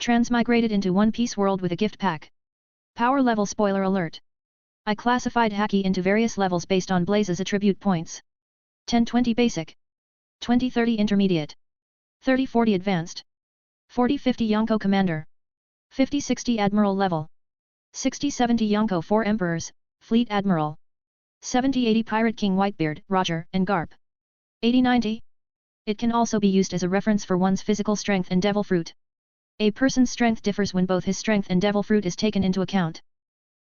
Transmigrated into One Piece world with a gift pack. Power level spoiler alert. I classified Haki into various levels based on Blaze's attribute points. 10-20 basic. 20-30 intermediate. 30-40 advanced. 40-50 Yonko commander. 50-60 admiral level. 60-70 Yonko 4 emperors, fleet admiral. 70-80 pirate king Whitebeard, Roger, and Garp. 80-90. It can also be used as a reference for one's physical strength and devil fruit. A person's strength differs when both his strength and devil fruit is taken into account.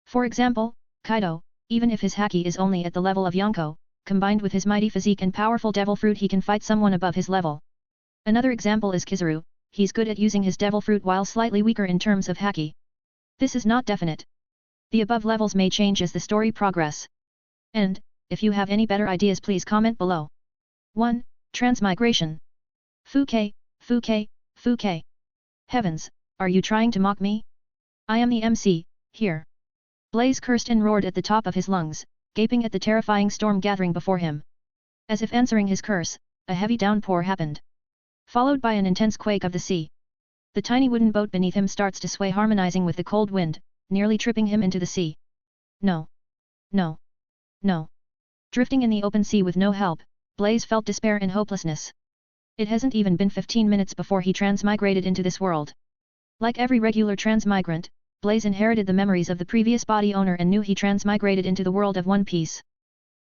For example, Kaido, even if his Haki is only at the level of Yonko, combined with his mighty physique and powerful devil fruit he can fight someone above his level. Another example is Kizaru, he's good at using his devil fruit while slightly weaker in terms of Haki. This is not definite. The above levels may change as the story progress. And, if you have any better ideas please comment below. 1. Transmigration. Fuke. Heavens, are you trying to mock me? I am the MC, here. Blaze cursed and roared at the top of his lungs, gaping at the terrifying storm gathering before him. As if answering his curse, a heavy downpour happened. Followed by an intense quake of the sea. The tiny wooden boat beneath him starts to sway harmonizing with the cold wind, nearly tripping him into the sea. No. No. No. Drifting in the open sea with no help, Blaze felt despair and hopelessness. It hasn't even been 15 minutes before he transmigrated into this world. Like every regular transmigrant, Blaze inherited the memories of the previous body owner and knew he transmigrated into the world of One Piece.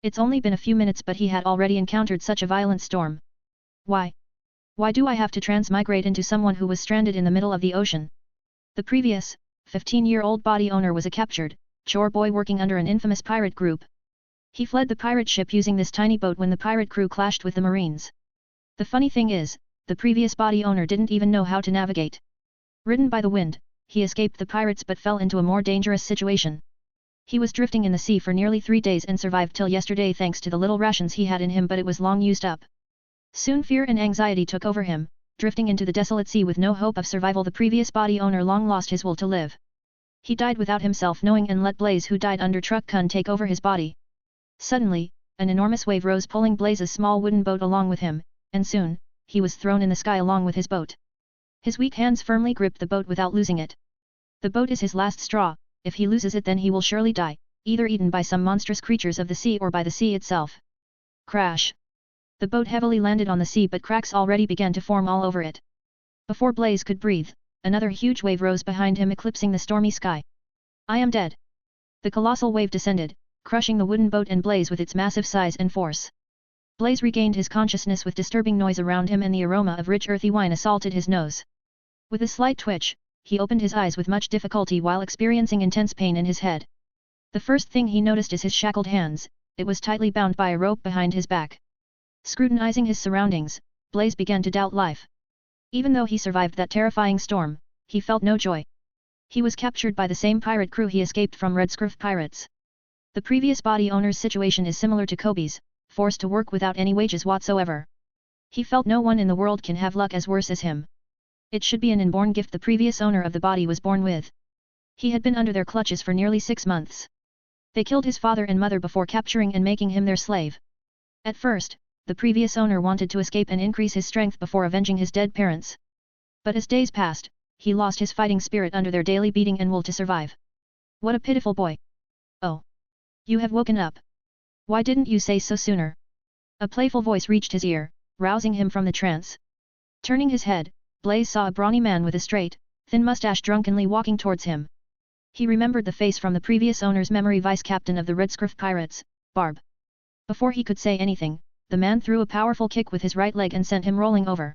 It's only been a few minutes but he had already encountered such a violent storm. Why? Why do I have to transmigrate into someone who was stranded in the middle of the ocean? The previous, 15-year-old body owner was a captured, chore boy working under an infamous pirate group. He fled the pirate ship using this tiny boat when the pirate crew clashed with the Marines. The funny thing is, the previous body owner didn't even know how to navigate. Ridden by the wind, he escaped the pirates but fell into a more dangerous situation. He was drifting in the sea for nearly 3 days and survived till yesterday thanks to the little rations he had in him but it was long used up. Soon fear and anxiety took over him, drifting into the desolate sea with no hope of survival. The previous body owner long lost his will to live. He died without himself knowing and let Blaze who died under truck Kun take over his body. Suddenly, an enormous wave rose pulling Blaze's small wooden boat along with him, and soon, he was thrown in the sky along with his boat. His weak hands firmly gripped the boat without losing it. The boat is his last straw, if he loses it then he will surely die, either eaten by some monstrous creatures of the sea or by the sea itself. Crash! The boat heavily landed on the sea but cracks already began to form all over it. Before Blaze could breathe, another huge wave rose behind him eclipsing the stormy sky. I am dead. The colossal wave descended, crushing the wooden boat and Blaze with its massive size and force. Blaze regained his consciousness with disturbing noise around him and the aroma of rich earthy wine assaulted his nose. With a slight twitch, he opened his eyes with much difficulty while experiencing intense pain in his head. The first thing he noticed is his shackled hands, it was tightly bound by a rope behind his back. Scrutinizing his surroundings, Blaze began to doubt life. Even though he survived that terrifying storm, he felt no joy. He was captured by the same pirate crew he escaped from Red Scruff pirates. The previous body owner's situation is similar to Kobe's, forced to work without any wages whatsoever. He felt no one in the world can have luck as worse as him. It should be an inborn gift the previous owner of the body was born with. He had been under their clutches for nearly 6 months. They killed his father and mother before capturing and making him their slave. At first, the previous owner wanted to escape and increase his strength before avenging his dead parents. But as days passed, he lost his fighting spirit under their daily beating and will to survive. What a pitiful boy. Oh. You have woken up. Why didn't you say so sooner? A playful voice reached his ear, rousing him from the trance. Turning his head, Blaze saw a brawny man with a straight, thin mustache drunkenly walking towards him. He remembered the face from the previous owner's memory, vice-captain of the Red Scruff pirates, Barb. Before he could say anything, the man threw a powerful kick with his right leg and sent him rolling over.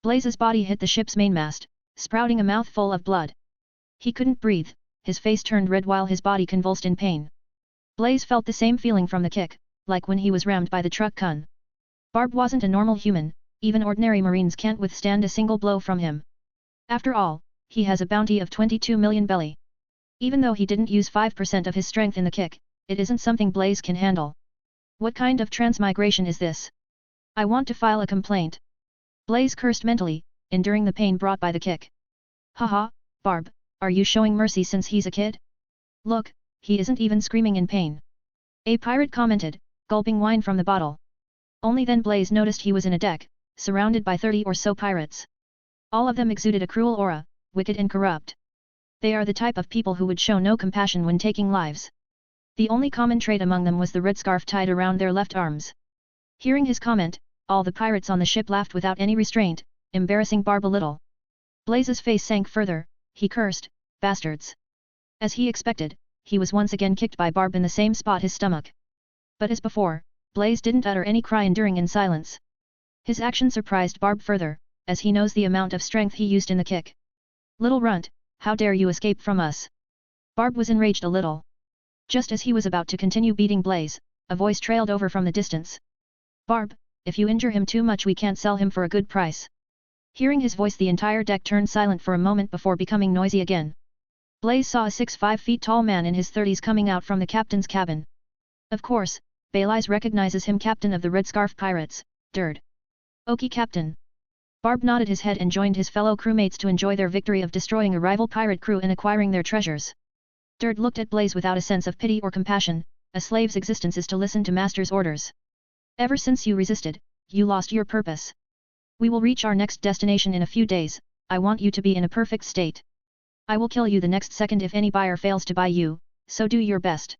Blaze's body hit the ship's mainmast, sprouting a mouthful of blood. He couldn't breathe, his face turned red while his body convulsed in pain. Blaze felt the same feeling from the kick, like when he was rammed by the truck Kun. Barb wasn't a normal human, even ordinary Marines can't withstand a single blow from him. After all, he has a bounty of 22 million belly. Even though he didn't use 5% of his strength in the kick, it isn't something Blaze can handle. What kind of transmigration is this? I want to file a complaint. Blaze cursed mentally, enduring the pain brought by the kick. Haha, Barb, are you showing mercy since he's a kid? Look, he isn't even screaming in pain. A pirate commented, gulping wine from the bottle. Only then Blaze noticed he was in a deck, surrounded by 30 or so pirates. All of them exuded a cruel aura, wicked and corrupt. They are the type of people who would show no compassion when taking lives. The only common trait among them was the red scarf tied around their left arms. Hearing his comment, all the pirates on the ship laughed without any restraint, embarrassing Barb a little. Blaze's face sank further, he cursed, bastards. As he expected, he was once again kicked by Barb in the same spot, his stomach. But as before, Blaze didn't utter any cry, enduring in silence. His action surprised Barb further, as he knows the amount of strength he used in the kick. Little runt, how dare you escape from us? Barb was enraged a little. Just as he was about to continue beating Blaze, a voice trailed over from the distance. Barb, if you injure him too much we can't sell him for a good price. Hearing his voice the entire deck turned silent for a moment before becoming noisy again. Blaze saw a 6'5" feet tall man in his 30s coming out from the captain's cabin. Of course, Belize recognizes him, captain of the Red Scarf Pirates, Derd. Okie captain. Barb nodded his head and joined his fellow crewmates to enjoy their victory of destroying a rival pirate crew and acquiring their treasures. Derd looked at Blaze without a sense of pity or compassion. A slave's existence is to listen to master's orders. Ever since you resisted, you lost your purpose. We will reach our next destination in a few days. I want you to be in a perfect state. I will kill you the next second if any buyer fails to buy you, so do your best.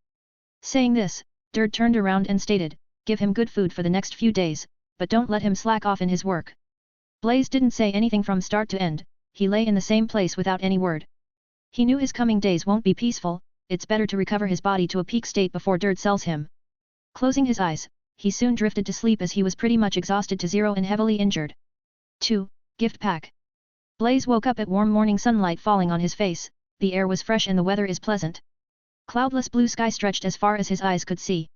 Saying this, Derd turned around and stated, give him good food for the next few days, but don't let him slack off in his work. Blaze didn't say anything from start to end, he lay in the same place without any word. He knew his coming days won't be peaceful, it's better to recover his body to a peak state before Derd sells him. Closing his eyes, he soon drifted to sleep as he was pretty much exhausted to zero and heavily injured. 2. Gift Pack. Blaze woke up at warm morning sunlight falling on his face, the air was fresh and the weather is pleasant. Cloudless blue sky stretched as far as his eyes could see.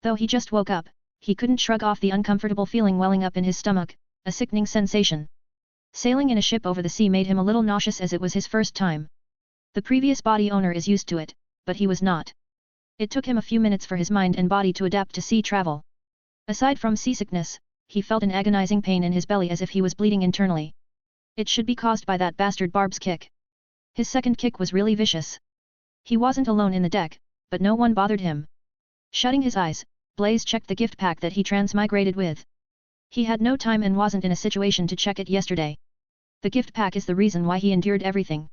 Though he just woke up, he couldn't shrug off the uncomfortable feeling welling up in his stomach, a sickening sensation. Sailing in a ship over the sea made him a little nauseous as it was his first time. The previous body owner is used to it, but he was not. It took him a few minutes for his mind and body to adapt to sea travel. Aside from seasickness, he felt an agonizing pain in his belly as if he was bleeding internally. It should be caused by that bastard Barb's kick. His second kick was really vicious. He wasn't alone in the deck, but no one bothered him. Shutting his eyes, Blaze checked the gift pack that he transmigrated with. He had no time and wasn't in a situation to check it yesterday. The gift pack is the reason why he endured everything.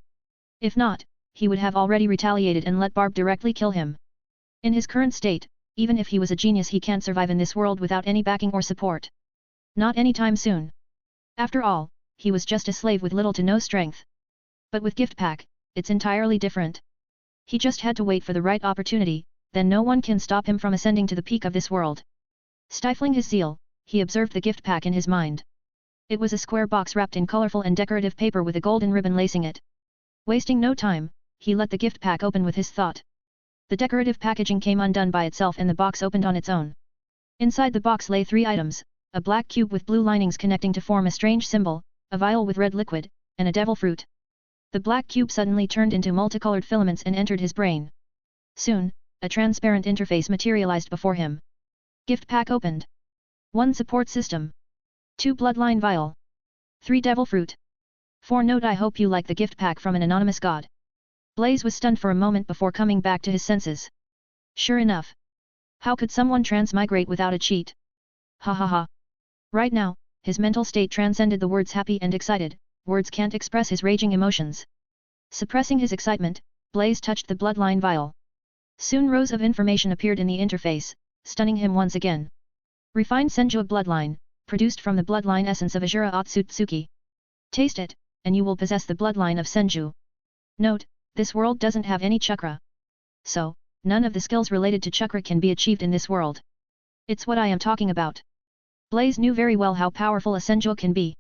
If not, he would have already retaliated and let Barb directly kill him. In his current state, even if he was a genius he can't survive in this world without any backing or support. Not anytime soon. After all, he was just a slave with little to no strength. But with gift pack, it's entirely different. He just had to wait for the right opportunity, then no one can stop him from ascending to the peak of this world. Stifling his zeal, he observed the gift pack in his mind. It was a square box wrapped in colorful and decorative paper with a golden ribbon lacing it. Wasting no time, he let the gift pack open with his thought. The decorative packaging came undone by itself and the box opened on its own. Inside the box lay 3 items, a black cube with blue linings connecting to form a strange symbol, a vial with red liquid, and a devil fruit. The black cube suddenly turned into multicolored filaments and entered his brain. Soon, a transparent interface materialized before him. Gift pack opened. 1 support system. 2 bloodline vial. 3 devil fruit. 4 note. I hope you like the gift pack from an anonymous god. Blaze was stunned for a moment before coming back to his senses. Sure enough. How could someone transmigrate without a cheat? Ha ha ha. Right now, his mental state transcended the words happy and excited, words can't express his raging emotions. Suppressing his excitement, Blaze touched the bloodline vial. Soon rows of information appeared in the interface, stunning him once again. Refined Senju bloodline, produced from the bloodline essence of Azura Otsutsuki. Taste it, and you will possess the bloodline of Senju. Note, this world doesn't have any chakra. So, none of the skills related to chakra can be achieved in this world. It's what I am talking about. Blaze knew very well how powerful a Senju can be.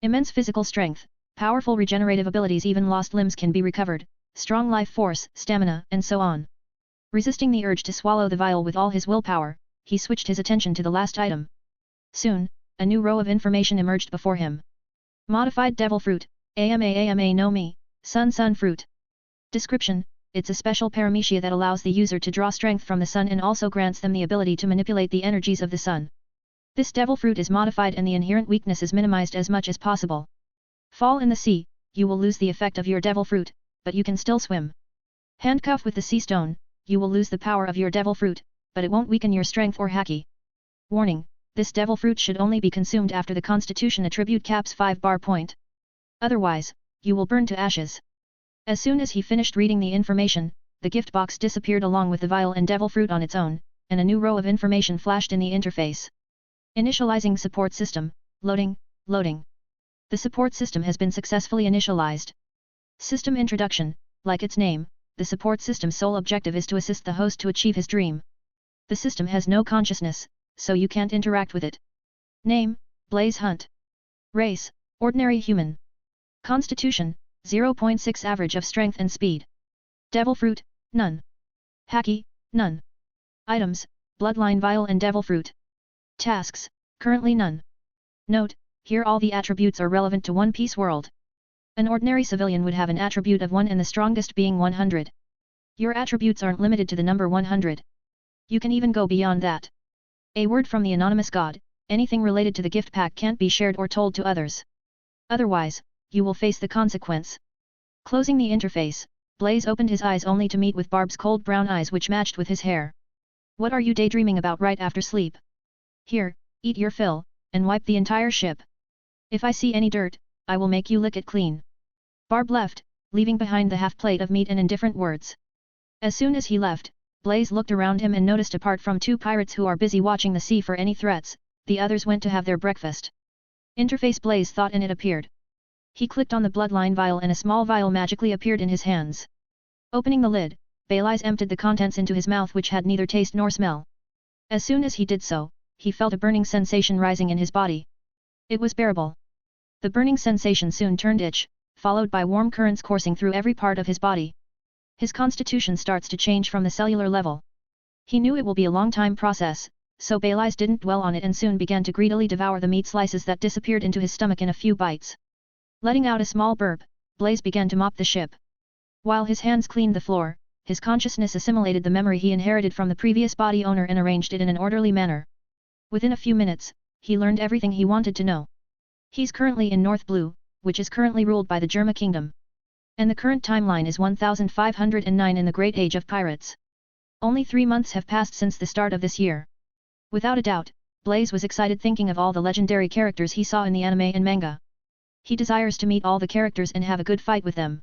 Immense physical strength, powerful regenerative abilities, even lost limbs can be recovered, strong life force, stamina, and so on. Resisting the urge to swallow the vial with all his willpower, he switched his attention to the last item. Soon, a new row of information emerged before him. Modified Devil Fruit, AMA no Mi, Sun Fruit. Description: it's a special paramecia that allows the user to draw strength from the sun and also grants them the ability to manipulate the energies of the sun. This devil fruit is modified and the inherent weakness is minimized as much as possible. Fall in the sea, you will lose the effect of your devil fruit, but you can still swim. Handcuff with the sea stone, you will lose the power of your devil fruit, but it won't weaken your strength or haki. Warning: this devil fruit should only be consumed after the Constitution attribute caps 5 bar point. Otherwise, you will burn to ashes. As soon as he finished reading the information, the gift box disappeared along with the vial and devil fruit on its own, and a new row of information flashed in the interface. Initializing support system, loading. The support system has been successfully initialized. System introduction, like its name, the support system's sole objective is to assist the host to achieve his dream. The system has no consciousness, so you can't interact with it. Name, Blaze Hunt. Race, ordinary human. Constitution, 0.6 average of strength and speed. Devil fruit, none. Haki, none. Items, bloodline vial and devil fruit. Tasks, currently none. Note, here all the attributes are relevant to One Piece world. An ordinary civilian would have an attribute of 1 and the strongest being 100. Your attributes aren't limited to the number 100. You can even go beyond that. A word from the anonymous god, anything related to the gift pack can't be shared or told to others. Otherwise, you will face the consequence. Closing the interface, Blaze opened his eyes only to meet with Barb's cold brown eyes which matched with his hair. What are you daydreaming about right after sleep? Here, eat your fill, and wipe the entire ship. If I see any dirt, I will make you lick it clean. Barb left, leaving behind the half plate of meat and indifferent words. As soon as he left, Blaze looked around him and noticed apart from 2 pirates who are busy watching the sea for any threats, the others went to have their breakfast. Interface Blaze thought and it appeared. He clicked on the bloodline vial and a small vial magically appeared in his hands. Opening the lid, Blaze emptied the contents into his mouth which had neither taste nor smell. As soon as he did so, he felt a burning sensation rising in his body. It was bearable. The burning sensation soon turned itch, followed by warm currents coursing through every part of his body. His constitution starts to change from the cellular level. He knew it will be a long time process, so Blaze didn't dwell on it and soon began to greedily devour the meat slices that disappeared into his stomach in a few bites. Letting out a small burp, Blaze began to mop the ship. While his hands cleaned the floor, his consciousness assimilated the memory he inherited from the previous body owner and arranged it in an orderly manner. Within a few minutes, he learned everything he wanted to know. He's currently in North Blue, which is currently ruled by the Germa Kingdom. And the current timeline is 1509 in the Great Age of Pirates. Only 3 months have passed since the start of this year. Without a doubt, Blaze was excited thinking of all the legendary characters he saw in the anime and manga. He desires to meet all the characters and have a good fight with them.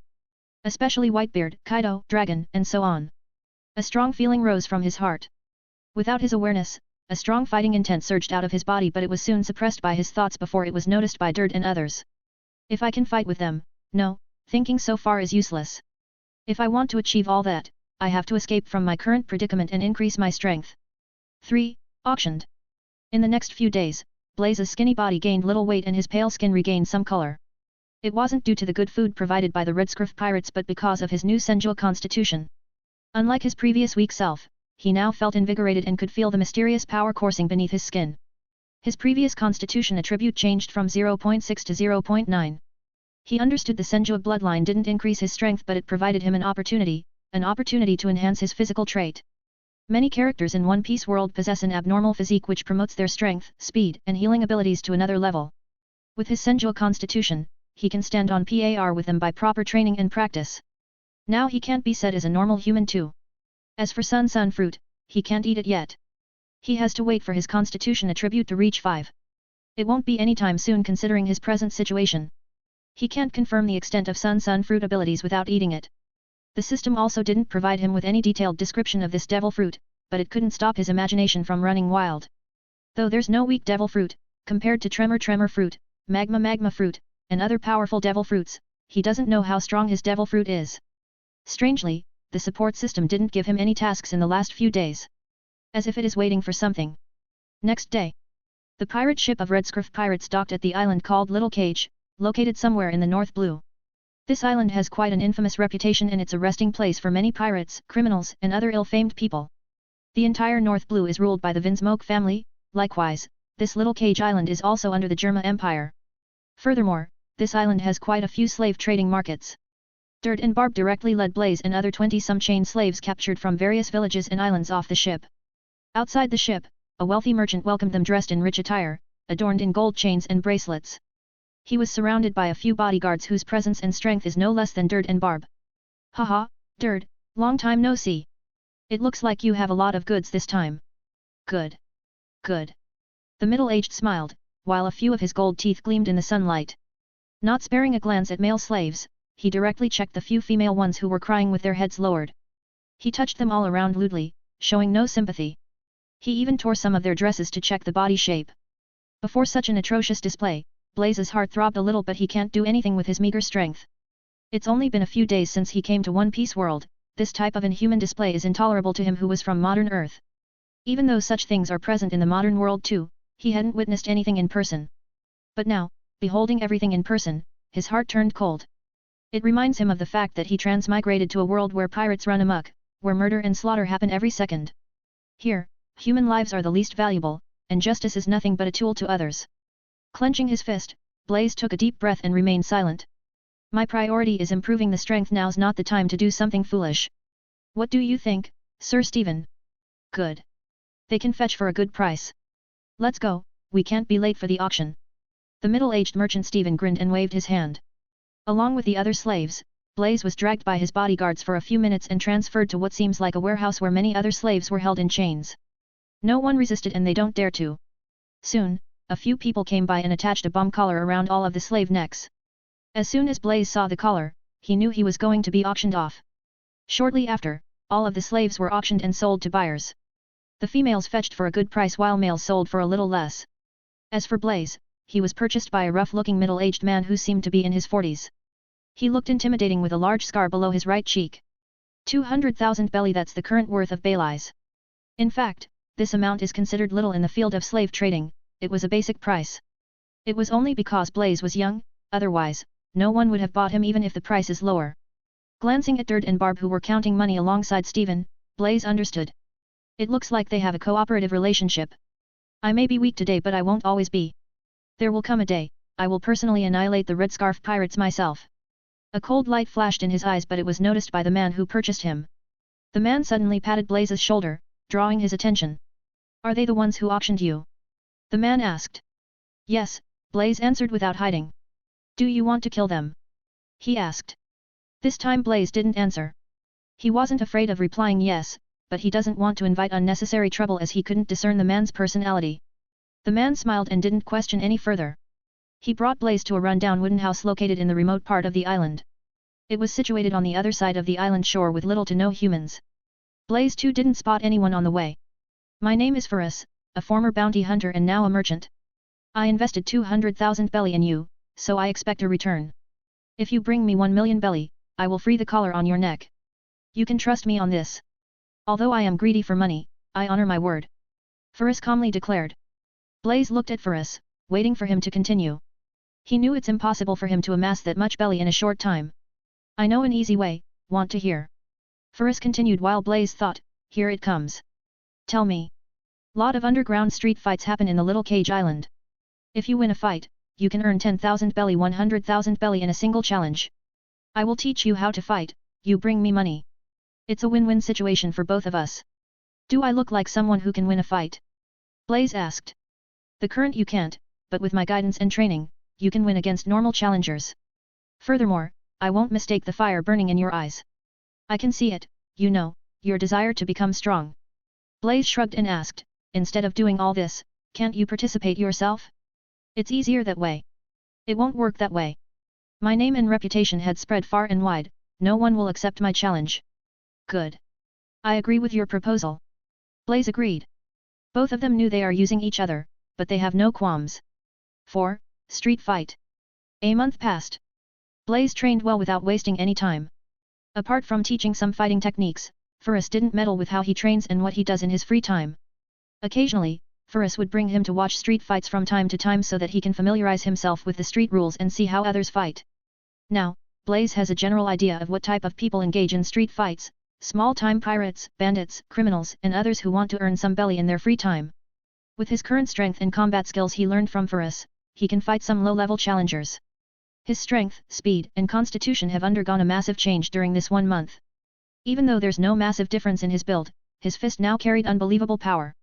Especially Whitebeard, Kaido, Dragon, and so on. A strong feeling rose from his heart. Without his awareness, a strong fighting intent surged out of his body but it was soon suppressed by his thoughts before it was noticed by Dirt and others. If I can fight with them, no, thinking so far is useless. If I want to achieve all that, I have to escape from my current predicament and increase my strength. 3. Auctioned. In the next few days, Blaze's skinny body gained little weight and his pale skin regained some color. It wasn't due to the good food provided by the Red Scruff pirates but because of his new sensual constitution. Unlike his previous weak self, he now felt invigorated and could feel the mysterious power coursing beneath his skin. His previous constitution attribute changed from 0.6 to 0.9. He understood the sensual bloodline didn't increase his strength but it provided him an opportunity to enhance his physical trait. Many characters in One Piece world possess an abnormal physique which promotes their strength, speed, and healing abilities to another level. With his sensual constitution, he can stand on par with them by proper training and practice. Now he can't be said as a normal human too. As for Sun fruit, he can't eat it yet. He has to wait for his constitution attribute to reach 5. It won't be anytime soon considering his present situation. He can't confirm the extent of Sun fruit abilities without eating it. The system also didn't provide him with any detailed description of this devil fruit, but it couldn't stop his imagination from running wild. Though there's no weak devil fruit, compared to tremor fruit, magma fruit, and other powerful devil fruits, he doesn't know how strong his devil fruit is. Strangely, the support system didn't give him any tasks in the last few days. As if it is waiting for something. Next day. The pirate ship of Red Scruff pirates docked at the island called Little Cage, located somewhere in the North Blue. This island has quite an infamous reputation and it's a resting place for many pirates, criminals, and other ill-famed people. The entire North Blue is ruled by the Vinsmoke family, likewise, this Little Cage island is also under the Germa Empire. Furthermore, this island has quite a few slave trading markets. Dirt and Barb directly led Blaze and other 20-some chain slaves captured from various villages and islands off the ship. Outside the ship, a wealthy merchant welcomed them dressed in rich attire, adorned in gold chains and bracelets. He was surrounded by a few bodyguards whose presence and strength is no less than Dirt and Barb. Haha, Dirt, long time no see. It looks like you have a lot of goods this time. Good. Good. The middle-aged smiled, while a few of his gold teeth gleamed in the sunlight. Not sparing a glance at male slaves, he directly checked the few female ones who were crying with their heads lowered. He touched them all around lewdly, showing no sympathy. He even tore some of their dresses to check the body shape. Before such an atrocious display, Blaze's heart throbbed a little, but he can't do anything with his meager strength. It's only been a few days since he came to One Piece world, this type of inhuman display is intolerable to him who was from modern Earth. Even though such things are present in the modern world too, he hadn't witnessed anything in person. But now, beholding everything in person, his heart turned cold. It reminds him of the fact that he transmigrated to a world where pirates run amok, where murder and slaughter happen every second. Here, human lives are the least valuable, and justice is nothing but a tool to others. Clenching his fist, Blaze took a deep breath and remained silent. My priority is improving the strength, now's not the time to do something foolish. What do you think, Sir Stephen? Good. They can fetch for a good price. Let's go, we can't be late for the auction. The middle-aged merchant Stephen grinned and waved his hand. Along with the other slaves, Blaze was dragged by his bodyguards for a few minutes and transferred to what seems like a warehouse where many other slaves were held in chains. No one resisted and they don't dare to. Soon, a few people came by and attached a bomb collar around all of the slave necks. As soon as Blaze saw the collar, he knew he was going to be auctioned off. Shortly after, all of the slaves were auctioned and sold to buyers. The females fetched for a good price while males sold for a little less. As for Blaze, he was purchased by a rough-looking middle-aged man who seemed to be in his 40s. He looked intimidating with a large scar below his right cheek. 200,000 belly, that's the current worth of Baileys. In fact, this amount is considered little in the field of slave trading, it was a basic price. It was only because Blaze was young, otherwise, no one would have bought him even if the price is lower. Glancing at Dirt and Barb who were counting money alongside Stephen, Blaze understood. It looks like they have a cooperative relationship. I may be weak today but I won't always be. There will come a day, I will personally annihilate the Red Scarf pirates myself. A cold light flashed in his eyes but it was noticed by the man who purchased him. The man suddenly patted Blaze's shoulder, drawing his attention. Are they the ones who auctioned you? The man asked. Yes, Blaze answered without hiding. Do you want to kill them? He asked. This time Blaze didn't answer. He wasn't afraid of replying yes, but he doesn't want to invite unnecessary trouble as he couldn't discern the man's personality. The man smiled and didn't question any further. He brought Blaze to a run-down wooden house located in the remote part of the island. It was situated on the other side of the island shore with little to no humans. Blaze too didn't spot anyone on the way. My name is Ferris, a former bounty hunter and now a merchant. I invested 200,000 belly in you, so I expect a return. If you bring me 1 million belly, I will free the collar on your neck. You can trust me on this. Although I am greedy for money, I honor my word. Ferris calmly declared. Blaze looked at Ferris, waiting for him to continue. He knew it's impossible for him to amass that much belly in a short time. I know an easy way, want to hear? Ferris continued while Blaze thought, here it comes. Tell me. Lot of underground street fights happen in the little cage island. If you win a fight, you can earn 10,000 belly, 100,000 belly in a single challenge. I will teach you how to fight, you bring me money. It's a win-win situation for both of us. Do I look like someone who can win a fight? Blaze asked. The current you can't, but with my guidance and training, you can win against normal challengers. Furthermore, I won't mistake the fire burning in your eyes. I can see it, you know, your desire to become strong. Blaze shrugged and asked, instead of doing all this, can't you participate yourself? It's easier that way. It won't work that way. My name and reputation had spread far and wide, no one will accept my challenge. Good. I agree with your proposal. Blaze agreed. Both of them knew they are using each other, but they have no qualms. 4. Street fight. A month passed. Blaze trained well without wasting any time. Apart from teaching some fighting techniques, Ferris didn't meddle with how he trains and what he does in his free time. Occasionally, Ferris would bring him to watch street fights from time to time so that he can familiarize himself with the street rules and see how others fight. Now, Blaze has a general idea of what type of people engage in street fights, small-time pirates, bandits, criminals and others who want to earn some belly in their free time. With his current strength and combat skills he learned from Ferris, he can fight some low-level challengers. His strength, speed and constitution have undergone a massive change during this 1 month. Even though there's no massive difference in his build, his fist now carried unbelievable power.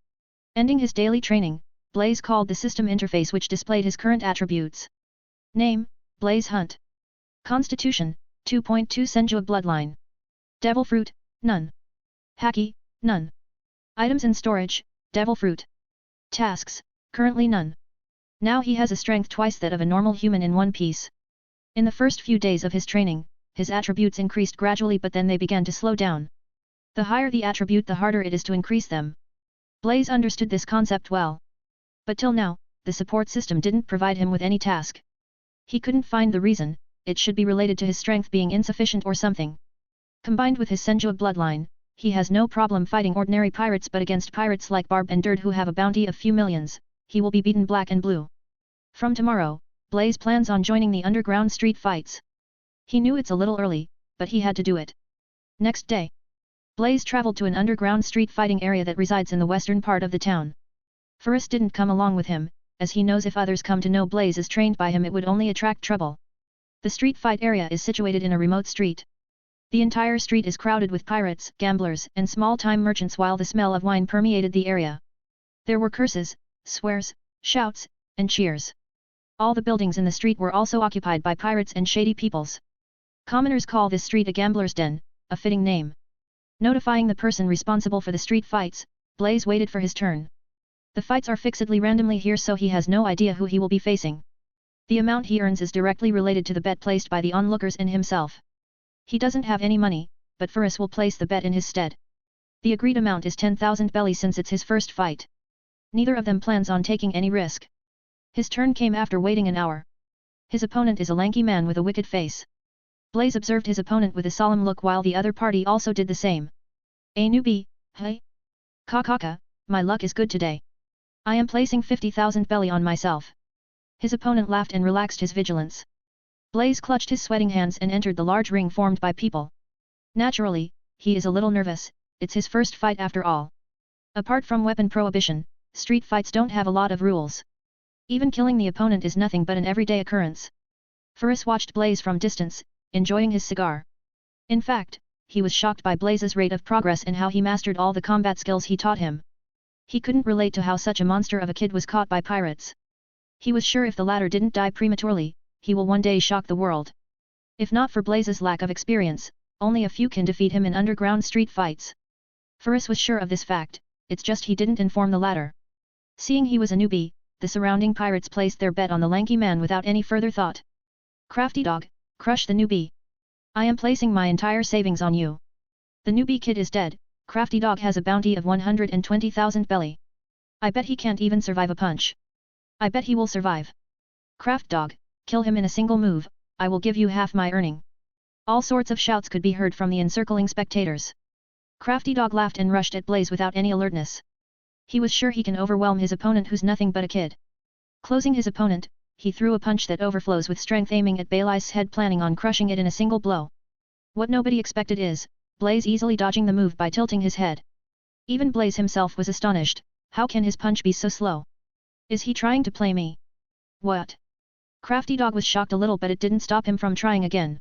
Ending his daily training, Blaze called the system interface which displayed his current attributes. Name, Blaze Hunt. Constitution, 2.2 Senjua Bloodline. Devil Fruit, none. Haki, none. Items in storage, Devil Fruit. Tasks, currently none. Now he has a strength twice that of a normal human in one piece. In the first few days of his training, his attributes increased gradually but then they began to slow down. The higher the attribute the harder it is to increase them. Blaze understood this concept well. But till now, the support system didn't provide him with any task. He couldn't find the reason, it should be related to his strength being insufficient or something. Combined with his Senjua bloodline, he has no problem fighting ordinary pirates but against pirates like Barb and Dird who have a bounty of few millions, he will be beaten black and blue. From tomorrow, Blaze plans on joining the underground street fights. He knew it's a little early, but he had to do it. Next day, Blaze traveled to an underground street fighting area that resides in the western part of the town. Ferris didn't come along with him, as he knows if others come to know Blaze is trained by him it would only attract trouble. The street fight area is situated in a remote street. The entire street is crowded with pirates, gamblers, and small-time merchants while the smell of wine permeated the area. There were curses, swears, shouts, and cheers. All the buildings in the street were also occupied by pirates and shady peoples. Commoners call this street a gambler's den, a fitting name. Notifying the person responsible for the street fights, Blaze waited for his turn. The fights are fixedly randomly here so he has no idea who he will be facing. The amount he earns is directly related to the bet placed by the onlookers and himself. He doesn't have any money, but Ferris will place the bet in his stead. The agreed amount is 10,000 belly since it's his first fight. Neither of them plans on taking any risk. His turn came after waiting an hour. His opponent is a lanky man with a wicked face. Blaze observed his opponent with a solemn look while the other party also did the same. A newbie, hey? Kakaka, my luck is good today. I am placing 50,000 belly on myself. His opponent laughed and relaxed his vigilance. Blaze clutched his sweating hands and entered the large ring formed by people. Naturally, he is a little nervous, it's his first fight after all. Apart from weapon prohibition, street fights don't have a lot of rules. Even killing the opponent is nothing but an everyday occurrence. Ferris watched Blaze from distance, enjoying his cigar. In fact, he was shocked by Blaze's rate of progress and how he mastered all the combat skills he taught him. He couldn't relate to how such a monster of a kid was caught by pirates. He was sure if the latter didn't die prematurely, he will one day shock the world. If not for Blaze's lack of experience, only a few can defeat him in underground street fights. Ferris was sure of this fact, it's just he didn't inform the latter. Seeing he was a newbie, the surrounding pirates placed their bet on the lanky man without any further thought. Crafty dog, crush the newbie. I am placing my entire savings on you. The newbie kid is dead, Crafty dog has a bounty of 120,000 belly. I bet he can't even survive a punch. I bet he will survive. Craft dog, kill him in a single move, I will give you half my earning. All sorts of shouts could be heard from the encircling spectators. Crafty dog laughed and rushed at Blaze without any alertness. He was sure he can overwhelm his opponent who's nothing but a kid. Closing his opponent, he threw a punch that overflows with strength aiming at Bailey's head planning on crushing it in a single blow. What nobody expected is, Blaze easily dodging the move by tilting his head. Even Blaze himself was astonished, how can his punch be so slow? Is he trying to play me? What? Crafty dog was shocked a little but it didn't stop him from trying again.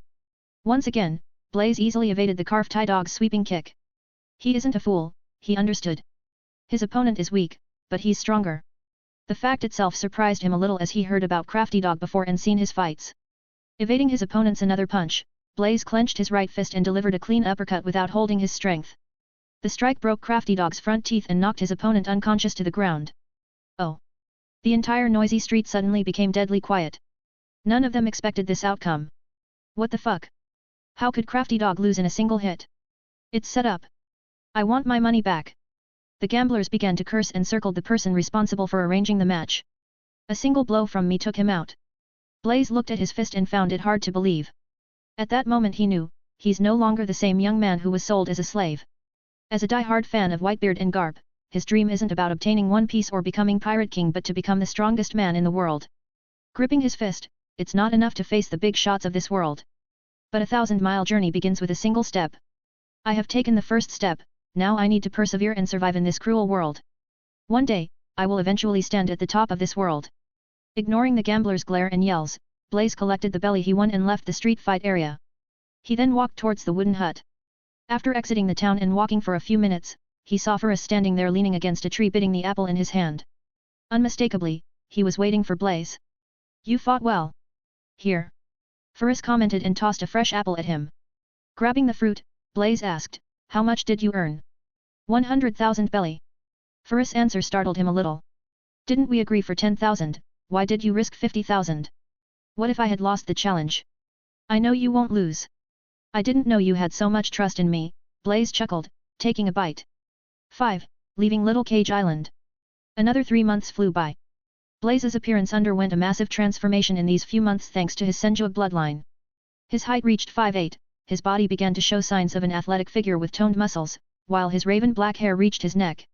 Once again, Blaze easily evaded the Carf-Tie dog's sweeping kick. He isn't a fool, he understood. His opponent is weak, but he's stronger. The fact itself surprised him a little as he heard about Crafty dog before and seen his fights. Evading his opponent's another punch, Blaze clenched his right fist and delivered a clean uppercut without holding his strength. The strike broke Crafty dog's front teeth and knocked his opponent unconscious to the ground. Oh! The entire noisy street suddenly became deadly quiet. None of them expected this outcome. What the fuck? How could Crafty dog lose in a single hit? It's set up. I want my money back. The gamblers began to curse and circled the person responsible for arranging the match. A single blow from me took him out. Blaze looked at his fist and found it hard to believe. At that moment he knew, he's no longer the same young man who was sold as a slave. As a die-hard fan of Whitebeard and Garp, his dream isn't about obtaining One Piece or becoming Pirate King but to become the strongest man in the world. Gripping his fist, it's not enough to face the big shots of this world. But a 1,000-mile journey begins with a single step. I have taken the first step, now I need to persevere and survive in this cruel world. One day, I will eventually stand at the top of this world. Ignoring the gambler's glare and yells, Blaze collected the belly he won and left the street fight area. He then walked towards the wooden hut. After exiting the town and walking for a few minutes, he saw Ferris standing there leaning against a tree biting the apple in his hand. Unmistakably, he was waiting for Blaze. You fought well. Here. Ferris commented and tossed a fresh apple at him. Grabbing the fruit, Blaze asked, how much did you earn? 100,000 belly. Ferris' answer startled him a little. Didn't we agree for 10,000, why did you risk 50,000? What if I had lost the challenge? I know you won't lose. I didn't know you had so much trust in me, Blaze chuckled, taking a bite. 5. Leaving Little Cage Island. Another 3 months flew by. Blaze's appearance underwent a massive transformation in these few months thanks to his Senjua bloodline. His height reached 5'8", his body began to show signs of an athletic figure with toned muscles, while his raven black hair reached his neck.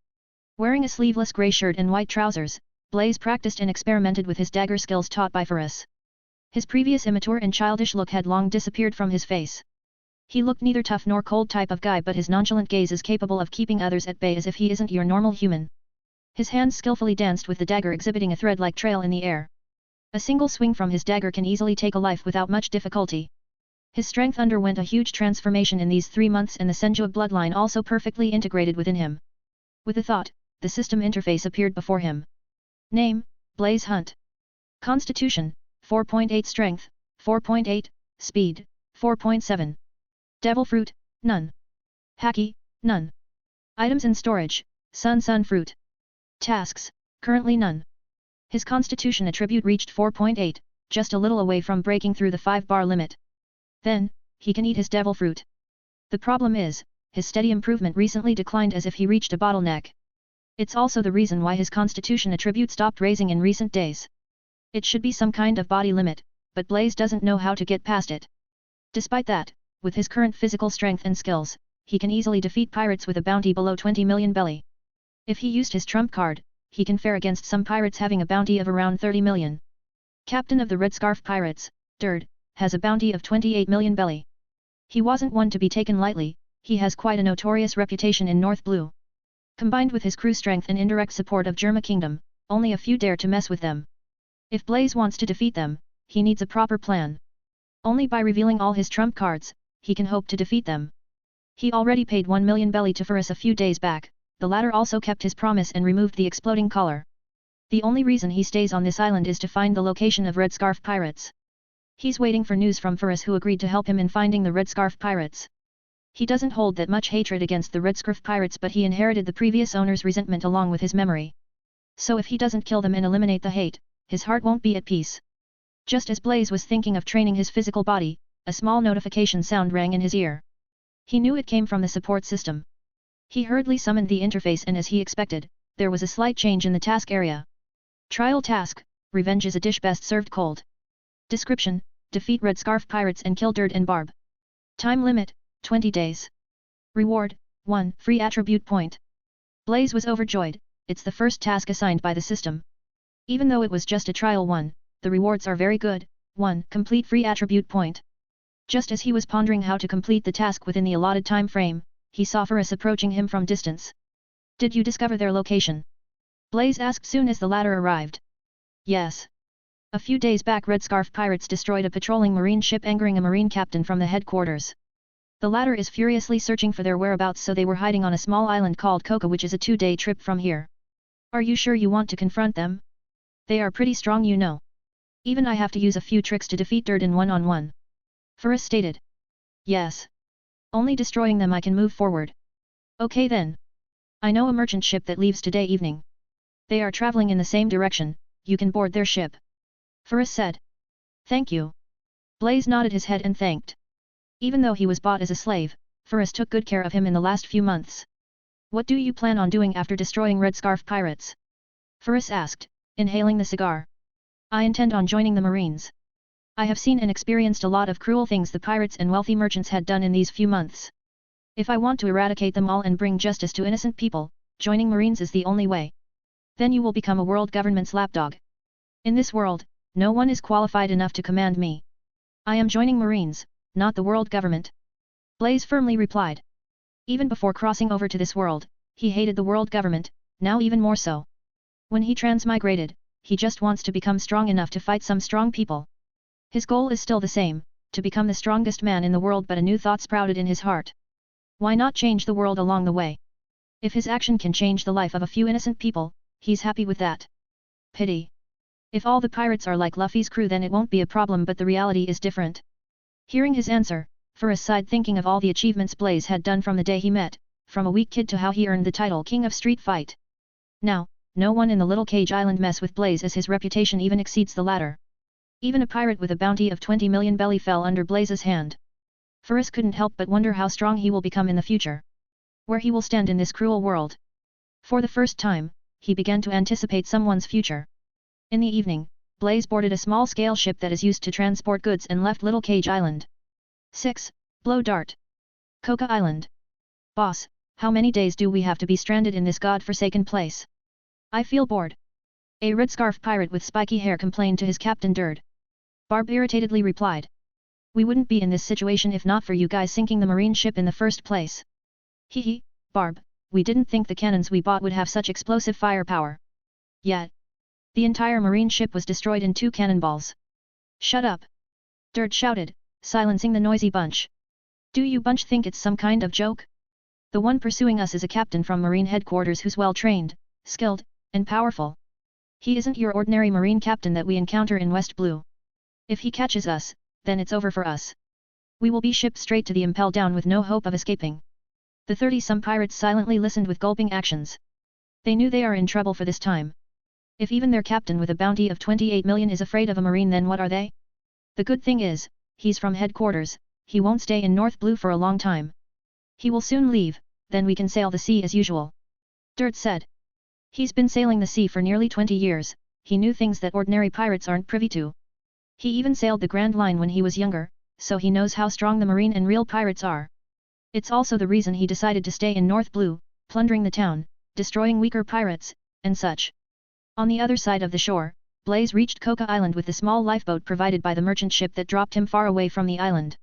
Wearing a sleeveless grey shirt and white trousers, Blaze practiced and experimented with his dagger skills taught by Ferris. His previous immature and childish look had long disappeared from his face. He looked neither tough nor cold type of guy, but his nonchalant gaze is capable of keeping others at bay as if he isn't your normal human. His hands skillfully danced with the dagger, exhibiting a thread-like trail in the air. A single swing from his dagger can easily take a life without much difficulty. His strength underwent a huge transformation in these 3 months, and the Senjua bloodline also perfectly integrated within him. With a thought, the system interface appeared before him. Name, Blaze Hunt. Constitution, 4.8 Strength, 4.8, Speed, 4.7. Devil Fruit, none. Haki, none. Items in storage, Sun Fruit. Tasks, currently none. His Constitution attribute reached 4.8, just a little away from breaking through the 5-bar limit. Then, he can eat his devil fruit. The problem is, his steady improvement recently declined as if he reached a bottleneck. It's also the reason why his Constitution attribute stopped raising in recent days. It should be some kind of body limit, but Blaze doesn't know how to get past it. Despite that, with his current physical strength and skills, he can easily defeat pirates with a bounty below 20 million belly. If he used his trump card, he can fare against some pirates having a bounty of around 30 million. Captain of the Red Scarf Pirates, Dird, has a bounty of 28 million belly. He wasn't one to be taken lightly, he has quite a notorious reputation in North Blue. Combined with his crew strength and indirect support of Germa Kingdom, only a few dare to mess with them. If Blaze wants to defeat them, he needs a proper plan. Only by revealing all his trump cards, he can hope to defeat them. He already paid 1 million belly to Ferris a few days back, the latter also kept his promise and removed the exploding collar. The only reason he stays on this island is to find the location of Red Scarf Pirates. He's waiting for news from Ferris, who agreed to help him in finding the Red Scarf Pirates. He doesn't hold that much hatred against the Red Scarf Pirates, but he inherited the previous owner's resentment along with his memory. So if he doesn't kill them and eliminate the hate, his heart won't be at peace. Just as Blaze was thinking of training his physical body, a small notification sound rang in his ear. He knew it came from the support system. He hurriedly summoned the interface, and as he expected, there was a slight change in the task area. Trial task, revenge is a dish best served cold. Description, defeat Red Scarf Pirates and kill Dird and Barb. Time limit, 20 days. Reward, 1 free attribute point. Blaze was overjoyed, it's the first task assigned by the system. Even though it was just a trial one, the rewards are very good, 1 complete free attribute point. Just as he was pondering how to complete the task within the allotted time frame, he saw Ferris approaching him from distance. Did you discover their location? Blaze asked soon as the latter arrived. Yes. A few days back Red Scarf Pirates destroyed a patrolling marine ship, angering a marine captain from the headquarters. The latter is furiously searching for their whereabouts, so they were hiding on a small island called Coca, which is a 2-day trip from here. Are you sure you want to confront them? They are pretty strong, you know. Even I have to use a few tricks to defeat Dird in one-on-one. Ferris stated. Yes. Only destroying them I can move forward. Okay then. I know a merchant ship that leaves today evening. They are traveling in the same direction, you can board their ship. Ferris said. Thank you. Blaze nodded his head and thanked. Even though he was bought as a slave, Ferris took good care of him in the last few months. What do you plan on doing after destroying Red Scarf Pirates? Ferris asked, inhaling the cigar. I intend on joining the Marines. I have seen and experienced a lot of cruel things the pirates and wealthy merchants had done in these few months. If I want to eradicate them all and bring justice to innocent people, joining Marines is the only way. Then you will become a world government's lapdog. In this world, no one is qualified enough to command me. I am joining Marines, not the world government. Blaze firmly replied. Even before crossing over to this world, he hated the world government, now even more so. When he transmigrated, he just wants to become strong enough to fight some strong people. His goal is still the same, to become the strongest man in the world, but a new thought sprouted in his heart. Why not change the world along the way? If his action can change the life of a few innocent people, he's happy with that. Pity. If all the pirates are like Luffy's crew, then it won't be a problem, but the reality is different. Hearing his answer, Ferris sighed, thinking of all the achievements Blaze had done from the day he met, from a weak kid to how he earned the title King of Street Fight. Now, no one in the Little Cage Island mess with Blaze, as his reputation even exceeds the latter. Even a pirate with a bounty of 20 million belly fell under Blaze's hand. Ferris couldn't help but wonder how strong he will become in the future. Where he will stand in this cruel world. For the first time, he began to anticipate someone's future. In the evening, Blaze boarded a small-scale ship that is used to transport goods and left Little Cage Island. 6. Blow Dart. Coca Island. Boss, how many days do we have to be stranded in this god-forsaken place? I feel bored. A red scarf pirate with spiky hair complained to his captain Dird. Barb irritatedly replied. We wouldn't be in this situation if not for you guys sinking the marine ship in the first place. Hee, Barb, we didn't think the cannons we bought would have such explosive firepower. Yet. The entire marine ship was destroyed in 2 cannonballs. Shut up! Dird shouted, silencing the noisy bunch. Do you bunch think it's some kind of joke? The one pursuing us is a captain from Marine Headquarters who's well-trained, skilled, and powerful. He isn't your ordinary Marine captain that we encounter in West Blue. If he catches us, then it's over for us. We will be shipped straight to the Impel Down with no hope of escaping. The 30-some pirates silently listened with gulping actions. They knew they are in trouble for this time. If even their captain with a bounty of 28 million is afraid of a marine, then what are they? The good thing is, he's from headquarters, he won't stay in North Blue for a long time. He will soon leave, then we can sail the sea as usual. Dirt said. He's been sailing the sea for nearly 20 years, he knew things that ordinary pirates aren't privy to. He even sailed the Grand Line when he was younger, so he knows how strong the marine and real pirates are. It's also the reason he decided to stay in North Blue, plundering the town, destroying weaker pirates, and such. On the other side of the shore, Blaze reached Coca Island with the small lifeboat provided by the merchant ship that dropped him far away from the island.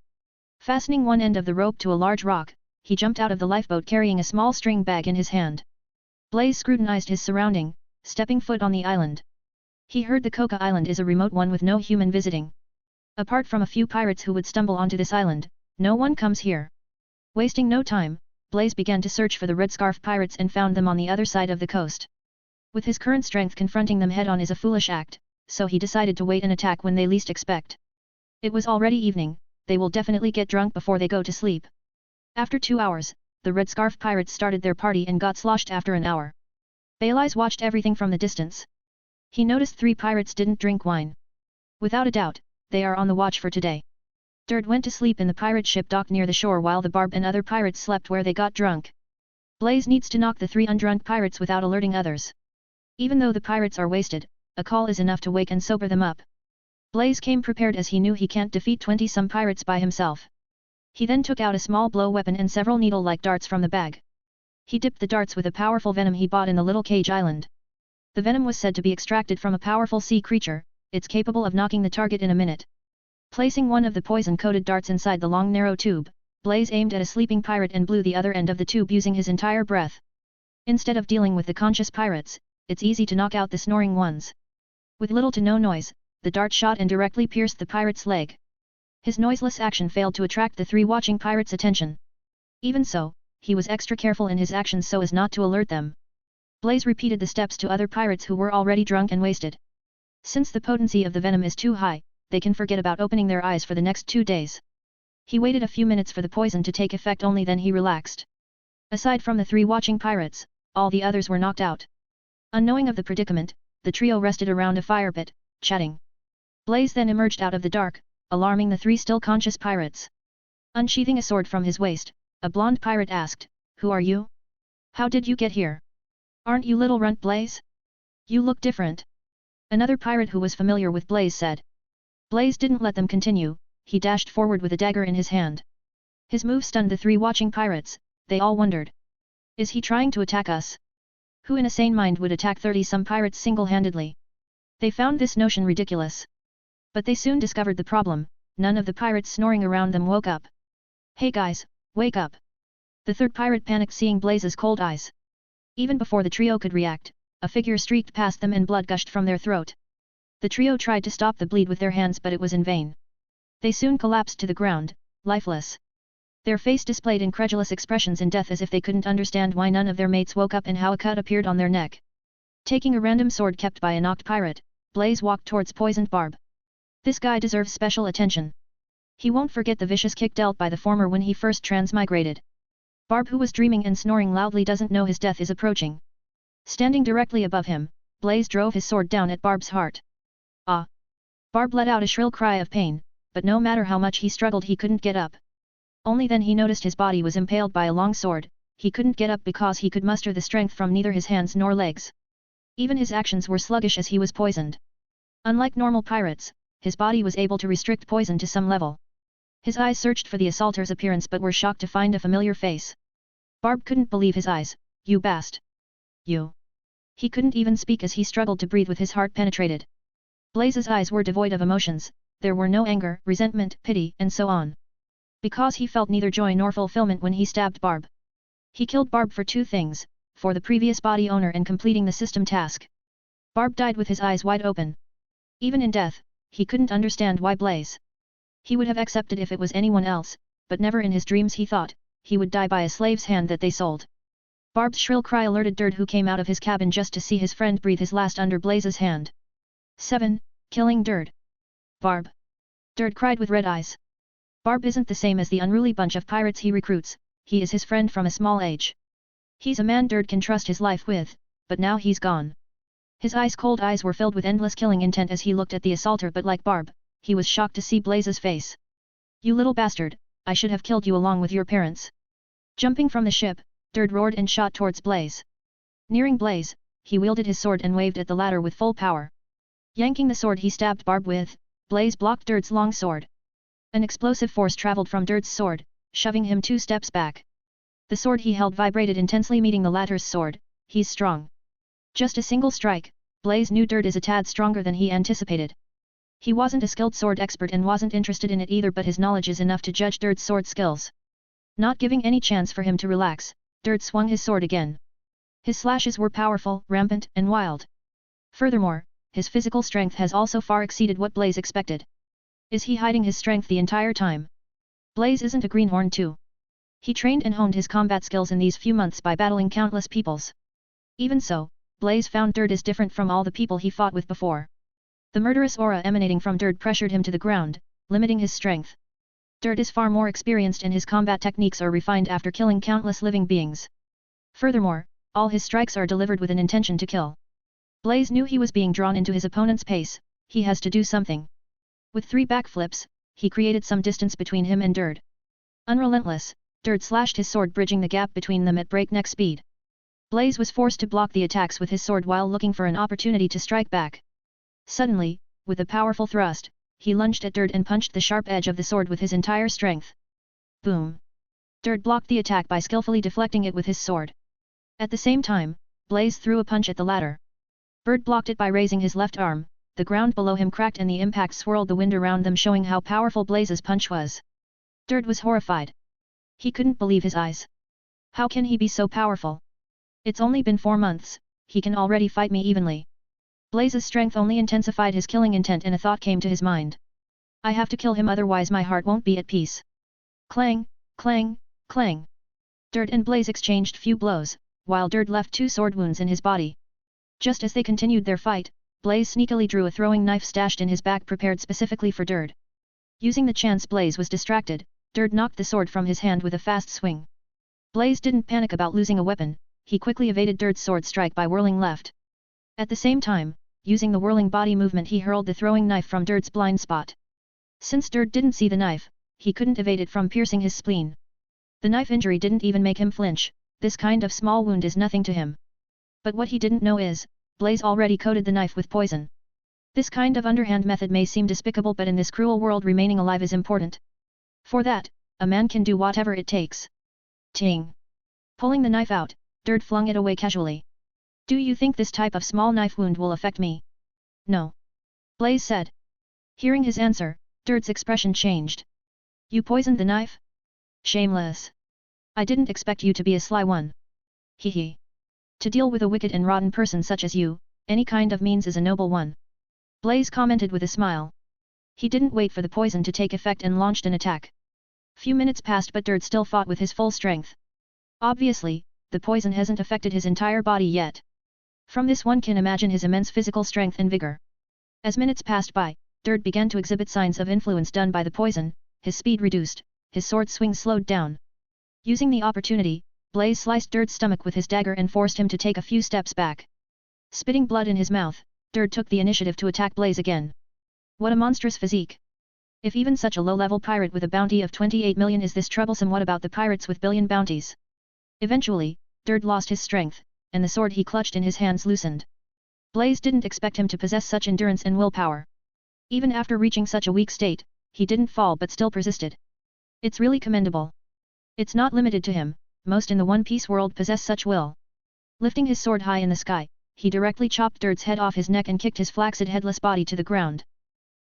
Fastening one end of the rope to a large rock, he jumped out of the lifeboat carrying a small string bag in his hand. Blaze scrutinized his surrounding, stepping foot on the island. He heard the Coca Island is a remote one with no human visiting. Apart from a few pirates who would stumble onto this island, no one comes here. Wasting no time, Blaze began to search for the Red Scarf pirates and found them on the other side of the coast. With his current strength, confronting them head-on is a foolish act, so he decided to wait and attack when they least expect. It was already evening, they will definitely get drunk before they go to sleep. After 2 hours, the Red Scarf pirates started their party and got sloshed after an hour. Baelize watched everything from the distance. He noticed 3 pirates didn't drink wine. Without a doubt, they are on the watch for today. Dird went to sleep in the pirate ship docked near the shore while the Barb and other pirates slept where they got drunk. Blaze needs to knock the 3 undrunk pirates without alerting others. Even though the pirates are wasted, a call is enough to wake and sober them up. Blaze came prepared as he knew he can't defeat 20-some pirates by himself. He then took out a small blow weapon and several needle-like darts from the bag. He dipped the darts with a powerful venom he bought in the Little Cage Island. The venom was said to be extracted from a powerful sea creature, it's capable of knocking the target in a minute. Placing one of the poison-coated darts inside the long narrow tube, Blaze aimed at a sleeping pirate and blew the other end of the tube using his entire breath. Instead of dealing with the conscious pirates, it's easy to knock out the snoring ones. With little to no noise, the dart shot and directly pierced the pirate's leg. His noiseless action failed to attract the 3 watching pirates' attention. Even so, he was extra careful in his actions so as not to alert them. Blaze repeated the steps to other pirates who were already drunk and wasted. Since the potency of the venom is too high, they can forget about opening their eyes for the next 2 days. He waited a few minutes for the poison to take effect, only then he relaxed. Aside from the 3 watching pirates, all the others were knocked out. Unknowing of the predicament, the trio rested around a fire pit, chatting. Blaze then emerged out of the dark, alarming the 3 still conscious pirates. Unsheathing a sword from his waist, a blonde pirate asked, "Who are you? How did you get here? Aren't you little runt Blaze? You look different." Another pirate who was familiar with Blaze said. Blaze didn't let them continue, he dashed forward with a dagger in his hand. His move stunned the 3 watching pirates, they all wondered. Is he trying to attack us? Who in a sane mind would attack 30-some pirates single-handedly? They found this notion ridiculous. But they soon discovered the problem, none of the pirates snoring around them woke up. "Hey guys, wake up!" The 3rd pirate panicked seeing Blaze's cold eyes. Even before the trio could react, a figure streaked past them and blood gushed from their throat. The trio tried to stop the bleed with their hands but it was in vain. They soon collapsed to the ground, lifeless. Their face displayed incredulous expressions in death as if they couldn't understand why none of their mates woke up and how a cut appeared on their neck. Taking a random sword kept by a knocked pirate, Blaze walked towards poisoned Barb. This guy deserves special attention. He won't forget the vicious kick dealt by the former when he first transmigrated. Barb, who was dreaming and snoring loudly, doesn't know his death is approaching. Standing directly above him, Blaze drove his sword down at Barb's heart. Ah! Barb let out a shrill cry of pain, but no matter how much he struggled he couldn't get up. Only then he noticed his body was impaled by a long sword. He couldn't get up because he could muster the strength from neither his hands nor legs. Even his actions were sluggish as he was poisoned. Unlike normal pirates, his body was able to restrict poison to some level. His eyes searched for the assaulter's appearance but were shocked to find a familiar face. Barb couldn't believe his eyes. "You bast! You!" He couldn't even speak as he struggled to breathe with his heart penetrated. Blaze's eyes were devoid of emotions, there were no anger, resentment, pity, and so on. Because he felt neither joy nor fulfillment when he stabbed Barb. He killed Barb for two things, for the previous body owner and completing the system task. Barb died with his eyes wide open. Even in death, he couldn't understand why Blaze. He would have accepted if it was anyone else, but never in his dreams he thought he would die by a slave's hand that they sold. Barb's shrill cry alerted Dird, who came out of his cabin just to see his friend breathe his last under Blaze's hand. 7. Killing Dird. Barb. Dird cried with red eyes. Barb isn't the same as the unruly bunch of pirates he recruits, he is his friend from a small age. He's a man Dird can trust his life with, but now he's gone. His ice-cold eyes were filled with endless killing intent as he looked at the assaulter, but like Barb, he was shocked to see Blaze's face. "You little bastard, I should have killed you along with your parents." Jumping from the ship, Dird roared and shot towards Blaze. Nearing Blaze, he wielded his sword and waved at the latter with full power. Yanking the sword he stabbed Barb with, Blaze blocked Dird's long sword. An explosive force traveled from Dird's sword, shoving him 2 steps back. The sword he held vibrated intensely, meeting the latter's sword. "He's strong." Just a single strike, Blaze knew Dird is a tad stronger than he anticipated. He wasn't a skilled sword expert and wasn't interested in it either, but his knowledge is enough to judge Dird's sword skills. Not giving any chance for him to relax, Dird swung his sword again. His slashes were powerful, rampant, and wild. Furthermore, his physical strength has also far exceeded what Blaze expected. Is he hiding his strength the entire time? Blaze isn't a greenhorn too. He trained and honed his combat skills in these few months by battling countless peoples. Even so, Blaze found Dird is different from all the people he fought with before. The murderous aura emanating from Dird pressured him to the ground, limiting his strength. Dird is far more experienced and his combat techniques are refined after killing countless living beings. Furthermore, all his strikes are delivered with an intention to kill. Blaze knew he was being drawn into his opponent's pace, he has to do something. With 3 backflips, he created some distance between him and Dird. Unrelentless, Dird slashed his sword, bridging the gap between them at breakneck speed. Blaze was forced to block the attacks with his sword while looking for an opportunity to strike back. Suddenly, with a powerful thrust, he lunged at Dird and punched the sharp edge of the sword with his entire strength. Boom! Dird blocked the attack by skillfully deflecting it with his sword. At the same time, Blaze threw a punch at the latter. Bird blocked it by raising his left arm. The ground below him cracked and the impact swirled the wind around them, showing how powerful Blaze's punch was. Dird was horrified. He couldn't believe his eyes. How can he be so powerful? It's only been 4 months, he can already fight me evenly. Blaze's strength only intensified his killing intent and a thought came to his mind. I have to kill him, otherwise my heart won't be at peace. Clang, clang, clang. Dird and Blaze exchanged few blows, while Dird left 2 sword wounds in his body. Just as they continued their fight, Blaze sneakily drew a throwing knife stashed in his back prepared specifically for Dird. Using the chance Blaze was distracted, Dird knocked the sword from his hand with a fast swing. Blaze didn't panic about losing a weapon, he quickly evaded Dird's sword strike by whirling left. At the same time, using the whirling body movement he hurled the throwing knife from Dird's blind spot. Since Dird didn't see the knife, he couldn't evade it from piercing his spleen. The knife injury didn't even make him flinch, this kind of small wound is nothing to him. But what he didn't know is, Blaze already coated the knife with poison. This kind of underhand method may seem despicable, but in this cruel world remaining alive is important. For that, a man can do whatever it takes. Ting! Pulling the knife out, Dird flung it away casually. Do you think this type of small knife wound will affect me? No. Blaze said. Hearing his answer, Dird's expression changed. You poisoned the knife? Shameless. I didn't expect you to be a sly one. Hee hee. To deal with a wicked and rotten person such as you, any kind of means is a noble one. Blaze commented with a smile. He didn't wait for the poison to take effect and launched an attack. Few minutes passed but Dird still fought with his full strength. Obviously, the poison hasn't affected his entire body yet. From this one can imagine his immense physical strength and vigor. As minutes passed by, Dird began to exhibit signs of influence done by the poison, his speed reduced, his sword swing slowed down. Using the opportunity, Blaze sliced Dird's stomach with his dagger and forced him to take a few steps back. Spitting blood in his mouth, Dird took the initiative to attack Blaze again. What a monstrous physique! If even such a low-level pirate with a bounty of 28 million is this troublesome, what about the pirates with billion bounties? Eventually, Dird lost his strength, and the sword he clutched in his hands loosened. Blaze didn't expect him to possess such endurance and willpower. Even after reaching such a weak state, he didn't fall but still persisted. It's really commendable. It's not limited to him, most in the One Piece world possess such will. Lifting his sword high in the sky, he directly chopped Dird's head off his neck and kicked his flaccid headless body to the ground.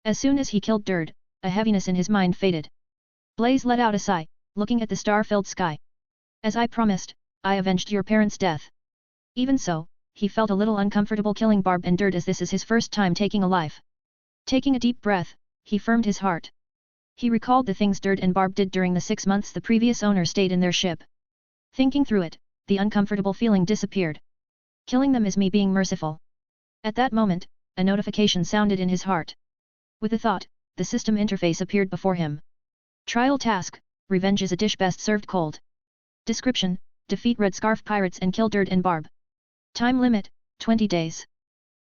As soon as he killed Dird, a heaviness in his mind faded. Blaze let out a sigh, looking at the star-filled sky. As I promised, I avenged your parents' death. Even so, he felt a little uncomfortable killing Barb and Dird as this is his first time taking a life. Taking a deep breath, he firmed his heart. He recalled the things Dird and Barb did during the 6 months the previous owner stayed in their ship. Thinking through it, the uncomfortable feeling disappeared. Killing them is me being merciful. At that moment, a notification sounded in his heart. With a thought, the system interface appeared before him. Trial task, revenge is a dish best served cold. Description, defeat Red Scarf Pirates and kill Dird and Barb. Time limit, 20 days.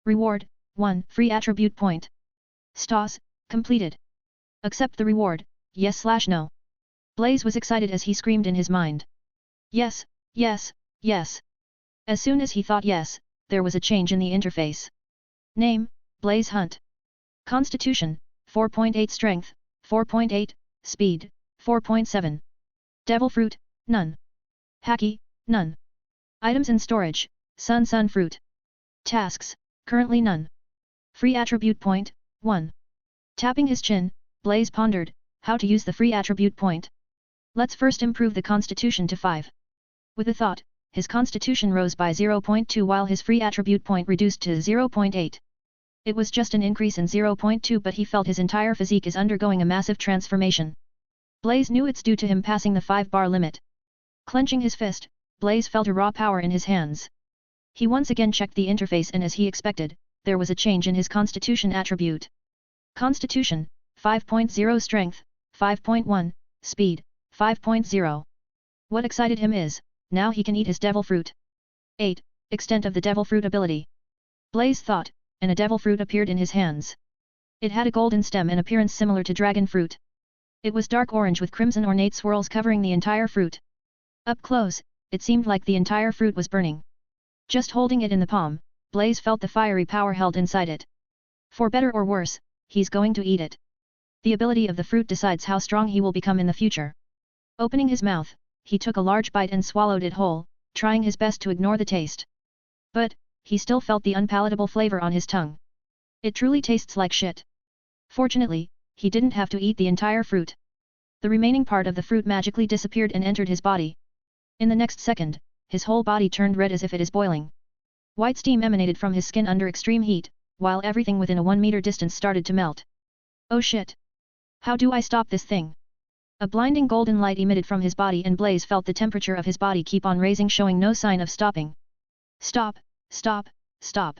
Reward, 1 free attribute point. Stas, completed. Accept the reward, yes/no. Blaze was excited as he screamed in his mind. Yes, yes, yes. As soon as he thought yes, there was a change in the interface. Name, Blaze Hunt. Constitution, 4.8 Strength, 4.8, Speed, 4.7. Devil Fruit, none. Haki, none. Items in storage, Sun Fruit. Tasks, currently none. Free attribute point, 1. Tapping his chin, Blaze pondered, how to use the free attribute point. Let's first improve the constitution to 5. With a thought, his constitution rose by 0.2 while his free attribute point reduced to 0.8. It was just an increase in 0.2 but he felt his entire physique is undergoing a massive transformation. Blaze knew it's due to him passing the 5-bar limit. Clenching his fist, Blaze felt a raw power in his hands. He once again checked the interface and as he expected, there was a change in his constitution attribute. Constitution, 5.0 Strength, 5.1, Speed, 5.0. What excited him is, now he can eat his devil fruit. 8. Extent of the devil fruit ability. Blaze thought, and a devil fruit appeared in his hands. It had a golden stem and appearance similar to dragon fruit. It was dark orange with crimson ornate swirls covering the entire fruit. Up close, it seemed like the entire fruit was burning. Just holding it in the palm, Blaze felt the fiery power held inside it. For better or worse, he's going to eat it. The ability of the fruit decides how strong he will become in the future. Opening his mouth, he took a large bite and swallowed it whole, trying his best to ignore the taste. But, he still felt the unpalatable flavor on his tongue. It truly tastes like shit. Fortunately, he didn't have to eat the entire fruit. The remaining part of the fruit magically disappeared and entered his body. In the next second, his whole body turned red as if it is boiling. White steam emanated from his skin under extreme heat, while everything within a 1-meter distance started to melt. Oh shit! How do I stop this thing? A blinding golden light emitted from his body and Blaze felt the temperature of his body keep on raising, showing no sign of stopping. Stop, stop, stop.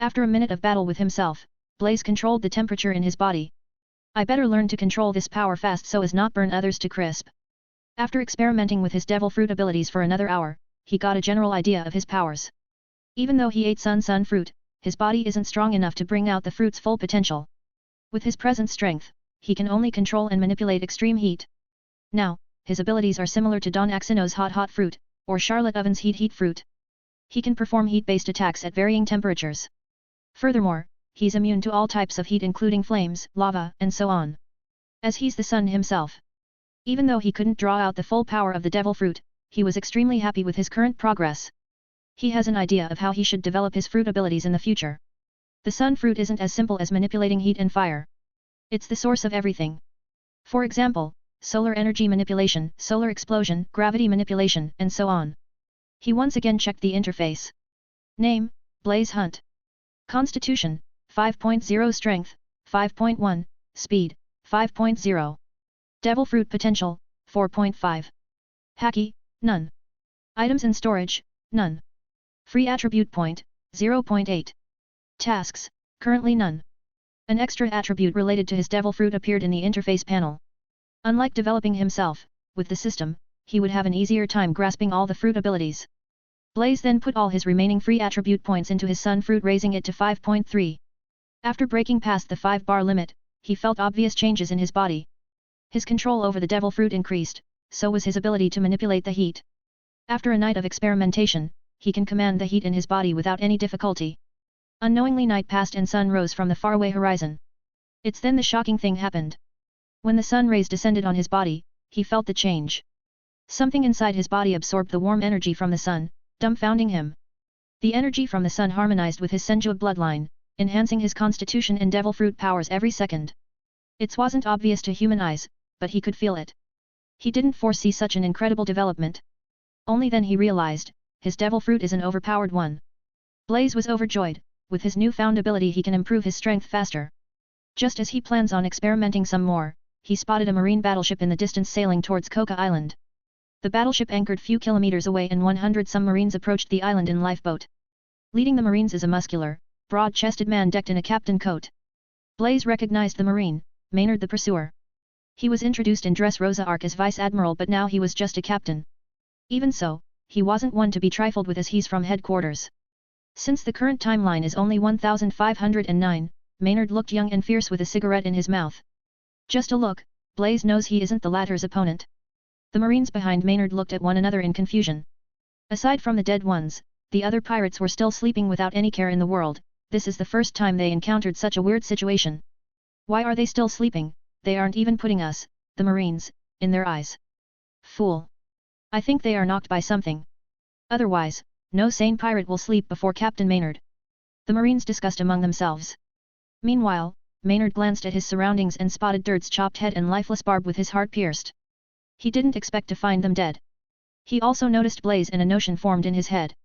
After a minute of battle with himself, Blaze controlled the temperature in his body. I better learn to control this power fast so as not burn others to crisp. After experimenting with his devil fruit abilities for another hour, he got a general idea of his powers. Even though he ate sun fruit, his body isn't strong enough to bring out the fruit's full potential. With his present strength, he can only control and manipulate extreme heat. Now, his abilities are similar to Don Axino's hot fruit, or Charlotte Oven's heat fruit. He can perform heat-based attacks at varying temperatures. Furthermore, he's immune to all types of heat including flames, lava, and so on. As he's the sun himself. Even though he couldn't draw out the full power of the devil fruit, he was extremely happy with his current progress. He has an idea of how he should develop his fruit abilities in the future. The sun fruit isn't as simple as manipulating heat and fire. It's the source of everything. For example, solar energy manipulation, solar explosion, gravity manipulation, and so on. He once again checked the interface. Name, Blaze Hunt. Constitution, 5.0 Strength, 5.1, Speed, 5.0. Devil Fruit Potential, 4.5. Haki, none. Items in storage, none. Free attribute point, 0.8. Tasks, currently none. An extra attribute related to his devil fruit appeared in the interface panel. Unlike developing himself, with the system, he would have an easier time grasping all the fruit abilities. Blaze then put all his remaining free attribute points into his sun fruit, raising it to 5.3. After breaking past the 5-bar limit, he felt obvious changes in his body. His control over the devil fruit increased, so was his ability to manipulate the heat. After a night of experimentation, he can command the heat in his body without any difficulty. Unknowingly night passed and sun rose from the faraway horizon. It's then the shocking thing happened. When the sun rays descended on his body, he felt the change. Something inside his body absorbed the warm energy from the sun, dumbfounding him. The energy from the sun harmonized with his sensual bloodline, enhancing his constitution and devil fruit powers every second. It wasn't obvious to human eyes, but he could feel it. He didn't foresee such an incredible development. Only then he realized, his devil fruit is an overpowered one. Blaze was overjoyed. With his newfound ability he can improve his strength faster. Just as he plans on experimenting some more, he spotted a marine battleship in the distance sailing towards Coca Island. The battleship anchored few kilometers away and 100 some marines approached the island in lifeboat. Leading the marines is a muscular, broad-chested man decked in a captain coat. Blaze recognized the marine, Maynard the Pursuer. He was introduced in Dress Rosa Arc as Vice Admiral but now he was just a captain. Even so, he wasn't one to be trifled with as he's from headquarters. Since the current timeline is only 1509, Maynard looked young and fierce with a cigarette in his mouth. Just a look, Blaze knows he isn't the latter's opponent. The marines behind Maynard looked at one another in confusion. Aside from the dead ones, the other pirates were still sleeping without any care in the world. This is the first time they encountered such a weird situation. Why are they still sleeping? They aren't even putting us, the marines, in their eyes. Fool! I think they are knocked by something. Otherwise, no sane pirate will sleep before Captain Maynard. The marines discussed among themselves. Meanwhile, Maynard glanced at his surroundings and spotted Dirt's chopped head and lifeless Barb with his heart pierced. He didn't expect to find them dead. He also noticed Blaze and a notion formed in his head.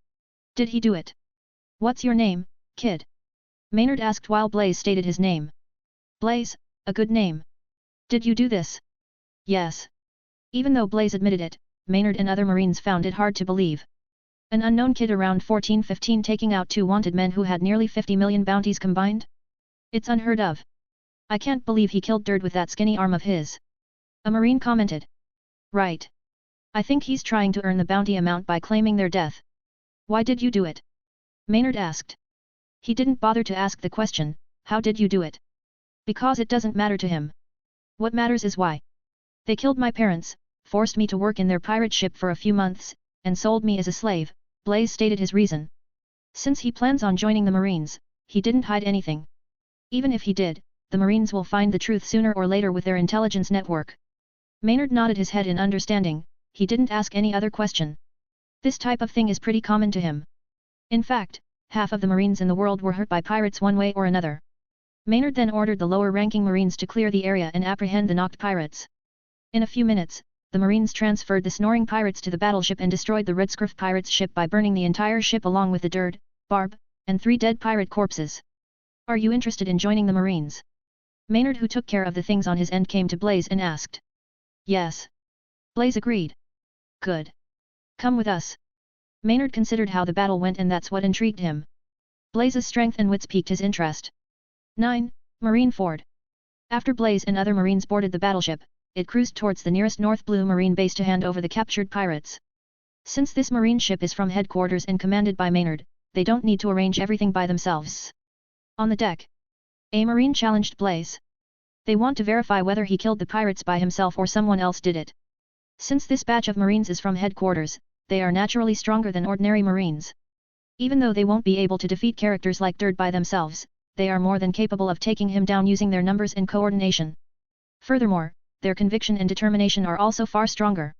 Did he do it? What's your name, kid? Maynard asked while Blaze stated his name. Blaze, a good name. Did you do this? Yes. Even though Blaze admitted it, Maynard and other marines found it hard to believe. An unknown kid around 14-15 taking out 2 wanted men who had nearly 50 million bounties combined? It's unheard of. I can't believe he killed Dirt with that skinny arm of his. A marine commented. Right. I think he's trying to earn the bounty amount by claiming their death. Why did you do it? Maynard asked. He didn't bother to ask the question, how did you do it? Because it doesn't matter to him. What matters is why. They killed my parents, forced me to work in their pirate ship for a few months, and sold me as a slave. Blaze stated his reason. Since he plans on joining the Marines, he didn't hide anything. Even if he did, the Marines will find the truth sooner or later with their intelligence network. Maynard nodded his head in understanding. He didn't ask any other question. This type of thing is pretty common to him. In fact, half of the Marines in the world were hurt by pirates one way or another. Maynard then ordered the lower-ranking Marines to clear the area and apprehend the knocked pirates. In a few minutes, the Marines transferred the snoring pirates to the battleship and destroyed the Red Scruff pirates' ship by burning the entire ship along with the Dirt, Barb, and 3 dead pirate corpses. Are you interested in joining the Marines? Maynard, who took care of the things on his end, came to Blaze and asked. Yes. Blaze agreed. Good. Come with us. Maynard considered how the battle went and that's what intrigued him. Blaze's strength and wits piqued his interest. 9. Marine Ford. After Blaze and other Marines boarded the battleship, it cruised towards the nearest North Blue Marine base to hand over the captured pirates. Since this Marine ship is from headquarters and commanded by Maynard, they don't need to arrange everything by themselves. On the deck, a Marine challenged Blaze. They want to verify whether he killed the pirates by himself or someone else did it. Since this batch of Marines is from headquarters, they are naturally stronger than ordinary Marines. Even though they won't be able to defeat characters like Dirt by themselves, they are more than capable of taking him down using their numbers and coordination. Furthermore, their conviction and determination are also far stronger.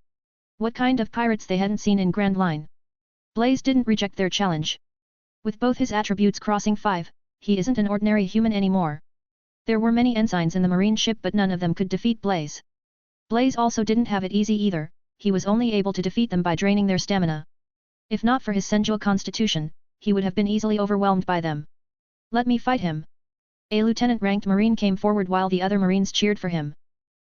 What kind of pirates they hadn't seen in Grand Line? Blaze didn't reject their challenge. With both his attributes crossing 5, he isn't an ordinary human anymore. There were many ensigns in the Marine ship but none of them could defeat Blaze. Blaze also didn't have it easy either, he was only able to defeat them by draining their stamina. If not for his sensual constitution, he would have been easily overwhelmed by them. Let me fight him. A lieutenant-ranked Marine came forward while the other Marines cheered for him.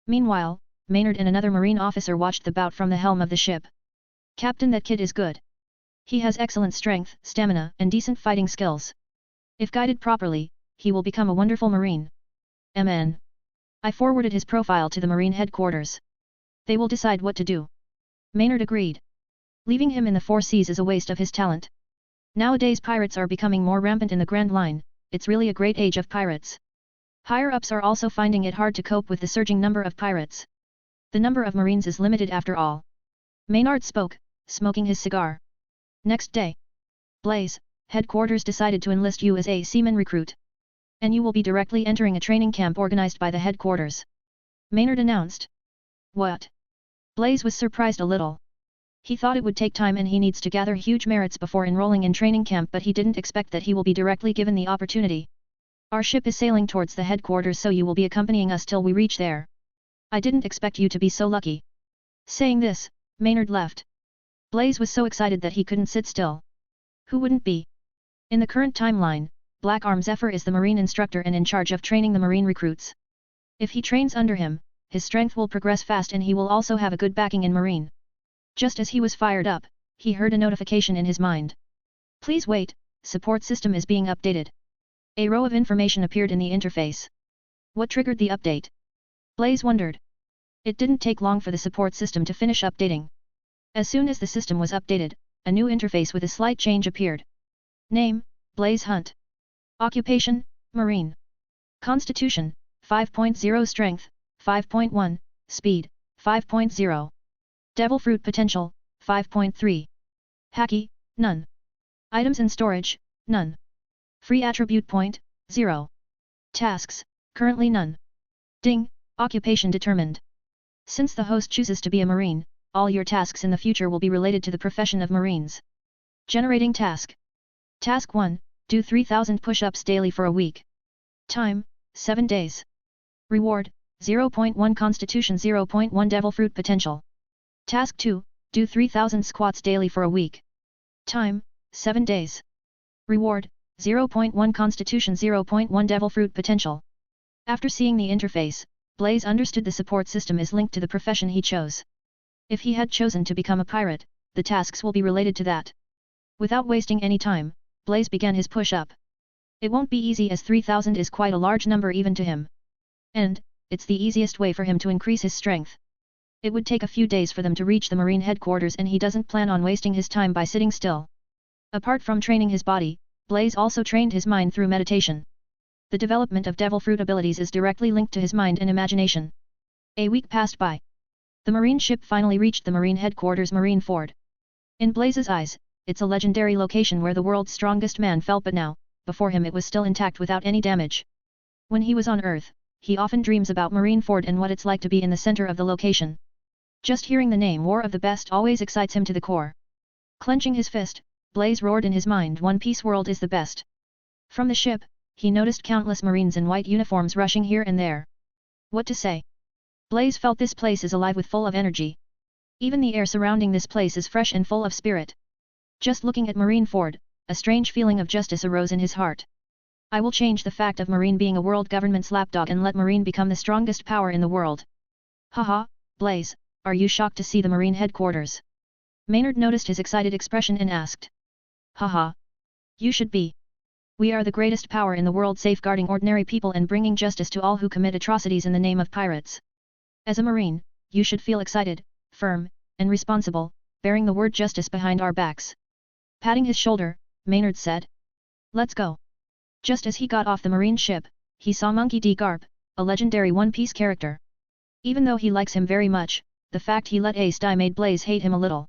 Meanwhile, Maynard and another Marine officer watched the bout from the helm of the ship. Captain, that kid is good. He has excellent strength, stamina, and decent fighting skills. If guided properly, he will become a wonderful Marine. MN. I forwarded his profile to the Marine headquarters. They will decide what to do. Maynard agreed. Leaving him in the 4 seas is a waste of his talent. Nowadays pirates are becoming more rampant in the Grand Line, it's really a great age of pirates. Higher-ups are also finding it hard to cope with the surging number of pirates. The number of Marines is limited after all. Maynard spoke, smoking his cigar. Next day. Blaze, headquarters decided to enlist you as a seaman recruit. And you will be directly entering a training camp organized by the headquarters. Maynard announced. What? Blaze was surprised a little. He thought it would take time and he needs to gather huge merits before enrolling in training camp, but he didn't expect that he will be directly given the opportunity. Our ship is sailing towards the headquarters, so you will be accompanying us till we reach there. I didn't expect you to be so lucky. Saying this, Maynard left. Blaze was so excited that he couldn't sit still. Who wouldn't be? In the current timeline, Black Arm Zephyr is the Marine instructor and in charge of training the Marine recruits. If he trains under him, his strength will progress fast and he will also have a good backing in Marine. Just as he was fired up, he heard a notification in his mind. Please wait, support system is being updated. A row of information appeared in the interface. What triggered the update? Blaze wondered. It didn't take long for the support system to finish updating. As soon as the system was updated, a new interface with a slight change appeared. Name, Blaze Hunt. Occupation, Marine. Constitution, 5.0. Strength, 5.1, Speed, 5.0. Devil Fruit Potential, 5.3. Haki, none. Items in storage, none. Free Attribute Point, 0. Tasks, currently none. Ding, occupation determined. Since the host chooses to be a Marine, all your tasks in the future will be related to the profession of Marines. Generating task. Task 1, do 3000 push-ups daily for a week. Time, 7 days. Reward, 0.1 Constitution 0.1 Devil Fruit Potential. Task 2, do 3000 squats daily for a week. Time, 7 days. Reward, 0.1 Constitution 0.1 Devil Fruit Potential. After seeing the interface, Blaze understood the support system is linked to the profession he chose. If he had chosen to become a pirate, the tasks will be related to that. Without wasting any time, Blaze began his push-up. It won't be easy as 3000 is quite a large number even to him. And, it's the easiest way for him to increase his strength. It would take a few days for them to reach the Marine headquarters and he doesn't plan on wasting his time by sitting still. Apart from training his body, Blaze also trained his mind through meditation. The development of Devil Fruit abilities is directly linked to his mind and imagination. A week passed by. The Marine ship finally reached the Marine headquarters Marine Ford. In Blaze's eyes, it's a legendary location where the world's strongest man fell, but now, before him it was still intact without any damage. When he was on Earth, he often dreams about Marine Ford and what it's like to be in the center of the location. Just hearing the name War of the Best always excites him to the core. Clenching his fist, Blaze roared in his mind, One Piece world is the best. From the ship, he noticed countless Marines in white uniforms rushing here and there. What to say? Blaze felt this place is alive with full of energy. Even the air surrounding this place is fresh and full of spirit. Just looking at Marine Ford, a strange feeling of justice arose in his heart. I will change the fact of Marine being a world government's lapdog and let Marine become the strongest power in the world. Haha, Blaze, are you shocked to see the Marine headquarters? Maynard noticed his excited expression and asked. Haha. You should be. We are the greatest power in the world, safeguarding ordinary people and bringing justice to all who commit atrocities in the name of pirates. As a Marine, you should feel excited, firm, and responsible, bearing the word justice behind our backs. Patting his shoulder, Maynard said. Let's go. Just as he got off the Marine ship, he saw Monkey D. Garp, a legendary One Piece character. Even though he likes him very much, the fact he let Ace die made Blaze hate him a little.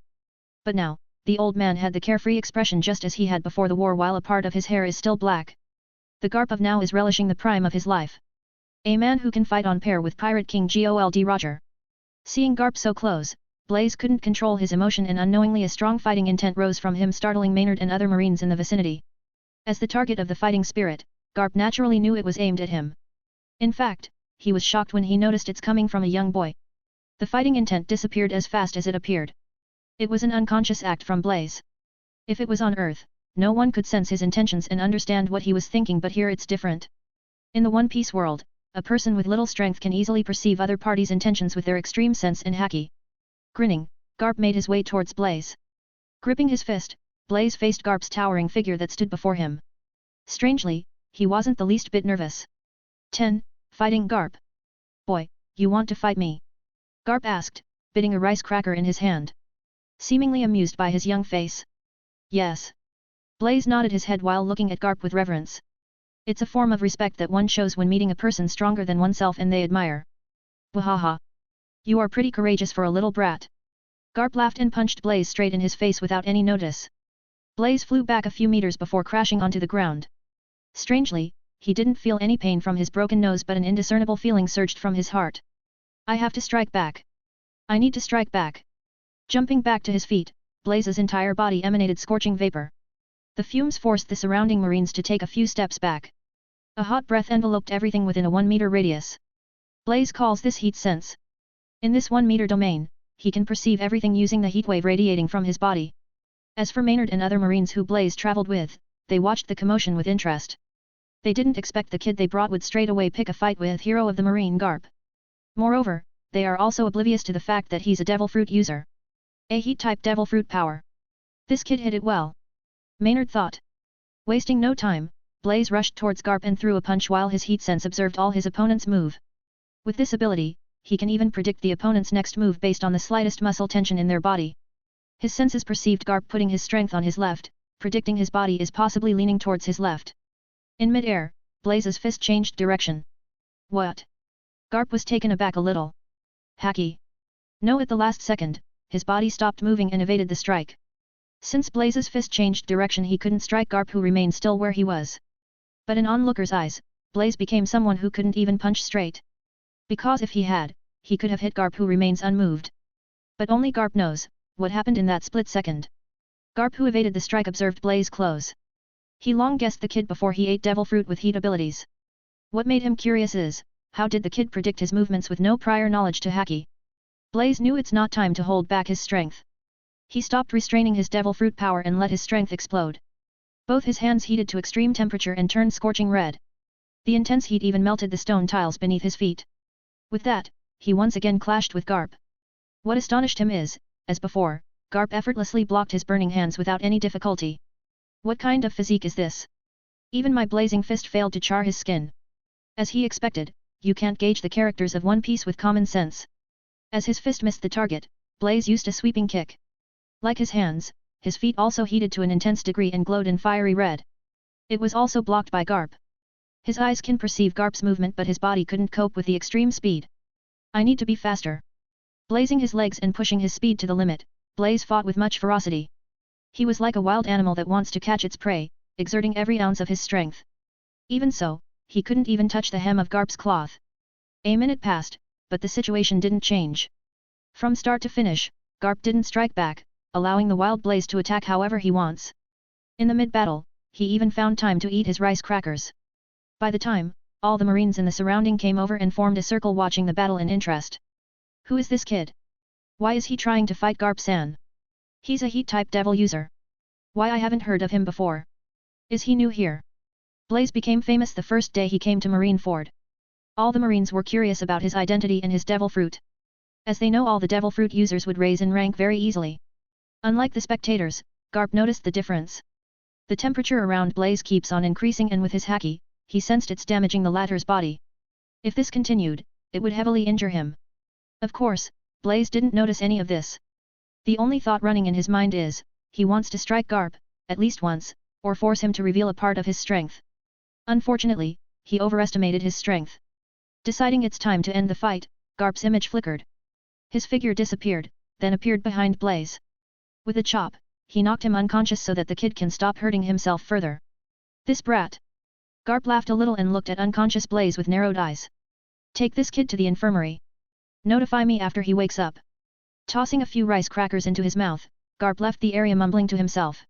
But now, the old man had the carefree expression just as he had before the war, while a part of his hair is still black. The Garp of now is relishing the prime of his life. A man who can fight on pair with Pirate King Gold Roger. Seeing Garp so close, Blaze couldn't control his emotion and unknowingly a strong fighting intent rose from him, startling Maynard and other Marines in the vicinity. As the target of the fighting spirit, Garp naturally knew it was aimed at him. In fact, he was shocked when he noticed it's coming from a young boy. The fighting intent disappeared as fast as it appeared. It was an unconscious act from Blaze. If it was on Earth, no one could sense his intentions and understand what he was thinking, but here it's different. In the One Piece world, a person with little strength can easily perceive other parties' intentions with their extreme sense and haki. Grinning, Garp made his way towards Blaze. Gripping his fist, Blaze faced Garp's towering figure that stood before him. Strangely, he wasn't the least bit nervous. 10. Fighting Garp. Boy, you want to fight me? Garp asked, biting a rice cracker in his hand. Seemingly amused by his young face. Yes. Blaze nodded his head while looking at Garp with reverence. It's a form of respect that one shows when meeting a person stronger than oneself and they admire. Wahaha. You are pretty courageous for a little brat. Garp laughed and punched Blaze straight in his face without any notice. Blaze flew back a few meters before crashing onto the ground. Strangely, he didn't feel any pain from his broken nose, but an indiscernible feeling surged from his heart. I have to strike back. I need to strike back. Jumping back to his feet, Blaze's entire body emanated scorching vapor. The fumes forced the surrounding marines to take a few steps back. A hot breath enveloped everything within a 1-meter radius. Blaze calls this heat sense. In this 1-meter domain, he can perceive everything using the heat wave radiating from his body. As for Maynard and other marines who Blaze traveled with, they watched the commotion with interest. They didn't expect the kid they brought would straight away pick a fight with hero of the marine Garp. Moreover, they are also oblivious to the fact that he's a devil fruit user. A heat-type devil fruit power. This kid hit it well. Maynard thought. Wasting no time, Blaze rushed towards Garp and threw a punch while his heat sense observed all his opponent's move. With this ability, he can even predict the opponent's next move based on the slightest muscle tension in their body. His senses perceived Garp putting his strength on his left, predicting his body is possibly leaning towards his left. In mid-air, Blaze's fist changed direction. What? Garp was taken aback a little. Haki. No, at the last second, his body stopped moving and evaded the strike. Since Blaze's fist changed direction, he couldn't strike Garp, who remained still where he was. But in onlookers' eyes, Blaze became someone who couldn't even punch straight. Because if he had, he could have hit Garp, who remains unmoved. But only Garp knows what happened in that split second. Garp, who evaded the strike, observed Blaze close. He long guessed the kid before he ate devil fruit with heat abilities. What made him curious is, how did the kid predict his movements with no prior knowledge to Haki? Blaze knew it's not time to hold back his strength. He stopped restraining his devil fruit power and let his strength explode. Both his hands heated to extreme temperature and turned scorching red. The intense heat even melted the stone tiles beneath his feet. With that, he once again clashed with Garp. What astonished him is, as before, Garp effortlessly blocked his burning hands without any difficulty. What kind of physique is this? Even my blazing fist failed to char his skin. As he expected, you can't gauge the characters of One Piece with common sense. As his fist missed the target, Blaze used a sweeping kick. Like his hands, his feet also heated to an intense degree and glowed in fiery red. It was also blocked by Garp. His eyes can perceive Garp's movement, but his body couldn't cope with the extreme speed. I need to be faster. Blazing his legs and pushing his speed to the limit, Blaze fought with much ferocity. He was like a wild animal that wants to catch its prey, exerting every ounce of his strength. Even so, he couldn't even touch the hem of Garp's cloth. A minute passed, but the situation didn't change. From start to finish, Garp didn't strike back, allowing the wild Blaze to attack however he wants. In the mid-battle, he even found time to eat his rice crackers. By the time, all the marines in the surrounding came over and formed a circle watching the battle in interest. Who is this kid? Why is he trying to fight Garp-san? He's a heat-type devil user. Why, I haven't heard of him before. Is he new here? Blaze became famous the first day he came to Marineford. All the marines were curious about his identity and his devil fruit. As they know, all the devil fruit users would raise in rank very easily. Unlike the spectators, Garp noticed the difference. The temperature around Blaze keeps on increasing, and with his Haki, he sensed it's damaging the latter's body. If this continued, it would heavily injure him. Of course, Blaze didn't notice any of this. The only thought running in his mind is, he wants to strike Garp, at least once, or force him to reveal a part of his strength. Unfortunately, he overestimated his strength. Deciding it's time to end the fight, Garp's image flickered. His figure disappeared, then appeared behind Blaze. With a chop, he knocked him unconscious so that the kid can stop hurting himself further. This brat! Garp laughed a little and looked at unconscious Blaze with narrowed eyes. Take this kid to the infirmary. Notify me after he wakes up. Tossing a few rice crackers into his mouth, Garp left the area mumbling to himself.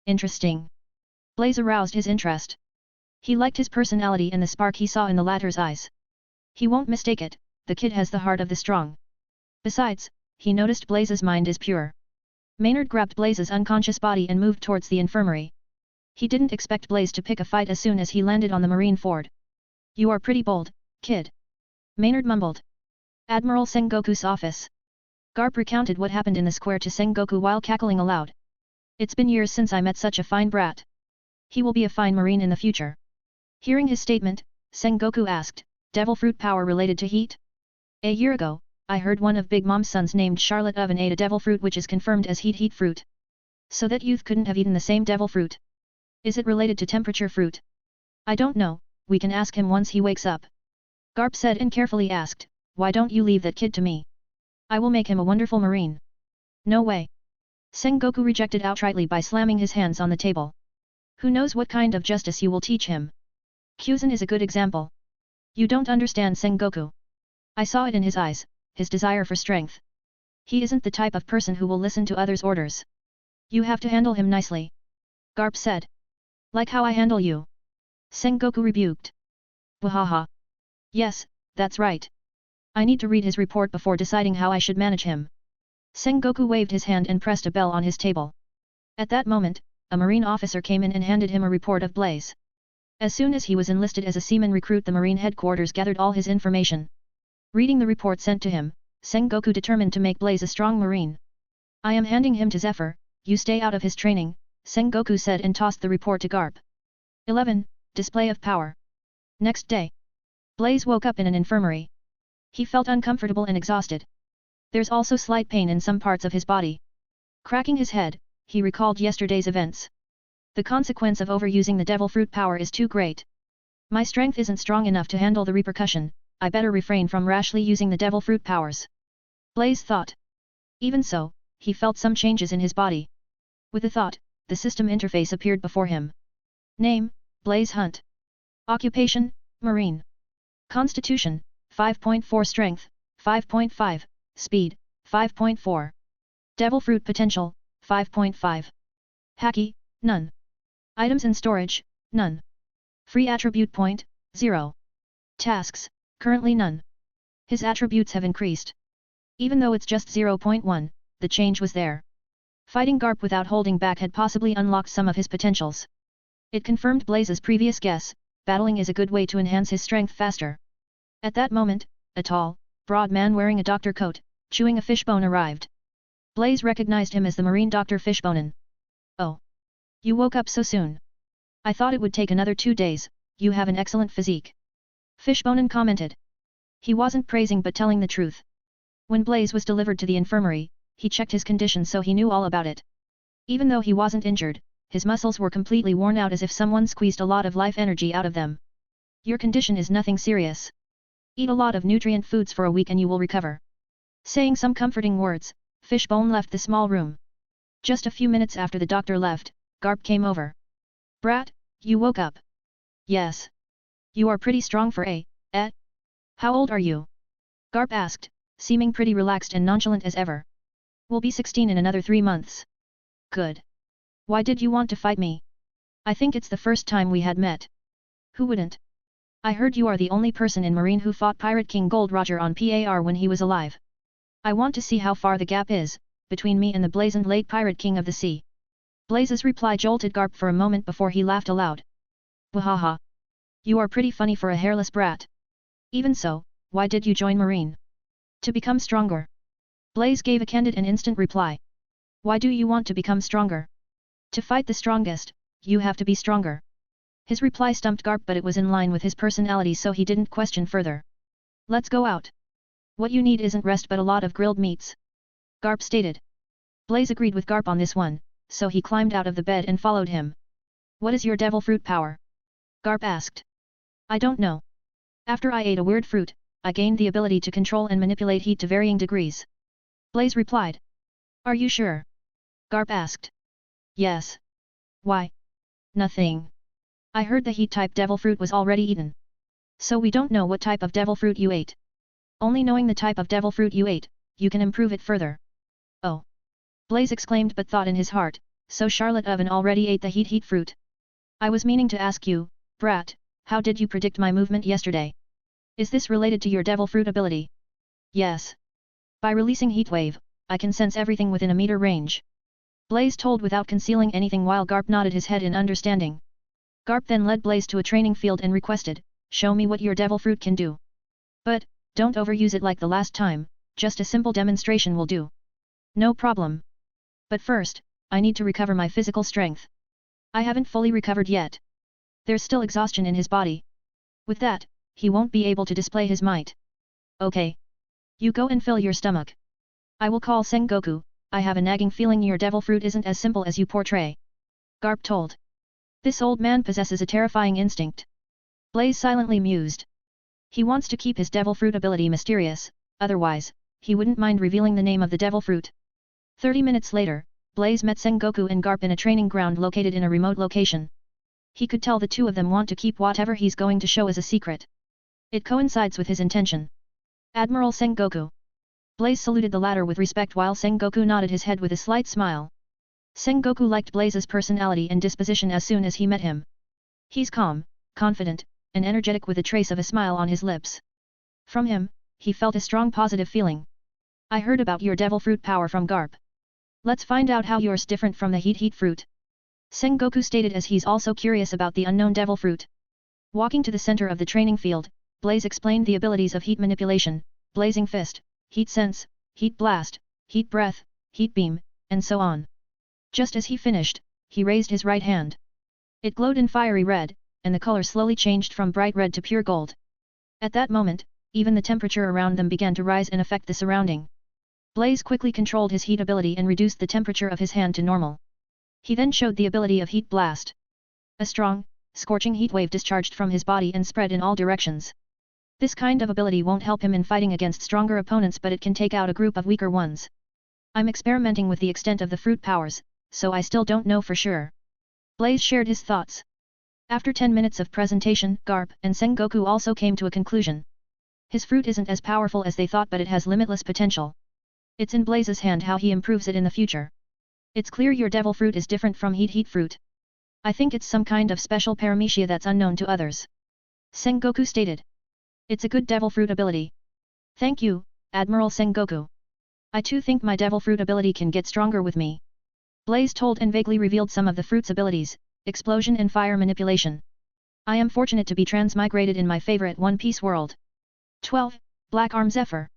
Interesting. Blaze aroused his interest. He liked his personality and the spark he saw in the latter's eyes. He won't mistake it, the kid has the heart of the strong. Besides, he noticed Blaze's mind is pure. Maynard grabbed Blaze's unconscious body and moved towards the infirmary. He didn't expect Blaze to pick a fight as soon as he landed on the Marineford. You are pretty bold, kid. Maynard mumbled. Admiral Sengoku's office. Garp recounted what happened in the square to Sengoku while cackling aloud. It's been years since I met such a fine brat. He will be a fine marine in the future. Hearing his statement, Sengoku asked, devil fruit power related to heat? A year ago, I heard one of Big Mom's sons named Charlotte Oven ate a devil fruit which is confirmed as heat fruit. So that youth couldn't have eaten the same devil fruit. Is it related to temperature fruit? I don't know, we can ask him once he wakes up. Garp said and carefully asked, why don't you leave that kid to me? I will make him a wonderful marine. No way. Sengoku rejected outrightly by slamming his hands on the table. Who knows what kind of justice you will teach him? Kyuzan is a good example. You don't understand Sengoku. I saw it in his eyes, his desire for strength. He isn't the type of person who will listen to others' orders. You have to handle him nicely. Garp said. Like how I handle you. Sengoku rebuked. Wahaha. Yes, that's right. I need to read his report before deciding how I should manage him. Sengoku waved his hand and pressed a bell on his table. At that moment, a marine officer came in and handed him a report of Blaze. As soon as he was enlisted as a seaman recruit, the marine headquarters gathered all his information. Reading the report sent to him, Sengoku determined to make Blaze a strong marine. I am handing him to Zephyr, you stay out of his training, Sengoku said and tossed the report to Garp. 11. Display of power. Next day. Blaze woke up in an infirmary. He felt uncomfortable and exhausted. There's also slight pain in some parts of his body. Cracking his head, he recalled yesterday's events. The consequence of overusing the devil fruit power is too great. My strength isn't strong enough to handle the repercussion, I better refrain from rashly using the devil fruit powers. Blaze thought. Even so, he felt some changes in his body. With the thought, the system interface appeared before him. Name, Blaze Hunt. Occupation, Marine. Constitution, 5.4 Strength, 5.5, Speed, 5.4. Devil Fruit Potential, 5.5. Haki, none. Items in storage, none. Free attribute point, 0. Tasks, currently none. His attributes have increased. Even though it's just 0.1, the change was there. Fighting Garp without holding back had possibly unlocked some of his potentials. It confirmed Blaze's previous guess, battling is a good way to enhance his strength faster. At that moment, a tall, broad man wearing a doctor coat, chewing a fishbone arrived. Blaze recognized him as the marine Dr. Fishbonen. Oh. You woke up so soon. I thought it would take another 2 days, you have an excellent physique. Fishbonen commented. He wasn't praising but telling the truth. When Blaze was delivered to the infirmary, he checked his condition so he knew all about it. Even though he wasn't injured, his muscles were completely worn out as if someone squeezed a lot of life energy out of them. Your condition is nothing serious. Eat a lot of nutrient foods for a week and you will recover. Saying some comforting words, Fishbone left the small room. Just a few minutes after the doctor left, Garp came over. Brat, you woke up. Yes. You are pretty strong for a, How old are you? Garp asked, seeming pretty relaxed and nonchalant as ever. Will be 16 in another 3 months. Good. Why did you want to fight me? I think it's the first time we had met. Who wouldn't? I heard you are the only person in Marine who fought Pirate King Gold Roger on PAR when he was alive. I want to see how far the gap is, between me and the blazoned late Pirate King of the Sea. Blaze's reply jolted Garp for a moment before he laughed aloud. Wahaha. You are pretty funny for a hairless brat. Even so, why did you join Marine? To become stronger. Blaze gave a candid and instant reply. Why do you want to become stronger? To fight the strongest, you have to be stronger. His reply stumped Garp but it was in line with his personality so he didn't question further. Let's go out. What you need isn't rest but a lot of grilled meats. Garp stated. Blaze agreed with Garp on this one, so he climbed out of the bed and followed him. What is your devil fruit power? Garp asked. I don't know. After I ate a weird fruit, I gained the ability to control and manipulate heat to varying degrees. Blaze replied. Are you sure? Garp asked. Yes. Why? Nothing. I heard the heat-type devil fruit was already eaten. So we don't know what type of devil fruit you ate. Only knowing the type of devil fruit you ate, you can improve it further. Oh. Blaze exclaimed but thought in his heart, so Charlotte Oven already ate the heat fruit. I was meaning to ask you, brat, how did you predict my movement yesterday? Is this related to your devil fruit ability? Yes. By releasing heat wave, I can sense everything within a meter range. Blaze told without concealing anything while Garp nodded his head in understanding. Garp then led Blaze to a training field and requested, show me what your devil fruit can do. But, don't overuse it like the last time, just a simple demonstration will do. No problem. But first, I need to recover my physical strength. I haven't fully recovered yet. There's still exhaustion in his body. With that, he won't be able to display his might. Okay. You go and fill your stomach. I will call Sengoku, I have a nagging feeling your devil fruit isn't as simple as you portray. Garp told. This old man possesses a terrifying instinct. Blaze silently mused. He wants to keep his devil fruit ability mysterious, otherwise, he wouldn't mind revealing the name of the devil fruit. 30 minutes later, Blaze met Sengoku and Garp in a training ground located in a remote location. He could tell the two of them want to keep whatever he's going to show as a secret. It coincides with his intention. Admiral Sengoku. Blaze saluted the latter with respect while Sengoku nodded his head with a slight smile. Sengoku liked Blaze's personality and disposition as soon as he met him. He's calm, confident, and energetic with a trace of a smile on his lips. From him, he felt a strong positive feeling. I heard about your devil fruit power from Garp. Let's find out how yours different from the heat fruit. Sengoku stated as he's also curious about the unknown devil fruit. Walking to the center of the training field, Blaze explained the abilities of heat manipulation, blazing fist, heat sense, heat blast, heat breath, heat beam, and so on. Just as he finished, he raised his right hand. It glowed in fiery red, and the color slowly changed from bright red to pure gold. At that moment, even the temperature around them began to rise and affect the surrounding. Blaze quickly controlled his heat ability and reduced the temperature of his hand to normal. He then showed the ability of heat blast. A strong, scorching heat wave discharged from his body and spread in all directions. This kind of ability won't help him in fighting against stronger opponents, but it can take out a group of weaker ones. I'm experimenting with the extent of the fruit powers, so I still don't know for sure. Blaze shared his thoughts. After 10 minutes of presentation, Garp and Sengoku also came to a conclusion. His fruit isn't as powerful as they thought, but it has limitless potential. It's in Blaze's hand how he improves it in the future. It's clear your devil fruit is different from heat fruit. I think it's some kind of special paramecia that's unknown to others. Sengoku stated. It's a good devil fruit ability. Thank you, Admiral Sengoku. I too think my devil fruit ability can get stronger with me. Blaze told and vaguely revealed some of the fruit's abilities, explosion and fire manipulation. I am fortunate to be transmigrated in my favorite One Piece world. 12. Black Arm Zephyr.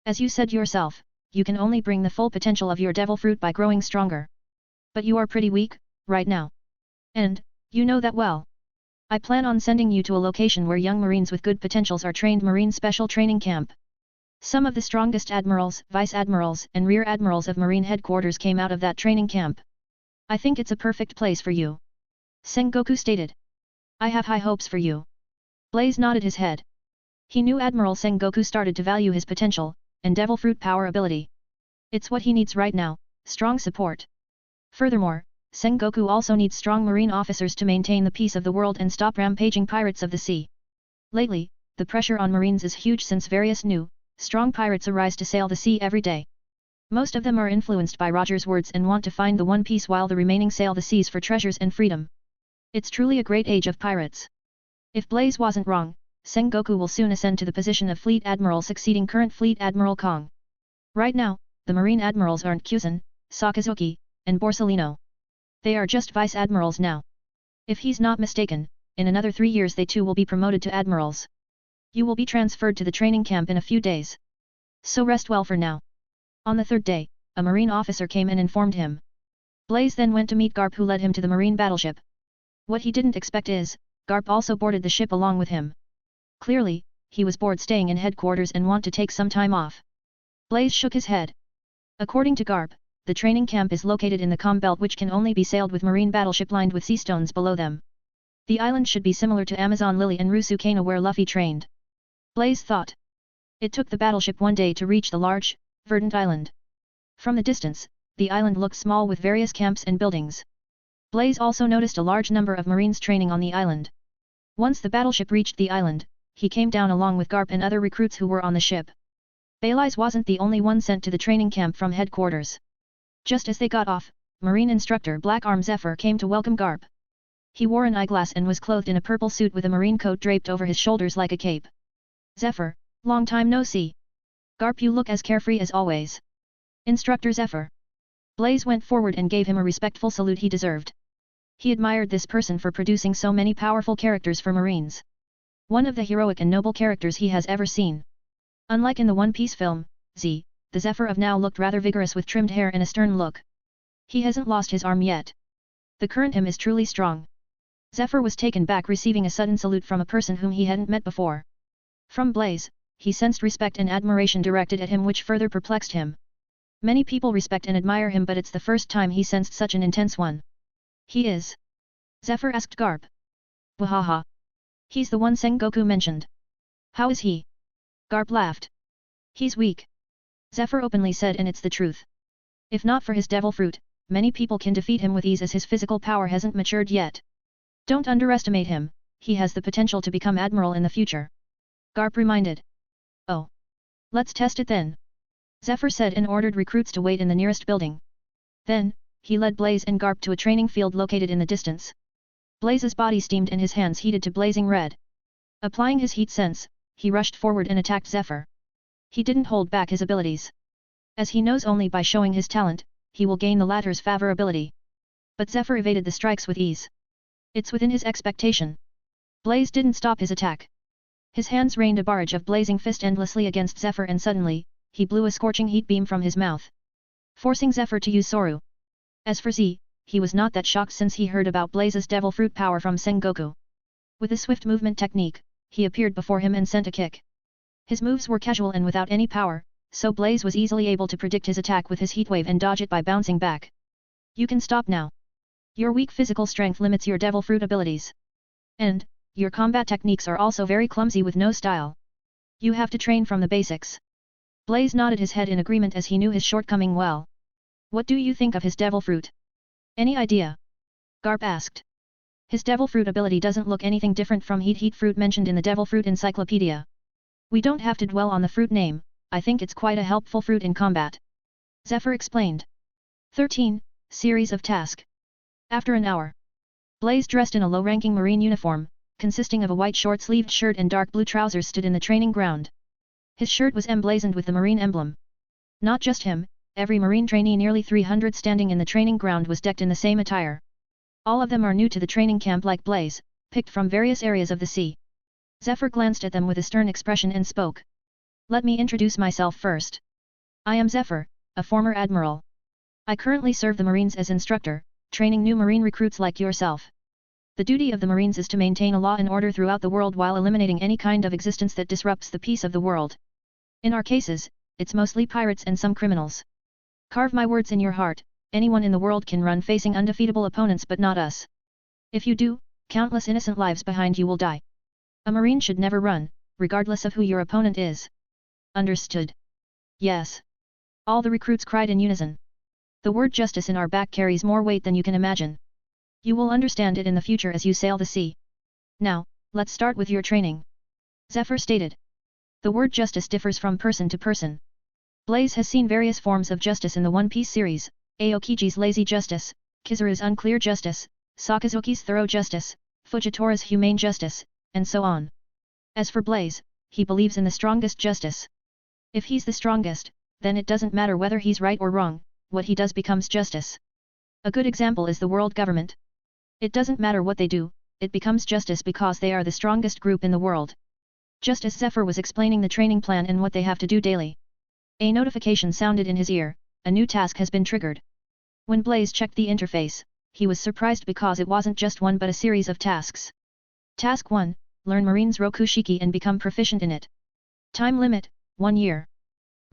As you said yourself, you can only bring the full potential of your devil fruit by growing stronger. But you are pretty weak, right now. And, you know that well. I plan on sending you to a location where young Marines with good potentials are trained. Marine Special Training Camp. Some of the strongest admirals, vice admirals, and rear admirals of Marine headquarters came out of that training camp. I think it's a perfect place for you. Sengoku stated. I have high hopes for you. Blaze nodded his head. He knew Admiral Sengoku started to value his potential, and devil fruit power ability. It's what he needs right now, strong support. Furthermore, Sengoku also needs strong marine officers to maintain the peace of the world and stop rampaging pirates of the sea. Lately, the pressure on Marines is huge since various new, strong pirates arise to sail the sea every day. Most of them are influenced by Roger's words and want to find the One Piece while the remaining sail the seas for treasures and freedom. It's truly a great age of pirates. If Blaze wasn't wrong, Sengoku will soon ascend to the position of Fleet Admiral, succeeding current Fleet Admiral Kong. Right now, the Marine Admirals aren't Kuzen, Sakazuki, and Borsalino. They are just Vice Admirals now. If he's not mistaken, in another 3 years they too will be promoted to Admirals. You will be transferred to the training camp in a few days. So rest well for now. On the third day, a Marine officer came and informed him. Blaze then went to meet Garp, who led him to the Marine battleship. What he didn't expect is, Garp also boarded the ship along with him. Clearly, he was bored staying in headquarters and want to take some time off. Blaze shook his head. According to Garp, the training camp is located in the calm belt, which can only be sailed with marine battleship lined with sea stones below them. The island should be similar to Amazon Lily and Rusukana where Luffy trained. Blaze thought. It took the battleship 1 day to reach the large, verdant island. From the distance, the island looked small with various camps and buildings. Blaze also noticed a large number of Marines training on the island. Once the battleship reached the island, he came down along with Garp and other recruits who were on the ship. Blaze wasn't the only one sent to the training camp from headquarters. Just as they got off, Marine Instructor Black Arm Zephyr came to welcome Garp. He wore an eyeglass and was clothed in a purple suit with a marine coat draped over his shoulders like a cape. Zephyr, long time no see. Garp, you look as carefree as always. Instructor Zephyr. Blaze went forward and gave him a respectful salute he deserved. He admired this person for producing so many powerful characters for Marines. One of the heroic and noble characters he has ever seen. Unlike in the One Piece film, the Zephyr of now looked rather vigorous with trimmed hair and a stern look. He hasn't lost his arm yet. The current him is truly strong. Zephyr was taken back, receiving a sudden salute from a person whom he hadn't met before. From Blaze, he sensed respect and admiration directed at him, which further perplexed him. Many people respect and admire him, but it's the first time he sensed such an intense one. He is? Zephyr asked Garp. Wahaha. He's the one Sengoku mentioned. How is he? Garp laughed. He's weak. Zephyr openly said, and it's the truth. If not for his devil fruit, many people can defeat him with ease as his physical power hasn't matured yet. Don't underestimate him, he has the potential to become admiral in the future. Garp reminded. Oh. Let's test it then. Zephyr said and ordered recruits to wait in the nearest building. Then, he led Blaze and Garp to a training field located in the distance. Blaze's body steamed and his hands heated to blazing red. Applying his heat sense, he rushed forward and attacked Zephyr. He didn't hold back his abilities. As he knows only by showing his talent, he will gain the latter's favorability. But Zephyr evaded the strikes with ease. It's within his expectation. Blaze didn't stop his attack. His hands rained a barrage of blazing fist endlessly against Zephyr, and suddenly, he blew a scorching heat beam from his mouth, forcing Zephyr to use Soru. As for Z, he was not that shocked since he heard about Blaze's devil fruit power from Sengoku. With a swift movement technique, he appeared before him and sent a kick. His moves were casual and without any power, so Blaze was easily able to predict his attack with his heatwave and dodge it by bouncing back. You can stop now. Your weak physical strength limits your devil fruit abilities. And, your combat techniques are also very clumsy with no style. You have to train from the basics. Blaze nodded his head in agreement as he knew his shortcoming well. What do you think of his devil fruit? Any idea? Garp asked. His devil fruit ability doesn't look anything different from heat fruit mentioned in the devil fruit encyclopedia. We don't have to dwell on the fruit name, I think it's quite a helpful fruit in combat. Zephyr explained. 13. Series of Task. After an hour. Blaze, dressed in a low-ranking marine uniform, consisting of a white short-sleeved shirt and dark blue trousers, stood in the training ground. His shirt was emblazoned with the marine emblem. Not just him, every marine trainee, nearly 300 standing in the training ground, was decked in the same attire. All of them are new to the training camp like Blaze, picked from various areas of the sea. Zephyr glanced at them with a stern expression and spoke. Let me introduce myself first. I am Zephyr, a former admiral. I currently serve the Marines as instructor, training new Marine recruits like yourself. The duty of the Marines is to maintain a law and order throughout the world while eliminating any kind of existence that disrupts the peace of the world. In our cases, it's mostly pirates and some criminals. Carve my words in your heart, anyone in the world can run facing undefeatable opponents, but not us. If you do, countless innocent lives behind you will die. A Marine should never run, regardless of who your opponent is. Understood? Yes. All the recruits cried in unison. The word justice in our back carries more weight than you can imagine. You will understand it in the future as you sail the sea. Now, let's start with your training. Zephyr stated. The word justice differs from person to person. Blaze has seen various forms of justice in the One Piece series, Aokiji's lazy justice, Kizaru's unclear justice, Sakazuki's thorough justice, Fujitori's humane justice, and so on. As for Blaze, he believes in the strongest justice. If he's the strongest, then it doesn't matter whether he's right or wrong, what he does becomes justice. A good example is the world government. It doesn't matter what they do, it becomes justice because they are the strongest group in the world. Just as Zephyr was explaining the training plan and what they have to do daily. A notification sounded in his ear, a new task has been triggered. When Blaze checked the interface, he was surprised because it wasn't just one but a series of tasks. Task 1, learn Marine's Rokushiki and become proficient in it. Time limit, 1 year.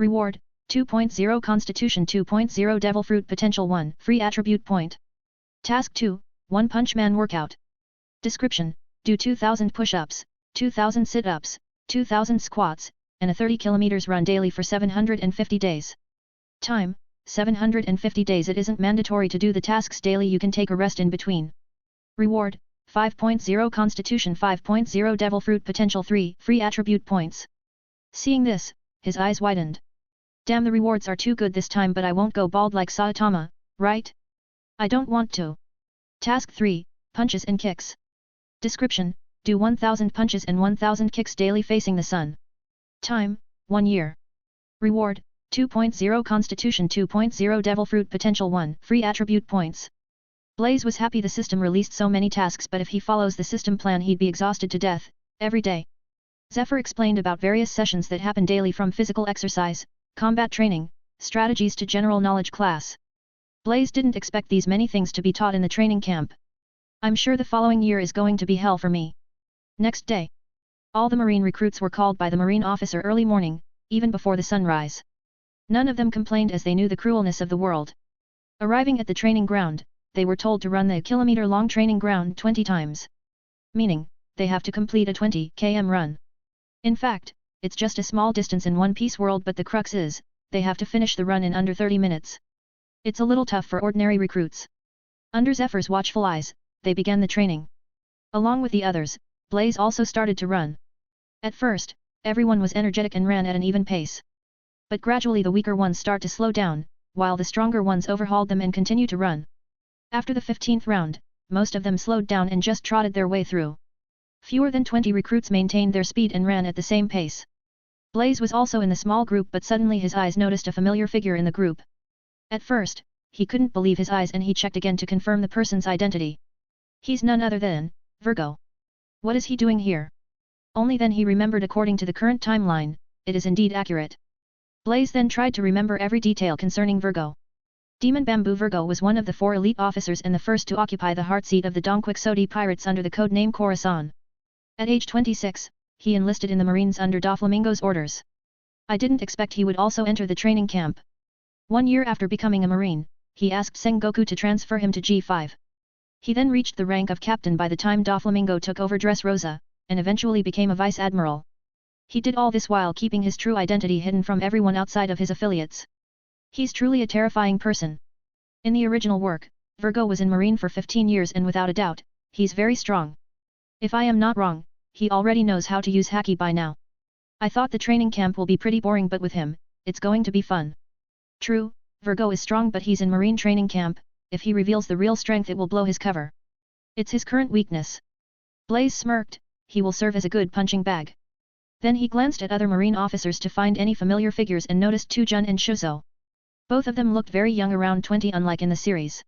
Reward, 2.0 Constitution 2.0 Devil Fruit Potential 1 free attribute point. Task 2, One Punch Man Workout. Description, do 2,000 push-ups, 2,000 sit-ups, 2,000 squats, and a 30 km run daily for 750 days. Time, 750 days. It isn't mandatory to do the tasks daily, you can take a rest in between. Reward, 5.0 Constitution 5.0 Devil Fruit Potential 3 free attribute points. Seeing this, his eyes widened. Damn, the rewards are too good this time, but I won't go bald like Saitama, right? I don't want to. Task 3, punches and kicks. Description, do 1,000 punches and 1,000 kicks daily facing the sun. Time, 1 year. Reward, 2.0 Constitution 2.0 Devil Fruit Potential 1 free attribute points. Blaze was happy the system released so many tasks, but if he follows the system plan he'd be exhausted to death, every day. Zephyr explained about various sessions that happen daily, from physical exercise, combat training, strategies to general knowledge class. Blaze didn't expect these many things to be taught in the training camp. I'm sure the following year is going to be hell for me. Next day. All the Marine recruits were called by the Marine officer early morning, even before the sunrise. None of them complained as they knew the cruelness of the world. Arriving at the training ground, they were told to run the kilometer-long training ground 20 times. Meaning, they have to complete a 20 km run. In fact, it's just a small distance in One Piece world, but the crux is, they have to finish the run in under 30 minutes. It's a little tough for ordinary recruits. Under Zephyr's watchful eyes, they began the training. Along with the others, Blaze also started to run. At first, everyone was energetic and ran at an even pace. But gradually the weaker ones start to slow down, while the stronger ones overhauled them and continue to run. After the 15th round, most of them slowed down and just trotted their way through. Fewer than 20 recruits maintained their speed and ran at the same pace. Blaze was also in the small group, but suddenly his eyes noticed a familiar figure in the group. At first, he couldn't believe his eyes and he checked again to confirm the person's identity. He's none other than Virgo. What is he doing here? Only then he remembered, according to the current timeline, it is indeed accurate. Blaze then tried to remember every detail concerning Virgo. Demon Bamboo Virgo was one of the 4 elite officers and the first to occupy the heart seat of the Dongquixote pirates under the code name Corazon. At age 26, he enlisted in the Marines under Doflamingo's orders. I didn't expect he would also enter the training camp. 1 year after becoming a Marine, he asked Sengoku to transfer him to G5. He then reached the rank of captain by the time Doflamingo took over Dressrosa, and eventually became a vice admiral. He did all this while keeping his true identity hidden from everyone outside of his affiliates. He's truly a terrifying person. In the original work, Virgo was in Marine for 15 years and without a doubt, he's very strong. If I am not wrong, he already knows how to use Haki by now. I thought the training camp will be pretty boring, but with him, it's going to be fun. True, Virgo is strong, but he's in Marine training camp. If he reveals the real strength, it will blow his cover. It's his current weakness. Blaze smirked, he will serve as a good punching bag. Then he glanced at other Marine officers to find any familiar figures and noticed Jun and Shuzo. Both of them looked very young, around 20, unlike in the series.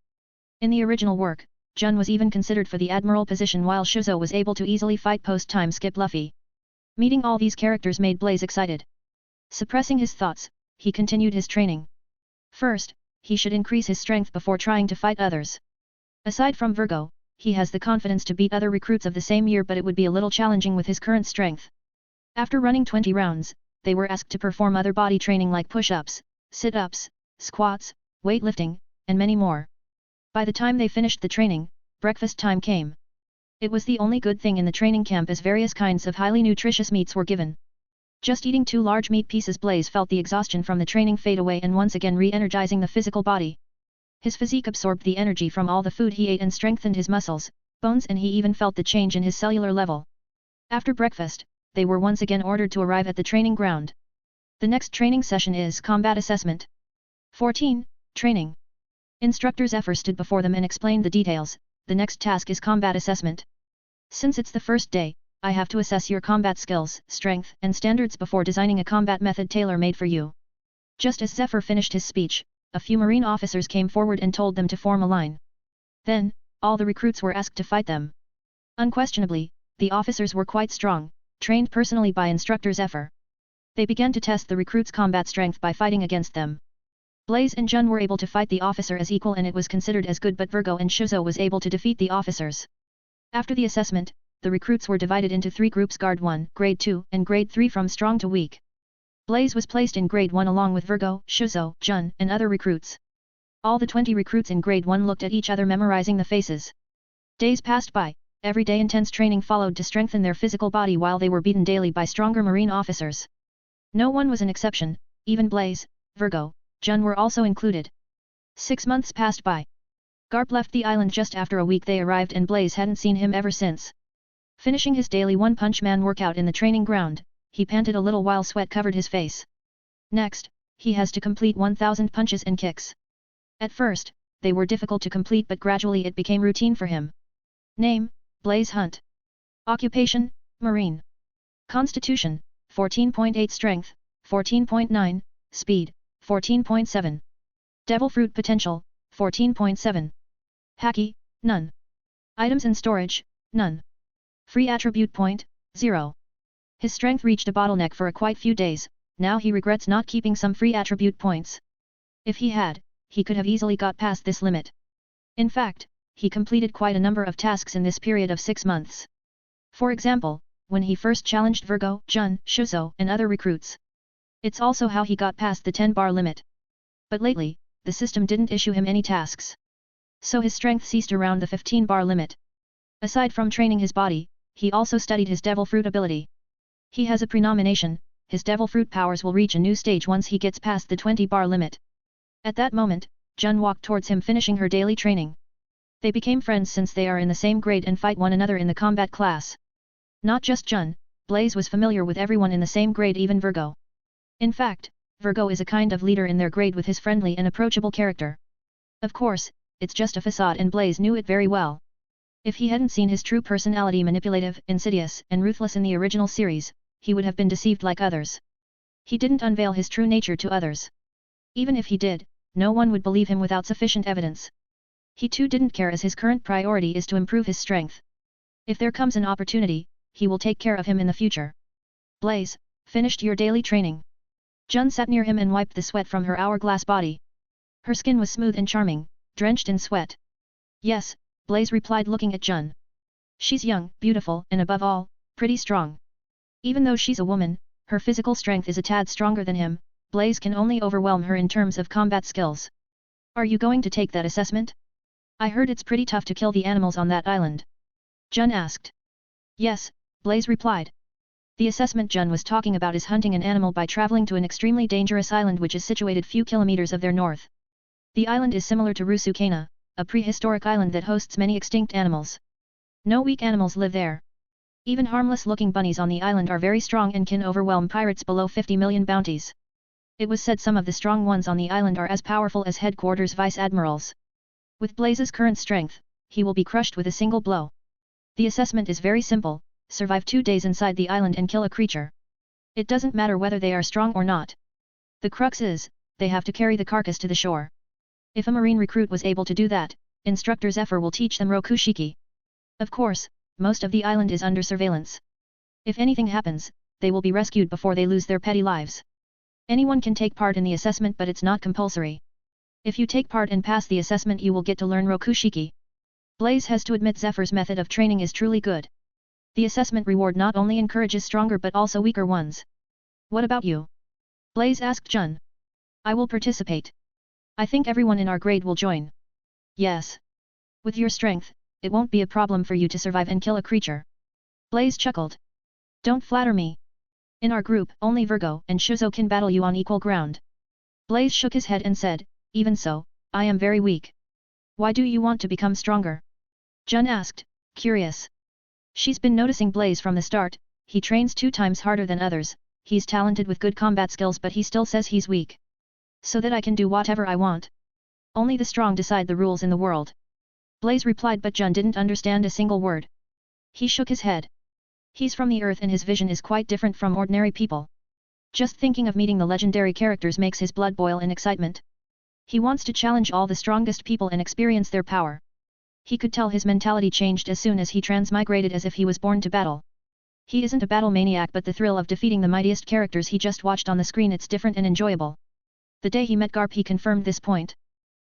In the original work, Jun was even considered for the admiral position, while Shuzo was able to easily fight post-time skip Luffy. Meeting all these characters made Blaze excited. Suppressing his thoughts, he continued his training. First, he should increase his strength before trying to fight others. Aside from Virgo, he has the confidence to beat other recruits of the same year, but it would be a little challenging with his current strength. After running 20 rounds, they were asked to perform other body training like push-ups, sit-ups, squats, weightlifting, and many more. By the time they finished the training, breakfast time came. It was the only good thing in the training camp, as various kinds of highly nutritious meats were given. Just eating 2 large meat pieces, Blaze felt the exhaustion from the training fade away and once again re-energizing the physical body. His physique absorbed the energy from all the food he ate and strengthened his muscles, bones, and he even felt the change in his cellular level. After breakfast, they were once again ordered to arrive at the training ground. The next training session is Combat Assessment. 14. Training. Instructor Zephyr stood before them and explained the details. The next task is Combat Assessment. Since it's the first day, I have to assess your combat skills, strength, and standards before designing a combat method tailor-made for you. Just as Zephyr finished his speech, a few Marine officers came forward and told them to form a line. Then, all the recruits were asked to fight them. Unquestionably, the officers were quite strong, trained personally by Instructor Zephyr. They began to test the recruits' combat strength by fighting against them. Blaze and Jun were able to fight the officer as equal and it was considered as good, but Virgo and Shuzo was able to defeat the officers. After the assessment, the recruits were divided into 3 groups: Guard 1, Grade 2, and Grade 3 from strong to weak. Blaze was placed in Grade 1 along with Virgo, Shuzo, Jun, and other recruits. All the 20 recruits in Grade 1 looked at each other, memorizing the faces. Days passed by, every day intense training followed to strengthen their physical body while they were beaten daily by stronger Marine officers. No one was an exception, even Blaze, Virgo, Jun were also included. 6 months passed by. Garp left the island just after a week they arrived and Blaze hadn't seen him ever since. Finishing his daily One Punch Man workout in the training ground, he panted a little while sweat covered his face. Next, he has to complete 1000 punches and kicks. At first, they were difficult to complete, but gradually it became routine for him. Name: Blaze Hunt. Occupation: Marine. Constitution: 14.8, Strength: 14.9, Speed: 14.7. Devil Fruit Potential: 14.7. Haki: none. Items in storage: none. Free attribute point: 0. His strength reached a bottleneck for quite few days. Now he regrets not keeping some free attribute points. If he had, he could have easily got past this limit. In fact, he completed quite a number of tasks in this period of 6 months. For example, when he first challenged Virgo, Jun, Shuzo, and other recruits. It's also how he got past the 10-bar limit. But lately, the system didn't issue him any tasks. So his strength ceased around the 15-bar limit. Aside from training his body, he also studied his devil fruit ability. He has a prenomination, his devil fruit powers will reach a new stage once he gets past the 20-bar limit. At that moment, Jun walked towards him finishing her daily training. They became friends since they are in the same grade and fight one another in the combat class. Not just Jun, Blaze was familiar with everyone in the same grade, even Virgo. In fact, Virgo is a kind of leader in their grade with his friendly and approachable character. Of course, it's just a facade and Blaze knew it very well. If he hadn't seen his true personality manipulative, insidious, and ruthless in the original series, he would have been deceived like others. He didn't unveil his true nature to others. Even if he did, no one would believe him without sufficient evidence. He too didn't care as his current priority is to improve his strength. If there comes an opportunity, he will take care of him in the future. Blaze, finished your daily training. Jun sat near him and wiped the sweat from her hourglass body. Her skin was smooth and charming, drenched in sweat. Yes, Blaze replied looking at Jun. She's young, beautiful, and above all, pretty strong. Even though she's a woman, her physical strength is a tad stronger than him, Blaze can only overwhelm her in terms of combat skills. Are you going to take that assessment? I heard it's pretty tough to kill the animals on that island. Jun asked. Yes, Blaze replied. The assessment Jun was talking about is hunting an animal by traveling to an extremely dangerous island which is situated few kilometers of their north. The island is similar to Rusukana, a prehistoric island that hosts many extinct animals. No weak animals live there. Even harmless-looking bunnies on the island are very strong and can overwhelm pirates below 50 million bounties. It was said some of the strong ones on the island are as powerful as headquarters vice-admirals. With Blaze's current strength, he will be crushed with a single blow. The assessment is very simple, survive 2 days inside the island and kill a creature. It doesn't matter whether they are strong or not. The crux is, they have to carry the carcass to the shore. If a marine recruit was able to do that, Instructor Zephyr will teach them Rokushiki. Of course, most of the island is under surveillance. If anything happens, they will be rescued before they lose their petty lives. Anyone can take part in the assessment but it's not compulsory. If you take part and pass the assessment you will get to learn Rokushiki. Blaze has to admit Zephyr's method of training is truly good. The assessment reward not only encourages stronger but also weaker ones. What about you? Blaze asked Jun. I will participate. I think everyone in our grade will join. Yes. With your strength, it won't be a problem for you to survive and kill a creature. Blaze chuckled. Don't flatter me. In our group, only Virgo and Shuzo can battle you on equal ground. Blaze shook his head and said, even so, I am very weak. Why do you want to become stronger? Jun asked, curious. She's been noticing Blaze from the start, he trains 2 times harder than others, he's talented with good combat skills but he still says he's weak. So that I can do whatever I want. Only the strong decide the rules in the world. Blaze replied but Jun didn't understand a single word. He shook his head. He's from the earth and his vision is quite different from ordinary people. Just thinking of meeting the legendary characters makes his blood boil in excitement. He wants to challenge all the strongest people and experience their power. He could tell his mentality changed as soon as he transmigrated as if he was born to battle. He isn't a battle maniac but the thrill of defeating the mightiest characters he just watched on the screen it's different and enjoyable. The day he met Garp he confirmed this point.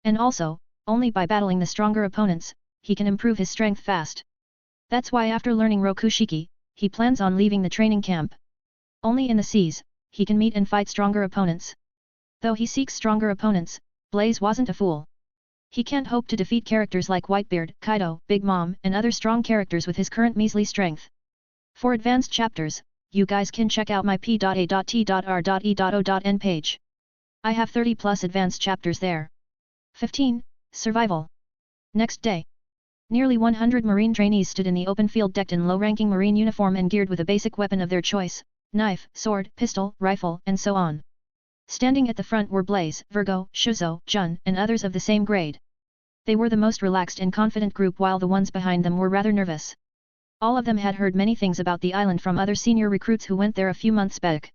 And also, only by battling the stronger opponents, he can improve his strength fast. That's why after learning Rokushiki, he plans on leaving the training camp. Only in the seas, he can meet and fight stronger opponents. Though he seeks stronger opponents, Blaze wasn't a fool. He can't hope to defeat characters like Whitebeard, Kaido, Big Mom, and other strong characters with his current measly strength. For advanced chapters, you guys can check out my p.a.t.r.e.o.n page. I have 30 plus advanced chapters there. 15. Survival. Next day. Nearly 100 marine trainees stood in the open field decked in low-ranking marine uniform and geared with a basic weapon of their choice, knife, sword, pistol, rifle, and so on. Standing at the front were Blaze, Virgo, Shuzo, Jun, and others of the same grade. They were the most relaxed and confident group while the ones behind them were rather nervous. All of them had heard many things about the island from other senior recruits who went there a few months back.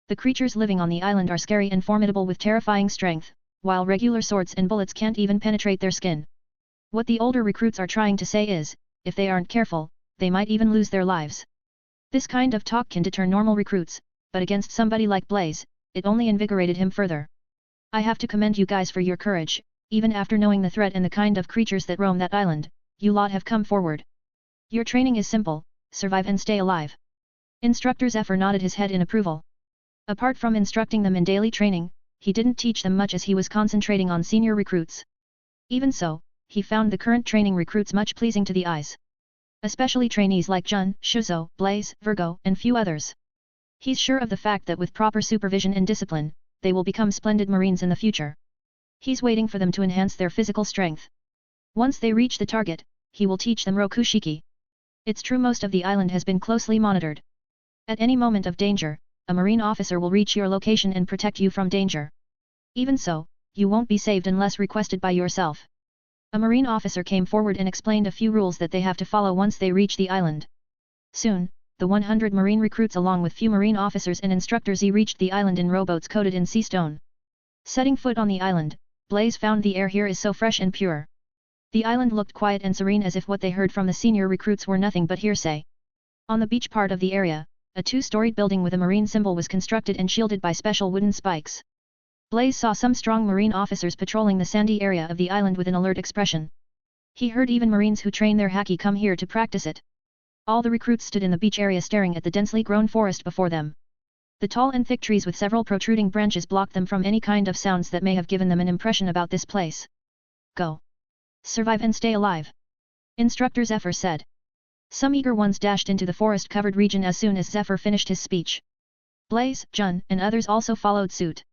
The creatures living on the island are scary and formidable with terrifying strength, while regular swords and bullets can't even penetrate their skin. What the older recruits are trying to say is, if they aren't careful, they might even lose their lives. This kind of talk can deter normal recruits, but against somebody like Blaze, it only invigorated him further. I have to commend you guys for your courage, even after knowing the threat and the kind of creatures that roam that island, you lot have come forward. Your training is simple, survive and stay alive. Instructor Zephyr nodded his head in approval. Apart from instructing them in daily training, he didn't teach them much as he was concentrating on senior recruits. Even so, he found the current training recruits much pleasing to the eyes. Especially trainees like Jun, Shuzo, Blaze, Virgo, and few others. He's sure of the fact that with proper supervision and discipline, they will become splendid marines in the future. He's waiting for them to enhance their physical strength. Once they reach the target, he will teach them Rokushiki. It's true most of the island has been closely monitored. At any moment of danger, a marine officer will reach your location and protect you from danger. Even so, you won't be saved unless requested by yourself. A marine officer came forward and explained a few rules that they have to follow once they reach the island. Soon, the 100 marine recruits along with few marine officers and instructors reached the island in rowboats coated in sea stone. Setting foot on the island, Blaze found the air here is so fresh and pure. The island looked quiet and serene as if what they heard from the senior recruits were nothing but hearsay. On the beach part of the area, a two-storied building with a marine symbol was constructed and shielded by special wooden spikes. Blaze saw some strong marine officers patrolling the sandy area of the island with an alert expression. He heard even marines who train their Haki come here to practice it. All the recruits stood in the beach area staring at the densely grown forest before them. The tall and thick trees with several protruding branches blocked them from any kind of sounds that may have given them an impression about this place. Go. Survive and stay alive. Instructor Zephyr said. Some eager ones dashed into the forest-covered region as soon as Zephyr finished his speech. Blaze, Jun, and others also followed suit.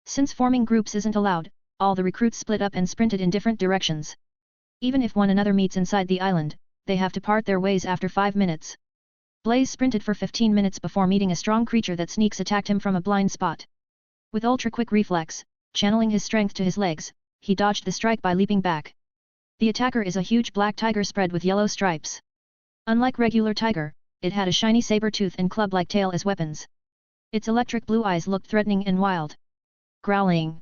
Since forming groups isn't allowed, all the recruits split up and sprinted in different directions. Even if one another meets inside the island, they have to part their ways after 5 minutes. Blaze sprinted for 15 minutes before meeting a strong creature that sneaks attacked him from a blind spot. With ultra-quick reflex, channeling his strength to his legs, he dodged the strike by leaping back. The attacker is a huge black tiger spread with yellow stripes. Unlike regular tiger, it had a shiny saber tooth and club-like tail as weapons. Its electric blue eyes looked threatening and wild. Growling.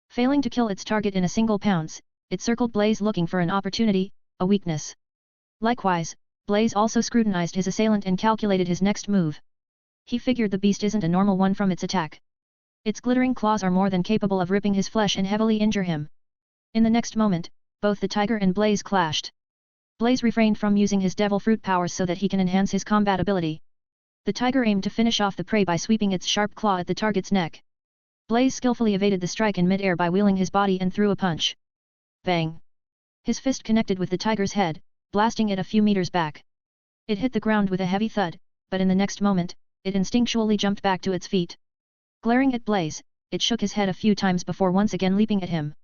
Failing to kill its target in a single pounce, it circled Blaze looking for an opportunity, a weakness. Likewise, Blaze also scrutinized his assailant and calculated his next move. He figured the beast isn't a normal one from its attack. Its glittering claws are more than capable of ripping his flesh and heavily injure him. In the next moment, both the tiger and Blaze clashed. Blaze refrained from using his devil fruit powers so that he can enhance his combat ability. The tiger aimed to finish off the prey by sweeping its sharp claw at the target's neck. Blaze skillfully evaded the strike in mid-air by wheeling his body and threw a punch. Bang! His fist connected with the tiger's head, blasting it a few meters back. It hit the ground with a heavy thud, but in the next moment, it instinctually jumped back to its feet. Glaring at Blaze, it shook his head a few times before once again leaping at him.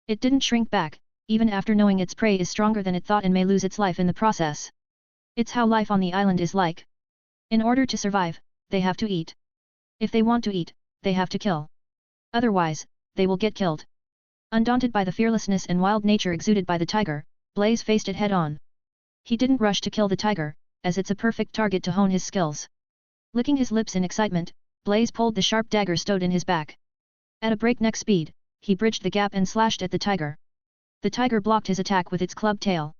It didn't shrink back, even after knowing its prey is stronger than it thought and may lose its life in the process. It's how life on the island is like. In order to survive, they have to eat. If they want to eat, they have to kill. Otherwise, they will get killed. Undaunted by the fearlessness and wild nature exuded by the tiger, Blaze faced it head-on. He didn't rush to kill the tiger, as it's a perfect target to hone his skills. Licking his lips in excitement, Blaze pulled the sharp dagger stowed in his back. At a breakneck speed, he bridged the gap and slashed at the tiger. The tiger blocked his attack with its club tail.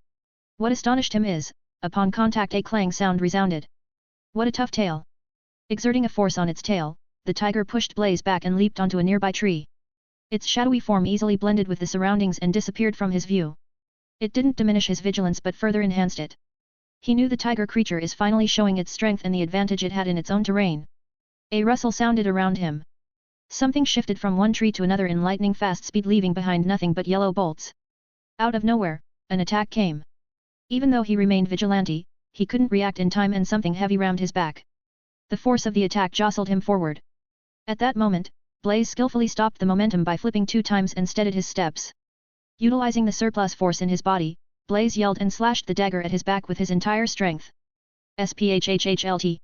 What astonished him is, upon contact a clang sound resounded. What a tough tail! Exerting a force on its tail, the tiger pushed Blaze back and leaped onto a nearby tree. Its shadowy form easily blended with the surroundings and disappeared from his view. It didn't diminish his vigilance but further enhanced it. He knew the tiger creature is finally showing its strength and the advantage it had in its own terrain. A rustle sounded around him. Something shifted from one tree to another in lightning fast speed, leaving behind nothing but yellow bolts. Out of nowhere, an attack came. Even though he remained vigilante, he couldn't react in time and something heavy rammed his back. The force of the attack jostled him forward. At that moment, Blaze skillfully stopped the momentum by flipping 2 times and steadied his steps. Utilizing the surplus force in his body, Blaze yelled and slashed the dagger at his back with his entire strength. SPHHHLT.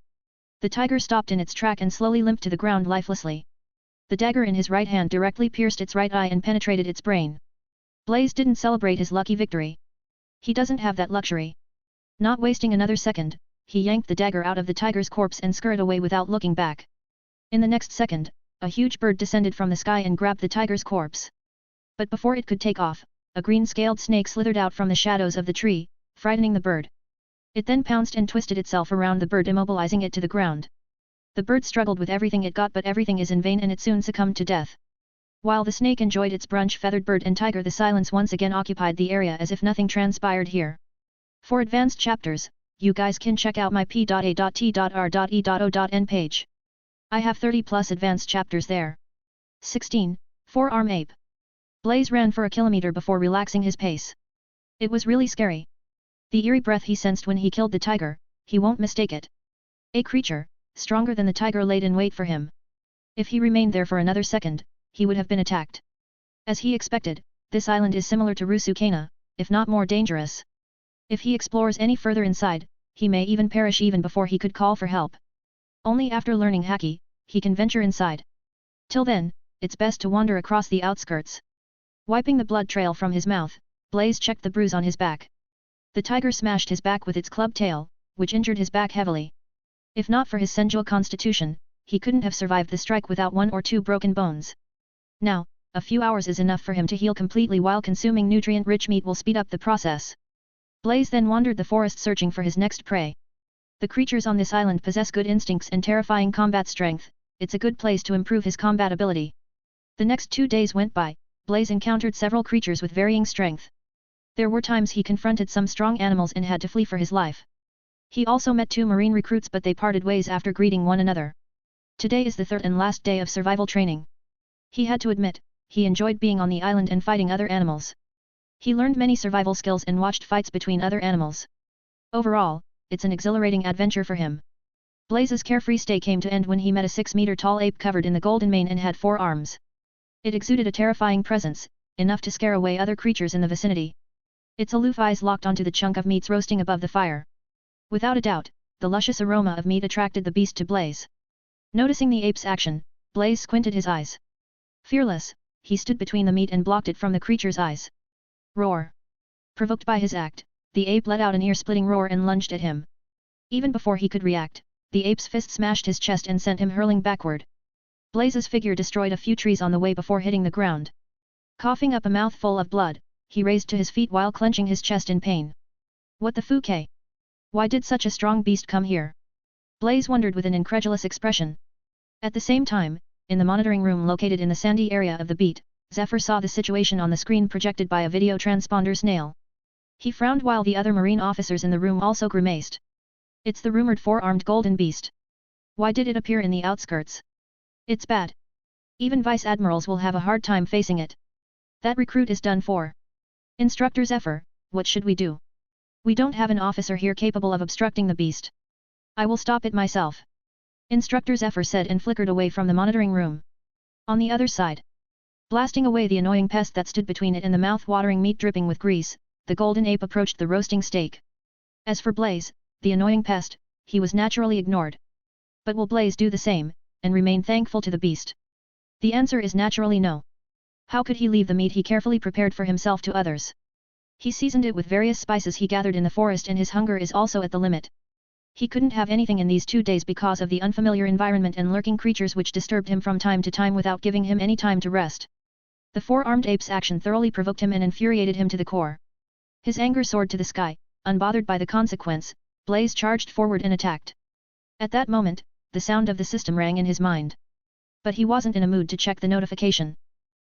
The tiger stopped in its track and slowly limped to the ground lifelessly. The dagger in his right hand directly pierced its right eye and penetrated its brain. Blaze didn't celebrate his lucky victory. He doesn't have that luxury. Not wasting another second, he yanked the dagger out of the tiger's corpse and scurried away without looking back. In the next second, a huge bird descended from the sky and grabbed the tiger's corpse. But before it could take off, a green-scaled snake slithered out from the shadows of the tree, frightening the bird. It then pounced and twisted itself around the bird, immobilizing it to the ground. The bird struggled with everything it got, but everything is in vain, and it soon succumbed to death. While the snake enjoyed its brunch, feathered bird and tiger, the silence once again occupied the area as if nothing transpired here. For advanced chapters, you guys can check out my p.a.t.r.e.o.n page. I have 30 plus advanced chapters there. 16. Forearm Ape. Blaze ran for a kilometer before relaxing his pace. It was really scary. The eerie breath he sensed when he killed the tiger, he won't mistake it. A creature, stronger than the tiger laid in wait for him. If he remained there for another second, he would have been attacked. As he expected, this island is similar to Rusukana, if not more dangerous. If he explores any further inside, he may even perish even before he could call for help. Only after learning Haki, he can venture inside. Till then, it's best to wander across the outskirts. Wiping the blood trail from his mouth, Blaze checked the bruise on his back. The tiger smashed his back with its club tail, which injured his back heavily. If not for his sensual constitution, he couldn't have survived the strike without 1 or 2 broken bones. Now, a few hours is enough for him to heal completely, while consuming nutrient-rich meat will speed up the process. Blaze then wandered the forest searching for his next prey. The creatures on this island possess good instincts and terrifying combat strength, it's a good place to improve his combat ability. The next 2 days went by, Blaze encountered several creatures with varying strength. There were times he confronted some strong animals and had to flee for his life. He also met 2 marine recruits, but they parted ways after greeting one another. Today is the 3rd and last day of survival training. He had to admit, he enjoyed being on the island and fighting other animals. He learned many survival skills and watched fights between other animals. Overall, it's an exhilarating adventure for him. Blaze's carefree stay came to end when he met a 6-meter-tall ape covered in the golden mane and had 4 arms. It exuded a terrifying presence, enough to scare away other creatures in the vicinity. Its aloof eyes locked onto the chunk of meats roasting above the fire. Without a doubt, the luscious aroma of meat attracted the beast to Blaze. Noticing the ape's action, Blaze squinted his eyes. Fearless, he stood between the meat and blocked it from the creature's eyes. Roar! Provoked by his act, the ape let out an ear-splitting roar and lunged at him. Even before he could react, the ape's fist smashed his chest and sent him hurling backward. Blaze's figure destroyed a few trees on the way before hitting the ground. Coughing up a mouthful of blood, he raised to his feet while clenching his chest in pain. What the fuck? Why did such a strong beast come here? Blaze wondered with an incredulous expression. At the same time, in the monitoring room located in the sandy area of the beat, Zephyr saw the situation on the screen projected by a video transponder's nail. He frowned while the other marine officers in the room also grimaced. It's the rumored 4-armed golden beast. Why did it appear in the outskirts? It's bad. Even vice admirals will have a hard time facing it. That recruit is done for. Instructor Zephyr, what should we do? We don't have an officer here capable of obstructing the beast. I will stop it myself. Instructor Zephyr said and flickered away from the monitoring room. On the other side, blasting away the annoying pest that stood between it and the mouth-watering meat dripping with grease, the golden ape approached the roasting steak. As for Blaze, the annoying pest, he was naturally ignored. But will Blaze do the same, and remain thankful to the beast? The answer is naturally no. How could he leave the meat he carefully prepared for himself to others? He seasoned it with various spices he gathered in the forest, and his hunger is also at the limit. He couldn't have anything in these 2 days because of the unfamiliar environment and lurking creatures which disturbed him from time to time without giving him any time to rest. The 4-armed ape's action thoroughly provoked him and infuriated him to the core. His anger soared to the sky, unbothered by the consequence. Blaze charged forward and attacked. At that moment, the sound of the system rang in his mind. But he wasn't in a mood to check the notification.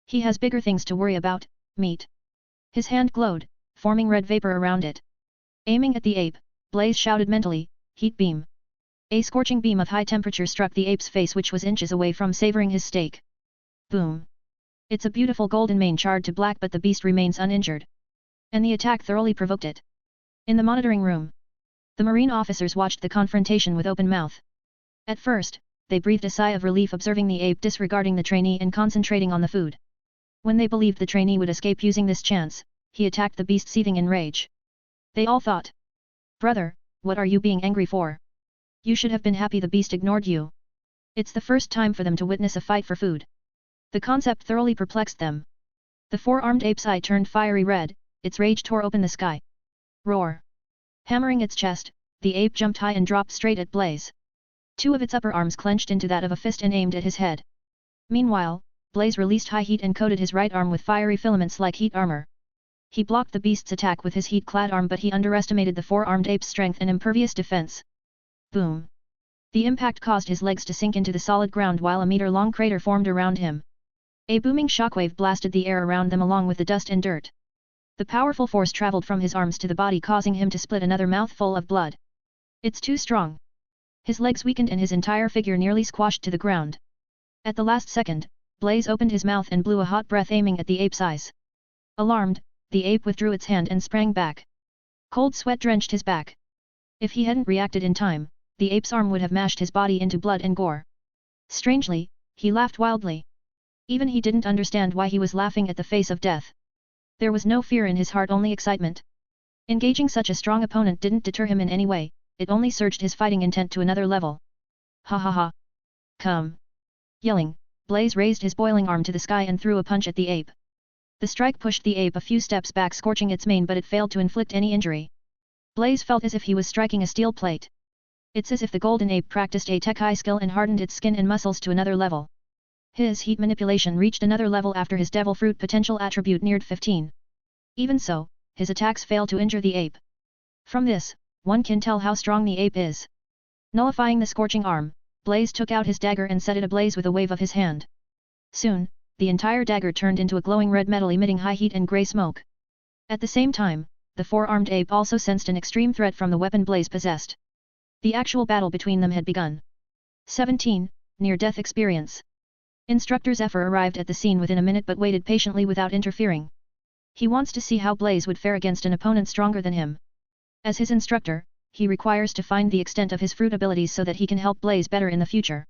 He has bigger things to worry about, meat. His hand glowed, forming red vapor around it. Aiming at the ape, Blaze shouted mentally, "Heat beam." A scorching beam of high temperature struck the ape's face, which was inches away from savoring his steak. Boom! It's a beautiful golden mane charred to black, but the beast remains uninjured. And the attack thoroughly provoked it. In the monitoring room, the marine officers watched the confrontation with open mouth. At first, they breathed a sigh of relief observing the ape disregarding the trainee and concentrating on the food. When they believed the trainee would escape using this chance, he attacked the beast, seething in rage. They all thought, "Brother, what are you being angry for? You should have been happy the beast ignored you." It's the first time for them to witness a fight for food. The concept thoroughly perplexed them. The 4-armed ape's eye turned fiery red, its rage tore open the sky. Roar! Hammering its chest, the ape jumped high and dropped straight at Blaze. 2 of its upper arms clenched into that of a fist and aimed at his head. Meanwhile, Blaze released high heat and coated his right arm with fiery filaments like heat armor. He blocked the beast's attack with his heat-clad arm, but he underestimated the 4-armed ape's strength and impervious defense. Boom! The impact caused his legs to sink into the solid ground while a meter-long crater formed around him. A booming shockwave blasted the air around them along with the dust and dirt. The powerful force traveled from his arms to the body, causing him to split another mouthful of blood. It's too strong. His legs weakened and his entire figure nearly squashed to the ground. At the last second, Blaze opened his mouth and blew a hot breath aiming at the ape's eyes. Alarmed, the ape withdrew its hand and sprang back. Cold sweat drenched his back. If he hadn't reacted in time, the ape's arm would have mashed his body into blood and gore. Strangely, he laughed wildly. Even he didn't understand why he was laughing at the face of death. There was no fear in his heart, only excitement. Engaging such a strong opponent didn't deter him in any way, it only surged his fighting intent to another level. Ha ha ha. Come. Yelling, Blaze raised his boiling arm to the sky and threw a punch at the ape. The strike pushed the ape a few steps back, scorching its mane, but it failed to inflict any injury. Blaze felt as if he was striking a steel plate. It's as if the golden ape practiced a Tekai skill and hardened its skin and muscles to another level. His heat manipulation reached another level after his devil fruit potential attribute neared 15. Even so, his attacks failed to injure the ape. From this, one can tell how strong the ape is. Nullifying the scorching arm, Blaze took out his dagger and set it ablaze with a wave of his hand. Soon, the entire dagger turned into a glowing red metal emitting high heat and grey smoke. At the same time, the four-armed ape also sensed an extreme threat from the weapon Blaze possessed. The actual battle between them had begun. 17. Near-death experience. Instructor Zephyr arrived at the scene within a minute but waited patiently without interfering. He wants to see how Blaze would fare against an opponent stronger than him. As his instructor, he requires to find the extent of his fruit abilities so that he can help Blaze better in the future.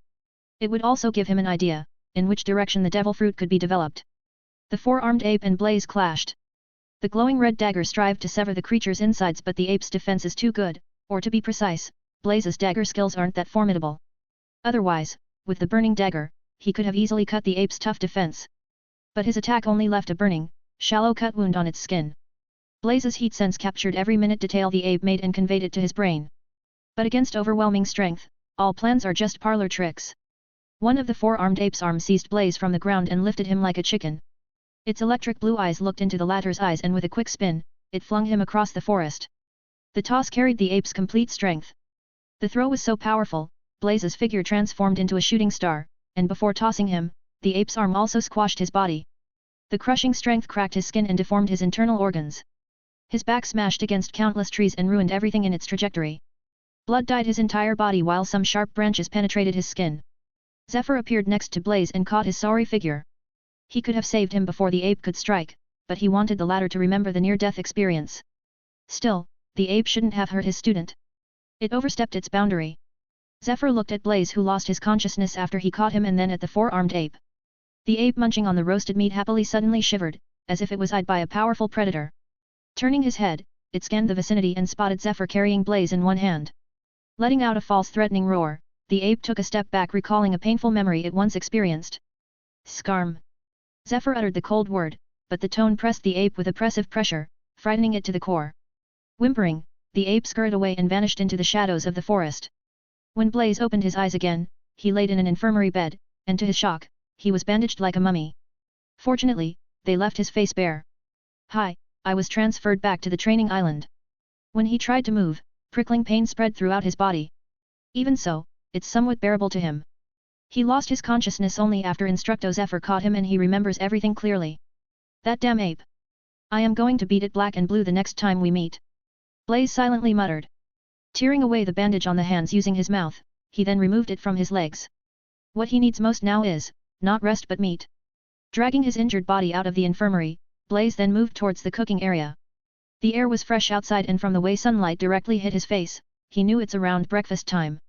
It would also give him an idea in which direction the devil fruit could be developed. The four-armed ape and Blaze clashed. The glowing red dagger strived to sever the creature's insides, but the ape's defense is too good, or to be precise, Blaze's dagger skills aren't that formidable. Otherwise, with the burning dagger, he could have easily cut the ape's tough defense. But his attack only left a burning, shallow cut wound on its skin. Blaze's heat sense captured every minute detail the ape made and conveyed it to his brain. But against overwhelming strength, all plans are just parlor tricks. One of the four-armed ape's arms seized Blaze from the ground and lifted him like a chicken. Its electric blue eyes looked into the latter's eyes, and with a quick spin, it flung him across the forest. The toss carried the ape's complete strength. The throw was so powerful, Blaze's figure transformed into a shooting star, and before tossing him, the ape's arm also squashed his body. The crushing strength cracked his skin and deformed his internal organs. His back smashed against countless trees and ruined everything in its trajectory. Blood dyed his entire body while some sharp branches penetrated his skin. Zephyr appeared next to Blaze and caught his sorry figure. He could have saved him before the ape could strike, but he wanted the latter to remember the near-death experience. Still, the ape shouldn't have hurt his student. It overstepped its boundary. Zephyr looked at Blaze, who lost his consciousness after he caught him, and then at the four-armed ape. The ape munching on the roasted meat happily suddenly shivered, as if it was eyed by a powerful predator. Turning his head, it scanned the vicinity and spotted Zephyr carrying Blaze in one hand. Letting out a false threatening roar, the ape took a step back, recalling a painful memory it once experienced. Scarm. Zephyr uttered the cold word, but the tone pressed the ape with oppressive pressure, frightening it to the core. Whimpering, the ape scurried away and vanished into the shadows of the forest. When Blaze opened his eyes again, he laid in an infirmary bed, and to his shock, he was bandaged like a mummy. Fortunately, they left his face bare. Hi, I was transferred back to the training island. When he tried to move, prickling pain spread throughout his body. Even so, it's somewhat bearable to him. He lost his consciousness only after Instructor Zephyr caught him, and he remembers everything clearly. That damn ape. I am going to beat it black and blue the next time we meet. Blaze silently muttered. Tearing away the bandage on the hands using his mouth, he then removed it from his legs. What he needs most now is, not rest but meat. Dragging his injured body out of the infirmary, Blaze then moved towards the cooking area. The air was fresh outside, and from the way sunlight directly hit his face, he knew it's around breakfast time.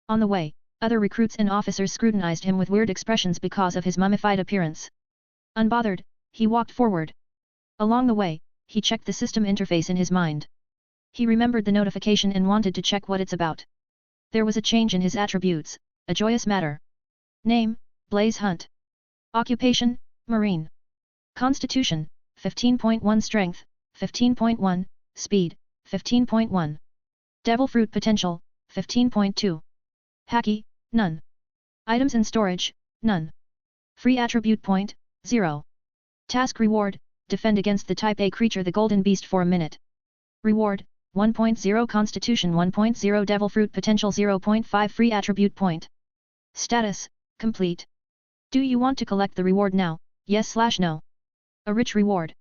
On the way, other recruits and officers scrutinized him with weird expressions because of his mummified appearance. Unbothered, he walked forward. Along the way, he checked the system interface in his mind. He remembered the notification and wanted to check what it's about. There was a change in his attributes, a joyous matter. Name, Blaze Hunt. Occupation, Marine. Constitution, 15.1 Strength, 15.1, Speed, 15.1. Devil Fruit Potential, 15.2. Haki, none. Items in storage, none. Free Attribute Point, 0. Task Reward, defend against the Type A creature the Golden Beast for a minute. Reward, 1.0 Constitution 1.0 Devil Fruit Potential 0.5 Free Attribute Point. Status, complete. Do you want to collect the reward now, yes/no? A rich reward.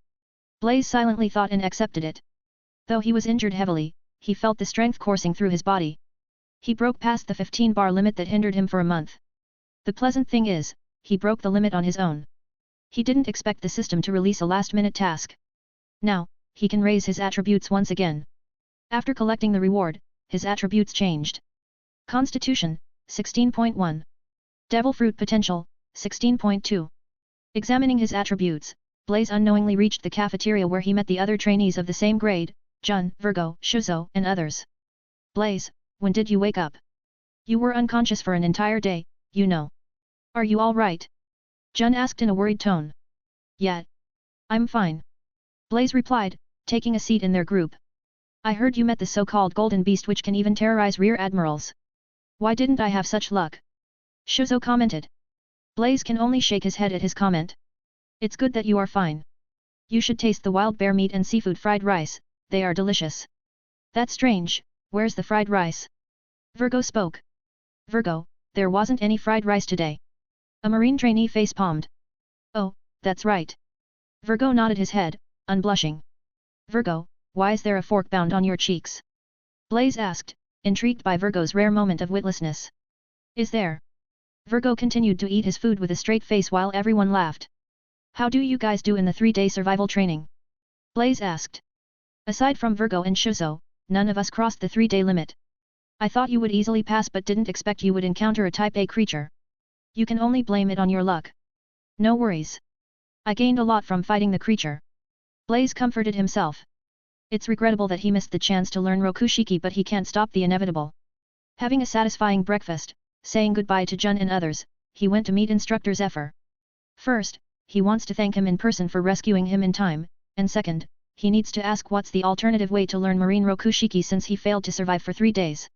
Blaze silently thought and accepted it. Though he was injured heavily, he felt the strength coursing through his body. He broke past the 15-bar limit that hindered him for a month. The pleasant thing is, he broke the limit on his own. He didn't expect the system to release a last-minute task. Now, he can raise his attributes once again. After collecting the reward, his attributes changed. Constitution, 16.1. Devil Fruit Potential, 16.2. Examining his attributes, Blaze unknowingly reached the cafeteria where he met the other trainees of the same grade, Jun, Virgo, Shuzo, and others. Blaze, when did you wake up? You were unconscious for an entire day, you know. Are you all right? Jun asked in a worried tone. Yeah. I'm fine. Blaze replied, taking a seat in their group. I heard you met the so-called Golden Beast which can even terrorize rear admirals. Why didn't I have such luck? Shuzo commented. Blaze can only shake his head at his comment. It's good that you are fine. You should taste the wild bear meat and seafood fried rice, they are delicious. That's strange, where's the fried rice? Virgo spoke. Virgo, there wasn't any fried rice today. A marine trainee face-palmed. Oh, that's right. Virgo nodded his head, unblushing. Virgo, why is there a fork bound on your cheeks? Blaze asked, intrigued by Virgo's rare moment of witlessness. Is there? Virgo continued to eat his food with a straight face while everyone laughed. How do you guys do in the 3-day survival training? Blaze asked. Aside from Virgo and Shuzo, none of us crossed the 3-day limit. I thought you would easily pass but didn't expect you would encounter a Type A creature. You can only blame it on your luck. No worries. I gained a lot from fighting the creature. Blaze comforted himself. It's regrettable that he missed the chance to learn Rokushiki but he can't stop the inevitable. Having a satisfying breakfast, saying goodbye to Jun and others, he went to meet Instructor Zephyr. First, he wants to thank him in person for rescuing him in time, and second, he needs to ask what's the alternative way to learn Marine Rokushiki since he failed to survive for 3 days.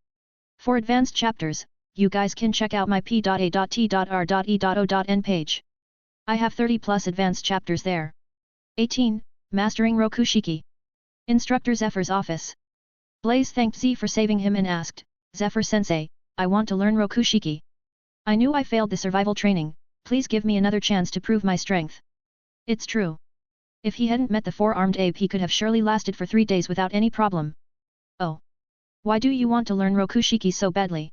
For advanced chapters, you guys can check out my p.a.t.r.e.o.n page. I have 30 plus advanced chapters there. 18. Mastering Rokushiki. Instructor Zephyr's office. Blaze thanked Z for saving him and asked, Zephyr-sensei, I want to learn Rokushiki. I knew I failed the survival training, please give me another chance to prove my strength. It's true. If he hadn't met the 4-armed ape he could have surely lasted for 3 days without any problem. Oh. Why do you want to learn Rokushiki so badly?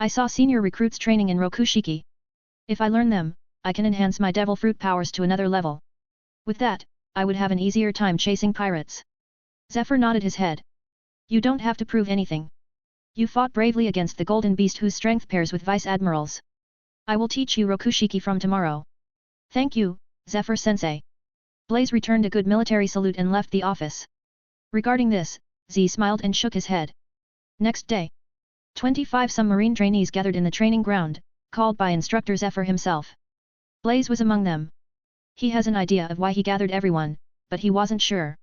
I saw senior recruits training in Rokushiki. If I learn them, I can enhance my devil fruit powers to another level. With that, I would have an easier time chasing pirates. Zephyr nodded his head. You don't have to prove anything. You fought bravely against the Golden Beast whose strength pairs with Vice Admirals. I will teach you Rokushiki from tomorrow. Thank you, Zephyr-sensei. Blaze returned a good military salute and left the office. Regarding this, Z smiled and shook his head. Next day, 25 submarine trainees gathered in the training ground, called by Instructor Zephyr himself. Blaze was among them. He has an idea of why he gathered everyone, but he wasn't sure.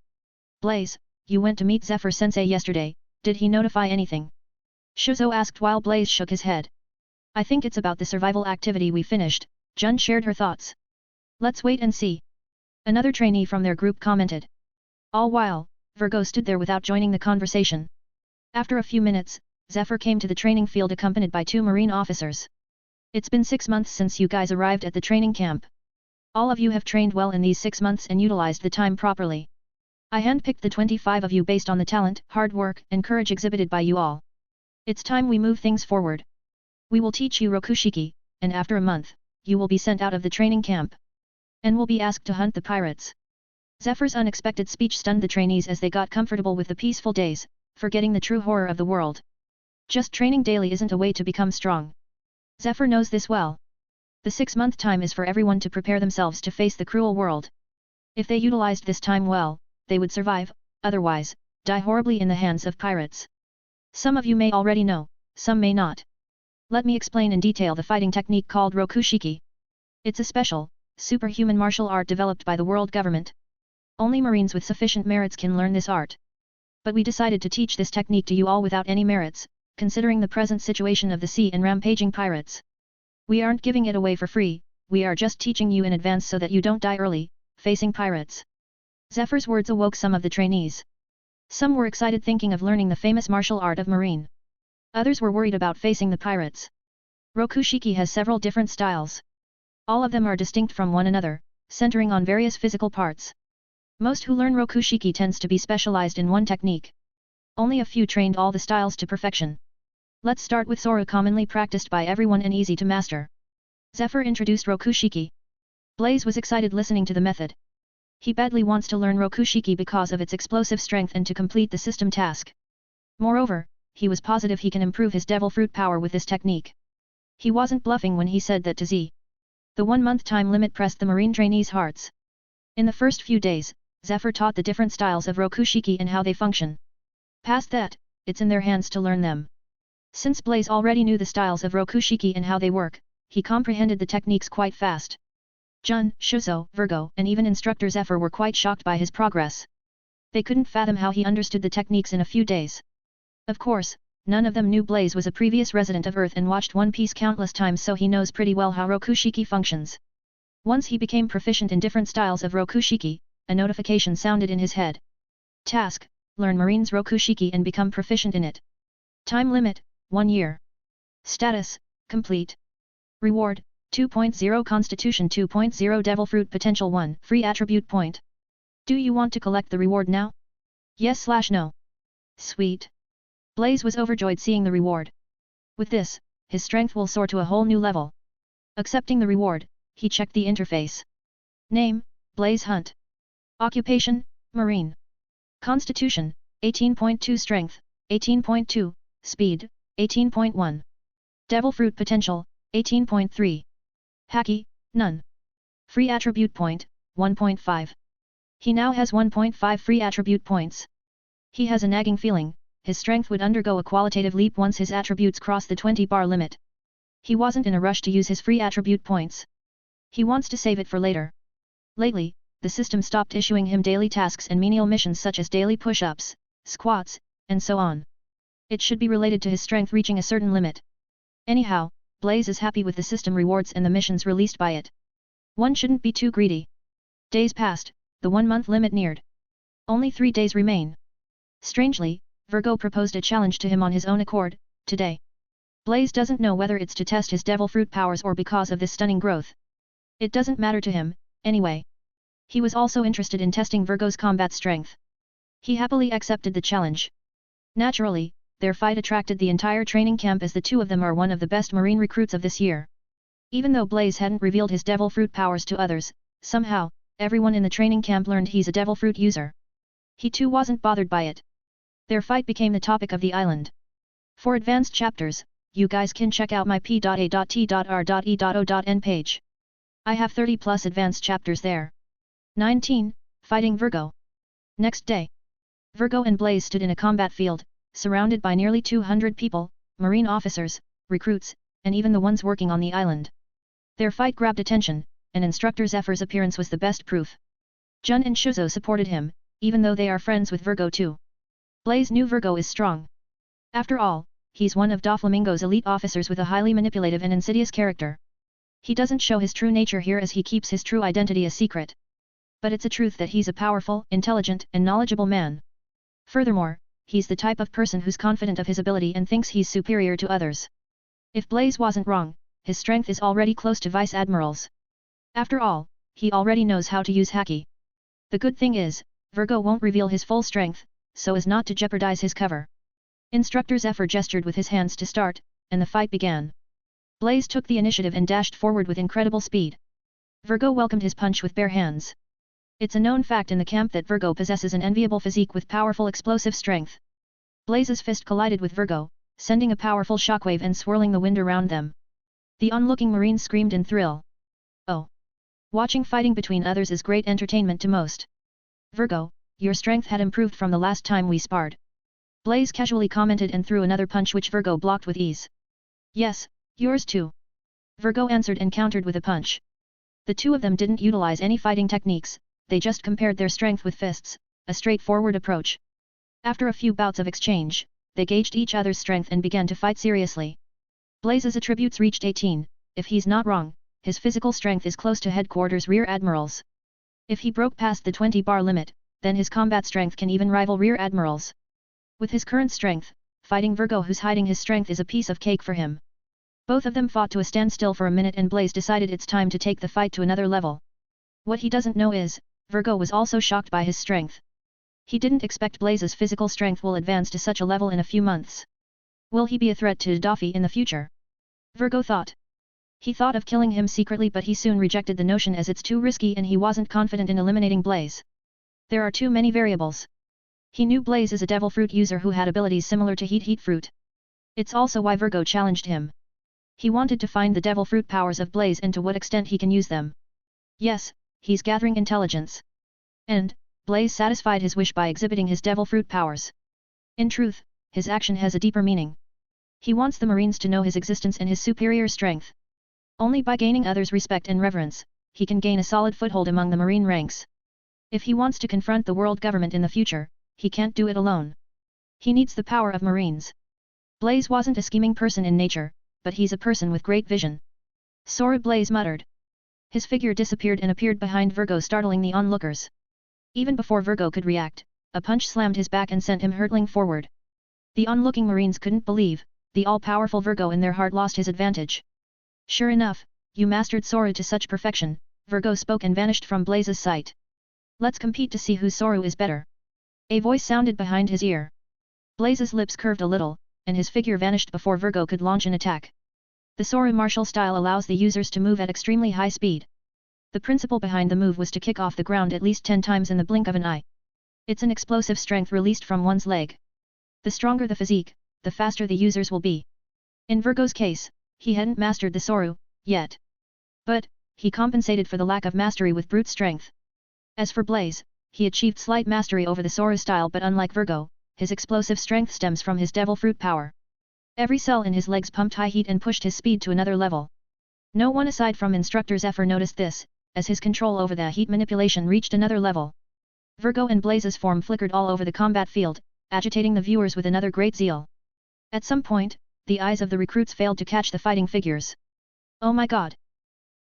Blaze, you went to meet Zephyr-sensei yesterday, did he notify anything? Shuzo asked while Blaze shook his head. I think it's about the survival activity we finished, Jun shared her thoughts. Let's wait and see. Another trainee from their group commented. All while, Virgo stood there without joining the conversation. After a few minutes, Zephyr came to the training field accompanied by 2 marine officers. It's been 6 months since you guys arrived at the training camp. All of you have trained well in these 6 months and utilized the time properly. I handpicked the 25 of you based on the talent, hard work, and courage exhibited by you all. It's time we move things forward. We will teach you Rokushiki, and after a month, you will be sent out of the training camp. And will be asked to hunt the pirates. Zephyr's unexpected speech stunned the trainees as they got comfortable with the peaceful days, forgetting the true horror of the world. Just training daily isn't a way to become strong. Zephyr knows this well. The 6-month time is for everyone to prepare themselves to face the cruel world. If they utilized this time well, they would survive, otherwise, die horribly in the hands of pirates. Some of you may already know, some may not. Let me explain in detail the fighting technique called Rokushiki. It's a special, superhuman martial art developed by the world government. Only Marines with sufficient merits can learn this art. But we decided to teach this technique to you all without any merits, considering the present situation of the sea and rampaging pirates. We aren't giving it away for free, we are just teaching you in advance so that you don't die early, facing pirates. Zephyr's words awoke some of the trainees. Some were excited thinking of learning the famous martial art of Marine. Others were worried about facing the pirates. Rokushiki has several different styles. All of them are distinct from one another, centering on various physical parts. Most who learn Rokushiki tends to be specialized in one technique. Only a few trained all the styles to perfection. Let's start with Sora, commonly practiced by everyone and easy to master. Zephyr introduced Rokushiki. Blaze was excited listening to the method. He badly wants to learn Rokushiki because of its explosive strength and to complete the system task. Moreover, he was positive he can improve his devil fruit power with this technique. He wasn't bluffing when he said that to Z. The 1-month time limit pressed the marine trainees' hearts. In the first few days, Zephyr taught the different styles of Rokushiki and how they function. Past that, it's in their hands to learn them. Since Blaze already knew the styles of Rokushiki and how they work, he comprehended the techniques quite fast. Jun, Shuzo, Virgo, and even instructor Zephyr were quite shocked by his progress. They couldn't fathom how he understood the techniques in a few days. Of course, none of them knew Blaze was a previous resident of Earth and watched One Piece countless times, so he knows pretty well how Rokushiki functions. Once he became proficient in different styles of Rokushiki, a notification sounded in his head. Task: learn Marine's Rokushiki and become proficient in it. Time limit: 1 year. Status: complete. Reward: 2.0 Constitution 2.0 Devil Fruit Potential 1 Free Attribute Point. Do you want to collect the reward now? Yes/no. Sweet. Blaze was overjoyed seeing the reward. With this, his strength will soar to a whole new level. Accepting the reward, he checked the interface. Name: Blaze Hunt. Occupation: Marine. Constitution: 18.2 Strength, 18.2, Speed, 18.1. Devil Fruit Potential, 18.3. Haki: none. Free Attribute Point, 1.5. He now has 1.5 free attribute points. He has a nagging feeling, his strength would undergo a qualitative leap once his attributes cross the 20-bar limit. He wasn't in a rush to use his free attribute points. He wants to save it for later. Lately, the system stopped issuing him daily tasks and menial missions such as daily push-ups, squats, and so on. It should be related to his strength reaching a certain limit. Anyhow, Blaze is happy with the system rewards and the missions released by it. One shouldn't be too greedy. Days passed, the 1-month limit neared. Only 3 days remain. Strangely, Virgo proposed a challenge to him on his own accord, today. Blaze doesn't know whether it's to test his devil fruit powers or because of this stunning growth. It doesn't matter to him, anyway. He was also interested in testing Virgo's combat strength. He happily accepted the challenge. Naturally, their fight attracted the entire training camp as the two of them are one of the best marine recruits of this year. Even though Blaze hadn't revealed his devil fruit powers to others, somehow, everyone in the training camp learned he's a devil fruit user. He too wasn't bothered by it. Their fight became the topic of the island. For advanced chapters, you guys can check out my p.a.t.r.e.o.n page. I have 30 plus advanced chapters there. 19. Fighting Virgo. Next day. Virgo and Blaze stood in a combat field, surrounded by nearly 200 people, marine officers, recruits, and even the ones working on the island. Their fight grabbed attention, and instructor Zephyr's appearance was the best proof. Jun and Shuzo supported him, even though they are friends with Virgo too. Blaze knew Virgo is strong. After all, he's one of Doflamingo's elite officers with a highly manipulative and insidious character. He doesn't show his true nature here as he keeps his true identity a secret. But it's a truth that he's a powerful, intelligent, and knowledgeable man. Furthermore, he's the type of person who's confident of his ability and thinks he's superior to others. If Blaze wasn't wrong, his strength is already close to Vice Admiral's. After all, he already knows how to use Haki. The good thing is, Virgo won't reveal his full strength, so as not to jeopardize his cover. Instructor Zephyr gestured with his hands to start, and the fight began. Blaze took the initiative and dashed forward with incredible speed. Virgo welcomed his punch with bare hands. It's a known fact in the camp that Virgo possesses an enviable physique with powerful explosive strength. Blaze's fist collided with Virgo, sending a powerful shockwave and swirling the wind around them. The onlooking marine screamed in thrill. Oh! Watching fighting between others is great entertainment to most. Virgo, your strength had improved from the last time we sparred. Blaze casually commented and threw another punch which Virgo blocked with ease. Yes, yours too. Virgo answered and countered with a punch. The two of them didn't utilize any fighting techniques, they just compared their strength with fists, a straightforward approach. After a few bouts of exchange, they gauged each other's strength and began to fight seriously. Blaze's attributes reached 18, if he's not wrong, his physical strength is close to Headquarters Rear Admiral's. If he broke past the 20-bar limit, then his combat strength can even rival Rear Admiral's. With his current strength, fighting Virgo who's hiding his strength is a piece of cake for him. Both of them fought to a standstill for a minute and Blaze decided it's time to take the fight to another level. What he doesn't know is, Virgo was also shocked by his strength. He didn't expect Blaze's physical strength will advance to such a level in a few months. Will he be a threat to Daffy in the future? Virgo thought. He thought of killing him secretly but he soon rejected the notion as it's too risky and he wasn't confident in eliminating Blaze. There are too many variables. He knew Blaze is a devil fruit user who had abilities similar to heat fruit. It's also why Virgo challenged him. He wanted to find the devil fruit powers of Blaze and to what extent he can use them. Yes, he's gathering intelligence. And, Blaze satisfied his wish by exhibiting his devil fruit powers. In truth, his action has a deeper meaning. He wants the Marines to know his existence and his superior strength. Only by gaining others' respect and reverence, he can gain a solid foothold among the Marine ranks. If he wants to confront the world government in the future, he can't do it alone. He needs the power of Marines. Blaze wasn't a scheming person in nature, but he's a person with great vision. Sora, Blaze muttered. His figure disappeared and appeared behind Virgo, startling the onlookers. Even before Virgo could react, a punch slammed his back and sent him hurtling forward. The onlooking Marines couldn't believe, the all-powerful Virgo in their heart lost his advantage. Sure enough, you mastered Sora to such perfection, Virgo spoke and vanished from Blaze's sight. Let's compete to see whose Sora is better. A voice sounded behind his ear. Blaze's lips curved a little, and his figure vanished before Virgo could launch an attack. The Sora martial style allows the users to move at extremely high speed. The principle behind the move was to kick off the ground at least 10 times in the blink of an eye. It's an explosive strength released from one's leg. The stronger the physique, the faster the users will be. In Virgo's case, he hadn't mastered the Sora yet. But, he compensated for the lack of mastery with brute strength. As for Blaze, he achieved slight mastery over the Sora style, but unlike Virgo, his explosive strength stems from his devil fruit power. Every cell in his legs pumped high heat and pushed his speed to another level. No one aside from Instructor Zephyr noticed this, as his control over the heat manipulation reached another level. Virgo and Blaze's form flickered all over the combat field, agitating the viewers with another great zeal. At some point, the eyes of the recruits failed to catch the fighting figures. Oh my god!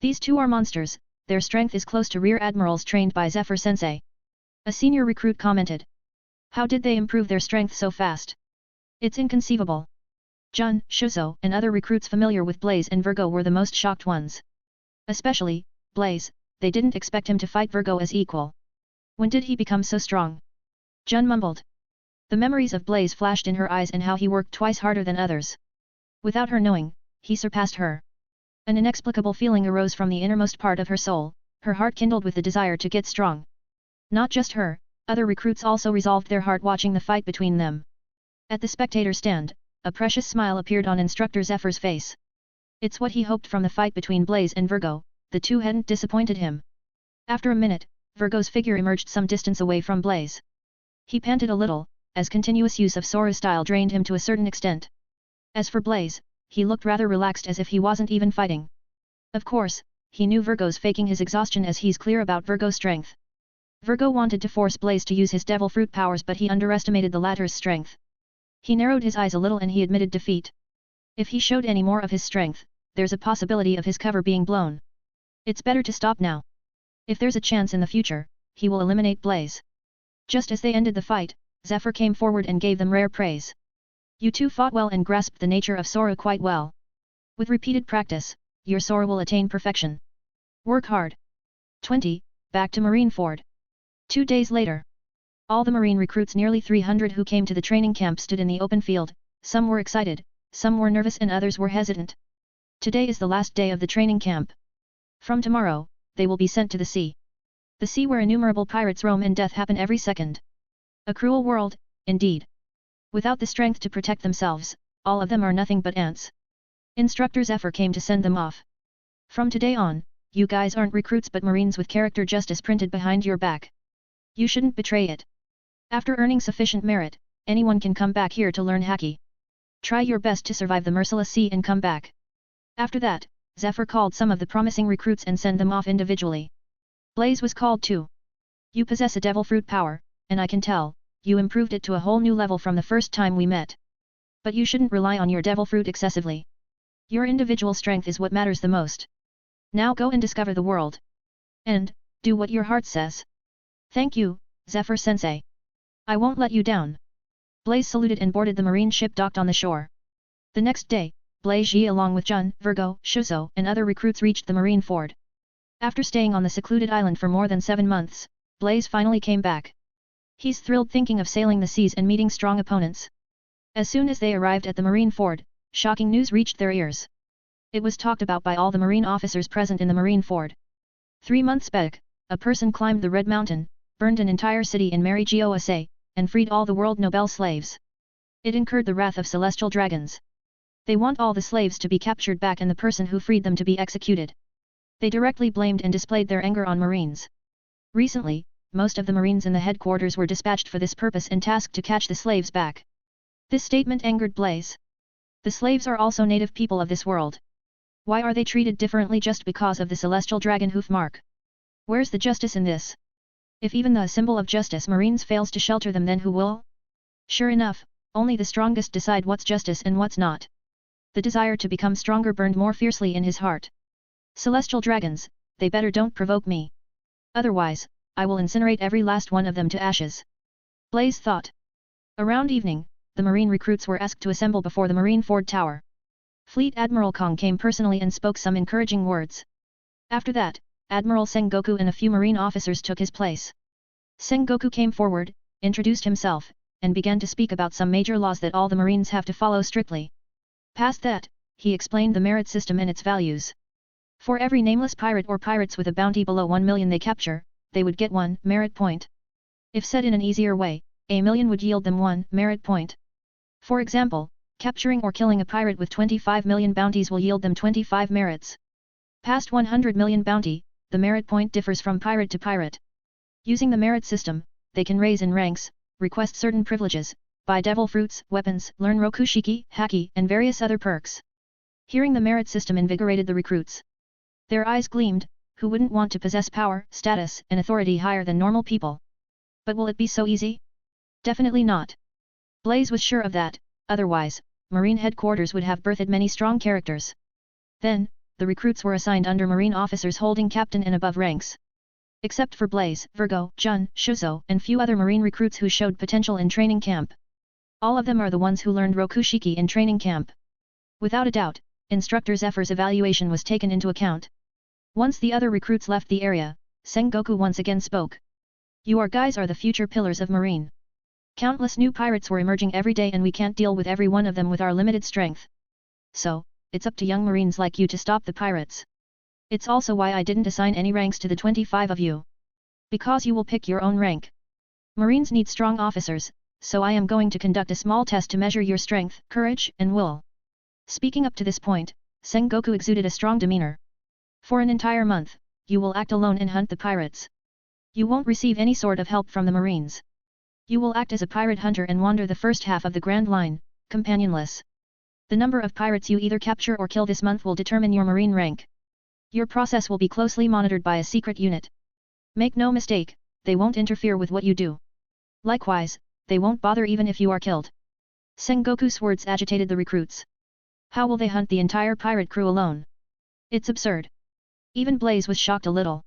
These two are monsters, their strength is close to rear admirals trained by Zephyr Sensei. A senior recruit commented. How did they improve their strength so fast? It's inconceivable. Jun, Shuzo, and other recruits familiar with Blaze and Virgo were the most shocked ones. Especially, Blaze, they didn't expect him to fight Virgo as equal. When did he become so strong? Jun mumbled. The memories of Blaze flashed in her eyes and how he worked twice harder than others. Without her knowing, he surpassed her. An inexplicable feeling arose from the innermost part of her soul, her heart kindled with the desire to get strong. Not just her, other recruits also resolved their heart watching the fight between them. At the spectator stand, a precious smile appeared on Instructor Zephyr's face. It's what he hoped from the fight between Blaze and Virgo, the two hadn't disappointed him. After a minute, Virgo's figure emerged some distance away from Blaze. He panted a little, as continuous use of Sora's style drained him to a certain extent. As for Blaze, he looked rather relaxed as if he wasn't even fighting. Of course, he knew Virgo's faking his exhaustion as he's clear about Virgo's strength. Virgo wanted to force Blaze to use his devil fruit powers, but he underestimated the latter's strength. He narrowed his eyes a little and he admitted defeat. If he showed any more of his strength, there's a possibility of his cover being blown. It's better to stop now. If there's a chance in the future, he will eliminate Blaze. Just as they ended the fight, Zephyr came forward and gave them rare praise. You two fought well and grasped the nature of Sora quite well. With repeated practice, your Sora will attain perfection. Work hard. 20. Back to Marineford. 2 days later. All the Marine recruits, nearly 300 who came to the training camp, stood in the open field. Some were excited, some were nervous and others were hesitant. Today is the last day of the training camp. From tomorrow, they will be sent to the sea. The sea where innumerable pirates roam and death happen every second. A cruel world, indeed. Without the strength to protect themselves, all of them are nothing but ants. Instructor Zephyr came to send them off. From today on, you guys aren't recruits but Marines with character justice printed behind your back. You shouldn't betray it. After earning sufficient merit, anyone can come back here to learn Haki. Try your best to survive the merciless sea and come back. After that, Zephyr called some of the promising recruits and sent them off individually. Blaze was called too. You possess a devil fruit power, and I can tell, you improved it to a whole new level from the first time we met. But you shouldn't rely on your devil fruit excessively. Your individual strength is what matters the most. Now go and discover the world. And, do what your heart says. Thank you, Zephyr Sensei. I won't let you down. Blaze saluted and boarded the marine ship docked on the shore. The next day, Blaze along with Jun, Virgo, Shuzo, and other recruits reached the Marineford. After staying on the secluded island for more than 7 months, Blaze finally came back. He's thrilled thinking of sailing the seas and meeting strong opponents. As soon as they arrived at the Marineford, shocking news reached their ears. It was talked about by all the marine officers present in the Marineford. 3 months back, a person climbed the Red Mountain, burned an entire city in Mary Geoase, and freed all the world noble slaves. It incurred the wrath of celestial dragons. They want all the slaves to be captured back and the person who freed them to be executed. They directly blamed and displayed their anger on Marines. Recently, most of the Marines in the headquarters were dispatched for this purpose and tasked to catch the slaves back. This statement angered Blaze. The slaves are also native people of this world. Why are they treated differently just because of the celestial dragon hoof mark? Where's the justice in this? If even the symbol of justice Marines fails to shelter them, then who will? Sure enough, only the strongest decide what's justice and what's not. The desire to become stronger burned more fiercely in his heart. Celestial dragons, they better don't provoke me. Otherwise, I will incinerate every last one of them to ashes. Blaze thought. Around evening, the Marine recruits were asked to assemble before the Marine Ford Tower. Fleet Admiral Kong came personally and spoke some encouraging words. After that, Admiral Sengoku and a few Marine officers took his place. Sengoku came forward, introduced himself, and began to speak about some major laws that all the Marines have to follow strictly. Past that, he explained the merit system and its values. For every nameless pirate or pirates with a bounty below 1 million they capture, they would get 1 merit point. If said in an easier way, a million would yield them 1 merit point. For example, capturing or killing a pirate with 25 million bounties will yield them 25 merits. Past 100 million bounty, the merit point differs from pirate to pirate. Using the merit system, they can raise in ranks, request certain privileges, buy devil fruits, weapons, learn rokushiki, haki, and various other perks. Hearing the merit system invigorated the recruits. Their eyes gleamed. Who wouldn't want to possess power, status, and authority higher than normal people? But will it be so easy? Definitely not. Blaze was sure of that, otherwise, Marine headquarters would have birthed many strong characters. Then, the recruits were assigned under Marine officers holding captain and above ranks. Except for Blaze, Virgo, Jun, Shuzo, and few other Marine recruits who showed potential in training camp. All of them are the ones who learned rokushiki in training camp. Without a doubt, instructor Zephyr's evaluation was taken into account. Once the other recruits left the area, Sengoku once again spoke. You guys are the future pillars of Marine. Countless new pirates were emerging every day and we can't deal with every one of them with our limited strength. So, it's up to young Marines like you to stop the pirates. It's also why I didn't assign any ranks to the 25 of you. Because you will pick your own rank. Marines need strong officers, so I am going to conduct a small test to measure your strength, courage, and will. Speaking up to this point, Sengoku exuded a strong demeanor. For an entire month, you will act alone and hunt the pirates. You won't receive any sort of help from the Marines. You will act as a pirate hunter and wander the first half of the Grand Line, companionless. The number of pirates you either capture or kill this month will determine your Marine rank. Your process will be closely monitored by a secret unit. Make no mistake, they won't interfere with what you do. Likewise, they won't bother even if you are killed. Sengoku's words agitated the recruits. How will they hunt the entire pirate crew alone? It's absurd. Even Blaze was shocked a little.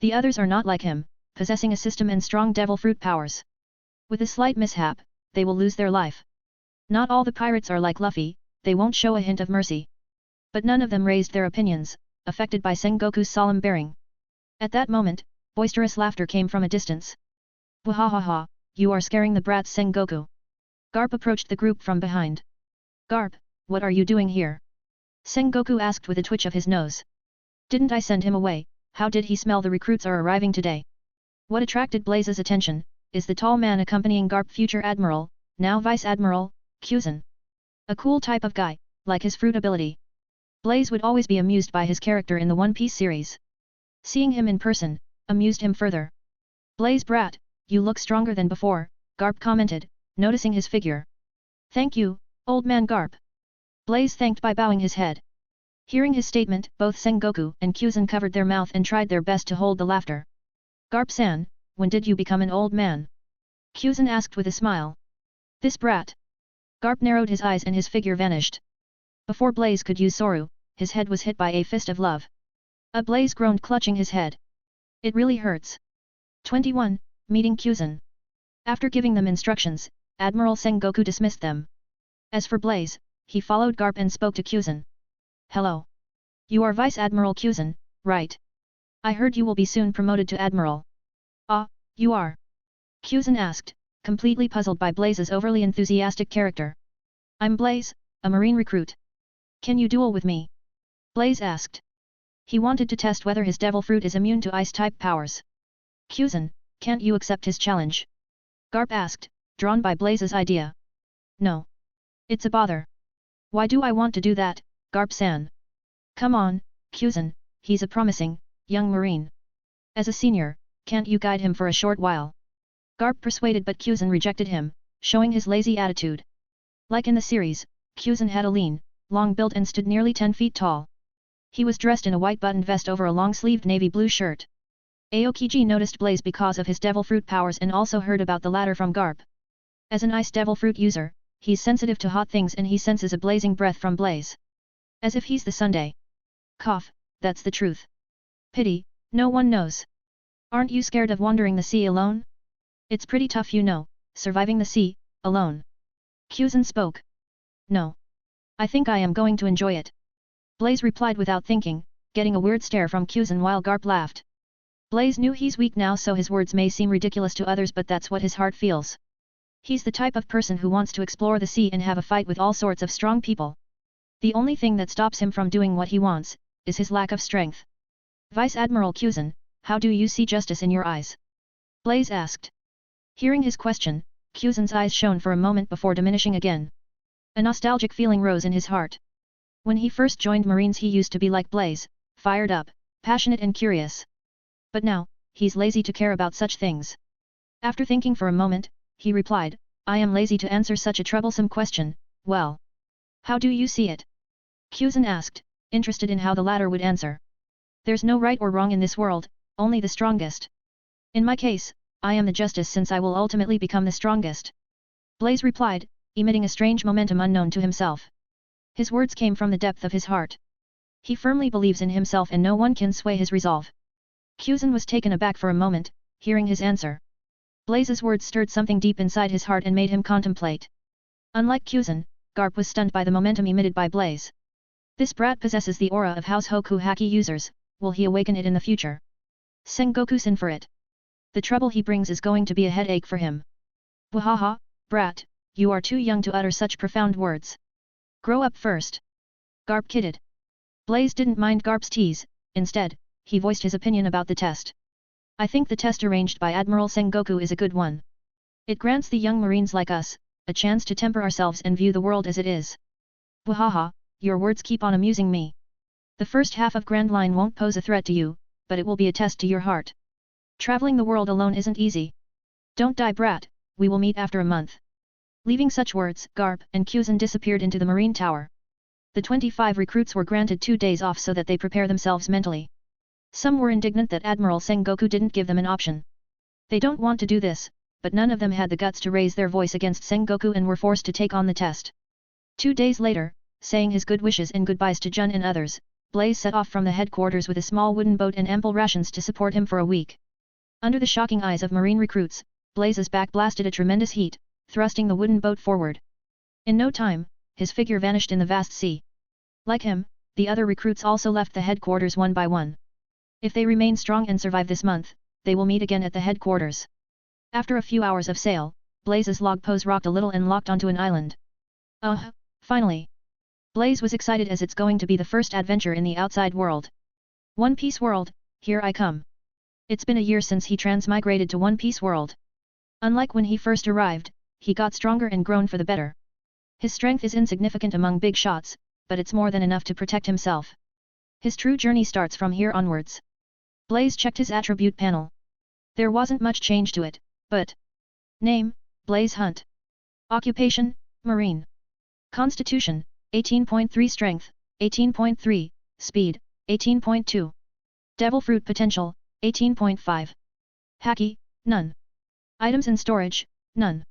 The others are not like him, possessing a system and strong devil fruit powers. With a slight mishap, they will lose their life. Not all the pirates are like Luffy, they won't show a hint of mercy. But none of them raised their opinions, affected by Sengoku's solemn bearing. At that moment, boisterous laughter came from a distance. Wahahaha, you are scaring the brats, Sengoku. Garp approached the group from behind. Garp, what are you doing here? Sengoku asked with a twitch of his nose. Didn't I send him away? How did he smell the recruits are arriving today? What attracted Blaze's attention, is the tall man accompanying Garp, future Admiral, now Vice Admiral, Kuzan. A cool type of guy, like his fruit ability. Blaze would always be amused by his character in the One Piece series. Seeing him in person, amused him further. Blaze brat, you look stronger than before, Garp commented, noticing his figure. Thank you, old man Garp. Blaze thanked by bowing his head. Hearing his statement, both Sengoku and Kuzan covered their mouth and tried their best to hold the laughter. Garp-san, when did you become an old man? Kuzan asked with a smile. This brat. Garp narrowed his eyes and his figure vanished. Before Blaze could use Soru, his head was hit by a fist of love. Blaze groaned, clutching his head. It really hurts. 21. Meeting Kuzan. After giving them instructions, Admiral Sengoku dismissed them. As for Blaze, he followed Garp and spoke to Kuzan. Hello. You are Vice Admiral Kuzan, right? I heard you will be soon promoted to Admiral. Ah, you are? Kuzan asked, completely puzzled by Blaze's overly enthusiastic character. I'm Blaze, a Marine recruit. Can you duel with me? Blaze asked. He wanted to test whether his devil fruit is immune to ice-type powers. Kuzan, can't you accept his challenge? Garp asked, drawn by Blaze's idea. No. It's a bother. Why do I want to do that, Garp-san? Come on, Kuzan, he's a promising, young marine. As a senior, can't you guide him for a short while? Garp persuaded but Kuzan rejected him, showing his lazy attitude. Like in the series, Kuzan had a lean, long build and stood nearly 10 feet tall. He was dressed in a white buttoned vest over a long-sleeved navy blue shirt. Aokiji noticed Blaze because of his devil fruit powers and also heard about the latter from Garp. As an ice devil fruit user, he's sensitive to hot things and he senses a blazing breath from Blaze. As if he's the Sunday. Cough, that's the truth. Pity, no one knows. Aren't you scared of wandering the sea alone? It's pretty tough you know, surviving the sea, alone. Kuzan spoke. No. I think I am going to enjoy it. Blaze replied without thinking, getting a weird stare from Kuzan while Garp laughed. Blaze knew he's weak now so his words may seem ridiculous to others but that's what his heart feels. He's the type of person who wants to explore the sea and have a fight with all sorts of strong people. The only thing that stops him from doing what he wants, is his lack of strength. Vice Admiral Kuzan, how do you see justice in your eyes? Blaze asked. Hearing his question, Kuzan's eyes shone for a moment before diminishing again. A nostalgic feeling rose in his heart. When he first joined Marines he used to be like Blaze, fired up, passionate and curious. But now, he's lazy to care about such things. After thinking for a moment, he replied, I am lazy to answer such a troublesome question. Well. How do you see it? Kuzan asked, interested in how the latter would answer. There's no right or wrong in this world, only the strongest. In my case, I am the justice since I will ultimately become the strongest. Blaze replied, emitting a strange momentum unknown to himself. His words came from the depth of his heart. He firmly believes in himself and no one can sway his resolve. Kuzan was taken aback for a moment, hearing his answer. Blaze's words stirred something deep inside his heart and made him contemplate. Unlike Kuzan, Garp was stunned by the momentum emitted by Blaze. This brat possesses the aura of House Hoku Haki users, will he awaken it in the future? Sengoku-san for it. The trouble he brings is going to be a headache for him. Wahaha, brat, you are too young to utter such profound words. Grow up first. Garp kidded. Blaze didn't mind Garp's tease, instead, he voiced his opinion about the test. I think the test arranged by Admiral Sengoku is a good one. It grants the young marines like us, a chance to temper ourselves and view the world as it is. Wahaha, your words keep on amusing me. The first half of Grand Line won't pose a threat to you, but it will be a test to your heart. Traveling the world alone isn't easy. Don't die brat, we will meet after a month. Leaving such words, Garp and Kuzan disappeared into the marine tower. The 25 recruits were granted 2 days off so that they prepare themselves mentally. Some were indignant that Admiral Sengoku didn't give them an option. They don't want to do this, but none of them had the guts to raise their voice against Sengoku and were forced to take on the test. 2 days later, saying his good wishes and goodbyes to Jun and others, Blaze set off from the headquarters with a small wooden boat and ample rations to support him for a week. Under the shocking eyes of marine recruits, Blaze's back blasted a tremendous heat, thrusting the wooden boat forward. In no time, his figure vanished in the vast sea. Like him, the other recruits also left the headquarters one by one. If they remain strong and survive this month, they will meet again at the headquarters. After a few hours of sail, Blaze's log pose rocked a little and locked onto an island. Finally. Blaze was excited as it's going to be the first adventure in the outside world. One Piece world, here I come. It's been a year since he transmigrated to One Piece world. Unlike when he first arrived, he got stronger and grown for the better. His strength is insignificant among big shots, but it's more than enough to protect himself. His true journey starts from here onwards. Blaze checked his attribute panel. There wasn't much change to it, but... Name, Blaze Hunt. Occupation, Marine. Constitution, 18.3 Strength, 18.3, Speed, 18.2. Devil Fruit Potential, 18.5. Haki, none. Items in storage, none.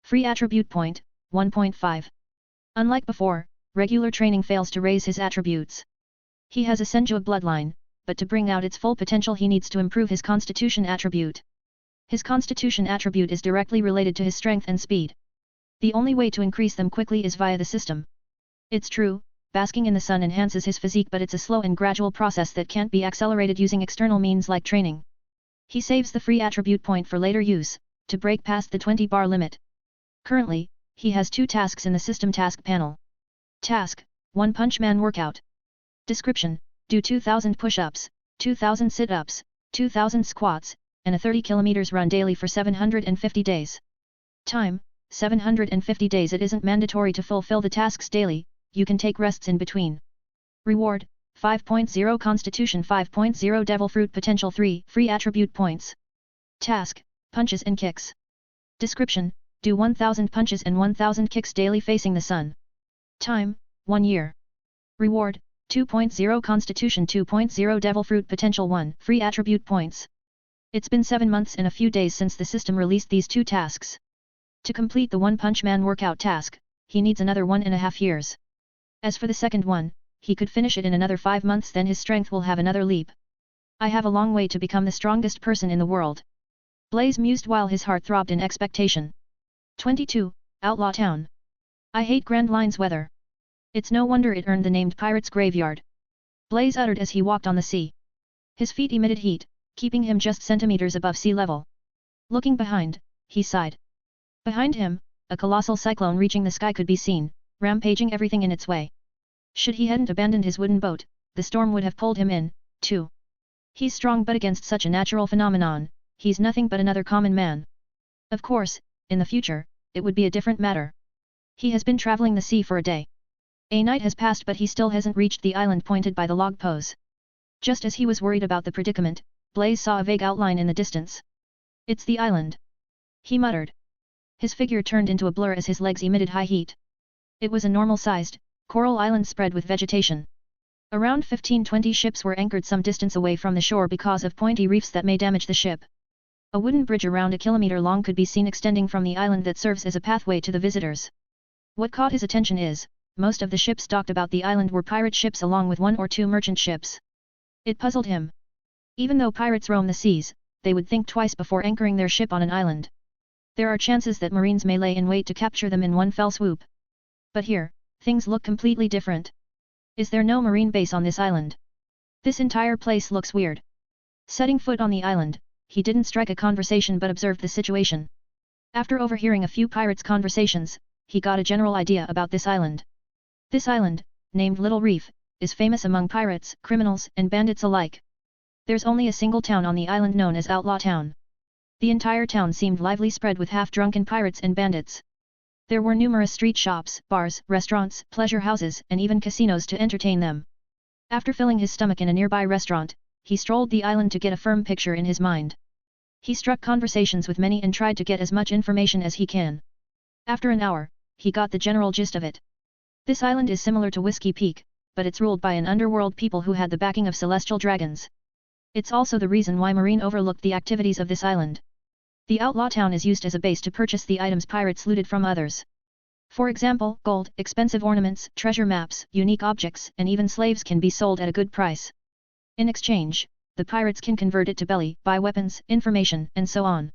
Free Attribute Point, 1.5. Unlike before, regular training fails to raise his attributes. He has a Senju bloodline, but to bring out its full potential he needs to improve his Constitution attribute. His Constitution attribute is directly related to his strength and speed. The only way to increase them quickly is via the system. It's true, basking in the sun enhances his physique but it's a slow and gradual process that can't be accelerated using external means like training. He saves the free attribute point for later use, to break past the 20 bar limit. Currently, he has 2 tasks in the system task panel. Task, 1 Punch Man Workout. Description, do 2000 push-ups, 2000 sit-ups, 2000 squats, and a 30 km run daily for 750 days. Time, 750 days. It isn't mandatory to fulfill the tasks daily, you can take rests in between. Reward, 5.0 Constitution 5.0 Devil Fruit Potential 3 Free Attribute Points. Task, Punches and Kicks. Description, do 1000 punches and 1000 kicks daily facing the sun. Time, 1 year. Reward, 2.0 Constitution 2.0 Devil Fruit Potential 1 Free Attribute Points. It's been 7 months and a few days since the system released these two tasks. To complete the One Punch Man workout task, he needs another 1.5 years. As for the second one, he could finish it in another 5 months, then his strength will have another leap. I have a long way to become the strongest person in the world. Blaze mused while his heart throbbed in expectation. 22. Outlaw Town. I hate Grand Line's weather. It's no wonder it earned the name Pirate's Graveyard. Blaze uttered as he walked on the sea. His feet emitted heat, keeping him just centimeters above sea level. Looking behind, he sighed. Behind him, a colossal cyclone reaching the sky could be seen, rampaging everything in its way. Should he hadn't abandoned his wooden boat, the storm would have pulled him in, too. He's strong, but against such a natural phenomenon, he's nothing but another common man. Of course, in the future, it would be a different matter. He has been traveling the sea for a day. A night has passed, but he still hasn't reached the island pointed by the log pose. Just as he was worried about the predicament, Blaze saw a vague outline in the distance. It's the island. He muttered. His figure turned into a blur as his legs emitted high heat. It was a normal-sized, coral island spread with vegetation. Around 15-20 ships were anchored some distance away from the shore because of pointy reefs that may damage the ship. A wooden bridge around 1 kilometer long could be seen extending from the island that serves as a pathway to the visitors. What caught his attention is, most of the ships docked about the island were pirate ships along with 1 or 2 merchant ships. It puzzled him. Even though pirates roam the seas, they would think twice before anchoring their ship on an island. There are chances that marines may lay in wait to capture them in one fell swoop. But here, things look completely different. Is there no marine base on this island? This entire place looks weird. Setting foot on the island, he didn't strike a conversation but observed the situation. After overhearing a few pirates' conversations, he got a general idea about this island. This island, named Little Reef, is famous among pirates, criminals, and bandits alike. There's only a single town on the island known as Outlaw Town. The entire town seemed lively, spread with half-drunken pirates and bandits. There were numerous street shops, bars, restaurants, pleasure houses, and even casinos to entertain them. After filling his stomach in a nearby restaurant, he strolled the island to get a firm picture in his mind. He struck conversations with many and tried to get as much information as he can. After an hour, he got the general gist of it. This island is similar to Whiskey Peak, but it's ruled by an underworld people who had the backing of celestial dragons. It's also the reason why Marine overlooked the activities of this island. The Outlaw Town is used as a base to purchase the items pirates looted from others. For example, gold, expensive ornaments, treasure maps, unique objects, and even slaves can be sold at a good price. In exchange, the pirates can convert it to belly, buy weapons, information, and so on.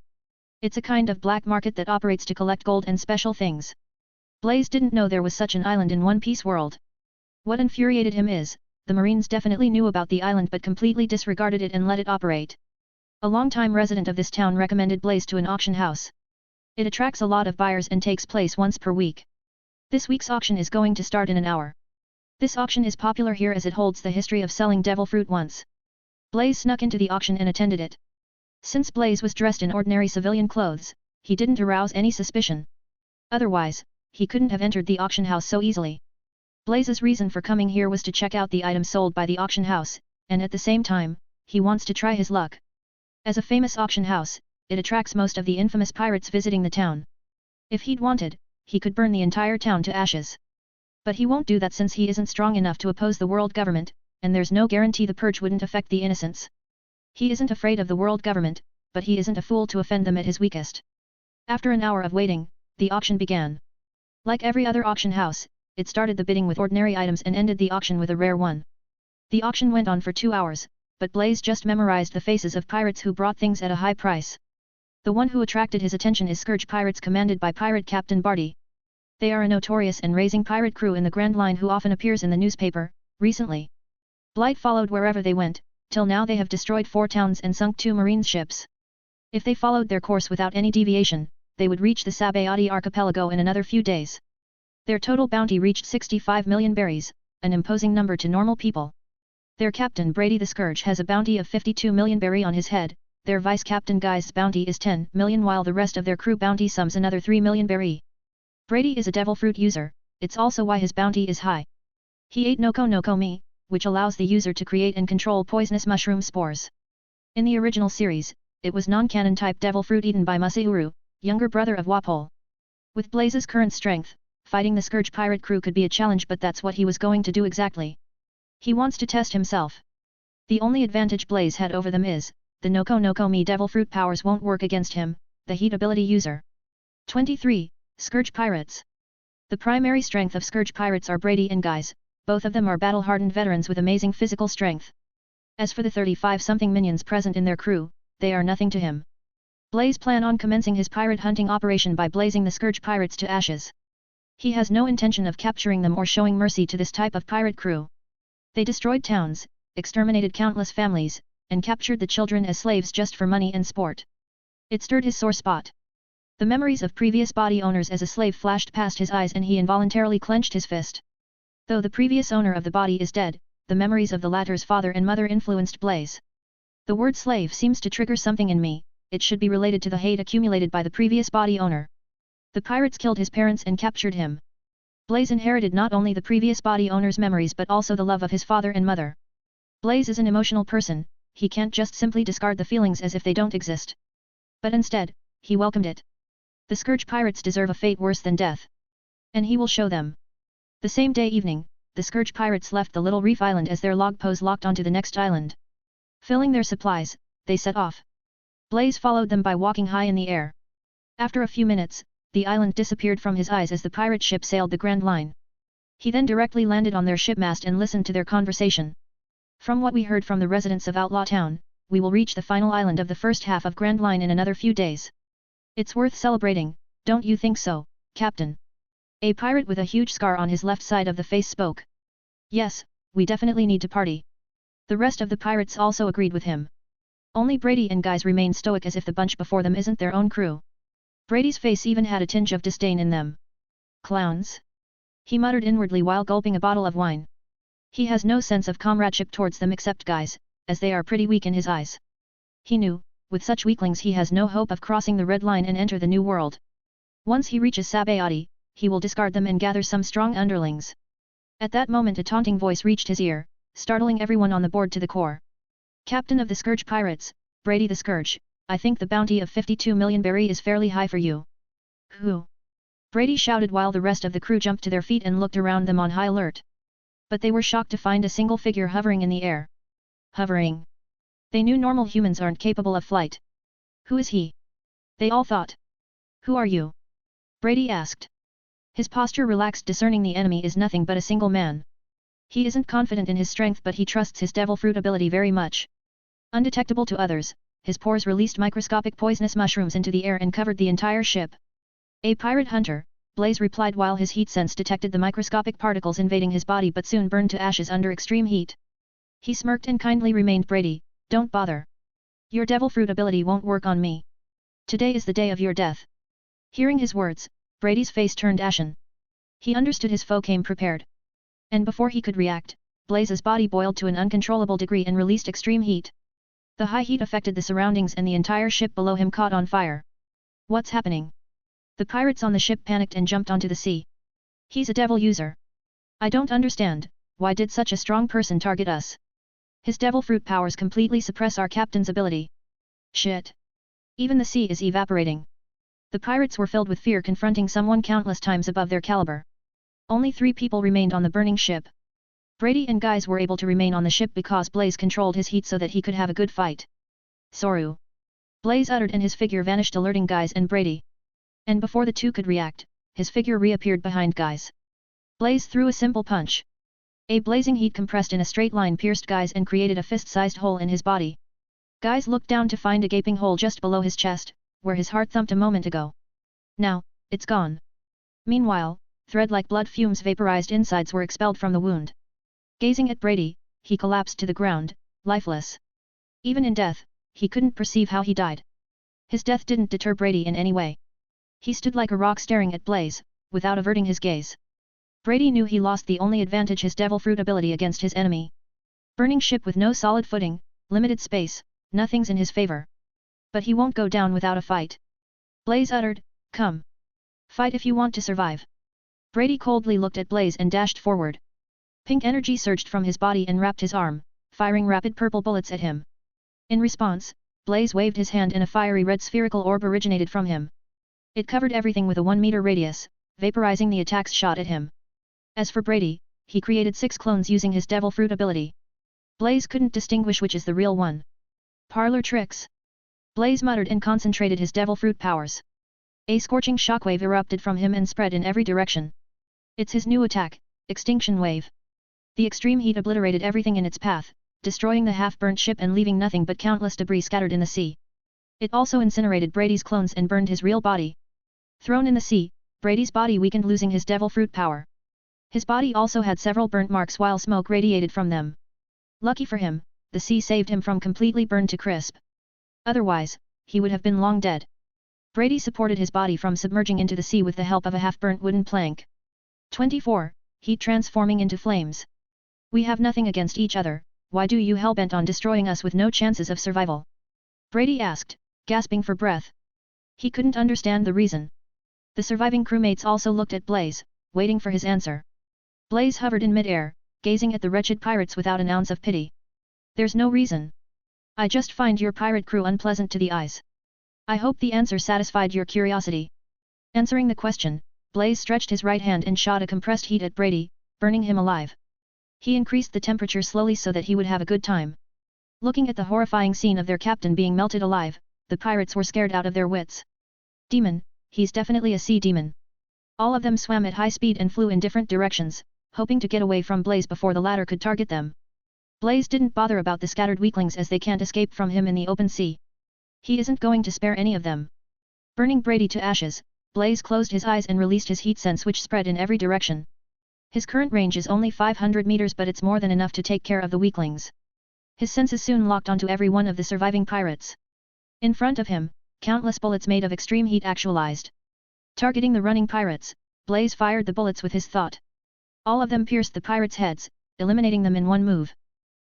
It's a kind of black market that operates to collect gold and special things. Blaze didn't know there was such an island in One Piece world. What infuriated him is, the Marines definitely knew about the island but completely disregarded it and let it operate. A long-time resident of this town recommended Blaze to an auction house. It attracts a lot of buyers and takes place once per week. This week's auction is going to start in an hour. This auction is popular here as it holds the history of selling devil fruit once. Blaze snuck into the auction and attended it. Since Blaze was dressed in ordinary civilian clothes, he didn't arouse any suspicion. Otherwise, he couldn't have entered the auction house so easily. Blaze's reason for coming here was to check out the items sold by the auction house, and at the same time, he wants to try his luck. As a famous auction house, it attracts most of the infamous pirates visiting the town. If he'd wanted, he could burn the entire town to ashes. But he won't do that since he isn't strong enough to oppose the world government, and there's no guarantee the purge wouldn't affect the innocents. He isn't afraid of the world government, but he isn't a fool to offend them at his weakest. After an hour of waiting, the auction began. Like every other auction house, it started the bidding with ordinary items and ended the auction with a rare one. The auction went on for 2 hours, but Blaze just memorized the faces of pirates who brought things at a high price. The one who attracted his attention is Scourge Pirates commanded by Pirate Captain Barty. They are a notorious and raising pirate crew in the Grand Line who often appears in the newspaper. Recently, Blight followed wherever they went, till now they have destroyed 4 towns and sunk 2 marine ships. If they followed their course without any deviation, they would reach the Sabayati archipelago in another few days. Their total bounty reached 65 million berries, an imposing number to normal people. Their captain Brady the Scourge has a bounty of 52 million berry on his head, their vice-captain Guy's bounty is 10 million while the rest of their crew bounty sums another 3 million berry. Brady is a devil fruit user, it's also why his bounty is high. He ate Noko Mi, which allows the user to create and control poisonous mushroom spores. In the original series, it was non-canon type devil fruit eaten by Masauru, younger brother of Wapol. With Blaze's current strength, fighting the Scourge pirate crew could be a challenge, but that's what he was going to do exactly. He wants to test himself. The only advantage Blaze had over them is, the Noko Mi devil fruit powers won't work against him, the heat ability user. 23. Scourge Pirates. The primary strength of Scourge Pirates are Brady and Guys, both of them are battle-hardened veterans with amazing physical strength. As for the 35-something minions present in their crew, they are nothing to him. Blaze plan on commencing his pirate hunting operation by blazing the Scourge Pirates to ashes. He has no intention of capturing them or showing mercy to this type of pirate crew. They destroyed towns, exterminated countless families, and captured the children as slaves just for money and sport. It stirred his sore spot. The memories of previous body owners as a slave flashed past his eyes and he involuntarily clenched his fist. Though the previous owner of the body is dead, the memories of the latter's father and mother influenced Blaze. The word slave seems to trigger something in me, it should be related to the hate accumulated by the previous body owner. The pirates killed his parents and captured him. Blaze inherited not only the previous body owner's memories but also the love of his father and mother. Blaze is an emotional person, he can't just simply discard the feelings as if they don't exist. But instead, he welcomed it. The Scourge Pirates deserve a fate worse than death. And he will show them. The same day evening, the Scourge Pirates left the little reef island as their log pose locked onto the next island. Filling their supplies, they set off. Blaze followed them by walking high in the air. After a few minutes, the island disappeared from his eyes as the pirate ship sailed the Grand Line. He then directly landed on their shipmast and listened to their conversation. From what we heard from the residents of Outlaw Town, we will reach the final island of the first half of Grand Line in another few days. It's worth celebrating, don't you think so, Captain? A pirate with a huge scar on his left side of the face spoke. Yes, we definitely need to party. The rest of the pirates also agreed with him. Only Brady and Guys remained stoic as if the bunch before them isn't their own crew. Brady's face even had a tinge of disdain in them. Clowns? He muttered inwardly while gulping a bottle of wine. He has no sense of comradeship towards them except Guys, as they are pretty weak in his eyes. He knew, with such weaklings he has no hope of crossing the red line and enter the new world. Once he reaches Sabayati, he will discard them and gather some strong underlings. At that moment a taunting voice reached his ear, startling everyone on the board to the core. Captain of the Scourge Pirates, Brady the Scourge, I think the bounty of 52 million berry is fairly high for you. Who? Brady shouted while the rest of the crew jumped to their feet and looked around them on high alert. But they were shocked to find a single figure hovering in the air. Hovering. They knew normal humans aren't capable of flight. Who is he? They all thought. Who are you? Brady asked. His posture relaxed, discerning the enemy is nothing but a single man. He isn't confident in his strength but he trusts his devil fruit ability very much. Undetectable to others, his pores released microscopic poisonous mushrooms into the air and covered the entire ship. A pirate hunter, Blaze replied while his heat sense detected the microscopic particles invading his body but soon burned to ashes under extreme heat. He smirked and kindly remained Brady, don't bother. Your devil fruit ability won't work on me. Today is the day of your death. Hearing his words, Brady's face turned ashen. He understood his foe came prepared. And before he could react, Blaze's body boiled to an uncontrollable degree and released extreme heat. The high heat affected the surroundings and the entire ship below him caught on fire. What's happening? The pirates on the ship panicked and jumped onto the sea. He's a devil user. I don't understand, why did such a strong person target us? His devil fruit powers completely suppress our captain's ability. Shit. Even the sea is evaporating. The pirates were filled with fear confronting someone countless times above their caliber. Only 3 people remained on the burning ship. Brady and Guys were able to remain on the ship because Blaze controlled his heat so that he could have a good fight. Soru. Blaze uttered and his figure vanished, alerting Guys and Brady. And before the two could react, his figure reappeared behind Guys. Blaze threw a simple punch. A blazing heat compressed in a straight line pierced Guys and created a fist-sized hole in his body. Guys looked down to find a gaping hole just below his chest, where his heart thumped a moment ago. Now, it's gone. Meanwhile, thread-like blood fumes vaporized insides were expelled from the wound. Gazing at Brady, he collapsed to the ground, lifeless. Even in death, he couldn't perceive how he died. His death didn't deter Brady in any way. He stood like a rock staring at Blaze, without averting his gaze. Brady knew he lost the only advantage, his devil fruit ability, against his enemy. Burning ship with no solid footing, limited space, nothing's in his favor. But he won't go down without a fight. Blaze uttered, "Come. Fight if you want to survive." Brady coldly looked at Blaze and dashed forward. Pink energy surged from his body and wrapped his arm, firing rapid purple bullets at him. In response, Blaze waved his hand and a fiery red spherical orb originated from him. It covered everything with a 1-meter radius, vaporizing the attacks shot at him. As for Brady, he created 6 clones using his Devil Fruit ability. Blaze couldn't distinguish which is the real one. Parlor tricks. Blaze muttered and concentrated his Devil Fruit powers. A scorching shockwave erupted from him and spread in every direction. It's his new attack, Extinction Wave. The extreme heat obliterated everything in its path, destroying the half-burnt ship and leaving nothing but countless debris scattered in the sea. It also incinerated Brady's clones and burned his real body. Thrown in the sea, Brady's body weakened, losing his Devil Fruit power. His body also had several burnt marks while smoke radiated from them. Lucky for him, the sea saved him from completely burned to crisp. Otherwise, he would have been long dead. Brady supported his body from submerging into the sea with the help of a half-burnt wooden plank. 24. Heat transforming into flames. We have nothing against each other, why do you hellbent on destroying us with no chances of survival? Brady asked, gasping for breath. He couldn't understand the reason. The surviving crewmates also looked at Blaze, waiting for his answer. Blaze hovered in mid-air, gazing at the wretched pirates without an ounce of pity. There's no reason. I just find your pirate crew unpleasant to the eyes. I hope the answer satisfied your curiosity. Answering the question, Blaze stretched his right hand and shot a compressed heat at Brady, burning him alive. He increased the temperature slowly so that he would have a good time. Looking at the horrifying scene of their captain being melted alive, the pirates were scared out of their wits. Demon, he's definitely a sea demon. All of them swam at high speed and flew in different directions, hoping to get away from Blaze before the latter could target them. Blaze didn't bother about the scattered weaklings as they can't escape from him in the open sea. He isn't going to spare any of them. Burning Brady to ashes, Blaze closed his eyes and released his heat sense, which spread in every direction. His current range is only 500 meters, but it's more than enough to take care of the weaklings. His senses soon locked onto every one of the surviving pirates. In front of him, countless bullets made of extreme heat actualized. Targeting the running pirates, Blaze fired the bullets with his thought. All of them pierced the pirates' heads, eliminating them in one move.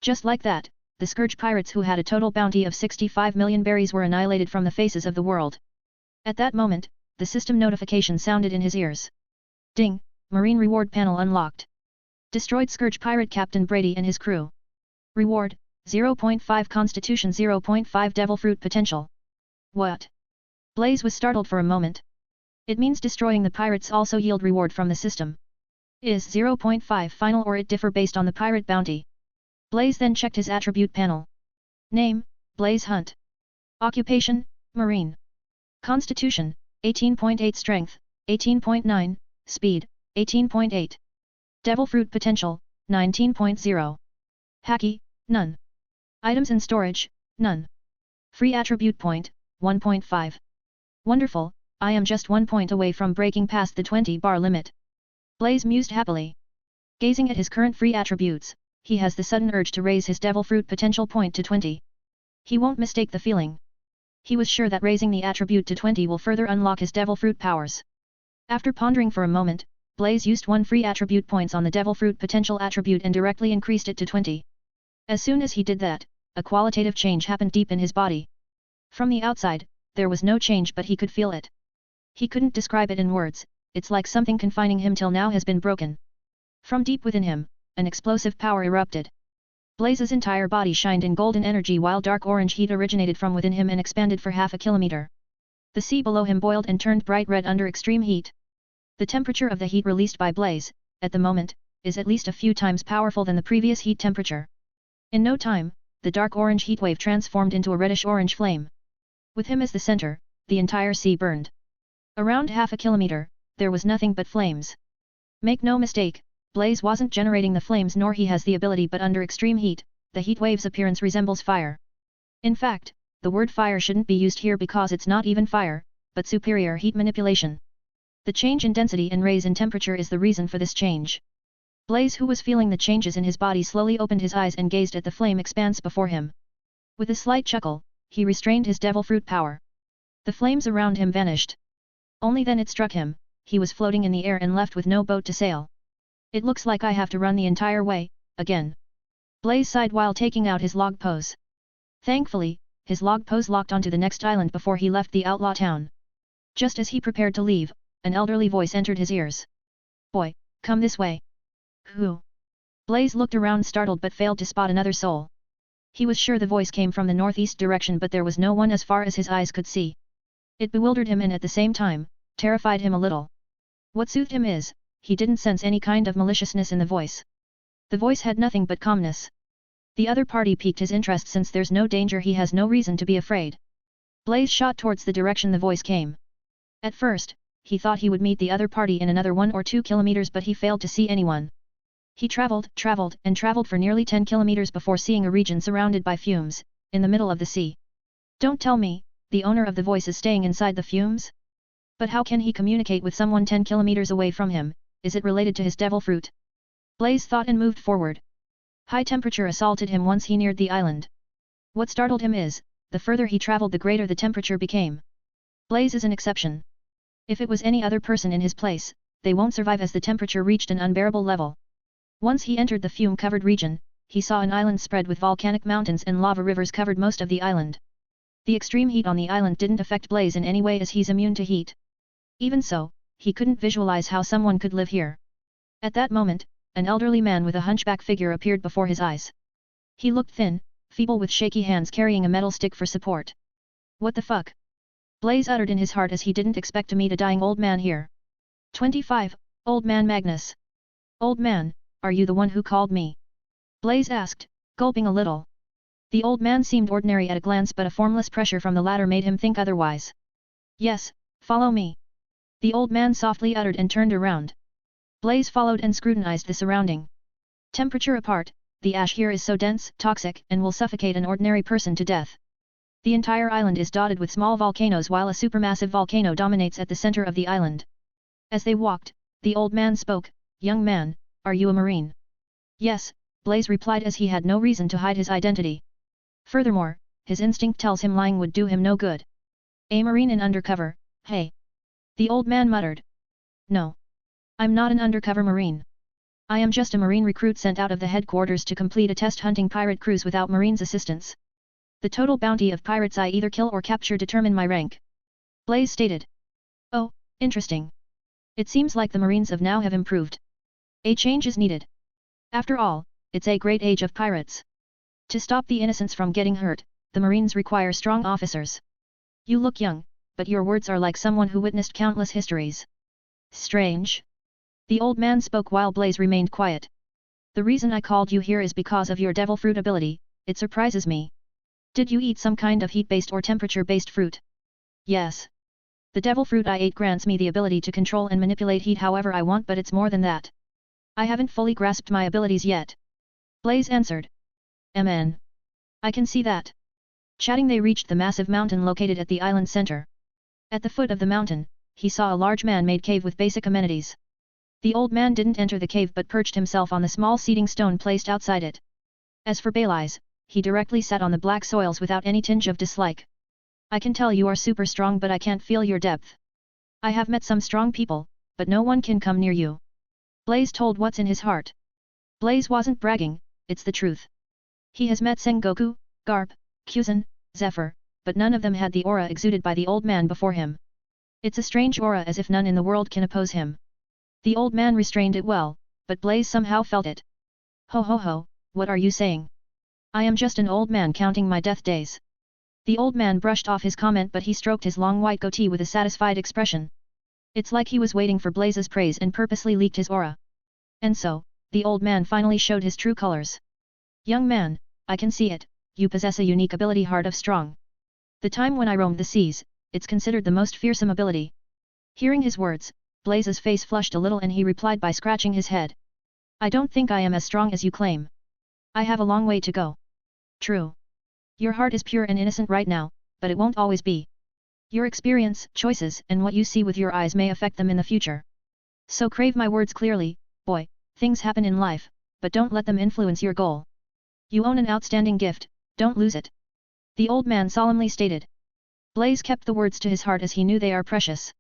Just like that, the Scourge pirates, who had a total bounty of 65 million berries, were annihilated from the faces of the world. At that moment, the system notification sounded in his ears. Ding! Marine reward panel unlocked. Destroyed Scourge pirate Captain Brady and his crew. Reward, 0.5 Constitution, 0.5 Devil Fruit potential. What? Blaze was startled for a moment. It means destroying the pirates also yield reward from the system. Is 0.5 final or it differ based on the pirate bounty? Blaze then checked his attribute panel. Name, Blaze Hunt. Occupation, Marine. Constitution, 18.8 Strength, 18.9, Speed, 18.8. Devil Fruit potential, 19.0. Haki, none. Items in storage, none. Free attribute point, 1.5. Wonderful, I am just 1 point away from breaking past the 20-bar limit. Blaze mused happily. Gazing at his current free attributes, he has the sudden urge to raise his Devil Fruit potential point to 20. He won't mistake the feeling. He was sure that raising the attribute to 20 will further unlock his Devil Fruit powers. After pondering for a moment, Blaze used 1 free attribute points on the Devil Fruit potential attribute and directly increased it to 20. As soon as he did that, a qualitative change happened deep in his body. From the outside, there was no change, but he could feel it. He couldn't describe it in words, it's like something confining him till now has been broken. From deep within him, an explosive power erupted. Blaze's entire body shined in golden energy while dark orange heat originated from within him and expanded for half a kilometer. The sea below him boiled and turned bright red under extreme heat. The temperature of the heat released by Blaze, at the moment, is at least a few times powerful than the previous heat temperature. In no time, the dark orange heat wave transformed into a reddish-orange flame. With him as the center, the entire sea burned. Around half a kilometer, there was nothing but flames. Make no mistake, Blaze wasn't generating the flames, nor he has the ability, but under extreme heat, the heat wave's appearance resembles fire. In fact, the word fire shouldn't be used here because it's not even fire, but superior heat manipulation. The change in density and raise in temperature is the reason for this change. Blaze, who was feeling the changes in his body, slowly opened his eyes and gazed at the flame expanse before him. With a slight chuckle, he restrained his Devil Fruit power. The flames around him vanished. Only then it struck him, he was floating in the air and left with no boat to sail. It looks like I have to run the entire way, again. Blaze sighed while taking out his log pose. Thankfully, his log pose locked onto the next island before he left the outlaw town. Just as he prepared to leave, an elderly voice entered his ears. "Boy, come this way." "Who?" Blaze looked around startled but failed to spot another soul. He was sure the voice came from the northeast direction but there was no one as far as his eyes could see. It bewildered him and at the same time, terrified him a little. What soothed him is, he didn't sense any kind of maliciousness in the voice. The voice had nothing but calmness. The other party piqued his interest since there's no danger he has no reason to be afraid. Blaze shot towards the direction the voice came. At first, he thought he would meet the other party in another 1 or 2 kilometers but he failed to see anyone. He traveled and traveled for nearly 10 kilometers before seeing a region surrounded by fumes, in the middle of the sea. Don't tell me, the owner of the voice is staying inside the fumes? But how can he communicate with someone 10 kilometers away from him? Is it related to his devil fruit? Blaze thought and moved forward. High temperature assaulted him once he neared the island. What startled him is, the further he traveled the greater the temperature became. Blaze is an exception. If it was any other person in his place, they won't survive as the temperature reached an unbearable level. Once he entered the fume-covered region, he saw an island spread with volcanic mountains and lava rivers covered most of the island. The extreme heat on the island didn't affect Blaze in any way as he's immune to heat. Even so, he couldn't visualize how someone could live here. At that moment, an elderly man with a hunchback figure appeared before his eyes. He looked thin, feeble with shaky hands carrying a metal stick for support. "What the fuck?" Blaze uttered in his heart as he didn't expect to meet a dying old man here. 25, Old Man Magnus. "Old man, are you the one who called me?" Blaze asked, gulping a little. The old man seemed ordinary at a glance but a formless pressure from the latter made him think otherwise. "Yes, follow me." The old man softly uttered and turned around. Blaze followed and scrutinized the surrounding. Temperature apart, the ash here is so dense, toxic, and will suffocate an ordinary person to death. The entire island is dotted with small volcanoes while a supermassive volcano dominates at the center of the island. As they walked, the old man spoke, "Young man, are you a marine?" "Yes," Blaze replied as he had no reason to hide his identity. Furthermore, his instinct tells him lying would do him no good. "A marine in undercover, hey?" The old man muttered. "No. I'm not an undercover marine. I am just a marine recruit sent out of the headquarters to complete a test hunting pirate cruise without marines' assistance. The total bounty of pirates I either kill or capture determine my rank," Blaze stated. "Oh, interesting. It seems like the marines of now have improved. A change is needed. After all, it's a great age of pirates. To stop the innocents from getting hurt, the marines require strong officers. You look young, but your words are like someone who witnessed countless histories." "Strange." The old man spoke while Blaze remained quiet. "The reason I called you here is because of your devil fruit ability, it surprises me. Did you eat some kind of heat-based or temperature-based fruit?" "Yes. The devil fruit I ate grants me the ability to control and manipulate heat however I want but it's more than that. I haven't fully grasped my abilities yet," Blaze answered. "MN. I can see that." Chatting they reached the massive mountain located at the island center. At the foot of the mountain, he saw a large man-made cave with basic amenities. The old man didn't enter the cave but perched himself on the small seating stone placed outside it. As for Bali's, he directly sat on the black soils without any tinge of dislike. "I can tell you are super strong but I can't feel your depth. I have met some strong people, but no one can come near you." Blaze told what's in his heart. Blaze wasn't bragging, it's the truth. He has met Sengoku, Garp, Kuzan, Zephyr, but none of them had the aura exuded by the old man before him. It's a strange aura as if none in the world can oppose him. The old man restrained it well, but Blaze somehow felt it. "Ho ho ho, what are you saying? I am just an old man counting my death days." The old man brushed off his comment but he stroked his long white goatee with a satisfied expression. It's like he was waiting for Blaze's praise and purposely leaked his aura. And so, the old man finally showed his true colors. "Young man, I can see it, you possess a unique ability Heart of Strong. The time when I roamed the seas, it's considered the most fearsome ability." Hearing his words, Blaze's face flushed a little and he replied by scratching his head. "I don't think I am as strong as you claim. I have a long way to go." "True. Your heart is pure and innocent right now, but it won't always be. Your experience, choices, and what you see with your eyes may affect them in the future. So crave my words clearly, boy, things happen in life, but don't let them influence your goal. You own an outstanding gift, don't lose it," the old man solemnly stated. Blaze kept the words to his heart as he knew they are precious.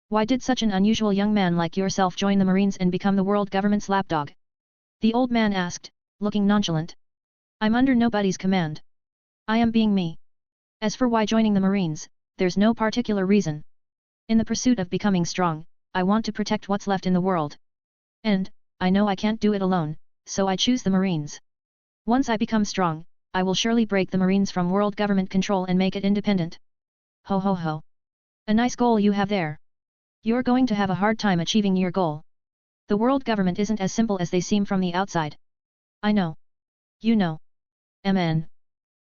"Why did such an unusual young man like yourself join the Marines and become the world government's lapdog?" the old man asked, looking nonchalant. "I'm under nobody's command. I am being me." As for why joining the Marines, there's no particular reason. In the pursuit of becoming strong, I want to protect what's left in the world. And, I know I can't do it alone, so I choose the Marines. Once I become strong, I will surely break the Marines from world government control and make it independent. Ho ho ho. A nice goal you have there. You're going to have a hard time achieving your goal. The world government isn't as simple as they seem from the outside. I know. You know. MN.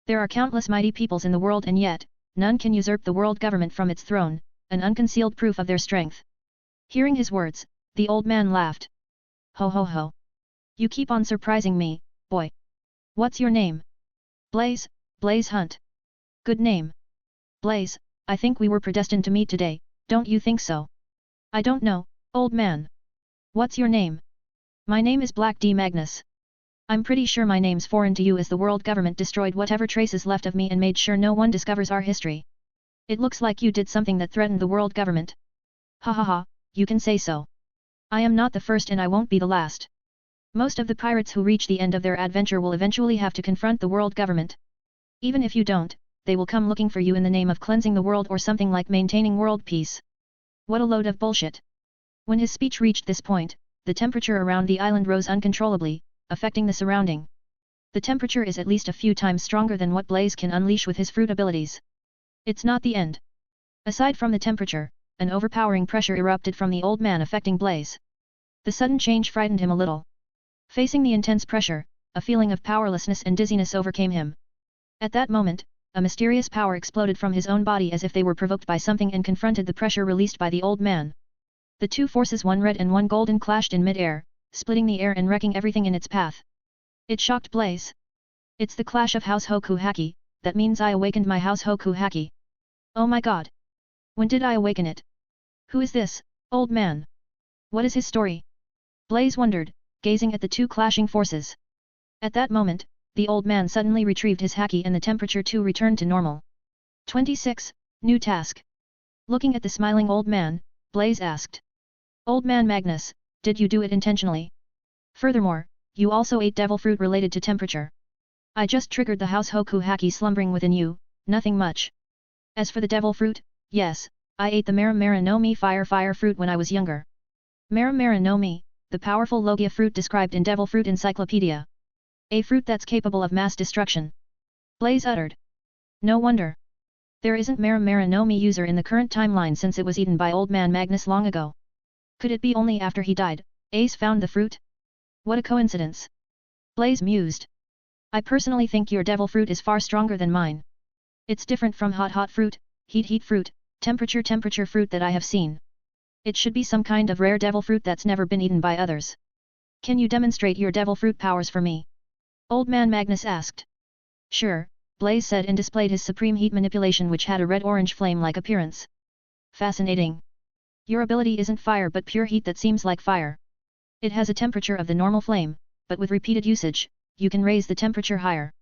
There are countless mighty peoples in the world and yet, none can usurp the world government from its throne, an unconcealed proof of their strength. Hearing his words, the old man laughed. Ho ho ho. You keep on surprising me, boy. What's your name? Blaze, Blaze Hunt. Good name. Blaze, I think we were predestined to meet today, don't you think so? I don't know, old man. What's your name? My name is Black D. Magnus. I'm pretty sure my name's foreign to you as the world government destroyed whatever traces left of me and made sure no one discovers our history. It looks like you did something that threatened the world government. Ha ha ha, you can say so. I am not the first and I won't be the last. Most of the pirates who reach the end of their adventure will eventually have to confront the world government. Even if you don't, they will come looking for you in the name of cleansing the world or something like maintaining world peace. What a load of bullshit. When his speech reached this point, the temperature around the island rose uncontrollably, affecting the surrounding. The temperature is at least a few times stronger than what Blaze can unleash with his fruit abilities. It's not the end. Aside from the temperature, an overpowering pressure erupted from the old man affecting Blaze. The sudden change frightened him a little. Facing the intense pressure, a feeling of powerlessness and dizziness overcame him. At that moment, a mysterious power exploded from his own body as if they were provoked by something and confronted the pressure released by the old man. The two forces, one red and one golden, clashed in mid-air, splitting the air and wrecking everything in its path. It shocked Blaze. It's the clash of House Hoku Haki, that means I awakened my House Hoku Haki. Oh my god! When did I awaken it? Who is this, old man? What is his story? Blaze wondered, gazing at the two clashing forces. At that moment, the old man suddenly retrieved his Haki and the temperature too returned to normal. 26. New task. Looking at the smiling old man, Blaze asked. Old man Magnus, did you do it intentionally? Furthermore, you also ate devil fruit related to temperature. I just triggered the House Hoku Haki slumbering within you, nothing much. As for the devil fruit, yes, I ate the Mara no Mi fire fruit when I was younger. Mara no Mi, the powerful Logia fruit described in Devil Fruit Encyclopedia. A fruit that's capable of mass destruction. Blaze uttered. No wonder. There isn't Mara no Mi user in the current timeline since it was eaten by old man Magnus long ago. Could it be only after he died, Ace found the fruit? What a coincidence. Blaze mused. I personally think your devil fruit is far stronger than mine. It's different from hot fruit, heat fruit, temperature fruit that I have seen. It should be some kind of rare devil fruit that's never been eaten by others. Can you demonstrate your devil fruit powers for me? Old man Magnus asked. Sure, Blaze said and displayed his supreme heat manipulation which had a red-orange flame-like appearance. Fascinating. Your ability isn't fire but pure heat that seems like fire. It has a temperature of the normal flame, but with repeated usage, you can raise the temperature higher.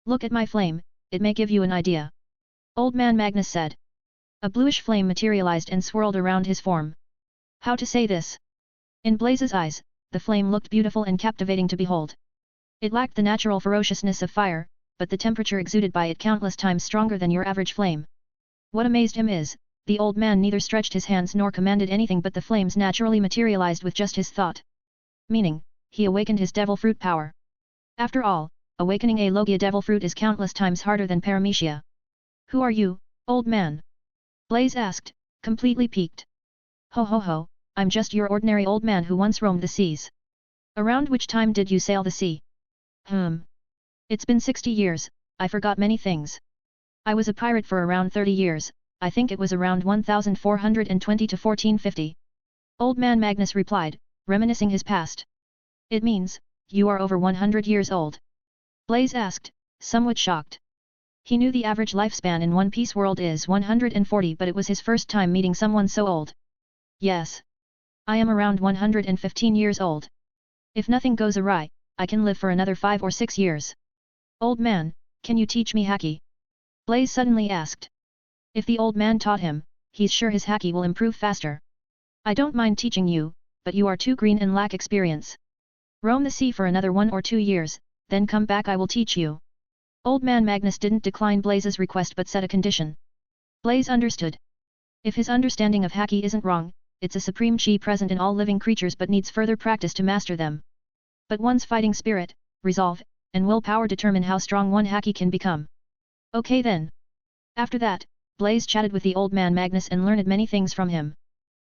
Look at my flame, it may give you an idea. Old man Magnus said. A bluish flame materialized and swirled around his form. How to say this? In Blaze's eyes, the flame looked beautiful and captivating to behold. It lacked the natural ferociousness of fire, but the temperature exuded by it countless times stronger than your average flame. What amazed him is, the old man neither stretched his hands nor commanded anything but the flames naturally materialized with just his thought. Meaning, he awakened his devil fruit power. After all, awakening a Logia devil fruit is countless times harder than paramecia. Who are you, old man? Blaze asked, completely piqued. Ho ho ho, I'm just your ordinary old man who once roamed the seas. Around which time did you sail the sea? It's been 60 years, I forgot many things. I was a pirate for around 30 years, I think it was around 1420 to 1450. Old man Magnus replied, reminiscing his past. It means, you are over 100 years old. Blaze asked, somewhat shocked. He knew the average lifespan in One Piece world is 140 but it was his first time meeting someone so old. Yes. I am around 115 years old. If nothing goes awry, I can live for another 5 or 6 years. Old man, can you teach me Haki? Blaze suddenly asked. If the old man taught him, he's sure his Haki will improve faster. I don't mind teaching you, but you are too green and lack experience. Roam the sea for another 1 or 2 years, then come back I will teach you. Old man Magnus didn't decline Blaze's request but set a condition. Blaze understood. If his understanding of Haki isn't wrong, it's a supreme chi present in all living creatures but needs further practice to master them. But one's fighting spirit, resolve, and willpower determine how strong one Haki can become. Okay then. After that, Blaze chatted with the old man Magnus and learned many things from him.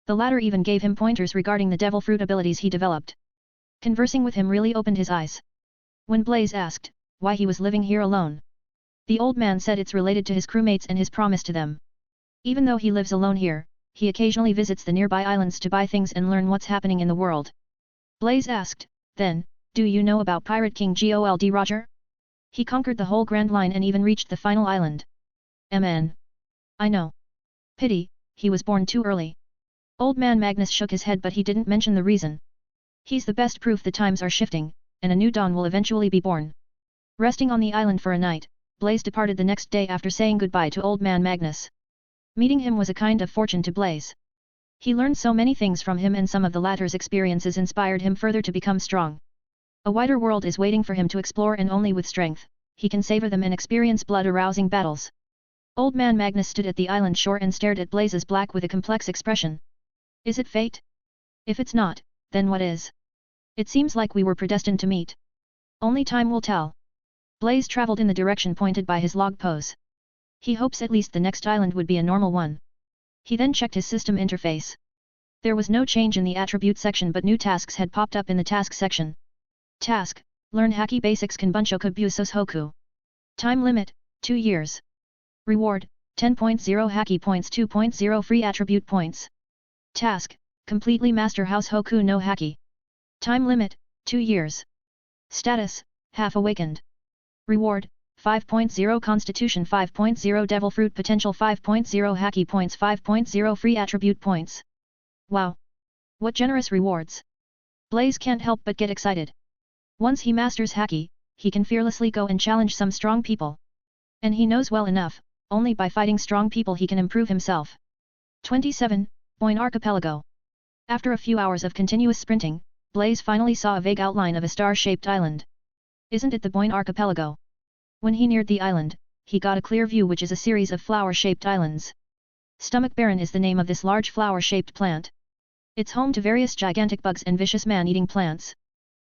The latter even gave him pointers regarding the devil fruit abilities he developed. Conversing with him really opened his eyes. When Blaze asked why he was living here alone, the old man said it's related to his crewmates and his promise to them. Even though he lives alone here, he occasionally visits the nearby islands to buy things and learn what's happening in the world. Blaze asked, then, do you know about Pirate King Gold Roger? He conquered the whole Grand Line and even reached the final island. MN. I know. Pity, he was born too early. Old man Magnus shook his head but he didn't mention the reason. He's the best proof the times are shifting, and a new dawn will eventually be born. Resting on the island for a night, Blaze departed the next day after saying goodbye to old man Magnus. Meeting him was a kind of fortune to Blaze. He learned so many things from him and some of the latter's experiences inspired him further to become strong. A wider world is waiting for him to explore and only with strength, he can savor them and experience blood-arousing battles. Old man Magnus stood at the island shore and stared at Blaze's black with a complex expression. Is it fate? If it's not, then what is? It seems like we were predestined to meet. Only time will tell. Blaze traveled in the direction pointed by his log pose. He hopes at least the next island would be a normal one. He then checked his system interface. There was no change in the attribute section but new tasks had popped up in the task section. Task: Learn Haki Basics Kanbunshoku Busos Hoku. Time limit: 2 years. Reward: 10.0 Haki points 2.0 free attribute points. Task: Completely master House Hoku no Haki. Time limit: 2 years. Status: Half awakened. Reward: 5.0 Constitution 5.0 Devil Fruit Potential 5.0 Haki Points 5.0 Free Attribute Points. Wow! What generous rewards! Blaze can't help but get excited. Once he masters Haki, he can fearlessly go and challenge some strong people. And he knows well enough, only by fighting strong people he can improve himself. 27. Boyne Archipelago. After a few hours of continuous sprinting, Blaze finally saw a vague outline of a star-shaped island. Isn't it the Boyne Archipelago? When he neared the island, he got a clear view which is a series of flower-shaped islands. Stomach Baron is the name of this large flower-shaped plant. It's home to various gigantic bugs and vicious man-eating plants.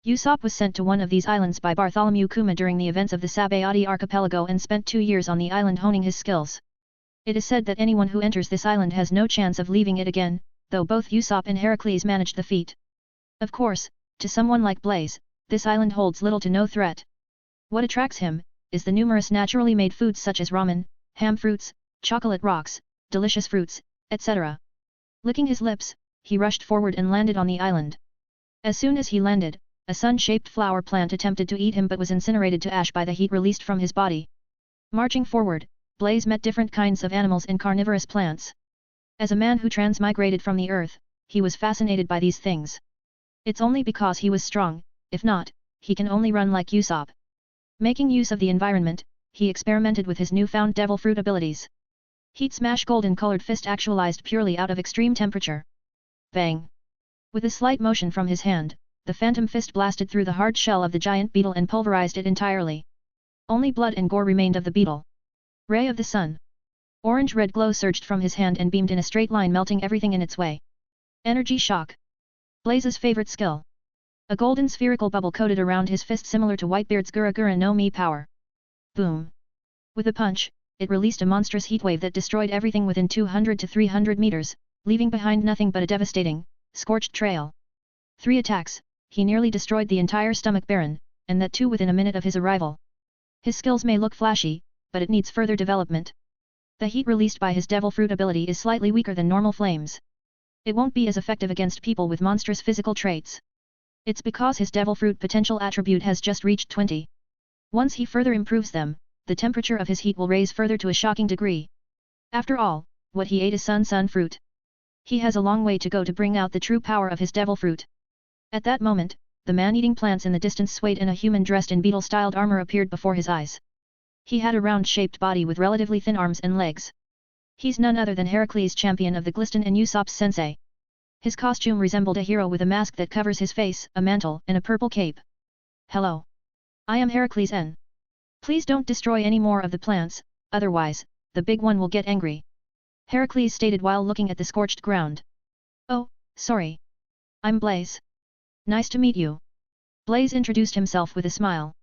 Usopp was sent to one of these islands by Bartholomew Kuma during the events of the Sabayati Archipelago and spent 2 years on the island honing his skills. It is said that anyone who enters this island has no chance of leaving it again, though both Usopp and Heracles managed the feat. Of course, to someone like Blaze, this island holds little to no threat. What attracts him is the numerous naturally made foods such as ramen, ham fruits, chocolate rocks, delicious fruits, etc. Licking his lips, he rushed forward and landed on the island. As soon as he landed, a sun-shaped flower plant attempted to eat him but was incinerated to ash by the heat released from his body. Marching forward, Blaze met different kinds of animals and carnivorous plants. As a man who transmigrated from the earth, he was fascinated by these things. It's only because he was strong, if not, he can only run like Usopp. Making use of the environment, he experimented with his newfound devil fruit abilities. Heat Smash golden-colored fist actualized purely out of extreme temperature. Bang! With a slight motion from his hand, the phantom fist blasted through the hard shell of the giant beetle and pulverized it entirely. Only blood and gore remained of the beetle. Ray of the Sun. Orange-red glow surged from his hand and beamed in a straight line, melting everything in its way. Energy Shock. Blaze's favorite skill. A golden spherical bubble coated around his fist similar to Whitebeard's Gura Gura no Mi power. Boom! With a punch, it released a monstrous heatwave that destroyed everything within 200 to 300 meters, leaving behind nothing but a devastating, scorched trail. 3 attacks, he nearly destroyed the entire Stomach Baron, and that too within a minute of his arrival. His skills may look flashy, but it needs further development. The heat released by his devil fruit ability is slightly weaker than normal flames. It won't be as effective against people with monstrous physical traits. It's because his devil fruit potential attribute has just reached 20. Once he further improves them, the temperature of his heat will raise further to a shocking degree. After all, what he ate is sun fruit. He has a long way to go to bring out the true power of his devil fruit. At that moment, the man-eating plants in the distance swayed and a human dressed in beetle-styled armor appeared before his eyes. He had a round-shaped body with relatively thin arms and legs. He's none other than Heracles, champion of the Gliston and Usopp's sensei. His costume resembled a hero with a mask that covers his face, a mantle, and a purple cape. Hello. I am Heracles N. Please don't destroy any more of the plants, otherwise, the big one will get angry. Heracles stated while looking at the scorched ground. Oh, sorry. I'm Blaze. Nice to meet you. Blaze introduced himself with a smile.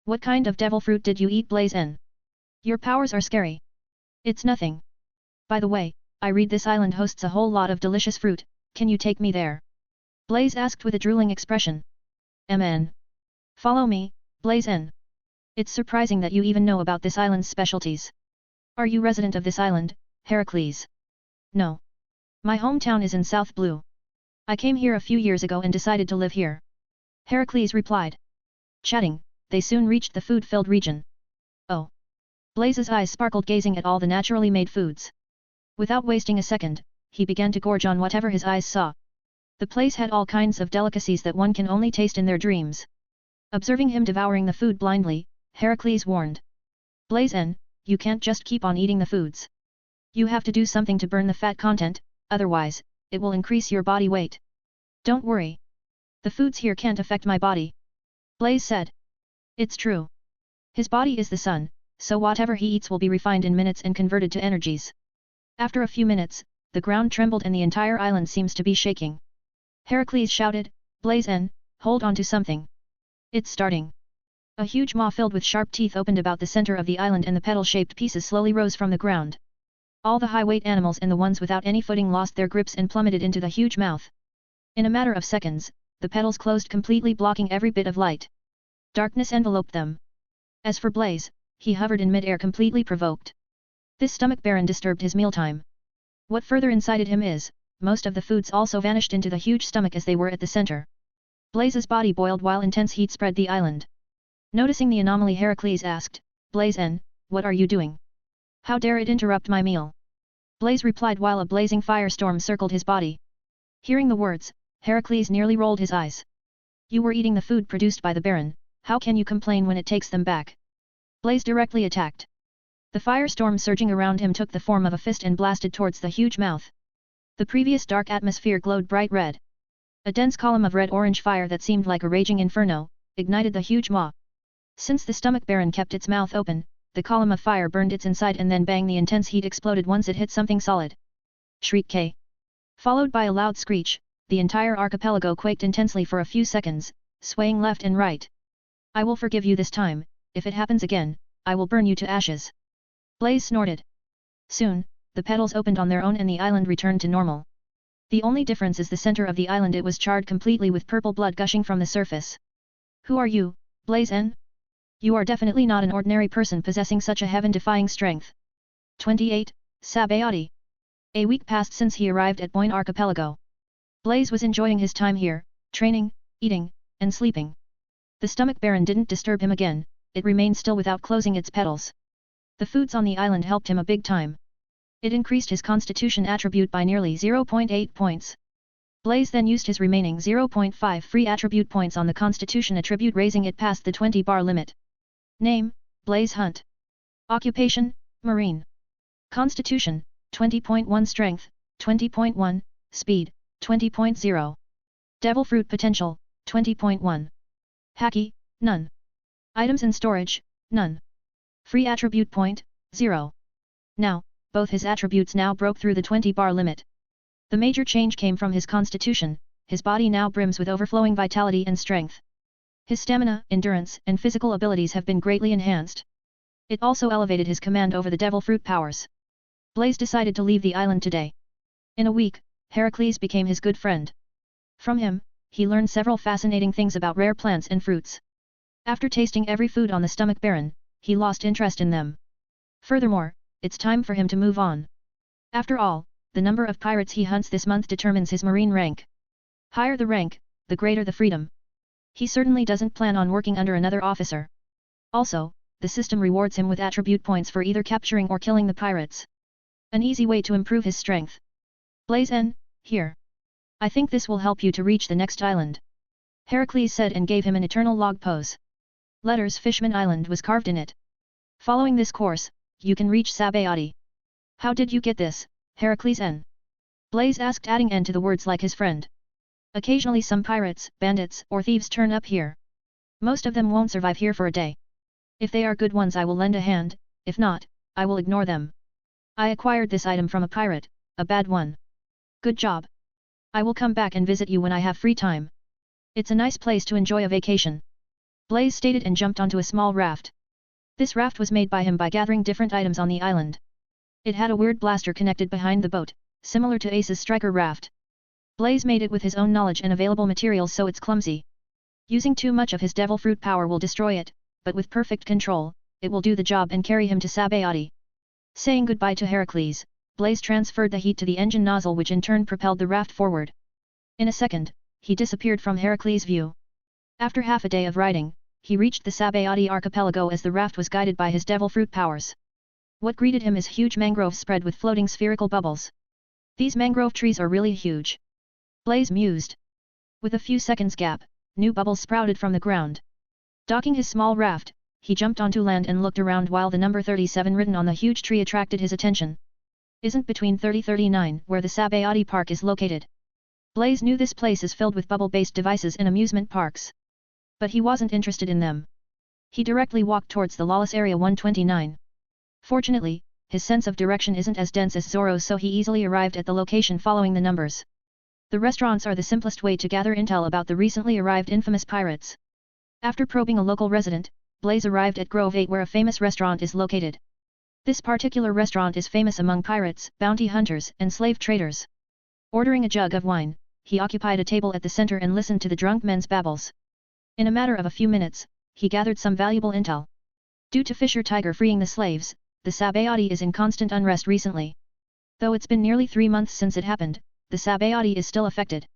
What kind of devil fruit did you eat, Blaze N? Your powers are scary. It's nothing. By the way, I read this island hosts a whole lot of delicious fruit, can you take me there? Blaze asked with a drooling expression. MN. Follow me, Blaze N. It's surprising that you even know about this island's specialties. Are you resident of this island, Heracles? No. My hometown is in South Blue. I came here a few years ago and decided to live here. Heracles replied. Chatting, they soon reached the food-filled region. Oh. Blaze's eyes sparkled gazing at all the naturally made foods. Without wasting a second, he began to gorge on whatever his eyes saw. The place had all kinds of delicacies that one can only taste in their dreams. Observing him devouring the food blindly, Heracles warned. Blaze N, you can't just keep on eating the foods. You have to do something to burn the fat content, otherwise, it will increase your body weight. Don't worry. The foods here can't affect my body. Blaze said. It's true. His body is the sun, so whatever he eats will be refined in minutes and converted to energies. After a few minutes, the ground trembled and the entire island seems to be shaking. Heracles shouted, Blaze N, hold on to something. It's starting. A huge maw filled with sharp teeth opened about the center of the island and the petal-shaped pieces slowly rose from the ground. All the high-weight animals and the ones without any footing lost their grips and plummeted into the huge mouth. In a matter of seconds, the petals closed completely blocking every bit of light. Darkness enveloped them. As for Blaze, he hovered in mid-air completely provoked. This stomach baron disturbed his mealtime. What further incited him is, most of the foods also vanished into the huge stomach as they were at the center. Blaze's body boiled while intense heat spread the island. Noticing the anomaly, Heracles asked, Blaze N, what are you doing? How dare it interrupt my meal? Blaze replied while a blazing firestorm circled his body. Hearing the words, Heracles nearly rolled his eyes. You were eating the food produced by the Baron, how can you complain when it takes them back? Blaze directly attacked. The firestorm surging around him took the form of a fist and blasted towards the huge mouth. The previous dark atmosphere glowed bright red. A dense column of red-orange fire that seemed like a raging inferno, ignited the huge maw. Since the stomach baron kept its mouth open, the column of fire burned its inside and then bang, the intense heat exploded once it hit something solid. Shriek K. Followed by a loud screech, the entire archipelago quaked intensely for a few seconds, swaying left and right. I will forgive you this time, if it happens again, I will burn you to ashes. Blaze snorted. Soon, the petals opened on their own and the island returned to normal. The only difference is the center of the island, it was charred completely with purple blood gushing from the surface. Who are you, Blaze N? You are definitely not an ordinary person possessing such a heaven-defying strength. 28. Sabayati. A week passed since he arrived at Boyne Archipelago. Blaze was enjoying his time here, training, eating, and sleeping. The stomach baron didn't disturb him again, it remained still without closing its petals. The foods on the island helped him a big time. It increased his constitution attribute by nearly 0.8 points. Blaze then used his remaining 0.5 free attribute points on the constitution attribute, raising it past the 20 bar limit. Name, Blaze Hunt. Occupation, Marine. Constitution, 20.1 Strength, 20.1, Speed, 20.0. Devil Fruit Potential, 20.1. Haki, none. Items in storage, none. Free attribute point, 0. Now, both his attributes now broke through the 20 bar limit. The major change came from his constitution, his body now brims with overflowing vitality and strength. His stamina, endurance, and physical abilities have been greatly enhanced. It also elevated his command over the devil fruit powers. Blaze decided to leave the island today. In a week, Heracles became his good friend. From him, he learned several fascinating things about rare plants and fruits. After tasting every food on the stomach baron, he lost interest in them. Furthermore, it's time for him to move on. After all, the number of pirates he hunts this month determines his marine rank. Higher the rank, the greater the freedom. He certainly doesn't plan on working under another officer. Also, the system rewards him with attribute points for either capturing or killing the pirates. An easy way to improve his strength. Blaze N, here. I think this will help you to reach the next island. Heracles said and gave him an eternal log pose. Letters Fishman Island was carved in it. Following this course, you can reach Sabayati. How did you get this, Heracles N? Blaze asked, adding N to the words like his friend. Occasionally some pirates, bandits, or thieves turn up here. Most of them won't survive here for a day. If they are good ones I will lend a hand, if not, I will ignore them. I acquired this item from a pirate, a bad one. Good job. I will come back and visit you when I have free time. It's a nice place to enjoy a vacation. Blaze stated and jumped onto a small raft. This raft was made by him by gathering different items on the island. It had a weird blaster connected behind the boat, similar to Ace's striker raft. Blaze made it with his own knowledge and available materials, so it's clumsy. Using too much of his devil fruit power will destroy it, but with perfect control, it will do the job and carry him to Sabayati. Saying goodbye to Heracles, Blaze transferred the heat to the engine nozzle, which in turn propelled the raft forward. In a second, he disappeared from Heracles' view. After half a day of riding, he reached the Sabayati archipelago as the raft was guided by his devil fruit powers. What greeted him is huge mangroves spread with floating spherical bubbles. These mangrove trees are really huge. Blaze mused. With a few seconds gap, new bubbles sprouted from the ground. Docking his small raft, he jumped onto land and looked around while the number 37 written on the huge tree attracted his attention. Isn't between 30-39 where the Sabayati Park is located? Blaze knew this place is filled with bubble-based devices and amusement parks. But he wasn't interested in them. He directly walked towards the lawless area 129. Fortunately, his sense of direction isn't as dense as Zoro's, so he easily arrived at the location following the numbers. The restaurants are the simplest way to gather intel about the recently arrived infamous pirates. After probing a local resident, Blaze arrived at Grove 8 where a famous restaurant is located. This particular restaurant is famous among pirates, bounty hunters, and slave traders. Ordering a jug of wine, he occupied a table at the center and listened to the drunk men's babbles. In a matter of a few minutes, he gathered some valuable intel. Due to Fisher Tiger freeing the slaves, the Sabayati is in constant unrest recently. Though it's been nearly 3 months since it happened, the Sabayati is still affected.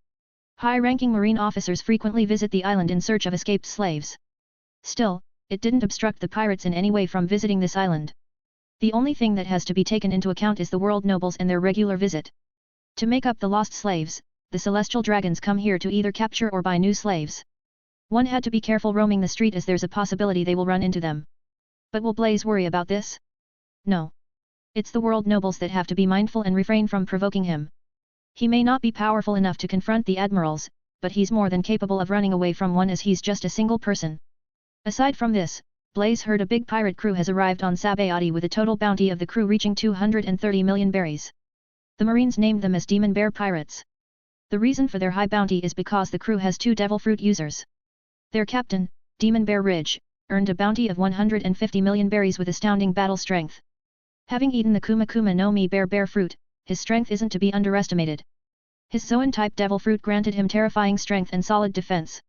High-ranking marine officers frequently visit the island in search of escaped slaves. Still, it didn't obstruct the pirates in any way from visiting this island. The only thing that has to be taken into account is the world nobles and their regular visit. To make up the lost slaves, the celestial dragons come here to either capture or buy new slaves. One had to be careful roaming the street as there's a possibility they will run into them. But will Blaze worry about this? No. It's the world nobles that have to be mindful and refrain from provoking him. He may not be powerful enough to confront the admirals, but he's more than capable of running away from one as he's just a single person. Aside from this, Blaze heard a big pirate crew has arrived on Sabayati with a total bounty of the crew reaching 230 million berries. The Marines named them as Demon Bear Pirates. The reason for their high bounty is because the crew has 2 devil fruit users. Their captain, Demon Bear Ridge, earned a bounty of 150 million berries with astounding battle strength. Having eaten the Kuma Kuma no Mi Bear fruit, his strength isn't to be underestimated. His Zoan-type devil fruit granted him terrifying strength and solid defense.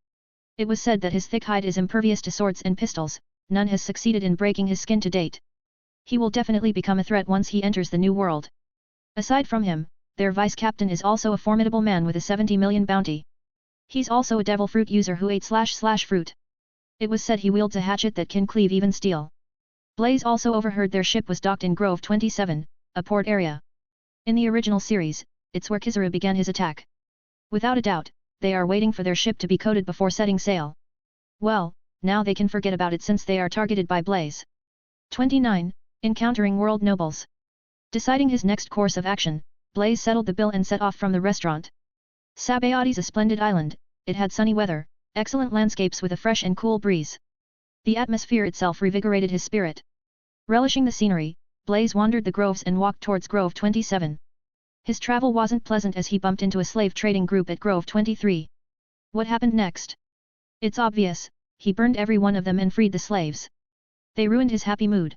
It was said that his thick hide is impervious to swords and pistols. None has succeeded in breaking his skin to date. He will definitely become a threat once he enters the new world. Aside from him, their vice-captain is also a formidable man with a 70 million bounty. He's also a devil fruit user who ate / fruit. It was said he wields a hatchet that can cleave even steel. Blaze also overheard their ship was docked in Grove 27, a port area. In the original series, it's where Kizaru began his attack. Without a doubt, they are waiting for their ship to be coated before setting sail. Well, now they can forget about it since they are targeted by Blaze. 29. Encountering world nobles. Deciding his next course of action, Blaze settled the bill and set off from the restaurant. Sabayati's a splendid island, it had sunny weather, excellent landscapes with a fresh and cool breeze. The atmosphere itself revigorated his spirit. Relishing the scenery, Blaze wandered the groves and walked towards Grove 27. His travel wasn't pleasant as he bumped into a slave trading group at Grove 23. What happened next? It's obvious. He burned every one of them and freed the slaves. They ruined his happy mood.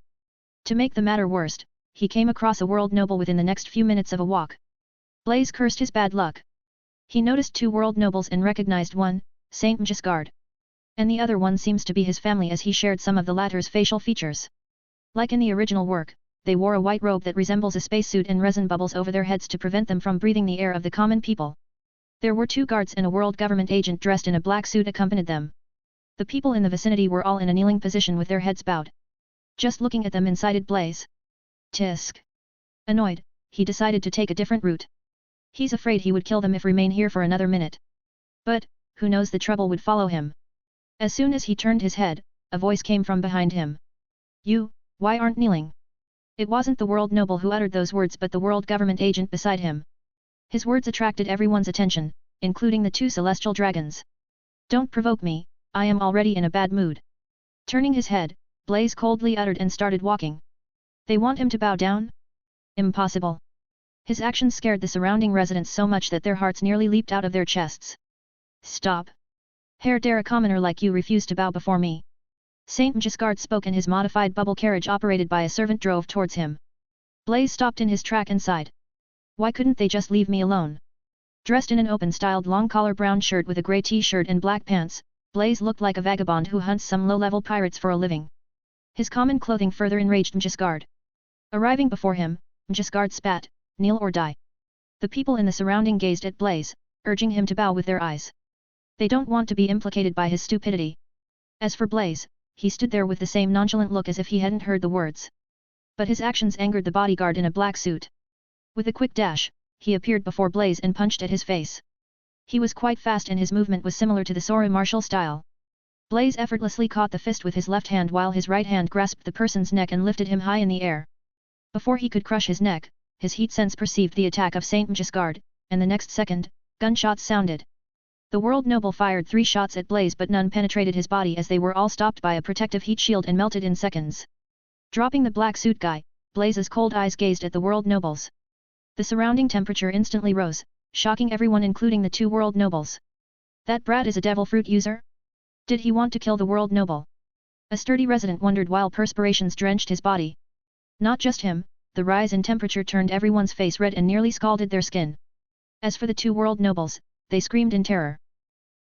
To make the matter worse, he came across a world noble within the next few minutes of a walk. Blaze cursed his bad luck. He noticed 2 world nobles and recognized one, Saint Mjasgard. And the other one seems to be his family as he shared some of the latter's facial features. Like in the original work, they wore a white robe that resembles a spacesuit and resin bubbles over their heads to prevent them from breathing the air of the common people. There were 2 guards and a world government agent dressed in a black suit accompanied them. The people in the vicinity were all in a kneeling position with their heads bowed. Just looking at them incited Blaze. Tisk. Annoyed, he decided to take a different route. He's afraid he would kill them if remain here for another minute. But, who knows, the trouble would follow him. As soon as he turned his head, a voice came from behind him. You, why aren't kneeling? It wasn't the world noble who uttered those words but the world government agent beside him. His words attracted everyone's attention, including the 2 celestial dragons. Don't provoke me, I am already in a bad mood. Turning his head, Blaze coldly uttered and started walking. They want him to bow down? Impossible. His actions scared the surrounding residents so much that their hearts nearly leaped out of their chests. Stop. How dare a commoner like you refuse to bow before me? Saint Giscard spoke and his modified bubble carriage operated by a servant drove towards him. Blaze stopped in his track and sighed. Why couldn't they just leave me alone? Dressed in an open-styled long-collar brown shirt with a grey t-shirt and black pants, Blaze looked like a vagabond who hunts some low-level pirates for a living. His common clothing further enraged Giscard. Arriving before him, Giscard spat, kneel or die. The people in the surrounding gazed at Blaze, urging him to bow with their eyes. They don't want to be implicated by his stupidity. As for Blaze, he stood there with the same nonchalant look as if he hadn't heard the words. But his actions angered the bodyguard in a black suit. With a quick dash, he appeared before Blaze and punched at his face. He was quite fast and his movement was similar to the Sora martial style. Blaze effortlessly caught the fist with his left hand while his right hand grasped the person's neck and lifted him high in the air. Before he could crush his neck, his heat sense perceived the attack of Saint Giscard, and the next second, gunshots sounded. The world noble fired 3 shots at Blaze but none penetrated his body as they were all stopped by a protective heat shield and melted in seconds. Dropping the black suit guy, Blaze's cold eyes gazed at the world nobles. The surrounding temperature instantly rose, shocking everyone including the 2 world nobles. That brat is a devil fruit user? Did he want to kill the world noble? A sturdy resident wondered while perspirations drenched his body. Not just him, the rise in temperature turned everyone's face red and nearly scalded their skin. As for the 2 world nobles, they screamed in terror.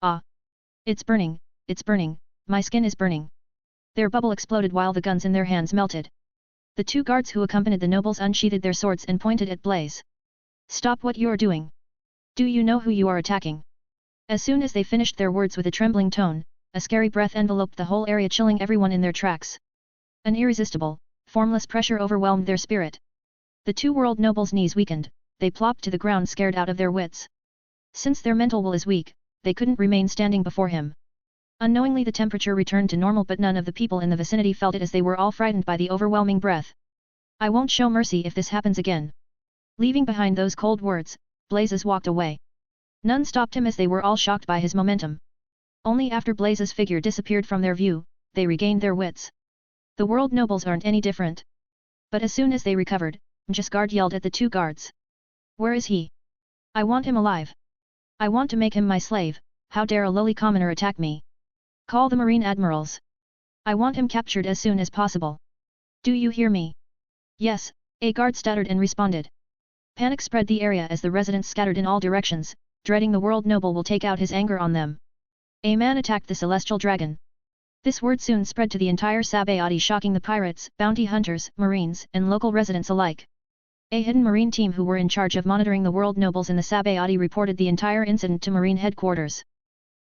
Ah! It's burning, my skin is burning. Their bubble exploded while the guns in their hands melted. The 2 guards who accompanied the nobles unsheathed their swords and pointed at Blaze. Stop what you're doing. Do you know who you are attacking? As soon as they finished their words with a trembling tone, a scary breath enveloped the whole area chilling everyone in their tracks. An irresistible, formless pressure overwhelmed their spirit. The 2 world nobles' knees weakened, they plopped to the ground scared out of their wits. Since their mental will is weak, they couldn't remain standing before him. Unknowingly the temperature returned to normal but none of the people in the vicinity felt it as they were all frightened by the overwhelming breath. I won't show mercy if this happens again. Leaving behind those cold words, Blaze walked away. None stopped him as they were all shocked by his momentum. Only after Blaze's figure disappeared from their view, they regained their wits. The world nobles aren't any different. But as soon as they recovered, Giscard yelled at the 2 guards. Where is he? I want him alive. I want to make him my slave, how dare a lowly commoner attack me? Call the marine admirals. I want him captured as soon as possible. Do you hear me? Yes, a guard stuttered and responded. Panic spread the area as the residents scattered in all directions, dreading the world noble will take out his anger on them. A man attacked the celestial dragon. This word soon spread to the entire Sabayati, shocking the pirates, bounty hunters, marines, and local residents alike. A hidden marine team who were in charge of monitoring the world nobles in the Sabayati reported the entire incident to marine headquarters.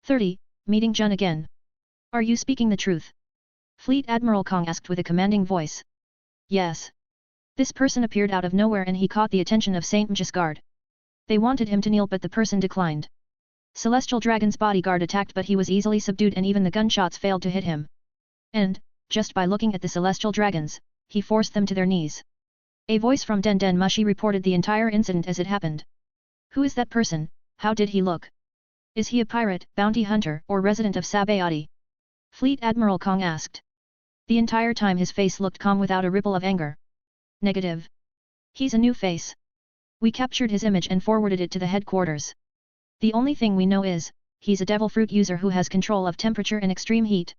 30. Meeting Jun again. Are you speaking the truth? Fleet Admiral Kong asked with a commanding voice. Yes. This person appeared out of nowhere and he caught the attention of Saint Giscard. They wanted him to kneel but the person declined. Celestial Dragon's bodyguard attacked but he was easily subdued and even the gunshots failed to hit him. And, just by looking at the Celestial Dragons, he forced them to their knees. A voice from Den Den Mushi reported the entire incident as it happened. Who is that person? How did he look? Is he a pirate, bounty hunter, or resident of Sabayati? Fleet Admiral Kong asked. The entire time his face looked calm without a ripple of anger. Negative. He's a new face. We captured his image and forwarded it to the headquarters. The only thing we know is, he's a devil fruit user who has control of temperature and extreme heat.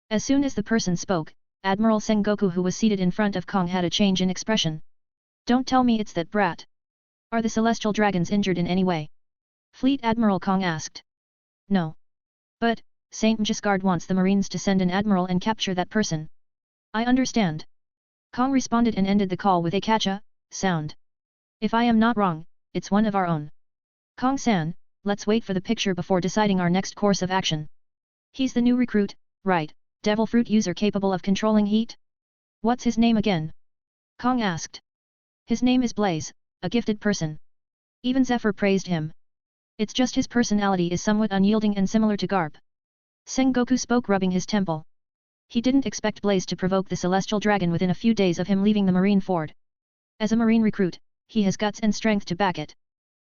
As soon as the person spoke, Admiral Sengoku who was seated in front of Kong had a change in expression. Don't tell me it's that brat. Are the celestial dragons injured in any way? Fleet Admiral Kong asked. No. But, Saint Giscard wants the marines to send an admiral and capture that person. I understand. Kong responded and ended the call with a catcha sound. If I am not wrong, it's one of our own. Kong-san, let's wait for the picture before deciding our next course of action. He's the new recruit, right? Devil fruit user capable of controlling heat? What's his name again? Kong asked. His name is Blaze, a gifted person. Even Zephyr praised him. It's just his personality is somewhat unyielding and similar to Garp. Sengoku spoke rubbing his temple. He didn't expect Blaze to provoke the celestial dragon within a few days of him leaving the marine fort. As a marine recruit, he has guts and strength to back it.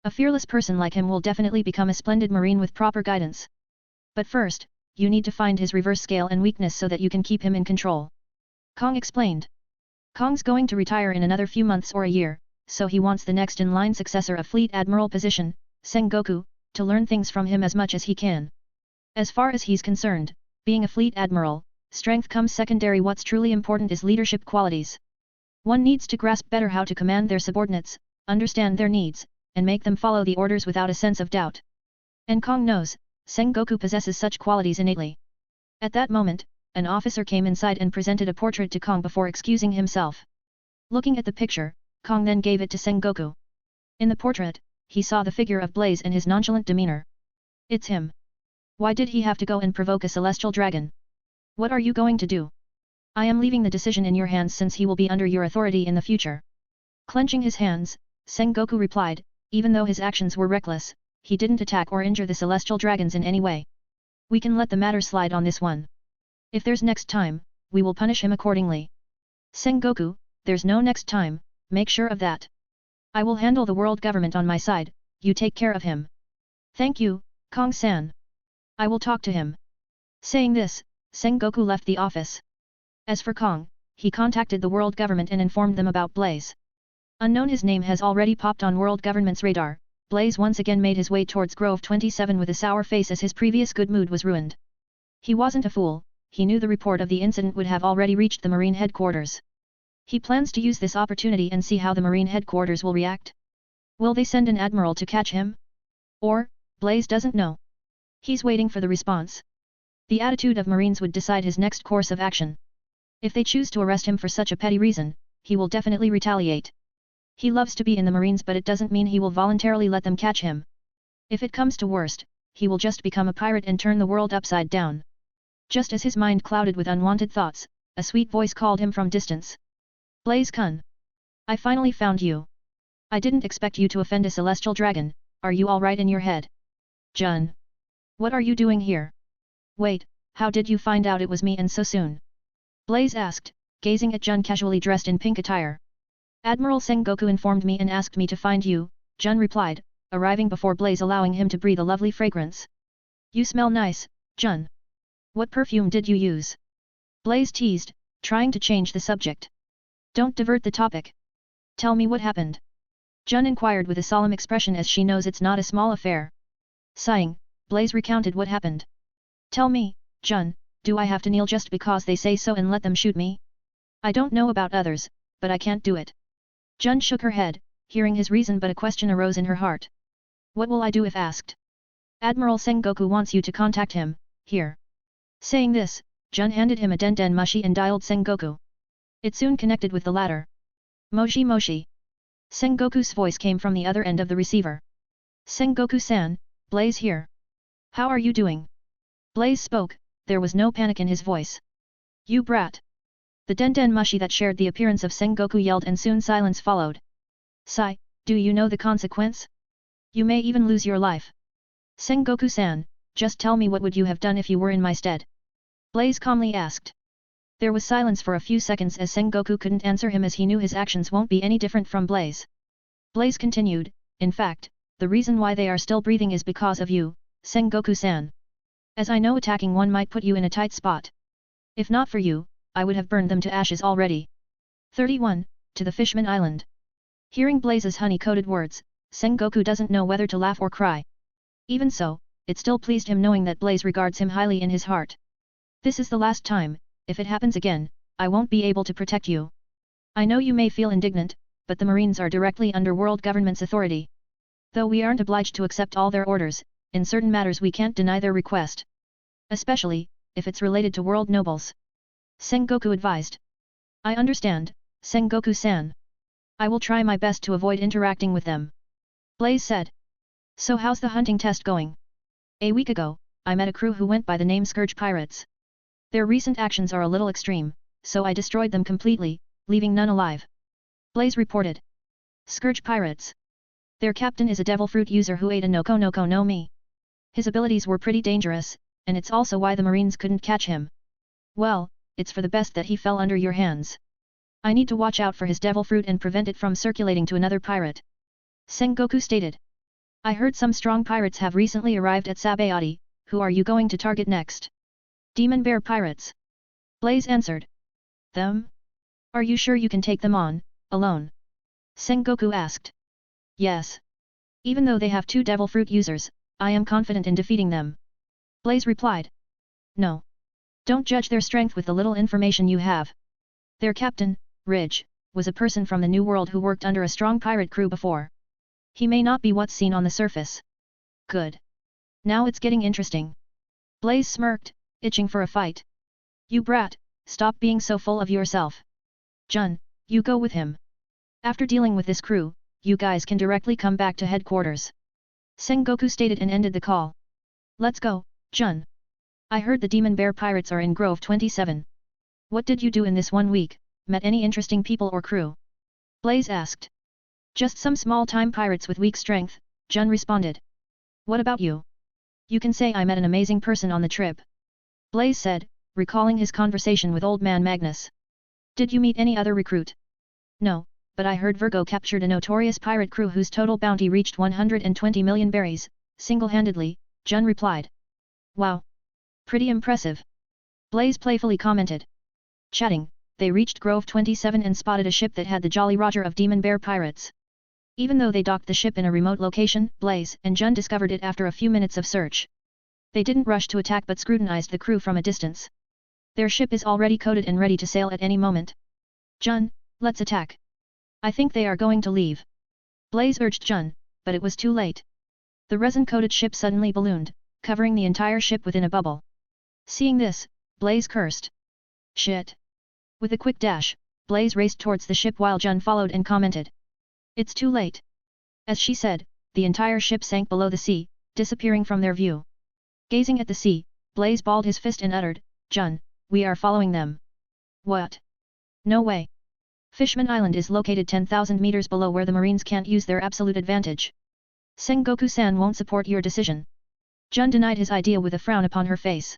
A fearless person like him will definitely become a splendid marine with proper guidance. But first, you need to find his reverse scale and weakness so that you can keep him in control. Kong explained. Kong's going to retire in another few months or a year, so he wants the next in line successor of Fleet Admiral position, Sengoku, to learn things from him as much as he can. As far as he's concerned, being a Fleet Admiral, strength comes secondary. What's truly important is leadership qualities. One needs to grasp better how to command their subordinates, understand their needs, and make them follow the orders without a sense of doubt. And Kong knows, Sengoku possesses such qualities innately. At that moment, an officer came inside and presented a portrait to Kong before excusing himself. Looking at the picture, Kong then gave it to Sengoku. In the portrait, he saw the figure of Blaze and his nonchalant demeanor. It's him. Why did he have to go and provoke a celestial dragon? What are you going to do? I am leaving the decision in your hands since he will be under your authority in the future. Clenching his hands, Sengoku replied, even though his actions were reckless, he didn't attack or injure the celestial dragons in any way. We can let the matter slide on this one. If there's next time, we will punish him accordingly. Sengoku, there's no next time, make sure of that. I will handle the world government on my side, you take care of him. Thank you, Kong-san. I will talk to him. Saying this, Sengoku left the office. As for Kong, he contacted the world government and informed them about Blaze. Unknown, his name has already popped on world government's radar. Blaze once again made his way towards Grove 27 with a sour face as his previous good mood was ruined. He wasn't a fool, he knew the report of the incident would have already reached the Marine headquarters. He plans to use this opportunity and see how the Marine headquarters will react. Will they send an admiral to catch him? Or, Blaze doesn't know. He's waiting for the response. The attitude of Marines would decide his next course of action. If they choose to arrest him for such a petty reason, he will definitely retaliate. He loves to be in the Marines, but it doesn't mean he will voluntarily let them catch him. If it comes to worst, he will just become a pirate and turn the world upside down. Just as his mind clouded with unwanted thoughts, a sweet voice called him from distance. Blaze-kun. I finally found you. I didn't expect you to offend a celestial dragon, are you alright in your head? Jun. What are you doing here? Wait, how did you find out it was me and so soon? Blaze asked, gazing at Jun casually dressed in pink attire. Admiral Sengoku informed me and asked me to find you, Jun replied, arriving before Blaze, allowing him to breathe a lovely fragrance. You smell nice, Jun. What perfume did you use? Blaze teased, trying to change the subject. Don't divert the topic. Tell me what happened. Jun inquired with a solemn expression as she knows it's not a small affair. Sighing, Blaze recounted what happened. Tell me, Jun, do I have to kneel just because they say so and let them shoot me? I don't know about others, but I can't do it. Jun shook her head, hearing his reason, but a question arose in her heart. What will I do if asked? Admiral Sengoku wants you to contact him, here. Saying this, Jun handed him a den mushi and dialed Sengoku. It soon connected with the latter. Moshi Moshi. Sengoku's voice came from the other end of the receiver. Sengoku-san, Blaze here. How are you doing? Blaze spoke, there was no panic in his voice. You brat. The den mushi that shared the appearance of Sengoku yelled, and soon silence followed. Sigh, do you know the consequence? You may even lose your life. Sengoku-san, just tell me what would you have done if you were in my stead? Blaze calmly asked. There was silence for a few seconds as Sengoku couldn't answer him, as he knew his actions won't be any different from Blaze. Blaze continued, in fact, the reason why they are still breathing is because of you, Sengoku-san. As I know attacking one might put you in a tight spot. If not for you, I would have burned them to ashes already. 31. To the Fishman Island. Hearing Blaze's honey-coated words, Sengoku doesn't know whether to laugh or cry. Even so, it still pleased him knowing that Blaze regards him highly in his heart. This is the last time, if it happens again, I won't be able to protect you. I know you may feel indignant, but the Marines are directly under world government's authority. Though we aren't obliged to accept all their orders, in certain matters we can't deny their request. Especially, if it's related to world nobles. Sengoku advised. I understand, Sengoku-san. I will try my best to avoid interacting with them. Blaze said. So how's the hunting test going? A week ago, I met a crew who went by the name Scourge Pirates. Their recent actions are a little extreme, so I destroyed them completely, leaving none alive. Blaze reported. Scourge Pirates. Their captain is a devil fruit user who ate a Noko no Mi. His abilities were pretty dangerous, and it's also why the Marines couldn't catch him. Well, it's for the best that he fell under your hands. I need to watch out for his devil fruit and prevent it from circulating to another pirate. Sengoku stated. I heard some strong pirates have recently arrived at Sabayati, who are you going to target next? Demon Bear Pirates. Blaze answered. Them? Are you sure you can take them on, alone? Sengoku asked. Yes. Even though they have 2 devil fruit users, I am confident in defeating them. Blaze replied. No. Don't judge their strength with the little information you have. Their captain, Ridge, was a person from the New World who worked under a strong pirate crew before. He may not be what's seen on the surface. Good. Now it's getting interesting. Blaze smirked, itching for a fight. You brat, stop being so full of yourself. Jun, you go with him. After dealing with this crew, you guys can directly come back to headquarters. Sengoku stated and ended the call. Let's go, Jun. I heard the Demon Bear Pirates are in Grove 27. What did you do in this 1 week, met any interesting people or crew? Blaze asked. Just some small-time pirates with weak strength, Jun responded. What about you? You can say I met an amazing person on the trip. Blaze said, recalling his conversation with old man Magnus. Did you meet any other recruit? No, but I heard Virgo captured a notorious pirate crew whose total bounty reached 120 million berries, single-handedly, Jun replied. Wow. Pretty impressive. Blaze playfully commented. Chatting, they reached Grove 27 and spotted a ship that had the Jolly Roger of Demon Bear Pirates. Even though they docked the ship in a remote location, Blaze and Jun discovered it after a few minutes of search. They didn't rush to attack but scrutinized the crew from a distance. Their ship is already coated and ready to sail at any moment. Jun, let's attack. I think they are going to leave. Blaze urged Jun, but it was too late. The resin-coated ship suddenly ballooned, covering the entire ship within a bubble. Seeing this, Blaze cursed. Shit. With a quick dash, Blaze raced towards the ship while Jun followed and commented. It's too late. As she said, the entire ship sank below the sea, disappearing from their view. Gazing at the sea, Blaze balled his fist and uttered, Jun, we are following them. What? No way. Fishman Island is located 10,000 meters below where the Marines can't use their absolute advantage. Sengoku-san won't support your decision. Jun denied his idea with a frown upon her face.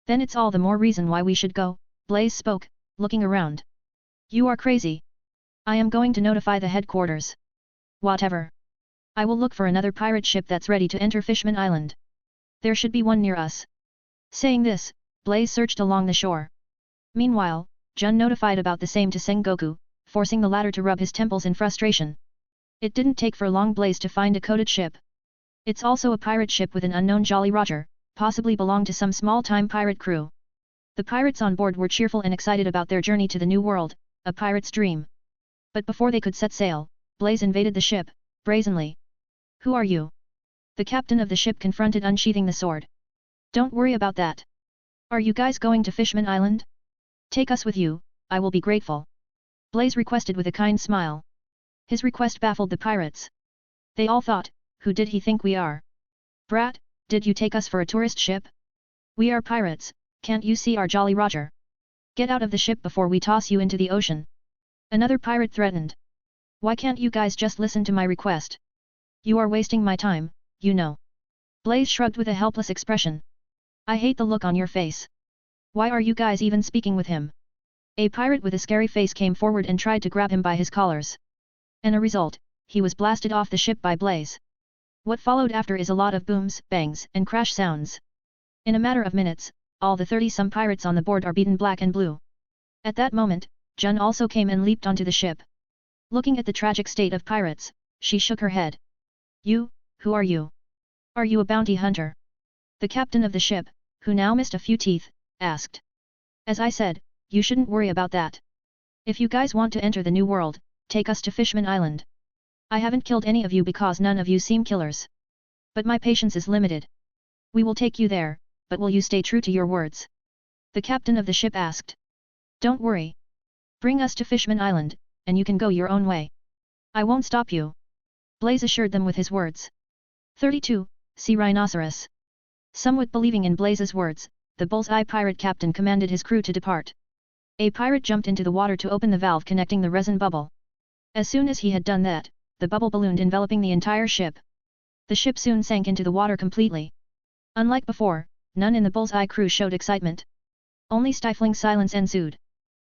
Then it's all the more reason why we should go, Blaze spoke, looking around. You are crazy. I am going to notify the headquarters. Whatever. I will look for another pirate ship that's ready to enter Fishman Island. There should be one near us. Saying this, Blaze searched along the shore. Meanwhile, Jun notified about the same to Sengoku, forcing the latter to rub his temples in frustration. It didn't take for long Blaze to find a coated ship. It's also a pirate ship with an unknown Jolly Roger, possibly belonged to some small-time pirate crew. The pirates on board were cheerful and excited about their journey to the New World, a pirate's dream. But before they could set sail, Blaze invaded the ship, brazenly. Who are you? The captain of the ship confronted, unsheathing the sword. Don't worry about that. Are you guys going to Fishman Island? Take us with you, I will be grateful. Blaze requested with a kind smile. His request baffled the pirates. They all thought, who did he think we are? Brat, did you take us for a tourist ship? We are pirates, can't you see our Jolly Roger? Get out of the ship before we toss you into the ocean. Another pirate threatened. Why can't you guys just listen to my request? You are wasting my time, you know. Blaze shrugged with a helpless expression. I hate the look on your face. Why are you guys even speaking with him? A pirate with a scary face came forward and tried to grab him by his collars. And a result, he was blasted off the ship by Blaze. What followed after is a lot of booms, bangs, and crash sounds. In a matter of minutes, all the 30-some pirates on the board are beaten black and blue. At that moment, Jun also came and leaped onto the ship. Looking at the tragic state of pirates, she shook her head. You, who are you? Are you a bounty hunter? The captain of the ship, who now missed a few teeth, asked. As I said, you shouldn't worry about that. If you guys want to enter the New World, take us to Fishman Island. I haven't killed any of you because none of you seem killers. But my patience is limited. We will take you there, but will you stay true to your words? The captain of the ship asked. Don't worry. Bring us to Fishman Island, and you can go your own way. I won't stop you. Blaze assured them with his words. 32. Sea Rhinoceros. Somewhat believing in Blaze's words, the Bullseye pirate captain commanded his crew to depart. A pirate jumped into the water to open the valve connecting the resin bubble. As soon as he had done that, the bubble ballooned, enveloping the entire ship. The ship soon sank into the water completely. Unlike before, none in the Bullseye crew showed excitement. Only stifling silence ensued.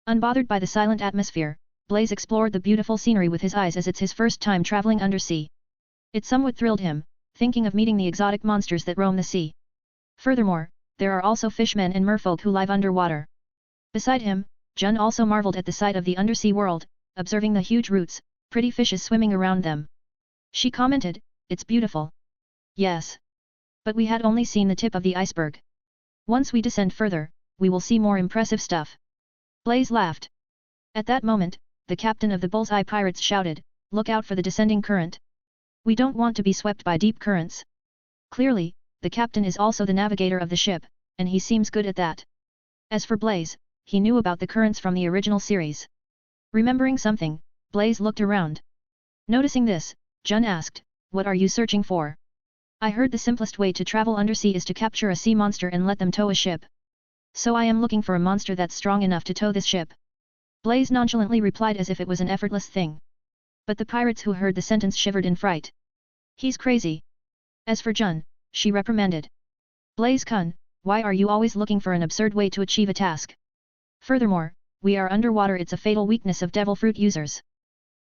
Unbothered by the silent atmosphere, Blaze explored the beautiful scenery with his eyes as it's his first time traveling undersea. It somewhat thrilled him, thinking of meeting the exotic monsters that roam the sea. Furthermore, there are also fishmen and merfolk who live underwater. Beside him, Jun also marveled at the sight of the undersea world, observing the huge roots, pretty fishes swimming around them. She commented, "It's beautiful." "Yes. But we had only seen the tip of the iceberg. Once we descend further, we will see more impressive stuff." Blaze laughed. At that moment, the captain of the Bullseye Pirates shouted, "Look out for the descending current. We don't want to be swept by deep currents." Clearly, the captain is also the navigator of the ship, and he seems good at that. As for Blaze, he knew about the currents from the original series. Remembering something, Blaze looked around. Noticing this, Jun asked, "What are you searching for?" "I heard the simplest way to travel undersea is to capture a sea monster and let them tow a ship. So I am looking for a monster that's strong enough to tow this ship." Blaze nonchalantly replied as if it was an effortless thing. But the pirates who heard the sentence shivered in fright. "He's crazy." As for Jun, she reprimanded. "Blaze-kun, why are you always looking for an absurd way to achieve a task? Furthermore, we are underwater, it's a fatal weakness of devil fruit users.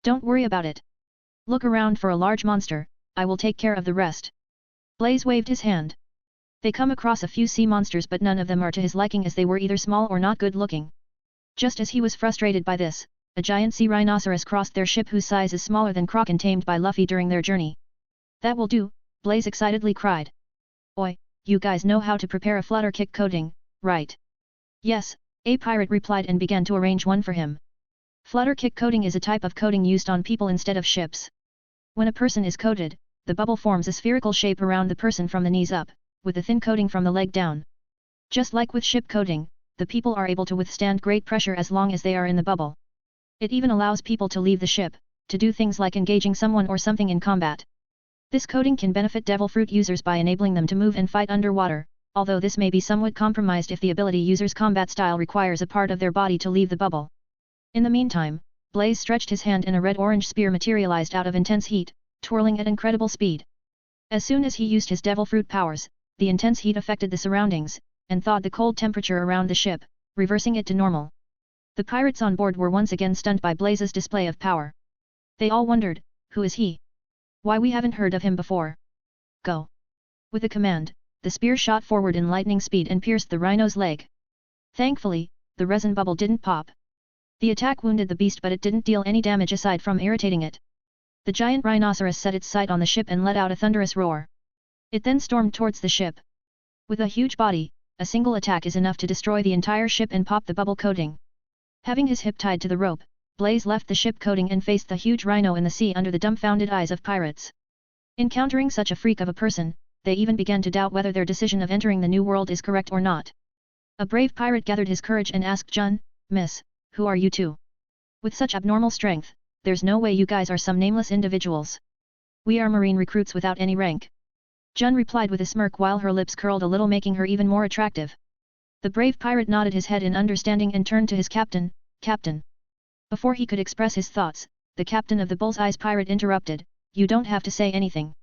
Don't worry about it. Look around for a large monster, I will take care of the rest." Blaze waved his hand. They come across a few sea monsters, but none of them are to his liking, as they were either small or not good looking. Just as he was frustrated by this, a giant sea rhinoceros crossed their ship whose size is smaller than Kraken tamed by Luffy during their journey. "That will do," Blaze excitedly cried. "Oi, you guys know how to prepare a flutter kick coating, right?" "Yes," a pirate replied and began to arrange one for him. Flutter kick coating is a type of coating used on people instead of ships. When a person is coated, the bubble forms a spherical shape around the person from the knees up, with a thin coating from the leg down. Just like with ship coating, the people are able to withstand great pressure as long as they are in the bubble. It even allows people to leave the ship, to do things like engaging someone or something in combat. This coating can benefit devil fruit users by enabling them to move and fight underwater, although this may be somewhat compromised if the ability user's combat style requires a part of their body to leave the bubble. In the meantime, Blaze stretched his hand and a red-orange spear materialized out of intense heat, twirling at incredible speed. As soon as he used his devil fruit powers, the intense heat affected the surroundings, and thawed the cold temperature around the ship, reversing it to normal. The pirates on board were once again stunned by Blaze's display of power. They all wondered, who is he? Why we haven't heard of him before? Go! With a command, the spear shot forward in lightning speed and pierced the rhino's leg. Thankfully, the resin bubble didn't pop. The attack wounded the beast, but it didn't deal any damage aside from irritating it. The giant rhinoceros set its sight on the ship and let out a thunderous roar. It then stormed towards the ship. With a huge body, a single attack is enough to destroy the entire ship and pop the bubble coating. Having his hip tied to the rope, Blaze left the ship coating and faced the huge rhino in the sea under the dumbfounded eyes of pirates. Encountering such a freak of a person, they even began to doubt whether their decision of entering the new world is correct or not. A brave pirate gathered his courage and asked Jun, "Miss, who are you two? With such abnormal strength, there's no way you guys are some nameless individuals. We are marine recruits without any rank." Jun replied with a smirk while her lips curled a little, making her even more attractive. The brave pirate nodded his head in understanding and turned to his captain, "Captain." Before he could express his thoughts, the captain of the Bullseye's pirate interrupted, "You don't have to say anything.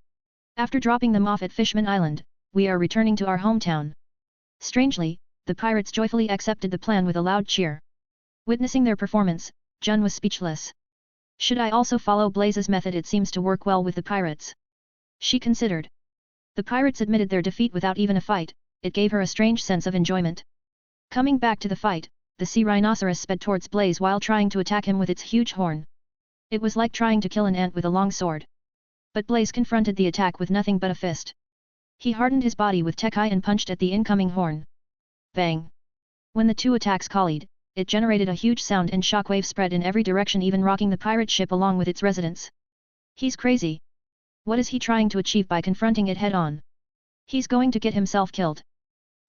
After dropping them off at Fishman Island, we are returning to our hometown." Strangely, the pirates joyfully accepted the plan with a loud cheer. Witnessing their performance, Jun was speechless. Should I also follow Blaze's method? It seems to work well with the pirates. She considered. The pirates admitted their defeat without even a fight, it gave her a strange sense of enjoyment. Coming back to the fight, the sea rhinoceros sped towards Blaze while trying to attack him with its huge horn. It was like trying to kill an ant with a long sword. But Blaze confronted the attack with nothing but a fist. He hardened his body with Tekai and punched at the incoming horn. Bang! When the two attacks collided, it generated a huge sound and shockwave spread in every direction, even rocking the pirate ship along with its residents. He's crazy. What is he trying to achieve by confronting it head-on? He's going to get himself killed.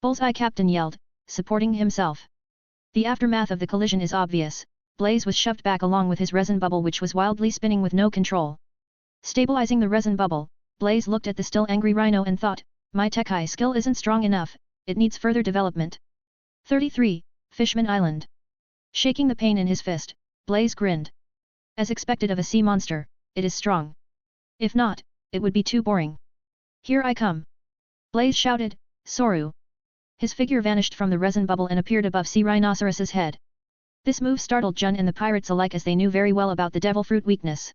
Bullseye Captain yelled, supporting himself. The aftermath of the collision is obvious. Blaze was shoved back along with his resin bubble, which was wildly spinning with no control. Stabilizing the resin bubble, Blaze looked at the still angry rhino and thought, "My Tekai skill isn't strong enough, it needs further development." 33. Fishman Island. Shaking the pain in his fist, Blaze grinned. As expected of a sea monster, it is strong. If not, it would be too boring. "Here I come!" Blaze shouted, "Soru!" His figure vanished from the resin bubble and appeared above Sea Rhinoceros's head. This move startled Jun and the pirates alike, as they knew very well about the devil fruit weakness.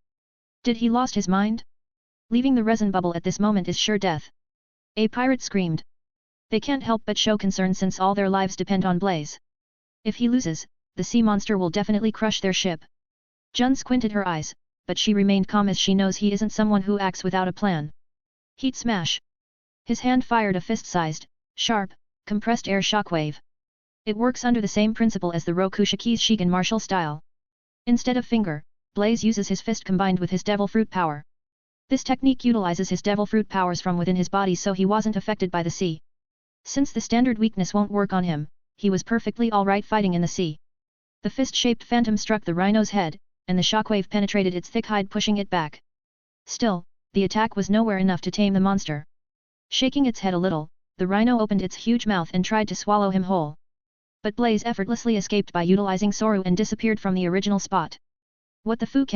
Did he lost his mind? Leaving the resin bubble at this moment is sure death. A pirate screamed. They can't help but show concern since all their lives depend on Blaze. If he loses, the sea monster will definitely crush their ship. Jun squinted her eyes, but she remained calm as she knows he isn't someone who acts without a plan. Heat smash. His hand fired a fist-sized, sharp, compressed air shockwave. It works under the same principle as the Rokushiki's Shigen martial style. Instead of finger, Blaze uses his fist combined with his devil fruit power. This technique utilizes his devil fruit powers from within his body so he wasn't affected by the sea. Since the standard weakness won't work on him, he was perfectly alright fighting in the sea. The fist-shaped phantom struck the rhino's head, and the shockwave penetrated its thick hide pushing it back. Still, the attack was nowhere enough to tame the monster. Shaking its head a little, the rhino opened its huge mouth and tried to swallow him whole. But Blaze effortlessly escaped by utilizing Soru and disappeared from the original spot. What the fuck?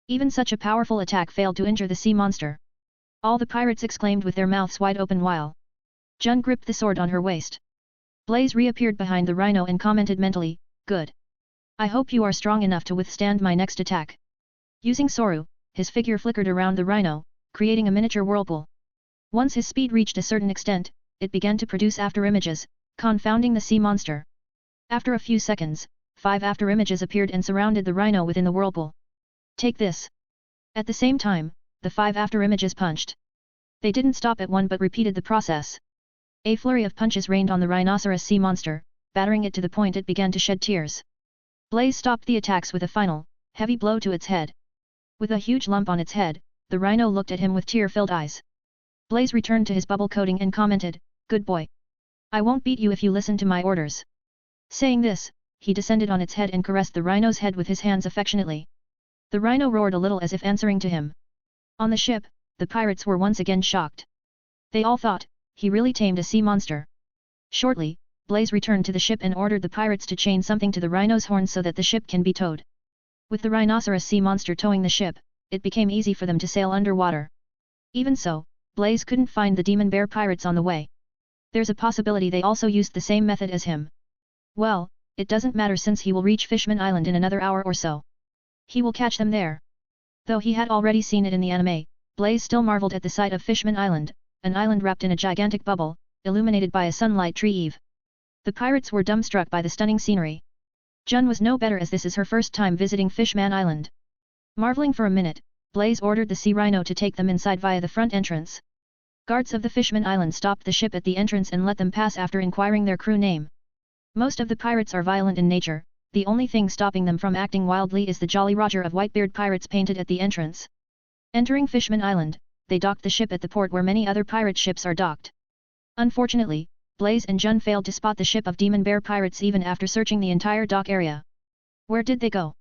Even such a powerful attack failed to injure the sea monster. All the pirates exclaimed with their mouths wide open while Jun gripped the sword on her waist. Blaze reappeared behind the rhino and commented mentally, "Good. I hope you are strong enough to withstand my next attack." Using Soru, his figure flickered around the rhino, creating a miniature whirlpool. Once his speed reached a certain extent, it began to produce afterimages, confounding the sea monster. After a few seconds, 5 afterimages appeared and surrounded the rhino within the whirlpool. "Take this." At the same time, the 5 afterimages punched. They didn't stop at one but repeated the process. A flurry of punches rained on the rhinoceros sea monster, battering it to the point it began to shed tears. Blaze stopped the attacks with a final, heavy blow to its head. With a huge lump on its head, the rhino looked at him with tear-filled eyes. Blaze returned to his bubble coating and commented, "Good boy. I won't beat you if you listen to my orders." Saying this, he descended on its head and caressed the rhino's head with his hands affectionately. The rhino roared a little as if answering to him. On the ship, the pirates were once again shocked. They all thought, he really tamed a sea monster. Shortly, Blaze returned to the ship and ordered the pirates to chain something to the rhino's horn so that the ship can be towed. With the rhinoceros sea monster towing the ship, it became easy for them to sail underwater. Even so, Blaze couldn't find the demon bear pirates on the way. There's a possibility they also used the same method as him. Well, it doesn't matter since he will reach Fishman Island in another hour or so. He will catch them there. Though he had already seen it in the anime, Blaze still marveled at the sight of Fishman Island, an island wrapped in a gigantic bubble, illuminated by a sunlight tree eve. The pirates were dumbstruck by the stunning scenery. Jun was no better as this is her first time visiting Fishman Island. Marveling for a minute, Blaze ordered the sea rhino to take them inside via the front entrance. Guards of the Fishman Island stopped the ship at the entrance and let them pass after inquiring their crew name. Most of the pirates are violent in nature, the only thing stopping them from acting wildly is the Jolly Roger of Whitebeard pirates painted at the entrance. Entering Fishman Island, they docked the ship at the port where many other pirate ships are docked. Unfortunately, Blaze and Jun failed to spot the ship of Demon Bear pirates even after searching the entire dock area. "Where did they go?"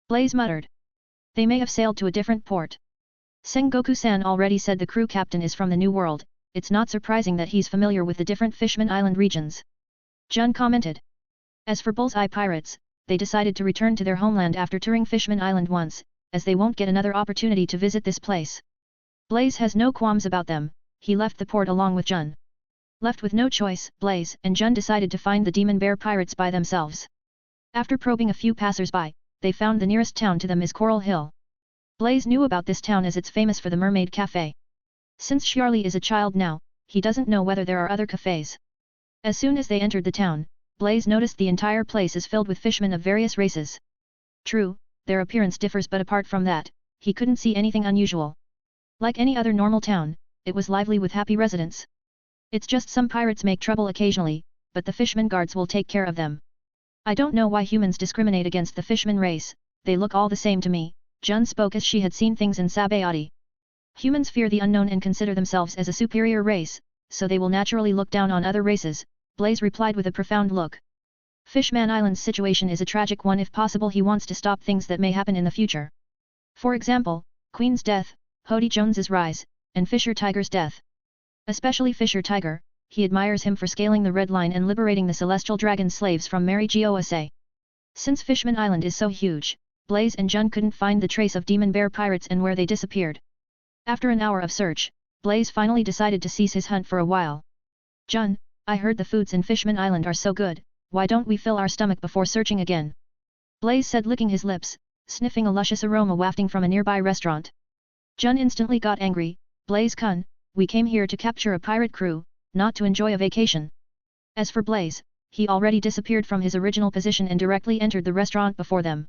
Blaze muttered. "They may have sailed to a different port." Sengoku-san already said the crew captain is from the New World, it's not surprising that he's familiar with the different Fishman Island regions. Jun commented. As for Bullseye pirates, they decided to return to their homeland after touring Fishman Island once, as they won't get another opportunity to visit this place. Blaze has no qualms about them, he left the port along with Jun. Left with no choice, Blaze and Jun decided to find the Demon Bear pirates by themselves. After probing a few passers-by, they found the nearest town to them is Coral Hill. Blaze knew about this town as it's famous for the Mermaid Cafe. Since Charlie is a child now, he doesn't know whether there are other cafes. As soon as they entered the town, Blaze noticed the entire place is filled with fishermen of various races. True, their appearance differs but apart from that, he couldn't see anything unusual. Like any other normal town, it was lively with happy residents. It's just some pirates make trouble occasionally, but the Fishman guards will take care of them. I don't know why humans discriminate against the Fishman race, they look all the same to me, Jun spoke as she had seen things in Sabayati. Humans fear the unknown and consider themselves as a superior race, so they will naturally look down on other races, Blaze replied with a profound look. Fishman Island's situation is a tragic one. If possible he wants to stop things that may happen in the future. For example, Queen's death, Hody Jones's rise, and Fisher Tiger's death. Especially Fisher Tiger, he admires him for scaling the Red Line and liberating the Celestial Dragon slaves from Mary Gosa. Since Fishman Island is so huge, Blaze and Jun couldn't find the trace of Demon Bear pirates and where they disappeared. After an hour of search, Blaze finally decided to cease his hunt for a while. Jun, I heard the foods in Fishman Island are so good, why don't we fill our stomach before searching again? Blaze said, licking his lips, sniffing a luscious aroma wafting from a nearby restaurant. Jun instantly got angry, Blaze-kun, we came here to capture a pirate crew, not to enjoy a vacation. As for Blaze, he already disappeared from his original position and directly entered the restaurant before them.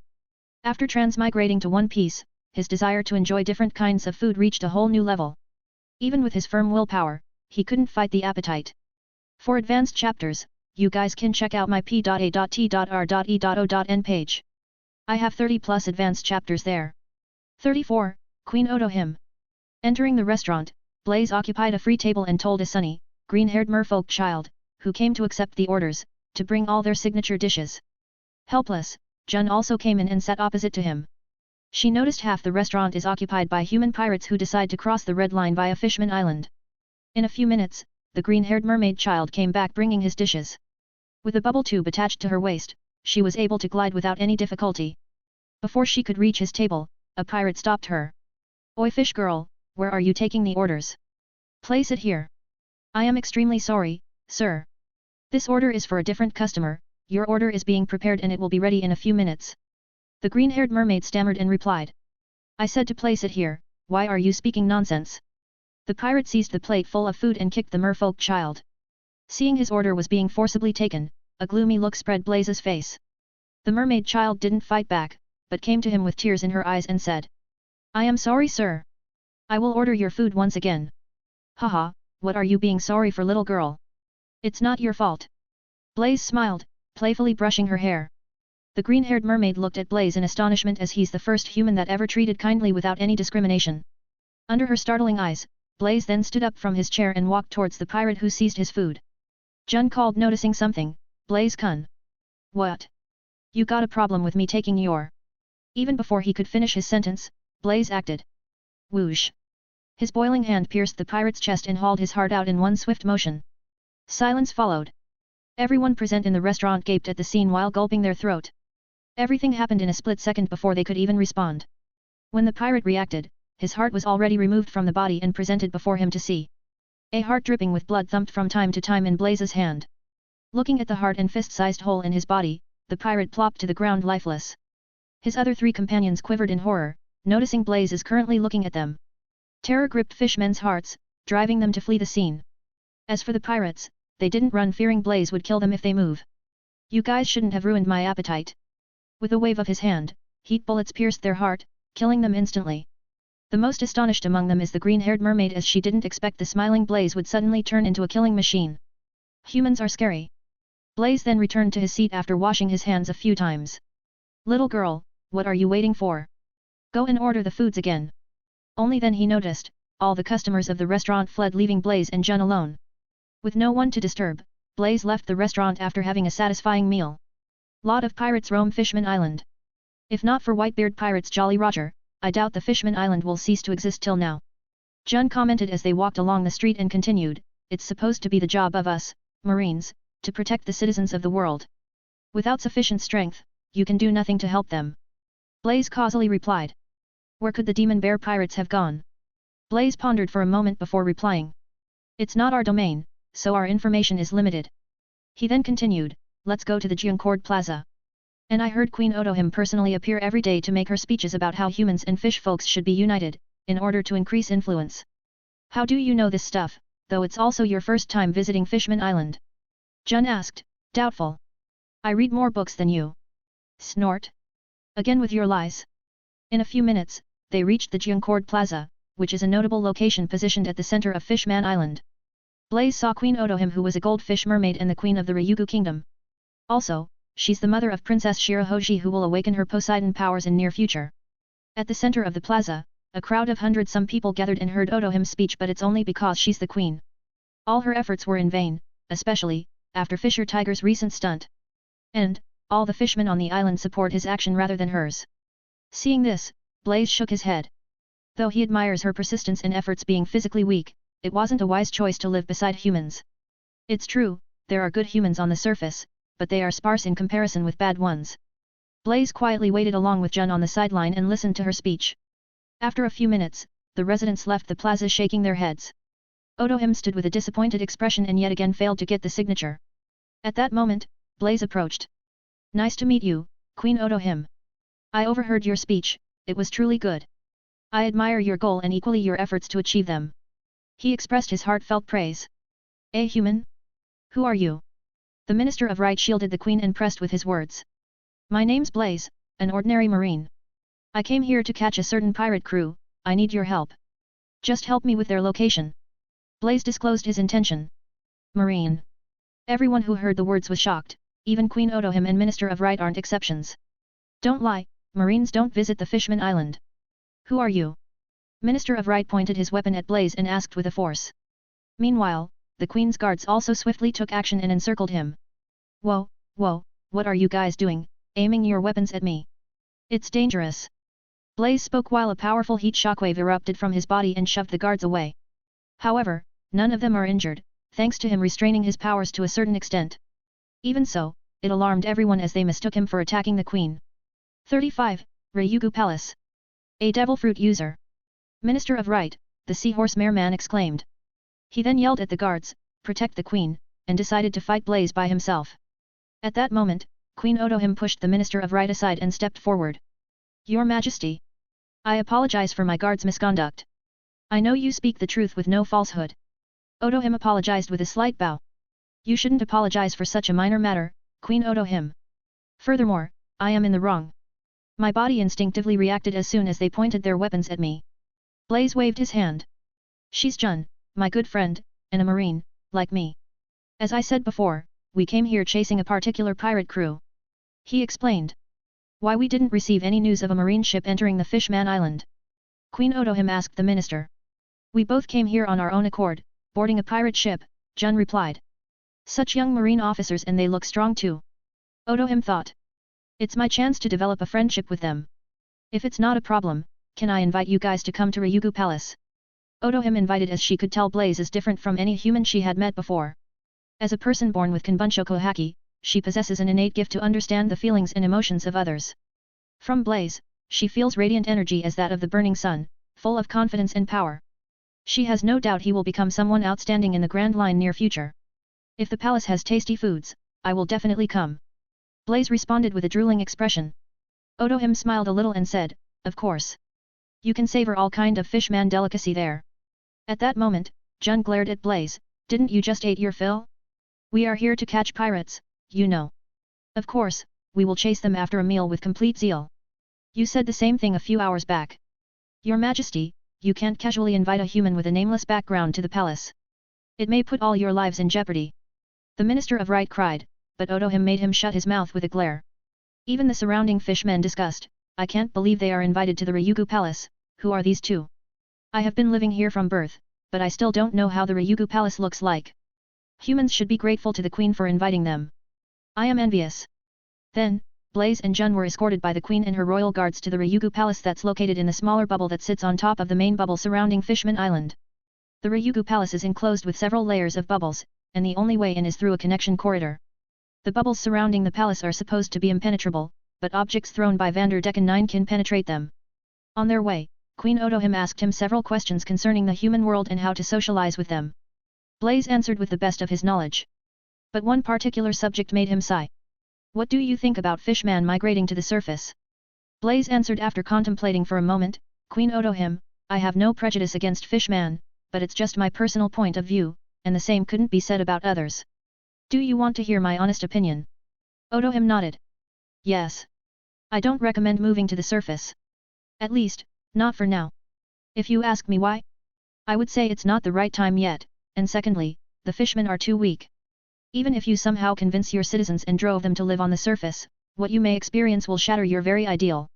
After transmigrating to One Piece, his desire to enjoy different kinds of food reached a whole new level. Even with his firm willpower, he couldn't fight the appetite. For advanced chapters, you guys can check out my p.a.t.r.e.o.n page. I have 30 plus advanced chapters there. 34. Queen Odo Him. Entering the restaurant, Blaze occupied a free table and told a sunny, green-haired merfolk child, who came to accept the orders, to bring all their signature dishes. Helpless, Jun also came in and sat opposite to him. She noticed half the restaurant is occupied by human pirates who decide to cross the red line via Fishman Island. In a few minutes, the green-haired mermaid child came back bringing his dishes. With a bubble tube attached to her waist, she was able to glide without any difficulty. Before she could reach his table, a pirate stopped her. "Oi fish girl, where are you taking the orders? Place it here." "I am extremely sorry, sir. This order is for a different customer, your order is being prepared and it will be ready in a few minutes." The green-haired mermaid stammered and replied. "I said to place it here, why are you speaking nonsense?" The pirate seized the plate full of food and kicked the merfolk child. Seeing his order was being forcibly taken, a gloomy look spread Blaze's face. The mermaid child didn't fight back, but came to him with tears in her eyes and said, "I am sorry, sir. I will order your food once again." "Haha, what are you being sorry for, little girl? It's not your fault." Blaze smiled, playfully brushing her hair. The green-haired mermaid looked at Blaze in astonishment as he's the first human that ever treated kindly without any discrimination. Under her startling eyes, Blaze then stood up from his chair and walked towards the pirate who seized his food. Jun called, noticing something, "Blaze kun. What? You got a problem with me taking your..." Even before he could finish his sentence, Blaze acted. Whoosh! His boiling hand pierced the pirate's chest and hauled his heart out in one swift motion. Silence followed. Everyone present in the restaurant gaped at the scene while gulping their throat. Everything happened in a split second before they could even respond. When the pirate reacted, his heart was already removed from the body and presented before him to see. A heart dripping with blood thumped from time to time in Blaze's hand. Looking at the heart and fist-sized hole in his body, the pirate plopped to the ground lifeless. His other three companions quivered in horror, noticing Blaze is currently looking at them. Terror gripped Fishmen's hearts, driving them to flee the scene. As for the pirates, they didn't run, fearing Blaze would kill them if they move. "You guys shouldn't have ruined my appetite." With a wave of his hand, heat bullets pierced their heart, killing them instantly. The most astonished among them is the green-haired mermaid, as she didn't expect the smiling Blaze would suddenly turn into a killing machine. Humans are scary. Blaze then returned to his seat after washing his hands a few times. "Little girl, what are you waiting for? Go and order the foods again." Only then he noticed, all the customers of the restaurant fled, leaving Blaze and Jun alone. With no one to disturb, Blaze left the restaurant after having a satisfying meal. Lot of pirates roam Fishman Island. If not for Whitebeard Pirate's Jolly Roger, I doubt the Fishman Island will cease to exist till now. Jun commented as they walked along the street and continued, "It's supposed to be the job of us, Marines, to protect the citizens of the world. Without sufficient strength, you can do nothing to help them." Blaze causally replied. "Where could the demon bear pirates have gone?" Blaze pondered for a moment before replying. "It's not our domain, so our information is limited." He then continued, "Let's go to the Geoncord Plaza. And I heard Queen Odo Him personally appear every day to make her speeches about how humans and fish folks should be united, in order to increase influence." "How do you know this stuff, though it's also your first time visiting Fishman Island?" Jun asked, doubtful. "I read more books than you." Snort. "Again with your lies." In a few minutes, they reached the Geoncord Plaza, which is a notable location positioned at the center of Fishman Island. Blaze saw Queen Odo Him, who was a goldfish mermaid and the queen of the Ryugu kingdom. Also, she's the mother of Princess Shirahoji, who will awaken her Poseidon powers in near future. At the center of the plaza, a crowd of some people gathered and heard Odo Him's speech, but it's only because she's the queen. All her efforts were in vain, especially after Fisher Tiger's recent stunt. And all the fishmen on the island support his action rather than hers. Seeing this, Blaze shook his head. Though he admires her persistence and efforts being physically weak, it wasn't a wise choice to live beside humans. It's true, there are good humans on the surface, but they are sparse in comparison with bad ones. Blaze quietly waited along with Jun on the sideline and listened to her speech. After a few minutes, the residents left the plaza shaking their heads. Odo Him stood with a disappointed expression and yet again failed to get the signature. At that moment, Blaze approached. "Nice to meet you, Queen Odo Him. I overheard your speech, it was truly good. I admire your goal and equally your efforts to achieve them." He expressed his heartfelt praise. "A human? Who are you?" The Minister of Right shielded the Queen and pressed with his words. My name's Blaze, an ordinary marine. I came here to catch a certain pirate crew, I need your help. Just help me with their location. Blaze disclosed his intention. Marine. Everyone who heard the words was shocked, even Queen Otohim and Minister of Right aren't exceptions. Don't lie, Marines don't visit the Fishman Island. Who are you? Minister of Right pointed his weapon at Blaze and asked with a force. Meanwhile, the Queen's guards also swiftly took action and encircled him. Whoa, what are you guys doing, aiming your weapons at me? It's dangerous. Blaze spoke while a powerful heat shockwave erupted from his body and shoved the guards away. However, none of them are injured, thanks to him restraining his powers to a certain extent. Even so, it alarmed everyone as they mistook him for attacking the Queen. 35. Ryugu Palace. A devil fruit user. Minister of Right, the Seahorse Mare Man exclaimed. He then yelled at the guards, protect the Queen, and decided to fight Blaze by himself. At that moment, Queen Otohim pushed the Minister of Right aside and stepped forward. Your Majesty. I apologize for my guard's misconduct. I know you speak the truth with no falsehood. Otohim apologized with a slight bow. You shouldn't apologize for such a minor matter, Queen Otohim. Furthermore, I am in the wrong. My body instinctively reacted as soon as they pointed their weapons at me. Blaze waved his hand. She's Jun, my good friend, and a marine, like me. As I said before, we came here chasing a particular pirate crew. He explained. Why we didn't receive any news of a marine ship entering the Fishman Island? Queen Otohim asked the minister. We both came here on our own accord, boarding a pirate ship, Jun replied. Such young marine officers and they look strong too. Otohim thought. It's my chance to develop a friendship with them. If it's not a problem, can I invite you guys to come to Ryugu Palace? Otohim invited as she could tell Blaze is different from any human she had met before. As a person born with Konbunshoku Haki, she possesses an innate gift to understand the feelings and emotions of others. From Blaze, she feels radiant energy as that of the burning sun, full of confidence and power. She has no doubt he will become someone outstanding in the Grand Line near future. If the palace has tasty foods, I will definitely come. Blaze responded with a drooling expression. Otohim smiled a little and said, of course. You can savor all kind of fishman delicacy there. At that moment, Jun glared at Blaze, didn't you just eat your fill? We are here to catch pirates, you know. Of course, we will chase them after a meal with complete zeal. You said the same thing a few hours back. Your Majesty, you can't casually invite a human with a nameless background to the palace. It may put all your lives in jeopardy. The Minister of Right cried, but Otohim made him shut his mouth with a glare. Even the surrounding fishmen discussed, I can't believe they are invited to the Ryugu Palace, who are these two? I have been living here from birth, but I still don't know how the Ryugu Palace looks like. Humans should be grateful to the Queen for inviting them. I am envious. Then, Blaze and Jun were escorted by the Queen and her royal guards to the Ryugu Palace that's located in the smaller bubble that sits on top of the main bubble surrounding Fishman Island. The Ryugu Palace is enclosed with several layers of bubbles, and the only way in is through a connection corridor. The bubbles surrounding the palace are supposed to be impenetrable, but objects thrown by Vanderdecken 9 can penetrate them. On their way, Queen Otohim asked him several questions concerning the human world and how to socialize with them. Blaze answered with the best of his knowledge. But one particular subject made him sigh. What do you think about Fishman migrating to the surface? Blaze answered after contemplating for a moment, Queen Otohim, I have no prejudice against Fishman, but it's just my personal point of view, and the same couldn't be said about others. Do you want to hear my honest opinion? Otohim nodded. Yes. I don't recommend moving to the surface. At least, not for now. If you ask me why? I would say it's not the right time yet, and secondly, the fishmen are too weak. Even if you somehow convince your citizens and drove them to live on the surface, what you may experience will shatter your very ideal.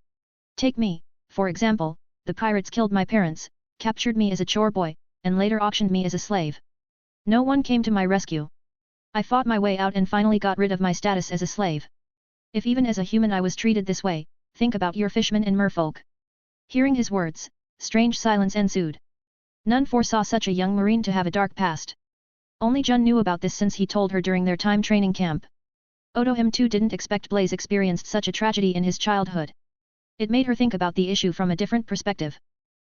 Take me, for example, the pirates killed my parents, captured me as a chore boy, and later auctioned me as a slave. No one came to my rescue. I fought my way out and finally got rid of my status as a slave. If even as a human I was treated this way, think about your fishmen and merfolk. Hearing his words, strange silence ensued. None foresaw such a young marine to have a dark past. Only Jun knew about this since he told her during their time training camp. Otohim too didn't expect Blaze experienced such a tragedy in his childhood. It made her think about the issue from a different perspective.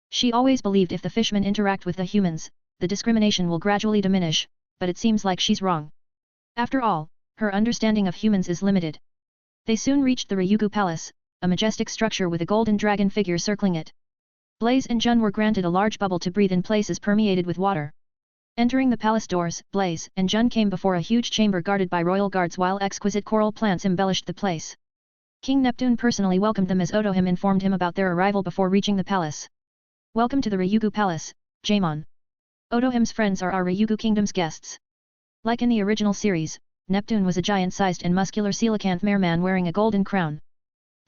She always believed if the fishmen interact with the humans, the discrimination will gradually diminish, but it seems like she's wrong. After all, her understanding of humans is limited. They soon reached the Ryugu Palace, a majestic structure with a golden dragon figure circling it. Blaze and Jun were granted a large bubble to breathe in places permeated with water. Entering the palace doors, Blaze and Jun came before a huge chamber guarded by royal guards while exquisite coral plants embellished the place. King Neptune personally welcomed them as Otohim informed him about their arrival before reaching the palace. Welcome to the Ryugu Palace, Jaemon. Otohim's friends are our Ryugu Kingdom's guests. Like in the original series, Neptune was a giant-sized and muscular coelacanth mare man wearing a golden crown.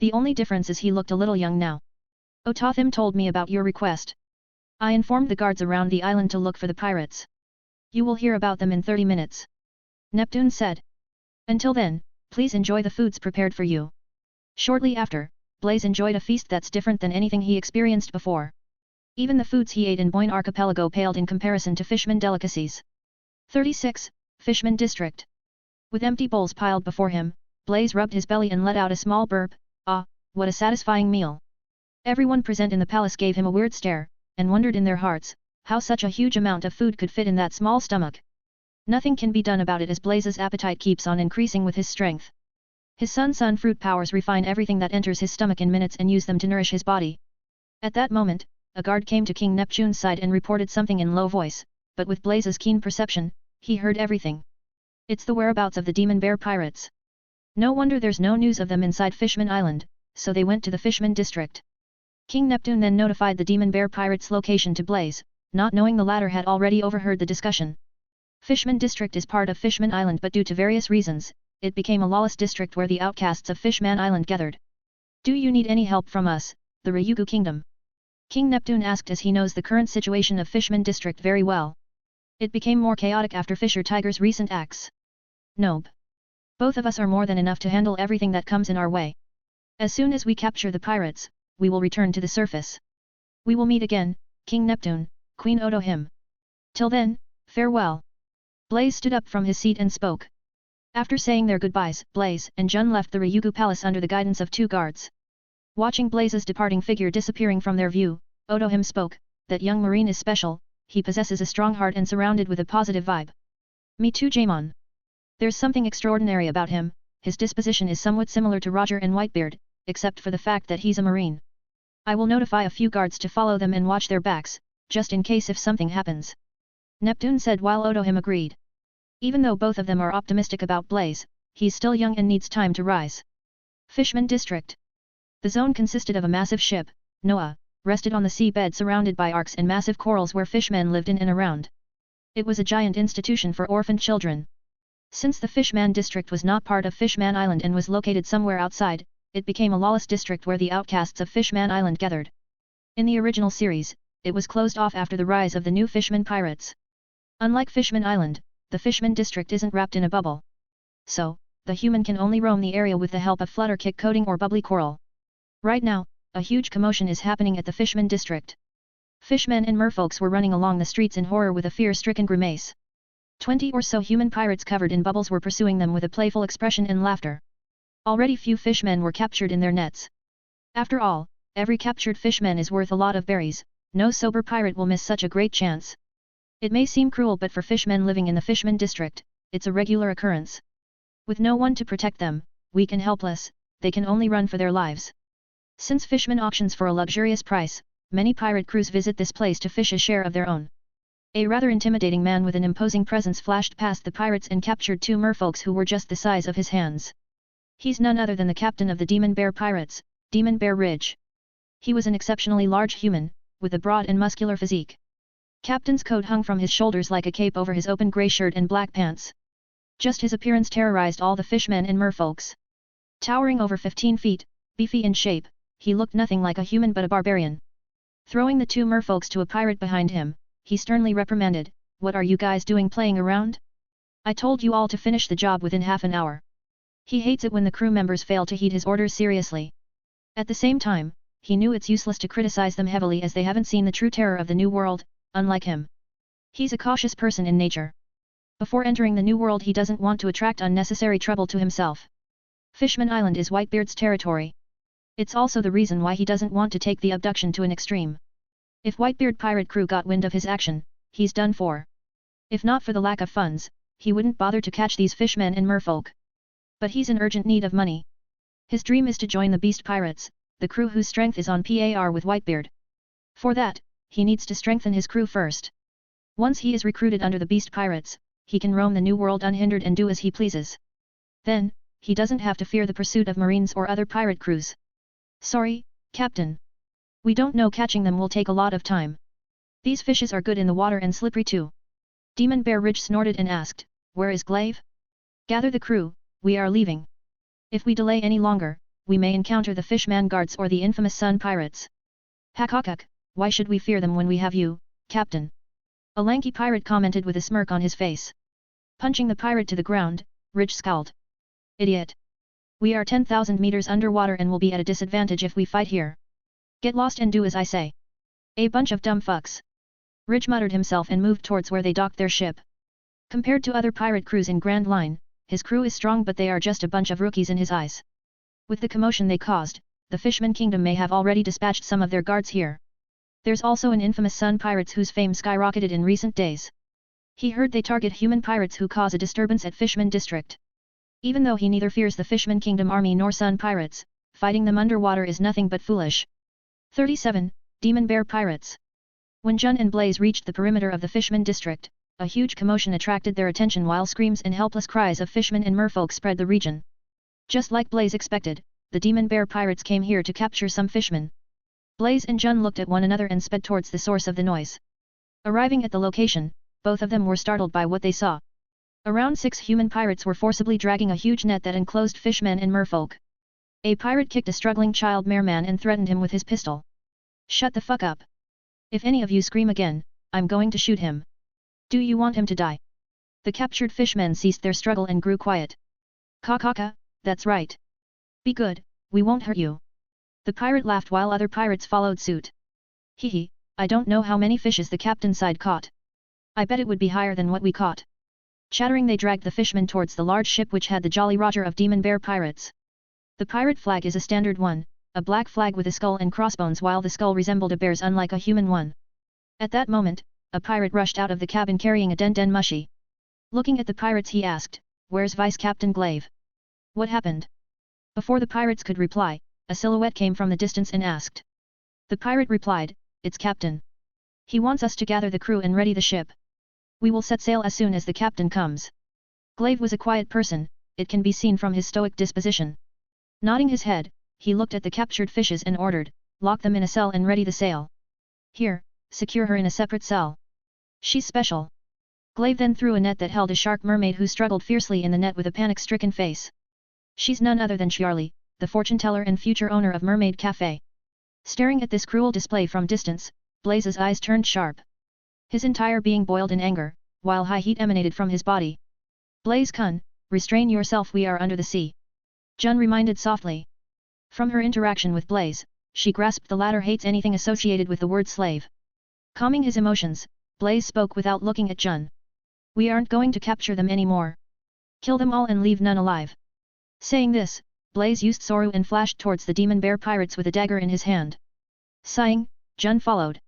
The only difference is he looked a little young now. Otohim told me about your request. I informed the guards around the island to look for the pirates. You will hear about them in 30 minutes. Neptune said. Until then, please enjoy the foods prepared for you. Shortly after, Blaze enjoyed a feast that's different than anything he experienced before. Even the foods he ate in Boyne Archipelago paled in comparison to Fishman delicacies. 36. Fishman District. With empty bowls piled before him, Blaze rubbed his belly and let out a small burp. Ah, what a satisfying meal. Everyone present in the palace gave him a weird stare, and wondered in their hearts, how such a huge amount of food could fit in that small stomach. Nothing can be done about it as Blaze's appetite keeps on increasing with his strength. His sun fruit powers refine everything that enters his stomach in minutes and use them to nourish his body. At that moment, a guard came to King Neptune's side and reported something in low voice, but with Blaze's keen perception, he heard everything. It's the whereabouts of the Demon Bear Pirates. No wonder there's no news of them inside Fishman Island, so they went to the Fishman district. King Neptune then notified the Demon Bear Pirates' location to Blaze, not knowing the latter had already overheard the discussion. Fishman district is part of Fishman Island but due to various reasons, it became a lawless district where the outcasts of Fishman Island gathered. Do you need any help from us, the Ryugu Kingdom? King Neptune asked as he knows the current situation of Fishman district very well. It became more chaotic after Fisher Tiger's recent acts. Nope. Both of us are more than enough to handle everything that comes in our way. As soon as we capture the pirates, we will return to the surface. We will meet again, King Neptune, Queen Otohim. Till then, farewell. Blaze stood up from his seat and spoke. After saying their goodbyes, Blaze and Jun left the Ryugu Palace under the guidance of 2 guards. Watching Blaze's departing figure disappearing from their view, Otohim spoke, that young marine is special, he possesses a strong heart and surrounded with a positive vibe. Me too, Jaemon. There's something extraordinary about him, his disposition is somewhat similar to Roger and Whitebeard, except for the fact that he's a marine. I will notify a few guards to follow them and watch their backs, just in case if something happens. Neptune said while Otohim agreed. Even though both of them are optimistic about Blaze, he's still young and needs time to rise. Fishman District. The zone consisted of a massive ship, Noah, rested on the seabed surrounded by arcs and massive corals where fishmen lived in and around. It was a giant institution for orphaned children. Since the Fishman District was not part of Fishman Island and was located somewhere outside, it became a lawless district where the outcasts of Fishman Island gathered. In the original series, it was closed off after the rise of the new Fishman pirates. Unlike Fishman Island, the Fishman District isn't wrapped in a bubble. So, the human can only roam the area with the help of flutter kick coating or bubbly coral. Right now, a huge commotion is happening at the Fishman District. Fishmen and merfolks were running along the streets in horror with a fear-stricken grimace. 20 or so human pirates covered in bubbles were pursuing them with a playful expression and laughter. Already few fishmen were captured in their nets. After all, every captured fishman is worth a lot of berries, no sober pirate will miss such a great chance. It may seem cruel but for fishmen living in the Fishman District, it's a regular occurrence. With no one to protect them, weak and helpless, they can only run for their lives. Since Fishman auctions for a luxurious price, many pirate crews visit this place to fish a share of their own. A rather intimidating man with an imposing presence flashed past the pirates and captured 2 merfolks who were just the size of his hands. He's none other than the captain of the Demon Bear Pirates, Demon Bear Ridge. He was an exceptionally large human, with a broad and muscular physique. Captain's coat hung from his shoulders like a cape over his open grey shirt and black pants. Just his appearance terrorized all the fishmen and merfolks. Towering over 15 feet, beefy in shape, he looked nothing like a human but a barbarian. Throwing the 2 merfolks to a pirate behind him, he sternly reprimanded, "What are you guys doing playing around? I told you all to finish the job within half an hour." He hates it when the crew members fail to heed his orders seriously. At the same time, he knew it's useless to criticize them heavily as they haven't seen the true terror of the New World, unlike him. He's a cautious person in nature. Before entering the New World he doesn't want to attract unnecessary trouble to himself. Fishman Island is Whitebeard's territory. It's also the reason why he doesn't want to take the abduction to an extreme. If Whitebeard pirate crew got wind of his action, he's done for. If not for the lack of funds, he wouldn't bother to catch these fishmen and merfolk. But he's in urgent need of money. His dream is to join the Beast Pirates, the crew whose strength is on par with Whitebeard. For that, he needs to strengthen his crew first. Once he is recruited under the beast pirates, he can roam the new world unhindered and do as he pleases. Then, he doesn't have to fear the pursuit of marines or other pirate crews. Sorry, Captain. We don't know, catching them will take a lot of time. These fishes are good in the water and slippery too. Demon Bear Ridge snorted and asked, where is Glaive? Gather the crew, we are leaving. If we delay any longer, we may encounter the Fishman guards or the infamous Sun pirates. Hakakak, why should we fear them when we have you, Captain? A lanky pirate commented with a smirk on his face. Punching the pirate to the ground, Ridge scowled. Idiot. We are 10,000 meters underwater and will be at a disadvantage if we fight here. Get lost and do as I say. A bunch of dumb fucks. Ridge muttered himself and moved towards where they docked their ship. Compared to other pirate crews in Grand Line, his crew is strong, but they are just a bunch of rookies in his eyes. With the commotion they caused, the Fishman Kingdom may have already dispatched some of their guards here. There's also an infamous Sun pirates whose fame skyrocketed in recent days. He heard they target human pirates who cause a disturbance at Fishman District. Even though he neither fears the Fishman Kingdom army nor Sun pirates, fighting them underwater is nothing but foolish. 37. Demon Bear Pirates. When Jun and Blaze reached the perimeter of the Fishman District, a huge commotion attracted their attention while screams and helpless cries of fishermen and merfolk spread the region. Just like Blaze expected, the Demon Bear Pirates came here to capture some fishmen. Blaze and Jun looked at one another and sped towards the source of the noise. Arriving at the location, both of them were startled by what they saw. Around 6 human pirates were forcibly dragging a huge net that enclosed fishmen and merfolk. A pirate kicked a struggling child merman and threatened him with his pistol. Shut the fuck up. If any of you scream again, I'm going to shoot him. Do you want him to die? The captured fishmen ceased their struggle and grew quiet. Kakaka, that's right. Be good, we won't hurt you. The pirate laughed while other pirates followed suit. Hehe, I don't know how many fishes the captain side caught. I bet it would be higher than what we caught. Chattering, they dragged the fishmen towards the large ship which had the Jolly Roger of Demon Bear Pirates. The pirate flag is a standard one, a black flag with a skull and crossbones, while the skull resembled a bear's unlike a human one. At that moment, a pirate rushed out of the cabin carrying a den mushy. Looking at the pirates he asked, where's Vice Captain Glaive? What happened? Before the pirates could reply, a silhouette came from the distance and asked. The pirate replied, it's Captain. He wants us to gather the crew and ready the ship. We will set sail as soon as the captain comes. Glaive was a quiet person, it can be seen from his stoic disposition. Nodding his head, he looked at the captured fishes and ordered, lock them in a cell and ready the sail. Here, secure her in a separate cell. She's special. Glaive then threw a net that held a shark mermaid who struggled fiercely in the net with a panic-stricken face. She's none other than Charlie, the fortune teller and future owner of Mermaid Cafe. Staring at this cruel display from distance, Blaze's eyes turned sharp. His entire being boiled in anger, while high heat emanated from his body. Blaze Kun, restrain yourself, we are under the sea. Jun reminded softly. From her interaction with Blaze, she grasped the latter hates anything associated with the word slave. Calming his emotions, Blaze spoke without looking at Jun. We aren't going to capture them anymore. Kill them all and leave none alive. Saying this, Blaze used Soru and flashed towards the Demon Bear Pirates with a dagger in his hand. Sighing, Jun followed.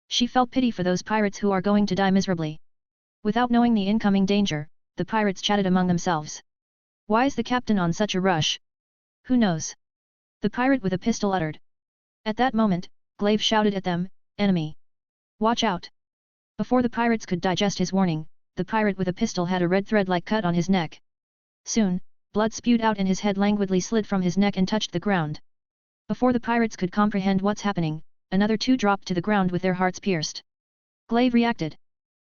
She felt pity for those pirates who are going to die miserably. Without knowing the incoming danger, the pirates chatted among themselves. Why is the captain on such a rush? Who knows? The pirate with a pistol uttered. At that moment, Glaive shouted at them, enemy. Watch out. Before the pirates could digest his warning, the pirate with a pistol had a red thread-like cut on his neck. Soon, blood spewed out and his head languidly slid from his neck and touched the ground. Before the pirates could comprehend what's happening, another 2 dropped to the ground with their hearts pierced. Glaive reacted.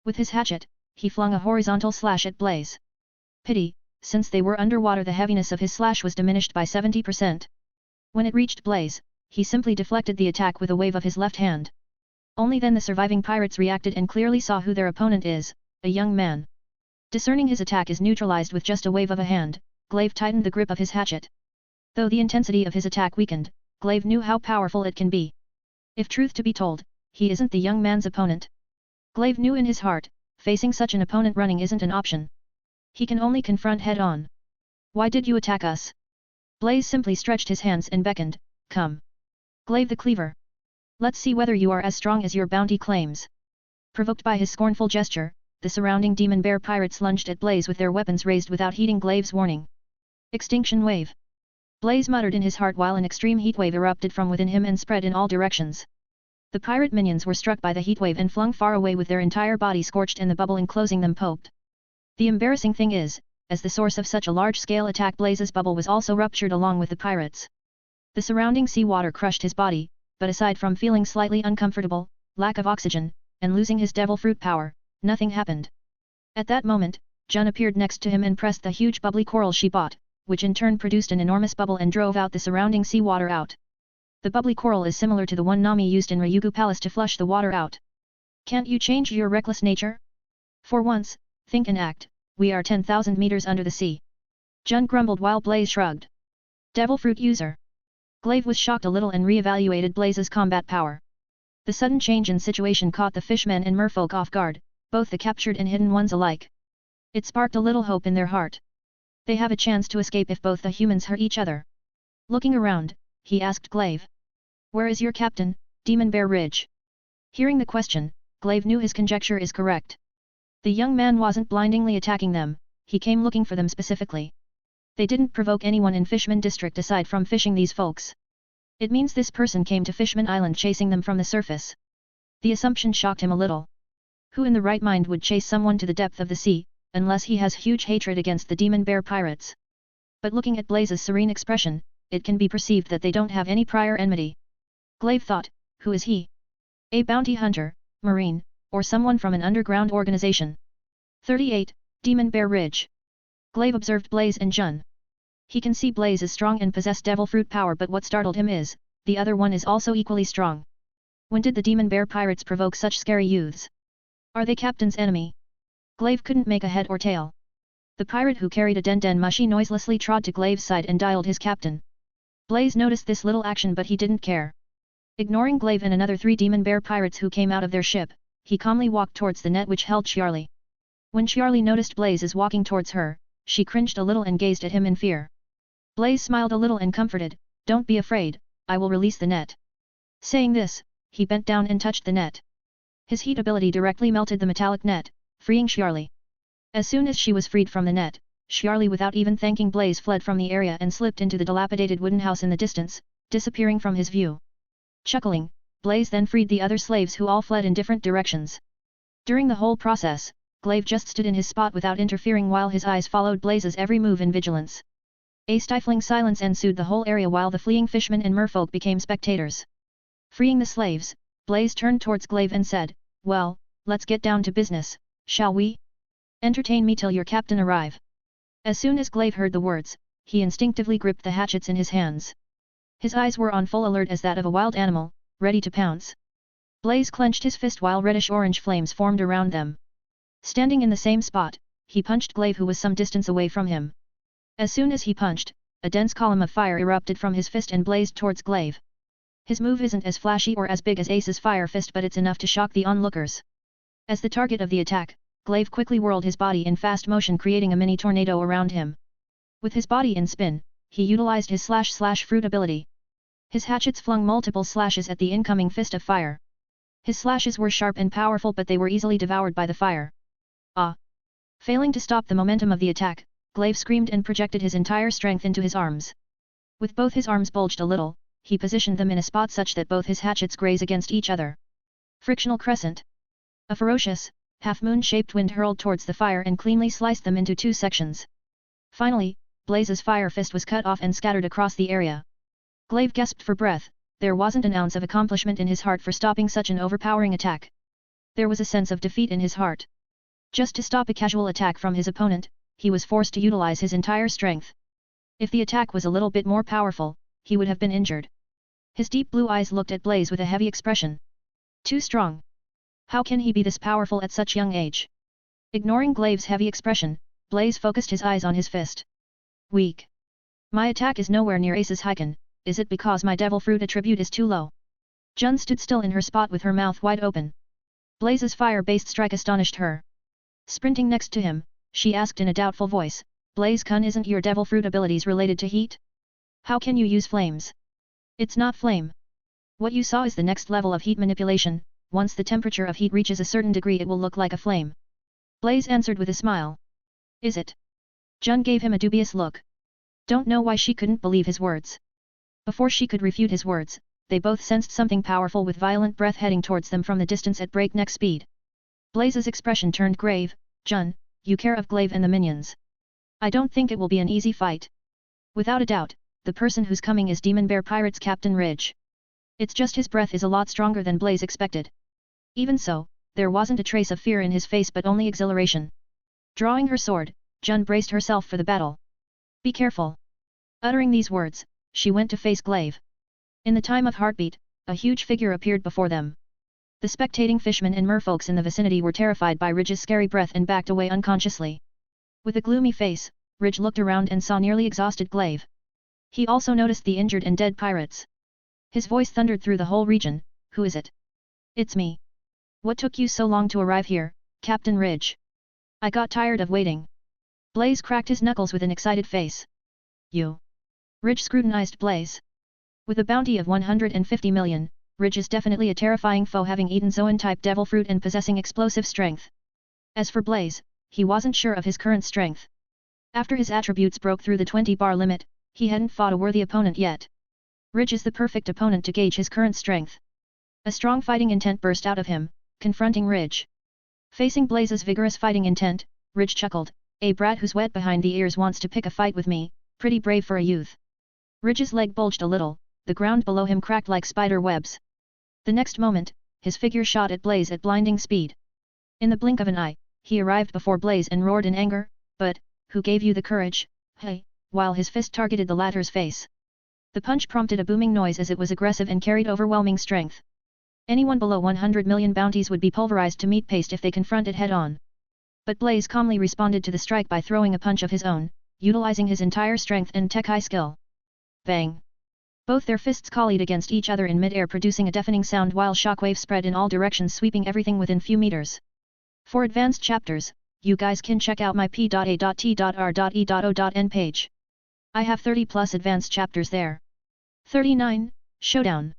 With his hatchet, he flung a horizontal slash at Blaze. Pity, since they were underwater the heaviness of his slash was diminished by 70%. When it reached Blaze, he simply deflected the attack with a wave of his left hand. Only then the surviving pirates reacted and clearly saw who their opponent is, a young man. Discerning his attack is neutralized with just a wave of a hand, Glaive tightened the grip of his hatchet. Though the intensity of his attack weakened, Glaive knew how powerful it can be. If truth to be told, he isn't the young man's opponent. Glaive knew in his heart, facing such an opponent running isn't an option. He can only confront head-on. Why did you attack us? Blaze simply stretched his hands and beckoned, come. Glaive the Cleaver. Let's see whether you are as strong as your bounty claims. Provoked by his scornful gesture, the surrounding Demon Bear Pirates lunged at Blaze with their weapons raised without heeding Glaive's warning. Extinction Wave. Blaze muttered in his heart while an extreme heatwave erupted from within him and spread in all directions. The pirate minions were struck by the heatwave and flung far away with their entire body scorched and the bubble enclosing them poked. The embarrassing thing is, as the source of such a large-scale attack, Blaze's bubble was also ruptured along with the pirates. The surrounding seawater crushed his body, but aside from feeling slightly uncomfortable, lack of oxygen, and losing his devil fruit power, nothing happened. At that moment, Jun appeared next to him and pressed the huge bubbly coral she bought, which in turn produced an enormous bubble and drove out the surrounding seawater out. The bubbly coral is similar to the one Nami used in Ryugu Palace to flush the water out. Can't you change your reckless nature? For once, think and act, we are 10,000 meters under the sea. Jun grumbled while Blaze shrugged. Devil fruit user. Glaive was shocked a little and re-evaluated Blaze's combat power. The sudden change in situation caught the fishmen and merfolk off guard, both the captured and hidden ones alike. It sparked a little hope in their heart. They have a chance to escape if both the humans hurt each other. Looking around, he asked Glaive. Where is your captain, Demon Bear Ridge? Hearing the question, Glaive knew his conjecture is correct. The young man wasn't blindingly attacking them, he came looking for them specifically. They didn't provoke anyone in Fishman district aside from fishing these folks. It means this person came to Fishman Island chasing them from the surface. The assumption shocked him a little. Who in the right mind would chase someone to the depth of the sea, unless he has huge hatred against the Demon Bear pirates? But looking at Blaze's serene expression, it can be perceived that they don't have any prior enmity. Glaive thought, who is he? A bounty hunter, marine, or someone from an underground organization? 38, Demon Bear Ridge. Glaive observed Blaze and Jun. He can see Blaze is strong and possess devil fruit power, but what startled him is, the other one is also equally strong. When did the Demon Bear pirates provoke such scary youths? Are they captain's enemy? Glaive couldn't make a head or tail. The pirate who carried a den mushi noiselessly trod to Glaive's side and dialed his captain. Blaze noticed this little action, but he didn't care. Ignoring Glaive and another 3 Demon Bear pirates who came out of their ship, he calmly walked towards the net which held Charlie. When Charlie noticed Blaze is walking towards her, she cringed a little and gazed at him in fear. Blaze smiled a little and comforted, "Don't be afraid, I will release the net." Saying this, he bent down and touched the net. His heat ability directly melted the metallic net, freeing Charlie. As soon as she was freed from the net, Charlie without even thanking Blaze fled from the area and slipped into the dilapidated wooden house in the distance, disappearing from his view. Chuckling, Blaze then freed the other slaves who all fled in different directions. During the whole process, Glaive just stood in his spot without interfering while his eyes followed Blaze's every move in vigilance. A stifling silence ensued the whole area while the fleeing fishmen and merfolk became spectators. Freeing the slaves, Blaze turned towards Glaive and said, "Well, let's get down to business, shall we? Entertain me till your captain arrive." As soon as Glaive heard the words, he instinctively gripped the hatchets in his hands. His eyes were on full alert as that of a wild animal, ready to pounce. Blaze clenched his fist while reddish-orange flames formed around them. Standing in the same spot, he punched Glaive who was some distance away from him. As soon as he punched, a dense column of fire erupted from his fist and blazed towards Glaive. His move isn't as flashy or as big as Ace's fire fist, but it's enough to shock the onlookers. As the target of the attack, Glaive quickly whirled his body in fast motion, creating a mini tornado around him. With his body in spin, he utilized his slash-fruit ability. His hatchets flung multiple slashes at the incoming fist of fire. His slashes were sharp and powerful, but they were easily devoured by the fire. Ah! Failing to stop the momentum of the attack, Glaive screamed and projected his entire strength into his arms. With both his arms bulged a little, he positioned them in a spot such that both his hatchets graze against each other. Frictional crescent. A ferocious, half-moon-shaped wind hurled towards the fire and cleanly sliced them into 2 sections. Finally, Blaze's fire fist was cut off and scattered across the area. Glaive gasped for breath. There wasn't an ounce of accomplishment in his heart for stopping such an overpowering attack. There was a sense of defeat in his heart. Just to stop a casual attack from his opponent, he was forced to utilize his entire strength. If the attack was a little bit more powerful, he would have been injured. His deep blue eyes looked at Blaze with a heavy expression. Too strong. How can he be this powerful at such young age? Ignoring Glaive's heavy expression, Blaze focused his eyes on his fist. Weak. My attack is nowhere near Ace's Haki. Is it because my devil fruit attribute is too low? Jun stood still in her spot with her mouth wide open. Blaze's fire-based strike astonished her. Sprinting next to him, she asked in a doubtful voice, "Blaze-kun, isn't your devil fruit abilities related to heat? How can you use flames? It's not flame. What you saw is the next level of heat manipulation. Once the temperature of heat reaches a certain degree, it will look like a flame." Blaze answered with a smile. Is it? Jun gave him a dubious look. Don't know why she couldn't believe his words. Before she could refute his words, they both sensed something powerful with violent breath heading towards them from the distance at breakneck speed. Blaze's expression turned grave. Jun, you care of Glaive and the minions. I don't think it will be an easy fight. Without a doubt, the person who's coming is Demon Bear Pirates Captain Ridge. It's just his breath is a lot stronger than Blaze expected. Even so, there wasn't a trace of fear in his face but only exhilaration. Drawing her sword, Jun braced herself for the battle. Be careful. Uttering these words, she went to face Glaive. In the time of heartbeat, a huge figure appeared before them. The spectating fishmen and merfolks in the vicinity were terrified by Ridge's scary breath and backed away unconsciously. With a gloomy face, Ridge looked around and saw nearly exhausted Glaive. He also noticed the injured and dead pirates. His voice thundered through the whole region, who is it? It's me. What took you so long to arrive here, Captain Ridge? I got tired of waiting. Blaze cracked his knuckles with an excited face. You. Ridge scrutinized Blaze. With a bounty of 150 million, Ridge is definitely a terrifying foe, having eaten Zoan-type devil fruit and possessing explosive strength. As for Blaze, he wasn't sure of his current strength. After his attributes broke through the 20-bar limit, he hadn't fought a worthy opponent yet. Ridge is the perfect opponent to gauge his current strength. A strong fighting intent burst out of him, confronting Ridge. Facing Blaze's vigorous fighting intent, Ridge chuckled, "A brat who's wet behind the ears wants to pick a fight with me, pretty brave for a youth." Ridge's leg bulged a little, the ground below him cracked like spider webs. The next moment, his figure shot at Blaze at blinding speed. In the blink of an eye, he arrived before Blaze and roared in anger, "But, who gave you the courage, hey?" while his fist targeted the latter's face. The punch prompted a booming noise as it was aggressive and carried overwhelming strength. Anyone below 100 million bounties would be pulverized to meat paste if they confront it head-on. But Blaze calmly responded to the strike by throwing a punch of his own, utilizing his entire strength and Tekai skill. Bang! Both their fists collied against each other in mid-air, producing a deafening sound while shockwaves spread in all directions, sweeping everything within few meters. For advanced chapters, you guys can check out my p.a.t.r.e.o.n page. I have 30 plus advanced chapters there. 39, Showdown.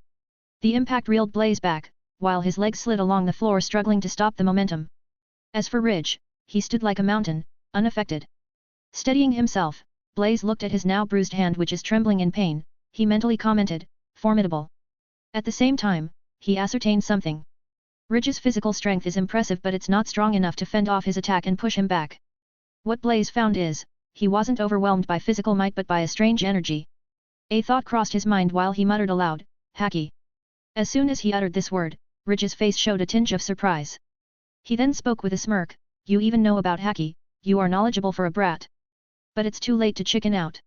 The impact reeled Blaze back, while his legs slid along the floor, struggling to stop the momentum. As for Ridge, he stood like a mountain, unaffected. Steadying himself, Blaze looked at his now bruised hand, which is trembling in pain. He mentally commented, "Formidable." At the same time, he ascertained something. Ridge's physical strength is impressive, but it's not strong enough to fend off his attack and push him back. What Blaze found is, he wasn't overwhelmed by physical might but by a strange energy. A thought crossed his mind while he muttered aloud, "Haki." As soon as he uttered this word, Ridge's face showed a tinge of surprise. He then spoke with a smirk, "You even know about Haki, you are knowledgeable for a brat. But it's too late to chicken out."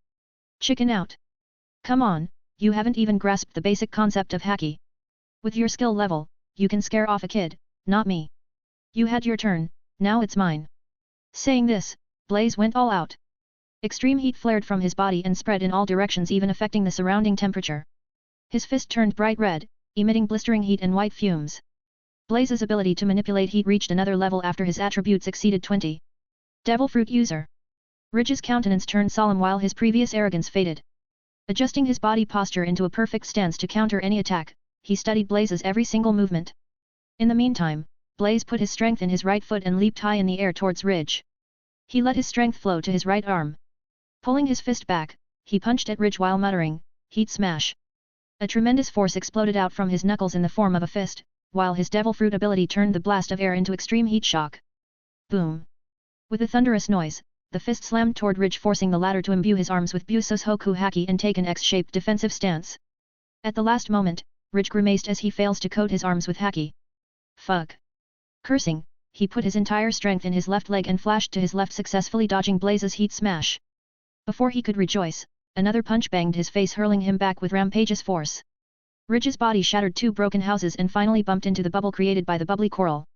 Chicken out? Come on, you haven't even grasped the basic concept of Haki. With your skill level, you can scare off a kid, not me. You had your turn, now it's mine. Saying this, Blaze went all out. Extreme heat flared from his body and spread in all directions, even affecting the surrounding temperature. His fist turned bright red, emitting blistering heat and white fumes. Blaze's ability to manipulate heat reached another level after his attributes exceeded 20. Devil Fruit User. Ridge's countenance turned solemn while his previous arrogance faded. Adjusting his body posture into a perfect stance to counter any attack, he studied Blaze's every single movement. In the meantime, Blaze put his strength in his right foot and leaped high in the air towards Ridge. He let his strength flow to his right arm. Pulling his fist back, he punched at Ridge while muttering, "Heat smash." A tremendous force exploded out from his knuckles in the form of a fist, while his devil fruit ability turned the blast of air into extreme heat shock. Boom! With a thunderous noise, the fist slammed toward Ridge, forcing the latter to imbue his arms with Buso's Hoku Haki and take an X-shaped defensive stance. At the last moment, Ridge grimaced as he fails to coat his arms with Haki. Fuck! Cursing, he put his entire strength in his left leg and flashed to his left, successfully dodging Blaze's heat smash. Before he could rejoice, another punch banged his face, hurling him back with rampageous force. Ridge's body shattered 2 broken houses and finally bumped into the bubble created by the bubbly coral.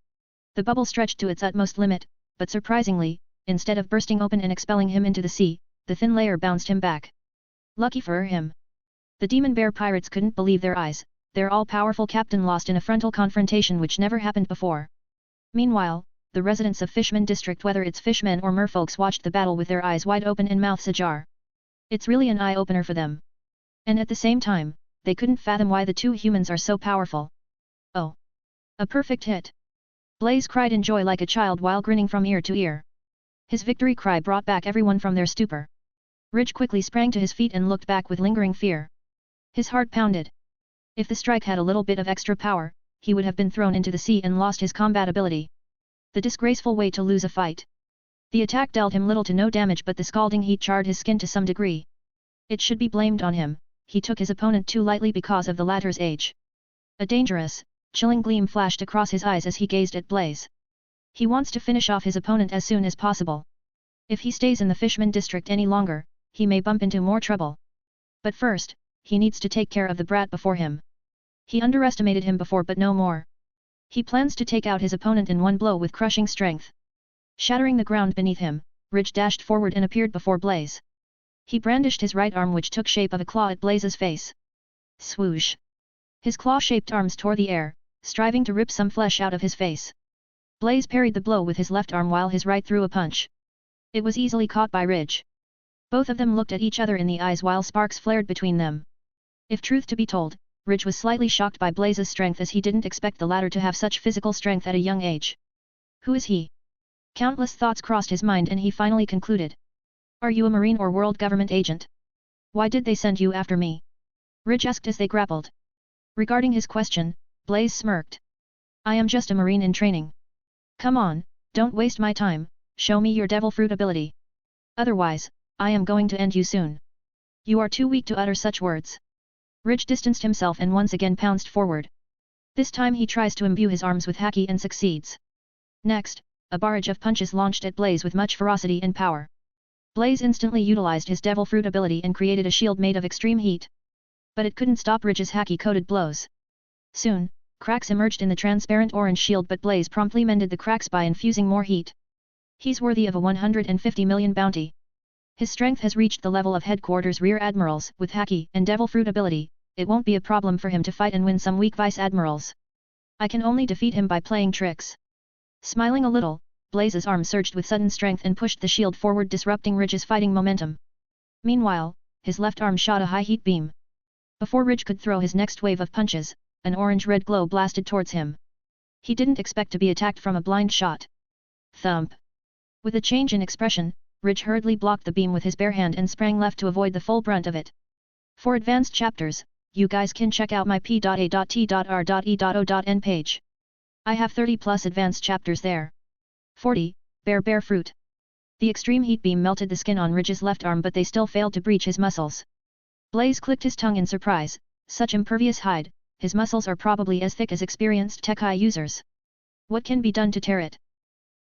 The bubble stretched to its utmost limit, but surprisingly, instead of bursting open and expelling him into the sea, the thin layer bounced him back. Lucky for him. The Demon Bear Pirates couldn't believe their eyes. Their all-powerful captain lost in a frontal confrontation which never happened before. Meanwhile, the residents of Fishman district, whether it's fishmen or merfolks, watched the battle with their eyes wide open and mouths ajar. It's really an eye-opener for them. And at the same time, they couldn't fathom why the two humans are so powerful. Oh! A perfect hit! Blaze cried in joy like a child while grinning from ear to ear. His victory cry brought back everyone from their stupor. Ridge quickly sprang to his feet and looked back with lingering fear. His heart pounded. If the strike had a little bit of extra power, he would have been thrown into the sea and lost his combat ability. The disgraceful way to lose a fight. The attack dealt him little to no damage, but the scalding heat charred his skin to some degree. It should be blamed on him. He took his opponent too lightly because of the latter's age. A dangerous, chilling gleam flashed across his eyes as he gazed at Blaze. He wants to finish off his opponent as soon as possible. If he stays in the Fishman district any longer, he may bump into more trouble. But first, he needs to take care of the brat before him. He underestimated him before, but no more. He plans to take out his opponent in one blow with crushing strength. Shattering the ground beneath him, Ridge dashed forward and appeared before Blaze. He brandished his right arm, which took shape of a claw at Blaze's face. Swoosh! His claw-shaped arms tore the air, striving to rip some flesh out of his face. Blaze parried the blow with his left arm while his right threw a punch. It was easily caught by Ridge. Both of them looked at each other in the eyes while sparks flared between them. If truth to be told, Ridge was slightly shocked by Blaze's strength, as he didn't expect the latter to have such physical strength at a young age. Who is he? Countless thoughts crossed his mind, and he finally concluded. Are you a Marine or world government agent? Why did they send you after me? Ridge asked as they grappled. Regarding his question, Blaze smirked. I am just a Marine in training. Come on, don't waste my time, show me your devil fruit ability. Otherwise, I am going to end you soon. You are too weak to utter such words. Ridge distanced himself and once again pounced forward. This time he tries to imbue his arms with Haki and succeeds. Next, a barrage of punches launched at Blaze with much ferocity and power. Blaze instantly utilized his devil fruit ability and created a shield made of extreme heat. But it couldn't stop Ridge's Haki-coated blows. Soon, cracks emerged in the transparent orange shield, but Blaze promptly mended the cracks by infusing more heat. He's worthy of a 150 million bounty. His strength has reached the level of headquarters rear admirals. With Haki and devil fruit ability, it won't be a problem for him to fight and win some weak vice admirals. I can only defeat him by playing tricks. Smiling a little, Blaze's arm surged with sudden strength and pushed the shield forward, disrupting Ridge's fighting momentum. Meanwhile, his left arm shot a high heat beam. Before Ridge could throw his next wave of punches, an orange-red glow blasted towards him. He didn't expect to be attacked from a blind shot. Thump! With a change in expression, Ridge hurriedly blocked the beam with his bare hand and sprang left to avoid the full brunt of it. For advanced chapters, you guys can check out my p.a.t.r.e.o.n page. I have 30 plus advanced chapters there. 40. Bear fruit. The extreme heat beam melted the skin on Ridge's left arm, but they still failed to breach his muscles. Blaze clicked his tongue in surprise. Such impervious hide, his muscles are probably as thick as experienced Tech-High users. What can be done to tear it?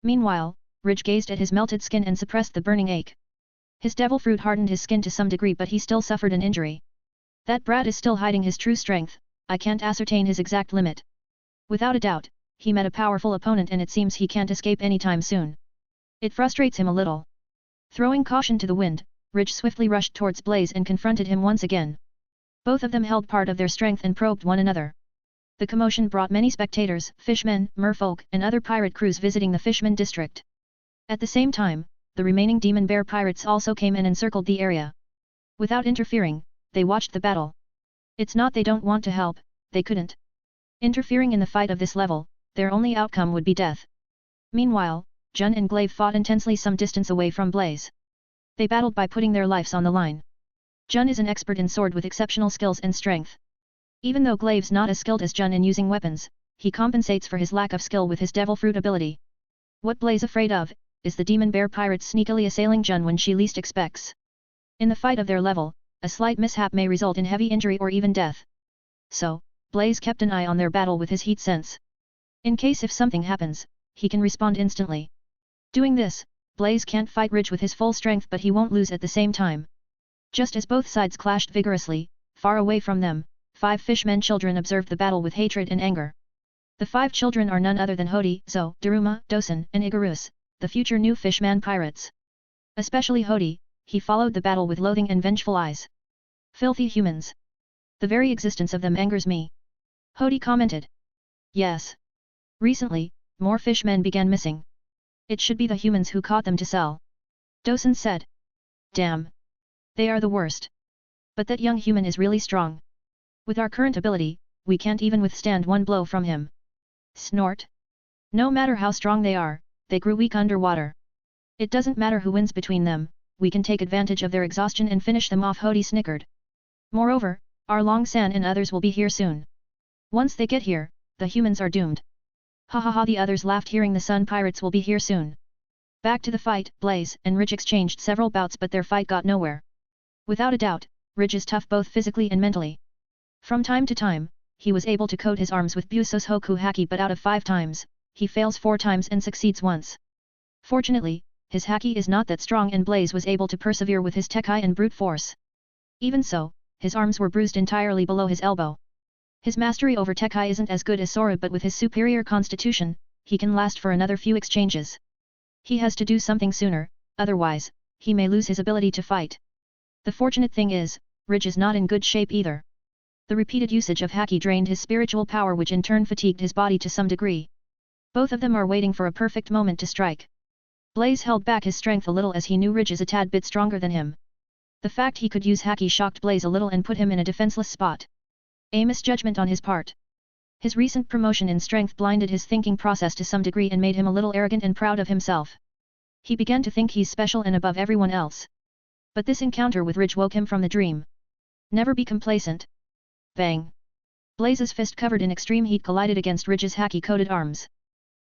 Meanwhile, Ridge gazed at his melted skin and suppressed the burning ache. His devil fruit hardened his skin to some degree, but he still suffered an injury. That brat is still hiding his true strength. I can't ascertain his exact limit. Without a doubt, he met a powerful opponent, and it seems he can't escape anytime soon. It frustrates him a little. Throwing caution to the wind, Ridge swiftly rushed towards Blaze and confronted him once again. Both of them held part of their strength and probed one another. The commotion brought many spectators, fishmen, merfolk, and other pirate crews visiting the Fishman district. At the same time, the remaining demon bear pirates also came and encircled the area. Without interfering, they watched the battle. It's not they don't want to help, they couldn't. Interfering in the fight of this level, their only outcome would be death. Meanwhile, Jun and Glaive fought intensely some distance away from Blaze. They battled by putting their lives on the line. Jun is an expert in sword with exceptional skills and strength. Even though Glaive's not as skilled as Jun in using weapons, he compensates for his lack of skill with his devil fruit ability. What Blaze afraid of, is the demon bear pirates sneakily assailing Jun when she least expects. In the fight of their level, a slight mishap may result in heavy injury or even death. So, Blaze kept an eye on their battle with his heat sense. In case if something happens, he can respond instantly. Doing this, Blaze can't fight Ridge with his full strength, but he won't lose at the same time. Just as both sides clashed vigorously, far away from them, 5 fishmen children observed the battle with hatred and anger. The 5 children are none other than Hody, Zo, Daruma, Dosan, and Igarus, the future new Fishman pirates. Especially Hody, he followed the battle with loathing and vengeful eyes. Filthy humans. The very existence of them angers me. Hody commented. Yes. Recently, more fishmen began missing. It should be the humans who caught them to sell. Dosan said. Damn. They are the worst. But that young human is really strong. With our current ability, we can't even withstand one blow from him. Snort. No matter how strong they are, they grew weak underwater. It doesn't matter who wins between them, we can take advantage of their exhaustion and finish them off. Hody snickered. Moreover, Long San and others will be here soon. Once they get here, the humans are doomed. Ha ha ha, the others laughed hearing the Sun Pirates will be here soon. Back to the fight, Blaze and Ridge exchanged several bouts but their fight got nowhere. Without a doubt, Ridge is tough both physically and mentally. From time to time, he was able to coat his arms with Buso's Hoku Haki but out of 5 times, he fails 4 times and succeeds once. Fortunately, his Haki is not that strong and Blaze was able to persevere with his Tekai and brute force. Even so, his arms were bruised entirely below his elbow. His mastery over Tekai isn't as good as Sora but with his superior constitution, he can last for another few exchanges. He has to do something sooner, otherwise, he may lose his ability to fight. The fortunate thing is, Ridge is not in good shape either. The repeated usage of Haki drained his spiritual power which in turn fatigued his body to some degree. Both of them are waiting for a perfect moment to strike. Blaze held back his strength a little as he knew Ridge is a tad bit stronger than him. The fact he could use Haki shocked Blaze a little and put him in a defenseless spot. A misjudgment on his part. His recent promotion in strength blinded his thinking process to some degree and made him a little arrogant and proud of himself. He began to think he's special and above everyone else. But this encounter with Ridge woke him from the dream. Never be complacent. Bang! Blaze's fist covered in extreme heat collided against Ridge's Haki-coated arms.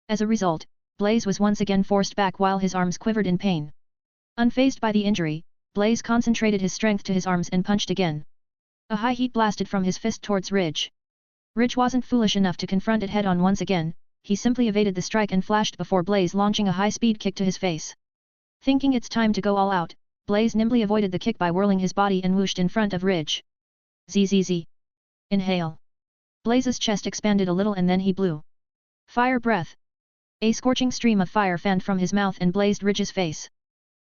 As a result, Blaze was once again forced back while his arms quivered in pain. Unfazed by the injury, Blaze concentrated his strength to his arms and punched again. A high heat blasted from his fist towards Ridge. Ridge wasn't foolish enough to confront it head-on once again, he simply evaded the strike and flashed before Blaze launching a high-speed kick to his face. Thinking it's time to go all out, Blaze nimbly avoided the kick by whirling his body and whooshed in front of Ridge. Zzz. Inhale. Blaze's chest expanded a little and then he blew. Fire breath. A scorching stream of fire fanned from his mouth and blazed Ridge's face.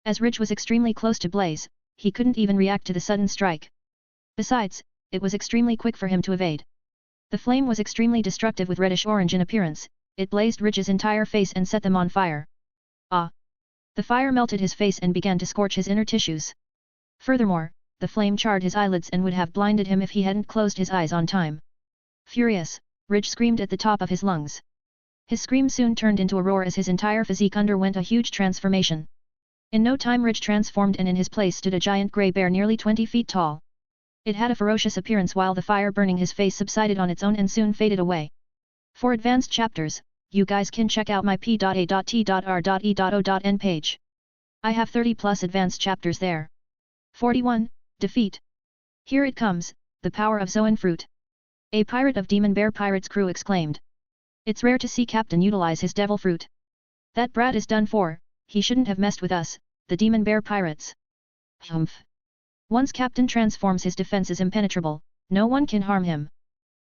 As Ridge was extremely close to Blaze, he couldn't even react to the sudden strike. Besides, it was extremely quick for him to evade. The flame was extremely destructive with reddish-orange in appearance, it blazed Ridge's entire face and set them on fire. Ah! The fire melted his face and began to scorch his inner tissues. Furthermore, the flame charred his eyelids and would have blinded him if he hadn't closed his eyes on time. Furious, Ridge screamed at the top of his lungs. His scream soon turned into a roar as his entire physique underwent a huge transformation. In no time Ridge transformed and in his place stood a giant grey bear nearly 20 feet tall. It had a ferocious appearance while the fire burning his face subsided on its own and soon faded away. For advanced chapters, you guys can check out my p.a.t.r.e.o.n page. I have 30+ advanced chapters there. 41. Defeat. Here it comes, the power of Zoan Fruit. A pirate of Demon Bear Pirates crew exclaimed. It's rare to see Captain utilize his devil fruit. That brat is done for, he shouldn't have messed with us, the Demon Bear Pirates. Humph. Once Captain transforms his defense is impenetrable, no one can harm him.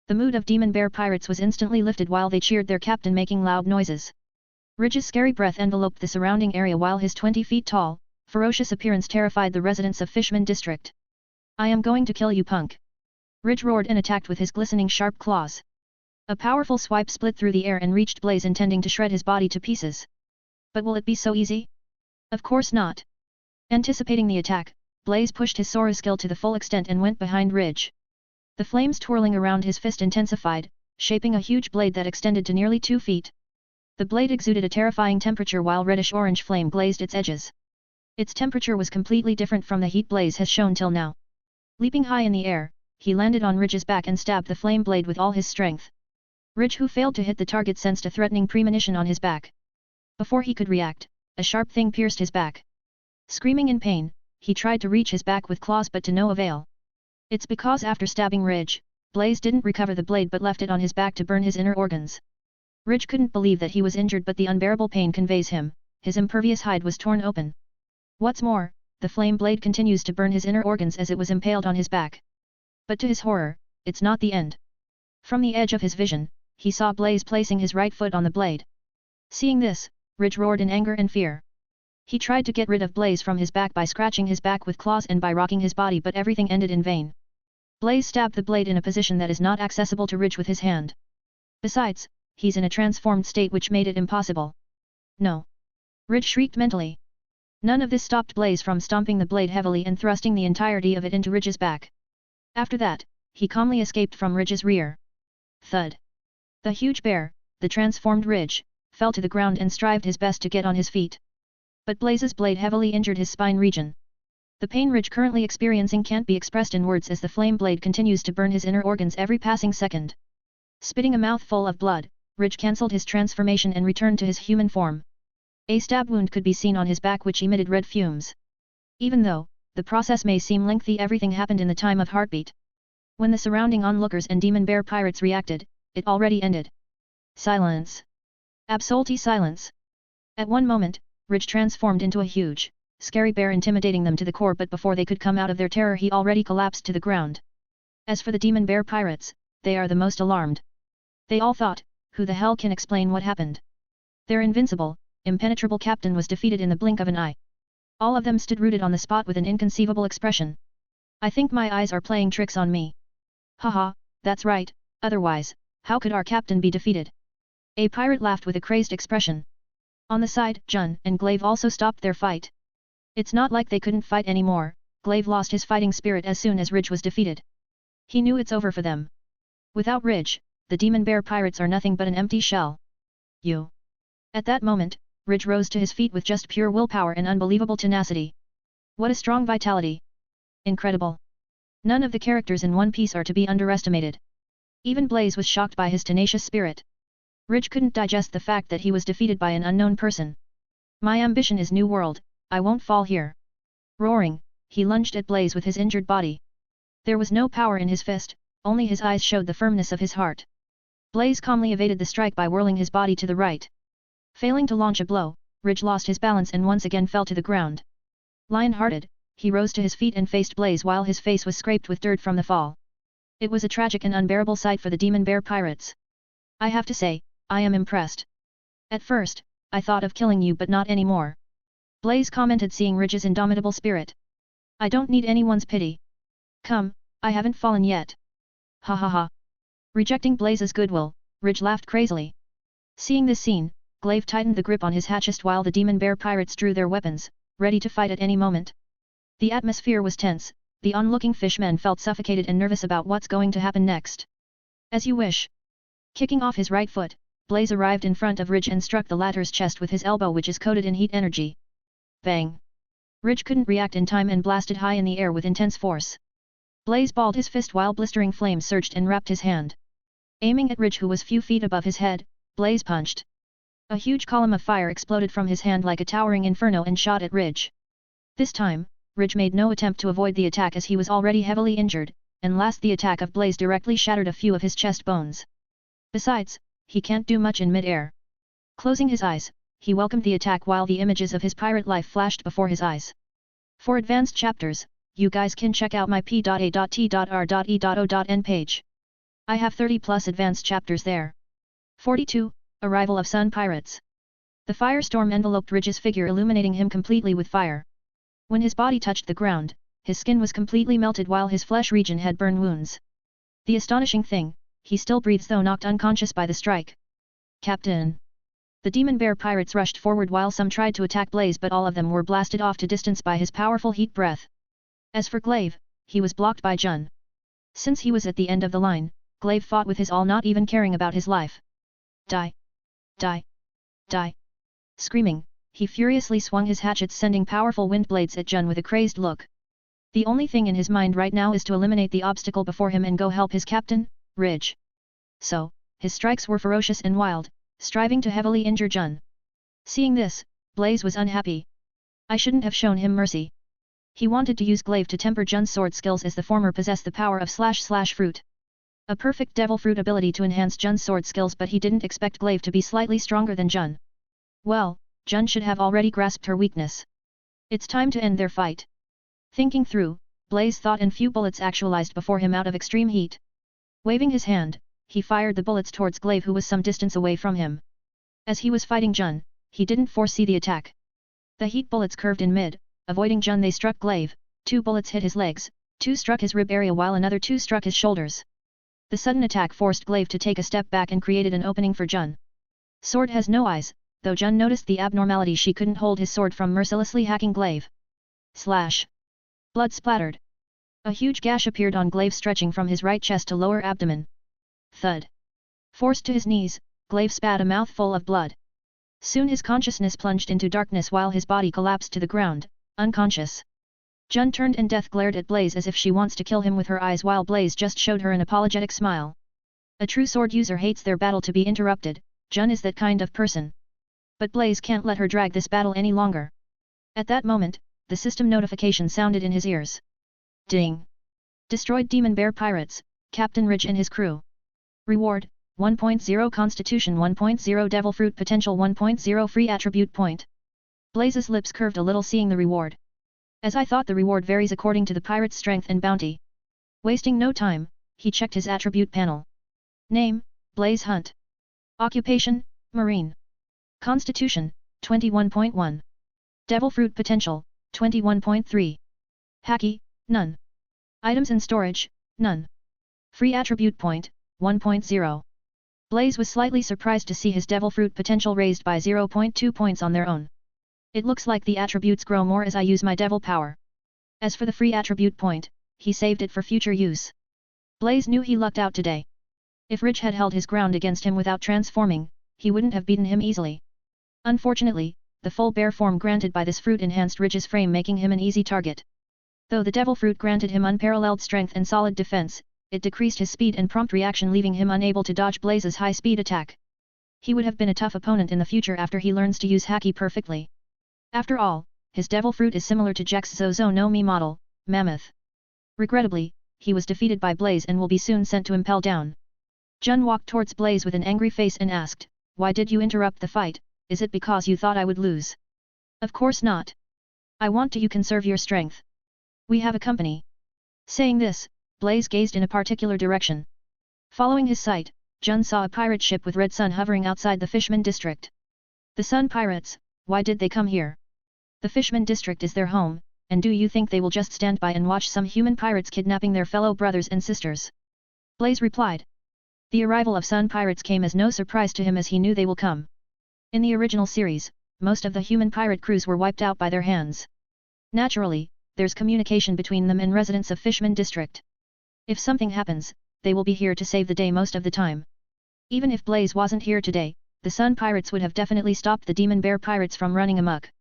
The mood of Demon Bear Pirates was instantly lifted while they cheered their captain making loud noises. Ridge's scary breath enveloped the surrounding area while his 20 feet tall, ferocious appearance terrified the residents of Fishman district. I am going to kill you punk. Ridge roared and attacked with his glistening sharp claws. A powerful swipe split through the air and reached Blaze intending to shred his body to pieces. But will it be so easy? Of course not. Anticipating the attack, Blaze pushed his Sora skill to the full extent and went behind Ridge. The flames twirling around his fist intensified, shaping a huge blade that extended to nearly 2 feet. The blade exuded a terrifying temperature while reddish-orange flame glazed its edges. Its temperature was completely different from the heat Blaze has shown till now. Leaping high in the air, he landed on Ridge's back and stabbed the flame blade with all his strength. Ridge, who failed to hit the target, sensed a threatening premonition on his back. Before he could react, a sharp thing pierced his back. Screaming in pain, he tried to reach his back with claws but to no avail. It's because after stabbing Ridge, Blaze didn't recover the blade but left it on his back to burn his inner organs. Ridge couldn't believe that he was injured but the unbearable pain conveys him, his impervious hide was torn open. What's more, the flame blade continues to burn his inner organs as it was impaled on his back. But to his horror, it's not the end. From the edge of his vision, he saw Blaze placing his right foot on the blade. Seeing this, Ridge roared in anger and fear. He tried to get rid of Blaze from his back by scratching his back with claws and by rocking his body but everything ended in vain. Blaze stabbed the blade in a position that is not accessible to Ridge with his hand. Besides, he's in a transformed state which made it impossible. No. Ridge shrieked mentally. None of this stopped Blaze from stomping the blade heavily and thrusting the entirety of it into Ridge's back. After that, he calmly escaped from Ridge's rear. Thud. The huge bear, the transformed Ridge, fell to the ground and strived his best to get on his feet. But Blaze's blade heavily injured his spine region. The pain Ridge currently experiencing can't be expressed in words as the flame blade continues to burn his inner organs every passing second. Spitting a mouthful of blood, Ridge cancelled his transformation and returned to his human form. A stab wound could be seen on his back which emitted red fumes. Even though the process may seem lengthy, everything happened in the time of heartbeat. When the surrounding onlookers and demon bear pirates reacted, it already ended. Silence. Absolute silence. At one moment, Ridge transformed into a huge, scary bear intimidating them to the core, but before they could come out of their terror he already collapsed to the ground. As for the demon bear pirates, they are the most alarmed. They all thought, who the hell can explain what happened? Their invincible, impenetrable captain was defeated in the blink of an eye. All of them stood rooted on the spot with an inconceivable expression. I think my eyes are playing tricks on me. Haha, that's right, otherwise, how could our captain be defeated? A pirate laughed with a crazed expression. On the side, Jun and Glaive also stopped their fight. It's not like they couldn't fight anymore. Glaive lost his fighting spirit as soon as Ridge was defeated. He knew it's over for them. Without Ridge, the demon bear pirates are nothing but an empty shell. You. At that moment, Ridge rose to his feet with just pure willpower and unbelievable tenacity. What a strong vitality. Incredible. None of the characters in One Piece are to be underestimated. Even Blaze was shocked by his tenacious spirit. Ridge couldn't digest the fact that he was defeated by an unknown person. My ambition is New World, I won't fall here. Roaring, he lunged at Blaze with his injured body. There was no power in his fist, only his eyes showed the firmness of his heart. Blaze calmly evaded the strike by whirling his body to the right. Failing to launch a blow, Ridge lost his balance and once again fell to the ground. Lion-hearted, he rose to his feet and faced Blaze while his face was scraped with dirt from the fall. It was a tragic and unbearable sight for the demon bear pirates. I have to say, I am impressed. At first, I thought of killing you but not anymore. Blaze commented seeing Ridge's indomitable spirit. I don't need anyone's pity. Come, I haven't fallen yet. Ha ha ha. Rejecting Blaze's goodwill, Ridge laughed crazily. Seeing this scene, Glaive tightened the grip on his hatchet while the demon bear pirates drew their weapons, ready to fight at any moment. The atmosphere was tense, the onlooking fishmen felt suffocated and nervous about what's going to happen next. As you wish. Kicking off his right foot, Blaze arrived in front of Ridge and struck the latter's chest with his elbow which is coated in heat energy. Bang! Ridge couldn't react in time and blasted high in the air with intense force. Blaze balled his fist while blistering flames surged and wrapped his hand. Aiming at Ridge who was few feet above his head, Blaze punched. A huge column of fire exploded from his hand like a towering inferno and shot at Ridge. This time, Ridge made no attempt to avoid the attack as he was already heavily injured, and last the attack of Blaze directly shattered a few of his chest bones. Besides, he can't do much in mid-air. Closing his eyes, he welcomed the attack while the images of his pirate life flashed before his eyes. For advanced chapters, you guys can check out my p.a.t.r.e.o.n page. I have 30 plus advanced chapters there. 42. Arrival of Sun Pirates. The firestorm enveloped Ridge's figure, illuminating him completely with fire. When his body touched the ground, his skin was completely melted while his flesh region had burn wounds. The astonishing thing, he still breathes though knocked unconscious by the strike. Captain! The demon bear pirates rushed forward while some tried to attack Blaze but all of them were blasted off to distance by his powerful heat breath. As for Glaive, he was blocked by Jun. Since he was at the end of the line, Glaive fought with his all, not even caring about his life. Die! Die! Die! Screaming, he furiously swung his hatchets sending powerful wind blades at Jun with a crazed look. The only thing in his mind right now is to eliminate the obstacle before him and go help his captain, Ridge. So, his strikes were ferocious and wild, striving to heavily injure Jun. Seeing this, Blaze was unhappy. I shouldn't have shown him mercy. He wanted to use Glaive to temper Jun's sword skills as the former possessed the power of / fruit. A perfect devil fruit ability to enhance Jun's sword skills, but he didn't expect Glaive to be slightly stronger than Jun. Well, Jun should have already grasped her weakness. It's time to end their fight. Thinking through, Blaze thought and few bullets actualized before him out of extreme heat. Waving his hand, he fired the bullets towards Glaive who was some distance away from him. As he was fighting Jun, he didn't foresee the attack. The heat bullets curved in mid, avoiding Jun they struck Glaive, 2 bullets hit his legs, 2 struck his rib area while another 2 struck his shoulders. The sudden attack forced Glaive to take a step back and created an opening for Jun. Sword has no eyes, though Jun noticed the abnormality she couldn't hold his sword from mercilessly hacking Glaive. Slash! Blood splattered. A huge gash appeared on Glaive stretching from his right chest to lower abdomen. Thud. Forced to his knees, Glaive spat a mouthful of blood. Soon his consciousness plunged into darkness while his body collapsed to the ground, unconscious. Jun turned and death glared at Blaze as if she wants to kill him with her eyes while Blaze just showed her an apologetic smile. A true sword user hates their battle to be interrupted, Jun is that kind of person. But Blaze can't let her drag this battle any longer. At that moment, the system notification sounded in his ears. Ding! Destroyed Demon Bear Pirates, Captain Ridge and his crew. Reward, 1.0 Constitution 1.0 Devil Fruit Potential 1.0 Free Attribute Point. Blaze's lips curved a little seeing the reward. As I thought, the reward varies according to the pirate's strength and bounty. Wasting no time, he checked his attribute panel. Name, Blaze Hunt. Occupation, Marine. Constitution, 21.1. Devil Fruit Potential, 21.3. Haki, none. Items in storage, none. Free Attribute Point, 1.0. Blaze was slightly surprised to see his Devil Fruit Potential raised by 0.2 points on their own. It looks like the attributes grow more as I use my devil power. As for the free attribute point, he saved it for future use. Blaze knew he lucked out today. If Ridge had held his ground against him without transforming, he wouldn't have beaten him easily. Unfortunately, the full bear form granted by this fruit enhanced Ridge's frame, making him an easy target. Though the devil fruit granted him unparalleled strength and solid defense, it decreased his speed and prompt reaction, leaving him unable to dodge Blaze's high-speed attack. He would have been a tough opponent in the future after he learns to use Haki perfectly. After all, his devil fruit is similar to Jack's Zozo no Mi model, Mammoth. Regrettably, he was defeated by Blaze and will be soon sent to Impel Down. Jun walked towards Blaze with an angry face and asked, "Why did you interrupt the fight? Is it because you thought I would lose?" "Of course not. I want you to conserve your strength. We have a company." Saying this, Blaze gazed in a particular direction. Following his sight, Jun saw a pirate ship with red sun hovering outside the Fishman district. The Sun Pirates, why did they come here? The Fishman district is their home, and do you think they will just stand by and watch some human pirates kidnapping their fellow brothers and sisters? Blaze replied. The arrival of Sun Pirates came as no surprise to him, as he knew they will come. In the original series, most of the human pirate crews were wiped out by their hands. Naturally, there's communication between them and residents of Fishman district. If something happens, they will be here to save the day most of the time. Even if Blaze wasn't here today, the Sun Pirates would have definitely stopped the Demon Bear Pirates from running amok.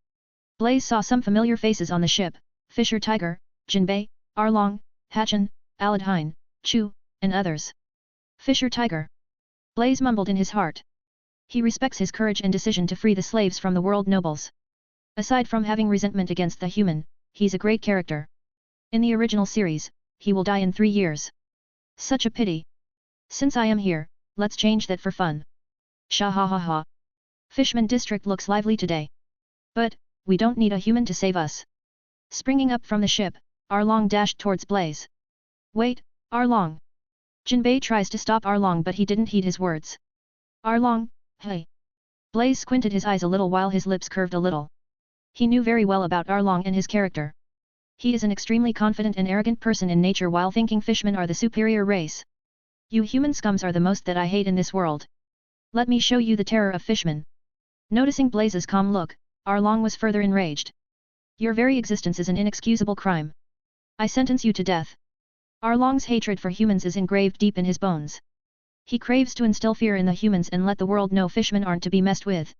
Blaze saw some familiar faces on the ship: Fisher Tiger, Jinbei, Arlong, Hachin, Aladhine, Chu, and others. Fisher Tiger. Blaze mumbled in his heart. He respects his courage and decision to free the slaves from the world nobles. Aside from having resentment against the human, he's a great character. In the original series, he will die in 3 years. Such a pity. Since I am here, let's change that for fun. Sha ha ha ha. Fishman district looks lively today. But, we don't need a human to save us. Springing up from the ship, Arlong dashed towards Blaze. Wait, Arlong. Jinbei tries to stop Arlong, but he didn't heed his words. Arlong, hey. Blaze squinted his eyes a little while his lips curved a little. He knew very well about Arlong and his character. He is an extremely confident and arrogant person in nature, while thinking Fishmen are the superior race. You human scums are the most that I hate in this world. Let me show you the terror of Fishman. Noticing Blaze's calm look, Arlong was further enraged. Your very existence is an inexcusable crime. I sentence you to death. Arlong's hatred for humans is engraved deep in his bones. He craves to instill fear in the humans and let the world know Fishmen aren't to be messed with.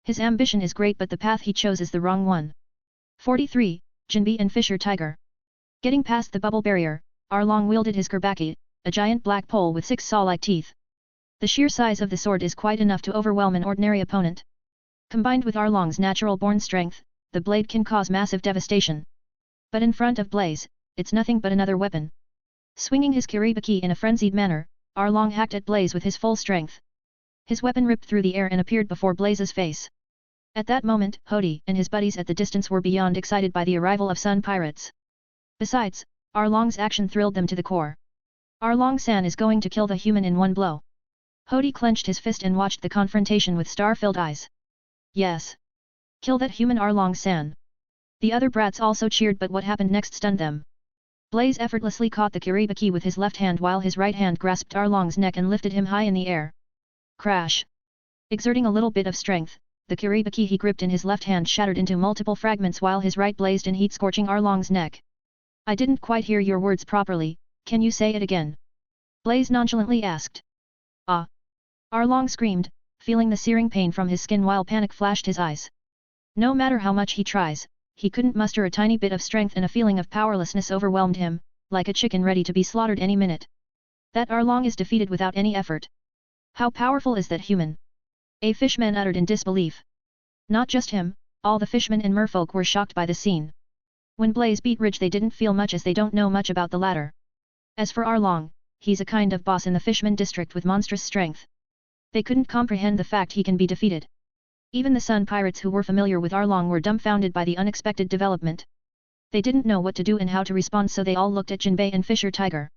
His ambition is great, but the path he chose is the wrong one. 43. Jinbei and Fisher Tiger. Getting past the bubble barrier, Arlong wielded his Kerbaki, a giant black pole with 6 saw-like teeth. The sheer size of the sword is quite enough to overwhelm an ordinary opponent. Combined with Arlong's natural-born strength, the blade can cause massive devastation. But in front of Blaze, it's nothing but another weapon. Swinging his Kiribaki in a frenzied manner, Arlong hacked at Blaze with his full strength. His weapon ripped through the air and appeared before Blaze's face. At that moment, Hodi and his buddies at the distance were beyond excited by the arrival of Sun Pirates. Besides, Arlong's action thrilled them to the core. Arlong-san is going to kill the human in one blow. Hodi clenched his fist and watched the confrontation with star-filled eyes. Yes. Kill that human, Arlong-san. The other brats also cheered, but what happened next stunned them. Blaze effortlessly caught the Kiribaki with his left hand while his right hand grasped Arlong's neck and lifted him high in the air. Crash! Exerting a little bit of strength, the Kiribaki he gripped in his left hand shattered into multiple fragments while his right blazed in heat, scorching Arlong's neck. I didn't quite hear your words properly, can you say it again? Blaze nonchalantly asked. Ah! Arlong screamed, feeling the searing pain from his skin while panic flashed his eyes. No matter how much he tries, he couldn't muster a tiny bit of strength and a feeling of powerlessness overwhelmed him, like a chicken ready to be slaughtered any minute. That Arlong is defeated without any effort. How powerful is that human? A Fishman uttered in disbelief. Not just him, all the fishmen and merfolk were shocked by the scene. When Blaze beat Ridge they didn't feel much as they don't know much about the latter. As for Arlong, he's a kind of boss in the Fishman district with monstrous strength. They couldn't comprehend the fact he can be defeated. Even the Sun Pirates who were familiar with Arlong were dumbfounded by the unexpected development. They didn't know what to do and how to respond, so they all looked at Jinbei and Fisher Tiger.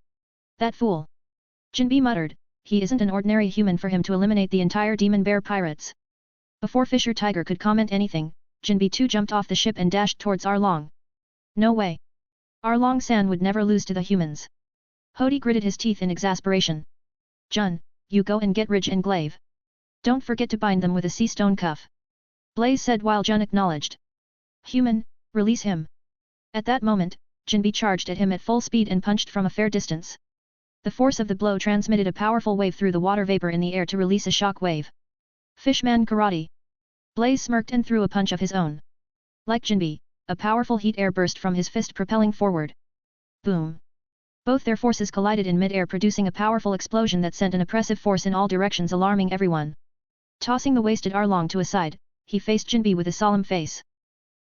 That fool! Jinbei muttered, he isn't an ordinary human for him to eliminate the entire Demon Bear Pirates. Before Fisher Tiger could comment anything, Jinbei too jumped off the ship and dashed towards Arlong. No way! Arlong-san would never lose to the humans. Hody gritted his teeth in exasperation. Jun, you go and get Ridge and Glaive. Don't forget to bind them with a sea stone cuff. Blaze said while Jun acknowledged. Human, release him. At that moment, Jinbei charged at him at full speed and punched from a fair distance. The force of the blow transmitted a powerful wave through the water vapor in the air to release a shock wave. Fishman karate. Blaze smirked and threw a punch of his own. Like Jinbei, a powerful heat air burst from his fist propelling forward. Boom! Both their forces collided in mid-air producing a powerful explosion that sent an oppressive force in all directions alarming everyone. Tossing the wasted Arlong to a side, he faced Jinbei with a solemn face.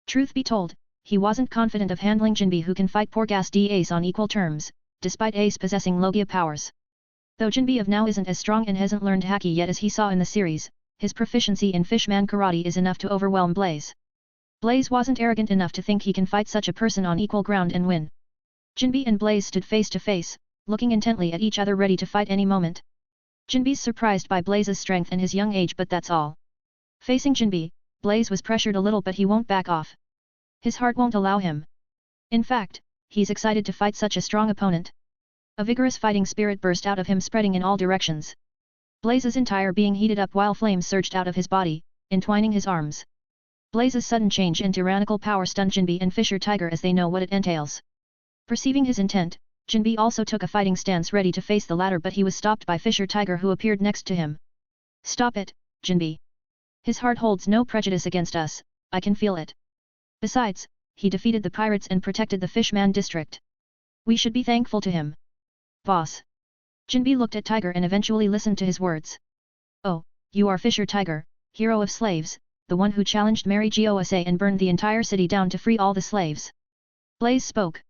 Truth be told, he wasn't confident of handling Jinbei who can fight poor Gas D Ace on equal terms, despite Ace possessing Logia powers. Though Jinbei of now isn't as strong and hasn't learned Haki yet as he saw in the series, his proficiency in Fishman karate is enough to overwhelm Blaze. Blaze wasn't arrogant enough to think he can fight such a person on equal ground and win. Jinbei and Blaze stood face to face, looking intently at each other ready to fight any moment. Jinbei's surprised by Blaze's strength and his young age, but that's all. Facing Jinbei, Blaze was pressured a little, but he won't back off. His heart won't allow him. In fact, he's excited to fight such a strong opponent. A vigorous fighting spirit burst out of him, spreading in all directions. Blaze's entire being heated up while flames surged out of his body, entwining his arms. Blaze's sudden change and tyrannical power stunned Jinbei and Fisher Tiger as they know what it entails. Perceiving his intent, Jinbei also took a fighting stance ready to face the latter, but he was stopped by Fisher Tiger who appeared next to him. Stop it, Jinbei. His heart holds no prejudice against us, I can feel it. Besides, he defeated the pirates and protected the Fishman district. We should be thankful to him. Boss. Jinbei looked at Tiger and eventually listened to his words. Oh, you are Fisher Tiger, hero of slaves, the one who challenged Mary Gosa and burned the entire city down to free all the slaves. Blaze spoke.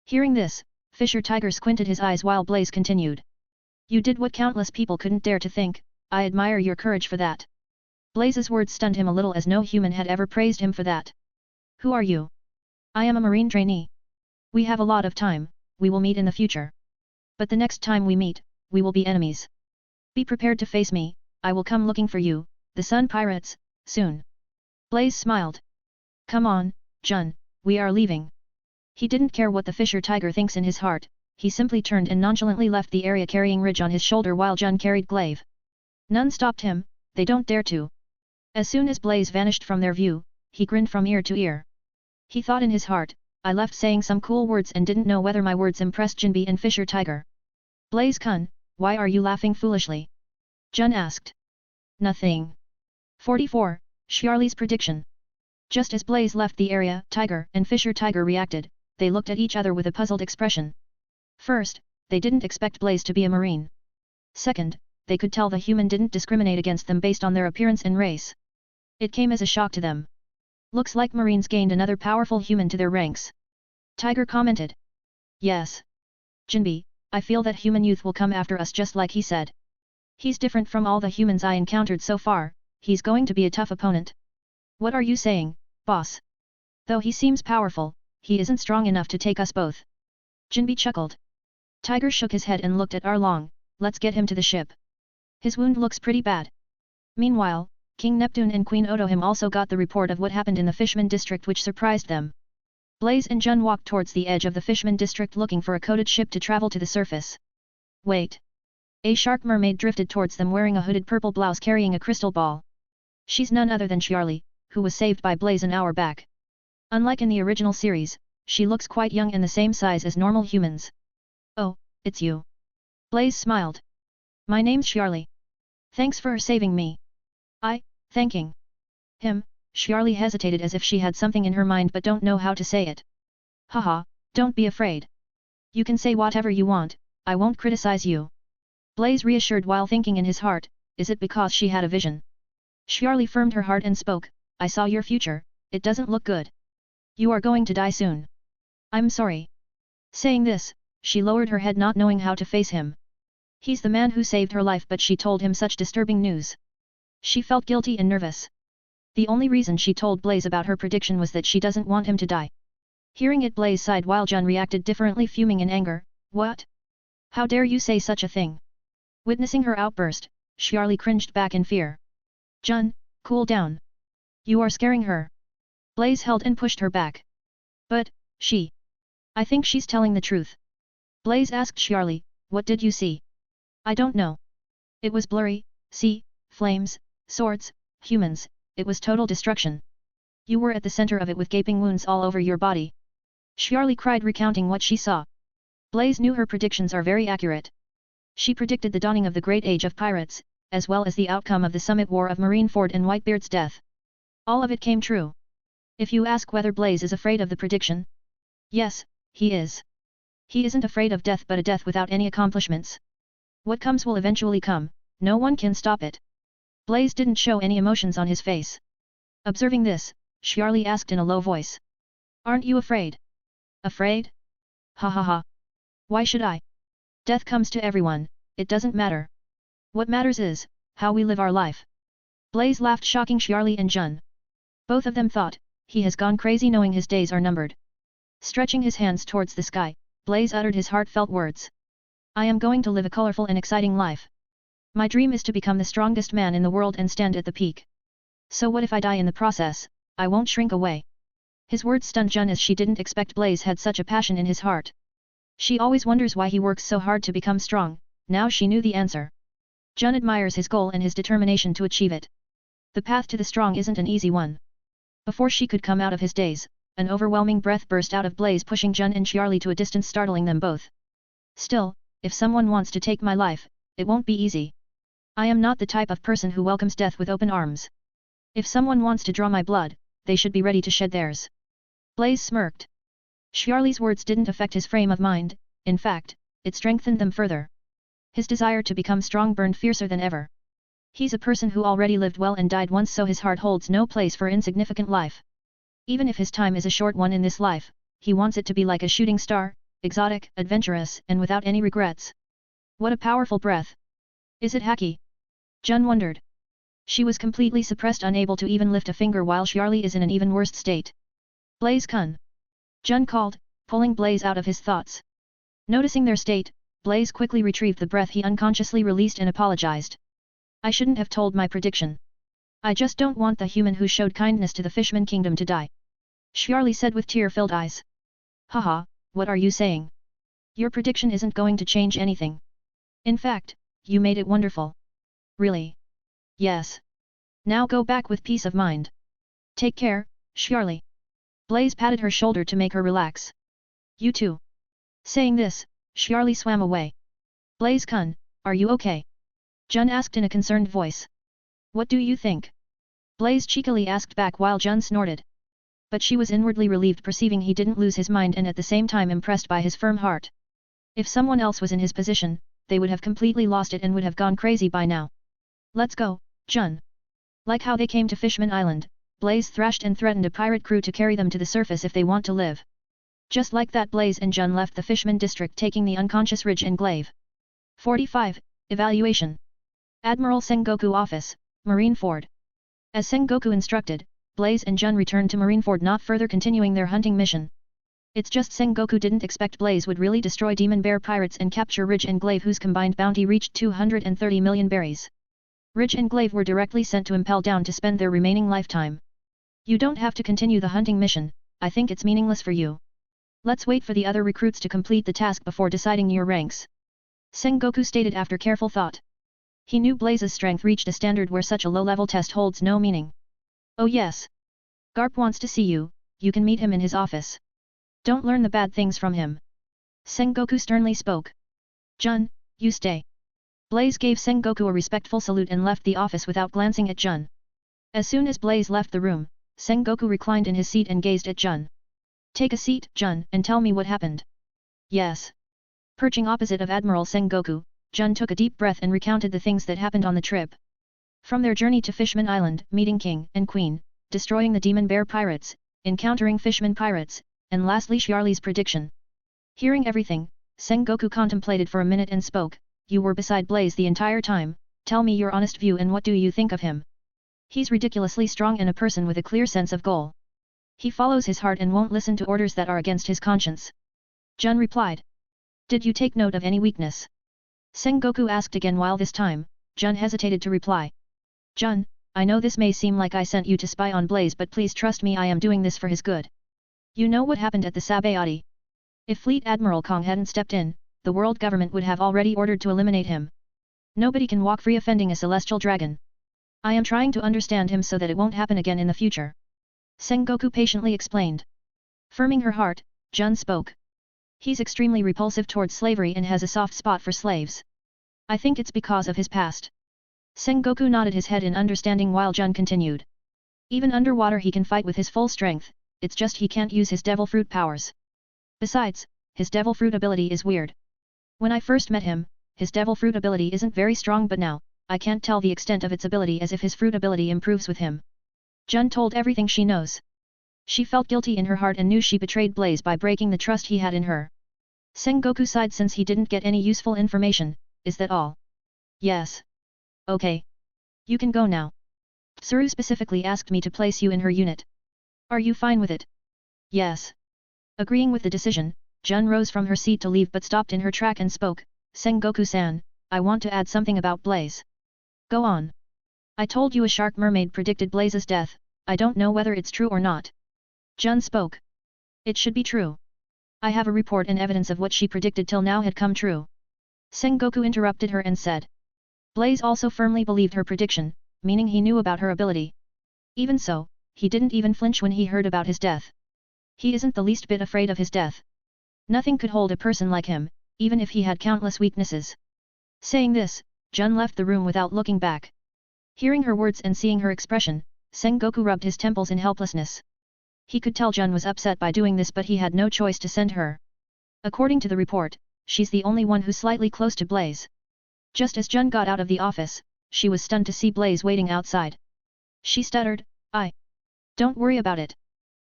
Hearing this, Fisher Tiger squinted his eyes while Blaze continued. You did what countless people couldn't dare to think, I admire your courage for that. Blaze's words stunned him a little as no human had ever praised him for that. Who are you? I am a marine trainee. We have a lot of time, we will meet in the future. But the next time we meet, we will be enemies. Be prepared to face me, I will come looking for you, the Sun Pirates, soon. Blaze smiled. Come on, Jun, we are leaving. He didn't care what the Fisher Tiger thinks in his heart, he simply turned and nonchalantly left the area carrying Ridge on his shoulder while Jun carried Glaive. None stopped him, they don't dare to. As soon as Blaze vanished from their view, he grinned from ear to ear. He thought in his heart, I left saying some cool words and didn't know whether my words impressed Jinbei and Fisher Tiger. Blaze-kun, why are you laughing foolishly? Jun asked. Nothing. 44. Xiarli's prediction. Just as Blaze left the area, Tiger and Fisher Tiger reacted, they looked at each other with a puzzled expression. First, they didn't expect Blaze to be a marine. Second, they could tell the human didn't discriminate against them based on their appearance and race. It came as a shock to them. Looks like Marines gained another powerful human to their ranks. Tiger commented. Yes. Jinbei, I feel that human youth will come after us just like he said. He's different from all the humans I encountered so far, he's going to be a tough opponent. What are you saying, boss? Though he seems powerful, he isn't strong enough to take us both. Jinbei chuckled. Tiger shook his head and looked at Arlong, let's get him to the ship. His wound looks pretty bad. Meanwhile, King Neptune and Queen Otohim also got the report of what happened in the Fishman district, which surprised them. Blaze and Jun walked towards the edge of the Fishman district looking for a coated ship to travel to the surface. Wait. A shark mermaid drifted towards them wearing a hooded purple blouse carrying a crystal ball. She's none other than Xiarli, who was saved by Blaze an hour back. Unlike in the original series, she looks quite young and the same size as normal humans. Oh, it's you. Blaze smiled. My name's Xiarli. Thanks for saving me. Thanking him, Xiarli hesitated as if she had something in her mind but don't know how to say it. Haha, don't be afraid. You can say whatever you want, I won't criticize you. Blaze reassured while thinking in his heart, is it because she had a vision? Xiarli firmed her heart and spoke, I saw your future, it doesn't look good. You are going to die soon. I'm sorry. Saying this, she lowered her head not knowing how to face him. He's the man who saved her life but she told him such disturbing news. She felt guilty and nervous. The only reason she told Blaze about her prediction was that she doesn't want him to die. Hearing it, Blaze sighed while Jun reacted differently, fuming in anger. What? How dare you say such a thing? Witnessing her outburst, Xiarli cringed back in fear. Jun, cool down. You are scaring her. Blaze held and pushed her back. But, she. I think she's telling the truth. Blaze asked Xiarli, what did you see? I don't know. It was blurry, see, flames, swords, humans, it was total destruction. You were at the center of it with gaping wounds all over your body. Xiarli cried, recounting what she saw. Blaze knew her predictions are very accurate. She predicted the dawning of the Great Age of Pirates, as well as the outcome of the Summit War of Marineford and Whitebeard's death. All of it came true. If you ask whether Blaze is afraid of the prediction? Yes, he is. He isn't afraid of death, but a death without any accomplishments. What comes will eventually come, no one can stop it. Blaze didn't show any emotions on his face. Observing this, Xiarli asked in a low voice. Aren't you afraid? Afraid? Ha ha ha. Why should I? Death comes to everyone, it doesn't matter. What matters is, how we live our life. Blaze laughed, shocking Xiarli and Jun. Both of them thought, he has gone crazy knowing his days are numbered. Stretching his hands towards the sky, Blaze uttered his heartfelt words. I am going to live a colorful and exciting life. My dream is to become the strongest man in the world and stand at the peak. So what if I die in the process? I won't shrink away. His words stunned Jun as she didn't expect Blaze had such a passion in his heart. She always wonders why he works so hard to become strong, now she knew the answer. Jun admires his goal and his determination to achieve it. The path to the strong isn't an easy one. Before she could come out of his daze, an overwhelming breath burst out of Blaze, pushing Jun and Xiarli to a distance, startling them both. Still, if someone wants to take my life, it won't be easy. I am not the type of person who welcomes death with open arms. If someone wants to draw my blood, they should be ready to shed theirs. Blaze smirked. Xiarli's words didn't affect his frame of mind, in fact, it strengthened them further. His desire to become strong burned fiercer than ever. He's a person who already lived well and died once, so his heart holds no place for insignificant life. Even if his time is a short one in this life, he wants it to be like a shooting star, exotic, adventurous, and without any regrets. What a powerful breath. Is it Haki? Jun wondered. She was completely suppressed, unable to even lift a finger, while Xiarli is in an even worse state. Blaze Kun. Jun called, pulling Blaze out of his thoughts. Noticing their state, Blaze quickly retrieved the breath he unconsciously released and apologized. I shouldn't have told my prediction. I just don't want the human who showed kindness to the Fishman kingdom to die. Xiarli said with tear-filled eyes. Haha, what are you saying? Your prediction isn't going to change anything. In fact, you made it wonderful. Really? Yes. Now go back with peace of mind. Take care, Xiarli. Blaze patted her shoulder to make her relax. You too. Saying this, Xiarli swam away. Blaze Kun, are you okay? Jun asked in a concerned voice. What do you think? Blaze cheekily asked back while Jun snorted. But she was inwardly relieved, perceiving he didn't lose his mind, and at the same time impressed by his firm heart. If someone else was in his position, they would have completely lost it and would have gone crazy by now. Let's go, Jun. Like how they came to Fishman Island, Blaze thrashed and threatened a pirate crew to carry them to the surface if they want to live. Just like that, Blaze and Jun left the Fishman district, taking the unconscious Ridge and Glaive. 45. Evaluation. Admiral Sengoku Office, Marineford. As Sengoku instructed, Blaze and Jun returned to Marineford, not further continuing their hunting mission. It's just Sengoku didn't expect Blaze would really destroy Demon Bear pirates and capture Ridge and Glaive, whose combined bounty reached 230 million berries. Ridge and Glaive were directly sent to Impel Down to spend their remaining lifetime. You don't have to continue the hunting mission, I think it's meaningless for you. Let's wait for the other recruits to complete the task before deciding your ranks. Sengoku stated after careful thought. He knew Blaze's strength reached a standard where such a low-level test holds no meaning. Oh yes. Garp wants to see you, you can meet him in his office. Don't learn the bad things from him. Sengoku sternly spoke. Jun, you stay. Blaze gave Sengoku a respectful salute and left the office without glancing at Jun. As soon as Blaze left the room, Sengoku reclined in his seat and gazed at Jun. Take a seat, Jun, and tell me what happened. Yes. Perching opposite of Admiral Sengoku, Jun took a deep breath and recounted the things that happened on the trip. From their journey to Fishman Island, meeting King and Queen, destroying the Demon Bear pirates, encountering Fishman pirates, and lastly Xiarli's prediction. Hearing everything, Sengoku contemplated for a minute and spoke, you were beside Blaze the entire time, tell me your honest view and what do you think of him? He's ridiculously strong and a person with a clear sense of goal. He follows his heart and won't listen to orders that are against his conscience. Jun replied. Did you take note of any weakness? Sengoku asked again while this time, Jun hesitated to reply. Jun, I know this may seem like I sent you to spy on Blaze but please trust me I am doing this for his good. You know what happened at the Sabayati? If Fleet Admiral Kong hadn't stepped in, the world government would have already ordered to eliminate him. Nobody can walk free offending a celestial dragon. I am trying to understand him so that it won't happen again in the future. Sengoku patiently explained. Firming her heart, Jun spoke. He's extremely repulsive towards slavery and has a soft spot for slaves. I think it's because of his past. Sengoku nodded his head in understanding while Jun continued. Even underwater he can fight with his full strength, it's just he can't use his devil fruit powers. Besides, his devil fruit ability is weird. When I first met him, his devil fruit ability isn't very strong but now, I can't tell the extent of its ability as if his fruit ability improves with him. Jun told everything she knows. She felt guilty in her heart and knew she betrayed Blaze by breaking the trust he had in her. Sengoku sighed since he didn't get any useful information, is that all? Yes. Okay. You can go now. Tsuru specifically asked me to place you in her unit. Are you fine with it? Yes. Agreeing with the decision, Jun rose from her seat to leave but stopped in her track and spoke, Sengoku-san, I want to add something about Blaze. Go on. I told you a shark mermaid predicted Blaze's death, I don't know whether it's true or not. Jun spoke. It should be true. I have a report and evidence of what she predicted till now had come true. Sengoku interrupted her and said. Blaze also firmly believed her prediction, meaning he knew about her ability. Even so, he didn't even flinch when he heard about his death. He isn't the least bit afraid of his death. Nothing could hold a person like him, even if he had countless weaknesses. Saying this, Jun left the room without looking back. Hearing her words and seeing her expression, Sengoku rubbed his temples in helplessness. He could tell Jun was upset by doing this but he had no choice to send her. According to the report, she's the only one who's slightly close to Blaze. Just as Jun got out of the office, she was stunned to see Blaze waiting outside. She stuttered, Don't worry about it.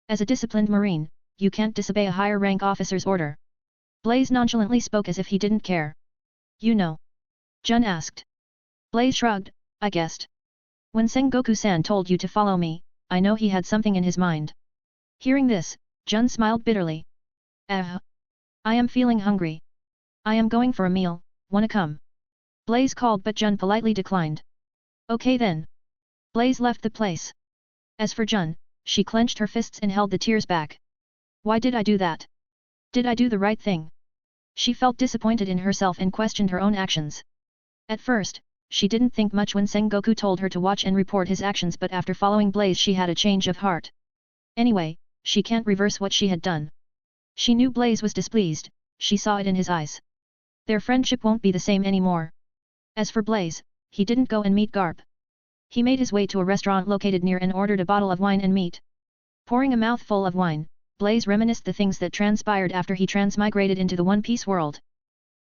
As a disciplined Marine, you can't disobey a higher rank officer's order. Blaze nonchalantly spoke as if he didn't care. You know. Jun asked. Blaze shrugged, I guessed. When Sengoku-san told you to follow me, I know he had something in his mind. Hearing this, Jun smiled bitterly. I am feeling hungry. I am going for a meal, wanna come? Blaze called but Jun politely declined. Okay then. Blaze left the place. As for Jun, she clenched her fists and held the tears back. Why did I do that? Did I do the right thing? She felt disappointed in herself and questioned her own actions. At first, she didn't think much when Sengoku told her to watch and report his actions but after following Blaze she had a change of heart. Anyway, she can't reverse what she had done. She knew Blaze was displeased, she saw it in his eyes. Their friendship won't be the same anymore. As for Blaze, he didn't go and meet Garp. He made his way to a restaurant located near and ordered a bottle of wine and meat. Pouring a mouthful of wine, Blaze reminisced the things that transpired after he transmigrated into the One Piece world.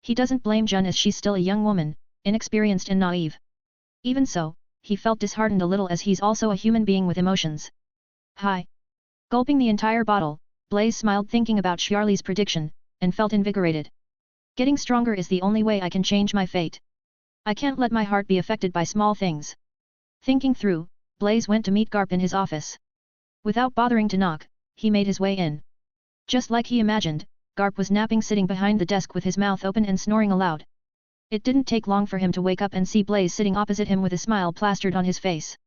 He doesn't blame Jun as she's still a young woman, inexperienced and naive. Even so, he felt disheartened a little as he's also a human being with emotions. Hi. Gulping the entire bottle, Blaze smiled thinking about Xiarli's prediction, and felt invigorated. Getting stronger is the only way I can change my fate. I can't let my heart be affected by small things. Thinking through, Blaze went to meet Garp in his office. Without bothering to knock, he made his way in. Just like he imagined, Garp was napping sitting behind the desk with his mouth open and snoring aloud. It didn't take long for him to wake up and see Blaze sitting opposite him with a smile plastered on his face.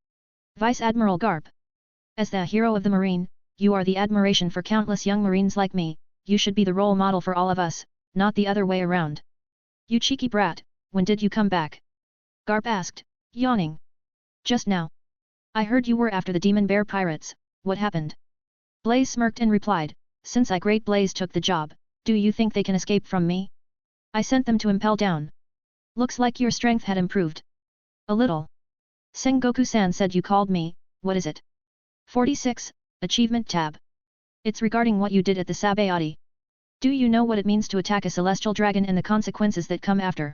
Vice Admiral Garp. As the hero of the Marine, you are the admiration for countless young Marines like me, you should be the role model for all of us, not the other way around. You cheeky brat, when did you come back? Garp asked, yawning. Just now. I heard you were after the Demon Bear pirates, what happened? Blaze smirked and replied, since I Great Blaze took the job, do you think they can escape from me? I sent them to impel down. Looks like your strength had improved. A little. Sengoku-san said you called me, what is it? 46. Achievement tab. It's regarding what you did at the Sabayati. Do you know what it means to attack a celestial dragon and the consequences that come after?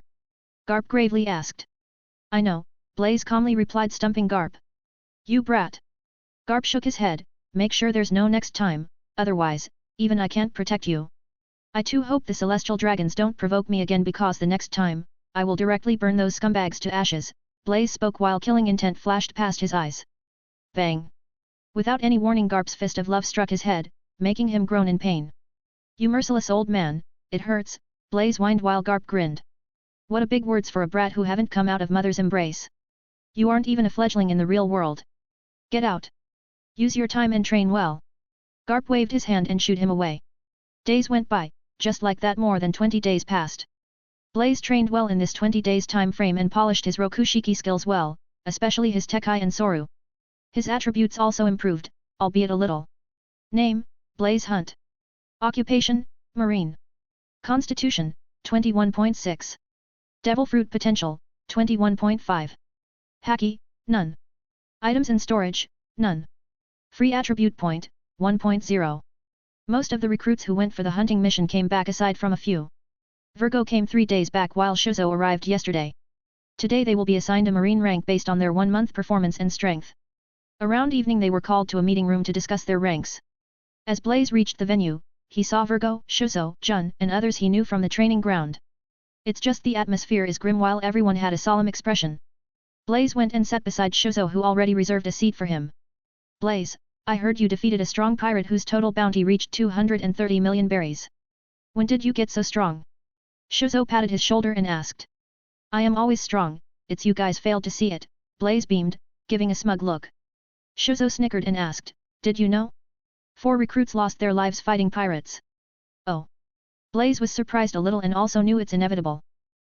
Garp gravely asked. I know, Blaze calmly replied, stumping Garp. You brat. Garp shook his head. Make sure there's no next time, otherwise, even I can't protect you. I too hope the celestial dragons don't provoke me again, because the next time, I will directly burn those scumbags to ashes. Blaze spoke while killing intent flashed past his eyes. Bang. Without any warning, Garp's fist of love struck his head, making him groan in pain. You merciless old man, it hurts, Blaze whined while Garp grinned. What a big words for a brat who haven't come out of mother's embrace. You aren't even a fledgling in the real world. Get out. Use your time and train well. Garp waved his hand and shooed him away. Days went by, just like that more than 20 days passed. Blaze trained well in this 20 days time frame and polished his Rokushiki skills well, especially his Tekai and Soru. His attributes also improved, albeit a little. Name, Blaze Hunt. Occupation, Marine. Constitution, 21.6. Devil Fruit Potential, 21.5. Haki, none. Items in storage, none. Free attribute point, 1.0. Most of the recruits who went for the hunting mission came back aside from a few. Virgo came 3 days back while Shuzo arrived yesterday. Today they will be assigned a marine rank based on their 1-month performance and strength. Around evening they were called to a meeting room to discuss their ranks. As Blaze reached the venue, he saw Virgo, Shuzo, Jun, and others he knew from the training ground. It's just the atmosphere is grim while everyone had a solemn expression. Blaze went and sat beside Shuzo, who already reserved a seat for him. Blaze, I heard you defeated a strong pirate whose total bounty reached 230 million berries. When did you get so strong? Shuzo patted his shoulder and asked. I am always strong, it's you guys failed to see it, Blaze beamed, giving a smug look. Shuzo snickered and asked, did you know? 4 recruits lost their lives fighting pirates. Oh. Blaze was surprised a little and also knew it's inevitable.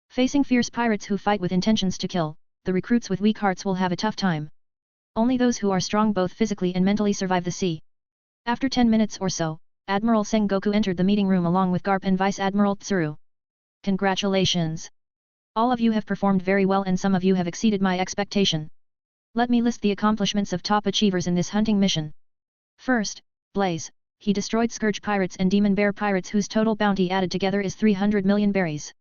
Facing fierce pirates who fight with intentions to kill, the recruits with weak hearts will have a tough time. Only those who are strong both physically and mentally survive the sea. After 10 minutes or so, Admiral Sengoku entered the meeting room along with Garp and Vice Admiral Tsuru. Congratulations! All of you have performed very well and some of you have exceeded my expectation. Let me list the accomplishments of top achievers in this hunting mission. First, Blaze, he destroyed Scourge pirates and Demon Bear pirates whose total bounty added together is 300 million berries.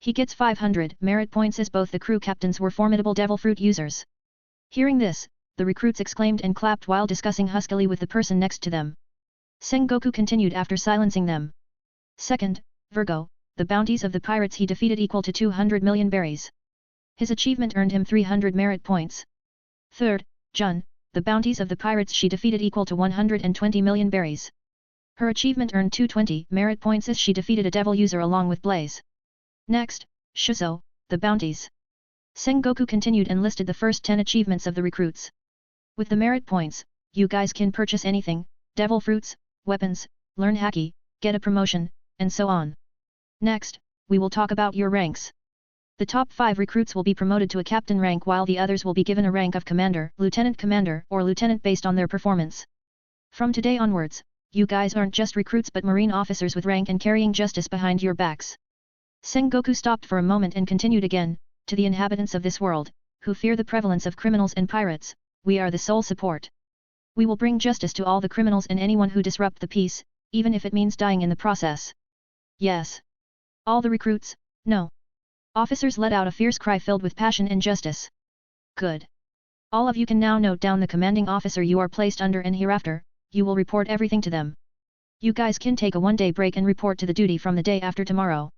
He gets 500 merit points as both the crew captains were formidable devil fruit users. Hearing this, the recruits exclaimed and clapped while discussing huskily with the person next to them. Sengoku continued after silencing them. Second, Virgo, the bounties of the pirates he defeated equal to 200 million berries. His achievement earned him 300 merit points. Third, Jun, the bounties of the pirates she defeated equal to 120 million berries. Her achievement earned 220 merit points as she defeated a devil user along with Blaze. Next, Shuzo, the bounties. Sengoku continued and listed the first 10 achievements of the recruits. With the merit points, you guys can purchase anything, devil fruits, weapons, learn Haki, get a promotion, and so on. Next, we will talk about your ranks. The top 5 recruits will be promoted to a captain rank while the others will be given a rank of commander, commander, or lieutenant based on their performance. From today onwards, you guys aren't just recruits but marine officers with rank and carrying justice behind your backs. Sengoku stopped for a moment and continued again, to the inhabitants of this world, who fear the prevalence of criminals and pirates, we are the sole support. We will bring justice to all the criminals and anyone who disrupt the peace, even if it means dying in the process. Yes. All the recruits, no. Officers let out a fierce cry filled with passion and justice. Good. All of you can now note down the commanding officer you are placed under and hereafter, you will report everything to them. You guys can take a 1-day break and report to the duty from the day after tomorrow.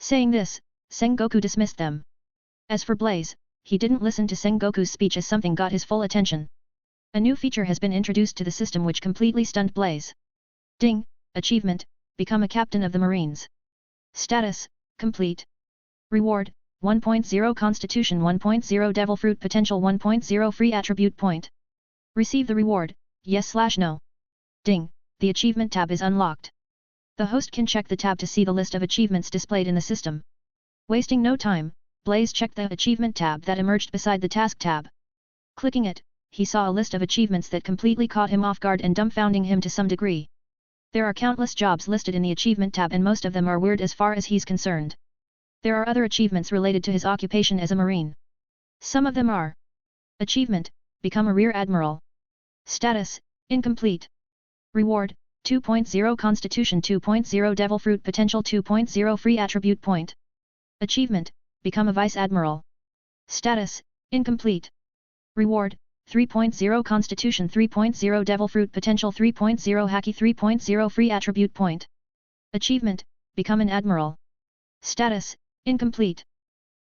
Saying this, Sengoku dismissed them. As for Blaze, he didn't listen to Sengoku's speech as something got his full attention. A new feature has been introduced to the system which completely stunned Blaze. Ding! Achievement, become a captain of the Marines. Status, complete. Reward, 1.0 Constitution 1.0 Devil Fruit Potential 1.0 Free Attribute Point. Receive the reward, yes/no. Ding! The Achievement tab is unlocked. The host can check the tab to see the list of achievements displayed in the system. Wasting no time, Blaze checked the Achievement tab that emerged beside the Task tab. Clicking it, he saw a list of achievements that completely caught him off guard and dumbfounding him to some degree. There are countless jobs listed in the Achievement tab and most of them are weird as far as he's concerned. There are other achievements related to his occupation as a Marine. Some of them are: Achievement, become a Rear Admiral. Status, incomplete. Reward, 2.0 Constitution 2.0 Devil Fruit Potential 2.0 Free Attribute Point. Achievement, become a Vice Admiral. Status, incomplete. Reward, 3.0 Constitution 3.0 Devil Fruit Potential 3.0 Haki 3.0 Free Attribute Point. Achievement, become an Admiral. Status, incomplete.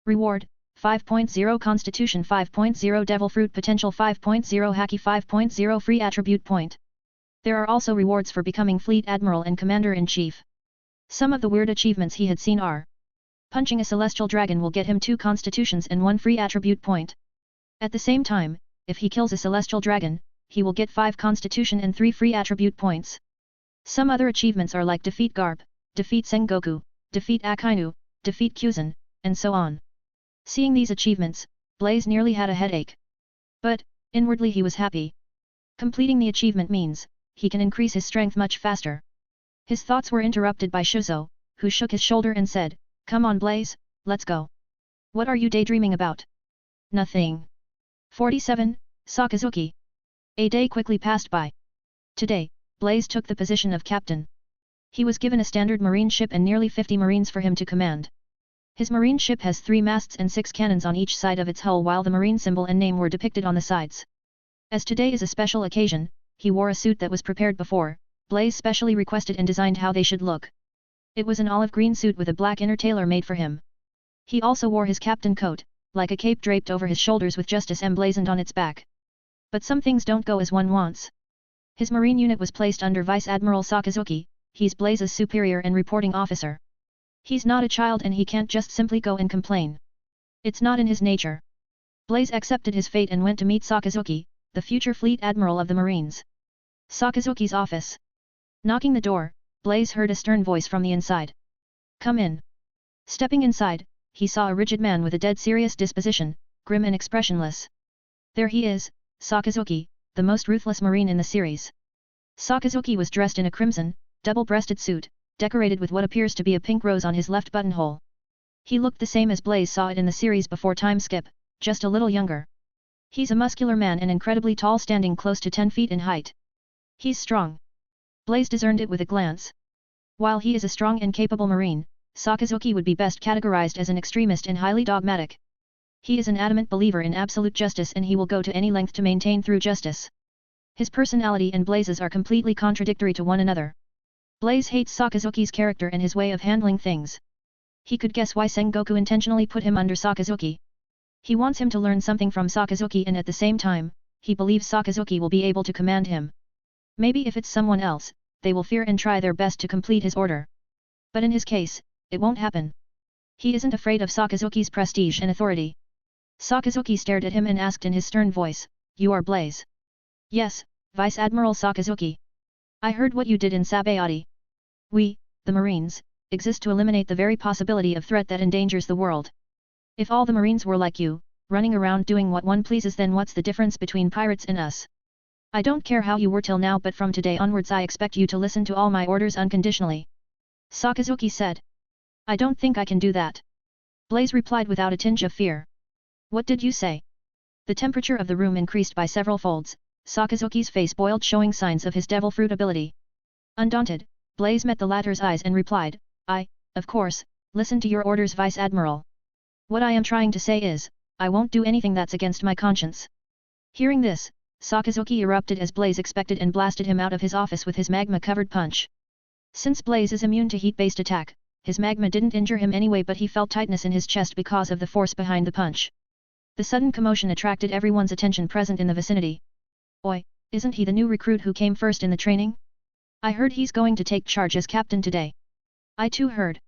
Reward, 5.0 Constitution 5.0 Devil Fruit Potential 5.0 Haki 5.0 Free Attribute Point. There are also rewards for becoming Fleet Admiral and Commander-in-Chief. Some of the weird achievements he had seen are: punching a celestial dragon will get him 2 constitutions and 1 free attribute point. At the same time, if he kills a celestial dragon, he will get 5 constitution and 3 free attribute points. Some other achievements are like defeat Garp, defeat Sengoku, defeat Akainu, defeat Kuzan, and so on. Seeing these achievements, Blaze nearly had a headache. But, inwardly he was happy. Completing the achievement means, he can increase his strength much faster. His thoughts were interrupted by Shuzo, who shook his shoulder and said, "Come on Blaze, let's go. What are you daydreaming about?" "Nothing." 47, Sakazuki. A day quickly passed by. Today, Blaze took the position of captain. He was given a standard marine ship and nearly 50 marines for him to command. His marine ship has 3 masts and 6 cannons on each side of its hull, while the marine symbol and name were depicted on the sides. As today is a special occasion, he wore a suit that was prepared before. Blaze specially requested and designed how they should look. It was an olive green suit with a black inner tailor-made for him. He also wore his captain coat, like a cape draped over his shoulders with justice emblazoned on its back. But some things don't go as one wants. His marine unit was placed under Vice Admiral Sakazuki. He's Blaze's superior and reporting officer. He's not a child and he can't just simply go and complain. It's not in his nature. Blaze accepted his fate and went to meet Sakazuki, the future fleet admiral of the Marines. Sakazuki's office. Knocking the door, Blaze heard a stern voice from the inside. "Come in." Stepping inside, he saw a rigid man with a dead serious disposition, grim and expressionless. There he is, Sakazuki, the most ruthless Marine in the series. Sakazuki was dressed in a crimson, double-breasted suit, decorated with what appears to be a pink rose on his left buttonhole. He looked the same as Blaze saw it in the series before time skip, just a little younger. He's a muscular man and incredibly tall, standing close to 10 feet in height. He's strong. Blaze discerned it with a glance. While he is a strong and capable Marine, Sakazuki would be best categorized as an extremist and highly dogmatic. He is an adamant believer in absolute justice and he will go to any length to maintain through justice. His personality and Blaze's are completely contradictory to one another. Blaze hates Sakazuki's character and his way of handling things. He could guess why Sengoku intentionally put him under Sakazuki. He wants him to learn something from Sakazuki and at the same time, he believes Sakazuki will be able to command him. Maybe if it's someone else, they will fear and try their best to complete his order. But in his case, it won't happen. He isn't afraid of Sakazuki's prestige and authority. Sakazuki stared at him and asked in his stern voice, "You are Blaze?" "Yes, Vice Admiral Sakazuki. I heard what you did in Sabayati. We, the Marines, exist to eliminate the very possibility of threat that endangers the world. If all the Marines were like you, running around doing what one pleases, then what's the difference between pirates and us? I don't care how you were till now, but from today onwards I expect you to listen to all my orders unconditionally," Sakazuki said. "I don't think I can do that," Blaze replied without a tinge of fear. "What did you say?" The temperature of the room increased by several folds. Sakazuki's face boiled, showing signs of his devil fruit ability. Undaunted, Blaze met the latter's eyes and replied, Of course, listen to your orders, Vice Admiral. What I am trying to say is, I won't do anything that's against my conscience." Hearing this, Sakazuki erupted as Blaze expected and blasted him out of his office with his magma-covered punch. Since Blaze is immune to heat-based attack, his magma didn't injure him anyway, but he felt tightness in his chest because of the force behind the punch. The sudden commotion attracted everyone's attention present in the vicinity. "Oi, isn't he the new recruit who came first in the training? I heard he's going to take charge as captain today." "I too heard.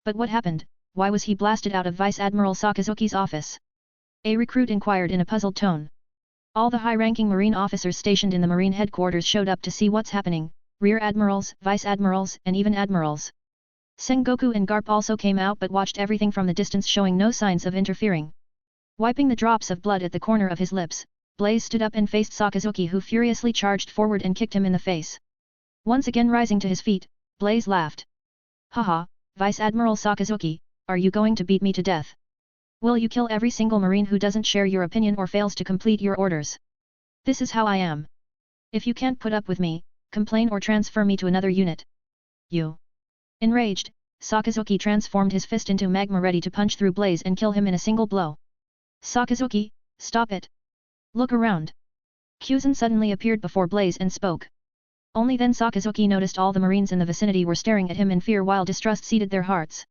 But what happened? Why was he blasted out of Vice Admiral Sakazuki's office?" A recruit inquired in a puzzled tone. All the high-ranking Marine officers stationed in the Marine headquarters showed up to see what's happening, Rear Admirals, Vice Admirals, and even Admirals. Sengoku and Garp also came out but watched everything from the distance, showing no signs of interfering. Wiping the drops of blood at the corner of his lips, Blaze stood up and faced Sakazuki, who furiously charged forward and kicked him in the face. Once again rising to his feet, Blaze laughed. "Haha, Vice Admiral Sakazuki, are you going to beat me to death? Will you kill every single Marine who doesn't share your opinion or fails to complete your orders? This is how I am." If you can't put up with me, complain or transfer me to another unit. You. Enraged, Sakazuki transformed his fist into magma ready to punch through Blaze and kill him in a single blow. Sakazuki, stop it. Look around. Kyuzan suddenly appeared before Blaze and spoke. Only then Sakazuki noticed all the marines in the vicinity were staring at him in fear while distrust seeded their hearts.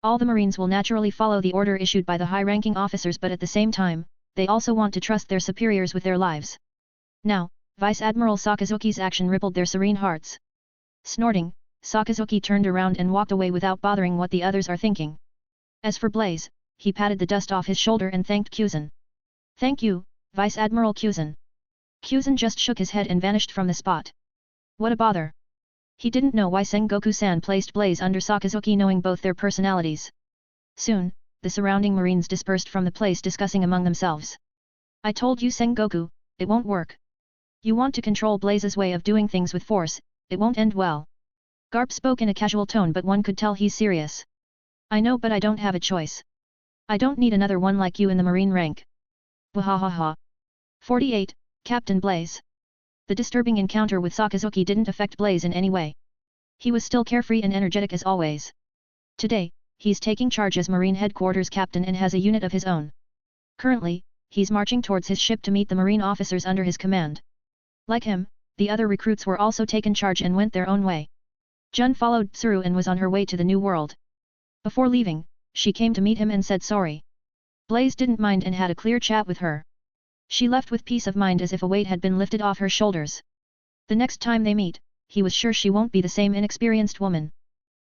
All the marines will naturally follow the order issued by the high-ranking officers, but at the same time, they also want to trust their superiors with their lives. Now, Vice Admiral Sakazuki's action rippled their serene hearts. Snorting, Sakazuki turned around and walked away without bothering what the others are thinking. As for Blaze, he patted the dust off his shoulder and thanked Kyuzan. Thank you, Vice Admiral Kyuzan. Kyuzan just shook his head and vanished from the spot. What a bother. He didn't know why Sengoku-san placed Blaze under Sakazuki, knowing both their personalities. Soon, the surrounding marines dispersed from the place discussing among themselves. I told you, Sengoku, it won't work. You want to control Blaze's way of doing things with force, it won't end well. Garp spoke in a casual tone, but one could tell he's serious. I know, but I don't have a choice. I don't need another one like you in the marine rank. Wahahaha. 48, Captain Blaze. The disturbing encounter with Sakazuki didn't affect Blaze in any way. He was still carefree and energetic as always. Today, he's taking charge as Marine Headquarters Captain and has a unit of his own. Currently, he's marching towards his ship to meet the marine officers under his command. Like him, the other recruits were also taken charge and went their own way. Jun followed Tsuru and was on her way to the new world. Before leaving, she came to meet him and said sorry. Blaze didn't mind and had a clear chat with her. She left with peace of mind as if a weight had been lifted off her shoulders. The next time they meet, he was sure she won't be the same inexperienced woman.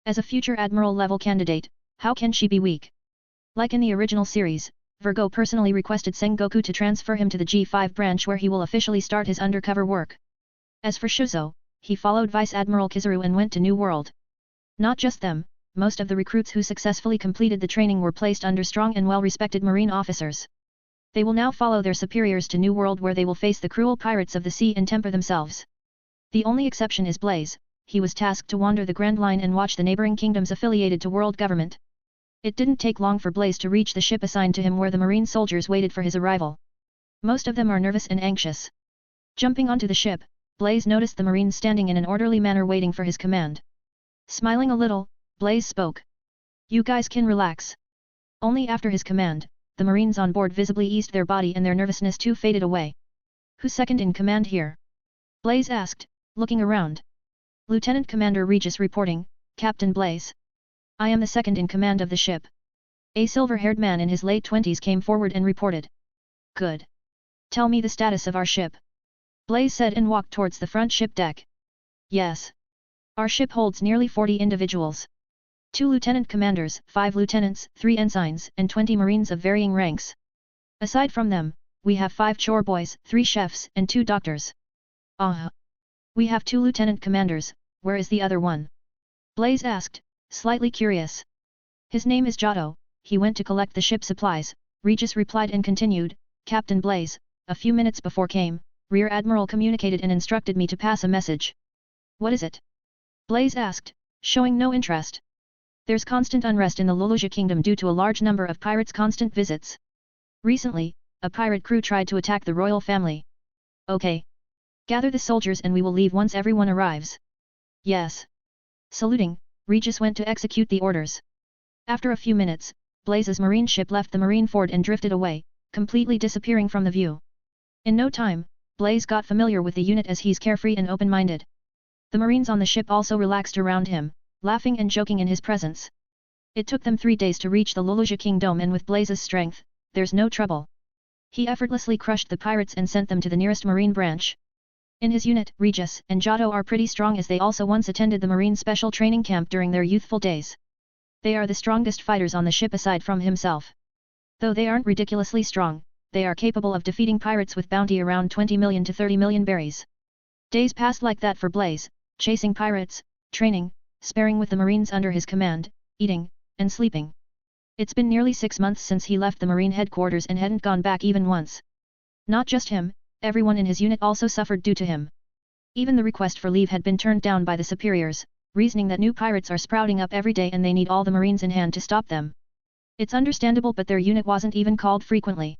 As a future admiral-level candidate, how can she be weak? Like in the original series, Virgo personally requested Sengoku to transfer him to the G5 branch where he will officially start his undercover work. As for Shuzo, he followed Vice Admiral Kizaru and went to New World. Not just them, most of the recruits who successfully completed the training were placed under strong and well-respected marine officers. They will now follow their superiors to New World where they will face the cruel pirates of the sea and temper themselves. The only exception is Blaze. He was tasked to wander the Grand Line and watch the neighboring kingdoms affiliated to world government. It didn't take long for Blaze to reach the ship assigned to him where the marine soldiers waited for his arrival. Most of them are nervous and anxious. Jumping onto the ship, Blaze noticed the marines standing in an orderly manner waiting for his command. Smiling a little, Blaze spoke. You guys can relax. Only after his command, the marines on board visibly eased their body and their nervousness too faded away. Who's second in command here? Blaze asked, looking around. Lieutenant Commander Regis reporting, Captain Blaze. I am the second in command of the ship. A silver-haired man in his late 20s came forward and reported. Good. Tell me the status of our ship. Blaze said and walked towards the front ship deck. Yes. Our ship holds nearly 40 individuals. 2 lieutenant commanders, 5 lieutenants, 3 ensigns, and 20 marines of varying ranks. Aside from them, we have 5 chore boys, 3 chefs, and 2 doctors. We have 2 lieutenant commanders, where is the other one? Blaze asked, slightly curious. His name is Giotto, he went to collect the ship supplies, Regis replied and continued, Captain Blaze, a few minutes before came, Rear Admiral communicated and instructed me to pass a message. What is it? Blaze asked, showing no interest. There's constant unrest in the Lolusia Kingdom due to a large number of pirates' constant visits. Recently, a pirate crew tried to attack the royal family. Okay. Gather the soldiers and we will leave once everyone arrives. Yes. Saluting, Regis went to execute the orders. After a few minutes, Blaze's marine ship left the marine fort and drifted away, completely disappearing from the view. In no time, Blaze got familiar with the unit as he's carefree and open-minded. The marines on the ship also relaxed around him, laughing and joking in his presence. It took them 3 days to reach the Lolusia Kingdom and with Blaze's strength, there's no trouble. He effortlessly crushed the pirates and sent them to the nearest marine branch. In his unit, Regis and Giotto are pretty strong as they also once attended the marine special training camp during their youthful days. They are the strongest fighters on the ship aside from himself. Though they aren't ridiculously strong, they are capable of defeating pirates with bounty around 20 million to 30 million berries. Days passed like that for Blaze, chasing pirates, training, sparring with the marines under his command, eating, and sleeping. It's been nearly 6 months since he left the marine headquarters and hadn't gone back even once. Not just him, everyone in his unit also suffered due to him. Even the request for leave had been turned down by the superiors, reasoning that new pirates are sprouting up every day and they need all the marines in hand to stop them. It's understandable, but their unit wasn't even called frequently.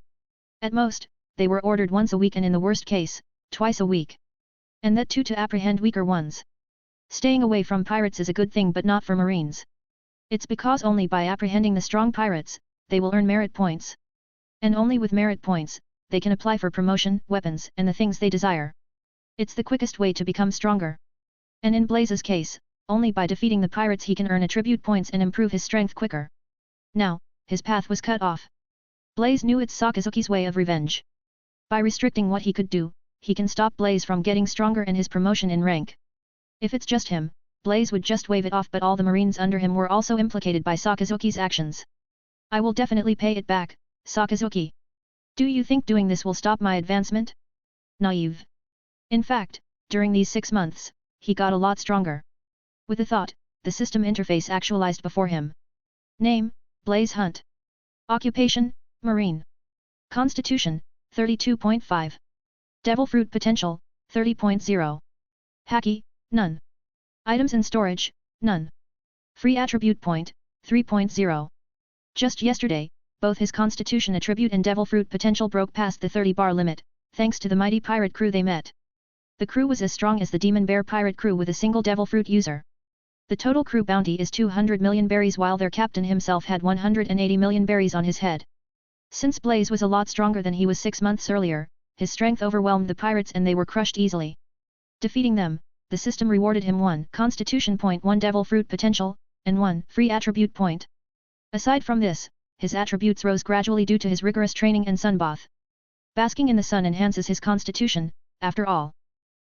At most, they were ordered once a week and in the worst case, twice a week. And that too to apprehend weaker ones. Staying away from pirates is a good thing but not for marines. It's because only by apprehending the strong pirates, they will earn merit points. And only with merit points, they can apply for promotion, weapons, and the things they desire. It's the quickest way to become stronger. And in Blaze's case, only by defeating the pirates he can earn attribute points and improve his strength quicker. Now, his path was cut off. Blaze knew it's Sakazuki's way of revenge. By restricting what he could do, he can stop Blaze from getting stronger and his promotion in rank. If it's just him, Blaze would just wave it off, but all the marines under him were also implicated by Sakazuki's actions. I will definitely pay it back, Sakazuki. Do you think doing this will stop my advancement? Naive. In fact, during these 6 months, he got a lot stronger. With a thought, the system interface actualized before him. Name, Blaze Hunt. Occupation, Marine. Constitution, 32.5. Devil Fruit Potential, 30.0. Haki, none. Items in storage, none. Free attribute point, 3.0. Just yesterday, both his Constitution attribute and Devil Fruit Potential broke past the 30-bar limit, thanks to the mighty pirate crew they met. The crew was as strong as the Demon Bear pirate crew with a single Devil Fruit user. The total crew bounty is 200 million berries while their captain himself had 180 million berries on his head. Since Blaze was a lot stronger than he was 6 months earlier, his strength overwhelmed the pirates and they were crushed easily. Defeating them, the system rewarded him 1 Constitution point, 1 Devil Fruit Potential, and 1 free attribute point. Aside from this, his attributes rose gradually due to his rigorous training and sunbath. Basking in the sun enhances his constitution, after all.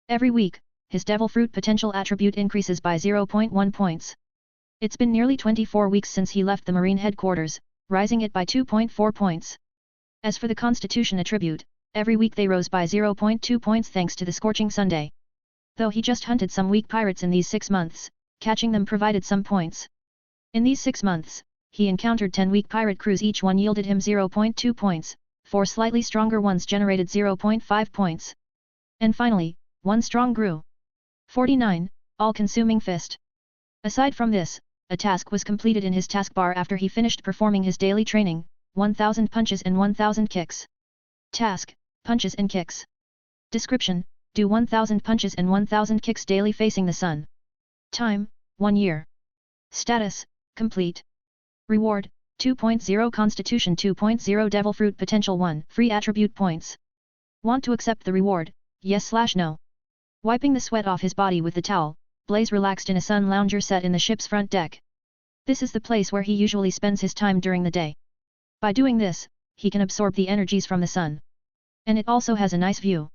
Every week, his Devil Fruit Potential attribute increases by 0.1 points. It's been nearly 24 weeks since he left the Marine headquarters, rising it by 2.4 points. As for the Constitution attribute, every week they rose by 0.2 points thanks to the scorching Sunday. Though he just hunted some weak pirates in these 6 months, catching them provided some points. In these 6 months, he encountered 10 weak pirate crews, each one yielded him 0.2 points, 4 slightly stronger ones generated 0.5 points. And finally, 1 strong grew. 49, All-Consuming Fist. Aside from this, a task was completed in his taskbar after he finished performing his daily training, 1000 punches and 1000 kicks. Task, punches and kicks. Description, do 1000 punches and 1000 kicks daily facing the sun. Time, 1 year. Status, complete. Reward, 2.0 Constitution 2.0 Devil Fruit Potential 1 free attribute points. Want to accept the reward, yes/no. Wiping the sweat off his body with the towel, Blaze relaxed in a sun lounger set in the ship's front deck. This is the place where he usually spends his time during the day. By doing this, he can absorb the energies from the sun. And it also has a nice view.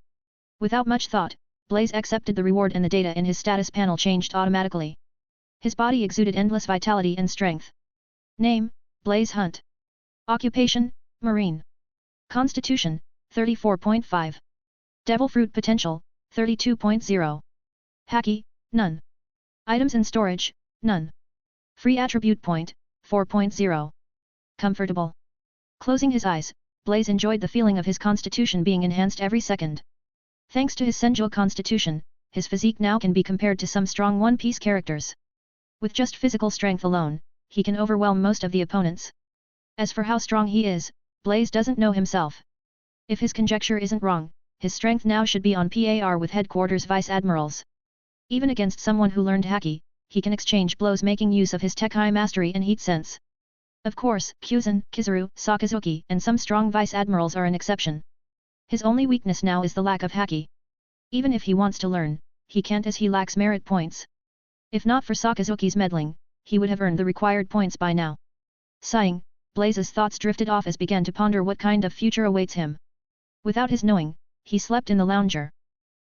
Without much thought, Blaze accepted the reward and the data in his status panel changed automatically. His body exuded endless vitality and strength. Name, Blaze Hunt. Occupation, Marine. Constitution, 34.5. Devil Fruit Potential, 32.0. Haki, none. Items in storage, none. Free attribute point, 4.0. Comfortable. Closing his eyes, Blaze enjoyed the feeling of his constitution being enhanced every second. Thanks to his sensual constitution, his physique now can be compared to some strong One Piece characters. With just physical strength alone, he can overwhelm most of the opponents. As for how strong he is, Blaze doesn't know himself. If his conjecture isn't wrong, his strength now should be on par with headquarters vice admirals. Even against someone who learned Haki, he can exchange blows making use of his Tekai mastery and heat sense. Of course, Kyuzen, Kizaru, Sakazuki, and some strong vice admirals are an exception. His only weakness now is the lack of Haki. Even if he wants to learn, he can't as he lacks merit points. If not for Sakazuki's meddling, he would have earned the required points by now. Sighing, Blaze's thoughts drifted off as began to ponder what kind of future awaits him. Without his knowing, he slept in the lounger.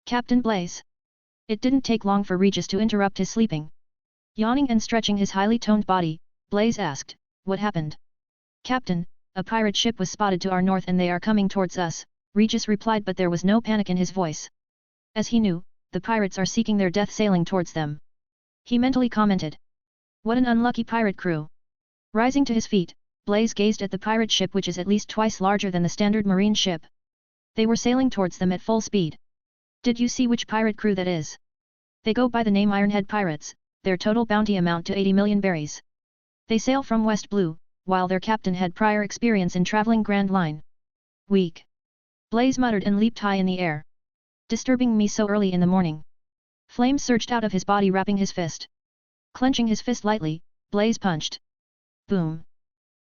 Captain Blaze. It didn't take long for Regis to interrupt his sleeping. Yawning and stretching his highly toned body, Blaze asked, "What happened?" "Captain, a pirate ship was spotted to our north and they are coming towards us," Regis replied, but there was no panic in his voice. As he knew, the pirates are seeking their death sailing towards them. He mentally commented. What an unlucky pirate crew. Rising to his feet, Blaze gazed at the pirate ship, which is at least twice larger than the standard marine ship. They were sailing towards them at full speed. "Did you see which pirate crew that is?" "They go by the name Ironhead Pirates, their total bounty amount to 80 million berries. They sail from West Blue, while their captain had prior experience in traveling Grand Line." "Weak." Blaze muttered and leaped high in the air. Disturbing me so early in the morning. Flame surged out of his body, wrapping his fist. Clenching his fist lightly, Blaze punched. Boom.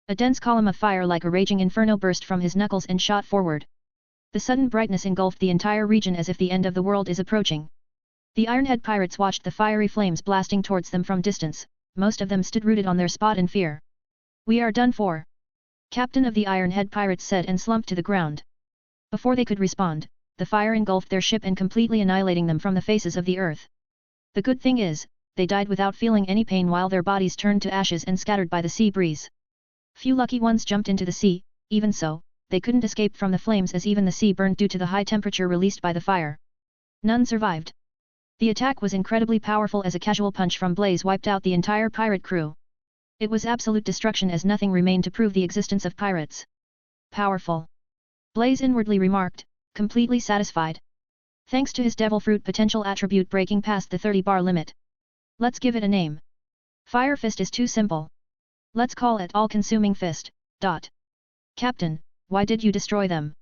A dense column of fire like a raging inferno burst from his knuckles and shot forward. The sudden brightness engulfed the entire region as if the end of the world is approaching. The Ironhead pirates watched the fiery flames blasting towards them from distance. Most of them stood rooted on their spot in fear. "We are done for," Captain of the Ironhead pirates said, and slumped to the ground. Before they could respond, the fire engulfed their ship and completely annihilating them from the faces of the earth. The good thing is, they died without feeling any pain while their bodies turned to ashes and scattered by the sea breeze. Few lucky ones jumped into the sea. Even so, they couldn't escape from the flames as even the sea burned due to the high temperature released by the fire. None survived. The attack was incredibly powerful as a casual punch from Blaze wiped out the entire pirate crew. It was absolute destruction as nothing remained to prove the existence of pirates. Powerful. Blaze inwardly remarked, completely satisfied. Thanks to his devil fruit potential attribute breaking past the 30-bar limit. Let's give it a name. Fire Fist is too simple. Let's call it All-Consuming Fist. Captain, why did you destroy them?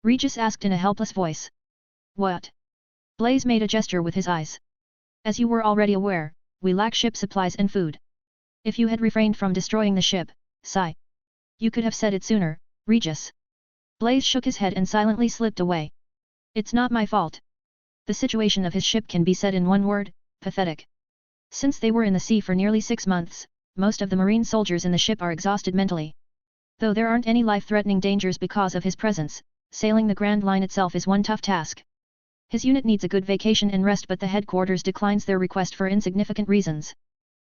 Regis asked in a helpless voice. What? Blaze made a gesture with his eyes. As you were already aware, we lack ship supplies and food. If you had refrained from destroying the ship, sigh. You could have said it sooner, Regis. Blaze shook his head and silently slipped away. It's not my fault. The situation of his ship can be said in one word, pathetic. Since they were in the sea for nearly 6 months, most of the marine soldiers in the ship are exhausted mentally. Though there aren't any life-threatening dangers because of his presence, sailing the Grand Line itself is one tough task. His unit needs a good vacation and rest, but the headquarters declines their request for insignificant reasons.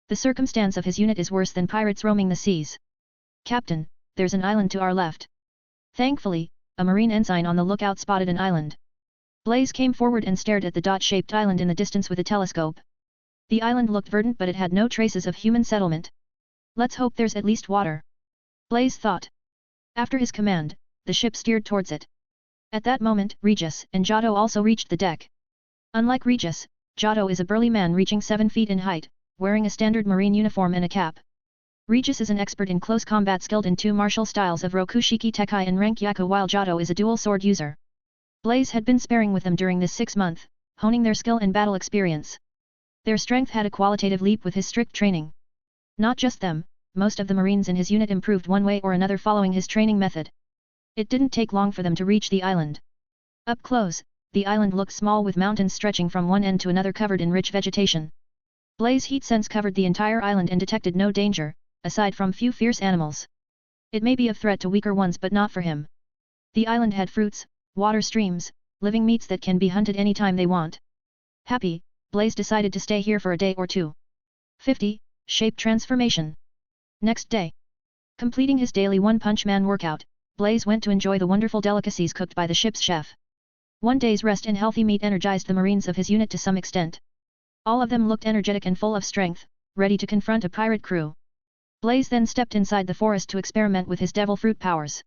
The circumstance of his unit is worse than pirates roaming the seas. Captain, there's an island to our left. Thankfully, a marine ensign on the lookout spotted an island. Blaze came forward and stared at the dot-shaped island in the distance with a telescope. The island looked verdant, but it had no traces of human settlement. Let's hope there's at least water. Blaze thought. After his command, the ship steered towards it. At that moment, Regis and Giotto also reached the deck. Unlike Regis, Giotto is a burly man reaching 7 feet in height, wearing a standard marine uniform and a cap. Regis is an expert in close combat, skilled in 2 martial styles of Rokushiki Tekai and Renkyaku, while Giotto is a dual sword user. Blaze had been sparring with them during this 6 month, honing their skill and battle experience. Their strength had a qualitative leap with his strict training. Not just them, most of the marines in his unit improved one way or another following his training method. It didn't take long for them to reach the island. Up close, the island looked small with mountains stretching from one end to another covered in rich vegetation. Blaze heat sense covered the entire island and detected no danger, aside from few fierce animals. It may be of threat to weaker ones, but not for him. The island had fruits, water streams, living meats that can be hunted anytime they want. Happy, Blaze decided to stay here for a day or two. 50. Shape Transformation. Next day. Completing his daily One-Punch Man workout, Blaze went to enjoy the wonderful delicacies cooked by the ship's chef. One day's rest and healthy meat energized the marines of his unit to some extent. All of them looked energetic and full of strength, ready to confront a pirate crew. Blaze then stepped inside the forest to experiment with his devil fruit powers.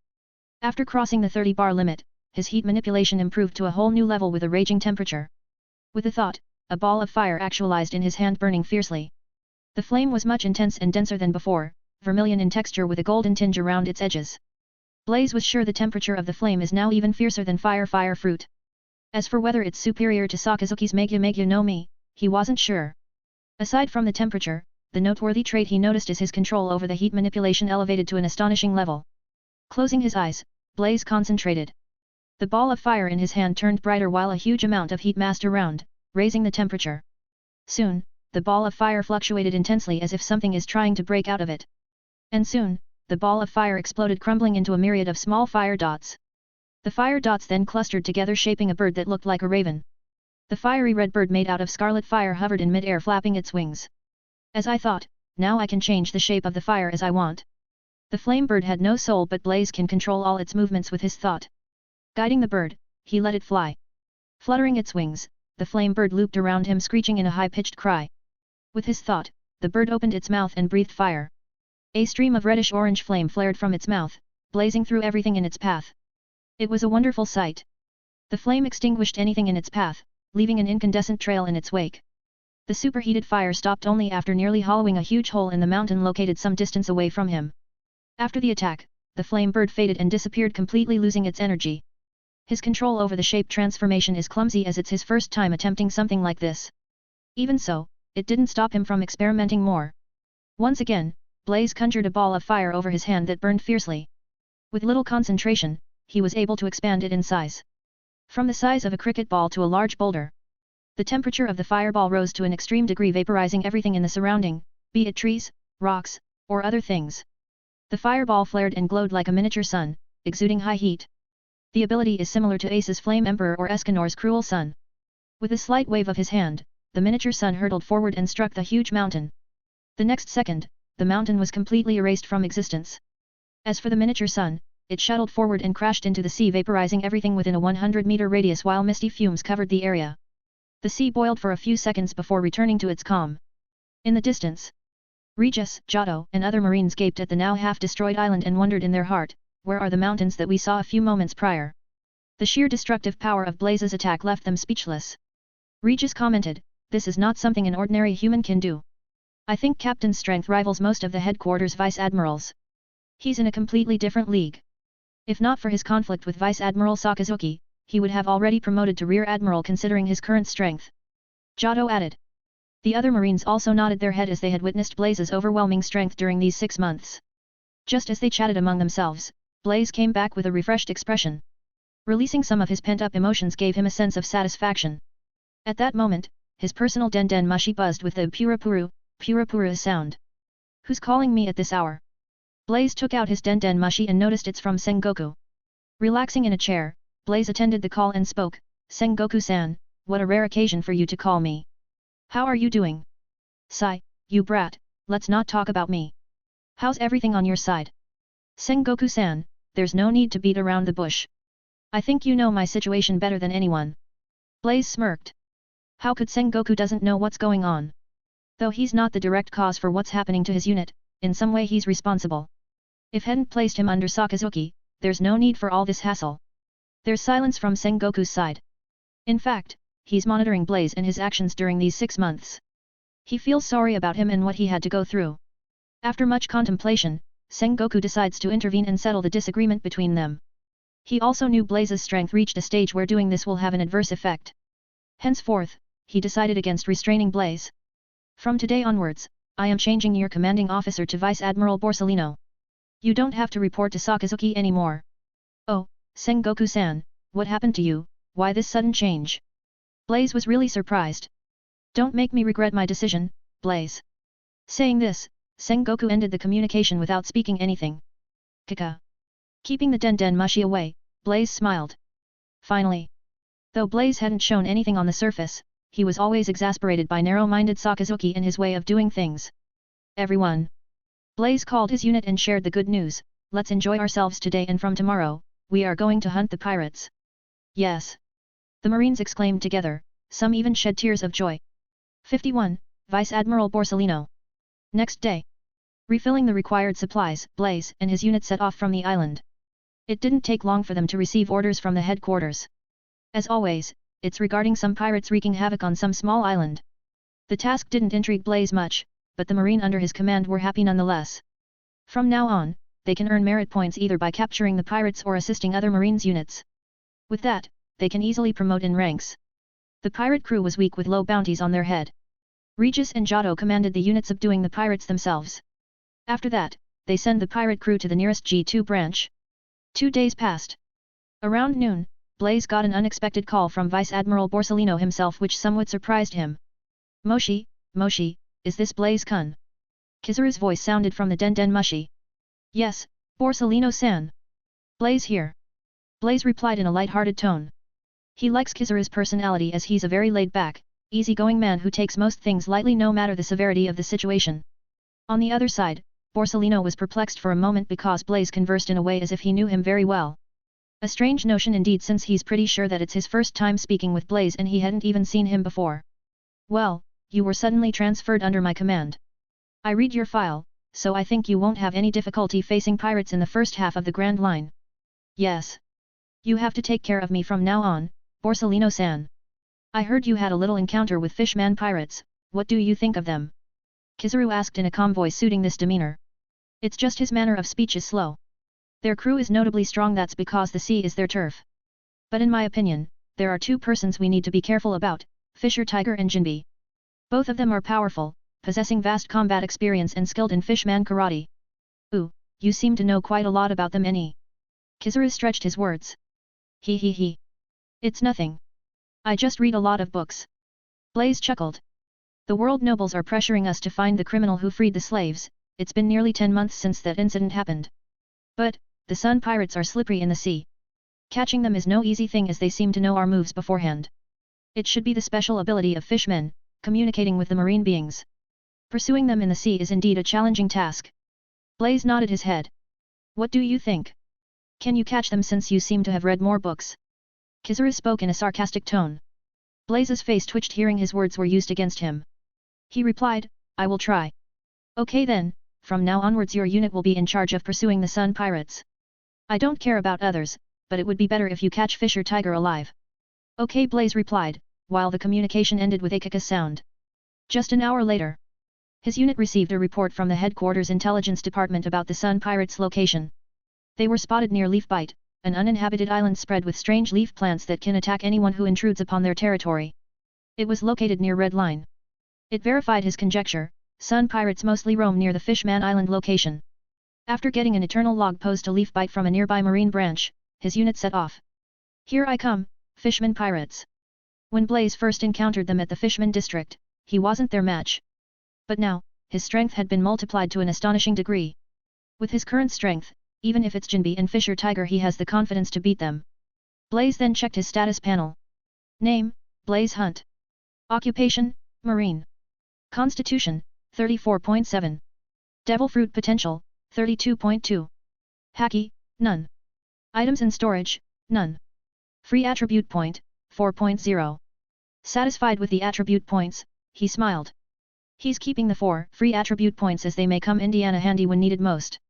After crossing the 30-bar limit, his heat manipulation improved to a whole new level with a raging temperature. With a thought, a ball of fire actualized in his hand, burning fiercely. The flame was much intense and denser than before, vermilion in texture with a golden tinge around its edges. Blaze was sure the temperature of the flame is now even fiercer than fire fruit. As for whether it's superior to Sakazuki's Megya no Mi, he wasn't sure. Aside from the temperature, the noteworthy trait he noticed is his control over the heat manipulation elevated to an astonishing level. Closing his eyes, Blaze concentrated. The ball of fire in his hand turned brighter while a huge amount of heat massed around, raising the temperature. Soon, the ball of fire fluctuated intensely as if something is trying to break out of it. And soon, the ball of fire exploded, crumbling into a myriad of small fire dots. The fire dots then clustered together, shaping a bird that looked like a raven. The fiery red bird made out of scarlet fire hovered in mid-air, flapping its wings. As I thought, now I can change the shape of the fire as I want. The flame bird had no soul, but Blaze can control all its movements with his thought. Guiding the bird, he let it fly. Fluttering its wings, the flame bird looped around him, screeching in a high-pitched cry. With his thought, the bird opened its mouth and breathed fire. A stream of reddish-orange flame flared from its mouth, blazing through everything in its path. It was a wonderful sight. The flame extinguished anything in its path, leaving an incandescent trail in its wake. The superheated fire stopped only after nearly hollowing a huge hole in the mountain located some distance away from him. After the attack, the flame bird faded and disappeared completely, losing its energy. His control over the shape transformation is clumsy as it's his first time attempting something like this. Even so, it didn't stop him from experimenting more. Once again, Blaze conjured a ball of fire over his hand that burned fiercely. With little concentration, he was able to expand it in size. From the size of a cricket ball to a large boulder. The temperature of the fireball rose to an extreme degree, vaporizing everything in the surrounding, be it trees, rocks, or other things. The fireball flared and glowed like a miniature sun, exuding high heat. The ability is similar to Ace's Flame Emperor or Escanor's Cruel Sun. With a slight wave of his hand, the miniature sun hurtled forward and struck the huge mountain. The next second, the mountain was completely erased from existence. As for the miniature sun, it shuttled forward and crashed into the sea, vaporizing everything within a 100-meter radius while misty fumes covered the area. The sea boiled for a few seconds before returning to its calm. In the distance, Regis, Giotto, and other marines gaped at the now half-destroyed island and wondered in their heart, where are the mountains that we saw a few moments prior? The sheer destructive power of Blaze's attack left them speechless. Regis commented, "This is not something an ordinary human can do. I think Captain's strength rivals most of the headquarters vice admirals. He's in a completely different league. If not for his conflict with Vice Admiral Sakazuki, he would have already promoted to Rear Admiral considering his current strength." Giotto added. The other marines also nodded their head as they had witnessed Blaze's overwhelming strength during these 6 months. Just as they chatted among themselves, Blaze came back with a refreshed expression. Releasing some of his pent-up emotions gave him a sense of satisfaction. At that moment, his personal den mushi buzzed with the purapuru sound. "Who's calling me at this hour?" Blaze took out his den mushi and noticed it's from Sengoku. Relaxing in a chair, Blaze attended the call and spoke, "Sengoku-san, what a rare occasion for you to call me. How are you doing?" "Sigh, you brat, let's not talk about me. How's everything on your side?" "Sengoku-san, there's no need to beat around the bush. I think you know my situation better than anyone." Blaze smirked. How could Sengoku doesn't know what's going on? Though he's not the direct cause for what's happening to his unit, in some way he's responsible. If hadn't placed him under Sakazuki, there's no need for all this hassle. There's silence from Sengoku's side. In fact, he's monitoring Blaze and his actions during these 6 months. He feels sorry about him and what he had to go through. After much contemplation, Sengoku decides to intervene and settle the disagreement between them. He also knew Blaze's strength reached a stage where doing this will have an adverse effect. Henceforth, he decided against restraining Blaze. "From today onwards, I am changing your commanding officer to Vice Admiral Borsellino. You don't have to report to Sakazuki anymore." "Oh, Sengoku-san, what happened to you, why this sudden change?" Blaze was really surprised. "Don't make me regret my decision, Blaze." Saying this, Sengoku ended the communication without speaking anything. "Kaka." Keeping the den mushi away, Blaze smiled. Finally. Though Blaze hadn't shown anything on the surface, he was always exasperated by narrow-minded Sakazuki and his way of doing things. "Everyone." Blaze called his unit and shared the good news, "Let's enjoy ourselves today and from tomorrow, we are going to hunt the pirates." "Yes." The Marines exclaimed together, some even shed tears of joy. 51. Vice Admiral Borsellino. Next day. Refilling the required supplies, Blaze and his unit set off from the island. It didn't take long for them to receive orders from the headquarters. As always, it's regarding some pirates wreaking havoc on some small island. The task didn't intrigue Blaze much, but the Marine under his command were happy nonetheless. From now on, they can earn merit points either by capturing the pirates or assisting other Marines units. With that, they can easily promote in ranks. The pirate crew was weak with low bounties on their head. Regis and Giotto commanded the unit subduing the pirates themselves. After that, they send the pirate crew to the nearest G2 branch. 2 days passed. Around noon, Blaze got an unexpected call from Vice Admiral Borsellino himself which somewhat surprised him. Moshi, is this Blaze-kun?" Kizaru's voice sounded from the den mushi. "Yes, Borsellino-san. Blaze here." Blaze replied in a light-hearted tone. He likes Kizaru's personality as he's a very laid-back, easy-going man who takes most things lightly no matter the severity of the situation. On the other side, Borsellino was perplexed for a moment because Blaze conversed in a way as if he knew him very well. A strange notion indeed since he's pretty sure that it's his first time speaking with Blaze and he hadn't even seen him before. "Well, you were suddenly transferred under my command. I read your file, so I think you won't have any difficulty facing pirates in the first half of the Grand Line." "Yes. You have to take care of me from now on, Borsellino-san. I heard you had a little encounter with Fishman pirates, what do you think of them?" Kizaru asked in a calm voice suiting this demeanor. It's just his manner of speech is slow. Their crew is notably strong, that's because the sea is their turf. But in my opinion, there are two persons we need to be careful about, Fisher Tiger and Jinbi. Both of them are powerful, possessing vast combat experience and skilled in Fishman karate. Ooh, you seem to know quite a lot about them. Kizuru stretched his words. He. It's nothing. I just read a lot of books. Blaze chuckled. The world nobles are pressuring us to find the criminal who freed the slaves. It's been nearly 10 months since that incident happened. But, the sun pirates are slippery in the sea. Catching them is no easy thing as they seem to know our moves beforehand. It should be the special ability of fishmen, communicating with the marine beings. Pursuing them in the sea is indeed a challenging task. Blaze nodded his head. What do you think? Can you catch them since you seem to have read more books? Kizuru spoke in a sarcastic tone. Blaze's face twitched hearing his words were used against him. He replied, I will try. Okay then, from now onwards your unit will be in charge of pursuing the sun pirates. I don't care about others, but it would be better if you catch Fisher Tiger alive. Okay, Blaze replied, while the communication ended with a kaka sound. Just an hour later, his unit received a report from the headquarters intelligence department about the sun pirates' location. They were spotted near Leafbite, an uninhabited island spread with strange leaf plants that can attack anyone who intrudes upon their territory. It was located near Red Line. It verified his conjecture, sun pirates mostly roam near the Fishman Island location. After getting an eternal log posed to Leafbite from a nearby marine branch, his unit set off. Here I come, Fishman pirates. When Blaze first encountered them at the Fishman district, he wasn't their match. But now, his strength had been multiplied to an astonishing degree. With his current strength, even if it's Jinbi and Fisher Tiger he has the confidence to beat them. Blaze then checked his status panel. Name, Blaze Hunt. Occupation, Marine. Constitution, 34.7. Devil Fruit Potential, 32.2. Haki, none. Items in storage, none. Free Attribute Point, 4.0. Satisfied with the attribute points, he smiled. He's keeping the 4 free attribute points as they may come Indiana handy when needed most.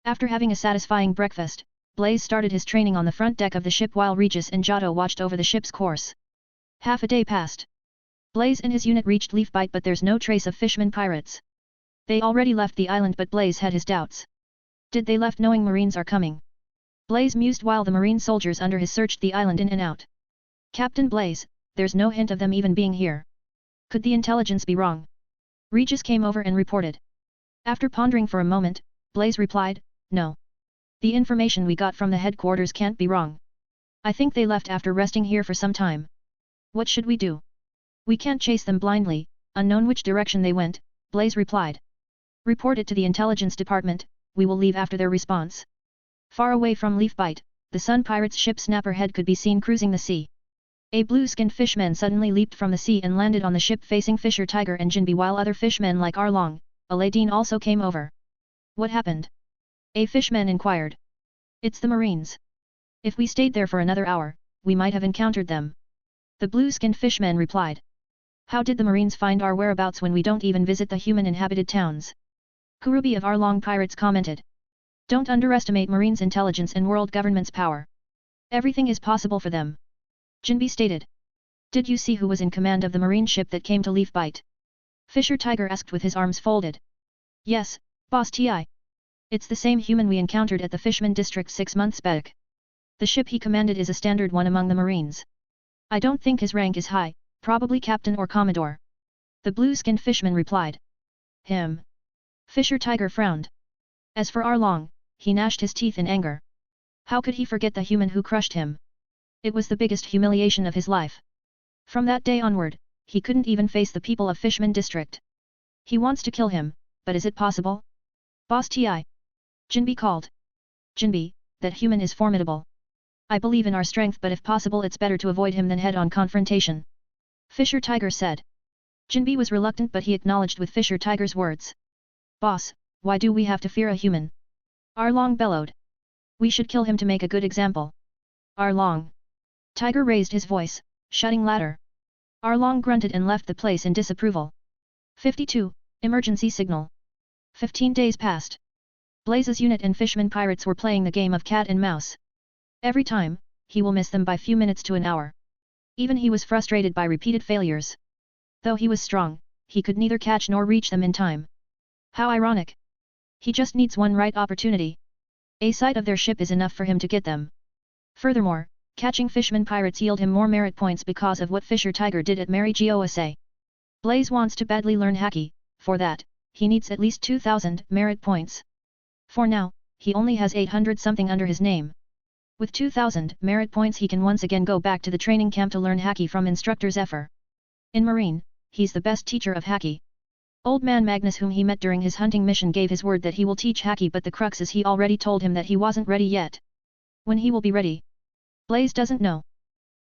After having a satisfying breakfast, Blaze started his training on the front deck of the ship while Regis and Giotto watched over the ship's course. Half a day passed. Blaze and his unit reached Leafbite but there's no trace of Fishman pirates. They already left the island but Blaze had his doubts. Did they left knowing Marines are coming? Blaze mused while the Marine soldiers under his searched the island in and out. Captain Blaze, there's no hint of them even being here. Could the intelligence be wrong? Regis came over and reported. After pondering for a moment, Blaze replied, no. The information we got from the headquarters can't be wrong. I think they left after resting here for some time. What should we do? We can't chase them blindly, unknown which direction they went, Blaze replied. Report it to the intelligence department, we will leave after their response. Far away from Leafbite, the Sun Pirates' ship Snapperhead could be seen cruising the sea. A blue-skinned fishman suddenly leaped from the sea and landed on the ship facing Fisher Tiger and Jinbi while other fishmen like Arlong, Aladdin also came over. What happened? A fishman inquired. It's the Marines. If we stayed there for another hour, we might have encountered them. The blue-skinned fishman replied. How did the Marines find our whereabouts when we don't even visit the human-inhabited towns? Kurubi of Arlong Pirates commented. Don't underestimate Marines' intelligence and world government's power. Everything is possible for them. Jinbi stated. Did you see who was in command of the marine ship that came to Leafbite? Fisher Tiger asked with his arms folded. Yes, Boss Ti. It's the same human we encountered at the Fishman district 6 months back. The ship he commanded is a standard one among the Marines. I don't think his rank is high, probably captain or commodore. The blue-skinned fishman replied. Him. Fisher Tiger frowned. As for Arlong, he gnashed his teeth in anger. How could he forget the human who crushed him? It was the biggest humiliation of his life. From that day onward, he couldn't even face the people of Fishman district. He wants to kill him, but is it possible? Boss Ti. Jinbi called. Jinbi, that human is formidable. I believe in our strength but if possible it's better to avoid him than head-on confrontation. Fisher Tiger said. Jinbi was reluctant but he acknowledged with Fisher Tiger's words. Boss, why do we have to fear a human? Arlong bellowed. We should kill him to make a good example. Arlong. Tiger raised his voice, shouting louder. Arlong grunted and left the place in disapproval. 52, Emergency Signal. 15 days passed. Blaze's unit and Fishman pirates were playing the game of cat and mouse. Every time, he will miss them by few minutes to an hour. Even he was frustrated by repeated failures. Though he was strong, he could neither catch nor reach them in time. How ironic. He just needs one right opportunity. A sight of their ship is enough for him to get them. Furthermore, Catching Fishman pirates yield him more merit points because of what Fisher Tiger did at Mary Gosa. Blaze wants to badly learn Haki, for that, he needs at least 2,000 merit points. For now, he only has 800 something under his name. With 2,000 merit points he can once again go back to the training camp to learn Haki from instructor Zephyr. In Marine, he's the best teacher of Haki. Old man Magnus, whom he met during his hunting mission, gave his word that he will teach Haki, but the crux is he already told him that he wasn't ready yet. When he will be ready? Blaze doesn't know.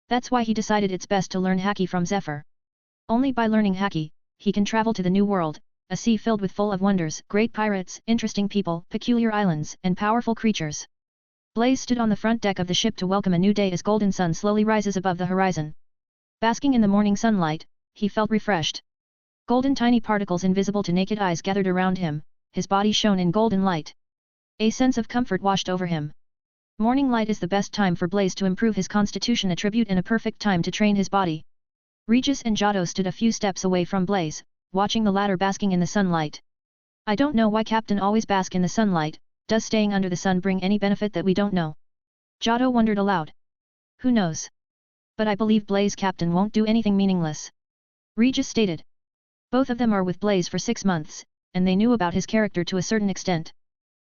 That's why he decided it's best to learn Haki from Zephyr. Only by learning Haki, he can travel to the new world, a sea filled with full of wonders, great pirates, interesting people, peculiar islands, and powerful creatures. Blaze stood on the front deck of the ship to welcome a new day as golden sun slowly rises above the horizon. Basking in the morning sunlight, he felt refreshed. Golden tiny particles invisible to naked eyes gathered around him, his body shone in golden light. A sense of comfort washed over him. Morning light is the best time for Blaze to improve his constitution attribute and a perfect time to train his body. Regis and Giotto stood a few steps away from Blaze, watching the latter basking in the sunlight. I don't know why Captain always bask in the sunlight, does staying under the sun bring any benefit that we don't know? Giotto wondered aloud. Who knows? But I believe Blaze Captain won't do anything meaningless. Regis stated. Both of them are with Blaze for 6 months, and they knew about his character to a certain extent.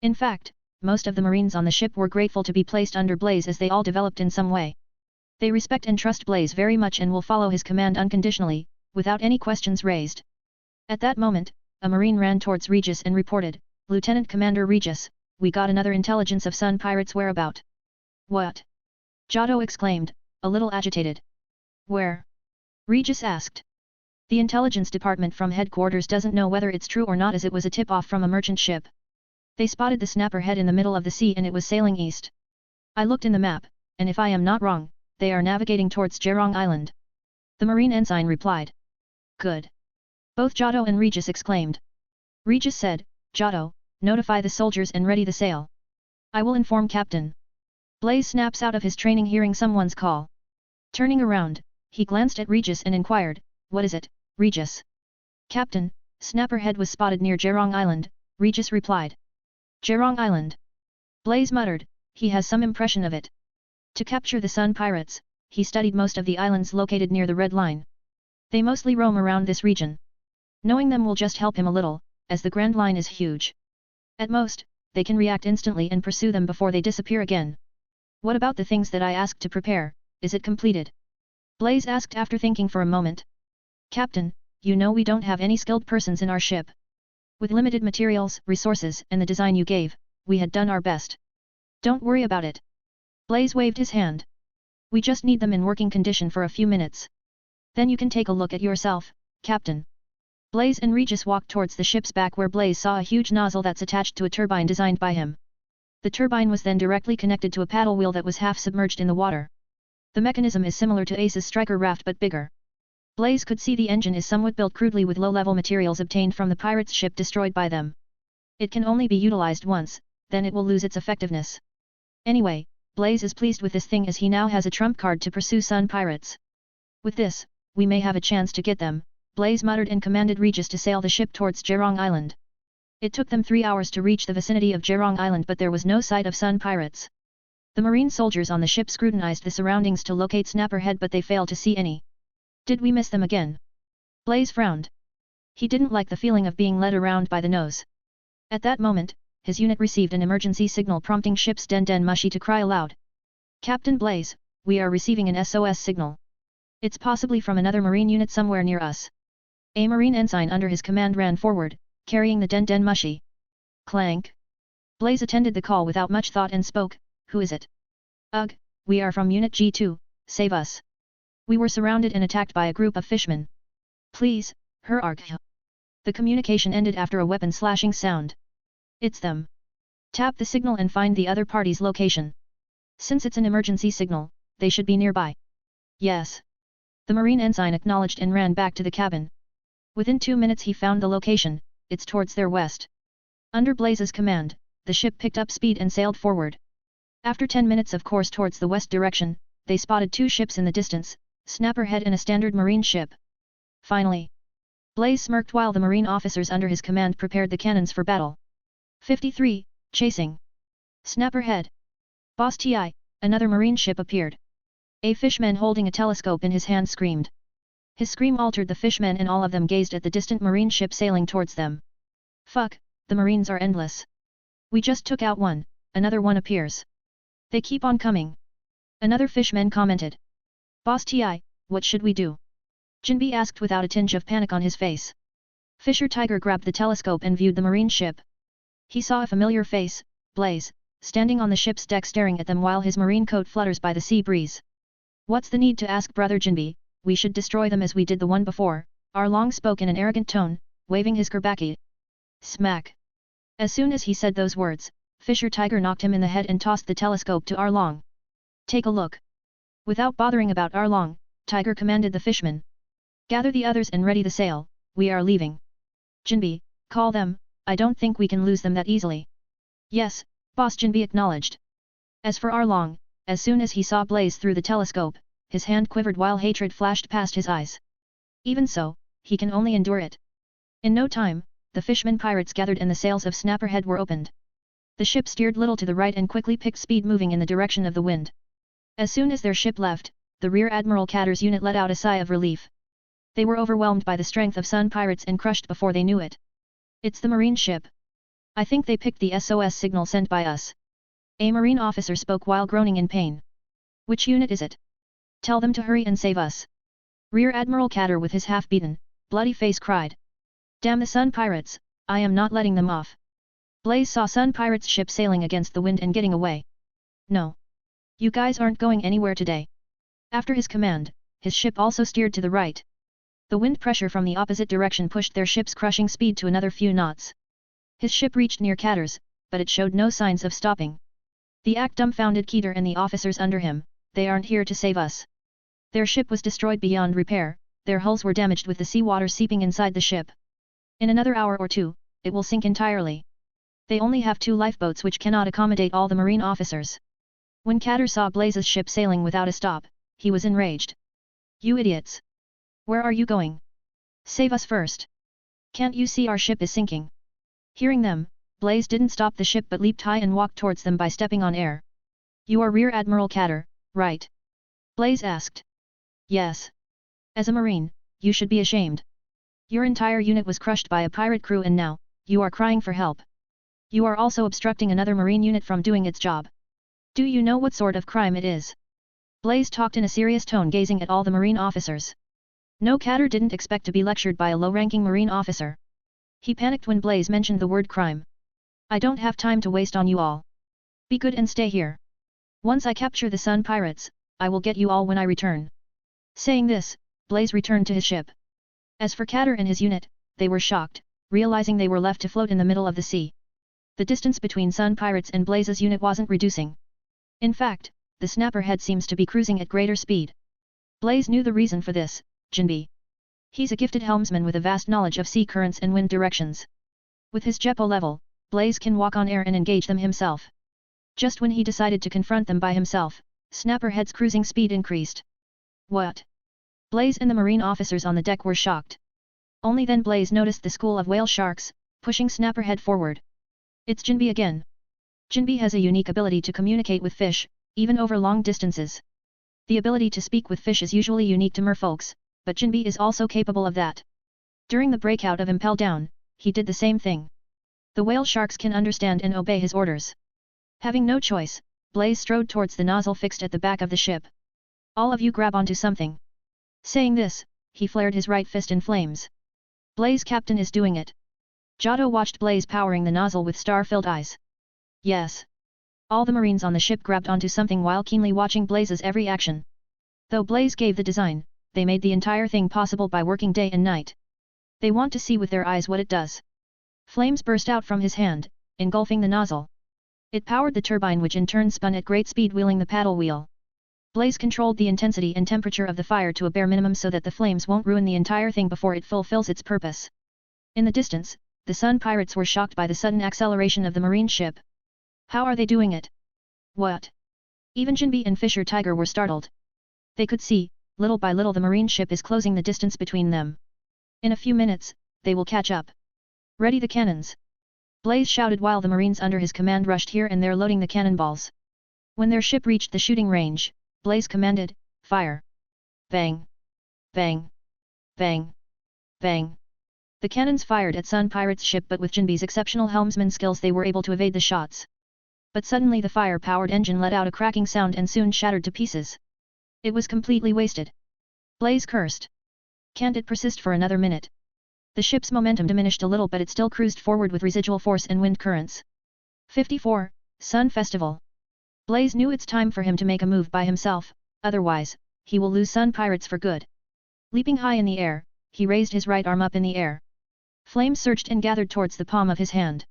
In fact, most of the Marines on the ship were grateful to be placed under Blaze as they all developed in some way. They respect and trust Blaze very much and will follow his command unconditionally, without any questions raised. At that moment, a Marine ran towards Regis and reported, Lieutenant Commander Regis, we got another intelligence of Sun Pirates' whereabout. What? Giotto exclaimed, a little agitated. Where? Regis asked. The intelligence department from headquarters doesn't know whether it's true or not, as it was a tip-off from a merchant ship. They spotted the snapper head in the middle of the sea and it was sailing east. I looked in the map, and if I am not wrong, they are navigating towards Jerong Island. The Marine ensign replied. Good. Both Giotto and Regis exclaimed. Regis said, Giotto, notify the soldiers and ready the sail. I will inform Captain. Blaze snaps out of his training hearing someone's call. Turning around, he glanced at Regis and inquired, what is it, Regis? Captain, Snapper head was spotted near Jerong Island, Regis replied. Jerong Island. Blaze muttered, he has some impression of it. To capture the Sun Pirates, he studied most of the islands located near the Red Line. They mostly roam around this region. Knowing them will just help him a little, as the Grand Line is huge. At most, they can react instantly and pursue them before they disappear again. What about the things that I asked to prepare, is it completed? Blaze asked after thinking for a moment. Captain, you know we don't have any skilled persons in our ship. With limited materials, resources, and the design you gave, we had done our best. Don't worry about it. Blaze waved his hand. We just need them in working condition for a few minutes. Then you can take a look at yourself, Captain. Blaze and Regis walked towards the ship's back where Blaze saw a huge nozzle that's attached to a turbine designed by him. The turbine was then directly connected to a paddle wheel that was half submerged in the water. The mechanism is similar to Ace's striker raft but bigger. Blaze could see the engine is somewhat built crudely with low-level materials obtained from the pirates' ship destroyed by them. It can only be utilized once, then it will lose its effectiveness. Anyway, Blaze is pleased with this thing as he now has a trump card to pursue Sun Pirates. With this, we may have a chance to get them, Blaze muttered and commanded Regis to sail the ship towards Jerong Island. It took them 3 hours to reach the vicinity of Jerong Island but there was no sight of Sun Pirates. The Marine soldiers on the ship scrutinized the surroundings to locate Snapper Head but they failed to see any. Did we miss them again? Blaze frowned. He didn't like the feeling of being led around by the nose. At that moment, his unit received an emergency signal prompting ship's Den Den Mushi to cry aloud. Captain Blaze, we are receiving an SOS signal. It's possibly from another Marine unit somewhere near us. A Marine ensign under his command ran forward, carrying the Den Den Mushi. Clank. Blaze attended the call without much thought and spoke, who is it? Ugh, we are from Unit G2, save us. We were surrounded and attacked by a group of fishmen. Please, her arg. The communication ended after a weapon-slashing sound. It's them. Tap the signal and find the other party's location. Since it's an emergency signal, they should be nearby. Yes. The Marine ensign acknowledged and ran back to the cabin. Within 2 minutes he found the location, it's towards their west. Under Blaze's command, the ship picked up speed and sailed forward. After 10 minutes of course towards the west direction, they spotted 2 ships in the distance, Snapper Head and a standard Marine ship. Finally. Blaze smirked while the Marine officers under his command prepared the cannons for battle. 53, chasing. Snapper Head. Boss Ti, another Marine ship appeared. A Fishman holding a telescope in his hand screamed. His scream altered the Fishman and all of them gazed at the distant marine ship sailing towards them. Fuck, the marines are endless. We just took out one, another one appears. They keep on coming. Another Fishman commented. Boss Ti, what should we do? Jinbi asked without a tinge of panic on his face. Fisher Tiger grabbed the telescope and viewed the marine ship. He saw a familiar face, Blaze, standing on the ship's deck staring at them while his marine coat flutters by the sea breeze. What's the need to ask brother Jinbi, we should destroy them as we did the one before, Arlong spoke in an arrogant tone, waving his Gerbaki. Smack. As soon as he said those words, Fisher Tiger knocked him in the head and tossed the telescope to Arlong. Take a look. Without bothering about Arlong, Tiger commanded the Fishman. Gather the others and ready the sail, we are leaving. Jinbi, call them, I don't think we can lose them that easily. Yes, boss Jinbi acknowledged. As for Arlong, as soon as he saw Blaze through the telescope, his hand quivered while hatred flashed past his eyes. Even so, he can only endure it. In no time, the Fishman pirates gathered and the sails of Snapperhead were opened. The ship steered little to the right and quickly picked speed moving in the direction of the wind. As soon as their ship left, the Rear Admiral Catter's unit let out a sigh of relief. They were overwhelmed by the strength of Sun Pirates and crushed before they knew it. It's the marine ship. I think they picked the SOS signal sent by us. A marine officer spoke while groaning in pain. Which unit is it? Tell them to hurry and save us. Rear Admiral Catter with his half-beaten, bloody face cried. Damn the Sun Pirates, I am not letting them off. Blaze saw Sun Pirates' ship sailing against the wind and getting away. No. You guys aren't going anywhere today. After his command, his ship also steered to the right. The wind pressure from the opposite direction pushed their ship's crushing speed to another few knots. His ship reached near Catter's, but it showed no signs of stopping. The act dumbfounded Keter and the officers under him, they aren't here to save us. Their ship was destroyed beyond repair, their hulls were damaged with the seawater seeping inside the ship. In another hour or two, it will sink entirely. They only have 2 lifeboats which cannot accommodate all the marine officers. When Catter saw Blaze's ship sailing without a stop, he was enraged. You idiots! Where are you going? Save us first! Can't you see our ship is sinking? Hearing them, Blaze didn't stop the ship but leaped high and walked towards them by stepping on air. You are Rear Admiral Catter, right? Blaze asked. Yes. As a marine, you should be ashamed. Your entire unit was crushed by a pirate crew and now, you are crying for help. You are also obstructing another marine unit from doing its job. Do you know what sort of crime it is? Blaze talked in a serious tone gazing at all the marine officers. No, Catter didn't expect to be lectured by a low-ranking marine officer. He panicked when Blaze mentioned the word crime. I don't have time to waste on you all. Be good and stay here. Once I capture the Sun Pirates, I will get you all when I return. Saying this, Blaze returned to his ship. As for Catter and his unit, they were shocked, realizing they were left to float in the middle of the sea. The distance between Sun Pirates and Blaze's unit wasn't reducing. In fact, the Snapperhead seems to be cruising at greater speed. Blaze knew the reason for this, Jinbi. He's a gifted helmsman with a vast knowledge of sea currents and wind directions. With his Jeppo level, Blaze can walk on air and engage them himself. Just when he decided to confront them by himself, Snapperhead's cruising speed increased. What? Blaze and the marine officers on the deck were shocked. Only then Blaze noticed the school of whale sharks, pushing Snapperhead forward. It's Jinbi again. Jinbi has a unique ability to communicate with fish, even over long distances. The ability to speak with fish is usually unique to merfolks, but Jinbi is also capable of that. During the breakout of Impel Down, he did the same thing. The whale sharks can understand and obey his orders. Having no choice, Blaze strode towards the nozzle fixed at the back of the ship. All of you grab onto something. Saying this, he flared his right fist in flames. Blaze Captain is doing it. Giotto watched Blaze powering the nozzle with star-filled eyes. Yes. All the marines on the ship grabbed onto something while keenly watching Blaze's every action. Though Blaze gave the design, they made the entire thing possible by working day and night. They want to see with their eyes what it does. Flames burst out from his hand, engulfing the nozzle. It powered the turbine which in turn spun at great speed wheeling the paddle wheel. Blaze controlled the intensity and temperature of the fire to a bare minimum so that the flames won't ruin the entire thing before it fulfills its purpose. In the distance, the Sun Pirates were shocked by the sudden acceleration of the marine ship. How are they doing it? What? Even Jinbi and Fisher Tiger were startled. They could see, little by little the marine ship is closing the distance between them. In a few minutes, they will catch up. Ready the cannons! Blaze shouted while the marines under his command rushed here and there loading the cannonballs. When their ship reached the shooting range, Blaze commanded, Fire! Bang! Bang! Bang! Bang! The cannons fired at Sun Pirate's ship, but with Jinbi's exceptional helmsman skills they were able to evade the shots. But suddenly the fire-powered engine let out a cracking sound and soon shattered to pieces. It was completely wasted. Blaze cursed. Can't it persist for another minute? The ship's momentum diminished a little, but it still cruised forward with residual force and wind currents. 54. Sun Festival. Blaze knew it's time for him to make a move by himself, otherwise, he will lose Sun Pirates for good. Leaping high in the air, he raised his right arm up in the air. Flames surged and gathered towards the palm of his hand.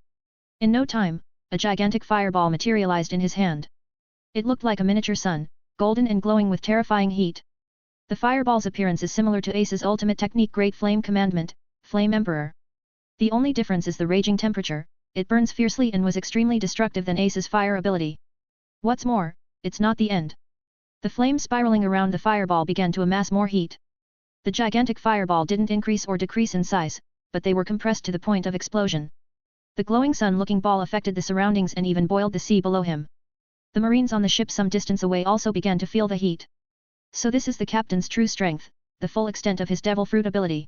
In no time, a gigantic fireball materialized in his hand. It looked like a miniature sun, golden and glowing with terrifying heat. The fireball's appearance is similar to Ace's ultimate technique Great Flame Commandment, Flame Emperor. The only difference is the raging temperature, it burns fiercely and was extremely destructive than Ace's fire ability. What's more, it's not the end. The flames spiraling around the fireball began to amass more heat. The gigantic fireball didn't increase or decrease in size, but they were compressed to the point of explosion. The glowing sun-looking ball affected the surroundings and even boiled the sea below him. The marines on the ship some distance away also began to feel the heat. So this is the captain's true strength, the full extent of his devil fruit ability.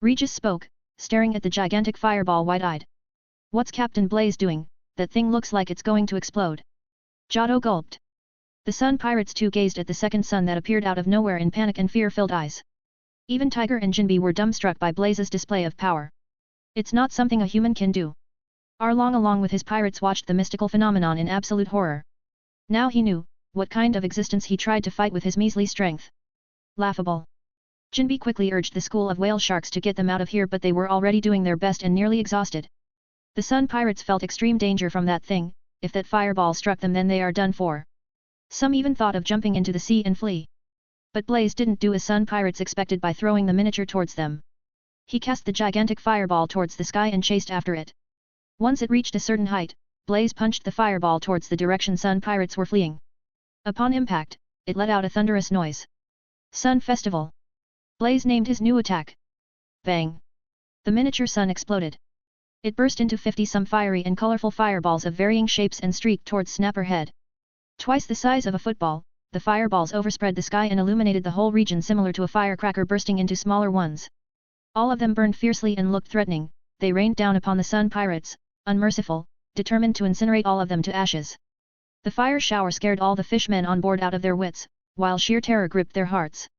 Regis spoke, staring at the gigantic fireball wide-eyed. What's Captain Blaze doing? That thing looks like it's going to explode. Giotto gulped. The Sun Pirates too gazed at the second sun that appeared out of nowhere in panic and fear-filled eyes. Even Tiger and Jinbi were dumbstruck by Blaze's display of power. It's not something a human can do. Arlong along with his pirates watched the mystical phenomenon in absolute horror. Now he knew what kind of existence he tried to fight with his measly strength. Laughable. Jinbi quickly urged the school of whale sharks to get them out of here, but they were already doing their best and nearly exhausted. The Sun Pirates felt extreme danger from that thing. If that fireball struck them, then they are done for. Some even thought of jumping into the sea and flee. But Blaze didn't do as Sun Pirates expected by throwing the miniature towards them. He cast the gigantic fireball towards the sky and chased after it. Once it reached a certain height, Blaze punched the fireball towards the direction Sun Pirates were fleeing. Upon impact, it let out a thunderous noise. Sun Festival. Blaze named his new attack. Bang! The miniature sun exploded. It burst into 50-some fiery and colorful fireballs of varying shapes and streaked towards Snapper Head. Twice the size of a football, the fireballs overspread the sky and illuminated the whole region similar to a firecracker bursting into smaller ones. All of them burned fiercely and looked threatening. They rained down upon the Sun Pirates, unmerciful, determined to incinerate all of them to ashes. The fire shower scared all the fishmen on board out of their wits, while sheer terror gripped their hearts.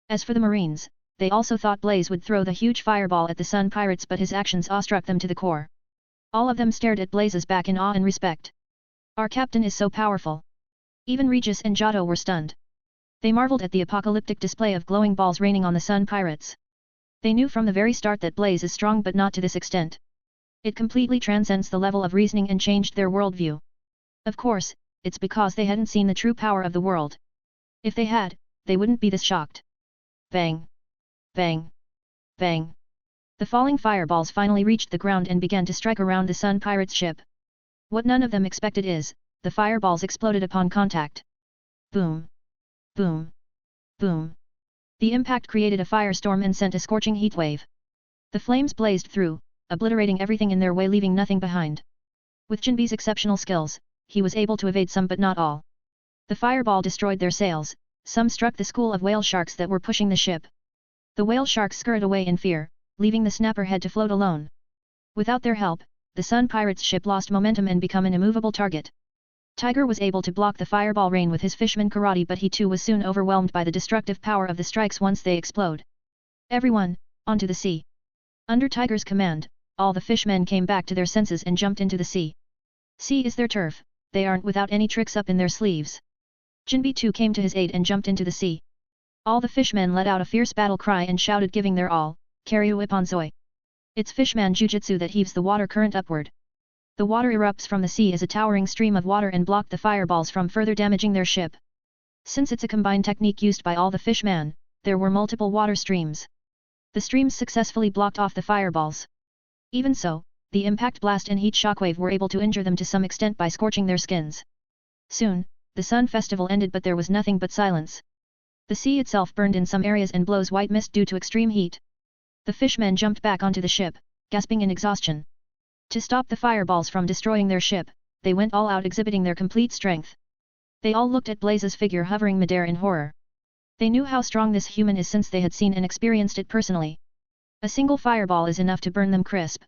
As for the marines, they also thought Blaze would throw the huge fireball at the Sun Pirates, but his actions awestruck them to the core. All of them stared at Blaze's back in awe and respect. Our captain is so powerful. Even Regis and Giotto were stunned. They marveled at the apocalyptic display of glowing balls raining on the Sun Pirates. They knew from the very start that Blaze is strong, but not to this extent. It completely transcends the level of reasoning and changed their worldview. Of course, it's because they hadn't seen the true power of the world. If they had, they wouldn't be this shocked. Bang! Bang! Bang! The falling fireballs finally reached the ground and began to strike around the Sun Pirates' ship. What none of them expected is, the fireballs exploded upon contact. Boom! Boom! Boom! The impact created a firestorm and sent a scorching heatwave. The flames blazed through, obliterating everything in their way, leaving nothing behind. With Jinbi's exceptional skills, he was able to evade some but not all. The fireball destroyed their sails, some struck the school of whale sharks that were pushing the ship. The whale sharks scurried away in fear, leaving the Snapper Head to float alone. Without their help, the Sun Pirates' ship lost momentum and became an immovable target. Tiger was able to block the fireball rain with his Fishman karate, but he too was soon overwhelmed by the destructive power of the strikes once they explode. Everyone, onto the sea. Under Tiger's command, all the fishmen came back to their senses and jumped into the sea. Sea is their turf, they aren't without any tricks up in their sleeves. Jinbi too came to his aid and jumped into the sea. All the fishmen let out a fierce battle cry and shouted, giving their all, Karyu Ipponzoi. It's Fishman Jujutsu that heaves the water current upward. The water erupts from the sea as a towering stream of water and blocked the fireballs from further damaging their ship. Since it's a combined technique used by all the fishmen, there were multiple water streams. The streams successfully blocked off the fireballs. Even so, the impact blast and heat shockwave were able to injure them to some extent by scorching their skins. Soon, the Sun Festival ended, but there was nothing but silence. The sea itself burned in some areas and blows white mist due to extreme heat. The fishmen jumped back onto the ship, gasping in exhaustion. To stop the fireballs from destroying their ship, they went all out, exhibiting their complete strength. They all looked at Blaze's figure hovering midair in horror. They knew how strong this human is since they had seen and experienced it personally. A single fireball is enough to burn them crisp.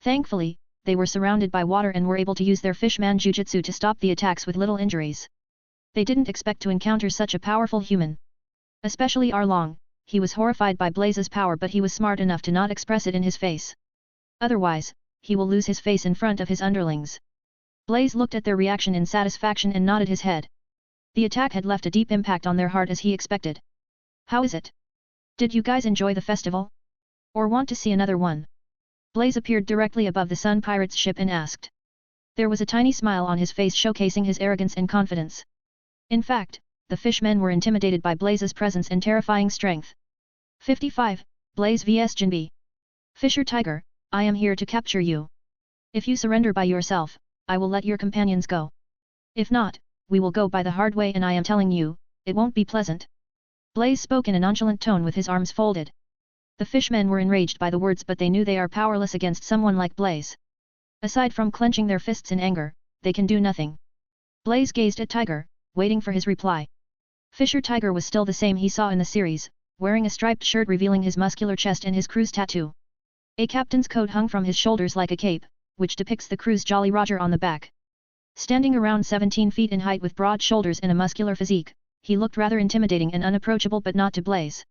Thankfully, they were surrounded by water and were able to use their Fishman Jujutsu to stop the attacks with little injuries. They didn't expect to encounter such a powerful human. Especially Arlong, he was horrified by Blaze's power but he was smart enough to not express it in his face. Otherwise, he will lose his face in front of his underlings. Blaze looked at their reaction in satisfaction and nodded his head. The attack had left a deep impact on their heart as he expected. How is it? Did you guys enjoy the festival? Or want to see another one? Blaze appeared directly above the Sun Pirate's ship and asked. There was a tiny smile on his face showcasing his arrogance and confidence. In fact, the fishmen were intimidated by Blaze's presence and terrifying strength. 55, Blaze vs Jinbe. Fisher Tiger, I am here to capture you. If you surrender by yourself, I will let your companions go. If not, we will go by the hard way and I am telling you, it won't be pleasant. Blaze spoke in a nonchalant tone with his arms folded. The fishmen were enraged by the words but they knew they are powerless against someone like Blaze. Aside from clenching their fists in anger, they can do nothing. Blaze gazed at Tiger, waiting for his reply. Fisher Tiger was still the same he saw in the series, wearing a striped shirt revealing his muscular chest and his crew's tattoo. A captain's coat hung from his shoulders like a cape, which depicts the crew's Jolly Roger on the back. Standing around 17 feet in height with broad shoulders and a muscular physique, he looked rather intimidating and unapproachable but not to Blaze.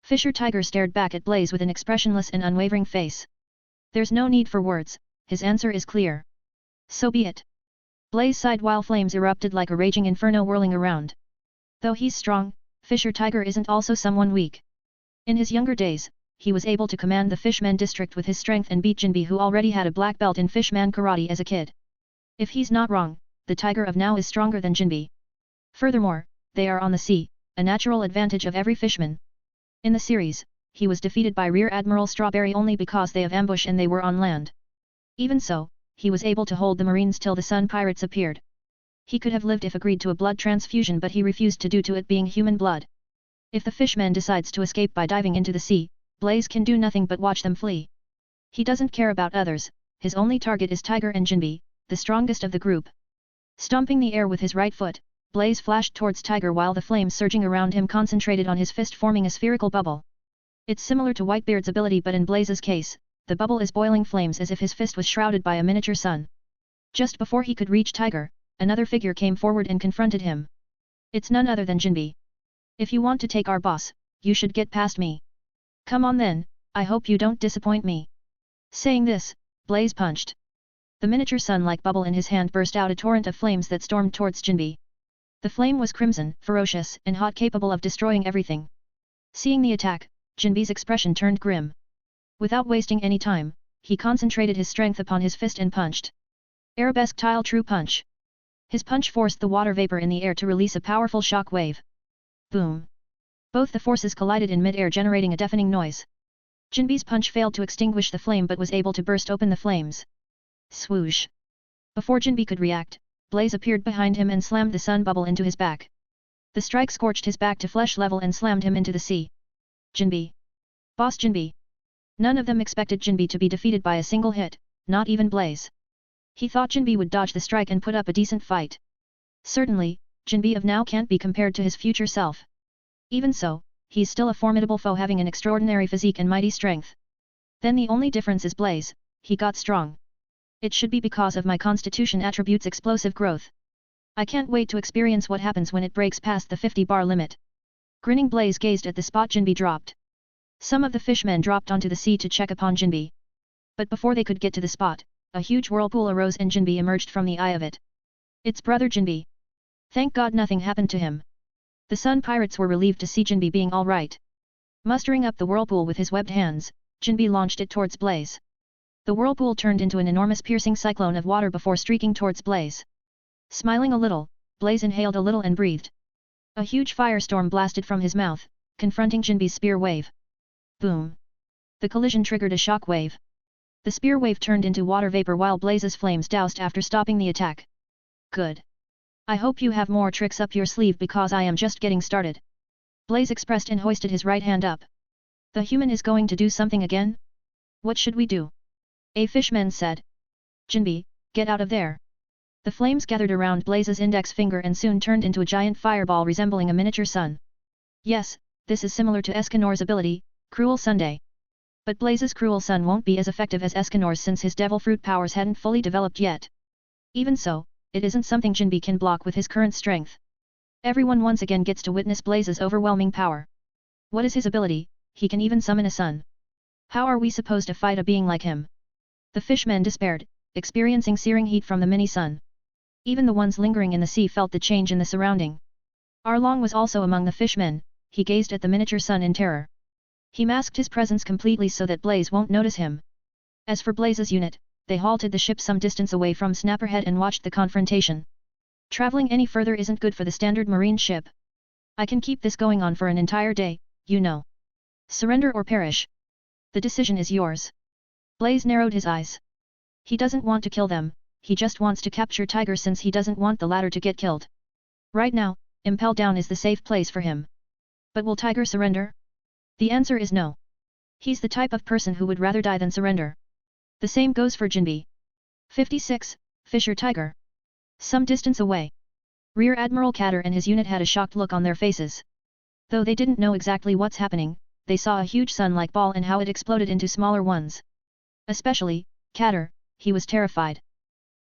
Fisher Tiger stared back at Blaze with an expressionless and unwavering face. There's no need for words, his answer is clear. So be it. Blaze sighed while flames erupted like a raging inferno whirling around. Though he's strong, Fisher Tiger isn't also someone weak. In his younger days, he was able to command the Fishman district with his strength and beat Jinbe who already had a black belt in Fishman karate as a kid. If he's not wrong, the Tiger of now is stronger than Jinbe. Furthermore, they are on the sea, a natural advantage of every fishman. In the series, he was defeated by Rear Admiral Strawberry only because they have ambush and they were on land. Even so, he was able to hold the Marines till the Sun Pirates appeared. He could have lived if agreed to a blood transfusion but he refused to due to it being human blood. If the fishman decides to escape by diving into the sea, Blaze can do nothing but watch them flee. He doesn't care about others, his only target is Tiger and Jinbe, the strongest of the group. Stomping the air with his right foot, Blaze flashed towards Tiger while the flames surging around him concentrated on his fist forming a spherical bubble. It's similar to Whitebeard's ability but in Blaze's case, the bubble is boiling flames as if his fist was shrouded by a miniature sun. Just before he could reach Tiger, another figure came forward and confronted him. It's none other than Jinbe. If you want to take our boss, you should get past me. Come on then, I hope you don't disappoint me. Saying this, Blaze punched. The miniature sun-like bubble in his hand burst out a torrent of flames that stormed towards Jinbe. The flame was crimson, ferocious, and hot, capable of destroying everything. Seeing the attack, Jinbe's expression turned grim. Without wasting any time, he concentrated his strength upon his fist and punched. Arabesque Tile True Punch. His punch forced the water vapor in the air to release a powerful shock wave. Boom! Both the forces collided in mid-air generating a deafening noise. Jinbe's punch failed to extinguish the flame but was able to burst open the flames. Swoosh! Before Jinbe could react, Blaze appeared behind him and slammed the sun bubble into his back. The strike scorched his back to flesh level and slammed him into the sea. Jinbe! Boss Jinbe! None of them expected Jinbe to be defeated by a single hit, not even Blaze. He thought Jinbe would dodge the strike and put up a decent fight. Certainly, Jinbe of now can't be compared to his future self. Even so, he's still a formidable foe having an extraordinary physique and mighty strength. Then the only difference is Blaze, he got strong. It should be because of my constitution attributes explosive growth. I can't wait to experience what happens when it breaks past the 50-bar limit. Grinning Blaze gazed at the spot Jinbe dropped. Some of the fishmen dropped onto the sea to check upon Jinbe. But before they could get to the spot, a huge whirlpool arose and Jinbe emerged from the eye of it. It's brother Jinbe. Thank God nothing happened to him. The Sun Pirates were relieved to see Jinbe being all right. Mustering up the whirlpool with his webbed hands, Jinbe launched it towards Blaze. The whirlpool turned into an enormous piercing cyclone of water before streaking towards Blaze. Smiling a little, Blaze inhaled a little and breathed. A huge firestorm blasted from his mouth, confronting Jinbe's spear wave. Boom! The collision triggered a shock wave. The spear wave turned into water vapor while Blaze's flames doused after stopping the attack. Good. I hope you have more tricks up your sleeve because I am just getting started. Blaze expressed and hoisted his right hand up. The human is going to do something again? What should we do? A fishman said. Jinbe, get out of there. The flames gathered around Blaze's index finger and soon turned into a giant fireball resembling a miniature sun. Yes, this is similar to Escanor's ability, Cruel Sunday. But Blaze's Cruel Sun won't be as effective as Escanor's since his devil fruit powers hadn't fully developed yet. Even so, it isn't something Jinbe can block with his current strength. Everyone once again gets to witness Blaze's overwhelming power. What is his ability? He can even summon a sun. How are we supposed to fight a being like him? The fishmen despaired, experiencing searing heat from the mini-sun. Even the ones lingering in the sea felt the change in the surrounding. Arlong was also among the fishmen. He gazed at the miniature sun in terror. He masked his presence completely so that Blaze won't notice him. As for Blaze's unit, they halted the ship some distance away from Snapperhead and watched the confrontation. Traveling any further isn't good for the standard marine ship. I can keep this going on for an entire day, you know. Surrender or perish. The decision is yours. Blaze narrowed his eyes. He doesn't want to kill them, he just wants to capture Tiger since he doesn't want the latter to get killed. Right now, Impel Down is the safe place for him. But will Tiger surrender? The answer is no. He's the type of person who would rather die than surrender. The same goes for Jinbe. 56, Fisher Tiger. Some distance away. Rear Admiral Katter and his unit had a shocked look on their faces. Though they didn't know exactly what's happening, they saw a huge sun-like ball and how it exploded into smaller ones. Especially, Katter, he was terrified.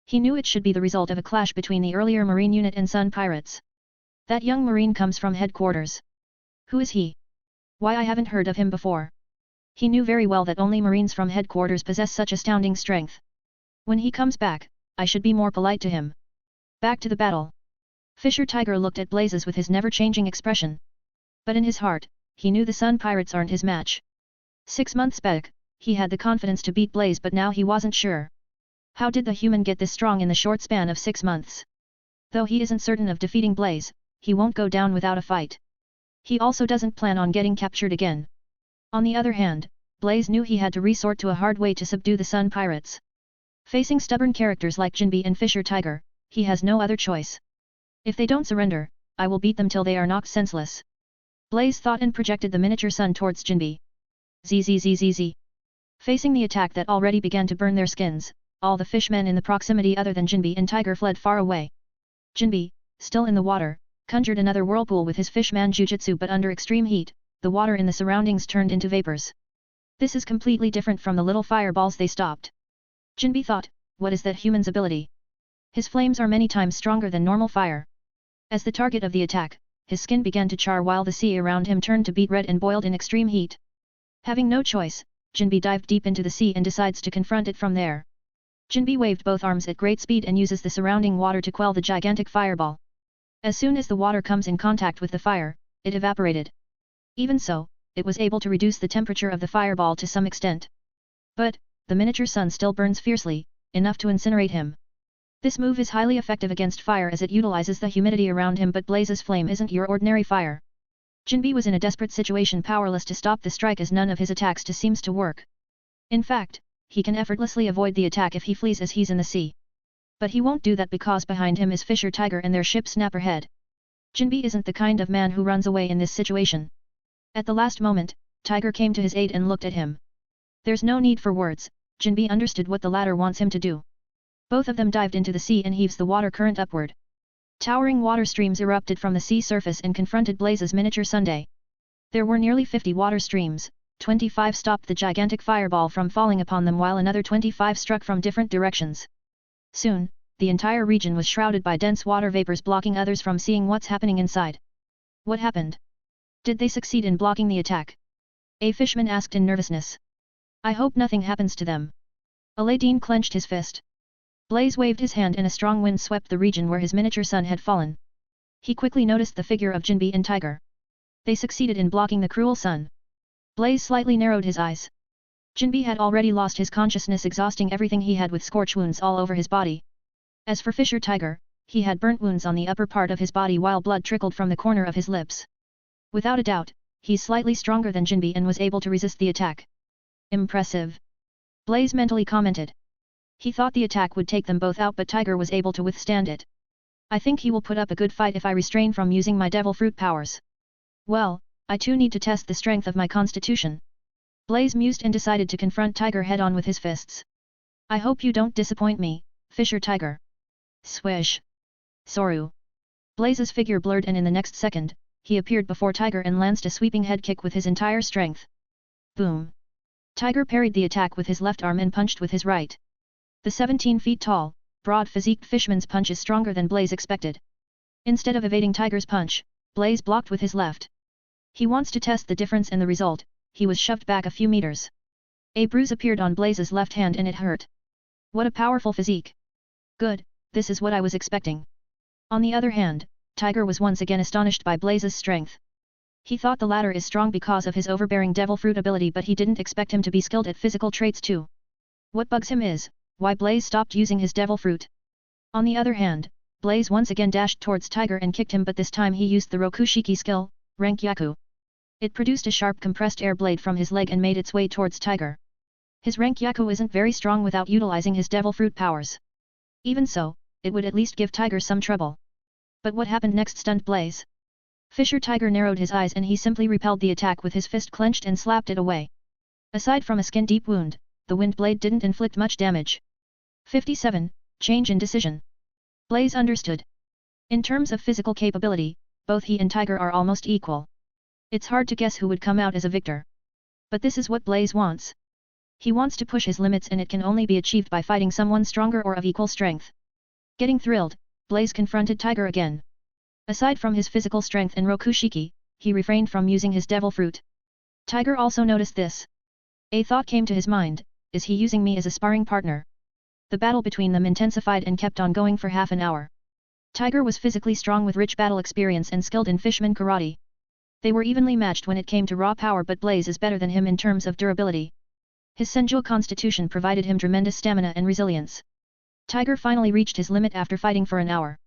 He knew it should be the result of a clash between the earlier marine unit and Sun pirates. That young marine comes from headquarters. Who is he? Why I haven't heard of him before. He knew very well that only marines from headquarters possess such astounding strength. When he comes back, I should be more polite to him. Back to the battle. Fisher Tiger looked at Blazes with his never-changing expression. But in his heart, he knew the Sun pirates aren't his match. 6 months back, he had the confidence to beat Blaze but now he wasn't sure. How did the human get this strong in the short span of 6 months? Though he isn't certain of defeating Blaze, he won't go down without a fight. He also doesn't plan on getting captured again. On the other hand, Blaze knew he had to resort to a hard way to subdue the Sun pirates. Facing stubborn characters like Jinbe and Fisher Tiger, he has no other choice. If they don't surrender, I will beat them till they are knocked senseless. Blaze thought and projected the miniature sun towards Jinbe. Zzzzz. Facing the attack that already began to burn their skins, all the fishmen in the proximity other than Jinbe and Tiger fled far away. Jinbe, still in the water, conjured another whirlpool with his fishman jujutsu but under extreme heat, the water in the surroundings turned into vapors. This is completely different from the little fireballs they stopped. Jinbe thought, what is that human's ability? His flames are many times stronger than normal fire. As the target of the attack, his skin began to char while the sea around him turned to beet red and boiled in extreme heat. Having no choice, Jinbe dived deep into the sea and decides to confront it from there. Jinbe waved both arms at great speed and uses the surrounding water to quell the gigantic fireball. As soon as the water comes in contact with the fire, it evaporated. Even so, it was able to reduce the temperature of the fireball to some extent. But, the miniature sun still burns fiercely, enough to incinerate him. This move is highly effective against fire as it utilizes the humidity around him but Blaze's flame isn't your ordinary fire. Jinbe was in a desperate situation powerless to stop the strike as none of his attacks seems to work. In fact, he can effortlessly avoid the attack if he flees as he's in the sea. But he won't do that because behind him is Fisher Tiger and their ship Snapperhead. Jinbe isn't the kind of man who runs away in this situation. At the last moment, Tiger came to his aid and looked at him. There's no need for words, Jinbe understood what the latter wants him to do. Both of them dived into the sea and heaves the water current upward. Towering water streams erupted from the sea surface and confronted Blaze's miniature Sunday. There were nearly 50 water streams, 25 stopped the gigantic fireball from falling upon them while another 25 struck from different directions. Soon, the entire region was shrouded by dense water vapors blocking others from seeing what's happening inside. What happened? Did they succeed in blocking the attack? A Fishman asked in nervousness. I hope nothing happens to them. Aladdin clenched his fist. Blaze waved his hand and a strong wind swept the region where his miniature sun had fallen. He quickly noticed the figure of Jinbe and Tiger. They succeeded in blocking the cruel sun. Blaze slightly narrowed his eyes. Jinbe had already lost his consciousness, exhausting everything he had with scorch wounds all over his body. As for Fisher Tiger, he had burnt wounds on the upper part of his body while blood trickled from the corner of his lips. Without a doubt, he's slightly stronger than Jinbe and was able to resist the attack. Impressive. Blaze mentally commented. He thought the attack would take them both out but Tiger was able to withstand it. I think he will put up a good fight if I restrain from using my devil fruit powers. Well, I too need to test the strength of my constitution. Blaze mused and decided to confront Tiger head-on with his fists. I hope you don't disappoint me, Fisher Tiger. Swish. Soru. Blaze's figure blurred and in the next second, he appeared before Tiger and lanced a sweeping head kick with his entire strength. Boom! Tiger parried the attack with his left arm and punched with his right. The 17 feet tall, broad-physiqued Fishman's punch is stronger than Blaze expected. Instead of evading Tiger's punch, Blaze blocked with his left. He wants to test the difference and the result, he was shoved back a few meters. A bruise appeared on Blaze's left hand and it hurt. What a powerful physique. Good, this is what I was expecting. On the other hand, Tiger was once again astonished by Blaze's strength. He thought the latter is strong because of his overbearing devil fruit ability, but he didn't expect him to be skilled at physical traits too. What bugs him is, why Blaze stopped using his devil fruit. On the other hand, Blaze once again dashed towards Tiger and kicked him, but this time he used the Rokushiki skill, Renkyaku. It produced a sharp compressed air blade from his leg and made its way towards Tiger. His Renkyaku isn't very strong without utilizing his devil fruit powers. Even so, it would at least give Tiger some trouble. But what happened next stunned Blaze. Fisher Tiger narrowed his eyes and he simply repelled the attack with his fist clenched and slapped it away. Aside from a skin-deep wound, the wind blade didn't inflict much damage. 57. Change in decision. Blaze understood. In terms of physical capability, both he and Tiger are almost equal. It's hard to guess who would come out as a victor. But this is what Blaze wants. He wants to push his limits, and it can only be achieved by fighting someone stronger or of equal strength. Getting thrilled, Blaze confronted Tiger again. Aside from his physical strength and Rokushiki, he refrained from using his devil fruit. Tiger also noticed this. A thought came to his mind, is he using me as a sparring partner? The battle between them intensified and kept on going for half an hour. Tiger was physically strong with rich battle experience and skilled in Fishman karate. They were evenly matched when it came to raw power, but Blaze is better than him in terms of durability. His sensual constitution provided him tremendous stamina and resilience. Tiger finally reached his limit after fighting for an hour.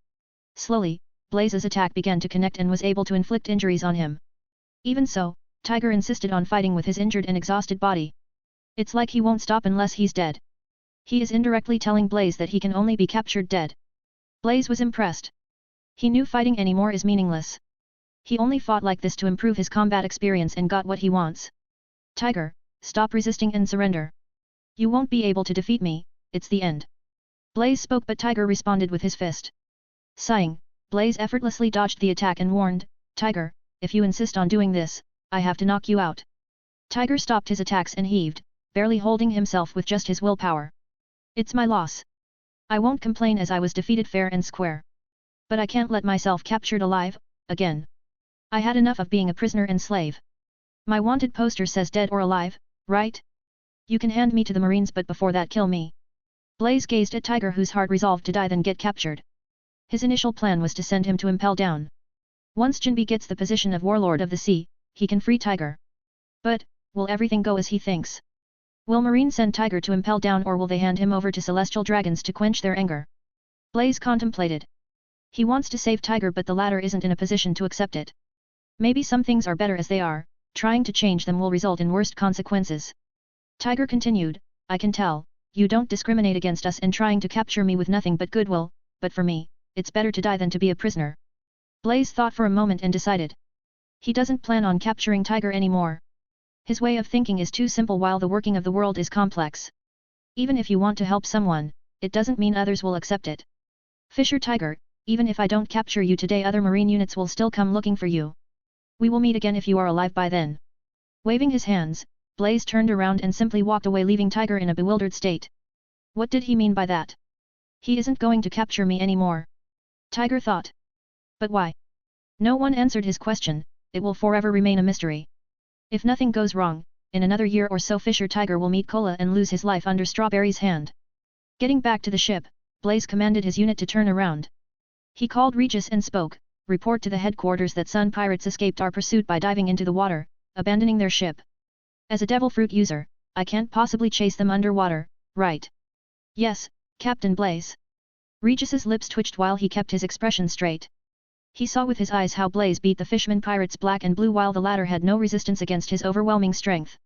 Slowly, Blaze's attack began to connect and was able to inflict injuries on him. Even so, Tiger insisted on fighting with his injured and exhausted body. It's like he won't stop unless he's dead. He is indirectly telling Blaze that he can only be captured dead. Blaze was impressed. He knew fighting anymore is meaningless. He only fought like this to improve his combat experience and got what he wants. Tiger, stop resisting and surrender. You won't be able to defeat me, it's the end. Blaze spoke, but Tiger responded with his fist. Sighing, Blaze effortlessly dodged the attack and warned, Tiger, if you insist on doing this, I have to knock you out. Tiger stopped his attacks and heaved, barely holding himself with just his willpower. It's my loss. I won't complain as I was defeated fair and square. But I can't let myself captured alive, again. I had enough of being a prisoner and slave. My wanted poster says dead or alive, right? You can hand me to the Marines, but before that kill me. Blaze gazed at Tiger, whose heart resolved to die then get captured. His initial plan was to send him to Impel Down. Once Jinbi gets the position of Warlord of the Sea, he can free Tiger. But, will everything go as he thinks? Will Marine send Tiger to Impel Down, or will they hand him over to Celestial Dragons to quench their anger? Blaze contemplated. He wants to save Tiger, but the latter isn't in a position to accept it. Maybe some things are better as they are, trying to change them will result in worse consequences. Tiger continued, I can tell, you don't discriminate against us and trying to capture me with nothing but goodwill, but for me, it's better to die than to be a prisoner. Blaze thought for a moment and decided. He doesn't plan on capturing Tiger anymore. His way of thinking is too simple while the working of the world is complex. Even if you want to help someone, it doesn't mean others will accept it. Fisher Tiger, even if I don't capture you today, other Marine units will still come looking for you. We will meet again if you are alive by then. Waving his hands, Blaze turned around and simply walked away, leaving Tiger in a bewildered state. What did he mean by that? He isn't going to capture me anymore. Tiger thought. But why? No one answered his question, it will forever remain a mystery. If nothing goes wrong, in another year or so Fisher Tiger will meet Kola and lose his life under Strawberry's hand. Getting back to the ship, Blaze commanded his unit to turn around. He called Regis and spoke, report to the headquarters that Sun pirates escaped our pursuit by diving into the water, abandoning their ship. As a devil fruit user, I can't possibly chase them underwater, right? Yes, Captain Blaze. Regis's lips twitched while he kept his expression straight. He saw with his eyes how Blaze beat the Fishman pirates black and blue while the latter had no resistance against his overwhelming strength.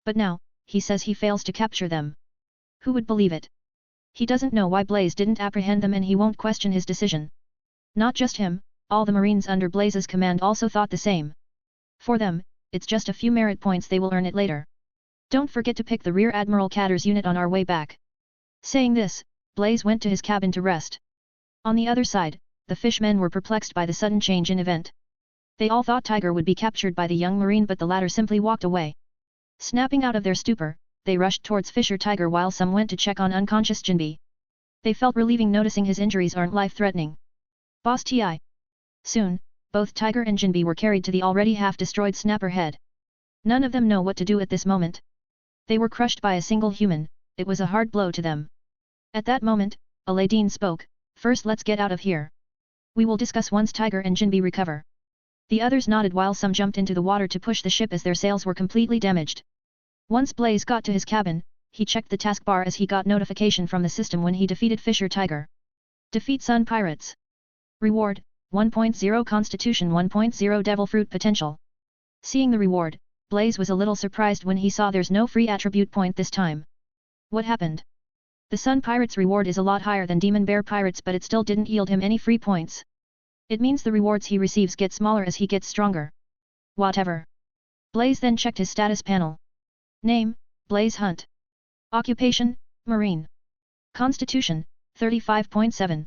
But now, he says he fails to capture them. Who would believe it? He doesn't know why Blaze didn't apprehend them, and he won't question his decision. Not just him, all the Marines under Blaze's command also thought the same. For them, it's just a few merit points, they will earn it later. Don't forget to pick the Rear Admiral Catter's unit on our way back. Saying this, Blaze went to his cabin to rest. On the other side, the Fishmen were perplexed by the sudden change in event. They all thought Tiger would be captured by the young marine, but the latter simply walked away. Snapping out of their stupor, they rushed towards Fisher Tiger while some went to check on unconscious Jinbi. They felt relieving noticing his injuries aren't life-threatening. Boss Ti. Soon, both Tiger and Jinbi were carried to the already half-destroyed Snapper head. None of them know what to do at this moment. They were crushed by a single human, it was a hard blow to them. At that moment, Aladdin spoke, "First let's get out of here. We will discuss once Tiger and Jinbi recover." The others nodded while some jumped into the water to push the ship as their sails were completely damaged. Once Blaze got to his cabin, he checked the taskbar as he got notification from the system when he defeated Fisher Tiger. Defeat Sun Pirates. Reward, 1.0 Constitution 1.0 Devil Fruit Potential. Seeing the reward, Blaze was a little surprised when he saw there's no free attribute point this time. What happened? The Sun Pirates reward is a lot higher than Demon Bear Pirates, but it still didn't yield him any free points. It means the rewards he receives get smaller as he gets stronger. Whatever. Blaze then checked his status panel. Name, Blaze Hunt. Occupation, Marine. Constitution, 35.7.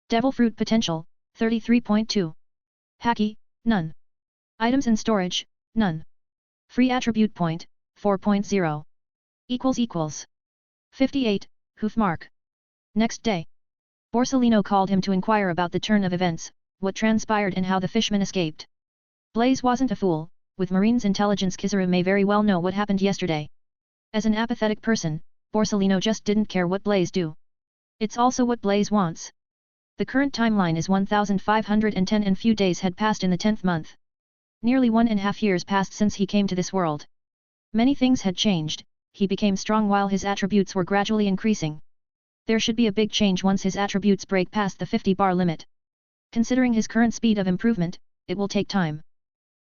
Devil Fruit Potential, 33.2. Haki, none. Items in storage, none. Free attribute point, 4.0. 58, Hoofmark. Next day. Borsellino called him to inquire about the turn of events, what transpired and how the Fishman escaped. Blaze wasn't a fool, with Marine's intelligence Kizaru may very well know what happened yesterday. As an apathetic person, Borsellino just didn't care what Blaze do. It's also what Blaze wants. The current timeline is 1510 and few days had passed in the 10th month. Nearly 1.5 years passed since he came to this world. Many things had changed, he became strong while his attributes were gradually increasing. There should be a big change once his attributes break past the 50 bar limit. Considering his current speed of improvement, it will take time.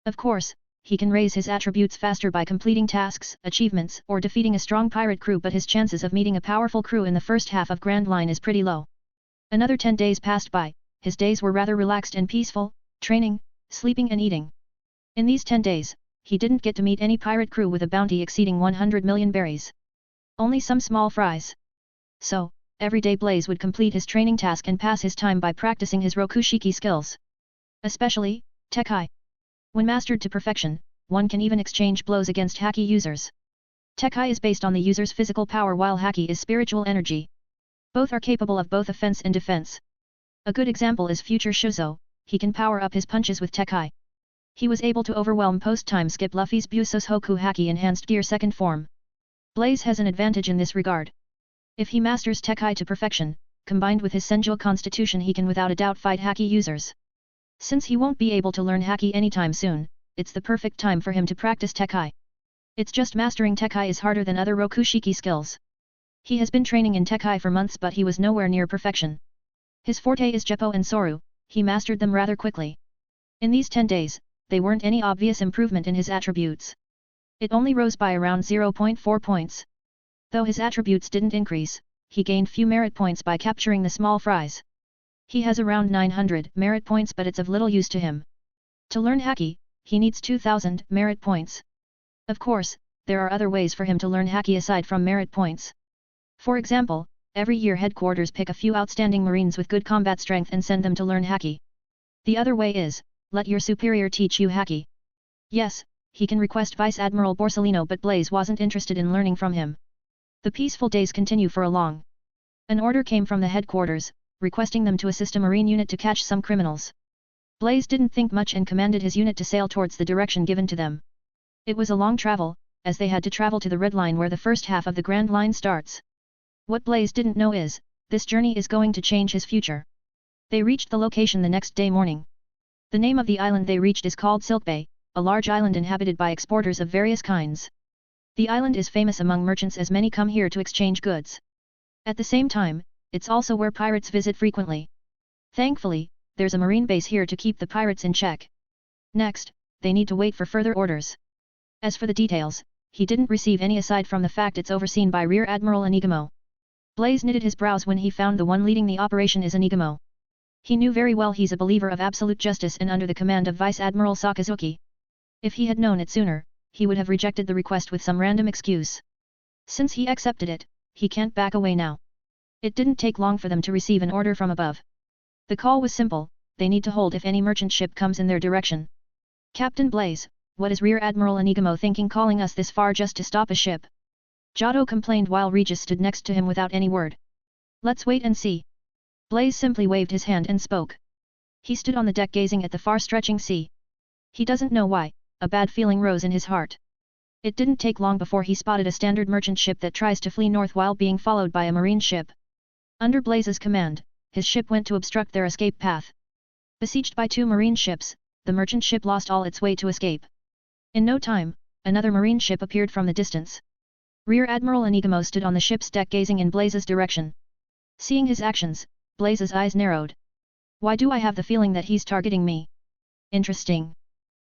Of course, he can raise his attributes faster by completing tasks, achievements, or defeating a strong pirate crew, but his chances of meeting a powerful crew in the first half of Grand Line is pretty low. Another 10 days passed by, his days were rather relaxed and peaceful, training, sleeping and eating. In these 10 days, he didn't get to meet any pirate crew with a bounty exceeding 100 million berries. Only some small fries. So, every day Blaze would complete his training task and pass his time by practicing his Rokushiki skills. Especially, Tekai. When mastered to perfection, one can even exchange blows against Haki users. Tekai is based on the user's physical power while Haki is spiritual energy. Both are capable of both offense and defense. A good example is future Shuzo, he can power up his punches with Tekai. He was able to overwhelm post-time skip Luffy's Busos Hoku Haki enhanced gear second form. Blaze has an advantage in this regard. If he masters Tekai to perfection, combined with his Senjo constitution, he can without a doubt fight Haki users. Since he won't be able to learn Haki anytime soon, it's the perfect time for him to practice Tekai. It's just mastering Tekai is harder than other Rokushiki skills. He has been training in Tekai for months, but he was nowhere near perfection. His forte is Jeppo and Soru, he mastered them rather quickly. In these 10 days, they weren't any obvious improvement in his attributes. It only rose by around 0.4 points. Though his attributes didn't increase, he gained few merit points by capturing the small fries. He has around 900 merit points, but it's of little use to him. To learn Haki, he needs 2000 merit points. Of course, there are other ways for him to learn Haki aside from merit points. For example, every year headquarters pick a few outstanding marines with good combat strength and send them to learn Haki. The other way is, let your superior teach you Haki. Yes, he can request Vice Admiral Borsellino, but Blaze wasn't interested in learning from him. The peaceful days continue for a long. An order came from the headquarters, requesting them to assist a marine unit to catch some criminals. Blaze didn't think much and commanded his unit to sail towards the direction given to them. It was a long travel, as they had to travel to the Red Line where the first half of the Grand Line starts. What Blaze didn't know is, this journey is going to change his future. They reached the location the next day morning. The name of the island they reached is called Silk Bay, a large island inhabited by exporters of various kinds. The island is famous among merchants as many come here to exchange goods. At the same time, it's also where pirates visit frequently. Thankfully, there's a marine base here to keep the pirates in check. Next, they need to wait for further orders. As for the details, he didn't receive any aside from the fact it's overseen by Rear Admiral Inigamo. Blaze knitted his brows when he found the one leading the operation is Inigamo. He knew very well he's a believer of absolute justice and under the command of Vice Admiral Sakazuki. If he had known it sooner, he would have rejected the request with some random excuse. Since he accepted it, he can't back away now. It didn't take long for them to receive an order from above. The call was simple, they need to hold if any merchant ship comes in their direction. Captain Blaze, what is Rear Admiral Enigmo thinking calling us this far just to stop a ship? Giotto complained while Regis stood next to him without any word. Let's wait and see. Blaze simply waved his hand and spoke. He stood on the deck gazing at the far-stretching sea. He doesn't know why, a bad feeling rose in his heart. It didn't take long before he spotted a standard merchant ship that tries to flee north while being followed by a marine ship. Under Blaze's command, his ship went to obstruct their escape path. Besieged by 2 marine ships, the merchant ship lost all its way to escape. In no time, another marine ship appeared from the distance. Rear Admiral Enigmo stood on the ship's deck gazing in Blaze's direction. Seeing his actions, Blaze's eyes narrowed. Why do I have the feeling that he's targeting me? Interesting.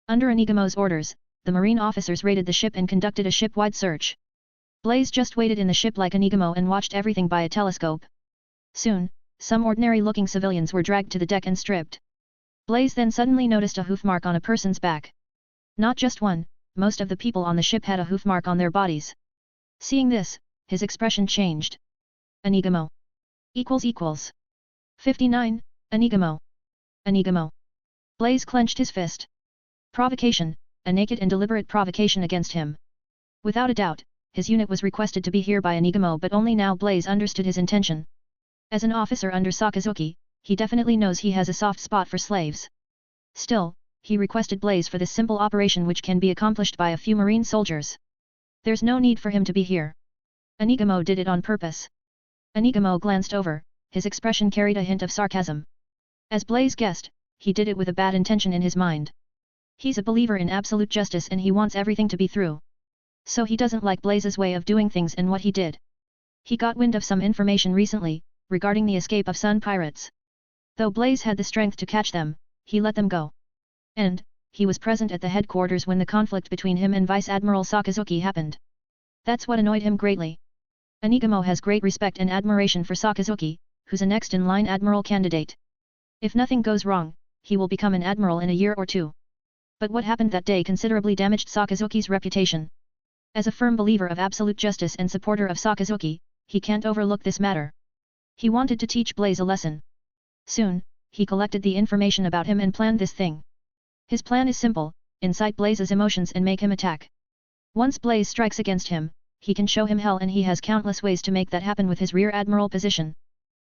Under Enigmo's orders, the marine officers raided the ship and conducted a ship-wide search. Blaze just waited in the ship like Enigmo and watched everything by a telescope. Soon, some ordinary-looking civilians were dragged to the deck and stripped. Blaze then suddenly noticed a hoof mark on a person's back. Not just one, most of the people on the ship had a hoof mark on their bodies. Seeing this, his expression changed. Enigmo. == 59, Enigmo. Enigmo. Blaze clenched his fist. Provocation, a naked and deliberate provocation against him. Without a doubt, his unit was requested to be here by Enigmo, but only now Blaze understood his intention. As an officer under Sakazuki, he definitely knows he has a soft spot for slaves. Still, he requested Blaze for this simple operation which can be accomplished by a few marine soldiers. There's no need for him to be here. Enigmo did it on purpose. Enigmo glanced over, his expression carried a hint of sarcasm. As Blaze guessed, he did it with a bad intention in his mind. He's a believer in absolute justice and he wants everything to be through. So he doesn't like Blaze's way of doing things and what he did. He got wind of some information recently, regarding the escape of Sun pirates. Though Blaze had the strength to catch them, he let them go. And, he was present at the headquarters when the conflict between him and Vice Admiral Sakazuki happened. That's what annoyed him greatly. Enigmo has great respect and admiration for Sakazuki, who's a next-in-line admiral candidate. If nothing goes wrong, he will become an admiral in a year or 2. But what happened that day considerably damaged Sakazuki's reputation. As a firm believer of absolute justice and supporter of Sakazuki, he can't overlook this matter. He wanted to teach Blaze a lesson. Soon, he collected the information about him and planned this thing. His plan is simple, incite Blaze's emotions and make him attack. Once Blaze strikes against him, he can show him hell and he has countless ways to make that happen with his rear admiral position.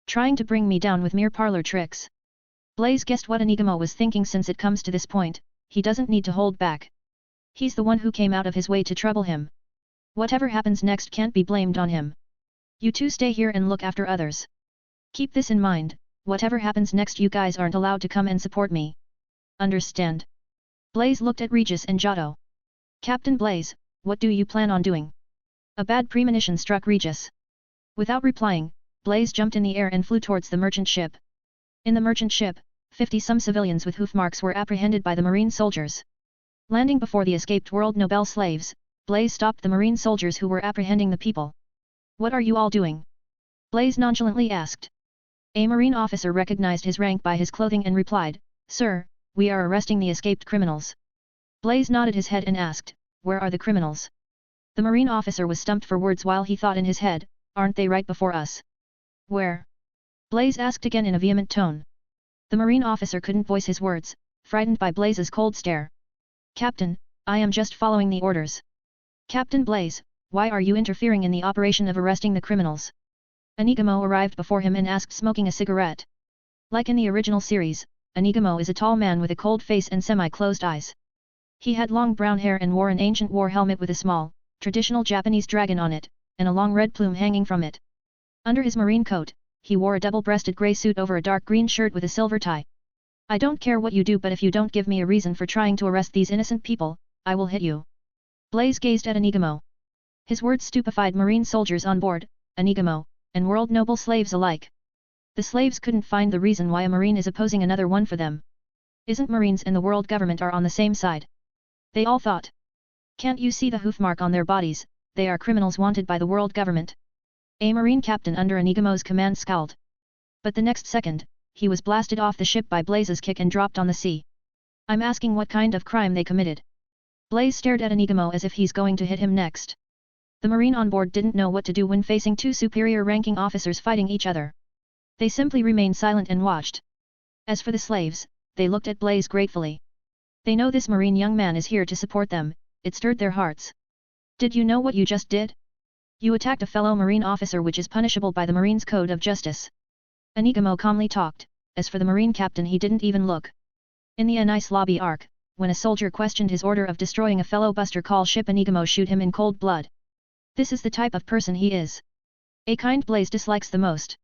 Trying to bring me down with mere parlor tricks. Blaze guessed what Enigmo was thinking. Since it comes to this point, he doesn't need to hold back. He's the one who came out of his way to trouble him. Whatever happens next can't be blamed on him. You two stay here and look after others. Keep this in mind, whatever happens next you guys aren't allowed to come and support me. Understand? Blaze looked at Regis and Giotto. Captain Blaze, what do you plan on doing? A bad premonition struck Regis. Without replying, Blaze jumped in the air and flew towards the merchant ship. In the merchant ship, 50-some civilians with hoof marks were apprehended by the marine soldiers. Landing before the escaped World Nobel slaves, Blaze stopped the marine soldiers who were apprehending the people. What are you all doing? Blaze nonchalantly asked. A marine officer recognized his rank by his clothing and replied, Sir, we are arresting the escaped criminals. Blaze nodded his head and asked, Where are the criminals? The marine officer was stumped for words while he thought in his head, Aren't they right before us? Where? Blaze asked again in a vehement tone. The marine officer couldn't voice his words, frightened by Blaze's cold stare. Captain, I am just following the orders. Captain Blaze, why are you interfering in the operation of arresting the criminals? Enigmo arrived before him and asked, smoking a cigarette. Like in the original series, Enigmo is a tall man with a cold face and semi-closed eyes. He had long brown hair and wore an ancient war helmet with a small, traditional Japanese dragon on it, and a long red plume hanging from it. Under his marine coat, he wore a double-breasted grey suit over a dark green shirt with a silver tie. I don't care what you do, but if you don't give me a reason for trying to arrest these innocent people, I will hit you. Blaze gazed at Enigmo. His words stupefied marine soldiers on board, Enigmo, and world noble slaves alike. The slaves couldn't find the reason why a marine is opposing another one for them. Isn't marines and the world government are on the same side? They all thought. Can't you see the hoof mark on their bodies? They are criminals wanted by the world government. A marine captain under Enigmo's command scowled. But the next second, he was blasted off the ship by Blaze's kick and dropped on the sea. I'm asking what kind of crime they committed. Blaze stared at Enigmo as if he's going to hit him next. The marine on board didn't know what to do when facing two superior-ranking officers fighting each other. They simply remained silent and watched. As for the slaves, they looked at Blaze gratefully. They know this Marine young man is here to support them, it stirred their hearts. Did you know what you just did? You attacked a fellow Marine officer, which is punishable by the Marine's Code of Justice. Anigamo calmly talked. As for the Marine captain, he didn't even look. In the Nice lobby arc, when a soldier questioned his order of destroying a fellow Buster Call ship, Anigamo shoot him in cold blood. This is the type of person he is. A kind Blaze dislikes the most.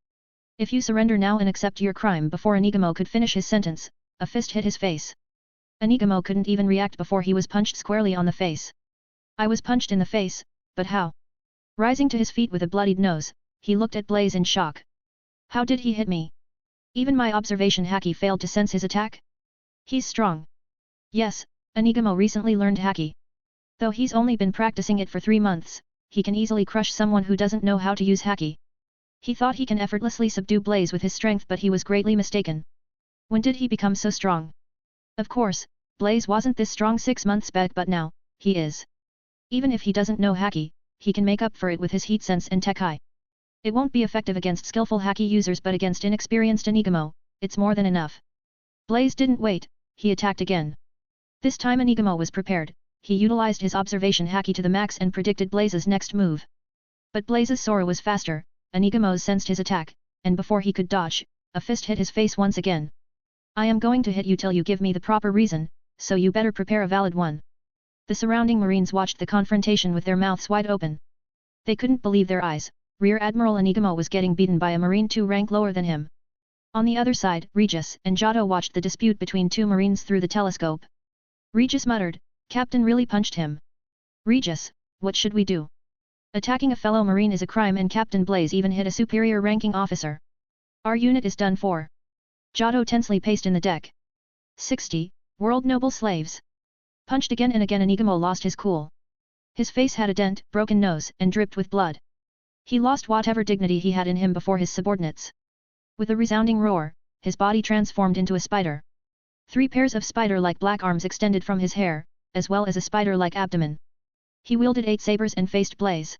If you surrender now and accept your crime. Before Anigamo could finish his sentence, a fist hit his face. Anigamo couldn't even react before he was punched squarely on the face. I was punched in the face, but how? Rising to his feet with a bloodied nose, he looked at Blaze in shock. How did he hit me? Even my observation Haki failed to sense his attack? He's strong. Yes, Anigamo recently learned Haki. Though he's only been practicing it for 3 months, he can easily crush someone who doesn't know how to use Haki. He thought he can effortlessly subdue Blaze with his strength, but he was greatly mistaken. When did he become so strong? Of course, Blaze wasn't this strong 6 months back, but now, he is. Even if he doesn't know Haki, he can make up for it with his heat sense and Tekai. It won't be effective against skillful Haki users, but against inexperienced Anigamo, it's more than enough. Blaze didn't wait, he attacked again. This time Anigamo was prepared, he utilized his observation Haki to the max and predicted Blaze's next move. But Blaze's Sora was faster, Anigamo sensed his attack, and before he could dodge, a fist hit his face once again. I am going to hit you till you give me the proper reason, so you better prepare a valid one. The surrounding Marines watched the confrontation with their mouths wide open. They couldn't believe their eyes. Rear Admiral Anigamo was getting beaten by a Marine 2 rank lower than him. On the other side, Regis and Giotto watched the dispute between 2 Marines through the telescope. Regis muttered, "Captain really punched him. Regis, what should we do? Attacking a fellow Marine is a crime, and Captain Blaze even hit a superior ranking officer. Our unit is done for." Giotto tensely paced in the deck. 60, World Noble Slaves. Punched again and again. Anigamo lost his cool. His face had a dent, broken nose, and dripped with blood. He lost whatever dignity he had in him before his subordinates. With a resounding roar, his body transformed into a spider. 3 pairs of spider-like black arms extended from his hair, as well as a spider-like abdomen. He wielded 8 sabers and faced Blaze.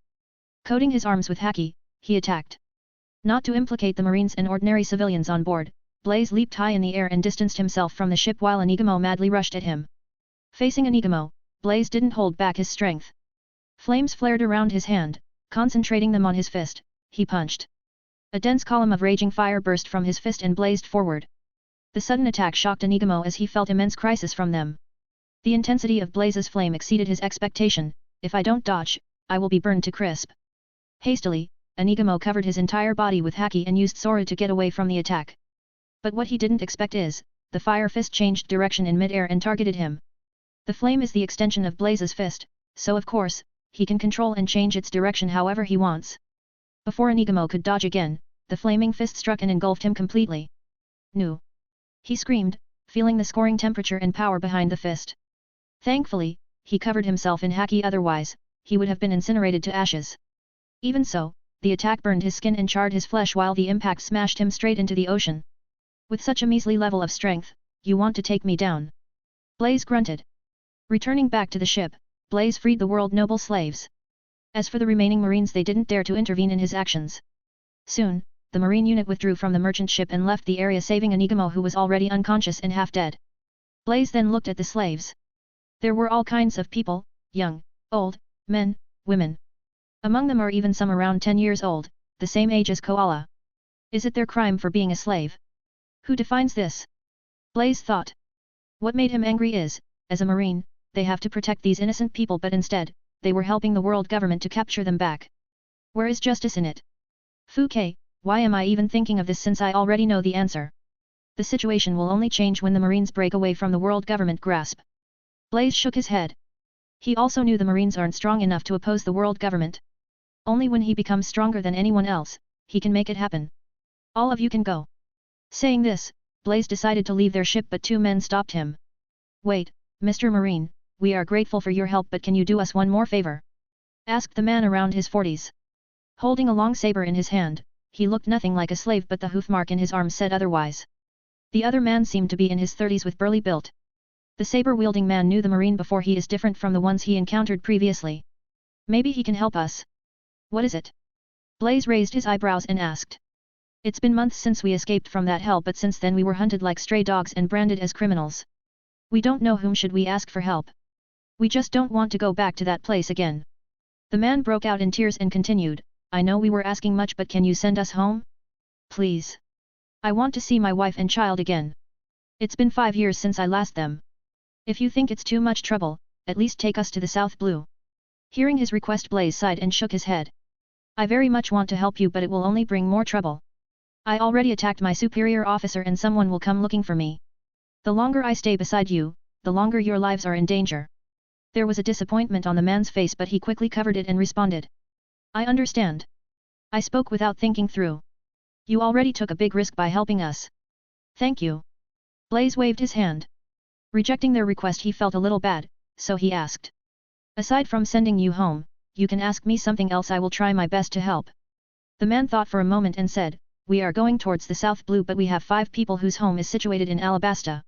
Coating his arms with Haki, he attacked. Not to implicate the Marines and ordinary civilians on board, Blaze leaped high in the air and distanced himself from the ship while Anigamo madly rushed at him. Facing Anigamo, Blaze didn't hold back his strength. Flames flared around his hand. Concentrating them on his fist, he punched. A dense column of raging fire burst from his fist and blazed forward. The sudden attack shocked Anigamo as he felt immense crisis from them. The intensity of Blaze's flame exceeded his expectation. If I don't dodge, I will be burned to crisp. Hastily, Anigamo covered his entire body with Haki and used Sora to get away from the attack. But what he didn't expect is, the fire fist changed direction in mid-air and targeted him. The flame is the extension of Blaze's fist, so of course, he can control and change its direction however he wants. Before Anigamo could dodge again, the flaming fist struck and engulfed him completely. "No!" he screamed, feeling the scoring temperature and power behind the fist. Thankfully, he covered himself in Haki, otherwise, he would have been incinerated to ashes. Even so, the attack burned his skin and charred his flesh while the impact smashed him straight into the ocean. "With such a measly level of strength, you want to take me down?" Blaze grunted. Returning back to the ship, Blaze freed the world noble slaves. As for the remaining Marines, they didn't dare to intervene in his actions. Soon, the Marine unit withdrew from the merchant ship and left the area, saving Anigamo, who was already unconscious and half dead. Blaze then looked at the slaves. There were all kinds of people, young, old, men, women. Among them are even some around 10 years old, the same age as Koala. Is it their crime for being a slave? Who defines this? Blaze thought. What made him angry is, as a Marine, they have to protect these innocent people, but instead, they were helping the world government to capture them back. Where is justice in it? Fouquet, why am I even thinking of this since I already know the answer? The situation will only change when the Marines break away from the world government grasp. Blaze shook his head. He also knew the Marines aren't strong enough to oppose the world government. Only when he becomes stronger than anyone else, he can make it happen. All of you can go. Saying this, Blaze decided to leave their ship, but 2 men stopped him. Wait, Mr. Marine, we are grateful for your help, but can you do us one more favor? Asked the man around his 40s. Holding a long saber in his hand, he looked nothing like a slave, but the hoofmark in his arm said otherwise. The other man seemed to be in his 30s with burly build. The saber-wielding man knew the Marine before. He is different from the ones he encountered previously. Maybe he can help us. What is it? Blaze raised his eyebrows and asked. It's been months since we escaped from that hell, but since then we were hunted like stray dogs and branded as criminals. We don't know whom should we ask for help. We just don't want to go back to that place again. The man broke out in tears and continued, I know we were asking much, but can you send us home? Please. I want to see my wife and child again. It's been 5 years since I last them. If you think it's too much trouble, at least take us to the South Blue. Hearing his request, Blaze sighed and shook his head. I very much want to help you, but it will only bring more trouble. I already attacked my superior officer and someone will come looking for me. The longer I stay beside you, the longer your lives are in danger. There was a disappointment on the man's face, but he quickly covered it and responded. I understand. I spoke without thinking through. You already took a big risk by helping us. Thank you. Blaze waved his hand. Rejecting their request, he felt a little bad, so he asked. Aside from sending you home, you can ask me something else. I will try my best to help. The man thought for a moment and said, we are going towards the South Blue, but we have 5 people whose home is situated in Alabasta.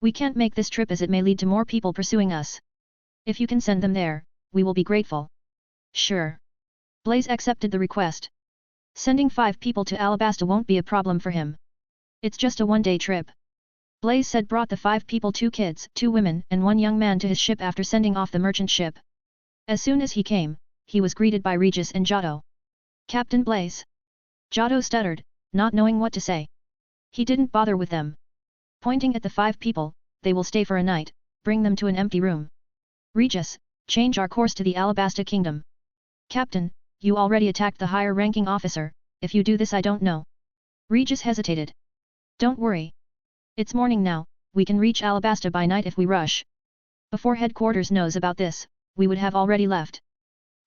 We can't make this trip as it may lead to more people pursuing us. If you can send them there, we will be grateful. Sure. Blaze accepted the request. Sending 5 people to Alabasta won't be a problem for him. It's just a one-day trip. Blaze said brought the 5 people, 2 kids, 2 women and 1 young man to his ship after sending off the merchant ship. As soon as he came, he was greeted by Regis and Giotto. Captain Blaze. Giotto stuttered, not knowing what to say. He didn't bother with them. Pointing at the 5 people, they will stay for a night, bring them to an empty room. Regis, change our course to the Alabasta Kingdom. Captain, you already attacked the higher ranking officer, if you do this I don't know. Regis hesitated. Don't worry. It's morning now, we can reach Alabasta by night if we rush. Before headquarters knows about this, we would have already left.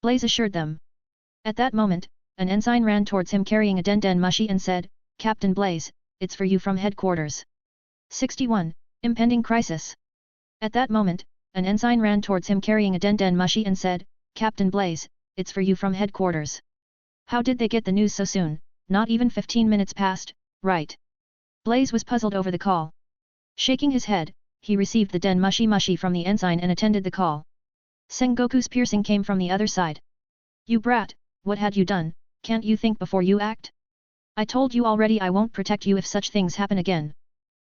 Blaze assured them. At that moment, an ensign ran towards him carrying a den mushi and said, Captain Blaze, it's for you from headquarters. 61. Impending crisis. At that moment, an ensign ran towards him carrying a den mushi and said, Captain Blaze, it's for you from headquarters. How did they get the news so soon? Not even 15 minutes passed, right? Blaze was puzzled over the call. Shaking his head, he received the den mushi from the ensign and attended the call. Sengoku's piercing came from the other side. You brat, what had you done? Can't you think before you act? I told you already I won't protect you if such things happen again.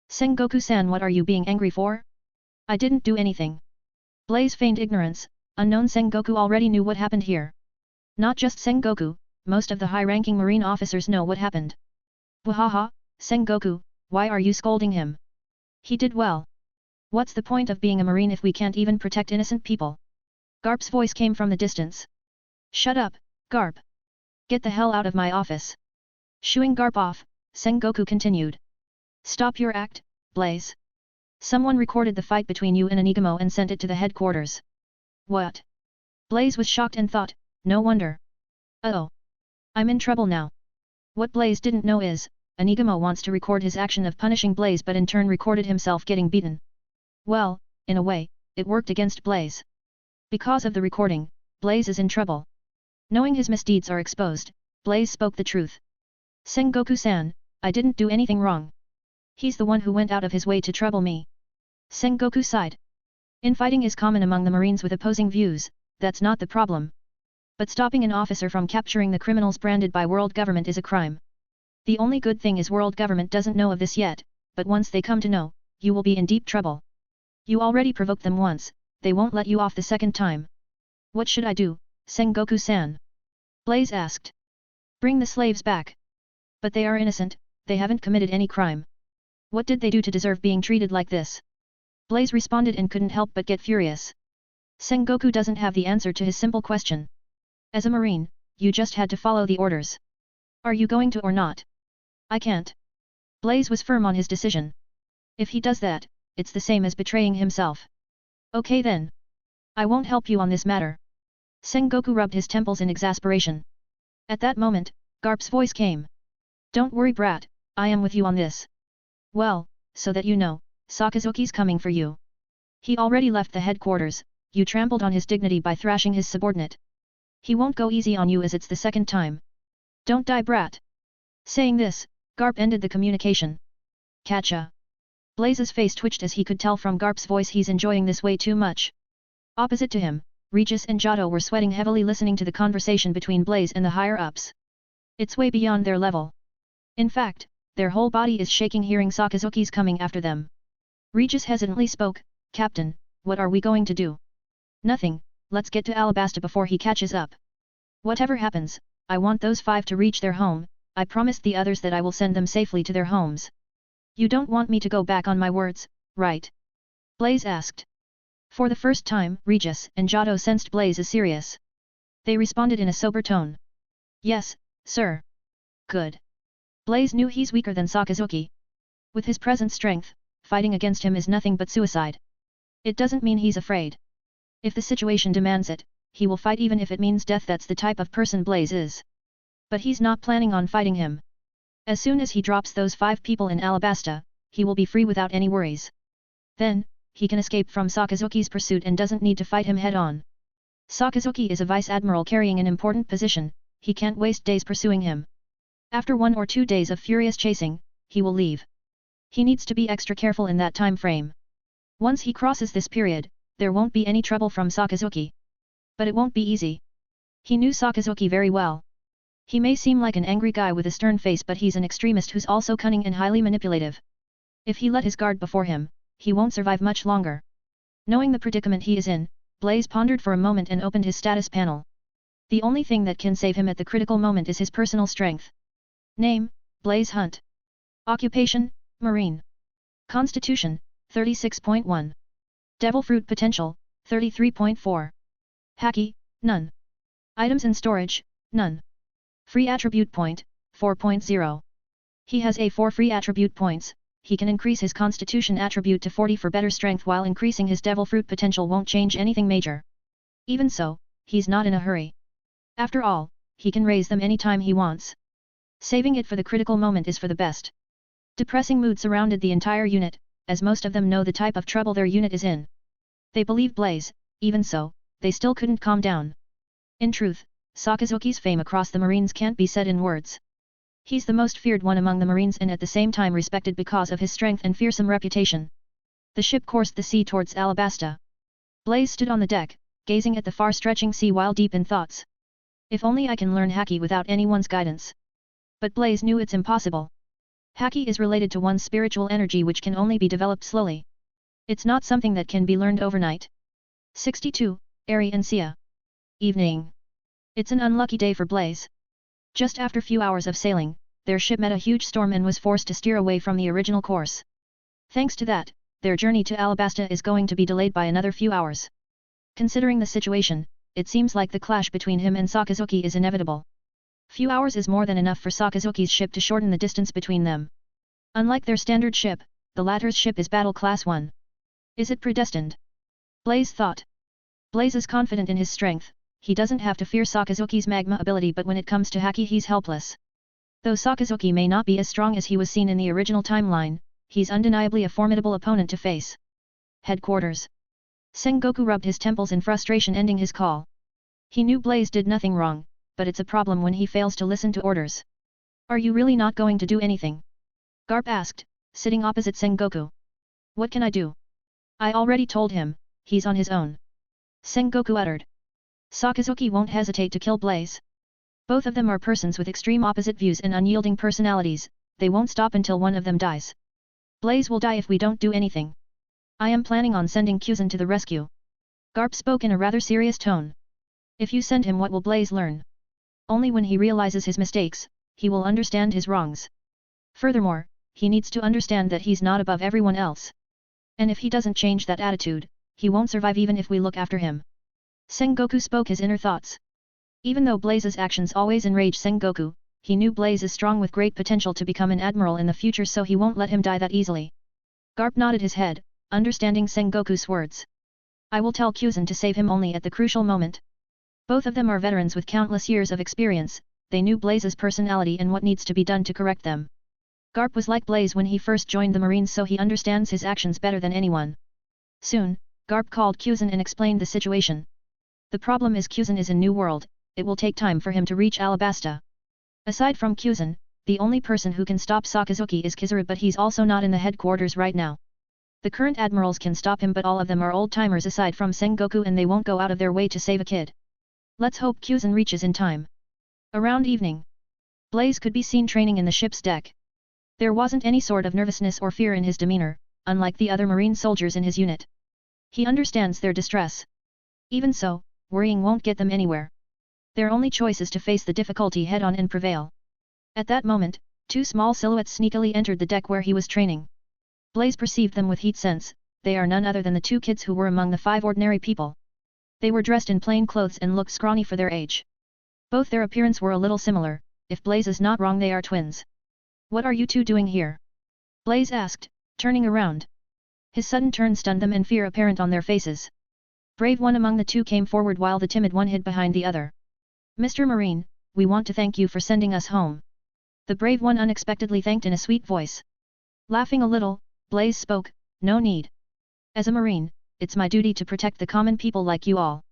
Sengoku-san, what are you being angry for? I didn't do anything. Blaze feigned ignorance. Unknown Sengoku already knew what happened here. Not just Sengoku, most of the high-ranking marine officers know what happened. Wahaha, Sengoku, why are you scolding him? He did well. What's the point of being a marine if we can't even protect innocent people? Garp's voice came from the distance. Shut up, Garp. Get the hell out of my office. Shooing Garp off, Sengoku continued. Stop your act, Blaze. Someone recorded the fight between you and Anigamo and sent it to the headquarters. What? Blaze was shocked and thought, no wonder. Oh. I'm in trouble now. What Blaze didn't know is, Anigamo wants to record his action of punishing Blaze but in turn recorded himself getting beaten. Well, in a way, it worked against Blaze. Because of the recording, Blaze is in trouble. Knowing his misdeeds are exposed, Blaze spoke the truth. Sengoku-san, I didn't do anything wrong. He's the one who went out of his way to trouble me. Sengoku sighed. Infighting is common among the Marines with opposing views, that's not the problem. But stopping an officer from capturing the criminals branded by world government is a crime. The only good thing is world government doesn't know of this yet, but once they come to know, you will be in deep trouble. You already provoked them once, they won't let you off the second time. What should I do, Sengoku-san? Blaze asked. Bring the slaves back. But they are innocent, they haven't committed any crime. What did they do to deserve being treated like this? Blaze responded and couldn't help but get furious. Sengoku doesn't have the answer to his simple question. As a marine, you just had to follow the orders. Are you going to or not? I can't. Blaze was firm on his decision. If he does that, it's the same as betraying himself. Okay then. I won't help you on this matter. Sengoku rubbed his temples in exasperation. At that moment, Garp's voice came. Don't worry brat, I am with you on this. Well, so that you know, Sakazuki's coming for you. He already left the headquarters, you trampled on his dignity by thrashing his subordinate. He won't go easy on you as it's the second time. Don't die brat. Saying this, Garp ended the communication. Catcha. Blaze's face twitched as he could tell from Garp's voice he's enjoying this way too much. Opposite to him, Regis and Giotto were sweating heavily listening to the conversation between Blaze and the higher-ups. It's way beyond their level. In fact, their whole body is shaking hearing Sakazuki's coming after them. Regis hesitantly spoke, Captain, what are we going to do? Nothing, let's get to Alabasta before he catches up. Whatever happens, I want those 5 to reach their home, I promised the others that I will send them safely to their homes. You don't want me to go back on my words, right? Blaze asked. For the first time, Regis and Giotto sensed Blaze is serious. They responded in a sober tone. Yes, sir. Good. Blaze knew he's weaker than Sakazuki. With his present strength, fighting against him is nothing but suicide. It doesn't mean he's afraid. If the situation demands it, he will fight even if it means death. That's the type of person Blaze is. But he's not planning on fighting him. As soon as he drops those 5 people in Alabasta, he will be free without any worries. Then, he can escape from Sakazuki's pursuit and doesn't need to fight him head-on. Sakazuki is a vice-admiral carrying an important position, he can't waste days pursuing him. After 1 or 2 days of furious chasing, he will leave. He needs to be extra careful in that time frame. Once he crosses this period, there won't be any trouble from Sakazuki. But it won't be easy. He knew Sakazuki very well. He may seem like an angry guy with a stern face, but he's an extremist who's also cunning and highly manipulative. If he let his guard before him, he won't survive much longer. Knowing the predicament he is in, Blaze pondered for a moment and opened his status panel. The only thing that can save him at the critical moment is his personal strength. Name, Blaze Hunt. Occupation, Marine. Constitution, 36.1. Devil Fruit Potential, 33.4. Haki, none. Items in storage, none. Free Attribute Point, 4.0. He has A4 free attribute points. He can increase his Constitution attribute to 40 for better strength, while increasing his Devil Fruit potential won't change anything major. Even so, he's not in a hurry. After all, he can raise them anytime he wants. Saving it for the critical moment is for the best. Depressing mood surrounded the entire unit, as most of them know the type of trouble their unit is in. They believe Blaze, even so, they still couldn't calm down. In truth, Sakazuki's fame across the Marines can't be said in words. He's the most feared one among the Marines and at the same time respected because of his strength and fearsome reputation. The ship coursed the sea towards Alabasta. Blaze stood on the deck, gazing at the far-stretching sea while deep in thoughts. If only I can learn Haki without anyone's guidance. But Blaze knew it's impossible. Haki is related to one's spiritual energy, which can only be developed slowly. It's not something that can be learned overnight. 62, Ari and Sia. Evening. It's an unlucky day for Blaze. Just after few hours of sailing, their ship met a huge storm and was forced to steer away from the original course. Thanks to that, their journey to Alabasta is going to be delayed by another few hours. Considering the situation, it seems like the clash between him and Sakazuki is inevitable. Few hours is more than enough for Sakazuki's ship to shorten the distance between them. Unlike their standard ship, the latter's ship is Battle Class 1. Is it predestined? Blaze thought. Blaze is confident in his strength. He doesn't have to fear Sakazuki's magma ability, but when it comes to Haki he's helpless. Though Sakazuki may not be as strong as he was seen in the original timeline, he's undeniably a formidable opponent to face. Headquarters. Sengoku rubbed his temples in frustration, ending his call. He knew Blaze did nothing wrong, but it's a problem when he fails to listen to orders. Are you really not going to do anything? Garp asked, sitting opposite Sengoku. What can I do? I already told him, he's on his own. Sengoku uttered. Sakazuki won't hesitate to kill Blaze. Both of them are persons with extreme opposite views and unyielding personalities, they won't stop until one of them dies. Blaze will die if we don't do anything. I am planning on sending Kuzan to the rescue. Garp spoke in a rather serious tone. If you send him, what will Blaze learn? Only when he realizes his mistakes, he will understand his wrongs. Furthermore, he needs to understand that he's not above everyone else. And if he doesn't change that attitude, he won't survive even if we look after him. Sengoku spoke his inner thoughts. Even though Blaze's actions always enrage Sengoku, he knew Blaze is strong with great potential to become an admiral in the future, so he won't let him die that easily. Garp nodded his head, understanding Sengoku's words. I will tell Kuzan to save him only at the crucial moment. Both of them are veterans with countless years of experience, they knew Blaze's personality and what needs to be done to correct them. Garp was like Blaze when he first joined the Marines, so he understands his actions better than anyone. Soon, Garp called Kuzan and explained the situation. The problem is Kuzan is in New World, it will take time for him to reach Alabasta. Aside from Kuzan, the only person who can stop Sakazuki is Kizaru, but he's also not in the headquarters right now. The current admirals can stop him, but all of them are old-timers aside from Sengoku, and they won't go out of their way to save a kid. Let's hope Kuzan reaches in time. Around evening, Blaze could be seen training in the ship's deck. There wasn't any sort of nervousness or fear in his demeanor, unlike the other Marine soldiers in his unit. He understands their distress. Even so, worrying won't get them anywhere. Their only choice is to face the difficulty head-on and prevail. At that moment, two small silhouettes sneakily entered the deck where he was training. Blaze perceived them with heat sense. They are none other than the two kids who were among the 5 ordinary people. They were dressed in plain clothes and looked scrawny for their age. Both their appearance were a little similar. If Blaze is not wrong, they are twins. What are you two doing here? Blaze asked, turning around. His sudden turn stunned them and fear apparent on their faces. Brave one among the two came forward while the timid one hid behind the other. Mr. Marine, we want to thank you for sending us home. The brave one unexpectedly thanked in a sweet voice. Laughing a little, Blaze spoke, no need. As a Marine, it's my duty to protect the common people like you all.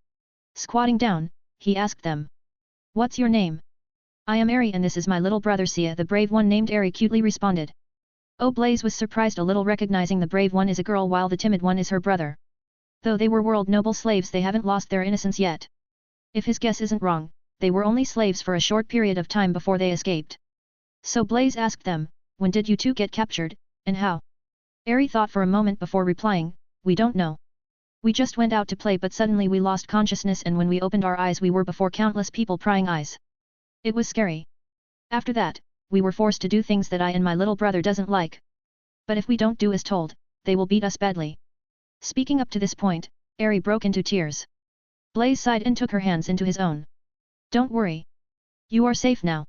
Squatting down, he asked them. What's your name? I am Eri and this is my little brother Sia. The brave one named Eri cutely responded. Oh, Blaze was surprised a little, recognizing the brave one is a girl while the timid one is her brother. Though they were world noble slaves, they haven't lost their innocence yet. If his guess isn't wrong, they were only slaves for a short period of time before they escaped. So Blaze asked them, when did you two get captured, and how? Eri thought for a moment before replying, we don't know. We just went out to play, but suddenly we lost consciousness, and when we opened our eyes we were before countless people prying eyes. It was scary. After that, we were forced to do things that I and my little brother doesn't like. But if we don't do as told, they will beat us badly. Speaking up to this point, Eri broke into tears. Blaze sighed and took her hands into his own. Don't worry. You are safe now.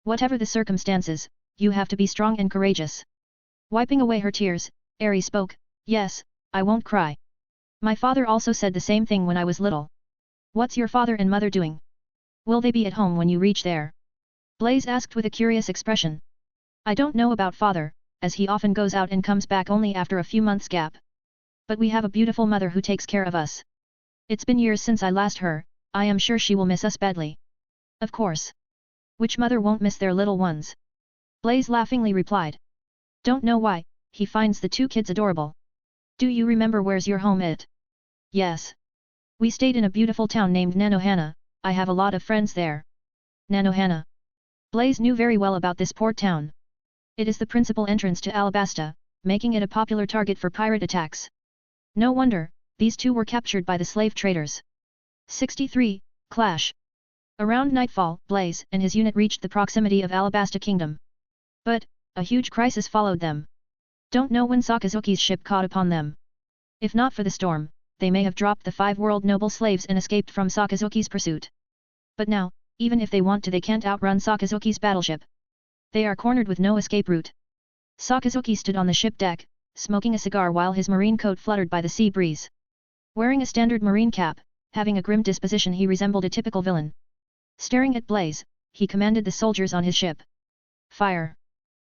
Whatever the circumstances, you have to be strong and courageous. Wiping away her tears, Eri spoke, yes, I won't cry. My father also said the same thing when I was little. What's your father and mother doing? Will they be at home when you reach there? Blaze asked with a curious expression. I don't know about father, as he often goes out and comes back only after a few months' gap. But we have a beautiful mother who takes care of us. It's been years since I last her, I am sure she will miss us badly. Of course. Which mother won't miss their little ones? Blaze laughingly replied. Don't know why, he finds the two kids adorable. Do you remember where's your home at? Yes. We stayed in a beautiful town named Nanohana, I have a lot of friends there. Nanohana. Blaze knew very well about this port town. It is the principal entrance to Alabasta, making it a popular target for pirate attacks. No wonder, these two were captured by the slave traders. 63. Clash. Around nightfall, Blaze and his unit reached the proximity of Alabasta Kingdom. But, a huge crisis followed them. Don't know when Sakazuki's ship caught upon them. If not for the storm, they may have dropped the 5 world noble slaves and escaped from Sakazuki's pursuit. But now, even if they want to, they can't outrun Sakazuki's battleship. They are cornered with no escape route. Sakazuki stood on the ship deck, smoking a cigar while his marine coat fluttered by the sea breeze. Wearing a standard marine cap, having a grim disposition, he resembled a typical villain. Staring at Blaze, he commanded the soldiers on his ship. Fire!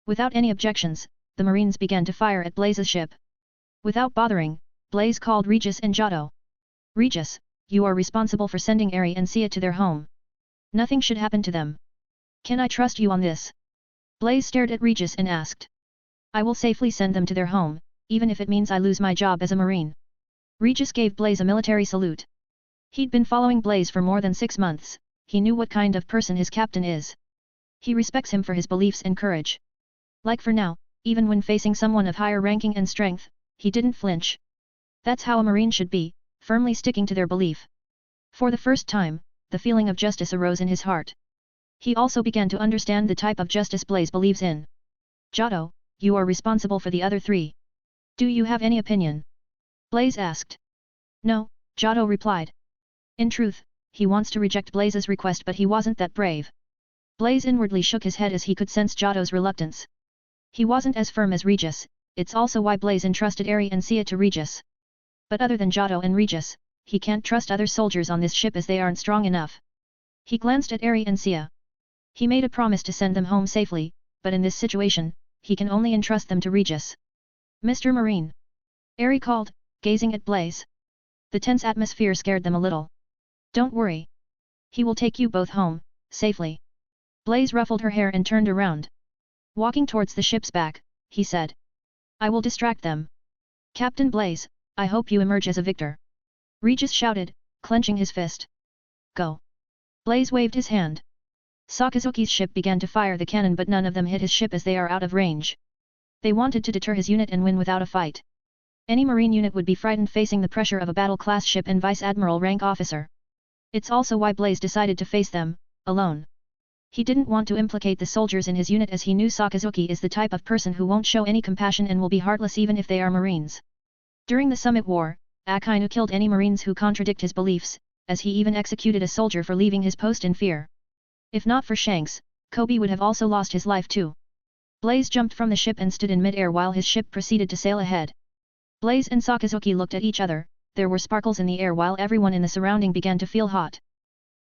Without any objections, the marines began to fire at Blaze's ship. Without bothering, Blaze called Regis and Giotto. Regis, you are responsible for sending Eri and Sia to their home. Nothing should happen to them. Can I trust you on this? Blaze stared at Regis and asked. I will safely send them to their home, even if it means I lose my job as a marine. Regis gave Blaze a military salute. He'd been following Blaze for more than 6 months, he knew what kind of person his captain is. He respects him for his beliefs and courage. Like for now, even when facing someone of higher ranking and strength, he didn't flinch. That's how a marine should be, firmly sticking to their belief. For the first time, the feeling of justice arose in his heart. He also began to understand the type of justice Blaze believes in. Giotto, you are responsible for the other 3. Do you have any opinion? Blaze asked. No, Giotto replied. In truth, he wants to reject Blaze's request, but he wasn't that brave. Blaze inwardly shook his head as he could sense Giotto's reluctance. He wasn't as firm as Regis, it's also why Blaze entrusted Eri and Sia to Regis. But other than Giotto and Regis, he can't trust other soldiers on this ship as they aren't strong enough. He glanced at Eri and Sia. He made a promise to send them home safely, but in this situation, he can only entrust them to Regis. Mr. Marine. Eri called, gazing at Blaze. The tense atmosphere scared them a little. Don't worry. He will take you both home, safely. Blaze ruffled her hair and turned around. Walking towards the ship's back, he said. I will distract them. Captain Blaze, I hope you emerge as a victor. Regis shouted, clenching his fist. Go. Blaze waved his hand. Sakazuki's ship began to fire the cannon, but none of them hit his ship as they are out of range. They wanted to deter his unit and win without a fight. Any marine unit would be frightened facing the pressure of a battle-class ship and vice admiral rank officer. It's also why Blaze decided to face them, alone. He didn't want to implicate the soldiers in his unit as he knew Sakazuki is the type of person who won't show any compassion and will be heartless even if they are marines. During the Summit War, Akainu killed any marines who contradict his beliefs, as he even executed a soldier for leaving his post in fear. If not for Shanks, Kobe would have also lost his life too. Blaze jumped from the ship and stood in mid-air while his ship proceeded to sail ahead. Blaze and Sakazuki looked at each other, there were sparkles in the air while everyone in the surrounding began to feel hot.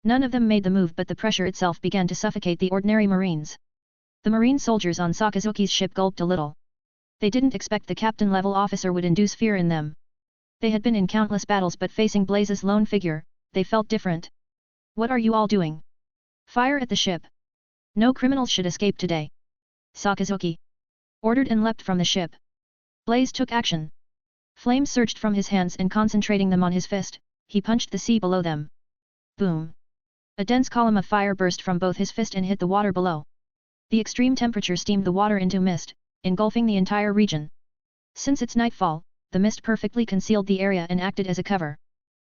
None of them made the move but the pressure itself began to suffocate the ordinary marines. The marine soldiers on Sakazuki's ship gulped a little. They didn't expect the captain-level officer would induce fear in them. They had been in countless battles but facing Blaze's lone figure, they felt different. What are you all doing? Fire at the ship. No criminals should escape today. Sakazuki ordered and leapt from the ship. Blaze took action. Flames surged from his hands and concentrating them on his fist, he punched the sea below them. Boom! A dense column of fire burst from both his fist and hit the water below. The extreme temperature steamed the water into mist, engulfing the entire region. Since it's nightfall, the mist perfectly concealed the area and acted as a cover.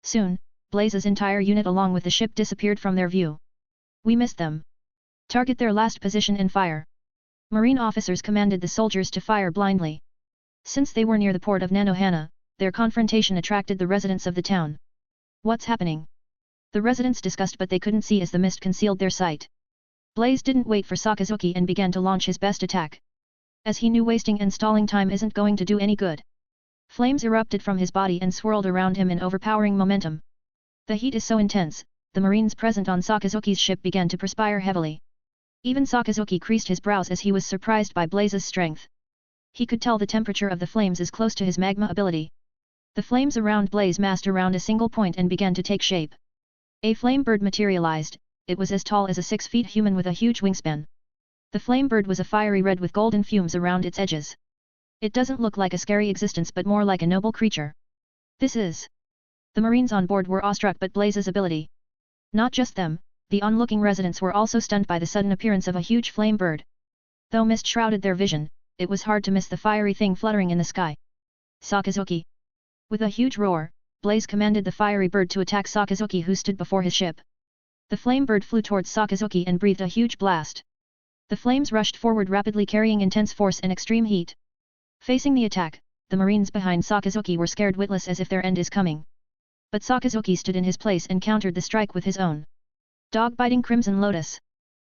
Soon, Blaze's entire unit along with the ship disappeared from their view. We missed them. Target their last position and fire. Marine officers commanded the soldiers to fire blindly. Since they were near the port of Nanohana, their confrontation attracted the residents of the town. What's happening? The residents discussed but they couldn't see as the mist concealed their sight. Blaze didn't wait for Sakazuki and began to launch his best attack. As he knew wasting and stalling time isn't going to do any good. Flames erupted from his body and swirled around him in overpowering momentum. The heat is so intense, the marines present on Sakazuki's ship began to perspire heavily. Even Sakazuki creased his brows as he was surprised by Blaze's strength. He could tell the temperature of the flames is close to his magma ability. The flames around Blaze massed around a single point and began to take shape. A flame bird materialized, it was as tall as a 6 feet human with a huge wingspan. The flame bird was a fiery red with golden fumes around its edges. It doesn't look like a scary existence but more like a noble creature. This is... The marines on board were awestruck but Blaze's ability. Not just them, the onlooking residents were also stunned by the sudden appearance of a huge flame bird. Though mist shrouded their vision, it was hard to miss the fiery thing fluttering in the sky. Sakazuki. With a huge roar, Blaze commanded the fiery bird to attack Sakazuki who stood before his ship. The flame bird flew towards Sakazuki and breathed a huge blast. The flames rushed forward rapidly carrying intense force and extreme heat. Facing the attack, the marines behind Sakazuki were scared witless as if their end is coming. But Sakazuki stood in his place and countered the strike with his own dog-biting Crimson Lotus.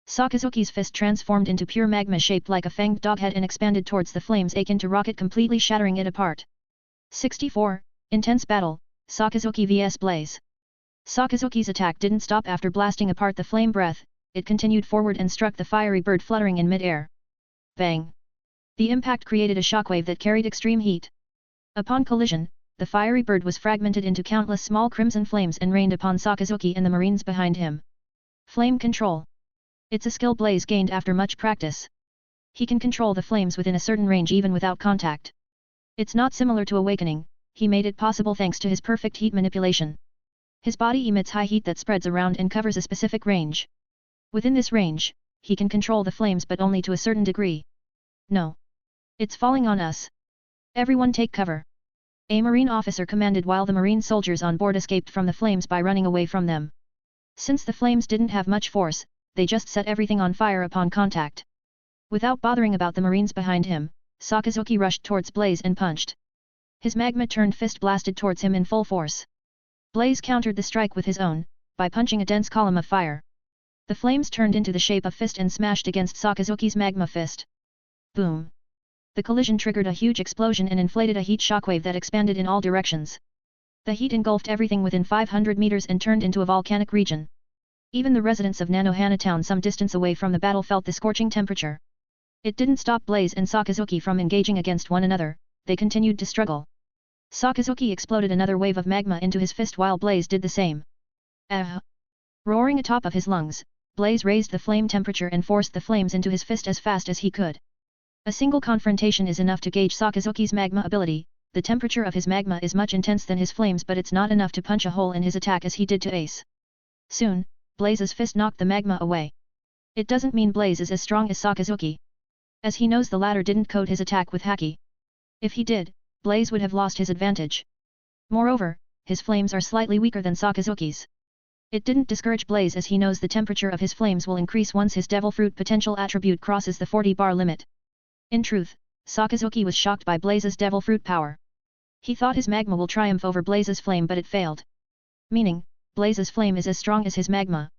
Sakazuki's fist transformed into pure magma shaped like a fanged doghead and expanded towards the flames akin to rocket completely shattering it apart. 64. Intense battle, Sakazuki vs Blaze. Sakazuki's attack didn't stop after blasting apart the flame breath, it continued forward and struck the fiery bird fluttering in mid-air. Bang! The impact created a shockwave that carried extreme heat. Upon collision, the fiery bird was fragmented into countless small crimson flames and rained upon Sakazuki and the marines behind him. Flame control. It's a skill Blaze gained after much practice. He can control the flames within a certain range even without contact. It's not similar to awakening, he made it possible thanks to his perfect heat manipulation. His body emits high heat that spreads around and covers a specific range. Within this range, he can control the flames but only to a certain degree. No. It's falling on us. Everyone take cover. A marine officer commanded while the marine soldiers on board escaped from the flames by running away from them. Since the flames didn't have much force, they just set everything on fire upon contact. Without bothering about the marines behind him, Sakazuki rushed towards Blaze and punched. His magma-turned fist blasted towards him in full force. Blaze countered the strike with his own, by punching a dense column of fire. The flames turned into the shape of fist and smashed against Sakazuki's magma fist. Boom! The collision triggered a huge explosion and inflated a heat shockwave that expanded in all directions. The heat engulfed everything within 500 meters and turned into a volcanic region. Even the residents of Nanohana town some distance away from the battle felt the scorching temperature. It didn't stop Blaze and Sakazuki from engaging against one another, they continued to struggle. Sakazuki exploded another wave of magma into his fist while Blaze did the same. Roaring atop of his lungs, Blaze raised the flame temperature and forced the flames into his fist as fast as he could. A single confrontation is enough to gauge Sakazuki's magma ability. The temperature of his magma is much intense than his flames but it's not enough to punch a hole in his attack as he did to Ace. Soon, Blaze's fist knocked the magma away. It doesn't mean Blaze is as strong as Sakazuki. As he knows the latter didn't code his attack with Haki. If he did, Blaze would have lost his advantage. Moreover, his flames are slightly weaker than Sakazuki's. It didn't discourage Blaze as he knows the temperature of his flames will increase once his devil fruit potential attribute crosses the 40 bar limit. In truth, Sakazuki was shocked by Blaze's devil fruit power. He thought his magma will triumph over Blaze's flame but it failed. Meaning, Blaze's flame is as strong as his magma.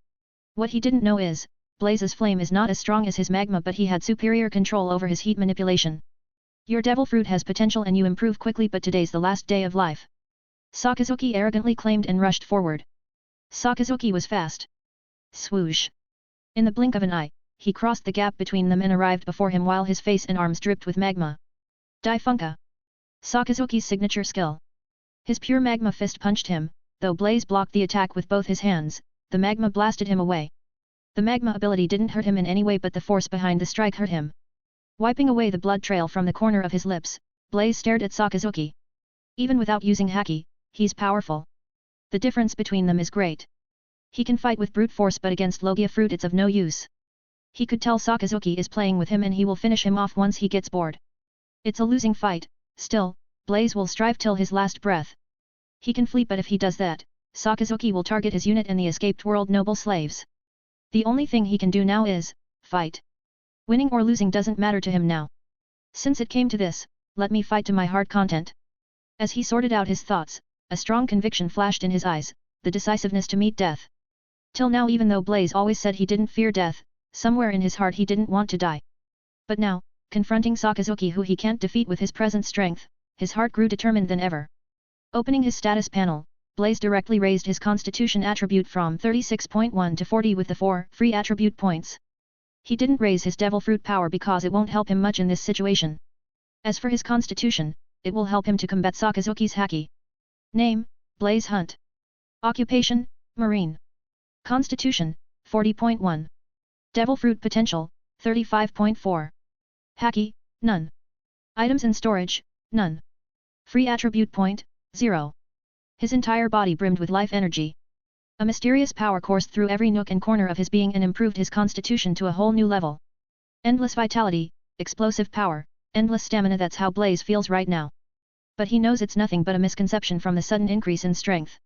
What he didn't know is, Blaze's flame is not as strong as his magma but he had superior control over his heat manipulation. Your devil fruit has potential and you improve quickly but today's the last day of life. Sakazuki arrogantly claimed and rushed forward. Sakazuki was fast. Swoosh. In the blink of an eye, he crossed the gap between them and arrived before him while his face and arms dripped with magma. Daifunka. Sakazuki's signature skill. His pure magma fist punched him, though Blaze blocked the attack with both his hands, the magma blasted him away. The magma ability didn't hurt him in any way but the force behind the strike hurt him. Wiping away the blood trail from the corner of his lips, Blaze stared at Sakazuki. Even without using Haki, he's powerful. The difference between them is great. He can fight with brute force but against Logia fruit it's of no use. He could tell Sakazuki is playing with him and he will finish him off once he gets bored. It's a losing fight, still, Blaze will strive till his last breath. He can flee but if he does that, Sakazuki will target his unit and the escaped world noble slaves. The only thing he can do now is, fight. Winning or losing doesn't matter to him now. Since it came to this, let me fight to my heart content. As he sorted out his thoughts, a strong conviction flashed in his eyes, the decisiveness to meet death. Till now even though Blaze always said he didn't fear death, somewhere in his heart he didn't want to die. But now, confronting Sakazuki who he can't defeat with his present strength, his heart grew determined than ever. Opening his status panel, Blaze directly raised his constitution attribute from 36.1 to 40 with the 4 free attribute points. He didn't raise his devil fruit power because it won't help him much in this situation. As for his constitution, it will help him to combat Sakazuki's Haki. Name, Blaze Hunt. Occupation, Marine. Constitution, 40.1. Devil fruit potential, 35.4. Haki, none. Items in storage, none. Free attribute point, 0. His entire body brimmed with life energy. A mysterious power coursed through every nook and corner of his being and improved his constitution to a whole new level. Endless vitality, explosive power, endless stamina that's how Blaze feels right now. But he knows it's nothing but a misconception from the sudden increase in strength.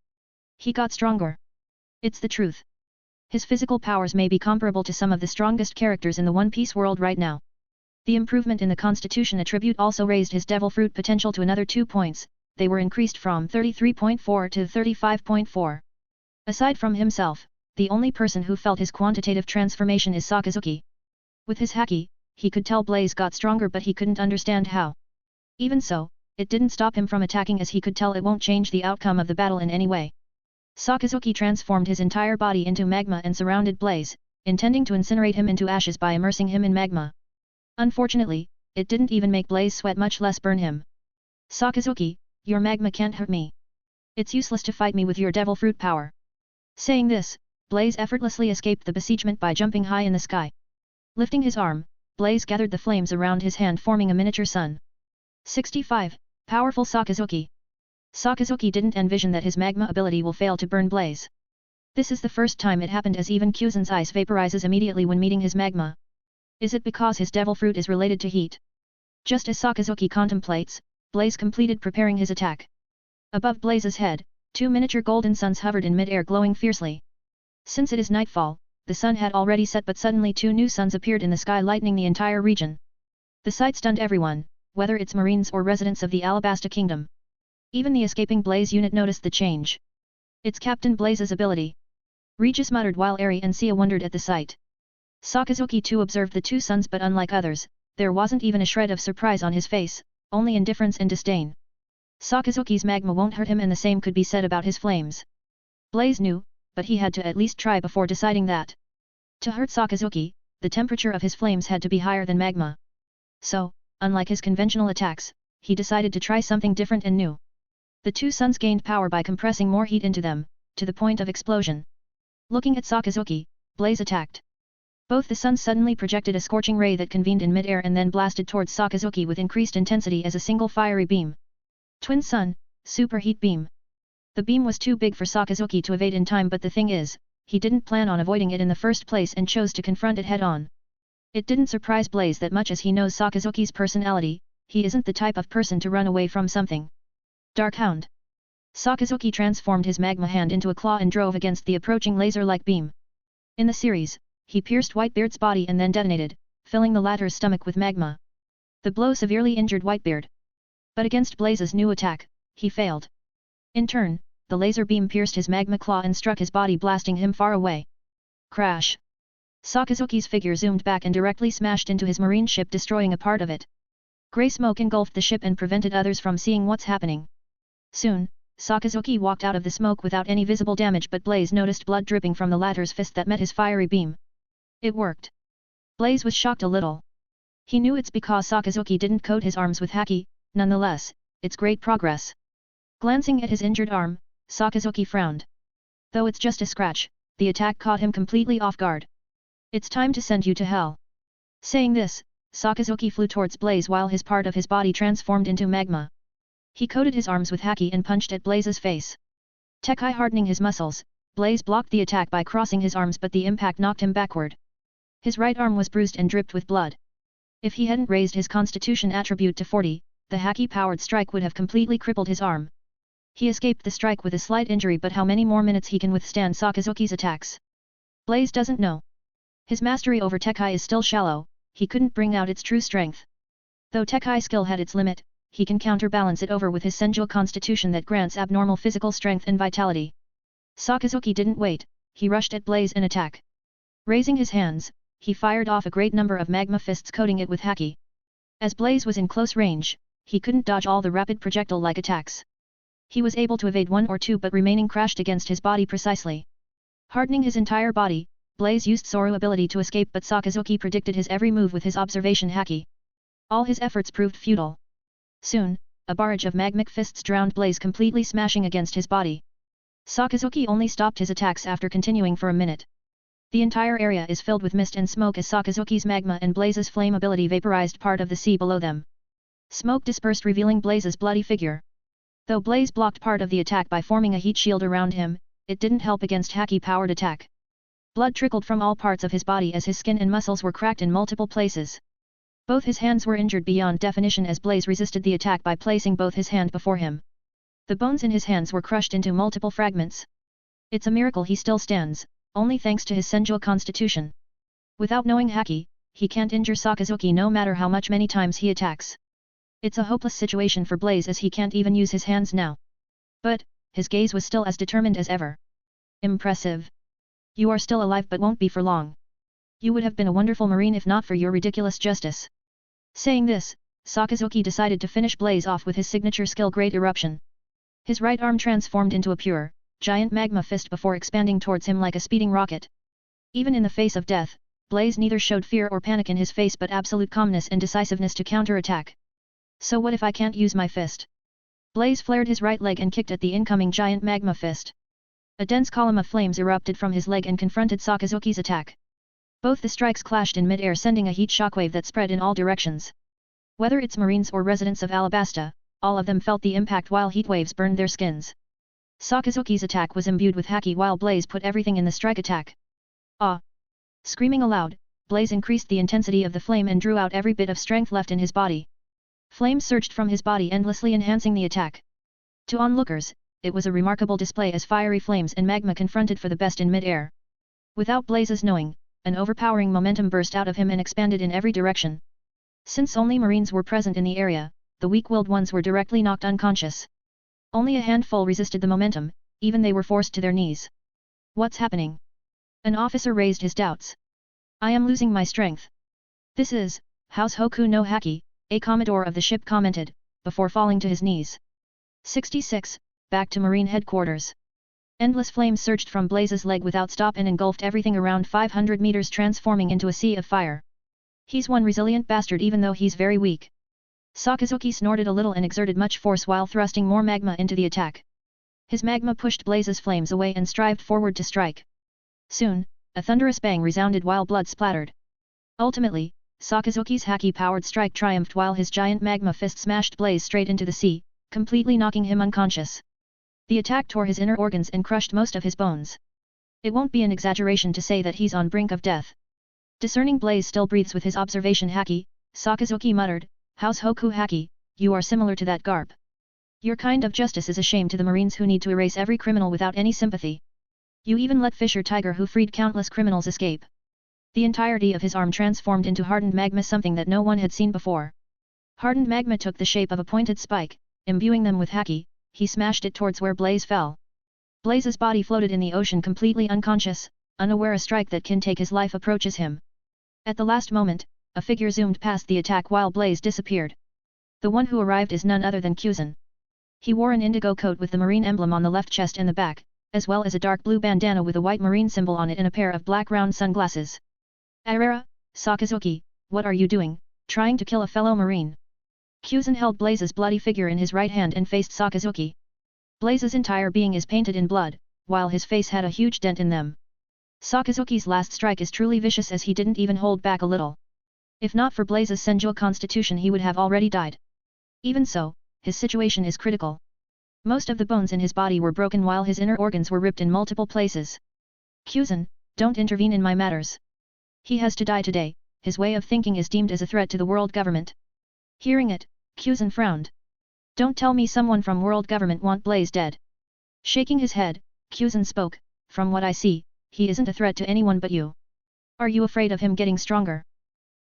He got stronger. It's the truth. His physical powers may be comparable to some of the strongest characters in the One Piece world right now. The improvement in the constitution attribute also raised his devil fruit potential to another 2 points, they were increased from 33.4 to 35.4. Aside from himself, the only person who felt his quantitative transformation is Sakazuki. With his Haki, he could tell Blaze got stronger but he couldn't understand how. Even so, it didn't stop him from attacking as he could tell it won't change the outcome of the battle in any way. Sakazuki transformed his entire body into magma and surrounded Blaze, intending to incinerate him into ashes by immersing him in magma. Unfortunately, it didn't even make Blaze sweat much less burn him. Sakazuki, your magma can't hurt me. It's useless to fight me with your devil fruit power. Saying this, Blaze effortlessly escaped the besiegement by jumping high in the sky. Lifting his arm, Blaze gathered the flames around his hand forming a miniature sun. 65. Powerful Sakazuki. Sakazuki didn't envision that his magma ability will fail to burn Blaze. This is the first time it happened as even Kyuzen's ice vaporizes immediately when meeting his magma. Is it because his devil fruit is related to heat? Just as Sakazuki contemplates, Blaze completed preparing his attack. Above Blaze's head, 2 miniature golden suns hovered in mid-air glowing fiercely. Since it is nightfall, the sun had already set but suddenly 2 new suns appeared in the sky lightening the entire region. The sight stunned everyone, whether it's marines or residents of the Alabasta Kingdom. Even the escaping Blaze unit noticed the change. It's Captain Blaze's ability. Regis muttered while Eri and Sia wondered at the sight. Sakazuki too observed the 2 suns but unlike others, there wasn't even a shred of surprise on his face, only indifference and disdain. Sakazuki's magma won't hurt him and the same could be said about his flames. Blaze knew, but he had to at least try before deciding that. To hurt Sakazuki, the temperature of his flames had to be higher than magma. So, unlike his conventional attacks, he decided to try something different and new. The 2 suns gained power by compressing more heat into them, to the point of explosion. Looking at Sakazuki, Blaze attacked. Both the suns suddenly projected a scorching ray that convened in mid-air and then blasted towards Sakazuki with increased intensity as a single fiery beam. Twin Sun, Super Heat Beam. The beam was too big for Sakazuki to evade in time but the thing is, he didn't plan on avoiding it in the first place and chose to confront it head-on. It didn't surprise Blaze that much as he knows Sakazuki's personality, he isn't the type of person to run away from something. Dark Hound. Sakazuki transformed his magma hand into a claw and drove against the approaching laser-like beam. In the series, he pierced Whitebeard's body and then detonated, filling the latter's stomach with magma. The blow severely injured Whitebeard. But against Blaze's new attack, he failed. In turn, the laser beam pierced his magma claw and struck his body, blasting him far away. Crash! Sakazuki's figure zoomed back and directly smashed into his marine ship, destroying a part of it. Grey smoke engulfed the ship and prevented others from seeing what's happening. Soon, Sakazuki walked out of the smoke without any visible damage, but Blaze noticed blood dripping from the latter's fist that met his fiery beam. It worked. Blaze was shocked a little. He knew it's because Sakazuki didn't coat his arms with Haki, nonetheless, it's great progress. Glancing at his injured arm, Sakazuki frowned. Though it's just a scratch, the attack caught him completely off guard. It's time to send you to hell. Saying this, Sakazuki flew towards Blaze while his part of his body transformed into magma. He coated his arms with Haki and punched at Blaze's face. Tekai hardening his muscles, Blaze blocked the attack by crossing his arms, but the impact knocked him backward. His right arm was bruised and dripped with blood. If he hadn't raised his constitution attribute to 40, the Haki-powered strike would have completely crippled his arm. He escaped the strike with a slight injury, but how many more minutes he can withstand Sakazuki's attacks? Blaze doesn't know. His mastery over Tekai is still shallow, he couldn't bring out its true strength. Though Tekai skill had its limit, he can counterbalance it over with his Senju constitution that grants abnormal physical strength and vitality. Sakazuki didn't wait, he rushed at Blaze in attack. Raising his hands, he fired off a great number of magma fists, coating it with Haki. As Blaze was in close range, he couldn't dodge all the rapid projectile-like attacks. He was able to evade one or two, but remaining crashed against his body precisely. Hardening his entire body, Blaze used Soru ability to escape, but Sakazuki predicted his every move with his observation Haki. All his efforts proved futile. Soon, a barrage of magmic fists drowned Blaze, completely smashing against his body. Sakazuki only stopped his attacks after continuing for a minute. The entire area is filled with mist and smoke as Sakazuki's magma and Blaze's flame ability vaporized part of the sea below them. Smoke dispersed, revealing Blaze's bloody figure. Though Blaze blocked part of the attack by forming a heat shield around him, it didn't help against Haki-powered attack. Blood trickled from all parts of his body as his skin and muscles were cracked in multiple places. Both his hands were injured beyond definition as Blaze resisted the attack by placing both his hand before him. The bones in his hands were crushed into multiple fragments. It's a miracle he still stands, only thanks to his Senju constitution. Without knowing Haki, he can't injure Sakazuki no matter how many times he attacks. It's a hopeless situation for Blaze as he can't even use his hands now. But, his gaze was still as determined as ever. Impressive. You are still alive, but won't be for long. You would have been a wonderful marine if not for your ridiculous justice. Saying this, Sakazuki decided to finish Blaze off with his signature skill Great Eruption. His right arm transformed into a pure, giant magma fist before expanding towards him like a speeding rocket. Even in the face of death, Blaze neither showed fear or panic in his face but absolute calmness and decisiveness to counter-attack. So what if I can't use my fist? Blaze flared his right leg and kicked at the incoming giant magma fist. A dense column of flames erupted from his leg and confronted Sakazuki's attack. Both the strikes clashed in mid-air, sending a heat shockwave that spread in all directions. Whether it's marines or residents of Alabasta, all of them felt the impact while heat waves burned their skins. Sakazuki's attack was imbued with Haki while Blaze put everything in the strike attack. Ah! Screaming aloud, Blaze increased the intensity of the flame and drew out every bit of strength left in his body. Flame surged from his body, endlessly enhancing the attack. To onlookers, it was a remarkable display as fiery flames and magma confronted for the best in mid-air. Without Blaze's knowing, an overpowering momentum burst out of him and expanded in every direction. Since only marines were present in the area, the weak-willed ones were directly knocked unconscious. Only a handful resisted the momentum, even they were forced to their knees. What's happening? An officer raised his doubts. I am losing my strength. This is, House Hoku no Haki, a commodore of the ship commented, before falling to his knees. 66, back to Marine headquarters. Endless flames surged from Blaze's leg without stop and engulfed everything around 500 meters, transforming into a sea of fire. He's one resilient bastard even though he's very weak. Sakazuki snorted a little and exerted much force while thrusting more magma into the attack. His magma pushed Blaze's flames away and strived forward to strike. Soon, a thunderous bang resounded while blood splattered. Ultimately, Sakazuki's Haki-powered strike triumphed while his giant magma fist smashed Blaze straight into the sea, completely knocking him unconscious. The attack tore his inner organs and crushed most of his bones. It won't be an exaggeration to say that he's on brink of death. Discerning Blaze still breathes with his observation Haki, Sakazuki muttered, House Hoku Haki, you are similar to that Garp. Your kind of justice is a shame to the Marines who need to erase every criminal without any sympathy. You even let Fisher Tiger who freed countless criminals escape. The entirety of his arm transformed into hardened magma, something that no one had seen before. Hardened magma took the shape of a pointed spike, imbuing them with Haki. He smashed it towards where Blaze fell. Blaze's body floated in the ocean completely unconscious, unaware a strike that can take his life approaches him. At the last moment, a figure zoomed past the attack while Blaze disappeared. The one who arrived is none other than Kuzan. He wore an indigo coat with the marine emblem on the left chest and the back, as well as a dark blue bandana with a white marine symbol on it and a pair of black round sunglasses. Arara, Sakazuki, what are you doing, trying to kill a fellow marine? Kuzan held Blaze's bloody figure in his right hand and faced Sakazuki. Blaze's entire being is painted in blood, while his face had a huge dent in them. Sakazuki's last strike is truly vicious as he didn't even hold back a little. If not for Blaze's sensual constitution he would have already died. Even so, his situation is critical. Most of the bones in his body were broken while his inner organs were ripped in multiple places. Kuzan, don't intervene in my matters. He has to die today. His way of thinking is deemed as a threat to the world government. Hearing it, Kuzan frowned. Don't tell me someone from world government want Blaze dead. Shaking his head, Kuzan spoke, from what I see, he isn't a threat to anyone but you. Are you afraid of him getting stronger?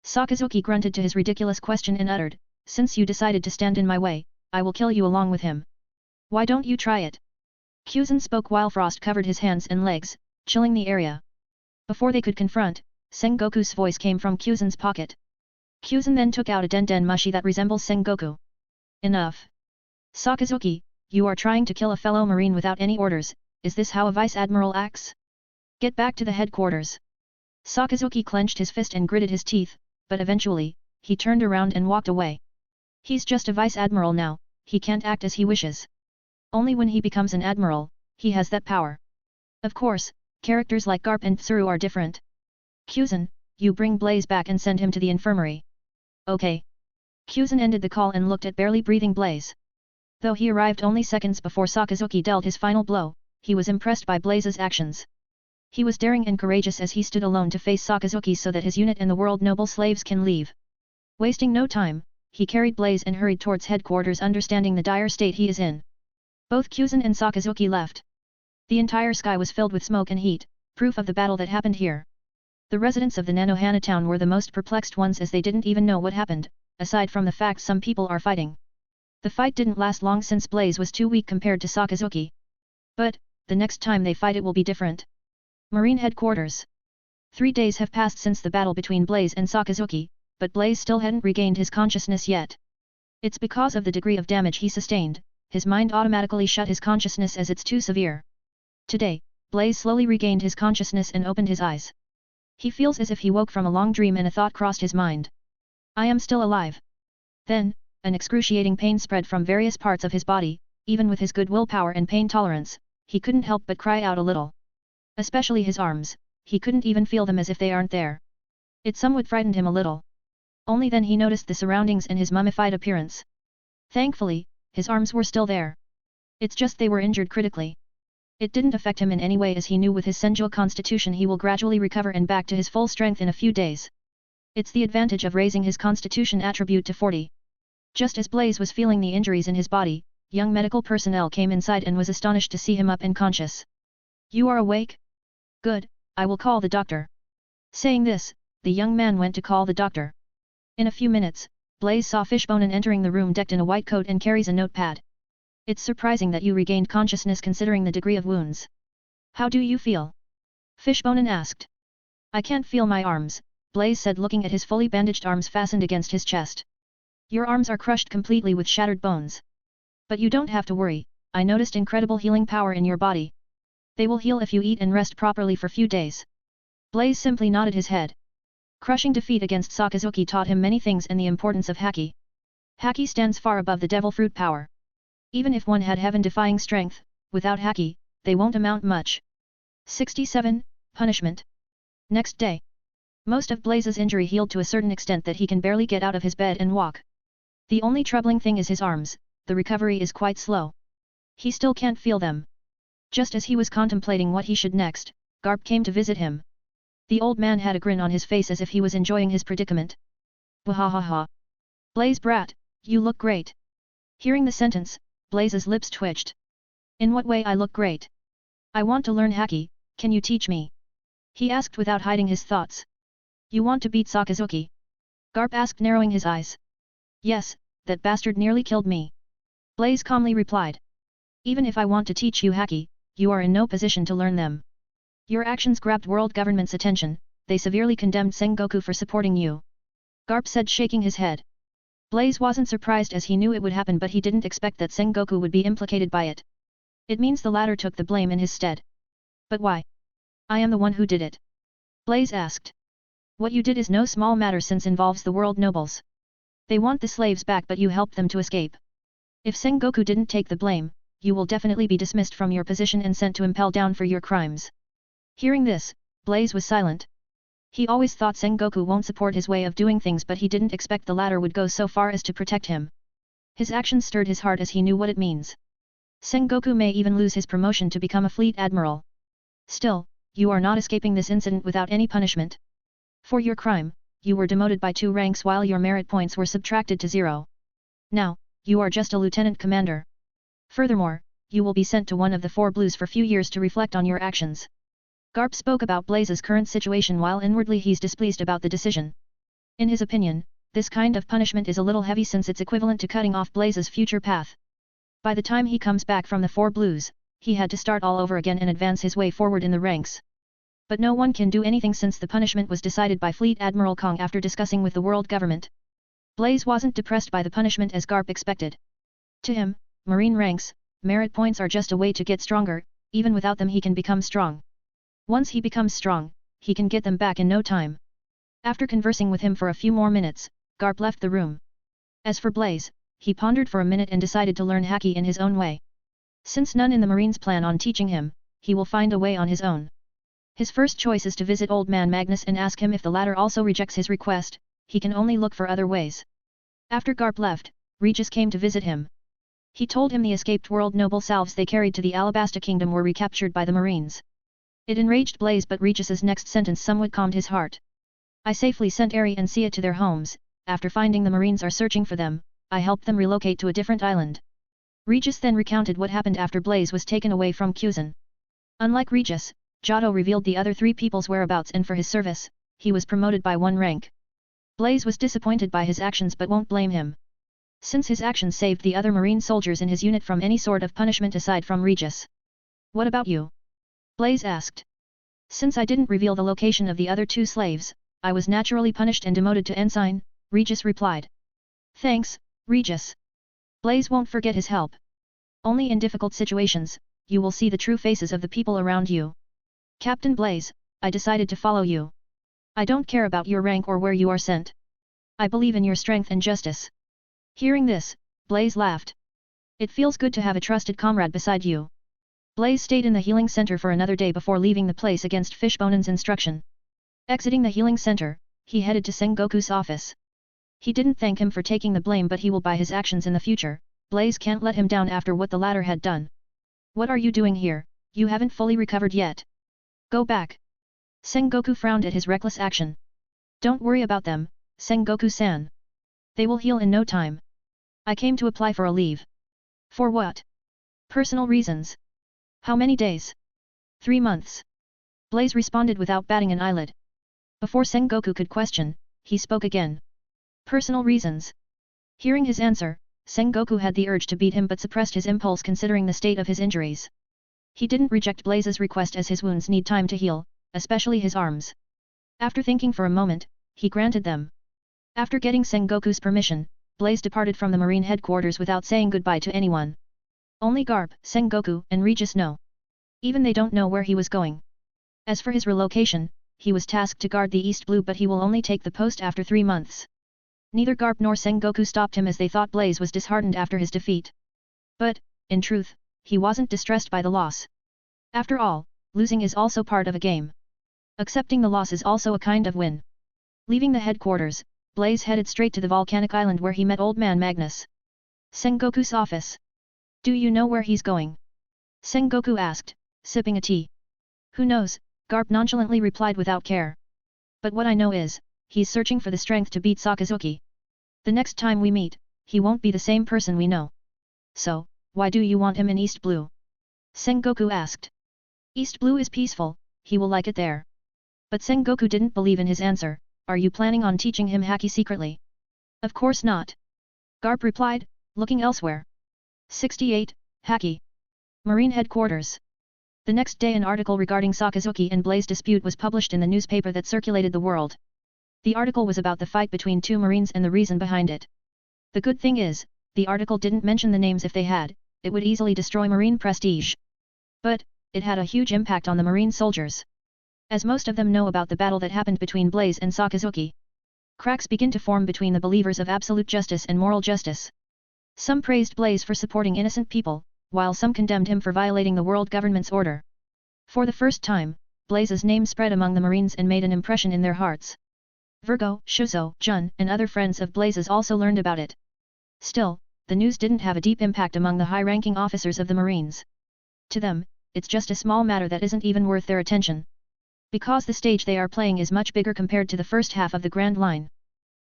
Sakazuki grunted to his ridiculous question and uttered, since you decided to stand in my way, I will kill you along with him. Why don't you try it? Kuzan spoke while frost covered his hands and legs, chilling the area. Before they could confront, Sengoku's voice came from Kuzan's pocket. Kuzan then took out a den mushi that resembles Sengoku. Enough. Sakazuki, you are trying to kill a fellow marine without any orders, is this how a vice admiral acts? Get back to the headquarters. Sakazuki clenched his fist and gritted his teeth, but eventually, he turned around and walked away. He's just a vice admiral now, he can't act as he wishes. Only when he becomes an admiral, he has that power. Of course, characters like Garp and Tsuru are different. Kuzan, you bring Blaze back and send him to the infirmary. Okay. Kuzan ended the call and looked at barely breathing Blaze. Though he arrived only seconds before Sakazuki dealt his final blow, he was impressed by Blaze's actions. He was daring and courageous as he stood alone to face Sakazuki so that his unit and the world noble slaves can leave. Wasting no time, he carried Blaze and hurried towards headquarters understanding the dire state he is in. Both Kuzan and Sakazuki left. The entire sky was filled with smoke and heat, proof of the battle that happened here. The residents of the Nanohana town were the most perplexed ones as they didn't even know what happened, aside from the fact some people are fighting. The fight didn't last long since Blaze was too weak compared to Sakazuki. But, the next time they fight it will be different. Marine Headquarters. 3 days have passed since the battle between Blaze and Sakazuki, but Blaze still hadn't regained his consciousness yet. It's because of the degree of damage he sustained, his mind automatically shut his consciousness as it's too severe. Today, Blaze slowly regained his consciousness and opened his eyes. He feels as if he woke from a long dream and a thought crossed his mind. I am still alive. Then, an excruciating pain spread from various parts of his body, even with his good willpower and pain tolerance, he couldn't help but cry out a little. Especially his arms, he couldn't even feel them as if they aren't there. It somewhat frightened him a little. Only then he noticed the surroundings and his mummified appearance. Thankfully, his arms were still there. It's just they were injured critically. It didn't affect him in any way as he knew with his sensual constitution he will gradually recover and back to his full strength in a few days. It's the advantage of raising his constitution attribute to 40. Just as Blaze was feeling the injuries in his body, young medical personnel came inside and was astonished to see him up and conscious. You are awake? Good, I will call the doctor. Saying this, the young man went to call the doctor. In a few minutes, Blaze saw Fishman entering the room decked in a white coat and carries a notepad. It's surprising that you regained consciousness considering the degree of wounds. How do you feel? Fishman asked. I can't feel my arms, Blaze said looking at his fully bandaged arms fastened against his chest. Your arms are crushed completely with shattered bones. But you don't have to worry, I noticed incredible healing power in your body. They will heal if you eat and rest properly for few days. Blaze simply nodded his head. Crushing defeat against Sakazuki taught him many things and the importance of Haki. Haki stands far above the devil fruit power. Even if one had heaven-defying strength, without Haki, they won't amount much. 67. Punishment. Next day. Most of Blaze's injury healed to a certain extent that he can barely get out of his bed and walk. The only troubling thing is his arms, the recovery is quite slow. He still can't feel them. Just as he was contemplating what he should next, Garp came to visit him. The old man had a grin on his face as if he was enjoying his predicament. Wahahaha. Blaze brat, you look great. Hearing the sentence, Blaze's lips twitched. In what way I look great? I want to learn Haki, can you teach me? He asked without hiding his thoughts. You want to beat Sakazuki? Garp asked narrowing his eyes. Yes, that bastard nearly killed me. Blaze calmly replied. Even if I want to teach you Haki, you are in no position to learn them. Your actions grabbed world government's attention, they severely condemned Sengoku for supporting you. Garp said shaking his head. Blaze wasn't surprised as he knew it would happen but he didn't expect that Sengoku would be implicated by it. It means the latter took the blame in his stead. But why? I am the one who did it. Blaze asked. What you did is no small matter since involves the world nobles. They want the slaves back but you helped them to escape. If Sengoku didn't take the blame, you will definitely be dismissed from your position and sent to impel down for your crimes. Hearing this, Blaze was silent. He always thought Sengoku won't support his way of doing things but he didn't expect the latter would go so far as to protect him. His actions stirred his heart as he knew what it means. Sengoku may even lose his promotion to become a fleet admiral. Still, you are not escaping this incident without any punishment. For your crime, you were demoted by 2 ranks while your merit points were subtracted to 0. Now, you are just a lieutenant commander. Furthermore, you will be sent to one of the 4 blues for few years to reflect on your actions. Garp spoke about Blaze's current situation while inwardly he's displeased about the decision. In his opinion, this kind of punishment is a little heavy since it's equivalent to cutting off Blaze's future path. By the time he comes back from the 4 blues, he had to start all over again and advance his way forward in the ranks. But no one can do anything since the punishment was decided by Fleet Admiral Kong after discussing with the world government. Blaze wasn't depressed by the punishment as Garp expected. To him, Marine ranks, merit points are just a way to get stronger, even without them he can become strong. Once he becomes strong, he can get them back in no time. After conversing with him for a few more minutes, Garp left the room. As for Blaze, he pondered for a minute and decided to learn Haki in his own way. Since none in the Marines plan on teaching him, he will find a way on his own. His first choice is to visit old man Magnus and ask him if the latter also rejects his request, he can only look for other ways. After Garp left, Regis came to visit him. He told him the escaped world noble salves they carried to the Alabasta kingdom were recaptured by the Marines. It enraged Blaze but Regis's next sentence somewhat calmed his heart. I safely sent Eri and Sia to their homes, after finding the Marines are searching for them, I helped them relocate to a different island. Regis then recounted what happened after Blaze was taken away from Kuzan. Unlike Regis, Giotto revealed the other 3 people's whereabouts and for his service, he was promoted by 1 rank. Blaze was disappointed by his actions but won't blame him. Since his actions saved the other Marine soldiers in his unit from any sort of punishment aside from Regis. What about you? Blaze asked. Since I didn't reveal the location of the other 2 slaves, I was naturally punished and demoted to ensign, Regis replied. Thanks, Regis. Blaze won't forget his help. Only in difficult situations, you will see the true faces of the people around you. Captain Blaze, I decided to follow you. I don't care about your rank or where you are sent. I believe in your strength and justice. Hearing this, Blaze laughed. It feels good to have a trusted comrade beside you. Blaze stayed in the healing center for another day before leaving the place against Fishman's instruction. Exiting the healing center, he headed to Sengoku's office. He didn't thank him for taking the blame but he will by his actions in the future, Blaze can't let him down after what the latter had done. What are you doing here, you haven't fully recovered yet. Go back. Sengoku frowned at his reckless action. Don't worry about them, Sengoku-san. They will heal in no time. I came to apply for a leave. For what? Personal reasons. How many days? 3 months. Blaze responded without batting an eyelid. Before Sengoku could question, he spoke again. Personal reasons. Hearing his answer, Sengoku had the urge to beat him but suppressed his impulse considering the state of his injuries. He didn't reject Blaze's request as his wounds need time to heal, especially his arms. After thinking for a moment, he granted them. After getting Sengoku's permission, Blaze departed from the Marine headquarters without saying goodbye to anyone. Only Garp, Sengoku, and Regis know. Even they don't know where he was going. As for his relocation, he was tasked to guard the East Blue but he will only take the post after 3 months. Neither Garp nor Sengoku stopped him as they thought Blaze was disheartened after his defeat. But, in truth, he wasn't distressed by the loss. After all, losing is also part of a game. Accepting the loss is also a kind of win. Leaving the headquarters, Blaze headed straight to the volcanic island where he met old man Magnus. Sengoku's office. Do you know where he's going? Sengoku asked, sipping a tea. Who knows, Garp nonchalantly replied without care. But what I know is, he's searching for the strength to beat Sakazuki. The next time we meet, he won't be the same person we know. So, why do you want him in East Blue? Sengoku asked. East Blue is peaceful, he will like it there. But Sengoku didn't believe in his answer. Are you planning on teaching him Haki secretly? Of course not. Garp replied, looking elsewhere. 68, Haki. Marine Headquarters. The next day an article regarding Sakazuki and Blaze dispute was published in the newspaper that circulated the world. The article was about the fight between two Marines and the reason behind it. The good thing is, the article didn't mention the names. If they had, it would easily destroy Marine prestige. But, it had a huge impact on the Marine soldiers. As most of them know about the battle that happened between Blaze and Sakazuki. Cracks begin to form between the believers of absolute justice and moral justice. Some praised Blaze for supporting innocent people, while some condemned him for violating the world government's order. For the first time, Blaze's name spread among the Marines and made an impression in their hearts. Virgo, Shuzo, Jun, and other friends of Blaze's also learned about it. Still, the news didn't have a deep impact among the high-ranking officers of the Marines. To them, it's just a small matter that isn't even worth their attention. Because the stage they are playing is much bigger compared to the first half of the Grand Line.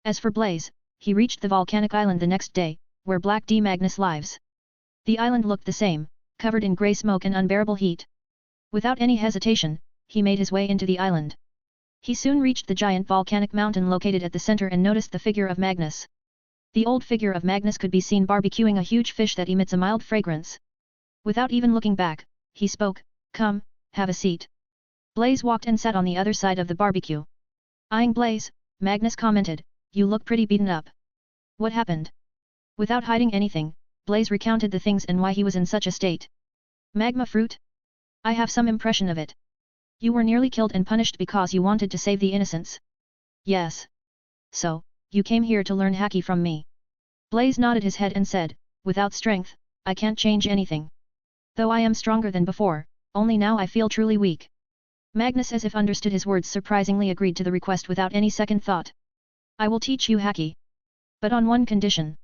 As for Blaze, he reached the volcanic island the next day, where Black D. Magnus lives. The island looked the same, covered in grey smoke and unbearable heat. Without any hesitation, he made his way into the island. He soon reached the giant volcanic mountain located at the center and noticed the figure of Magnus. The old figure of Magnus could be seen barbecuing a huge fish that emits a mild fragrance. Without even looking back, he spoke, "Come, have a seat." Blaze walked and sat on the other side of the barbecue. Eyeing Blaze, Magnus commented, "You look pretty beaten up. What happened?" Without hiding anything, Blaze recounted the things and why he was in such a state. "Magma fruit? I have some impression of it. You were nearly killed and punished because you wanted to save the innocents." "Yes. So, you came here to learn Haki from me." Blaze nodded his head and said, "Without strength, I can't change anything. Though I am stronger than before, only now I feel truly weak." Magnus, as if understood his words, surprisingly agreed to the request without any second thought. "I will teach you Haki. But on one condition."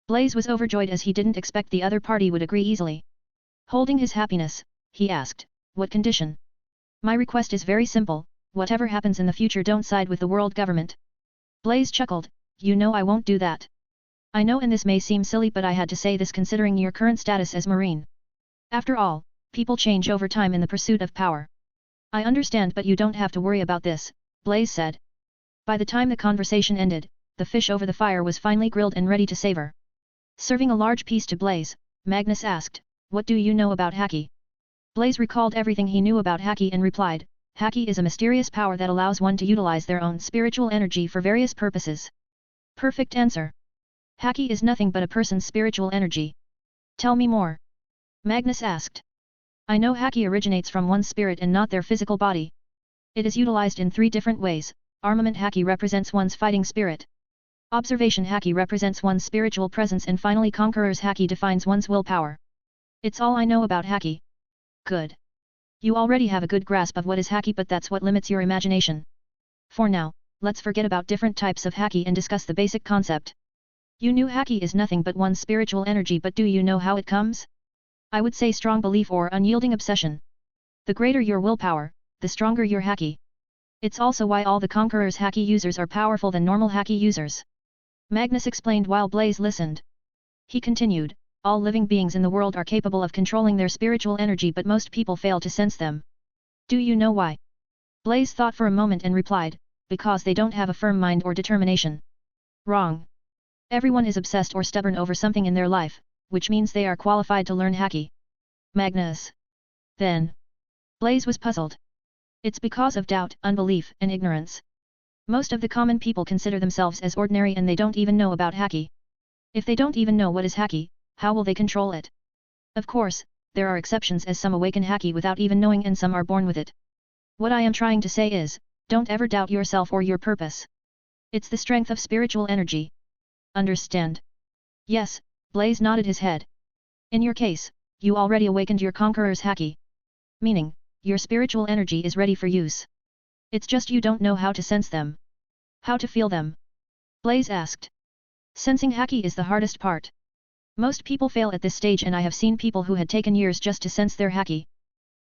Blaze was overjoyed as he didn't expect the other party would agree easily. Holding his happiness, he asked, "What condition?" "My request is very simple, whatever happens in the future don't side with the world government." Blaze chuckled, "You know I won't do that." "I know, and this may seem silly, but I had to say this considering your current status as Marine. After all, people change over time in the pursuit of power." "I understand, but you don't have to worry about this," Blaze said. By the time the conversation ended, the fish over the fire was finally grilled and ready to savor. Serving a large piece to Blaze, Magnus asked, "What do you know about Haki?" Blaze recalled everything he knew about Haki and replied, "Haki is a mysterious power that allows one to utilize their own spiritual energy for various purposes." Perfect answer. Haki is nothing but a person's spiritual energy. "Tell me more," Magnus asked. "I know Haki originates from one's spirit and not their physical body. It is utilized in 3 different ways. Armament Haki represents one's fighting spirit. Observation Haki represents one's spiritual presence, and finally Conqueror's Haki defines one's willpower. It's all I know about Haki." "Good. You already have a good grasp of what is Haki, but that's what limits your imagination. For now, let's forget about different types of Haki and discuss the basic concept. You knew Haki is nothing but one's spiritual energy, but do you know how it comes? I would say strong belief or unyielding obsession. The greater your willpower, the stronger your Haki. It's also why all the Conqueror's Haki users are powerful than normal Haki users." Magnus explained while Blaze listened. He continued, "All living beings in the world are capable of controlling their spiritual energy, but most people fail to sense them. Do you know why?" Blaze thought for a moment and replied, "Because they don't have a firm mind or determination." "Wrong. Everyone is obsessed or stubborn over something in their life, which means they are qualified to learn Haki." Magnus. Then. Blaze was puzzled. "It's because of doubt, unbelief, and ignorance. Most of the common people consider themselves as ordinary and they don't even know about Haki. If they don't even know what is Haki, how will they control it? Of course, there are exceptions, as some awaken Haki without even knowing and some are born with it. What I am trying to say is, don't ever doubt yourself or your purpose. It's the strength of spiritual energy. Understand?" "Yes," Blaze nodded his head. "In your case, you already awakened your Conqueror's Haki. Meaning, your spiritual energy is ready for use. It's just you don't know how to sense them. How to feel them?" Blaze asked. "Sensing Haki is the hardest part. Most people fail at this stage, and I have seen people who had taken years just to sense their Haki.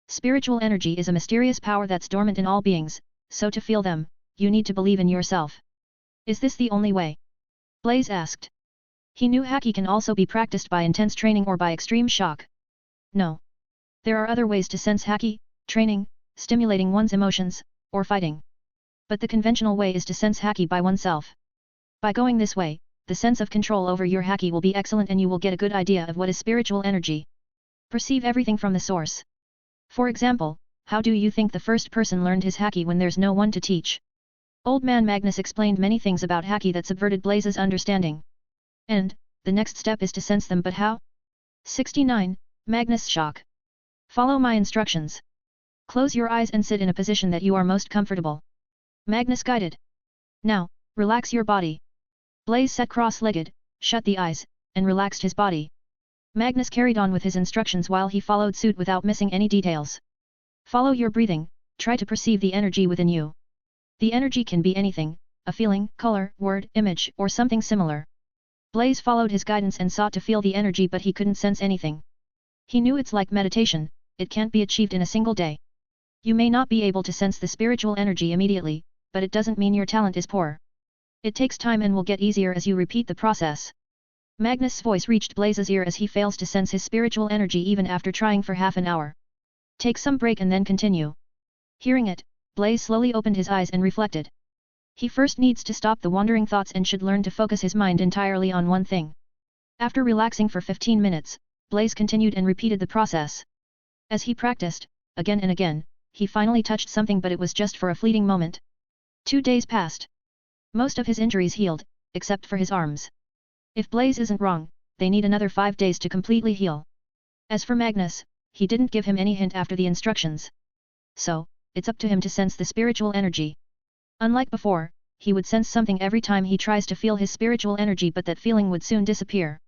Spiritual energy is a mysterious power that's dormant in all beings, so to feel them, you need to believe in yourself. Is this the only way?" Blaze asked. He knew Haki can also be practiced by intense training or by extreme shock. No. There are other ways to sense Haki: training, stimulating one's emotions, or fighting. But the conventional way is to sense Haki by oneself. By going this way, the sense of control over your Haki will be excellent and you will get a good idea of what is spiritual energy. Perceive everything from the source. For example, how do you think the first person learned his Haki when there's no one to teach? Old man Magnus explained many things about Haki that subverted Blaze's understanding. And, the next step is to sense them, but how? 69. Magnus shock. Follow my instructions. Close your eyes and sit in a position that you are most comfortable. Magnus guided. Now, relax your body. Blaze sat cross-legged, shut the eyes, and relaxed his body. Magnus carried on with his instructions while he followed suit without missing any details. Follow your breathing, try to perceive the energy within you. The energy can be anything, a feeling, color, word, image, or something similar. Blaze followed his guidance and sought to feel the energy, but he couldn't sense anything. He knew it's like meditation, it can't be achieved in a single day. You may not be able to sense the spiritual energy immediately, but it doesn't mean your talent is poor. It takes time and will get easier as you repeat the process. Magnus' voice reached Blaze's ear as he fails to sense his spiritual energy even after trying for half an hour. Take some break and then continue. Hearing it, Blaze slowly opened his eyes and reflected. He first needs to stop the wandering thoughts and should learn to focus his mind entirely on one thing. After relaxing for 15 minutes, Blaze continued and repeated the process. As he practiced, again and again, he finally touched something, but it was just for a fleeting moment. 2 days passed. Most of his injuries healed, except for his arms. If Blaze isn't wrong, they need another 5 days to completely heal. As for Magnus, he didn't give him any hint after the instructions. So, it's up to him to sense the spiritual energy. Unlike before, he would sense something every time he tries to feel his spiritual energy, but that feeling would soon disappear.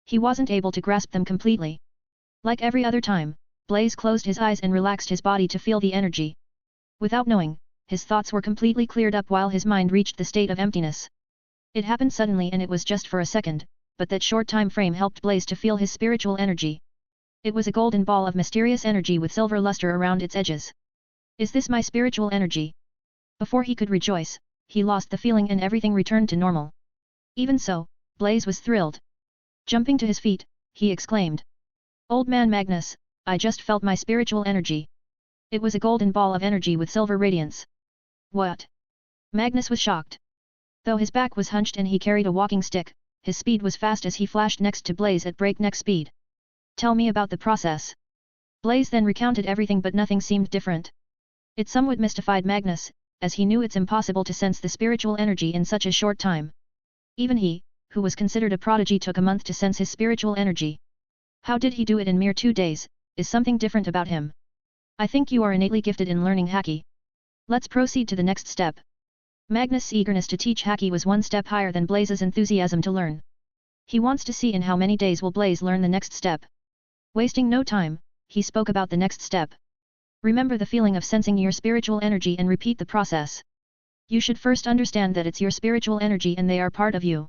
He wasn't able to grasp them completely. Like every other time, Blaze closed his eyes and relaxed his body to feel the energy. Without knowing, his thoughts were completely cleared up while his mind reached the state of emptiness. It happened suddenly and it was just for a second, but that short time frame helped Blaze to feel his spiritual energy. It was a golden ball of mysterious energy with silver luster around its edges. Is this my spiritual energy? Before he could rejoice, he lost the feeling and everything returned to normal. Even so, Blaze was thrilled. Jumping to his feet, he exclaimed. Old man Magnus, I just felt my spiritual energy. It was a golden ball of energy with silver radiance. What? Magnus was shocked. Though his back was hunched and he carried a walking stick, his speed was fast as he flashed next to Blaze at breakneck speed. Tell me about the process. Blaze then recounted everything, but nothing seemed different. It somewhat mystified Magnus, as he knew it's impossible to sense the spiritual energy in such a short time. Even he, who was considered a prodigy, took a month to sense his spiritual energy. How did he do it in mere 2 days? Is something different about him? I think you are innately gifted in learning Haki. Let's proceed to the next step. Magnus' eagerness to teach Haki was one step higher than Blaze's enthusiasm to learn. He wants to see in how many days will Blaze learn the next step. Wasting no time, he spoke about the next step. Remember the feeling of sensing your spiritual energy and repeat the process. You should first understand that it's your spiritual energy and they are part of you.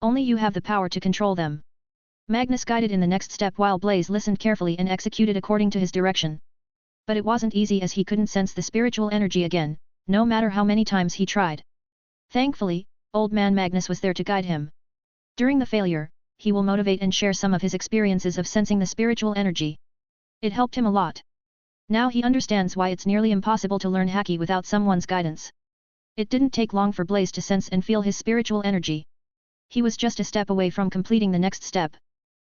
Only you have the power to control them. Magnus guided in the next step while Blaze listened carefully and executed according to his direction. But it wasn't easy as he couldn't sense the spiritual energy again, no matter how many times he tried. Thankfully, old man Magnus was there to guide him. During the failure, he will motivate and share some of his experiences of sensing the spiritual energy. It helped him a lot. Now he understands why it's nearly impossible to learn Haki without someone's guidance. It didn't take long for Blaze to sense and feel his spiritual energy. He was just a step away from completing the next step.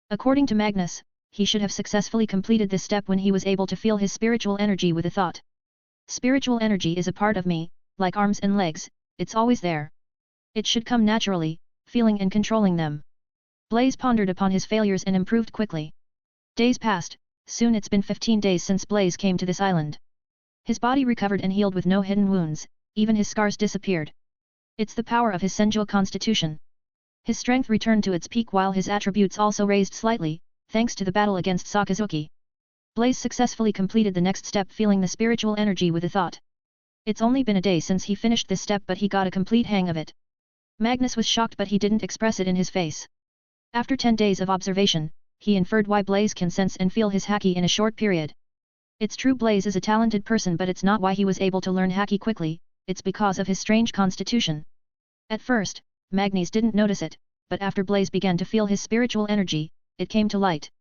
According to Magnus, he should have successfully completed this step when he was able to feel his spiritual energy with a thought. Spiritual energy is a part of me, like arms and legs, it's always there. It should come naturally, feeling and controlling them. Blaze pondered upon his failures and improved quickly. Days passed, soon it's been 15 days since Blaze came to this island. His body recovered and healed with no hidden wounds, even his scars disappeared. It's the power of his sensual constitution. His strength returned to its peak while his attributes also raised slightly, thanks to the battle against Sakazuki. Blaze successfully completed the next step feeling the spiritual energy with a thought. It's only been a day since he finished this step but he got a complete hang of it. Magnus was shocked but he didn't express it in his face. After 10 days of observation, he inferred why Blaze can sense and feel his Haki in a short period. It's true Blaze is a talented person but it's not why he was able to learn Haki quickly, it's because of his strange constitution. At first, Magnus didn't notice it, but after Blaze began to feel his spiritual energy, it came to light.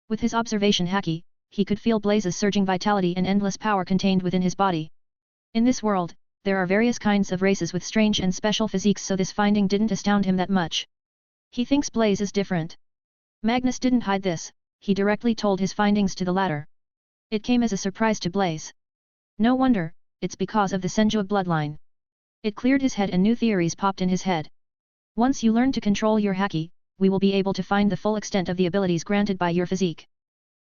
With his observation Haki, he could feel Blaze's surging vitality and endless power contained within his body. In this world, there are various kinds of races with strange and special physiques, so this finding didn't astound him that much. He thinks Blaze is different. Magnus didn't hide this, he directly told his findings to the latter. It came as a surprise to Blaze. No wonder, it's because of the Senju bloodline. It cleared his head and new theories popped in his head. Once you learn to control your Haki, we will be able to find the full extent of the abilities granted by your physique.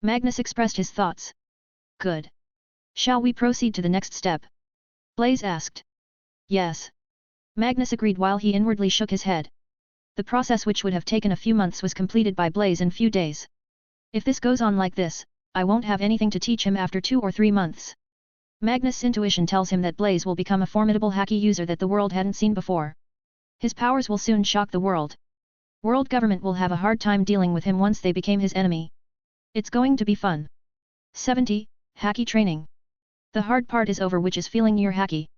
Magnus expressed his thoughts. Good. Shall we proceed to the next step? Blaze asked. Yes. Magnus agreed while he inwardly shook his head. The process which would have taken a few months was completed by Blaze in few days. If this goes on like this, I won't have anything to teach him after 2 or 3 months. Magnus' intuition tells him that Blaze will become a formidable Haki user that the world hadn't seen before. His powers will soon shock the world. World government will have a hard time dealing with him once they became his enemy. It's going to be fun. 70. Haki training. The hard part is over, which is feeling your Haki.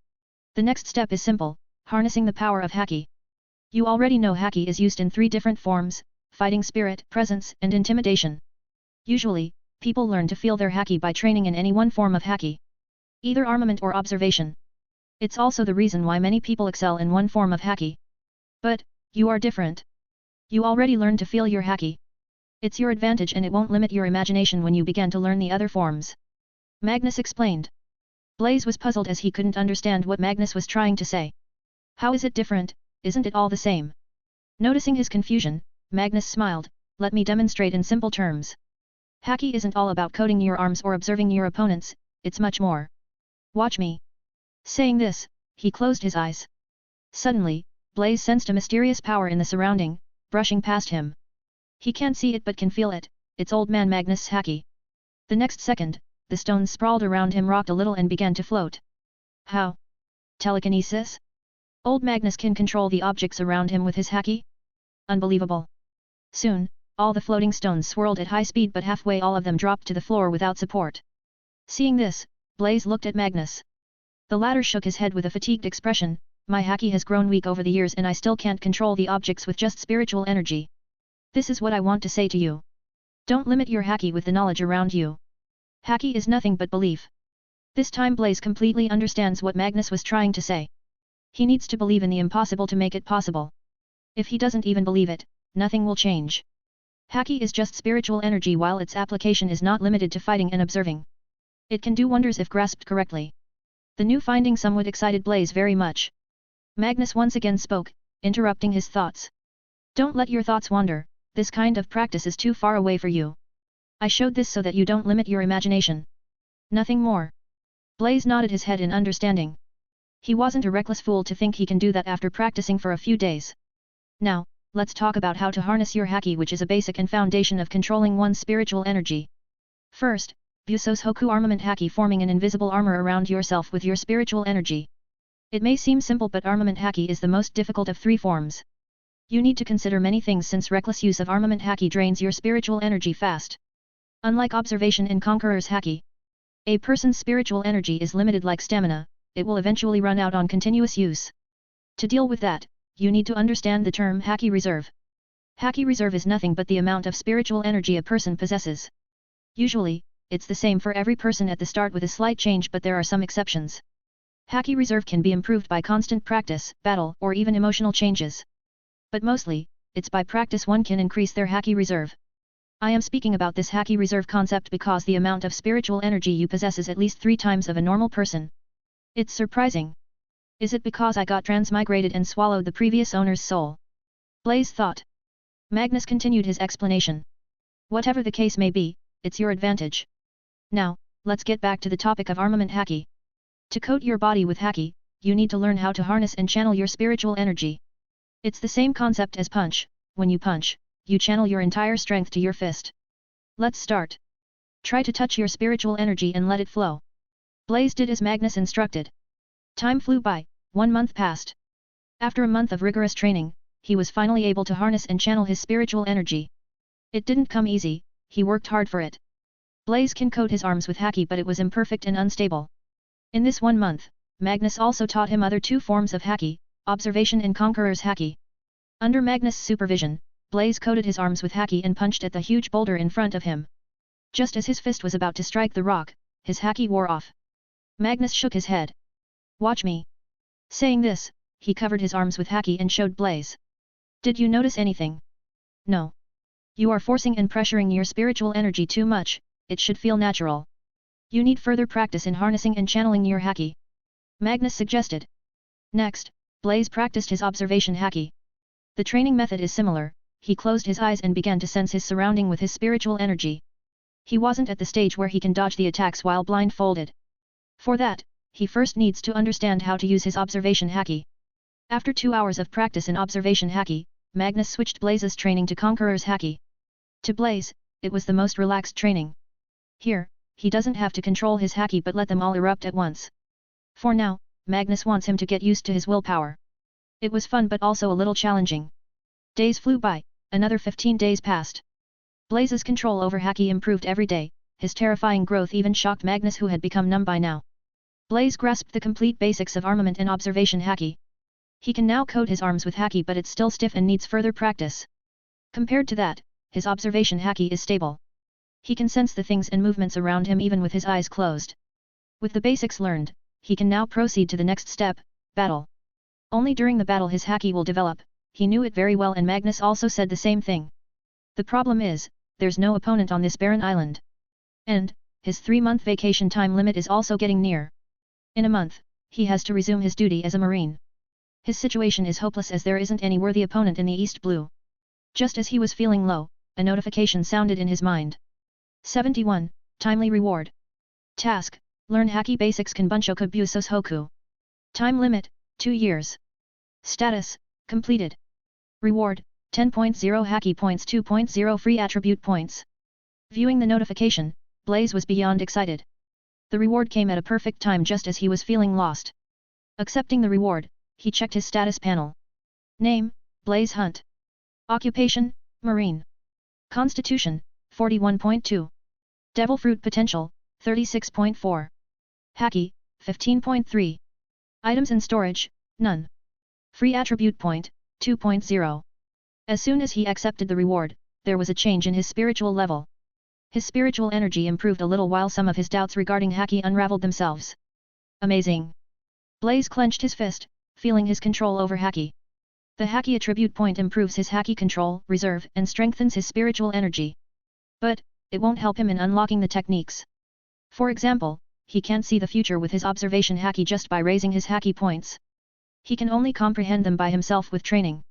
The next step is simple, harnessing the power of Haki. You already know Haki is used in 3 different forms: fighting spirit, presence, and intimidation. Usually, people learn to feel their Haki by training in any one form of Haki. Either armament or observation. It's also the reason why many people excel in one form of Haki. But, you are different. You already learned to feel your Haki. It's your advantage and it won't limit your imagination when you begin to learn the other forms. Magnus explained. Blaze was puzzled as he couldn't understand what Magnus was trying to say. How is it different, isn't it all the same? Noticing his confusion, Magnus smiled, let me demonstrate in simple terms. Haki isn't all about coding your arms or observing your opponents, it's much more. Watch me. Saying this, he closed his eyes. Suddenly, Blaze sensed a mysterious power in the surrounding, brushing past him. He can't see it but can feel it, it's old man Magnus' Haki. The next second, the stones sprawled around him rocked a little and began to float. How? Telekinesis? Old Magnus can control the objects around him with his Haki? Unbelievable. Soon, all the floating stones swirled at high speed, but halfway all of them dropped to the floor without support. Seeing this, Blaze looked at Magnus. The latter shook his head with a fatigued expression, my Haki has grown weak over the years and I still can't control the objects with just spiritual energy. This is what I want to say to you. Don't limit your Haki with the knowledge around you. Haki is nothing but belief. This time Blaze completely understands what Magnus was trying to say. He needs to believe in the impossible to make it possible. If he doesn't even believe it, nothing will change. Haki is just spiritual energy while its application is not limited to fighting and observing. It can do wonders if grasped correctly. The new finding somewhat excited Blaze very much. Magnus once again spoke, interrupting his thoughts. Don't let your thoughts wander, this kind of practice is too far away for you. I showed this so that you don't limit your imagination. Nothing more. Blaze nodded his head in understanding. He wasn't a reckless fool to think he can do that after practicing for a few days. Now, let's talk about how to harness your Haki, which is a basic and foundation of controlling one's spiritual energy. First, Buso's Hoku Armament Haki, forming an invisible armor around yourself with your spiritual energy. It may seem simple, but Armament Haki is the most difficult of 3 forms. You need to consider many things since reckless use of Armament Haki drains your spiritual energy fast. Unlike Observation and Conqueror's Haki, a person's spiritual energy is limited like stamina, it will eventually run out on continuous use. To deal with that, you need to understand the term Haki Reserve. Haki Reserve is nothing but the amount of spiritual energy a person possesses. Usually, it's the same for every person at the start with a slight change, but there are some exceptions. Haki Reserve can be improved by constant practice, battle, or even emotional changes. But mostly, it's by practice one can increase their Haki Reserve. I am speaking about this Haki Reserve concept because the amount of spiritual energy you possess is at least 3 times of a normal person. It's surprising. Is it because I got transmigrated and swallowed the previous owner's soul? Blaze thought. Magnus continued his explanation. Whatever the case may be, it's your advantage. Now, let's get back to the topic of Armament Haki. To coat your body with Haki, you need to learn how to harness and channel your spiritual energy. It's the same concept as punch. When you punch, you channel your entire strength to your fist. Let's start. Try to touch your spiritual energy and let it flow. Blaze did as Magnus instructed. Time flew by, 1 month passed. After a month of rigorous training, he was finally able to harness and channel his spiritual energy. It didn't come easy, he worked hard for it. Blaze can coat his arms with Haki, but it was imperfect and unstable. In this 1 month, Magnus also taught him other 2 forms of Haki, Observation and Conqueror's Haki. Under Magnus' supervision, Blaze coated his arms with Haki and punched at the huge boulder in front of him. Just as his fist was about to strike the rock, his Haki wore off. Magnus shook his head. Watch me. Saying this, he covered his arms with Haki and showed Blaze. Did you notice anything? No. You are forcing and pressuring your spiritual energy too much, it should feel natural. You need further practice in harnessing and channeling your Haki. Magnus suggested. Next, Blaze practiced his observation Haki. The training method is similar, he closed his eyes and began to sense his surrounding with his spiritual energy. He wasn't at the stage where he can dodge the attacks while blindfolded. For that, he first needs to understand how to use his observation Haki. After 2 hours of practice in observation Haki, Magnus switched Blaze's training to Conqueror's Haki. To Blaze, it was the most relaxed training. Here, he doesn't have to control his Haki but let them all erupt at once. For now, Magnus wants him to get used to his willpower. It was fun but also a little challenging. Days flew by, another 15 days passed. Blaze's control over Haki improved every day, his terrifying growth even shocked Magnus who had become numb by now. Blaze grasped the complete basics of armament and observation Haki. He can now coat his arms with Haki but it's still stiff and needs further practice. Compared to that, his observation Haki is stable. He can sense the things and movements around him even with his eyes closed. With the basics learned, he can now proceed to the next step, battle. Only during the battle his Haki will develop, he knew it very well and Magnus also said the same thing. The problem is, there's no opponent on this barren island. And, his 3-month vacation time limit is also getting near. In a month, he has to resume his duty as a Marine. His situation is hopeless as there isn't any worthy opponent in the East Blue. Just as he was feeling low, a notification sounded in his mind. 71, Timely Reward. Task, Learn Haki Basics Kanbunshoku Busos Hoku. Time limit, 2 years. Status, completed. Reward, 10.0 Haki points 2.0 free attribute points. Viewing the notification, Blaze was beyond excited. The reward came at a perfect time just as he was feeling lost. Accepting the reward, he checked his status panel. Name, Blaze Hunt. Occupation, Marine. Constitution, 41.2. Devil Fruit Potential, 36.4. Haki, 15.3. Items in storage, none. Free attribute point, 2.0. As soon as he accepted the reward, there was a change in his spiritual level. His spiritual energy improved a little while some of his doubts regarding Haki unraveled themselves. Amazing! Blaze clenched his fist, feeling his control over Haki. The Haki attribute point improves his Haki control, reserve and strengthens his spiritual energy. But, it won't help him in unlocking the techniques. For example, he can't see the future with his observation Haki just by raising his Haki points. He can only comprehend them by himself with training.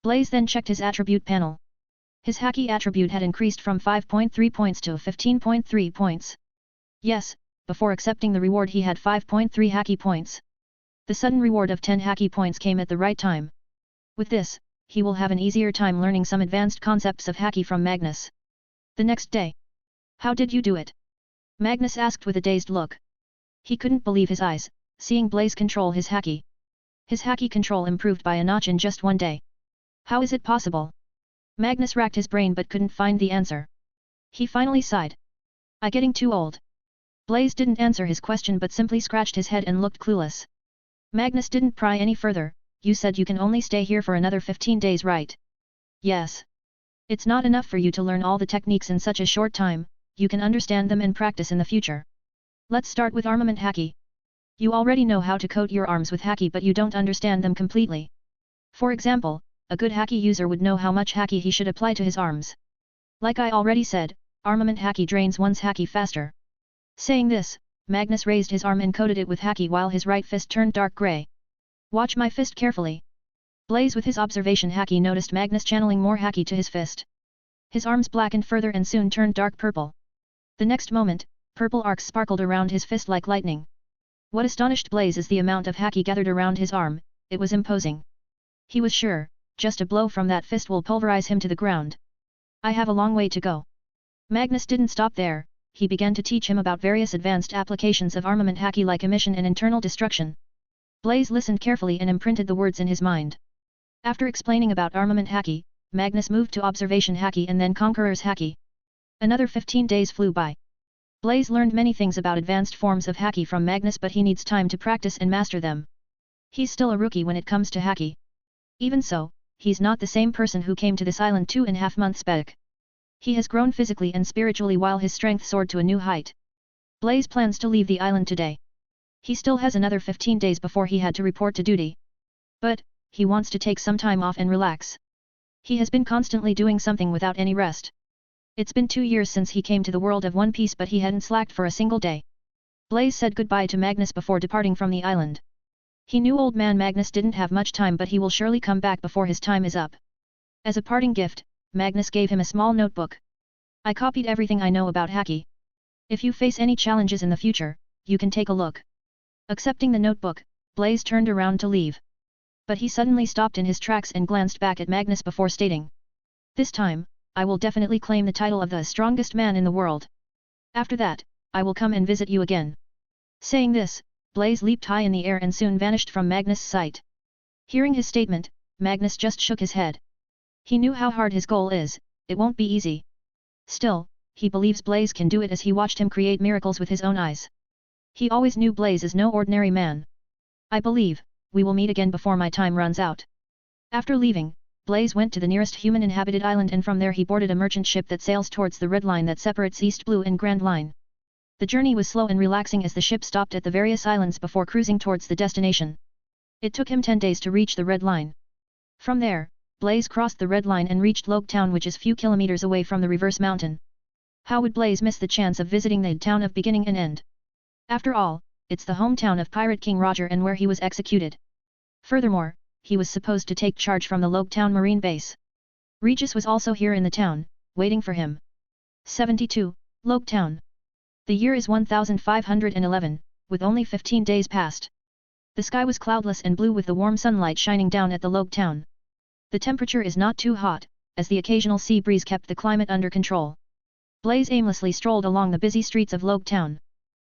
Blaze then checked his attribute panel. His Haki attribute had increased from 5.3 points to 15.3 points. Yes, before accepting the reward he had 5.3 Haki points. The sudden reward of 10 Haki points came at the right time. With this, he will have an easier time learning some advanced concepts of Haki from Magnus. The next day. How did you do it? Magnus asked with a dazed look. He couldn't believe his eyes, seeing Blaze control his Haki. His Haki control improved by a notch in just 1 day. How is it possible? Magnus racked his brain but couldn't find the answer. He finally sighed. I'm getting too old. Blaze didn't answer his question but simply scratched his head and looked clueless. Magnus didn't pry any further. You said you can only stay here for another 15 days, right? Yes. It's not enough for you to learn all the techniques in such a short time, you can understand them and practice in the future. Let's start with armament Haki. You already know how to coat your arms with Haki but you don't understand them completely. For example, a good Haki user would know how much Haki he should apply to his arms. Like I already said, armament Haki drains one's Haki faster. Saying this, Magnus raised his arm and coated it with Haki while his right fist turned dark grey. Watch my fist carefully. Blaze with his observation Haki noticed Magnus channeling more Haki to his fist. His arms blackened further and soon turned dark purple. The next moment, purple arcs sparkled around his fist like lightning. What astonished Blaze is the amount of Haki gathered around his arm, it was imposing. He was sure, just a blow from that fist will pulverize him to the ground. I have a long way to go. Magnus didn't stop there, he began to teach him about various advanced applications of armament Haki like emission and internal destruction. Blaze listened carefully and imprinted the words in his mind. After explaining about armament Haki, Magnus moved to observation Haki and then Conqueror's Haki. Another 15 days flew by. Blaze learned many things about advanced forms of Haki from Magnus but he needs time to practice and master them. He's still a rookie when it comes to Haki. Even so, he's not the same person who came to this island 2.5 months back. He has grown physically and spiritually while his strength soared to a new height. Blaze plans to leave the island today. He still has another 15 days before he had to report to duty. But, he wants to take some time off and relax. He has been constantly doing something without any rest. It's been 2 years since he came to the world of One Piece, but he hadn't slacked for a single day. Blaze said goodbye to Magnus before departing from the island. He knew old man Magnus didn't have much time, but he will surely come back before his time is up. As a parting gift, Magnus gave him a small notebook. I copied everything I know about Haki. If you face any challenges in the future, you can take a look. Accepting the notebook, Blaze turned around to leave. But he suddenly stopped in his tracks and glanced back at Magnus before stating, "This time, I will definitely claim the title of the strongest man in the world. After that, I will come and visit you again." Saying this, Blaze leaped high in the air and soon vanished from Magnus' sight. Hearing his statement, Magnus just shook his head. He knew how hard his goal is, it won't be easy. Still, he believes Blaze can do it as he watched him create miracles with his own eyes. He always knew Blaze is no ordinary man. "I believe, we will meet again before my time runs out." After leaving, Blaze went to the nearest human-inhabited island, and from there he boarded a merchant ship that sails towards the red line that separates East Blue and Grand Line. The journey was slow and relaxing as the ship stopped at the various islands before cruising towards the destination. It took him 10 days to reach the red line. From there, Blaze crossed the red line and reached Loguetown, which is few kilometers away from the reverse mountain. How would Blaze miss the chance of visiting the town of beginning and end? After all, it's the hometown of Pirate King Roger and where he was executed. Furthermore, he was supposed to take charge from the Loguetown Marine Base. Regis was also here in the town, waiting for him. 72, Loguetown. The year is 1511, with only 15 days past. The sky was cloudless and blue with the warm sunlight shining down at the Loguetown. The temperature is not too hot, as the occasional sea breeze kept the climate under control. Blaze aimlessly strolled along the busy streets of Loguetown.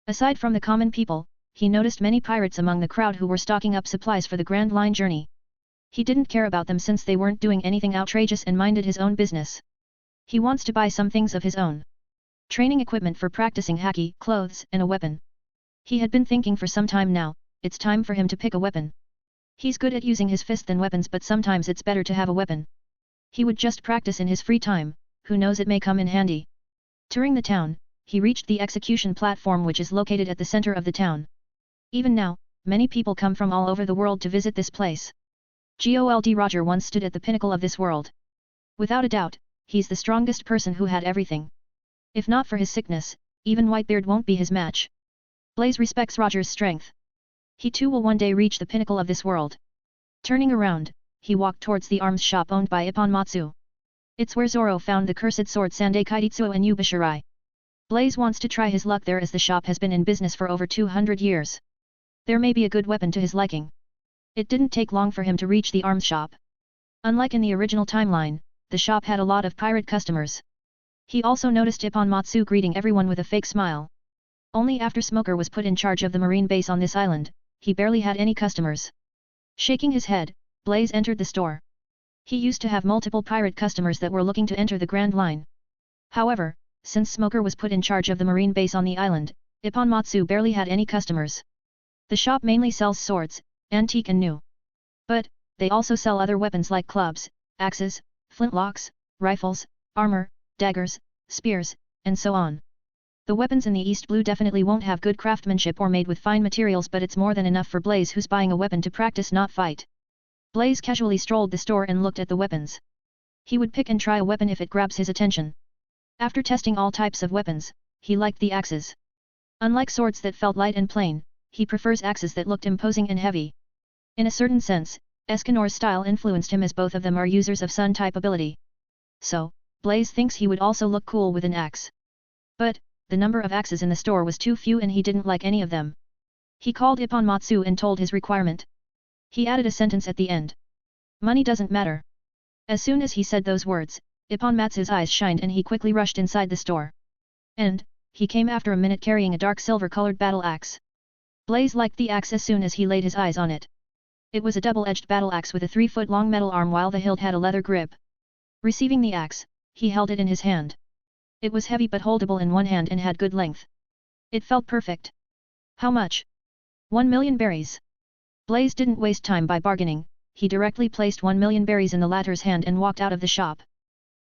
Aside from the common people, he noticed many pirates among the crowd who were stocking up supplies for the Grand Line journey. He didn't care about them since they weren't doing anything outrageous and minded his own business. He wants to buy some things of his own. Training equipment for practicing Haki, clothes, and a weapon. He had been thinking for some time now, it's time for him to pick a weapon. He's good at using his fists than weapons, but sometimes it's better to have a weapon. He would just practice in his free time, who knows, it may come in handy. Touring the town, he reached the execution platform, which is located at the center of the town. Even now, many people come from all over the world to visit this place. Gold Roger once stood at the pinnacle of this world. Without a doubt, he's the strongest person who had everything. If not for his sickness, even Whitebeard won't be his match. Blaze respects Roger's strength. He too will one day reach the pinnacle of this world. Turning around, he walked towards the arms shop owned by Ippon Matsu. It's where Zoro found the cursed sword Sandai Kaititsuo and Yubishirai. Blaze wants to try his luck there as the shop has been in business for over 200 years. There may be a good weapon to his liking. It didn't take long for him to reach the arms shop. Unlike in the original timeline, the shop had a lot of pirate customers. He also noticed Ippon Matsu greeting everyone with a fake smile. Only after Smoker was put in charge of the marine base on this island, he barely had any customers. Shaking his head, Blaze entered the store. He used to have multiple pirate customers that were looking to enter the Grand Line. However, since Smoker was put in charge of the marine base on the island, Ippon Matsu barely had any customers. The shop mainly sells swords, antique and new. But, they also sell other weapons like clubs, axes, flintlocks, rifles, armor, daggers, spears, and so on. The weapons in the East Blue definitely won't have good craftsmanship or made with fine materials, but it's more than enough for Blaze, who's buying a weapon to practice, not fight. Blaze casually strolled the store and looked at the weapons. He would pick and try a weapon if it grabs his attention. After testing all types of weapons, he liked the axes. Unlike swords that felt light and plain, he prefers axes that looked imposing and heavy. In a certain sense, Escanor's style influenced him, as both of them are users of sun-type ability. So, Blaze thinks he would also look cool with an axe. But, the number of axes in the store was too few and he didn't like any of them. He called Ippon Matsu and told his requirement. He added a sentence at the end. Money doesn't matter. As soon as he said those words, Ippon Matsu's eyes shined and he quickly rushed inside the store. And, he came after a minute carrying a dark silver-colored battle axe. Blaze liked the axe as soon as he laid his eyes on it. It was a double-edged battle axe with a 3-foot-long metal arm while the hilt had a leather grip. Receiving the axe, he held it in his hand. It was heavy but holdable in one hand and had good length. It felt perfect. How much? 1 million berries. Blaze didn't waste time by bargaining, he directly placed 1 million berries in the latter's hand and walked out of the shop.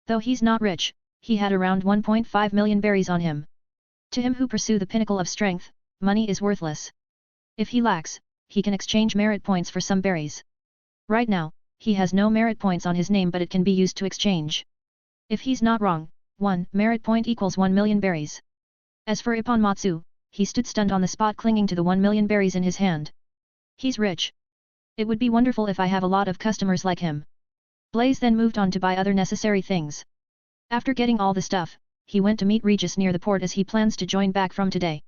Though he's not rich, he had around 1.5 million berries on him. To him who pursue the pinnacle of strength, money is worthless. If he lacks, he can exchange merit points for some berries. Right now, he has no merit points on his name, but it can be used to exchange. If he's not wrong, 1 merit point equals 1 million berries. As for Ipponmatsu, he stood stunned on the spot, clinging to the 1 million berries in his hand. He's rich. It would be wonderful if I have a lot of customers like him. Blaze then moved on to buy other necessary things. After getting all the stuff, he went to meet Regis near the port as he plans to join back from today.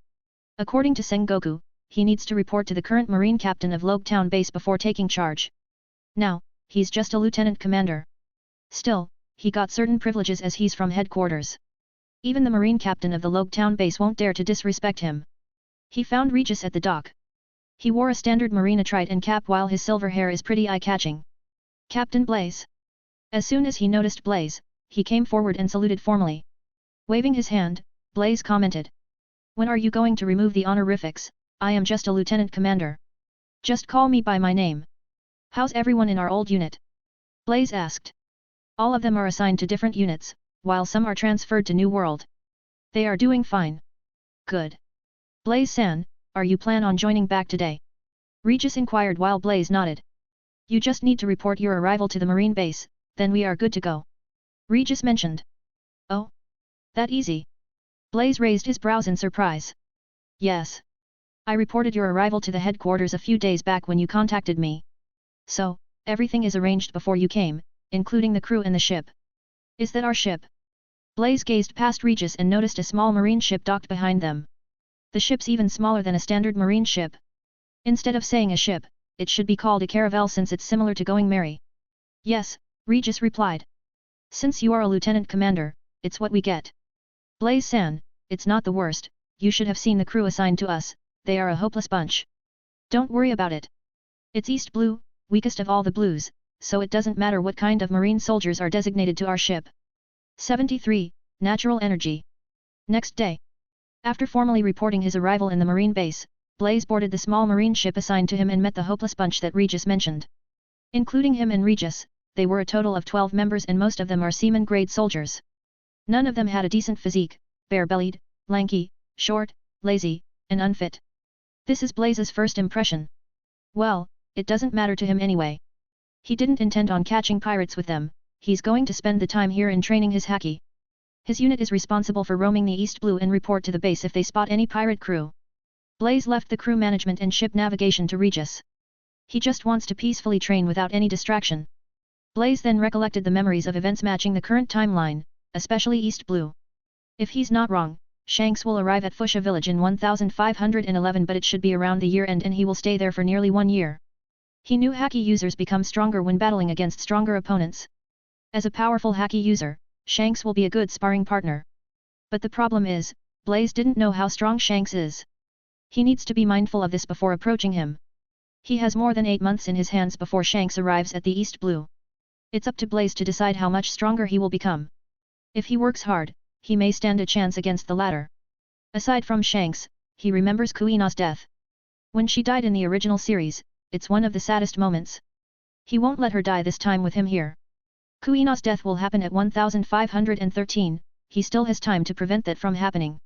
According to Sengoku, he needs to report to the current Marine Captain of Loguetown base before taking charge. Now, he's just a lieutenant commander. Still, he got certain privileges as he's from headquarters. Even the Marine Captain of the Loguetown base won't dare to disrespect him. He found Regis at the dock. He wore a standard marine attrite and cap while his silver hair is pretty eye-catching. Captain Blaze. As soon as he noticed Blaze, he came forward and saluted formally. Waving his hand, Blaze commented. When are you going to remove the honorifics? I am just a lieutenant commander. Just call me by my name. How's everyone in our old unit? Blaze asked. All of them are assigned to different units, while some are transferred to New World. They are doing fine. Good. Blaze-san, are you plan on joining back today? Regis inquired while Blaze nodded. You just need to report your arrival to the Marine base, then we are good to go. Regis mentioned. Oh? That easy? Blaze raised his brows in surprise. Yes. I reported your arrival to the headquarters a few days back when you contacted me. So, everything is arranged before you came, including the crew and the ship. Is that our ship? Blaze gazed past Regis and noticed a small marine ship docked behind them. The ship's even smaller than a standard marine ship. Instead of saying a ship, it should be called a caravel since it's similar to Going Merry. Yes, Regis replied. Since you are a lieutenant commander, it's what we get. Blaze-san, it's not the worst, you should have seen the crew assigned to us, they are a hopeless bunch. Don't worry about it. It's East Blue, weakest of all the blues, so it doesn't matter what kind of marine soldiers are designated to our ship. 73, Natural Energy. Next day. After formally reporting his arrival in the marine base, Blaze boarded the small marine ship assigned to him and met the hopeless bunch that Regis mentioned. Including him and Regis, they were a total of 12 members and most of them are seaman-grade soldiers. None of them had a decent physique, bare-bellied, lanky, short, lazy, and unfit. This is Blaze's first impression. Well, it doesn't matter to him anyway. He didn't intend on catching pirates with them, he's going to spend the time here in training his Haki. His unit is responsible for roaming the East Blue and report to the base if they spot any pirate crew. Blaze left the crew management and ship navigation to Regis. He just wants to peacefully train without any distraction. Blaze then recollected the memories of events matching the current timeline, especially East Blue. If he's not wrong, Shanks will arrive at Fuchsia village in 1511, but it should be around the year end and he will stay there for nearly 1 year. He knew Haki users become stronger when battling against stronger opponents. As a powerful Haki user, Shanks will be a good sparring partner. But the problem is, Blaze didn't know how strong Shanks is. He needs to be mindful of this before approaching him. He has more than 8 months in his hands before Shanks arrives at the East Blue. It's up to Blaze to decide how much stronger he will become. If he works hard, he may stand a chance against the latter. Aside from Shanks, he remembers Kuina's death. When she died in the original series, it's one of the saddest moments. He won't let her die this time with him here. Kuina's death will happen at 1513, he still has time to prevent that from happening.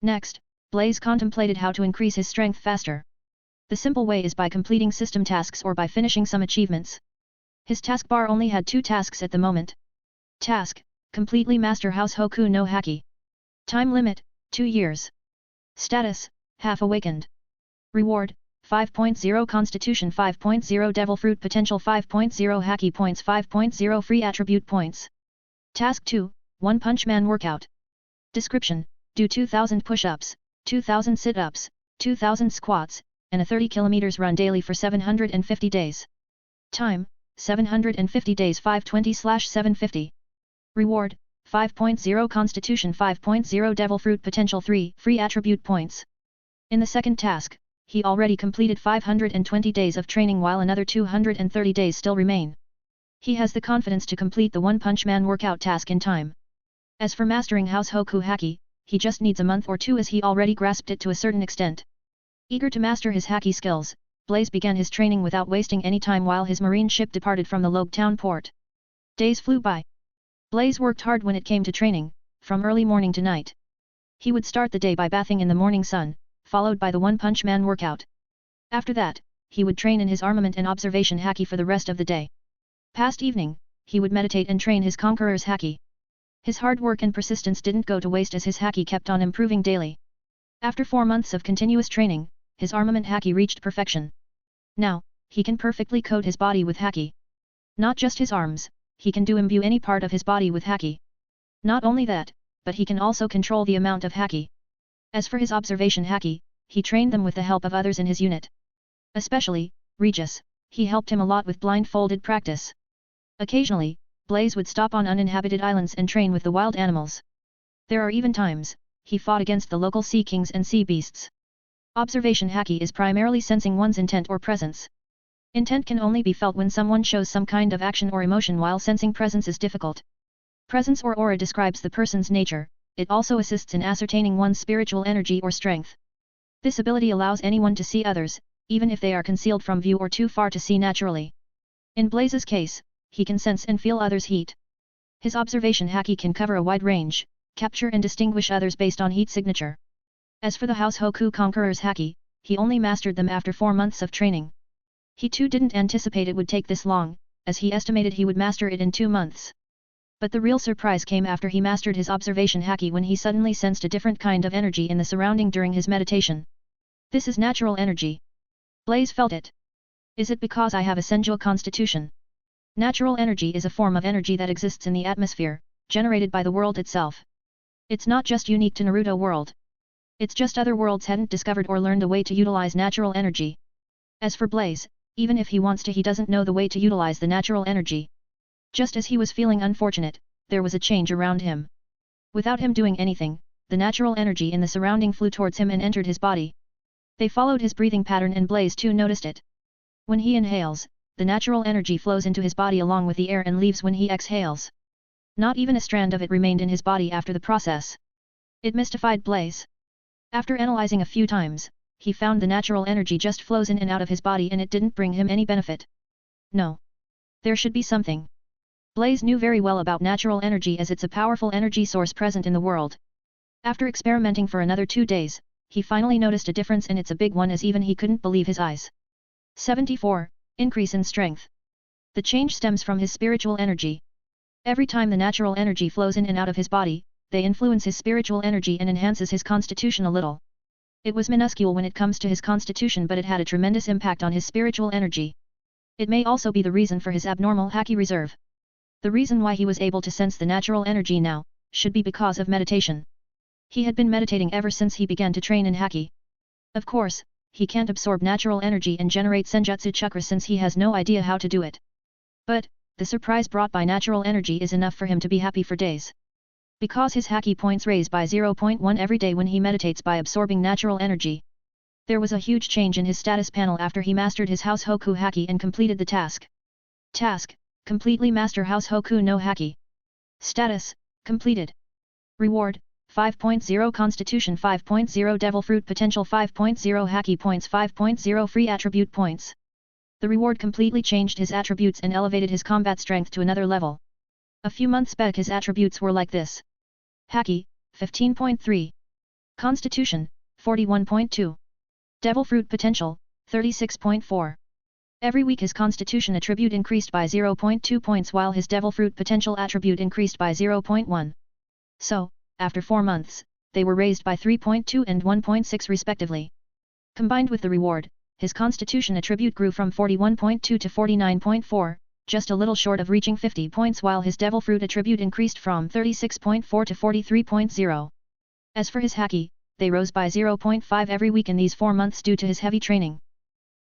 Next, Blaze contemplated how to increase his strength faster. The simple way is by completing system tasks or by finishing some achievements. His taskbar only had 2 tasks at the moment. Task: completely master House Hoku no Haki. Time limit: 2 years. Status: half awakened. Reward: 5.0 Constitution, 5.0 Devil Fruit Potential, 5.0 Haki Points, 5.0 Free Attribute Points. Task 2, One Punch Man Workout. Description: do 2000 push-ups, 2000 sit-ups, 2000 squats, and a 30 km run daily for 750 days. Time: 750 days, 520/750. Reward: 5.0 Constitution, 5.0 Devil Fruit Potential, 3 Free Attribute Points. In the second task, he already completed 520 days of training while another 230 days still remain. He has the confidence to complete the One Punch Man workout task in time. As for mastering House Hoku Haki, he just needs a month or 2 as he already grasped it to a certain extent. Eager to master his Haki skills, Blaze began his training without wasting any time while his marine ship departed from the Loguetown port. Days flew by. Blaze worked hard when it came to training, from early morning to night. He would start the day by bathing in the morning sun, followed by the One Punch Man workout. After that, he would train in his armament and observation Haki for the rest of the day. Past evening, he would meditate and train his Conqueror's Haki. His hard work and persistence didn't go to waste as his Haki kept on improving daily. After 4 months of continuous training, his armament Haki reached perfection. Now, he can perfectly coat his body with Haki. Not just his arms, he can imbue any part of his body with Haki. Not only that, but he can also control the amount of Haki. As for his observation Haki, he trained them with the help of others in his unit. Especially, Regis, he helped him a lot with blindfolded practice. Occasionally, Blaze would stop on uninhabited islands and train with the wild animals. There are even times, he fought against the local sea kings and sea beasts. Observation Haki is primarily sensing one's intent or presence. Intent can only be felt when someone shows some kind of action or emotion, while sensing presence is difficult. Presence or aura describes the person's nature, it also assists in ascertaining one's spiritual energy or strength. This ability allows anyone to see others, even if they are concealed from view or too far to see naturally. In Blaze's case, he can sense and feel others' heat. His observation Haki can cover a wide range, capture and distinguish others based on heat signature. As for the House Hoku Conqueror's Haki, he only mastered them after 4 months of training. He too didn't anticipate it would take this long, as he estimated he would master it in 2 months. But the real surprise came after he mastered his observation Haki, when he suddenly sensed a different kind of energy in the surrounding during his meditation. This is natural energy. Blaze felt it. Is it because I have a sensual constitution? Natural energy is a form of energy that exists in the atmosphere, generated by the world itself. It's not just unique to Naruto world. It's just other worlds hadn't discovered or learned a way to utilize natural energy. As for Blaze, even if he wants to, he doesn't know the way to utilize the natural energy. Just as he was feeling unfortunate, there was a change around him. Without him doing anything, the natural energy in the surrounding flew towards him and entered his body. They followed his breathing pattern and Blaze too noticed it. When he inhales, the natural energy flows into his body along with the air and leaves when he exhales. Not even a strand of it remained in his body after the process. It mystified Blaze. After analyzing a few times, he found the natural energy just flows in and out of his body and it didn't bring him any benefit. No. There should be something. Blaze knew very well about natural energy, as it's a powerful energy source present in the world. After experimenting for another 2 days, he finally noticed a difference, and it's a big one, as even he couldn't believe his eyes. 74. Increase in strength. The change stems from his spiritual energy. Every time the natural energy flows in and out of his body, they influence his spiritual energy and enhances his constitution a little. It was minuscule when it comes to his constitution, but it had a tremendous impact on his spiritual energy. It may also be the reason for his abnormal Haki reserve. The reason why he was able to sense the natural energy now, should be because of meditation. He had been meditating ever since he began to train in Haki. Of course, he can't absorb natural energy and generate senjutsu chakra since he has no idea how to do it. But, the surprise brought by natural energy is enough for him to be happy for days. Because his Haki points raise by 0.1 every day when he meditates by absorbing natural energy. There was a huge change in his status panel after he mastered his House Hoku Haki and completed the task. Task: completely master House Hoku no Haki. Status: completed. Reward: 5.0 Constitution, 5.0 Devil Fruit Potential, 5.0 Haki Points, 5.0 Free Attribute Points. The reward completely changed his attributes and elevated his combat strength to another level. A few months back his attributes were like this. Haki, 15.3. Constitution, 41.2. Devil Fruit Potential, 36.4. Every week his Constitution attribute increased by 0.2 points while his Devil Fruit Potential attribute increased by 0.1. So, after 4 months, they were raised by 3.2 and 1.6 respectively. Combined with the reward, his Constitution attribute grew from 41.2 to 49.4, just a little short of reaching 50 points, while his Devil Fruit attribute increased from 36.4 to 43.0. As for his Haki, they rose by 0.5 every week in these 4 months due to his heavy training.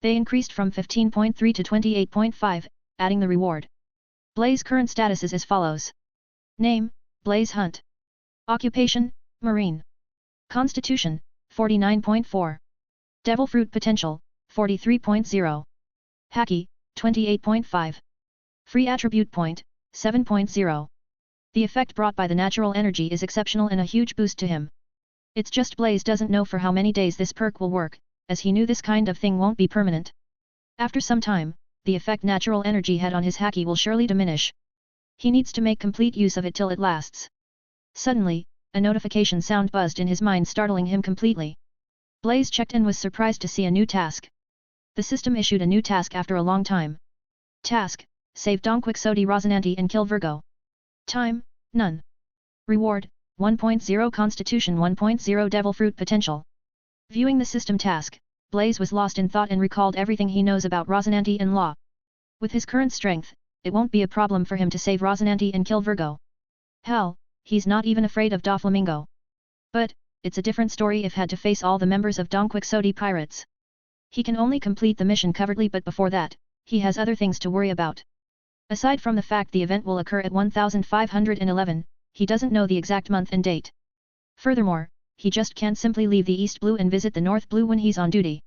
They increased from 15.3 to 28.5, adding the reward. Blaze's current status is as follows. Name: Blaze Hunt. Occupation: Marine. Constitution: 49.4. Devil Fruit Potential: 43.0. Haki: 28.5. Free Attribute Point: 7.0. The effect brought by the natural energy is exceptional and a huge boost to him. It's just Blaze doesn't know for how many days this perk will work, as he knew this kind of thing won't be permanent. After some time, the effect natural energy had on his Haki will surely diminish. He needs to make complete use of it till it lasts. Suddenly, a notification sound buzzed in his mind, startling him completely. Blaze checked and was surprised to see a new task. The system issued a new task after a long time. Task: save Donquixote Rosinante and kill Virgo. Time: none. Reward: 1.0 Constitution 1.0 Devil Fruit Potential. Viewing the system task, Blaze was lost in thought and recalled everything he knows about Rosinante and law. With his current strength, it won't be a problem for him to save Rosinante and kill Virgo. Hell, he's not even afraid of Doflamingo. But, it's a different story if had to face all the members of Donquixote pirates. He can only complete the mission covertly, but before that, he has other things to worry about. Aside from the fact the event will occur at 1511, he doesn't know the exact month and date. Furthermore, he just can't simply leave the East Blue and visit the North Blue when he's on duty.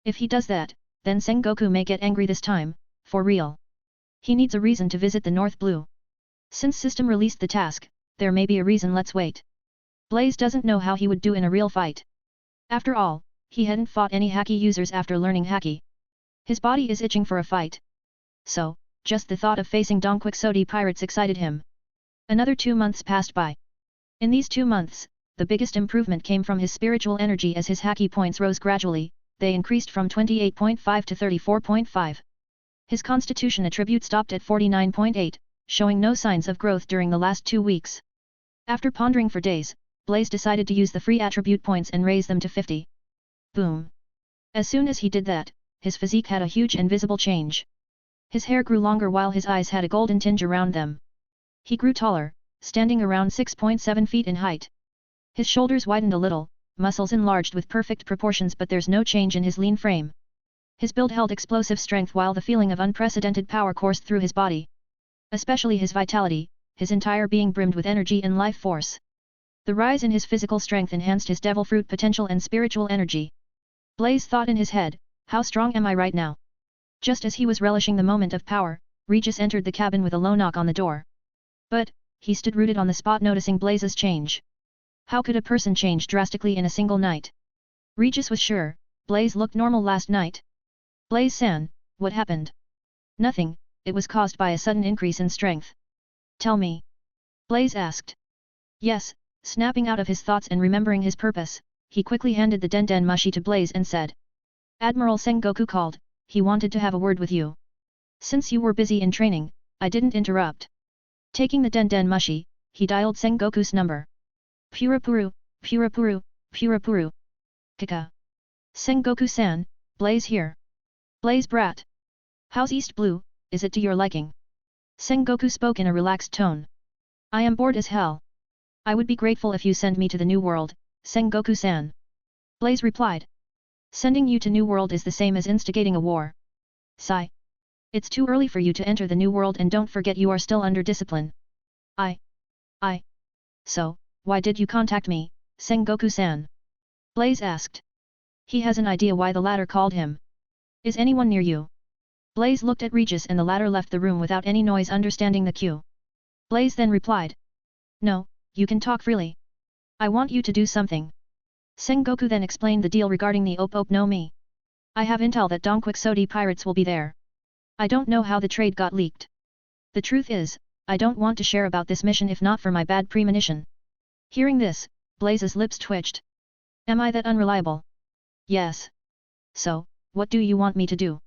If he does that, then Sengoku may get angry this time, for real. He needs a reason to visit the North Blue. Since system released the task, there may be a reason. Let's wait. Blaze doesn't know how he would do in a real fight. After all, he hadn't fought any Haki users after learning Haki. His body is itching for a fight. So, just the thought of facing Donquixote pirates excited him. Another 2 months passed by. In these 2 months, the biggest improvement came from his spiritual energy as his Haki points rose gradually. They increased from 28.5 to 34.5. His constitution attribute stopped at 49.8, showing no signs of growth during the last 2 weeks. After pondering for days, Blaze decided to use the free attribute points and raise them to 50. Boom! As soon as he did that, his physique had a huge and visible change. His hair grew longer while his eyes had a golden tinge around them. He grew taller, standing around 6.7 feet in height. His shoulders widened a little, muscles enlarged with perfect proportions, but there's no change in his lean frame. His build held explosive strength while the feeling of unprecedented power coursed through his body. Especially his vitality, his entire being brimmed with energy and life force. The rise in his physical strength enhanced his devil fruit potential and spiritual energy. Blaze thought in his head, how strong am I right now? Just as he was relishing the moment of power, Regis entered the cabin with a low knock on the door. But, he stood rooted on the spot noticing Blaze's change. How could a person change drastically in a single night? Regis was sure, Blaze looked normal last night. Blaze-san, what happened? Nothing, it was caused by a sudden increase in strength. Tell me. Blaze asked. Yes, snapping out of his thoughts and remembering his purpose, he quickly handed the Denden Mushi to Blaze and said. Admiral Sengoku called, he wanted to have a word with you. Since you were busy in training, I didn't interrupt. Taking the Denden Mushi, he dialed Sengoku's number. Purapuru, Purapuru, Purapuru. Kaka. Sengoku-san, Blaze here. Blaze brat. How's East Blue, is it to your liking? Sengoku spoke in a relaxed tone. I am bored as hell. I would be grateful if you send me to the New World, Sengoku-san. Blaze replied. Sending you to New World is the same as instigating a war. Sigh. It's too early for you to enter the New World, and don't forget you are still under discipline. So, why did you contact me, Sengoku-san? Blaze asked. He has an idea why the latter called him. Is anyone near you? Blaze looked at Regis and the latter left the room without any noise, understanding the cue. Blaze then replied. No, you can talk freely. I want you to do something. Sengoku then explained the deal regarding the Op no Mi. I have intel that Donquixote pirates will be there. I don't know how the trade got leaked. The truth is, I don't want to share about this mission if not for my bad premonition. Hearing this, Blaze's lips twitched. Am I that unreliable? Yes. So, what do you want me to do?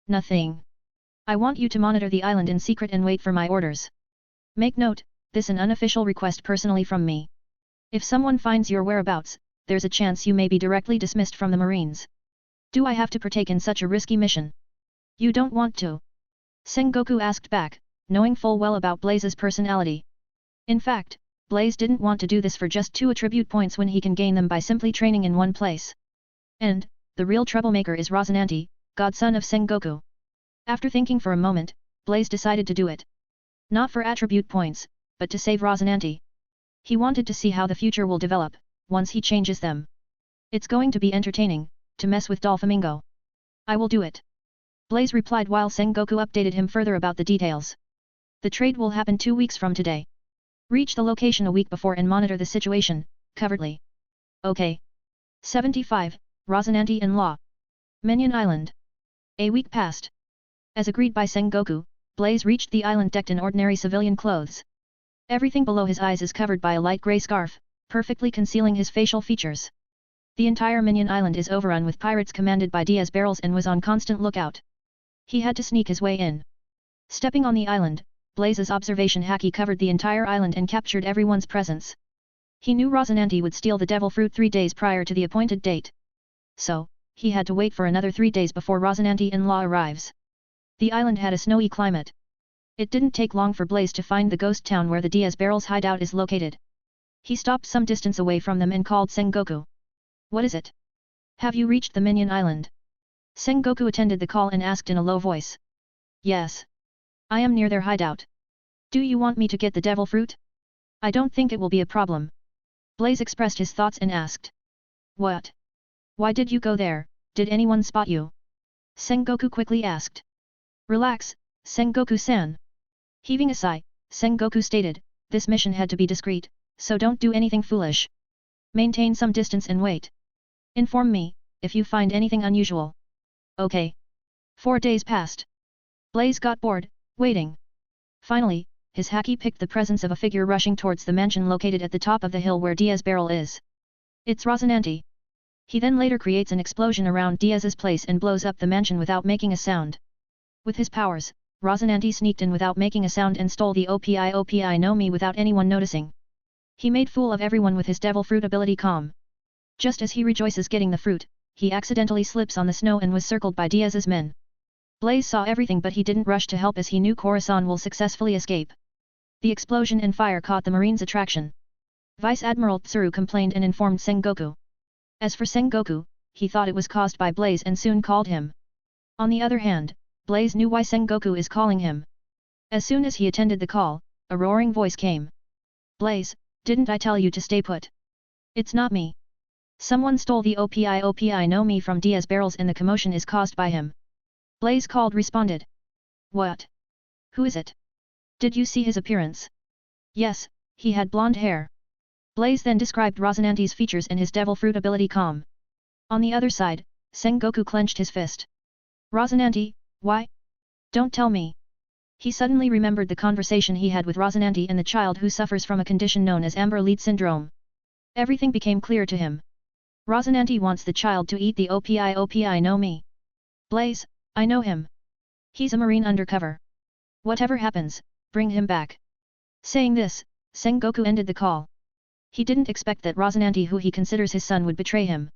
Nothing. I want you to monitor the island in secret and wait for my orders. Make note, this an unofficial request personally from me. If someone finds your whereabouts, there's a chance you may be directly dismissed from the Marines. Do I have to partake in such a risky mission? You don't want to? Sengoku asked back, knowing full well about Blaze's personality. In fact, Blaze didn't want to do this for just 2 attribute points when he can gain them by simply training in one place. And, the real troublemaker is Rosinante, godson of Sengoku. After thinking for a moment, Blaze decided to do it. Not for attribute points, but to save Rosinante. He wanted to see how the future will develop, once he changes them. It's going to be entertaining, to mess with Doflamingo. I will do it. Blaze replied while Sengoku updated him further about the details. The trade will happen 2 weeks from today. Reach the location a week before and monitor the situation, covertly. Okay. 75, Rosinante and Law. Minion Island. A week passed. As agreed by Sengoku, Blaze reached the island decked in ordinary civilian clothes. Everything below his eyes is covered by a light grey scarf, perfectly concealing his facial features. The entire Minion Island is overrun with pirates commanded by Diaz Barrels and was on constant lookout. He had to sneak his way in. Stepping on the island, Blaze's observation Haki covered the entire island and captured everyone's presence. He knew Rosinante would steal the devil fruit 3 days prior to the appointed date. So, he had to wait for another 3 days before Rosinante-in-law arrives. The island had a snowy climate. It didn't take long for Blaze to find the ghost town where the Diaz Barrels hideout is located. He stopped some distance away from them and called Sengoku. What is it? Have you reached the Minion Island? Sengoku attended the call and asked in a low voice. Yes. I am near their hideout. Do you want me to get the devil fruit? I don't think it will be a problem. Blaze expressed his thoughts and asked. What? Why did you go there? Did anyone spot you? Sengoku quickly asked. Relax, Sengoku-san. Heaving a sigh, Sengoku stated, this mission had to be discreet, so don't do anything foolish. Maintain some distance and wait. Inform me, if you find anything unusual. Okay. 4 days passed. Blaze got bored, waiting. Finally, his Haki picked the presence of a figure rushing towards the mansion located at the top of the hill where Diaz Barrel is. It's Rosinante. He then later creates an explosion around Diaz's place and blows up the mansion without making a sound. With his powers, Rosinante sneaked in without making a sound and stole the OPI no Mi without anyone noticing. He made fool of everyone with his devil fruit ability calm. Just as he rejoices getting the fruit, he accidentally slips on the snow and was circled by Diaz's men. Blaze saw everything but he didn't rush to help as he knew Corazon will successfully escape. The explosion and fire caught the Marine's attraction. Vice Admiral Tsuru complained and informed Sengoku. As for Sengoku, he thought it was caused by Blaze and soon called him. On the other hand, Blaze knew why Sengoku is calling him. As soon as he attended the call, a roaring voice came. Blaze, didn't I tell you to stay put? It's not me. Someone stole the OPI no Mi from Diaz Barrels and the commotion is caused by him. Blaze called responded. What? Who is it? Did you see his appearance? Yes, he had blonde hair. Blaze then described Rosinante's features and his devil fruit ability calm. On the other side, Sengoku clenched his fist. Rosinante, why? Don't tell me. He suddenly remembered the conversation he had with Rosinante and the child who suffers from a condition known as Amber Lead Syndrome. Everything became clear to him. Rosinante wants the child to eat the OPI no Mi. Blaze, I know him. He's a Marine undercover. Whatever happens, bring him back. Saying this, Sengoku ended the call. He didn't expect that Rosinante, who he considers his son, would betray him.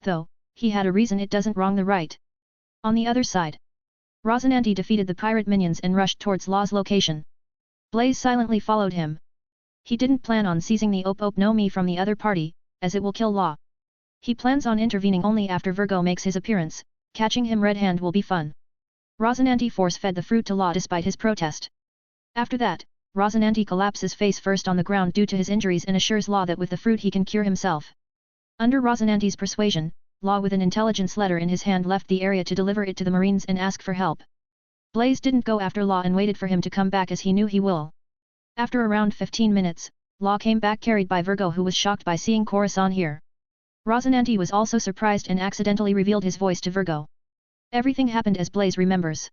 Though, he had a reason it doesn't wrong the right. On the other side, Rosinante defeated the pirate minions and rushed towards Law's location. Blaze silently followed him. He didn't plan on seizing the OP no Mi from the other party, as it will kill Law. He plans on intervening only after Virgo makes his appearance. Catching him red-handed will be fun. Rosinante force-fed the fruit to Law despite his protest. After that, Rosinante collapses face first on the ground due to his injuries and assures Law that with the fruit he can cure himself. Under Rosinante's persuasion, Law with an intelligence letter in his hand left the area to deliver it to the Marines and ask for help. Blaze didn't go after Law and waited for him to come back as he knew he will. After around 15 minutes, Law came back carried by Virgo, who was shocked by seeing Corazon here. Rosinante was also surprised and accidentally revealed his voice to Virgo. Everything happened as Blaze remembers.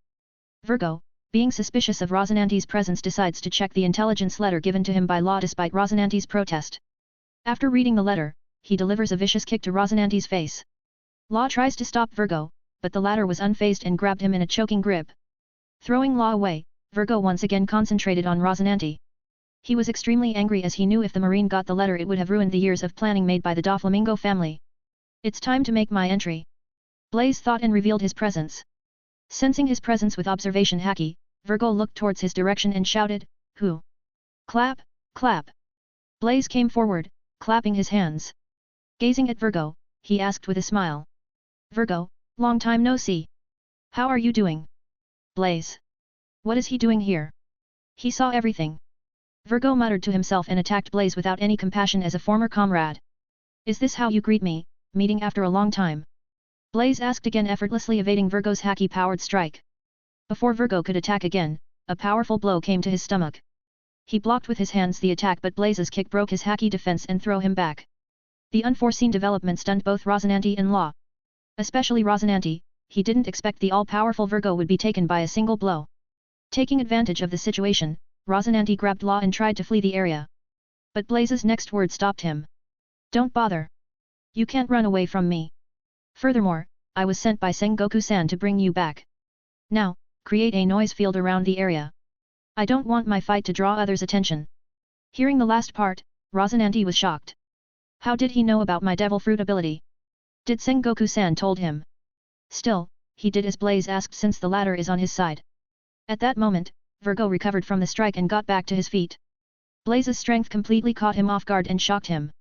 Virgo, being suspicious of Rosinante's presence, decides to check the intelligence letter given to him by Law despite Rosinante's protest. After reading the letter, he delivers a vicious kick to Rosinante's face. Law tries to stop Virgo, but the latter was unfazed and grabbed him in a choking grip. Throwing Law away, Virgo once again concentrated on Rosinante. He was extremely angry as he knew if the Marine got the letter it would have ruined the years of planning made by the Doflamingo family. It's time to make my entry. Blaze thought and revealed his presence. Sensing his presence with observation Haki, Virgo looked towards his direction and shouted, Who? Clap, clap. Blaze came forward, clapping his hands. Gazing at Virgo, he asked with a smile. Virgo, long time no see. How are you doing? Blaze. What is he doing here? He saw everything. Virgo muttered to himself and attacked Blaze without any compassion as a former comrade. Is this how you greet me, meeting after a long time? Blaze asked again, effortlessly evading Virgo's Haki-powered strike. Before Virgo could attack again, a powerful blow came to his stomach. He blocked with his hands the attack, but Blaze's kick broke his Haki defense and threw him back. The unforeseen development stunned both Rosinante and Law. Especially Rosinante, he didn't expect the all-powerful Virgo would be taken by a single blow. Taking advantage of the situation, Rosinante grabbed Law and tried to flee the area. But Blaze's next word stopped him. Don't bother. You can't run away from me. Furthermore, I was sent by Sengoku-san to bring you back. Now, create a noise field around the area. I don't want my fight to draw others' attention. Hearing the last part, Rosinante was shocked. How did he know about my devil fruit ability? Did Sengoku-san told him? Still, he did as Blaze asked since the latter is on his side. At that moment, Virgo recovered from the strike and got back to his feet. Blaze's strength completely caught him off guard and shocked him.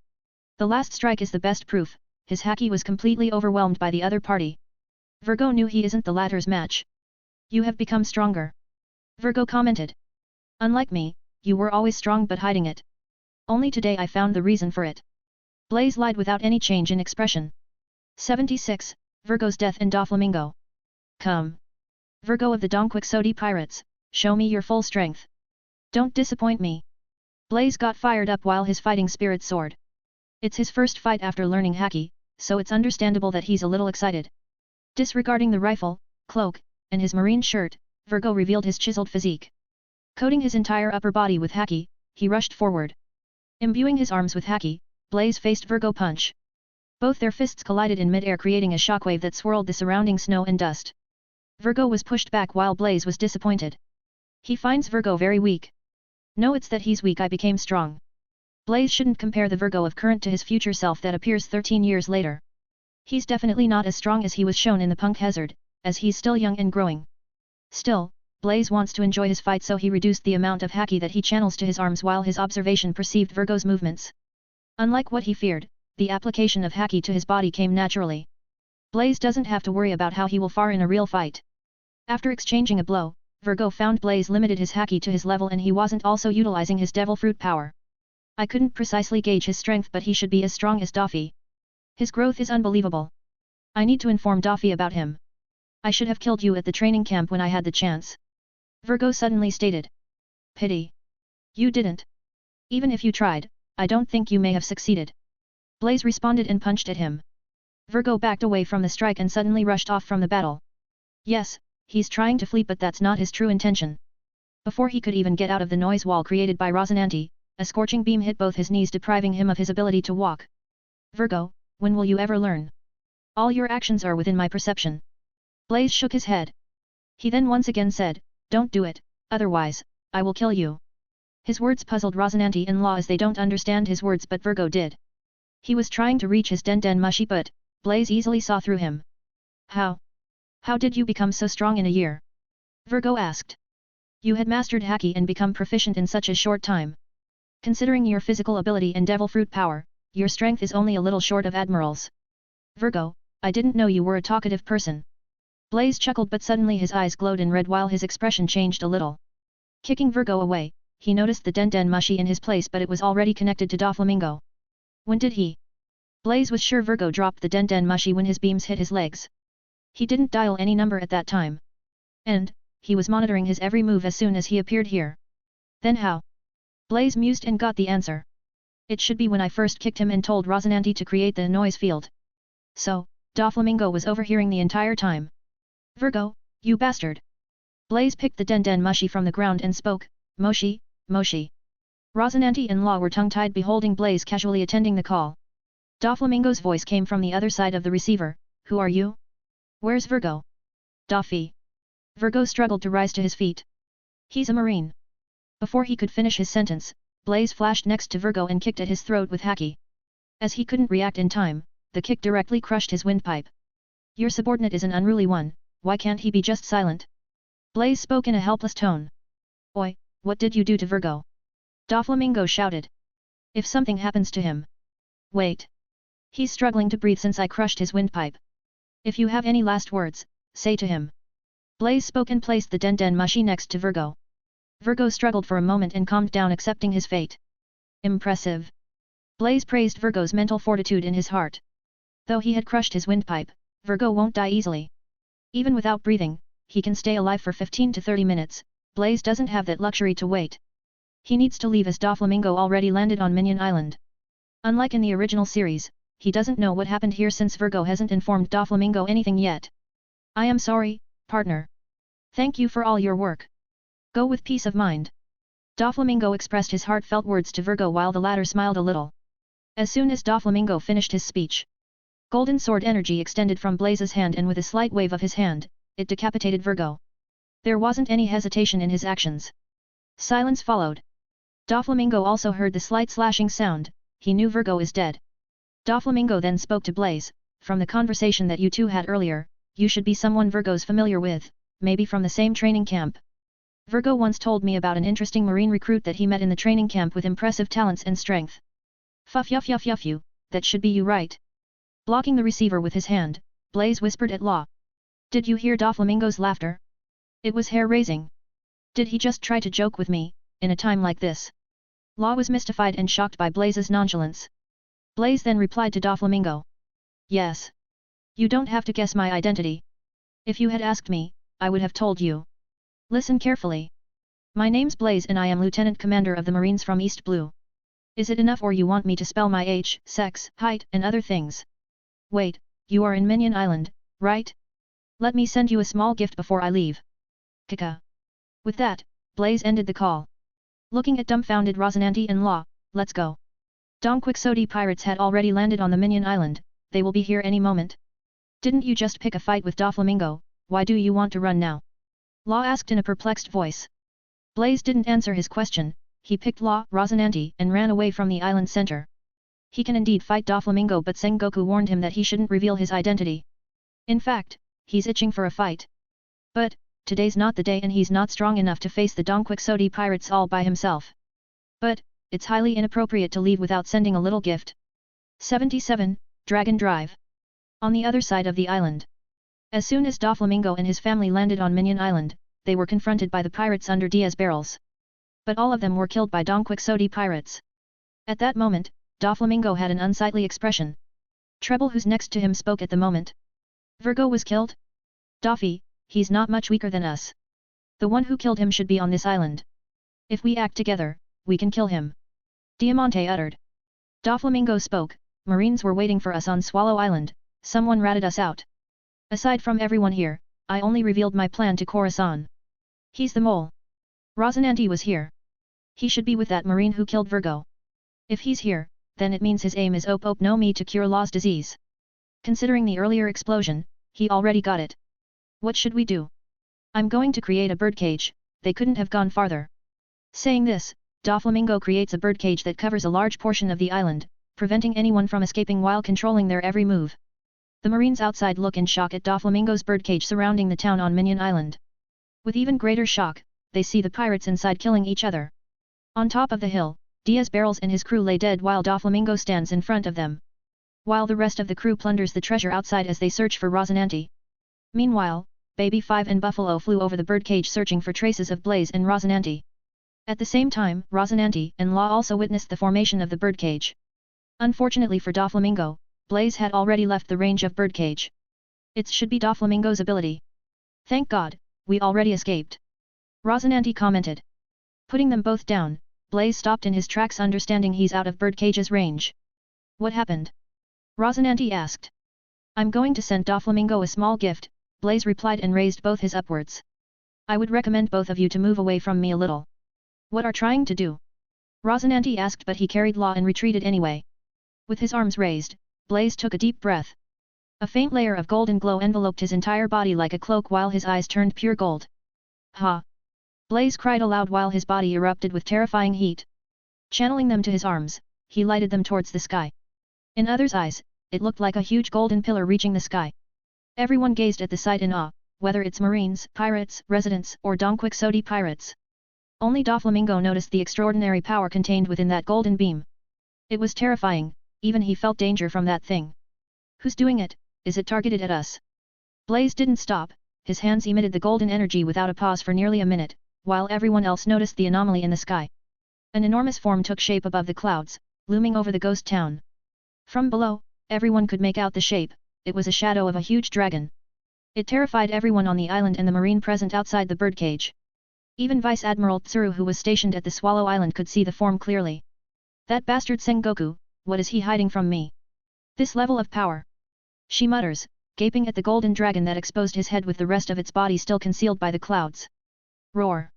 The last strike is the best proof, his Haki was completely overwhelmed by the other party. Virgo knew he isn't the latter's match. You have become stronger. Virgo commented. Unlike me, you were always strong but hiding it. Only today I found the reason for it. Blaze lied without any change in expression. 76. Virgo's death in Doflamingo. Come. Virgo of the Donquixote Pirates, show me your full strength. Don't disappoint me. Blaze got fired up while his fighting spirit soared. It's his first fight after learning Haki, so it's understandable that he's a little excited. Disregarding the rifle, cloak, and his marine shirt, Virgo revealed his chiseled physique. Coating his entire upper body with Haki, he rushed forward. Imbuing his arms with Haki, Blaze faced Virgo punch. Both their fists collided in mid-air creating a shockwave that swirled the surrounding snow and dust. Virgo was pushed back while Blaze was disappointed. He finds Virgo very weak. No, it's that he's weak I became strong. Blaze shouldn't compare the Virgo of current to his future self that appears 13 years later. He's definitely not as strong as he was shown in the Punk Hazard, as he's still young and growing. Still, Blaze wants to enjoy his fight so he reduced the amount of Haki that he channels to his arms while his observation perceived Virgo's movements. Unlike what he feared, the application of Haki to his body came naturally. Blaze doesn't have to worry about how he will fare in a real fight. After exchanging a blow, Virgo found Blaze limited his Haki to his level and he wasn't also utilizing his devil fruit power. I couldn't precisely gauge his strength but he should be as strong as Daffy. His growth is unbelievable. I need to inform Daffy about him. I should have killed you at the training camp when I had the chance. Virgo suddenly stated. Pity. You didn't. Even if you tried, I don't think you may have succeeded. Blaze responded and punched at him. Virgo backed away from the strike and suddenly rushed off from the battle. Yes, he's trying to flee but that's not his true intention. Before he could even get out of the noise wall created by Rosinante, a scorching beam hit both his knees depriving him of his ability to walk. Virgo, when will you ever learn? All your actions are within my perception. Blaze shook his head. He then once again said, don't do it, otherwise, I will kill you. His words puzzled Rosinante-in-law as they don't understand his words but Virgo did. He was trying to reach his Den Mushi but, Blaze easily saw through him. How? How did you become so strong in a year? Virgo asked. You had mastered Haki and become proficient in such a short time. Considering your physical ability and devil fruit power, your strength is only a little short of Admiral's. Virgo, I didn't know you were a talkative person. Blaze chuckled but suddenly his eyes glowed in red while his expression changed a little. Kicking Virgo away, he noticed the Den Mushi in his place but it was already connected to Doflamingo. When did he? Blaze was sure Virgo dropped the Den Mushi when his beams hit his legs. He didn't dial any number at that time. And, he was monitoring his every move as soon as he appeared here. Then how? Blaze mused and got the answer. It should be when I first kicked him and told Rosinante to create the noise field. So, Doflamingo was overhearing the entire time. Virgo, you bastard. Blaze picked the Den Mushi from the ground and spoke, Moshi, Moshi. Rosinante-in-law were tongue-tied beholding Blaze casually attending the call. Doflamingo's voice came from the other side of the receiver, who are you? Where's Virgo? Daffy. Virgo struggled to rise to his feet. He's a marine. Before he could finish his sentence, Blaze flashed next to Virgo and kicked at his throat with Haki. As he couldn't react in time, the kick directly crushed his windpipe. Your subordinate is an unruly one, why can't he be just silent? Blaze spoke in a helpless tone. Oi, what did you do to Virgo? Doflamingo shouted. If something happens to him. Wait. He's struggling to breathe since I crushed his windpipe. If you have any last words, say to him. Blaze spoke and placed the Den Mushi next to Virgo. Virgo struggled for a moment and calmed down accepting his fate. Impressive. Blaze praised Virgo's mental fortitude in his heart. Though he had crushed his windpipe, Virgo won't die easily. Even without breathing, he can stay alive for 15 to 30 minutes, Blaze doesn't have that luxury to wait. He needs to leave as Doflamingo already landed on Minion Island. Unlike in the original series, he doesn't know what happened here since Virgo hasn't informed Doflamingo anything yet. I am sorry, partner. Thank you for all your work. Go with peace of mind. Doflamingo expressed his heartfelt words to Virgo while the latter smiled a little. As soon as Doflamingo finished his speech, golden sword energy extended from Blaze's hand, and with a slight wave of his hand, it decapitated Virgo. There wasn't any hesitation in his actions. Silence followed. Doflamingo also heard the slight slashing sound. He knew Virgo is dead. Doflamingo then spoke to Blaze. From the conversation that you two had earlier, you should be someone Virgo's familiar with, maybe from the same training camp. Virgo once told me about an interesting marine recruit that he met in the training camp with impressive talents and strength. Fuff, that should be you, right? Blocking the receiver with his hand, Blaze whispered at Law. Did you hear Doflamingo's laughter? It was hair-raising. Did he just try to joke with me, in a time like this? Law was mystified and shocked by Blaze's nonchalance. Blaze then replied to Doflamingo. Yes. You don't have to guess my identity. If you had asked me, I would have told you. Listen carefully. My name's Blaze and I am Lieutenant Commander of the Marines from East Blue. Is it enough or you want me to spell my age, sex, height, and other things? Wait, you are in Minion Island, right? Let me send you a small gift before I leave. Kaka. With that, Blaze ended the call. Looking at dumbfounded Rosinante and Law, let's go. Quixote pirates had already landed on the Minion Island, they will be here any moment. Didn't you just pick a fight with Doflamingo, why do you want to run now? Law asked in a perplexed voice. Blaze didn't answer his question, he picked Law, Rosinante, and ran away from the island center. He can indeed fight Doflamingo, but Sengoku warned him that he shouldn't reveal his identity. In fact, he's itching for a fight. But, today's not the day and he's not strong enough to face the Quixote pirates all by himself. But, it's highly inappropriate to leave without sending a little gift. 77, Dragon Drive. On the other side of the island. As soon as Doflamingo and his family landed on Minion Island, they were confronted by the pirates under Diaz barrels. But all of them were killed by Quixote pirates. At that moment, Doflamingo had an unsightly expression. Treble, who's next to him, spoke at the moment. Virgo was killed? Doffy, he's not much weaker than us. The one who killed him should be on this island. If we act together, we can kill him. Diamante uttered. Doflamingo spoke, Marines were waiting for us on Swallow Island, someone ratted us out. Aside from everyone here, I only revealed my plan to Corazon. He's the mole. Rosinante was here. He should be with that Marine who killed Virgo. If he's here, then it means his aim is no me to cure Law's disease. Considering the earlier explosion, he already got it. What should we do? I'm going to create a birdcage, they couldn't have gone farther. Saying this, Doflamingo creates a birdcage that covers a large portion of the island, preventing anyone from escaping while controlling their every move. The Marines outside look in shock at Doflamingo's birdcage surrounding the town on Minion Island. With even greater shock, they see the pirates inside killing each other. On top of the hill, Diaz Barrels and his crew lay dead while Doflamingo stands in front of them. While the rest of the crew plunders the treasure outside as they search for Rosinante. Meanwhile, Baby 5 and Buffalo flew over the birdcage searching for traces of Blaze and Rosinante. At the same time, Rosinante and Law also witnessed the formation of the birdcage. Unfortunately for Doflamingo, Blaze had already left the range of birdcage. It should be Doflamingo's ability. Thank God, we already escaped. Rosinante commented. Putting them both down, Blaze stopped in his tracks, understanding he's out of birdcage's range. What happened? Rosinante asked. I'm going to send Doflamingo a small gift, Blaze replied and raised both his upwards. I would recommend both of you to move away from me a little. What are trying to do? Rosinante asked, but he carried Law and retreated anyway. With his arms raised, Blaze took a deep breath. A faint layer of golden glow enveloped his entire body like a cloak while his eyes turned pure gold. Ha! Blaze cried aloud while his body erupted with terrifying heat. Channeling them to his arms, he lighted them towards the sky. In others' eyes, it looked like a huge golden pillar reaching the sky. Everyone gazed at the sight in awe, whether it's Marines, pirates, residents, or Quixote pirates. Only Doflamingo noticed the extraordinary power contained within that golden beam. It was terrifying, even he felt danger from that thing. Who's doing it? Is it targeted at us? Blaze didn't stop, his hands emitted the golden energy without a pause for nearly a minute, while everyone else noticed the anomaly in the sky. An enormous form took shape above the clouds, looming over the ghost town. From below, everyone could make out the shape, it was a shadow of a huge dragon. It terrified everyone on the island and the Marine present outside the birdcage. Even Vice Admiral Tsuru, who was stationed at the Swallow Island, could see the form clearly. That bastard Sengoku, what is he hiding from me? This level of power. She mutters, gaping at the golden dragon that exposed his head with the rest of its body still concealed by the clouds. Roar!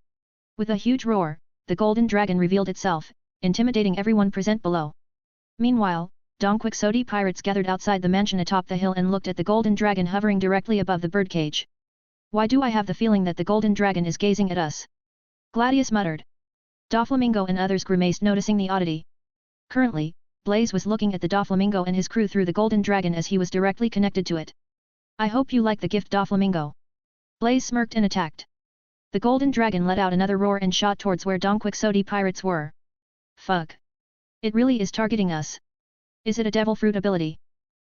With a huge roar, the golden dragon revealed itself, intimidating everyone present below. Meanwhile, Dongquixote pirates gathered outside the mansion atop the hill and looked at the golden dragon hovering directly above the birdcage. Why do I have the feeling that the golden dragon is gazing at us? Gladius muttered. Doflamingo and others grimaced noticing the oddity. Currently, Blaze was looking at the Doflamingo and his crew through the golden dragon as he was directly connected to it. I hope you like the gift, Doflamingo. Blaze smirked and attacked. The golden dragon let out another roar and shot towards where Dongquixote pirates were. Fuck. It really is targeting us. Is it a devil fruit ability?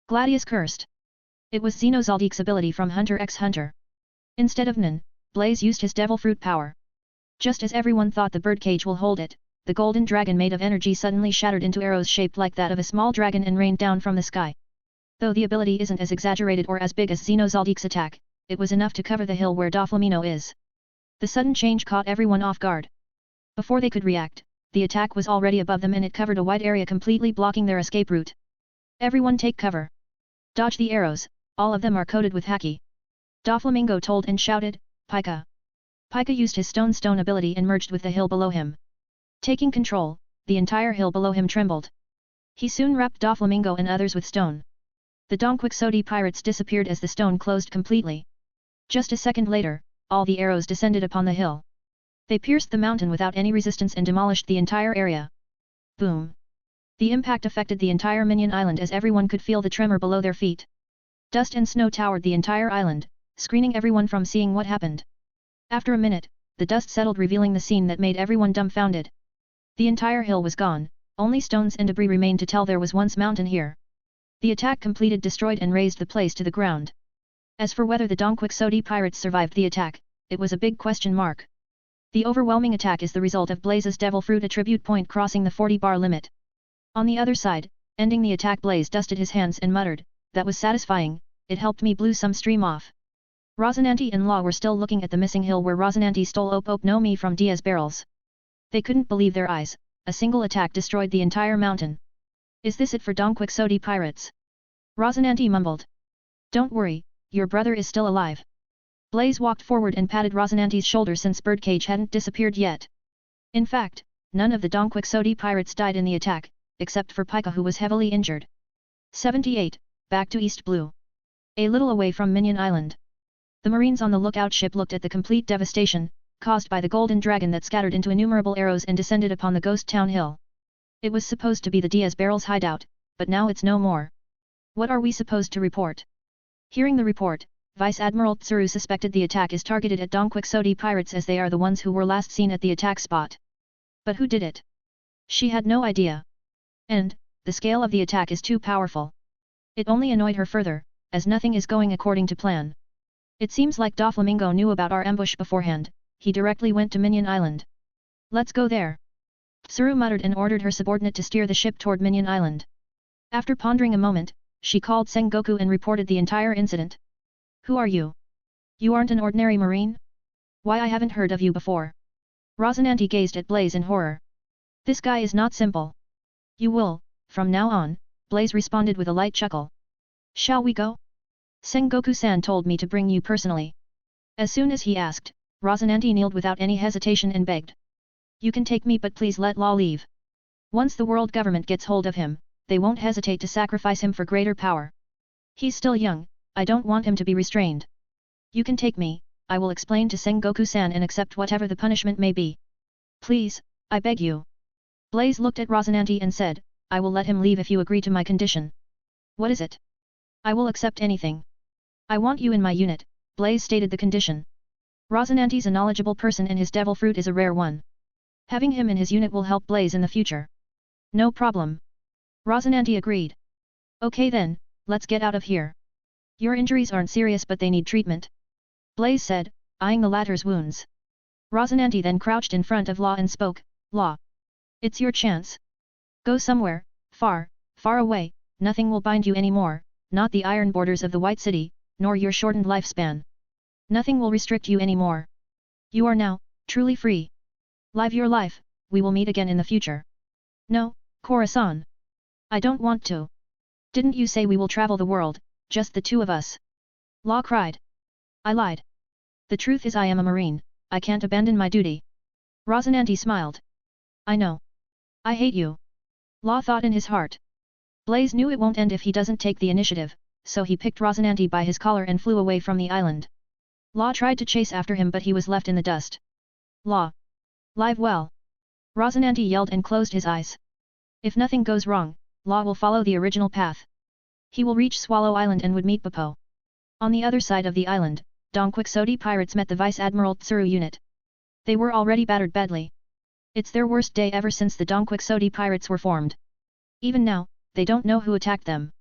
Gladius cursed. It was Xenozaldique's ability from Hunter x Hunter. Instead of Nin, Blaze used his devil fruit power. Just as everyone thought the birdcage will hold it, the golden dragon made of energy suddenly shattered into arrows shaped like that of a small dragon and rained down from the sky. Though the ability isn't as exaggerated or as big as Xenozaldique's attack, it was enough to cover the hill where Doflamingo is. The sudden change caught everyone off guard. Before they could react, the attack was already above them and it covered a wide area completely blocking their escape route. Everyone take cover. Dodge the arrows, all of them are coated with Haki. Doflamingo told and shouted, Pika. Pika used his stone ability and merged with the hill below him. Taking control, the entire hill below him trembled. He soon wrapped Doflamingo and others with stone. The Dongquixote pirates disappeared as the stone closed completely. Just a second later, all the arrows descended upon the hill. They pierced the mountain without any resistance and demolished the entire area. Boom! The impact affected the entire Minion Island as everyone could feel the tremor below their feet. Dust and snow towered the entire island, screening everyone from seeing what happened. After a minute, the dust settled revealing the scene that made everyone dumbfounded. The entire hill was gone, only stones and debris remained to tell there was once mountain here. The attack completed destroyed and razed the place to the ground. As for whether the Dongquixote pirates survived the attack, it was a big question mark. The overwhelming attack is the result of Blaze's Devil Fruit attribute point crossing the 40-bar limit. On the other side, ending the attack, Blaze dusted his hands and muttered, that was satisfying, it helped me blew some stream off. Rosinante and Law were still looking at the missing hill where Rosinante stole Op no Mi from Diaz barrels. They couldn't believe their eyes, a single attack destroyed the entire mountain. Is this it for Dongquixote pirates? Rosinante mumbled. Don't worry, your brother is still alive. Blaze walked forward and patted Rosinante's shoulder since Birdcage hadn't disappeared yet. In fact, none of the Dongquixote pirates died in the attack, except for Pika who was heavily injured. 78. Back to East Blue. A little away from Minion Island. The Marines on the lookout ship looked at the complete devastation, caused by the golden dragon that scattered into innumerable arrows and descended upon the ghost town hill. It was supposed to be the Diaz barrels hideout, but now it's no more. What are we supposed to report? Hearing the report, Vice Admiral Tsuru suspected the attack is targeted at Dongquixote pirates as they are the ones who were last seen at the attack spot. But who did it? She had no idea. And, the scale of the attack is too powerful. It only annoyed her further, as nothing is going according to plan. It seems like Doflamingo knew about our ambush beforehand, he directly went to Minion Island. Let's go there. Tsuru muttered and ordered her subordinate to steer the ship toward Minion Island. After pondering a moment, she called Sengoku and reported the entire incident. Who are you? You aren't an ordinary marine? Why, I haven't heard of you before. Rosinante gazed at Blaze in horror. This guy is not simple. You will, from now on, Blaze responded with a light chuckle. Shall we go? Sengoku-san told me to bring you personally. As soon as he asked, Rosinante kneeled without any hesitation and begged. You can take me, but please let Law leave. Once the world government gets hold of him, they won't hesitate to sacrifice him for greater power. He's still young, I don't want him to be restrained. You can take me, I will explain to Sengoku-san and accept whatever the punishment may be. Please, I beg you. Blaze looked at Rosinante and said, I will let him leave if you agree to my condition. What is it? I will accept anything. I want you in my unit, Blaze stated the condition. Rosinante's a knowledgeable person and his devil fruit is a rare one. Having him in his unit will help Blaze in the future. No problem. Rosinante agreed. Okay then, let's get out of here. Your injuries aren't serious but they need treatment. Blaze said, eyeing the latter's wounds. Rosinante then crouched in front of Law and spoke, Law. It's your chance. Go somewhere, far, far away, nothing will bind you anymore, not the iron borders of the White City, nor your shortened lifespan. Nothing will restrict you anymore. You are now, truly free. Live your life, we will meet again in the future. No, Corazon. I don't want to. Didn't you say we will travel the world, just the two of us? Law cried. I lied. The truth is I am a marine, I can't abandon my duty. Rosinante smiled. I know. I hate you. Law thought in his heart. Blaze knew it won't end if he doesn't take the initiative, so he picked Rosinante by his collar and flew away from the island. Law tried to chase after him but he was left in the dust. Law. Live well. Rosinante yelled and closed his eyes. If nothing goes wrong, Law will follow the original path. He will reach Swallow Island and would meet Popo. On the other side of the island, Dongquixote pirates met the Vice Admiral Tsuru unit. They were already battered badly. It's their worst day ever since the Dongquixote pirates were formed. Even now, they don't know who attacked them.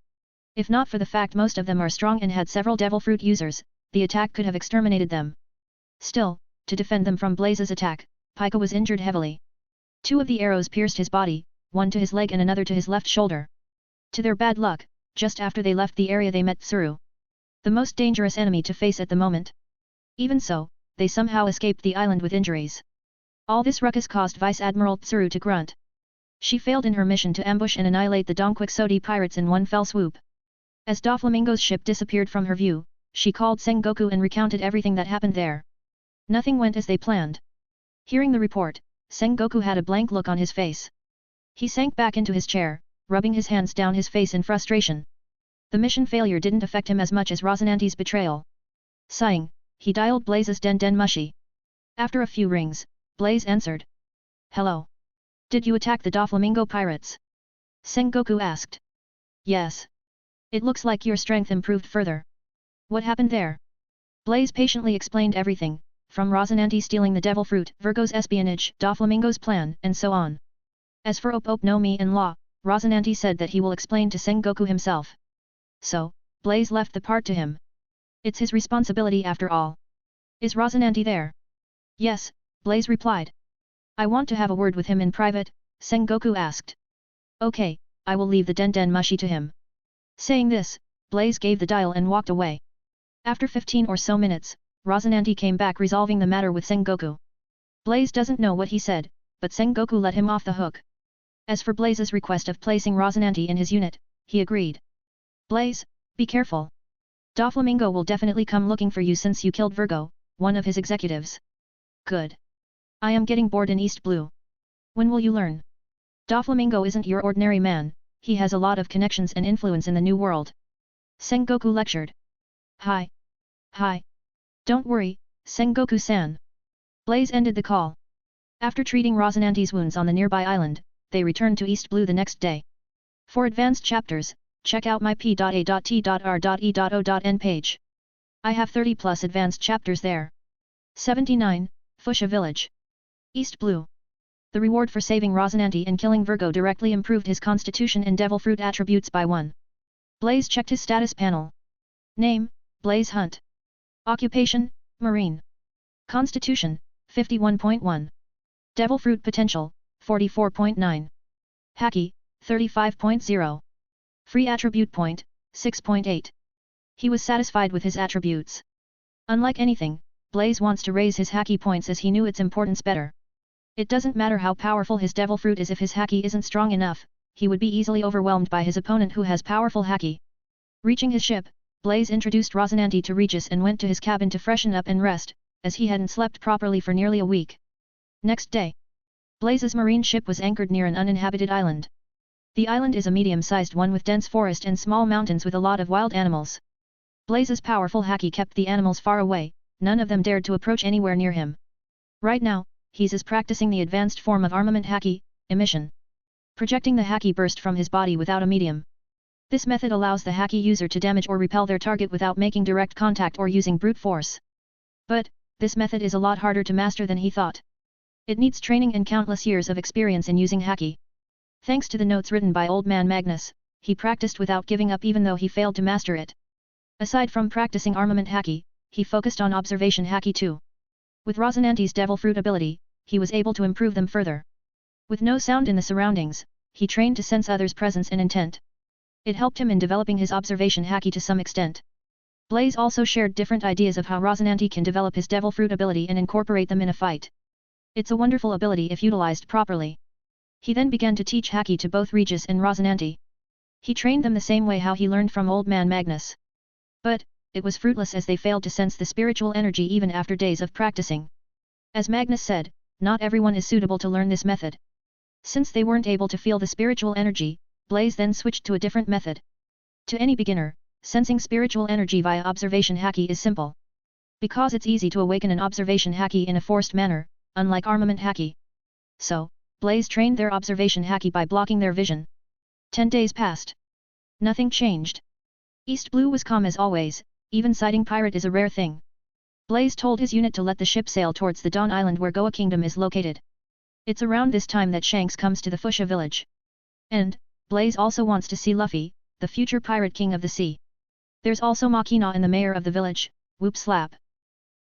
If not for the fact most of them are strong and had several devil fruit users, the attack could have exterminated them. Still, to defend them from Blaze's attack, Pika was injured heavily. 2 of the arrows pierced his body, one to his leg and another to his left shoulder. To their bad luck, just after they left the area they met Tsuru. The most dangerous enemy to face at the moment. Even so, they somehow escaped the island with injuries. All this ruckus caused Vice Admiral Tsuru to grunt. She failed in her mission to ambush and annihilate the Dongquixote pirates in one fell swoop. As Doflamingo's ship disappeared from her view, she called Sengoku and recounted everything that happened there. Nothing went as they planned. Hearing the report, Sengoku had a blank look on his face. He sank back into his chair, rubbing his hands down his face in frustration. The mission failure didn't affect him as much as Rosinante's betrayal. Sighing, he dialed Blaze's Den Mushi. After a few rings, Blaze answered. Hello. Did you attack the Doflamingo pirates? Sengoku asked. Yes. It looks like your strength improved further. What happened there? Blaze patiently explained everything, from Rosinante stealing the devil fruit, Virgo's espionage, Doflamingo's plan, and so on. As for Op no Mi and Law, Rosinante said that he will explain to Sengoku himself. So, Blaze left the part to him. It's his responsibility after all. Is Rosinante there? Yes, Blaze replied. I want to have a word with him in private, Sengoku asked. Okay, I will leave the Den Mushi to him. Saying this, Blaze gave the dial and walked away. After 15 or so minutes, Rosinante came back resolving the matter with Sengoku. Blaze doesn't know what he said, but Sengoku let him off the hook. As for Blaze's request of placing Rosinante in his unit, he agreed. Blaze, be careful. Doflamingo will definitely come looking for you since you killed Virgo, one of his executives. Good. I am getting bored in East Blue. When will you learn? Doflamingo isn't your ordinary man, he has a lot of connections and influence in the new world. Sengoku lectured. Hi. Hi. Don't worry, Sengoku-san. Blaze ended the call. After treating Rosinante's wounds on the nearby island, they returned to East Blue the next day. For advanced chapters, check out my p.a.t.r.e.o.n page. I have 30 plus advanced chapters there. 79, Fuchsia Village. East Blue. The reward for saving Rosinante and killing Virgo directly improved his constitution and devil fruit attributes by 1. Blaze checked his status panel. Name, Blaze Hunt. Occupation, Marine. Constitution, 51.1. Devil fruit potential, 44.9. Haki, 35.0. Free attribute point, 6.8. He was satisfied with his attributes. Unlike anything, Blaze wants to raise his Haki points as he knew its importance better. It doesn't matter how powerful his devil fruit is if his Haki isn't strong enough, he would be easily overwhelmed by his opponent who has powerful Haki. Reaching his ship, Blaze introduced Rosinante to Regis and went to his cabin to freshen up and rest, as he hadn't slept properly for nearly a week. Next day, Blaze's marine ship was anchored near an uninhabited island. The island is a medium-sized one with dense forest and small mountains with a lot of wild animals. Blaze's powerful Haki kept the animals far away, none of them dared to approach anywhere near him. Right now, he's practicing the advanced form of armament Haki, emission. Projecting the Haki burst from his body without a medium. This method allows the Haki user to damage or repel their target without making direct contact or using brute force. But, this method is a lot harder to master than he thought. It needs training and countless years of experience in using Haki. Thanks to the notes written by Old Man Magnus, he practiced without giving up even though he failed to master it. Aside from practicing armament Haki, he focused on observation Haki too. With Rosinante's devil fruit ability, he was able to improve them further. With no sound in the surroundings, he trained to sense others' presence and intent. It helped him in developing his observation Haki to some extent. Blaze also shared different ideas of how Rosinante can develop his devil fruit ability and incorporate them in a fight. It's a wonderful ability if utilized properly. He then began to teach Haki to both Regis and Rosinante. He trained them the same way how he learned from Old Man Magnus. But, it was fruitless as they failed to sense the spiritual energy even after days of practicing. As Magnus said, not everyone is suitable to learn this method. Since they weren't able to feel the spiritual energy, Blaze then switched to a different method. To any beginner, sensing spiritual energy via observation Haki is simple. Because it's easy to awaken an observation Haki in a forced manner, unlike armament Haki. So, Blaze trained their observation Haki by blocking their vision. 10 days passed. Nothing changed. East Blue was calm as always, even sighting pirate is a rare thing. Blaze told his unit to let the ship sail towards the Dawn Island where Goa Kingdom is located. It's around this time that Shanks comes to the Fuchsia village. And, Blaze also wants to see Luffy, the future pirate king of the sea. There's also Makina and the mayor of the village, Whoop Slap.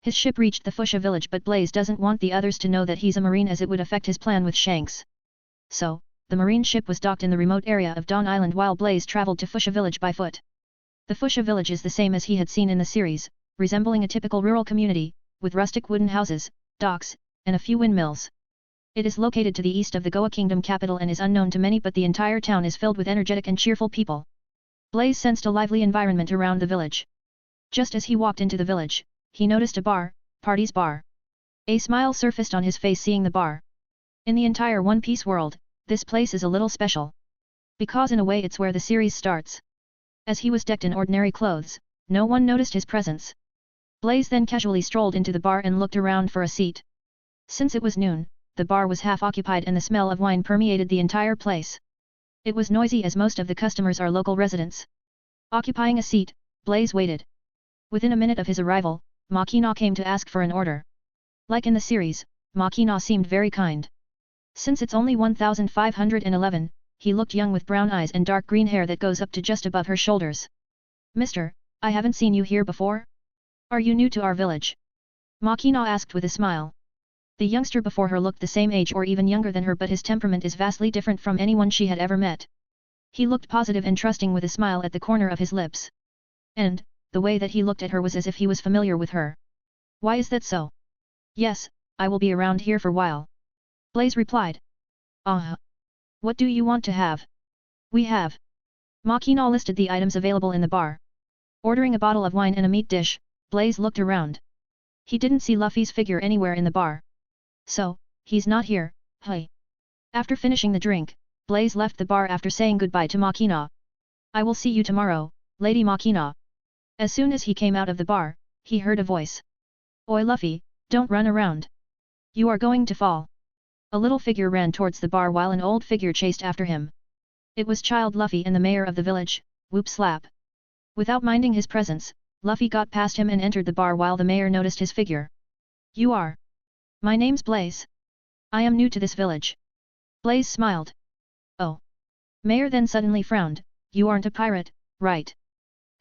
His ship reached the Fuchsia village but Blaze doesn't want the others to know that he's a marine as it would affect his plan with Shanks. So, the marine ship was docked in the remote area of Dawn Island while Blaze traveled to Fuchsia village by foot. The Fuchsia village is the same as he had seen in the series, resembling a typical rural community, with rustic wooden houses, docks, and a few windmills. It is located to the east of the Goa Kingdom capital and is unknown to many but the entire town is filled with energetic and cheerful people. Blaze sensed a lively environment around the village. Just as he walked into the village, he noticed a bar, Party's Bar. A smile surfaced on his face seeing the bar. In the entire One Piece world, this place is a little special. Because in a way it's where the series starts. As he was decked in ordinary clothes, no one noticed his presence. Blaze then casually strolled into the bar and looked around for a seat. Since it was noon, the bar was half occupied and the smell of wine permeated the entire place. It was noisy as most of the customers are local residents. Occupying a seat, Blaze waited. Within a minute of his arrival, Makina came to ask for an order. Like in the series, Makina seemed very kind. Since it's only 1511, he looked young with brown eyes and dark green hair that goes up to just above her shoulders. Mister, I haven't seen you here before? Are you new to our village? Makina asked with a smile. The youngster before her looked the same age or even younger than her but his temperament is vastly different from anyone she had ever met. He looked positive and trusting with a smile at the corner of his lips. And, the way that he looked at her was as if he was familiar with her. Why is that so? Yes, I will be around here for a while. Blaze replied. What do you want to have? We have. Makina listed the items available in the bar. Ordering a bottle of wine and a meat dish, Blaze looked around. He didn't see Luffy's figure anywhere in the bar. So, he's not here, hey. After finishing the drink, Blaze left the bar after saying goodbye to Makina. I will see you tomorrow, Lady Makina. As soon as he came out of the bar, he heard a voice. Oi Luffy, don't run around. You are going to fall. A little figure ran towards the bar while an old figure chased after him. It was Child Luffy and the mayor of the village, Whoop Slap. Without minding his presence, Luffy got past him and entered the bar while the mayor noticed his figure. You are? My name's Blaze. I am new to this village. Blaze smiled. Oh. Mayor then suddenly frowned, you aren't a pirate, right?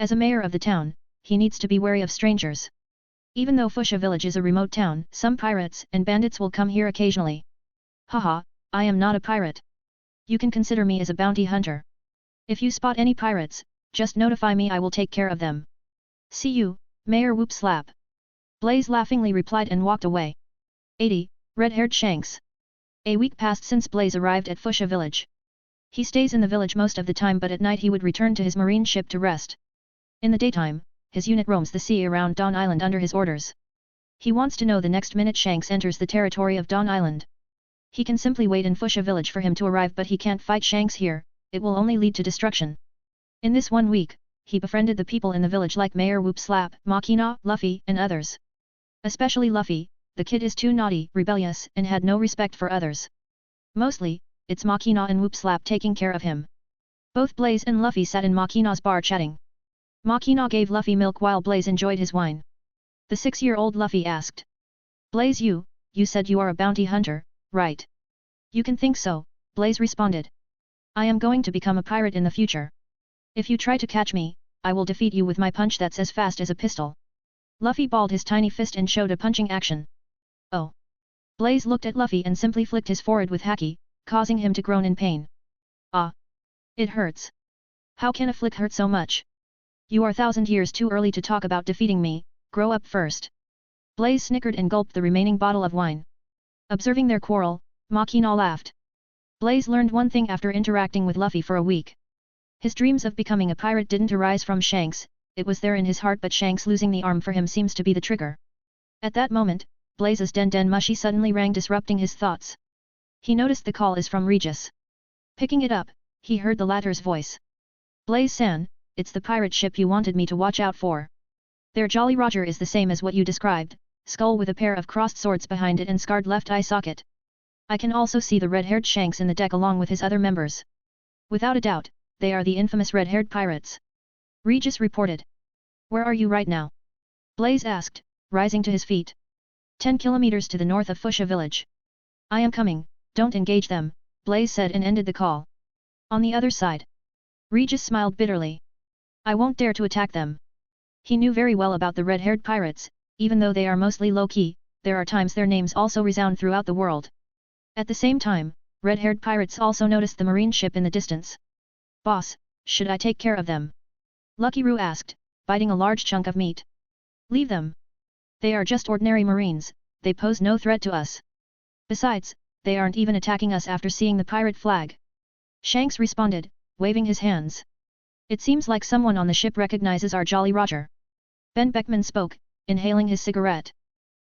As a mayor of the town, he needs to be wary of strangers. Even though Fuchsia village is a remote town, some pirates and bandits will come here occasionally. Haha, I am not a pirate. You can consider me as a bounty hunter. If you spot any pirates, just notify me I will take care of them. See you, Mayor Whoop Slap. Blaze laughingly replied and walked away. 80. Red-haired Shanks. A week passed since Blaze arrived at Fuchsia village. He stays in the village most of the time but at night he would return to his marine ship to rest. In the daytime, his unit roams the sea around Dawn Island under his orders. He wants to know the next minute Shanks enters the territory of Dawn Island. He can simply wait in Fuchsia village for him to arrive but he can't fight Shanks here, it will only lead to destruction. In this 1 week, he befriended the people in the village like Mayor Whoop Slap, Makina, Luffy, and others. Especially Luffy, the kid is too naughty, rebellious, and had no respect for others. Mostly, it's Makina and Whoop Slap taking care of him. Both Blaze and Luffy sat in Makina's bar chatting. Makina gave Luffy milk while Blaze enjoyed his wine. The 6-year-old Luffy asked. Blaze you said you are a bounty hunter, right? You can think so, Blaze responded. I am going to become a pirate in the future. If you try to catch me, I will defeat you with my punch that's as fast as a pistol. Luffy balled his tiny fist and showed a punching action. Oh. Blaze looked at Luffy and simply flicked his forehead with Haki, causing him to groan in pain. Ah. It hurts. How can a flick hurt so much? You are 1,000 years too early to talk about defeating me, grow up first. Blaze snickered and gulped the remaining bottle of wine. Observing their quarrel, Makina laughed. Blaze learned one thing after interacting with Luffy for a week. His dreams of becoming a pirate didn't arise from Shanks, it was there in his heart, but Shanks losing the arm for him seems to be the trigger. At that moment, Blaze's Den Den Mushi suddenly rang, disrupting his thoughts. He noticed the call is from Regis. Picking it up, he heard the latter's voice. Blaze-san, it's the pirate ship you wanted me to watch out for. Their Jolly Roger is the same as what you described, skull with a pair of crossed swords behind it and scarred left eye socket. I can also see the red-haired Shanks in the deck along with his other members. Without a doubt, they are the infamous red-haired pirates. Regis reported. Where are you right now? Blaze asked, rising to his feet. 10 kilometers to the north of Fusha village. I am coming, don't engage them, Blaze said and ended the call. On the other side. Regis smiled bitterly. I won't dare to attack them. He knew very well about the red-haired pirates, even though they are mostly low-key, there are times their names also resound throughout the world. At the same time, red-haired pirates also noticed the marine ship in the distance. Boss, should I take care of them? Lucky Roo asked, biting a large chunk of meat. Leave them. They are just ordinary marines, they pose no threat to us. Besides, they aren't even attacking us after seeing the pirate flag. Shanks responded, waving his hands. It seems like someone on the ship recognizes our Jolly Roger. Ben Beckman spoke, inhaling his cigarette.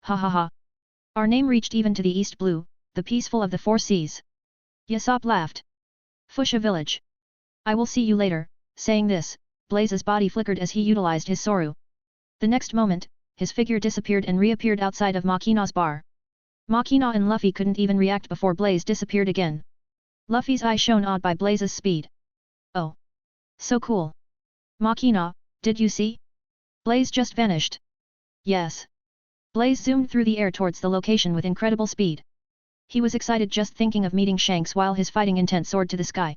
Ha ha ha. Our name reached even to the East Blue, the peaceful of the four seas. Yasop laughed. Fusha village. I will see you later, saying this, Blaze's body flickered as he utilized his Soru. The next moment, his figure disappeared and reappeared outside of Makina's bar. Makina and Luffy couldn't even react before Blaze disappeared again. Luffy's eye shone awed by Blaze's speed. Oh. So cool. Makina, did you see? Blaze just vanished. Yes. Blaze zoomed through the air towards the location with incredible speed. He was excited just thinking of meeting Shanks while his fighting intent soared to the sky.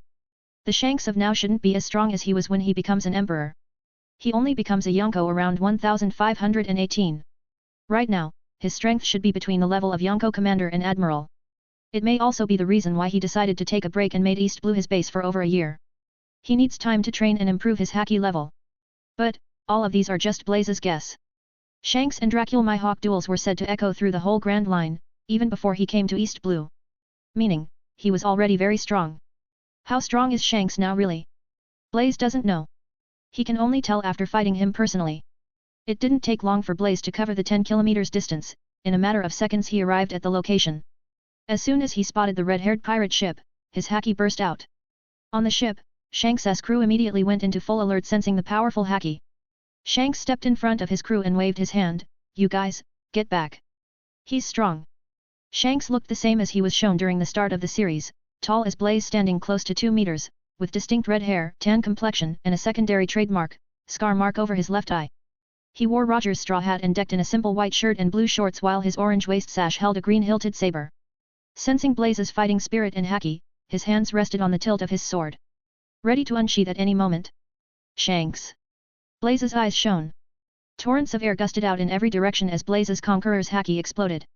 The Shanks of now shouldn't be as strong as he was when he becomes an emperor. He only becomes a Yonko around 1518. Right now, his strength should be between the level of Yonko Commander and Admiral. It may also be the reason why he decided to take a break and made East Blue his base for over a year. He needs time to train and improve his Haki level. But, all of these are just Blaze's guess. Shanks and Dracula Mihawk duels were said to echo through the whole Grand Line, even before he came to East Blue. Meaning, he was already very strong. How strong is Shanks now really? Blaze doesn't know. He can only tell after fighting him personally. It didn't take long for Blaze to cover the 10 kilometers distance, in a matter of seconds he arrived at the location. As soon as he spotted the red-haired pirate ship, his Haki burst out. On the ship, Shanks' crew immediately went into full alert sensing the powerful Haki. Shanks stepped in front of his crew and waved his hand, you guys, get back. He's strong. Shanks looked the same as he was shown during the start of the series, tall as Blaze standing close to 2 meters, with distinct red hair, tan complexion and a secondary trademark, scar mark over his left eye. He wore Roger's straw hat and decked in a simple white shirt and blue shorts while his orange waist sash held a green hilted saber. Sensing Blaze's fighting spirit and Haki, his hands rested on the tilt of his sword. Ready to unsheath at any moment. Shanks. Blaze's eyes shone. Torrents of air gusted out in every direction as Blaze's conqueror's Haki exploded.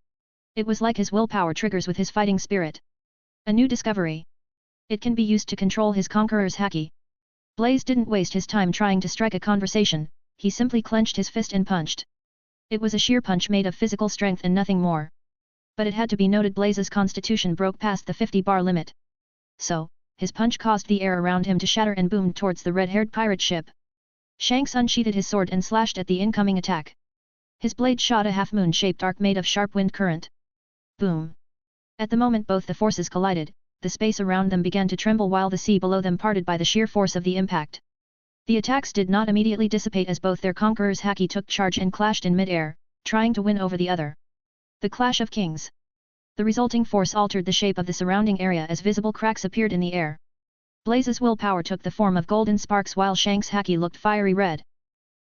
It was like his willpower triggers with his fighting spirit. A new discovery. It can be used to control his conqueror's Haki. Blaze didn't waste his time trying to strike a conversation, he simply clenched his fist and punched. It was a sheer punch made of physical strength and nothing more. But it had to be noted Blaze's constitution broke past the 50-bar limit. So, his punch caused the air around him to shatter and boomed towards the red-haired pirate ship. Shanks unsheathed his sword and slashed at the incoming attack. His blade shot a half-moon-shaped arc made of sharp wind current. Boom! At the moment both the forces collided, the space around them began to tremble while the sea below them parted by the sheer force of the impact. The attacks did not immediately dissipate as both their conqueror's Haki took charge and clashed in mid-air, trying to win over the other. The Clash of Kings. The resulting force altered the shape of the surrounding area as visible cracks appeared in the air. Blaze's willpower took the form of golden sparks while Shanks' Haki looked fiery red.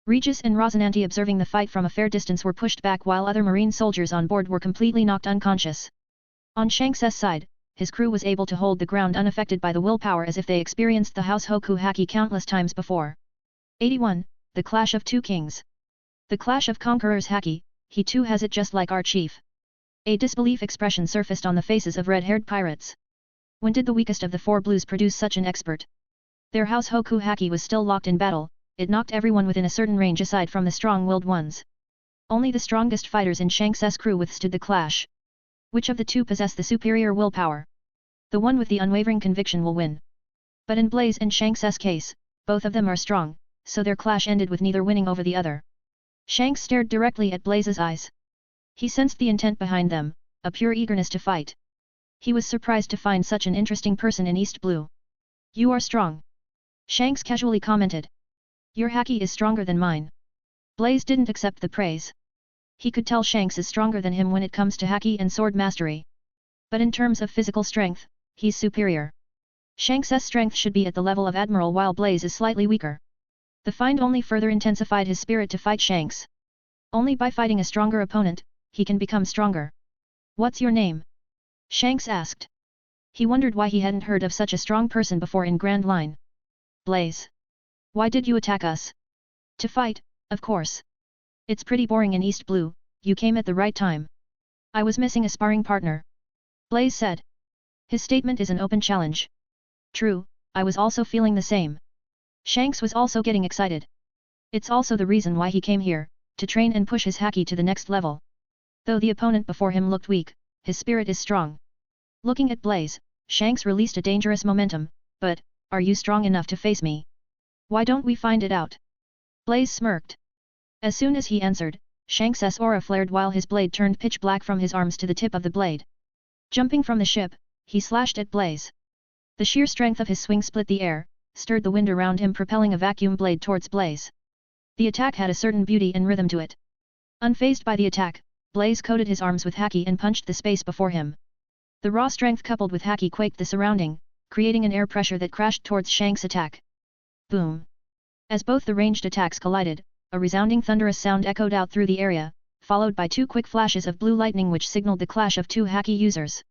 Regis and Rosinante observing the fight from a fair distance were pushed back while other marine soldiers on board were completely knocked unconscious. On Shanks' side, his crew was able to hold the ground unaffected by the willpower as if they experienced the House Hoku Haki countless times before. 81. The Clash of Two Kings. The Clash of Conquerors Haki, he too has it just like our chief. A disbelief expression surfaced on the faces of red-haired pirates. When did the weakest of the four blues produce such an expert? Their House Hoku Haki was still locked in battle, it knocked everyone within a certain range aside from the strong-willed ones. Only the strongest fighters in Shanks' crew withstood the clash. Which of the two possessed the superior willpower? The one with the unwavering conviction will win. But in Blaze and Shanks' case, both of them are strong, so their clash ended with neither winning over the other. Shanks stared directly at Blaze's eyes. He sensed the intent behind them, a pure eagerness to fight. He was surprised to find such an interesting person in East Blue. "You are strong," Shanks casually commented. "Your haki is stronger than mine." Blaze didn't accept the praise. He could tell Shanks is stronger than him when it comes to haki and sword mastery. But in terms of physical strength, he's superior. Shanks' strength should be at the level of Admiral while Blaze is slightly weaker. The find only further intensified his spirit to fight Shanks. Only by fighting a stronger opponent, he can become stronger. "What's your name?" Shanks asked. He wondered why he hadn't heard of such a strong person before in Grand Line. "Blaze. Why did you attack us?" "To fight, of course. It's pretty boring in East Blue, you came at the right time. I was missing a sparring partner," Blaze said. His statement is an open challenge. "True, I was also feeling the same." Shanks was also getting excited. It's also the reason why he came here, to train and push his haki to the next level. Though the opponent before him looked weak, his spirit is strong. Looking at Blaze, Shanks released a dangerous momentum, "But, are you strong enough to face me? Why don't we find it out?" Blaze smirked. As soon as he answered, Shanks' aura flared while his blade turned pitch black from his arms to the tip of the blade. Jumping from the ship, he slashed at Blaze. The sheer strength of his swing split the air, stirred the wind around him, propelling a vacuum blade towards Blaze. The attack had a certain beauty and rhythm to it. Unfazed by the attack, Blaze coated his arms with haki and punched the space before him. The raw strength coupled with haki quaked the surrounding, creating an air pressure that crashed towards Shanks' attack. Boom! As both the ranged attacks collided, a resounding thunderous sound echoed out through the area, followed by two quick flashes of blue lightning which signaled the clash of two haki users.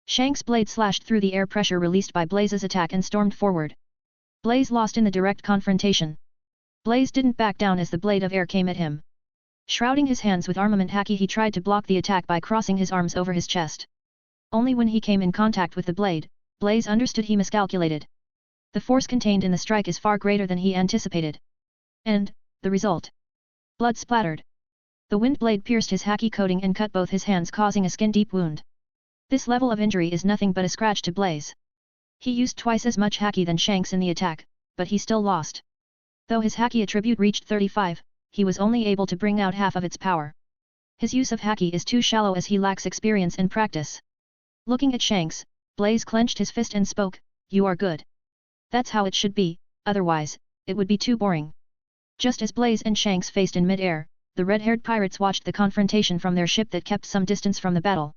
Shanks' blade slashed through the air pressure released by Blaze's attack and stormed forward. Blaze lost in the direct confrontation. Blaze didn't back down as the blade of air came at him. Shrouding his hands with armament haki, he tried to block the attack by crossing his arms over his chest. Only when he came in contact with the blade, Blaze understood he miscalculated. The force contained in the strike is far greater than he anticipated. And, the result. Blood splattered. The wind blade pierced his haki coating and cut both his hands, causing a skin-deep wound. This level of injury is nothing but a scratch to Blaze. He used twice as much haki than Shanks in the attack, but he still lost. Though his haki attribute reached 35, he was only able to bring out half of its power. His use of haki is too shallow as he lacks experience and practice. Looking at Shanks, Blaze clenched his fist and spoke, "You are good. That's how it should be, otherwise, it would be too boring." Just as Blaze and Shanks faced in mid-air, the red-haired pirates watched the confrontation from their ship that kept some distance from the battle.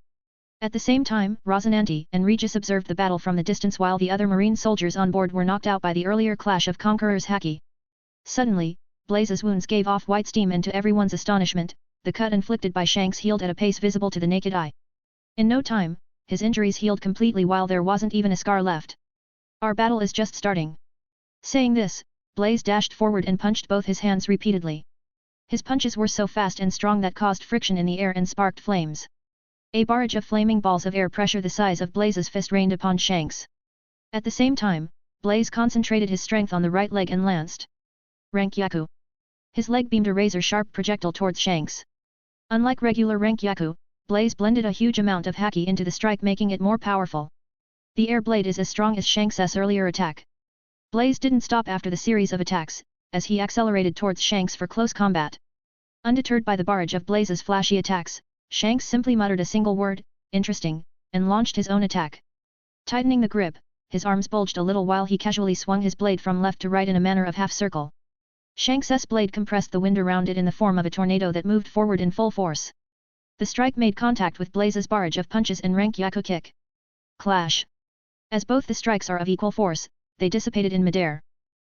At the same time, Rosinante and Regis observed the battle from the distance while the other marine soldiers on board were knocked out by the earlier clash of Conqueror's haki. Suddenly, Blaze's wounds gave off white steam, and to everyone's astonishment, the cut inflicted by Shanks healed at a pace visible to the naked eye. In no time, his injuries healed completely while there wasn't even a scar left. "Our battle is just starting." Saying this, Blaze dashed forward and punched both his hands repeatedly. His punches were so fast and strong that caused friction in the air and sparked flames. A barrage of flaming balls of air pressure the size of Blaze's fist rained upon Shanks. At the same time, Blaze concentrated his strength on the right leg and lanced Rankyaku. His leg beamed a razor-sharp projectile towards Shanks. Unlike regular Rankyaku, Blaze blended a huge amount of haki into the strike, making it more powerful. The air blade is as strong as Shanks' earlier attack. Blaze didn't stop after the series of attacks, as he accelerated towards Shanks for close combat. Undeterred by the barrage of Blaze's flashy attacks, Shanks simply muttered a single word, "Interesting," and launched his own attack. Tightening the grip, his arms bulged a little while he casually swung his blade from left to right in a manner of half-circle. Shanks' blade compressed the wind around it in the form of a tornado that moved forward in full force. The strike made contact with Blaze's barrage of punches and Rankyaku kick. Clash! As both the strikes are of equal force, they dissipated in midair.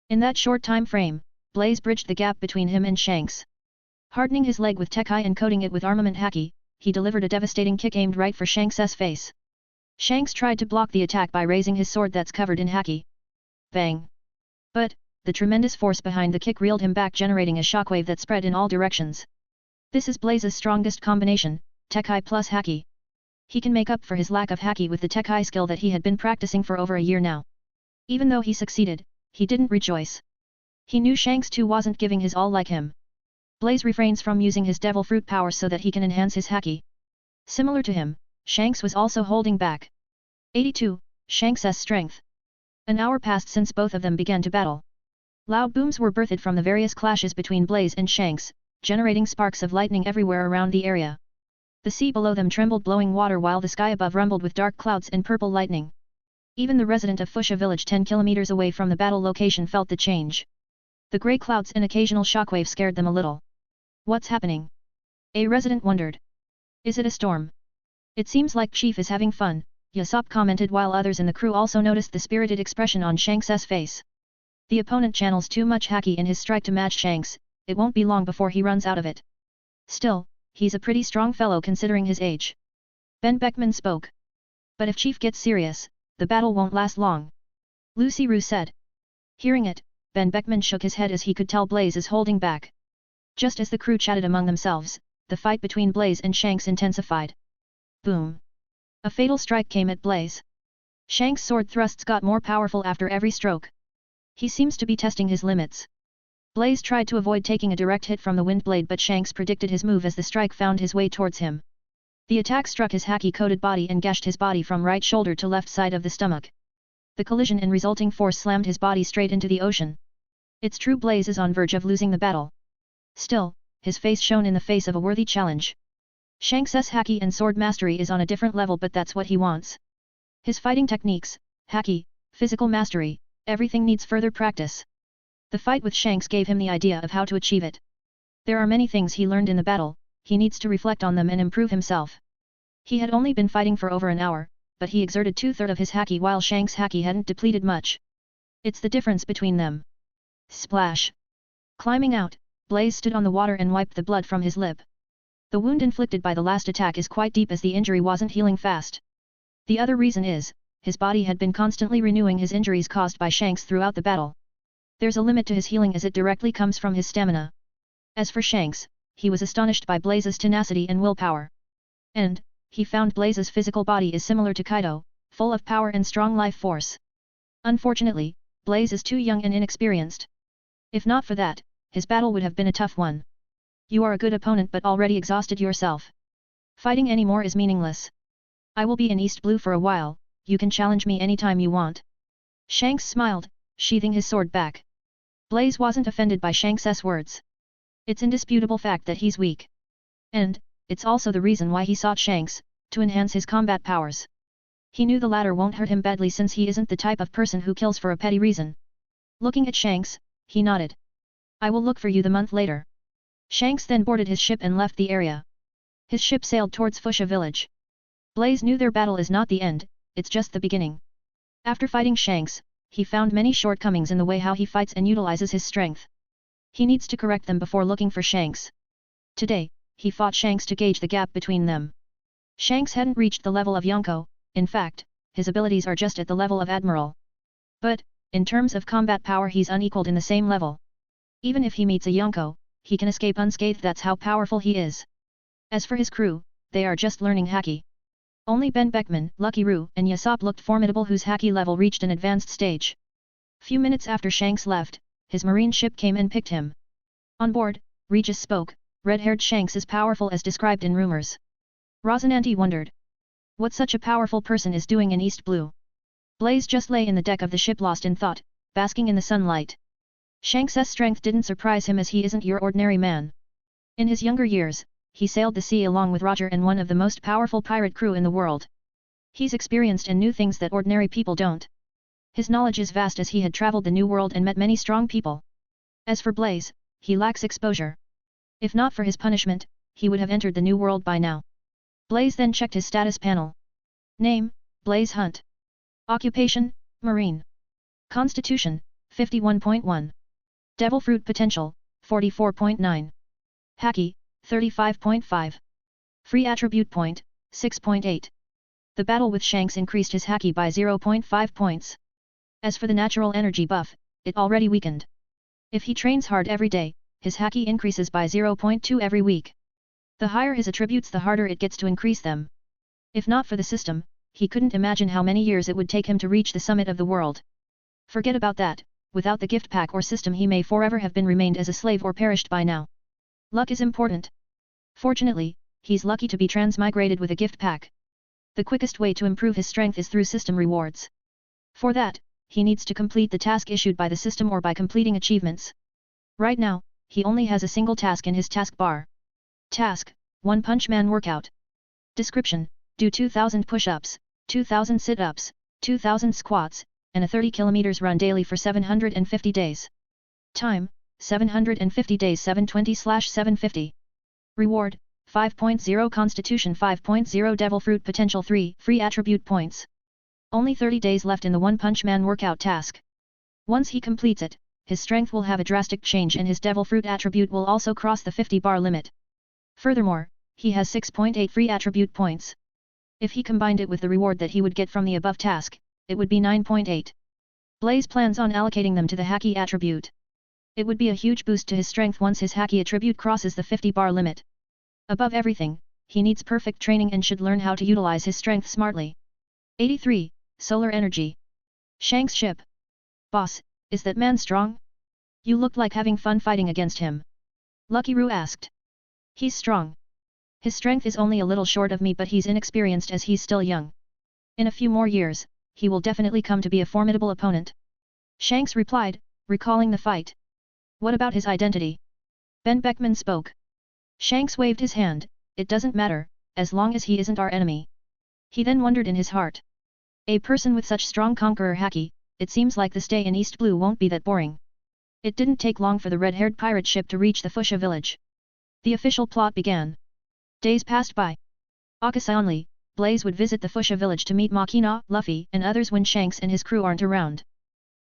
In that short time frame, Blaze bridged the gap between him and Shanks. Hardening his leg with Tekai and coating it with armament haki, he delivered a devastating kick aimed right for Shanks' face. Shanks tried to block the attack by raising his sword that's covered in haki. Bang! But, the tremendous force behind the kick reeled him back, generating a shockwave that spread in all directions. This is Blaze's strongest combination, Tekai plus haki. He can make up for his lack of haki with the Tekai skill that he had been practicing for over a year now. Even though he succeeded, he didn't rejoice. He knew Shanks too wasn't giving his all like him. Blaze refrains from using his devil fruit power so that he can enhance his haki. Similar to him, Shanks was also holding back. 82. Shanks' strength. An hour passed since both of them began to battle. Loud booms were birthed from the various clashes between Blaze and Shanks, generating sparks of lightning everywhere around the area. The sea below them trembled, blowing water, while the sky above rumbled with dark clouds and purple lightning. Even the resident of Fusha village 10 kilometers away from the battle location felt the change. The grey clouds and occasional shockwave scared them a little. What's happening? A resident wondered. Is it a storm? It seems like Chief is having fun, Yasop commented, while others in the crew also noticed the spirited expression on Shanks' face. The opponent channels too much Haki in his strike to match Shanks, it won't be long before he runs out of it. Still, he's a pretty strong fellow considering his age. Ben Beckman spoke. But if Chief gets serious, the battle won't last long. Lucy Rue said. Hearing it, Ben Beckman shook his head as he could tell Blaze is holding back. Just as the crew chatted among themselves, the fight between Blaze and Shanks intensified. Boom! A fatal strike came at Blaze. Shanks' sword thrusts got more powerful after every stroke. He seems to be testing his limits. Blaze tried to avoid taking a direct hit from the wind blade, but Shanks predicted his move as the strike found his way towards him. The attack struck his Haki-coated body and gashed his body from right shoulder to left side of the stomach. The collision and resulting force slammed his body straight into the ocean. It's true, Blaze is on verge of losing the battle. Still, his face shone in the face of a worthy challenge. Shanks' Haki and sword mastery is on a different level, but that's what he wants. His fighting techniques, Haki, physical mastery, everything needs further practice. The fight with Shanks gave him the idea of how to achieve it. There are many things he learned in the battle, he needs to reflect on them and improve himself. He had only been fighting for over an hour, but he exerted 2/3 of his Haki while Shanks' Haki hadn't depleted much. It's the difference between them. Splash! Climbing out, Blaze stood on the water and wiped the blood from his lip. The wound inflicted by the last attack is quite deep, as the injury wasn't healing fast. The other reason is, his body had been constantly renewing his injuries caused by Shanks throughout the battle. There's a limit to his healing as it directly comes from his stamina. As for Shanks, he was astonished by Blaze's tenacity and willpower. And, he found Blaze's physical body is similar to Kaido, full of power and strong life force. Unfortunately, Blaze is too young and inexperienced. If not for that, his battle would have been a tough one. You are a good opponent but already exhausted yourself. Fighting anymore is meaningless. I will be in East Blue for a while, you can challenge me anytime you want. Shanks smiled, sheathing his sword back. Blaze wasn't offended by Shanks' words. It's indisputable fact that he's weak. And, it's also the reason why he sought Shanks, to enhance his combat powers. He knew the latter won't hurt him badly since he isn't the type of person who kills for a petty reason. Looking at Shanks, he nodded. I will look for you the month later. Shanks then boarded his ship and left the area. His ship sailed towards Fusha village. Blaze knew their battle is not the end, it's just the beginning. After fighting Shanks, he found many shortcomings in the way how he fights and utilizes his strength. He needs to correct them before looking for Shanks. Today, he fought Shanks to gauge the gap between them. Shanks hadn't reached the level of Yonko, in fact, his abilities are just at the level of Admiral. But, in terms of combat power, he's unequaled in the same level. Even if he meets a Yonko, he can escape unscathed, that's how powerful he is. As for his crew, they are just learning Haki. Only Ben Beckman, Lucky Roo and Yasop looked formidable, whose Haki level reached an advanced stage. Few minutes after Shanks left, his marine ship came and picked him. On board, Regis spoke, red-haired Shanks is powerful as described in rumors. Rosinante wondered. What such a powerful person is doing in East Blue? Blaze just lay in the deck of the ship lost in thought, basking in the sunlight. Shanks' strength didn't surprise him as he isn't your ordinary man. In his younger years, he sailed the sea along with Roger and one of the most powerful pirate crew in the world. He's experienced and knew things that ordinary people don't. His knowledge is vast as he had traveled the New World and met many strong people. As for Blaze, he lacks exposure. If not for his punishment, he would have entered the New World by now. Blaze then checked his status panel. Name, Blaze Hunt. Occupation, Marine. Constitution, 51.1. Devil Fruit Potential, 44.9. Haki, 35.5. Free Attribute Point, 6.8. The battle with Shanks increased his Haki by 0.5 points. As for the natural energy buff, it already weakened. If he trains hard every day, his Haki increases by 0.2 every week. The higher his attributes, the harder it gets to increase them. If not for the system, he couldn't imagine how many years it would take him to reach the summit of the world. Forget about that, without the gift pack or system he may forever have been remained as a slave or perished by now. Luck is important. Fortunately, he's lucky to be transmigrated with a gift pack. The quickest way to improve his strength is through system rewards. For that, he needs to complete the task issued by the system or by completing achievements. Right now, he only has a single task in his taskbar. Task: One Punch Man Workout. Description: do 2000 push-ups, 2000 sit-ups, 2000 squats, and a 30 km run daily for 750 days. Time: 750 days 720/750. Reward: 5.0 Constitution 5.0 Devil Fruit Potential 3 Free Attribute Points. Only 30 days left in the One Punch Man workout task. Once he completes it, his strength will have a drastic change and his Devil Fruit attribute will also cross the 50 bar limit. Furthermore, he has 6.8 free attribute points. If he combined it with the reward that he would get from the above task, it would be 9.8. Blaze plans on allocating them to the Haki attribute. It would be a huge boost to his strength once his Haki attribute crosses the 50 bar limit. Above everything, he needs perfect training and should learn how to utilize his strength smartly. 83. Solar Energy. Shank's ship. Boss, is that man strong? You looked like having fun fighting against him. Lucky Roo asked. He's strong. His strength is only a little short of me but he's inexperienced as he's still young. In a few more years, he will definitely come to be a formidable opponent. Shanks replied, recalling the fight. What about his identity? Ben Beckman spoke. Shanks waved his hand, it doesn't matter, as long as he isn't our enemy. He then wondered in his heart. A person with such strong conqueror Haki, it seems like the stay in East Blue won't be that boring. It didn't take long for the red-haired pirate ship to reach the Fuchsia village. The official plot began. Days passed by. Occasionally, Blaze would visit the Fuchsia village to meet Makina, Luffy, and others when Shanks and his crew aren't around.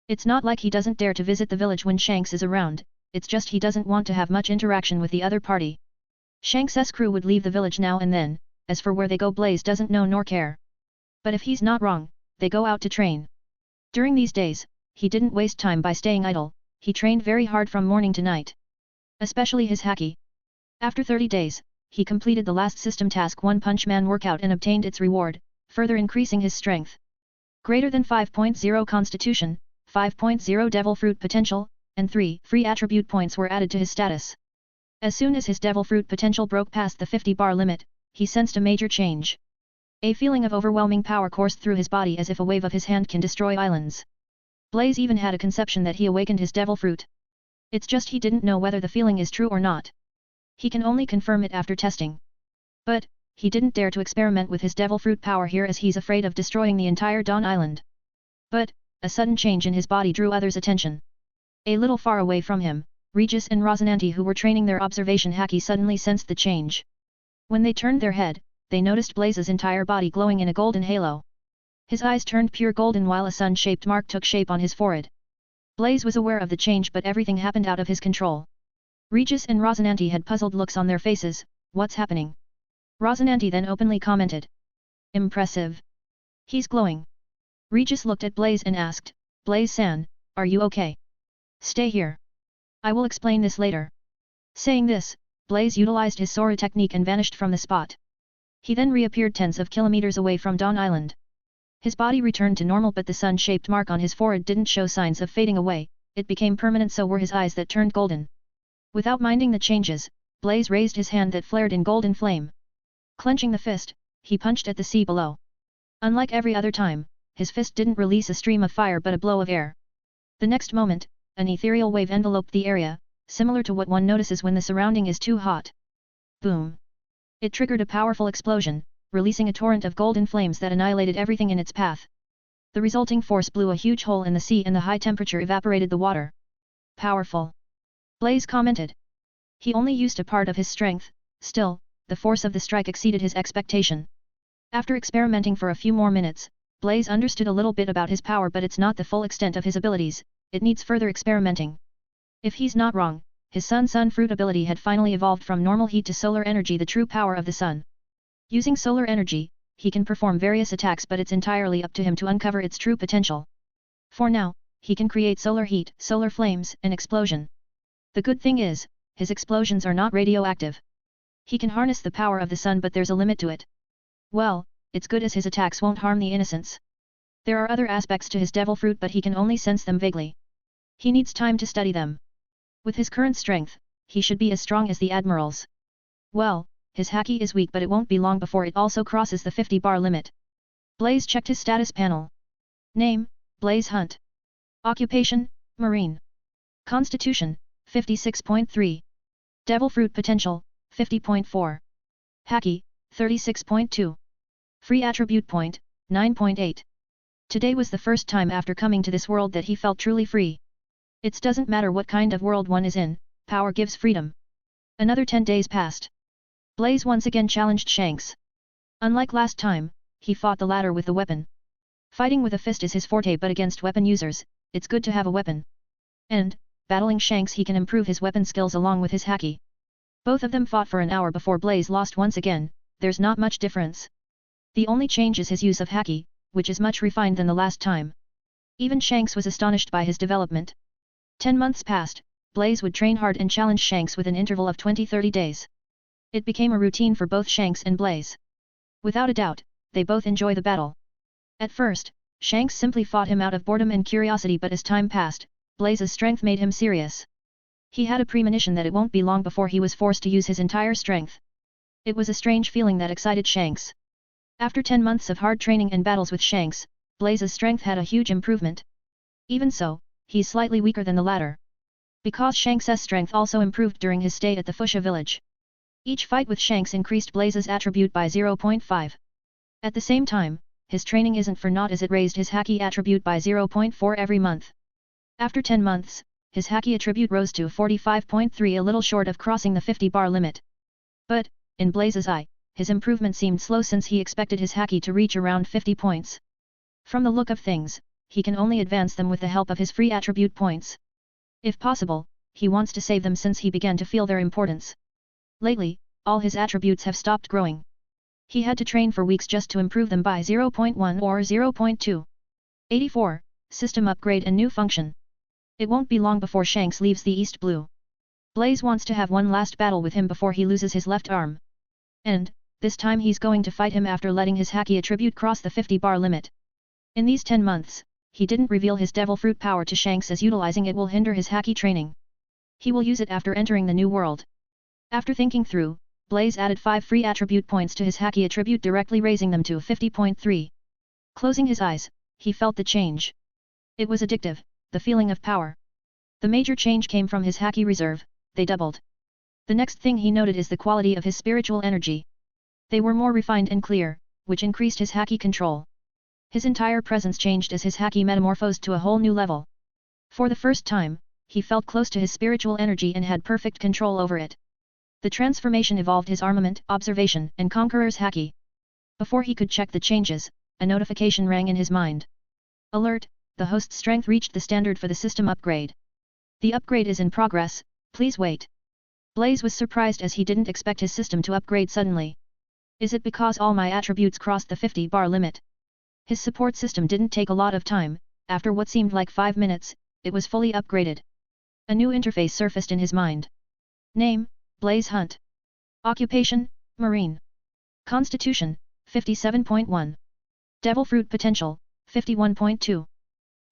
It's not like he doesn't dare to visit the village when Shanks is around, it's just he doesn't want to have much interaction with the other party. Shanks' crew would leave the village now and then, as for where they go Blaze doesn't know nor care. But if he's not wrong, they go out to train. During these days, he didn't waste time by staying idle, he trained very hard from morning to night. Especially his Haki. After 30 days, he completed the last system task One Punch Man workout and obtained its reward, further increasing his strength. Greater than 5.0 Constitution, 5.0 Devil Fruit Potential, and 3 free attribute points were added to his status. As soon as his Devil Fruit Potential broke past the 50 bar limit, he sensed a major change. A feeling of overwhelming power coursed through his body as if a wave of his hand can destroy islands. Blaze even had a conception that he awakened his Devil Fruit. It's just he didn't know whether the feeling is true or not. He can only confirm it after testing. But, he didn't dare to experiment with his Devil Fruit power here as he's afraid of destroying the entire Dawn Island. But, a sudden change in his body drew others' attention. A little far away from him, Regis and Rosinante who were training their observation Haki suddenly sensed the change. When they turned their head, they noticed Blaze's entire body glowing in a golden halo. His eyes turned pure golden while a sun-shaped mark took shape on his forehead. Blaze was aware of the change but everything happened out of his control. Regis and Rosinante had puzzled looks on their faces, what's happening? Rosinante then openly commented. Impressive. He's glowing. Regis looked at Blaze and asked, Blaze-san, are you okay? Stay here. I will explain this later. Saying this, Blaze utilized his Sora technique and vanished from the spot. He then reappeared tens of kilometers away from Dawn Island. His body returned to normal but the sun-shaped mark on his forehead didn't show signs of fading away, it became permanent so were his eyes that turned golden. Without minding the changes, Blaze raised his hand that flared in golden flame. Clenching the fist, he punched at the sea below. Unlike every other time, his fist didn't release a stream of fire but a blow of air. The next moment, an ethereal wave enveloped the area, similar to what one notices when the surrounding is too hot. Boom! It triggered a powerful explosion, releasing a torrent of golden flames that annihilated everything in its path. The resulting force blew a huge hole in the sea and the high temperature evaporated the water. Powerful. Blaze commented. He only used a part of his strength, still, the force of the strike exceeded his expectation. After experimenting for a few more minutes, Blaze understood a little bit about his power but it's not the full extent of his abilities, it needs further experimenting. If he's not wrong, his sun fruit ability had finally evolved from normal heat to solar energy, the true power of the sun. Using solar energy, he can perform various attacks but it's entirely up to him to uncover its true potential. For now, he can create solar heat, solar flames, and explosion. The good thing is, his explosions are not radioactive. He can harness the power of the sun but there's a limit to it. Well, it's good as his attacks won't harm the innocents. There are other aspects to his devil fruit but he can only sense them vaguely. He needs time to study them. With his current strength, he should be as strong as the admirals. Well, his Haki is weak but it won't be long before it also crosses the 50 bar limit. Blaze checked his status panel. Name, Blaze Hunt. Occupation, Marine. Constitution, 56.3. Devil Fruit Potential, 50.4. Haki, 36.2. Free Attribute Point, 9.8. Today was the first time after coming to this world that he felt truly free. It doesn't matter what kind of world one is in, power gives freedom. Another 10 days passed. Blaze once again challenged Shanks. Unlike last time, he fought the latter with the weapon. Fighting with a fist is his forte, but against weapon users, it's good to have a weapon. And, battling Shanks, he can improve his weapon skills along with his Haki. Both of them fought for an hour before Blaze lost once again. There's not much difference. The only change is his use of Haki, which is much refined than the last time. Even Shanks was astonished by his development. 10 months passed, Blaze would train hard and challenge Shanks with an interval of 20-30 days. It became a routine for both Shanks and Blaze. Without a doubt, they both enjoy the battle. At first, Shanks simply fought him out of boredom and curiosity, but as time passed, Blaze's strength made him serious. He had a premonition that it won't be long before he was forced to use his entire strength. It was a strange feeling that excited Shanks. After 10 months of hard training and battles with Shanks, Blaze's strength had a huge improvement. Even so, he's slightly weaker than the latter. Because Shanks' strength also improved during his stay at the Fuchsia village. Each fight with Shanks increased Blaze's attribute by 0.5. At the same time, his training isn't for naught as it raised his Haki attribute by 0.4 every month. After 10 months, his Haki attribute rose to 45.3, a little short of crossing the 50-bar limit. But, in Blaze's eye, his improvement seemed slow since he expected his Haki to reach around 50 points. From the look of things, he can only advance them with the help of his free attribute points. If possible, he wants to save them since he began to feel their importance. Lately, all his attributes have stopped growing. He had to train for weeks just to improve them by 0.1 or 0.2. 84. System upgrade and new function. It won't be long before Shanks leaves the East Blue. Blaze wants to have one last battle with him before he loses his left arm. And, this time he's going to fight him after letting his Haki attribute cross the 50-bar limit. In these 10 months, he didn't reveal his Devil Fruit power to Shanks as utilizing it will hinder his Haki training. He will use it after entering the new world. After thinking through, Blaze added 5 free attribute points to his Haki attribute, directly raising them to 50.3. Closing his eyes, he felt the change. It was addictive, the feeling of power. The major change came from his Haki reserve, they doubled. The next thing he noted is the quality of his spiritual energy. They were more refined and clear, which increased his Haki control. His entire presence changed as his Haki metamorphosed to a whole new level. For the first time, he felt close to his spiritual energy and had perfect control over it. The transformation evolved his armament, observation, and conqueror's Haki. Before he could check the changes, a notification rang in his mind. Alert, the host's strength reached the standard for the system upgrade. The upgrade is in progress, please wait. Blaze was surprised as he didn't expect his system to upgrade suddenly. Is it because all my attributes crossed the 50-bar limit? His support system didn't take a lot of time. After what seemed like 5 minutes, it was fully upgraded. A new interface surfaced in his mind. Name, Blaze Hunt. Occupation, Marine. Constitution, 57.1. Devil Fruit Potential, 51.2.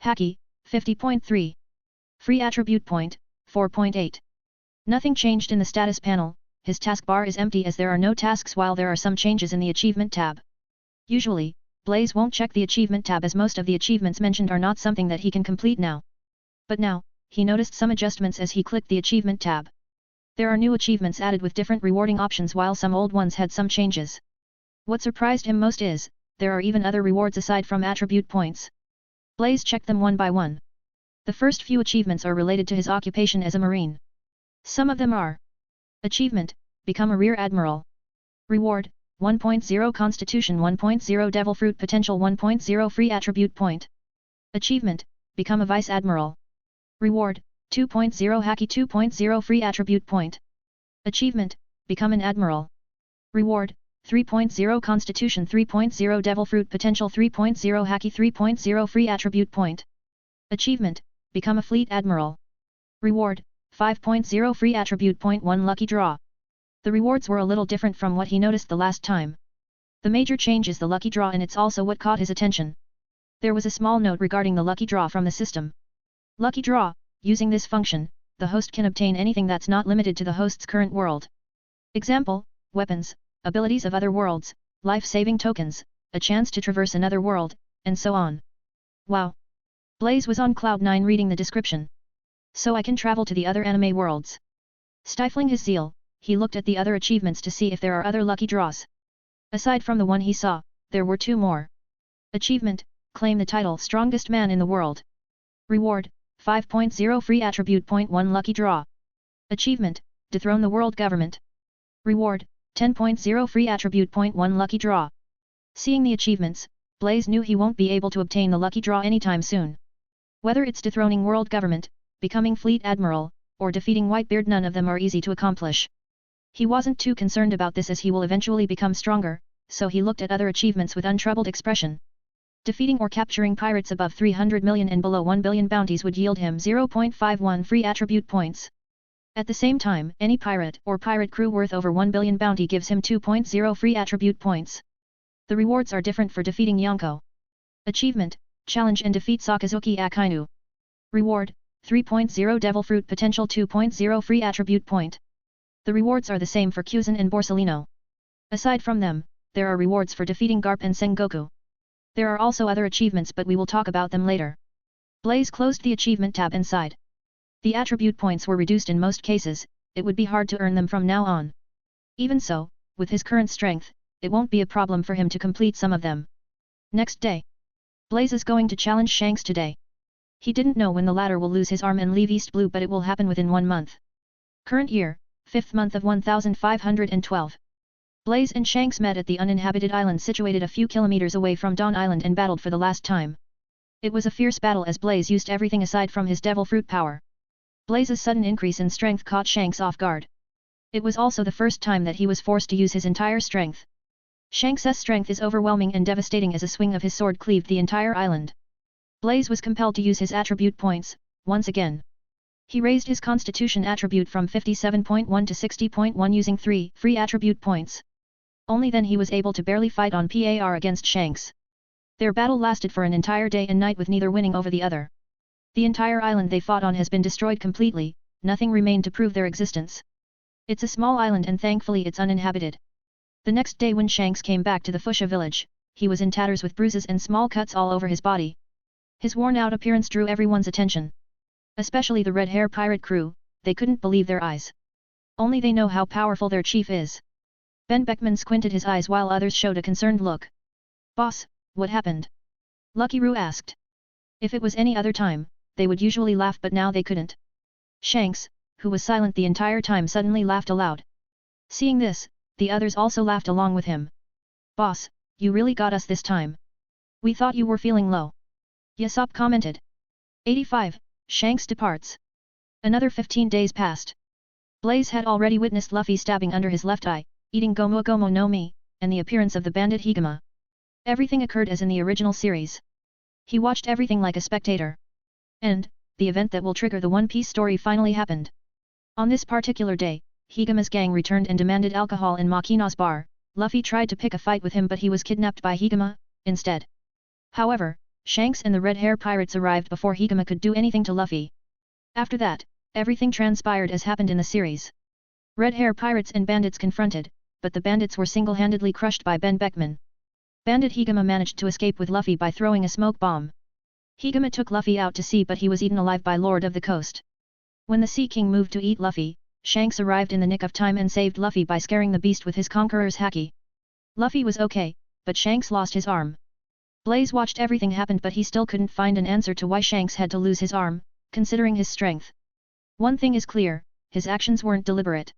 Haki, 50.3. Free Attribute Point, 4.8. Nothing changed in the status panel. His taskbar is empty as there are no tasks, while there are some changes in the Achievement tab. Usually, Blaze won't check the Achievement tab as most of the achievements mentioned are not something that he can complete now. But now, he noticed some adjustments as he clicked the Achievement tab. There are new achievements added with different rewarding options, while some old ones had some changes. What surprised him most is, there are even other rewards aside from attribute points. Blaze checked them one by one. The first few achievements are related to his occupation as a Marine. Some of them are: Achievement, Become a Rear Admiral. Reward, 1.0 Constitution, 1.0 Devil Fruit Potential, 1.0 Free Attribute Point. Achievement, Become a Vice Admiral. Reward, 2.0 Haki, 2.0 Free Attribute Point. Achievement, Become an Admiral. Reward, 3.0 Constitution, 3.0 Devil Fruit Potential, 3.0 Haki, 3.0 Free Attribute Point. Achievement, Become a Fleet Admiral. Reward, 5.0 Free Attribute Point, 1 Lucky Draw. The rewards were a little different from what he noticed the last time. The major change is the lucky draw, and it's also what caught his attention. There was a small note regarding the lucky draw from the system. Lucky draw, using this function, the host can obtain anything that's not limited to the host's current world. Example, weapons, abilities of other worlds, life-saving tokens, a chance to traverse another world, and so on. Wow! Blaze was on cloud 9 reading the description. So I can travel to the other anime worlds. Stifling his zeal, he looked at the other achievements to see if there are other lucky draws. Aside from the one he saw, there were 2 more. Achievement, claim the title Strongest Man in the World. Reward, 5.0 free attribute. 1 lucky draw. Achievement, dethrone the world government. Reward, 10.0 free attribute. 1 lucky draw. Seeing the achievements, Blaze knew he won't be able to obtain the lucky draw anytime soon. Whether it's dethroning world government, becoming fleet admiral, or defeating Whitebeard, none of them are easy to accomplish. He wasn't too concerned about this as he will eventually become stronger, so he looked at other achievements with untroubled expression. Defeating or capturing pirates above 300 million and below 1 billion bounties would yield him 0.51 free attribute points. At the same time, any pirate or pirate crew worth over 1 billion bounty gives him 2.0 free attribute points. The rewards are different for defeating Yonko. Achievement, challenge and defeat Sakazuki Akainu. Reward, 3.0 Devil Fruit Potential. 2.0 free attribute point. The rewards are the same for Kuzan and Borsalino. Aside from them, there are rewards for defeating Garp and Sengoku. There are also other achievements, but we will talk about them later. Blaze closed the achievement tab and sighed. The attribute points were reduced in most cases, it would be hard to earn them from now on. Even so, with his current strength, it won't be a problem for him to complete some of them. Next day. Blaze is going to challenge Shanks today. He didn't know when the latter will lose his arm and leave East Blue, but it will happen within 1 month. Current year, 5th month of 1512. Blaze and Shanks met at the uninhabited island situated a few kilometers away from Dawn Island and battled for the last time. It was a fierce battle as Blaze used everything aside from his devil fruit power. Blaze's sudden increase in strength caught Shanks off guard. It was also the first time that he was forced to use his entire strength. Shanks' strength is overwhelming and devastating as a swing of his sword cleaved the entire island. Blaze was compelled to use his attribute points, once again. He raised his constitution attribute from 57.1 to 60.1 using 3 free attribute points. Only then he was able to barely fight on par against Shanks. Their battle lasted for an entire day and night with neither winning over the other. The entire island they fought on has been destroyed completely, nothing remained to prove their existence. It's a small island and thankfully it's uninhabited. The next day when Shanks came back to the Fuchsia village, he was in tatters with bruises and small cuts all over his body. His worn-out appearance drew everyone's attention. Especially the red-hair pirate crew, they couldn't believe their eyes. Only they know how powerful their chief is. Ben Beckman squinted his eyes while others showed a concerned look. "Boss, what happened?" Lucky Roo asked. If it was any other time, they would usually laugh, but now they couldn't. Shanks, who was silent the entire time, suddenly laughed aloud. Seeing this, the others also laughed along with him. "Boss, you really got us this time. We thought you were feeling low." Yasop commented. 85. Shanks departs. Another 15 days passed. Blaze had already witnessed Luffy stabbing under his left eye, eating Gomu Gomu no Mi, and the appearance of the bandit Higama. Everything occurred as in the original series. He watched everything like a spectator. And, the event that will trigger the One Piece story finally happened. On this particular day, Higama's gang returned and demanded alcohol in Makina's bar. Luffy tried to pick a fight with him, but he was kidnapped by Higama, instead. However, Shanks and the red-hair pirates arrived before Higama could do anything to Luffy. After that, everything transpired as happened in the series. Red-hair pirates and bandits confronted, but the bandits were single-handedly crushed by Ben Beckman. Bandit Higama managed to escape with Luffy by throwing a smoke bomb. Higama took Luffy out to sea, but he was eaten alive by Lord of the Coast. When the Sea King moved to eat Luffy, Shanks arrived in the nick of time and saved Luffy by scaring the beast with his conqueror's haki. Luffy was okay, but Shanks lost his arm. Blaze watched everything happen, but he still couldn't find an answer to why Shanks had to lose his arm, considering his strength. One thing is clear, his actions weren't deliberate.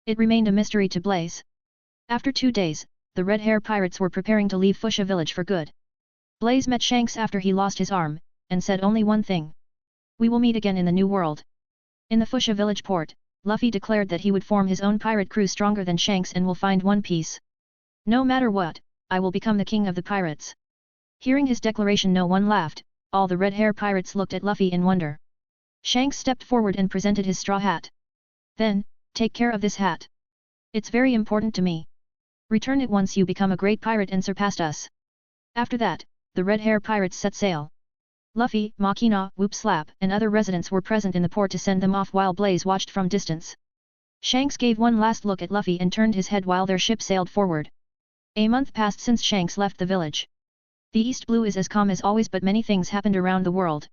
It remained a mystery to Blaze. After 2 days, the red-hair pirates were preparing to leave Fuchsia village for good. Blaze met Shanks after he lost his arm, and said only one thing. "We will meet again in the New World." In the Fuchsia village port, Luffy declared that he would form his own pirate crew stronger than Shanks and will find One Piece. "No matter what, I will become the king of the pirates." Hearing his declaration, no one laughed, all the red-hair pirates looked at Luffy in wonder. Shanks stepped forward and presented his straw hat. "Then, take care of this hat. It's very important to me. Return it once you become a great pirate and surpassed us." After that, the red-hair pirates set sail. Luffy, Makina, Whoop Slap, and other residents were present in the port to send them off while Blaze watched from distance. Shanks gave one last look at Luffy and turned his head while their ship sailed forward. A month passed since Shanks left the village. The East Blue is as calm as always, but many things happened around the world.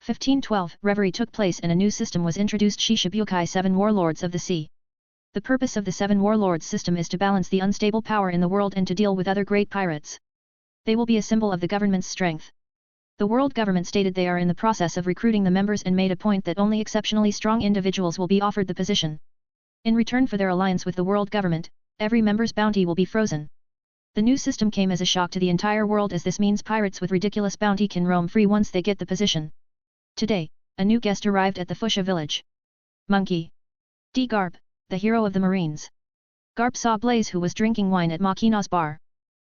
1512 Reverie took place and a new system was introduced: Shishibukai 7 Warlords of the Sea. The purpose of the 7 Warlords system is to balance the unstable power in the world and to deal with other great pirates. They will be a symbol of the government's strength. The world government stated they are in the process of recruiting the members and made a point that only exceptionally strong individuals will be offered the position. In return for their alliance with the world government, every member's bounty will be frozen. The new system came as a shock to the entire world, as this means pirates with ridiculous bounty can roam free once they get the position. Today, a new guest arrived at the Fuchsia village. Monkey. D. Garp, the hero of the Marines. Garp saw Blaze, who was drinking wine at Makina's bar.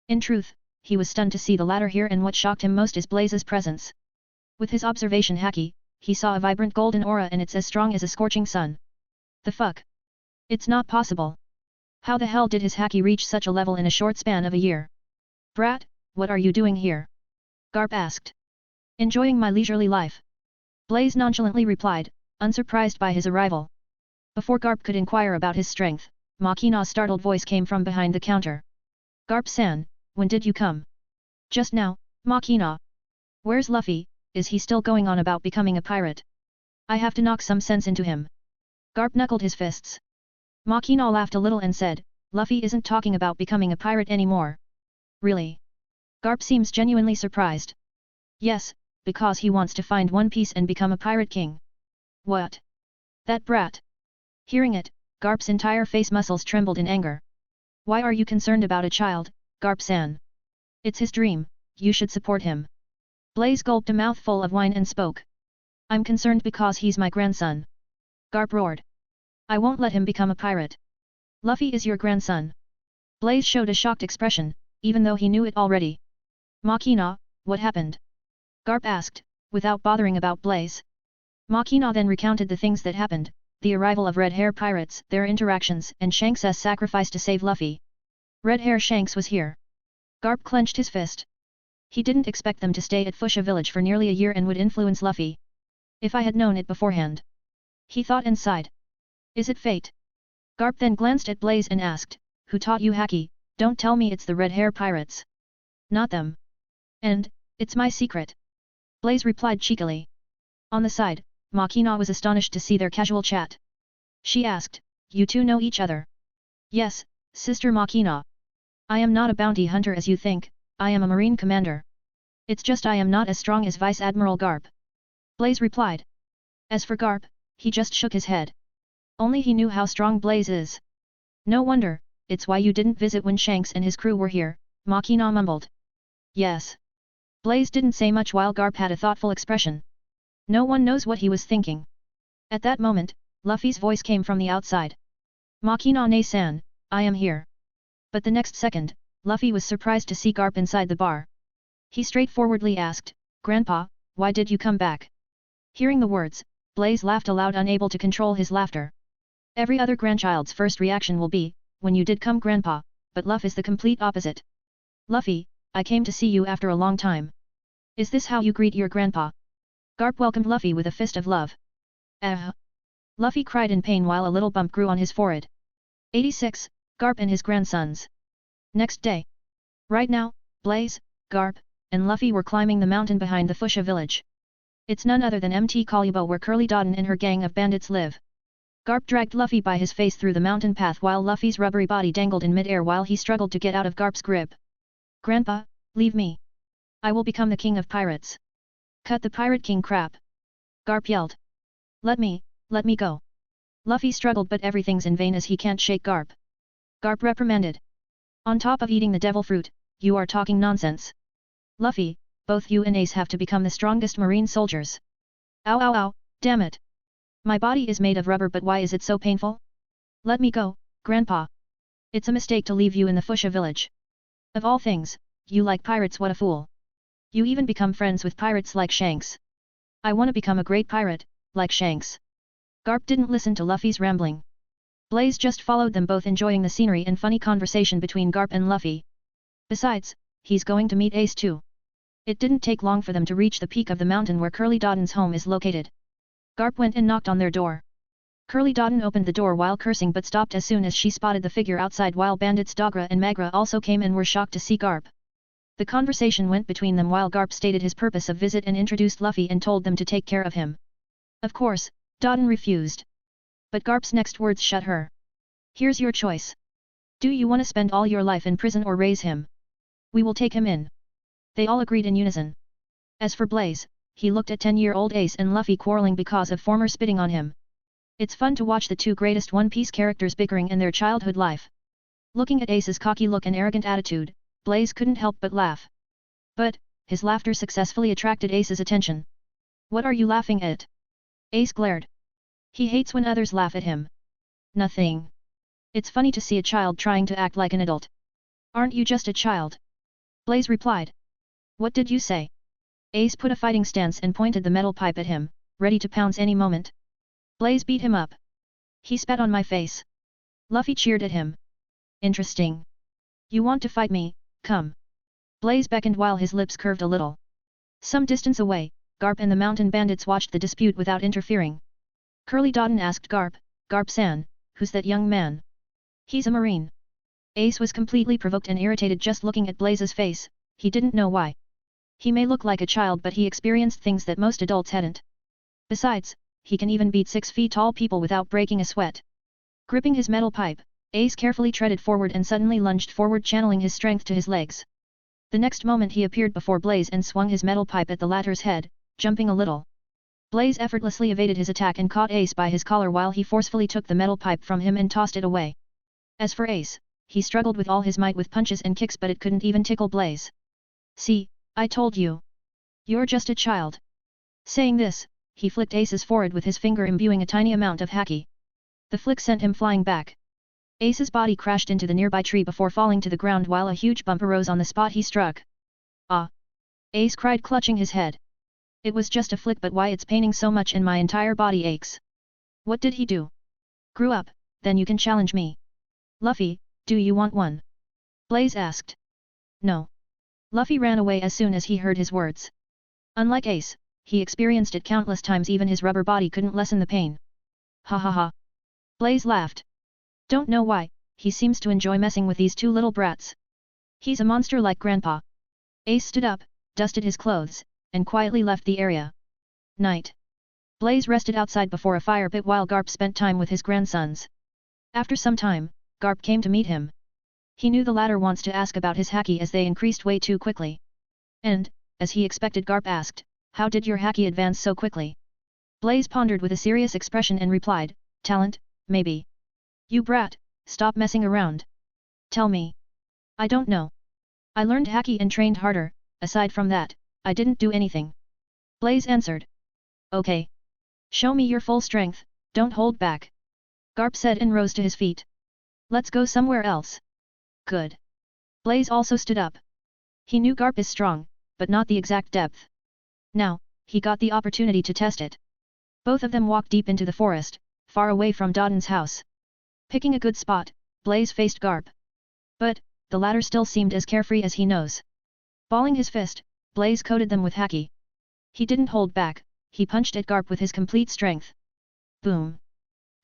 In truth, he was stunned to see the latter here, and what shocked him most is Blaze's presence. With his observation Haki, he saw a vibrant golden aura and it's as strong as a scorching sun. The fuck? It's not possible. How the hell did his Haki reach such a level in a short span of a year? Brat, what are you doing here? Garp asked. Enjoying my leisurely life. Blaze nonchalantly replied, unsurprised by his arrival. Before Garp could inquire about his strength, Makina's startled voice came from behind the counter. Garp-san, when did you come? Just now, Makina. Where's Luffy? Is he still going on about becoming a pirate? I have to knock some sense into him. Garp knuckled his fists. Makina laughed a little and said, Luffy isn't talking about becoming a pirate anymore. Really? Garp seems genuinely surprised. Yes, because he wants to find One Piece and become a pirate king. What? That brat. Hearing it, Garp's entire face muscles trembled in anger. Why are you concerned about a child, Garp-san? It's his dream, you should support him. Blaze gulped a mouthful of wine and spoke. I'm concerned because he's my grandson. Garp roared. I won't let him become a pirate. Luffy is your grandson. Blaze showed a shocked expression, even though he knew it already. Makina, what happened? Garp asked, without bothering about Blaze. Makina then recounted the things that happened, the arrival of Red Hair pirates, their interactions, and Shanks' sacrifice to save Luffy. Red Hair Shanks was here. Garp clenched his fist. He didn't expect them to stay at Fuchsia village for nearly a year and would influence Luffy. If I had known it beforehand. He thought and sighed. Is it fate? Garp then glanced at Blaze and asked, who taught you Haki? Don't tell me it's the Red Hair pirates. Not them. And, it's my secret. Blaze replied cheekily. On the side, Makina was astonished to see their casual chat. She asked, you two know each other? Yes, Sister Makina. I am not a bounty hunter as you think, I am a marine commander. It's just I am not as strong as Vice Admiral Garp. Blaze replied. As for Garp, he just shook his head. Only he knew how strong Blaze is. No wonder, it's why you didn't visit when Shanks and his crew were here, Makina mumbled. Yes. Blaze didn't say much while Garp had a thoughtful expression. No one knows what he was thinking. At that moment, Luffy's voice came from the outside. Makina-ne-san, I am here. But the next second, Luffy was surprised to see Garp inside the bar. He straightforwardly asked, Grandpa, why did you come back? Hearing the words, Blaze laughed aloud, unable to control his laughter. Every other grandchild's first reaction will be, when you did come Grandpa, but Luffy is the complete opposite. Luffy, I came to see you after a long time. Is this how you greet your grandpa? Garp welcomed Luffy with a fist of love. Luffy cried in pain while a little bump grew on his forehead. 86, Garp and his grandsons. Next day. Right now, Blaze, Garp, and Luffy were climbing the mountain behind the Fuchsia village. It's none other than Mt. Kalyuba, where Curly Dodden and her gang of bandits live. Garp dragged Luffy by his face through the mountain path while Luffy's rubbery body dangled in mid-air while he struggled to get out of Garp's grip. Grandpa, leave me. I will become the king of pirates. Cut the Pirate King crap. Garp yelled. Let me go. Luffy struggled, but everything's in vain as he can't shake Garp. Garp reprimanded. On top of eating the devil fruit, you are talking nonsense. Luffy, both you and Ace have to become the strongest marine soldiers. Ow ow ow, damn it. My body is made of rubber, but why is it so painful? Let me go, Grandpa. It's a mistake to leave you in the Fuchsia village. Of all things, you like pirates, what a fool. You even become friends with pirates like Shanks. I want to become a great pirate, like Shanks. Garp didn't listen to Luffy's rambling. Blaze just followed them, both enjoying the scenery and funny conversation between Garp and Luffy. Besides, he's going to meet Ace too. It didn't take long for them to reach the peak of the mountain where Curly Dodden's home is located. Garp went and knocked on their door. Curly Dodden opened the door while cursing, but stopped as soon as she spotted the figure outside, while bandits Dogra and Magra also came and were shocked to see Garp. The conversation went between them while Garp stated his purpose of visit and introduced Luffy and told them to take care of him. Of course, Dotun refused. But Garp's next words shut her. Here's your choice. Do you want to spend all your life in prison or raise him? We will take him in. They all agreed in unison. As for Blaze, he looked at 10-year-old Ace and Luffy quarreling because of former spitting on him. It's fun to watch the two greatest One Piece characters bickering in their childhood life. Looking at Ace's cocky look and arrogant attitude, Blaze couldn't help but laugh. But, his laughter successfully attracted Ace's attention. What are you laughing at? Ace glared. He hates when others laugh at him. Nothing. It's funny to see a child trying to act like an adult. Aren't you just a child? Blaze replied. What did you say? Ace put a fighting stance and pointed the metal pipe at him, ready to pounce any moment. Blaze beat him up. He spat on my face. Luffy cheered at him. Interesting. You want to fight me? Come. Blaze beckoned while his lips curved a little. Some distance away, Garp and the mountain bandits watched the dispute without interfering. Curly Dotun asked Garp, Garp-san, who's that young man? He's a marine. Ace was completely provoked and irritated just looking at Blaze's face, he didn't know why. He may look like a child but he experienced things that most adults hadn't. Besides, he can even beat 6 feet tall people without breaking a sweat. Gripping his metal pipe, Ace carefully treaded forward and suddenly lunged forward channeling his strength to his legs. The next moment he appeared before Blaze and swung his metal pipe at the latter's head, jumping a little. Blaze effortlessly evaded his attack and caught Ace by his collar while he forcefully took the metal pipe from him and tossed it away. As for Ace, he struggled with all his might with punches and kicks but it couldn't even tickle Blaze. See, I told you. You're just a child. Saying this, he flicked Ace's forehead with his finger imbuing a tiny amount of Haki. The flick sent him flying back. Ace's body crashed into the nearby tree before falling to the ground while a huge bump arose on the spot he struck. Ah! Ace cried clutching his head. It was just a flick but why it's paining so much and my entire body aches. What did he do? Grew up, then you can challenge me. Luffy, do you want one? Blaze asked. No. Luffy ran away as soon as he heard his words. Unlike Ace, he experienced it countless times even his rubber body couldn't lessen the pain. Ha ha ha. Blaze laughed. Don't know why, he seems to enjoy messing with these two little brats. He's a monster like Grandpa. Ace stood up, dusted his clothes, and quietly left the area. Night. Blaze rested outside before a fire pit while Garp spent time with his grandsons. After some time, Garp came to meet him. He knew the latter wants to ask about his Haki as they increased way too quickly. And, as he expected, Garp asked, how did your Haki advance so quickly? Blaze pondered with a serious expression and replied, talent, maybe. You brat, stop messing around. Tell me. I don't know. I learned Haki and trained harder, aside from that, I didn't do anything. Blaze answered. Okay. Show me your full strength, don't hold back. Garp said and rose to his feet. Let's go somewhere else. Good. Blaze also stood up. He knew Garp is strong, but not the exact depth. Now, he got the opportunity to test it. Both of them walked deep into the forest, far away from Dotun's house. Picking a good spot, Blaze faced Garp. But, the latter still seemed as carefree as he knows. Balling his fist, Blaze coated them with Haki. He didn't hold back, he punched at Garp with his complete strength. Boom!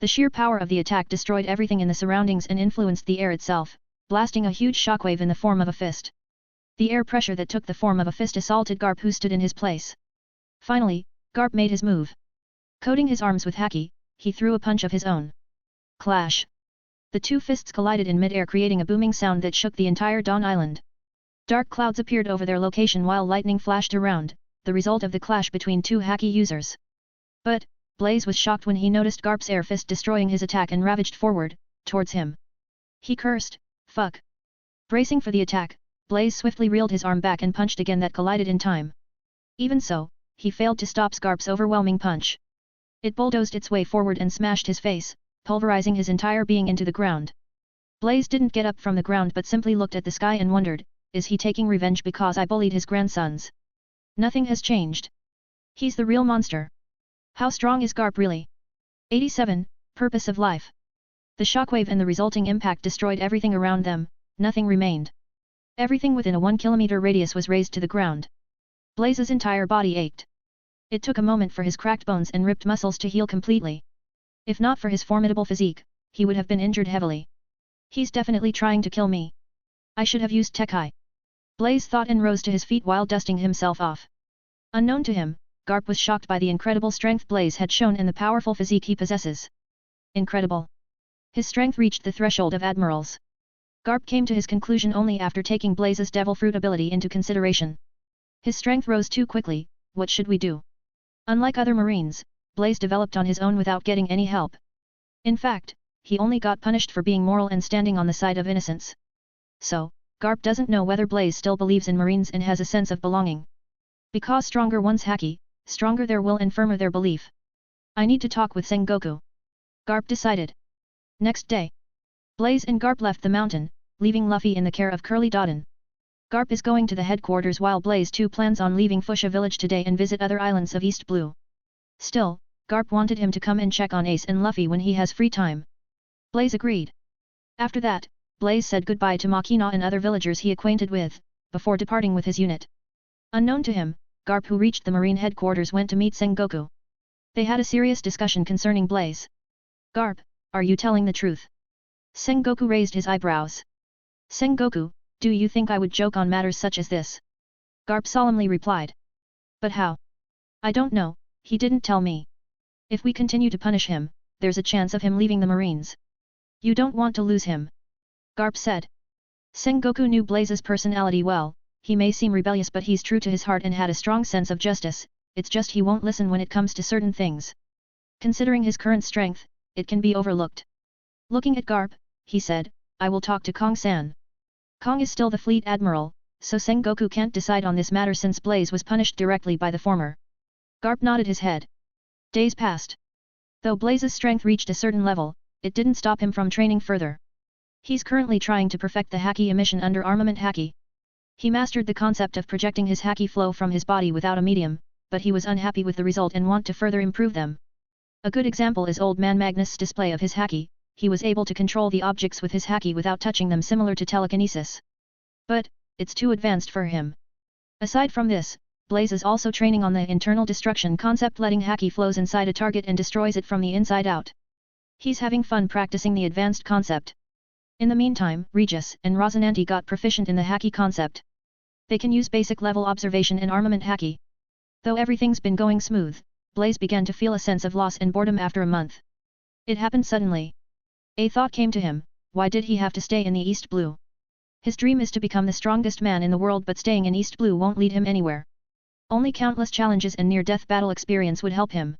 The sheer power of the attack destroyed everything in the surroundings and influenced the air itself, blasting a huge shockwave in the form of a fist. The air pressure that took the form of a fist assaulted Garp who stood in his place. Finally, Garp made his move. Coating his arms with Haki, he threw a punch of his own. Clash! The two fists collided in mid-air creating a booming sound that shook the entire Dawn Island. Dark clouds appeared over their location while lightning flashed around, the result of the clash between two Haki users. But, Blaze was shocked when he noticed Garp's air fist destroying his attack and ravaged forward, towards him. He cursed, fuck. Bracing for the attack, Blaze swiftly reeled his arm back and punched again that collided in time. Even so, he failed to stop Garp's overwhelming punch. It bulldozed its way forward and smashed his face, pulverizing his entire being into the ground. Blaze didn't get up from the ground but simply looked at the sky and wondered, is he taking revenge because I bullied his grandsons? Nothing has changed. He's the real monster. How strong is Garp really? 87. Purpose of life. The shockwave and the resulting impact destroyed everything around them, nothing remained. Everything within a 1 kilometer radius was razed to the ground. Blaze's entire body ached. It took a moment for his cracked bones and ripped muscles to heal completely. If not for his formidable physique, he would have been injured heavily. He's definitely trying to kill me. I should have used Tekai. Blaze thought and rose to his feet while dusting himself off. Unknown to him, Garp was shocked by the incredible strength Blaze had shown and the powerful physique he possesses. Incredible. His strength reached the threshold of admirals. Garp came to his conclusion only after taking Blaze's devil fruit ability into consideration. His strength rose too quickly. What should we do? Unlike other Marines, Blaze developed on his own without getting any help. In fact, he only got punished for being moral and standing on the side of innocence. So, Garp doesn't know whether Blaze still believes in Marines and has a sense of belonging. Because stronger one's Haki, stronger their will and firmer their belief. I need to talk with Sengoku. Garp decided. Next day, Blaze and Garp left the mountain, leaving Luffy in the care of Curly Dodden. Garp is going to the headquarters while Blaze too plans on leaving Fuchsia village today and visit other islands of East Blue. Still, Garp wanted him to come and check on Ace and Luffy when he has free time. Blaze agreed. After that, Blaze said goodbye to Makina and other villagers he acquainted with, before departing with his unit. Unknown to him, Garp who reached the marine headquarters went to meet Sengoku. They had a serious discussion concerning Blaze. Garp, are you telling the truth? Sengoku raised his eyebrows. Sengoku, do you think I would joke on matters such as this? Garp solemnly replied. But how? I don't know, he didn't tell me. If we continue to punish him, there's a chance of him leaving the Marines. You don't want to lose him. Garp said. Sengoku knew Blaze's personality well, he may seem rebellious but he's true to his heart and had a strong sense of justice, it's just he won't listen when it comes to certain things. Considering his current strength, it can be overlooked. Looking at Garp, he said, I will talk to Kong-san. Kong is still the fleet admiral, so Sengoku can't decide on this matter since Blaze was punished directly by the former. Garp nodded his head. Days passed. Though Blaze's strength reached a certain level, it didn't stop him from training further. He's currently trying to perfect the Haki emission under armament Haki. He mastered the concept of projecting his Haki flow from his body without a medium, but he was unhappy with the result and want to further improve them. A good example is Old Man Magnus' display of his Haki. He was able to control the objects with his Haki without touching them, similar to telekinesis. But, it's too advanced for him. Aside from this, Blaze is also training on the internal destruction concept, letting Haki flows inside a target and destroys it from the inside out. He's having fun practicing the advanced concept. In the meantime, Regis and Rosinante got proficient in the Haki concept. They can use basic level observation and armament Haki. Though everything's been going smooth, Blaze began to feel a sense of loss and boredom after a month. It happened suddenly. A thought came to him, why did he have to stay in the East Blue? His dream is to become the strongest man in the world, but staying in East Blue won't lead him anywhere. Only countless challenges and near-death battle experience would help him.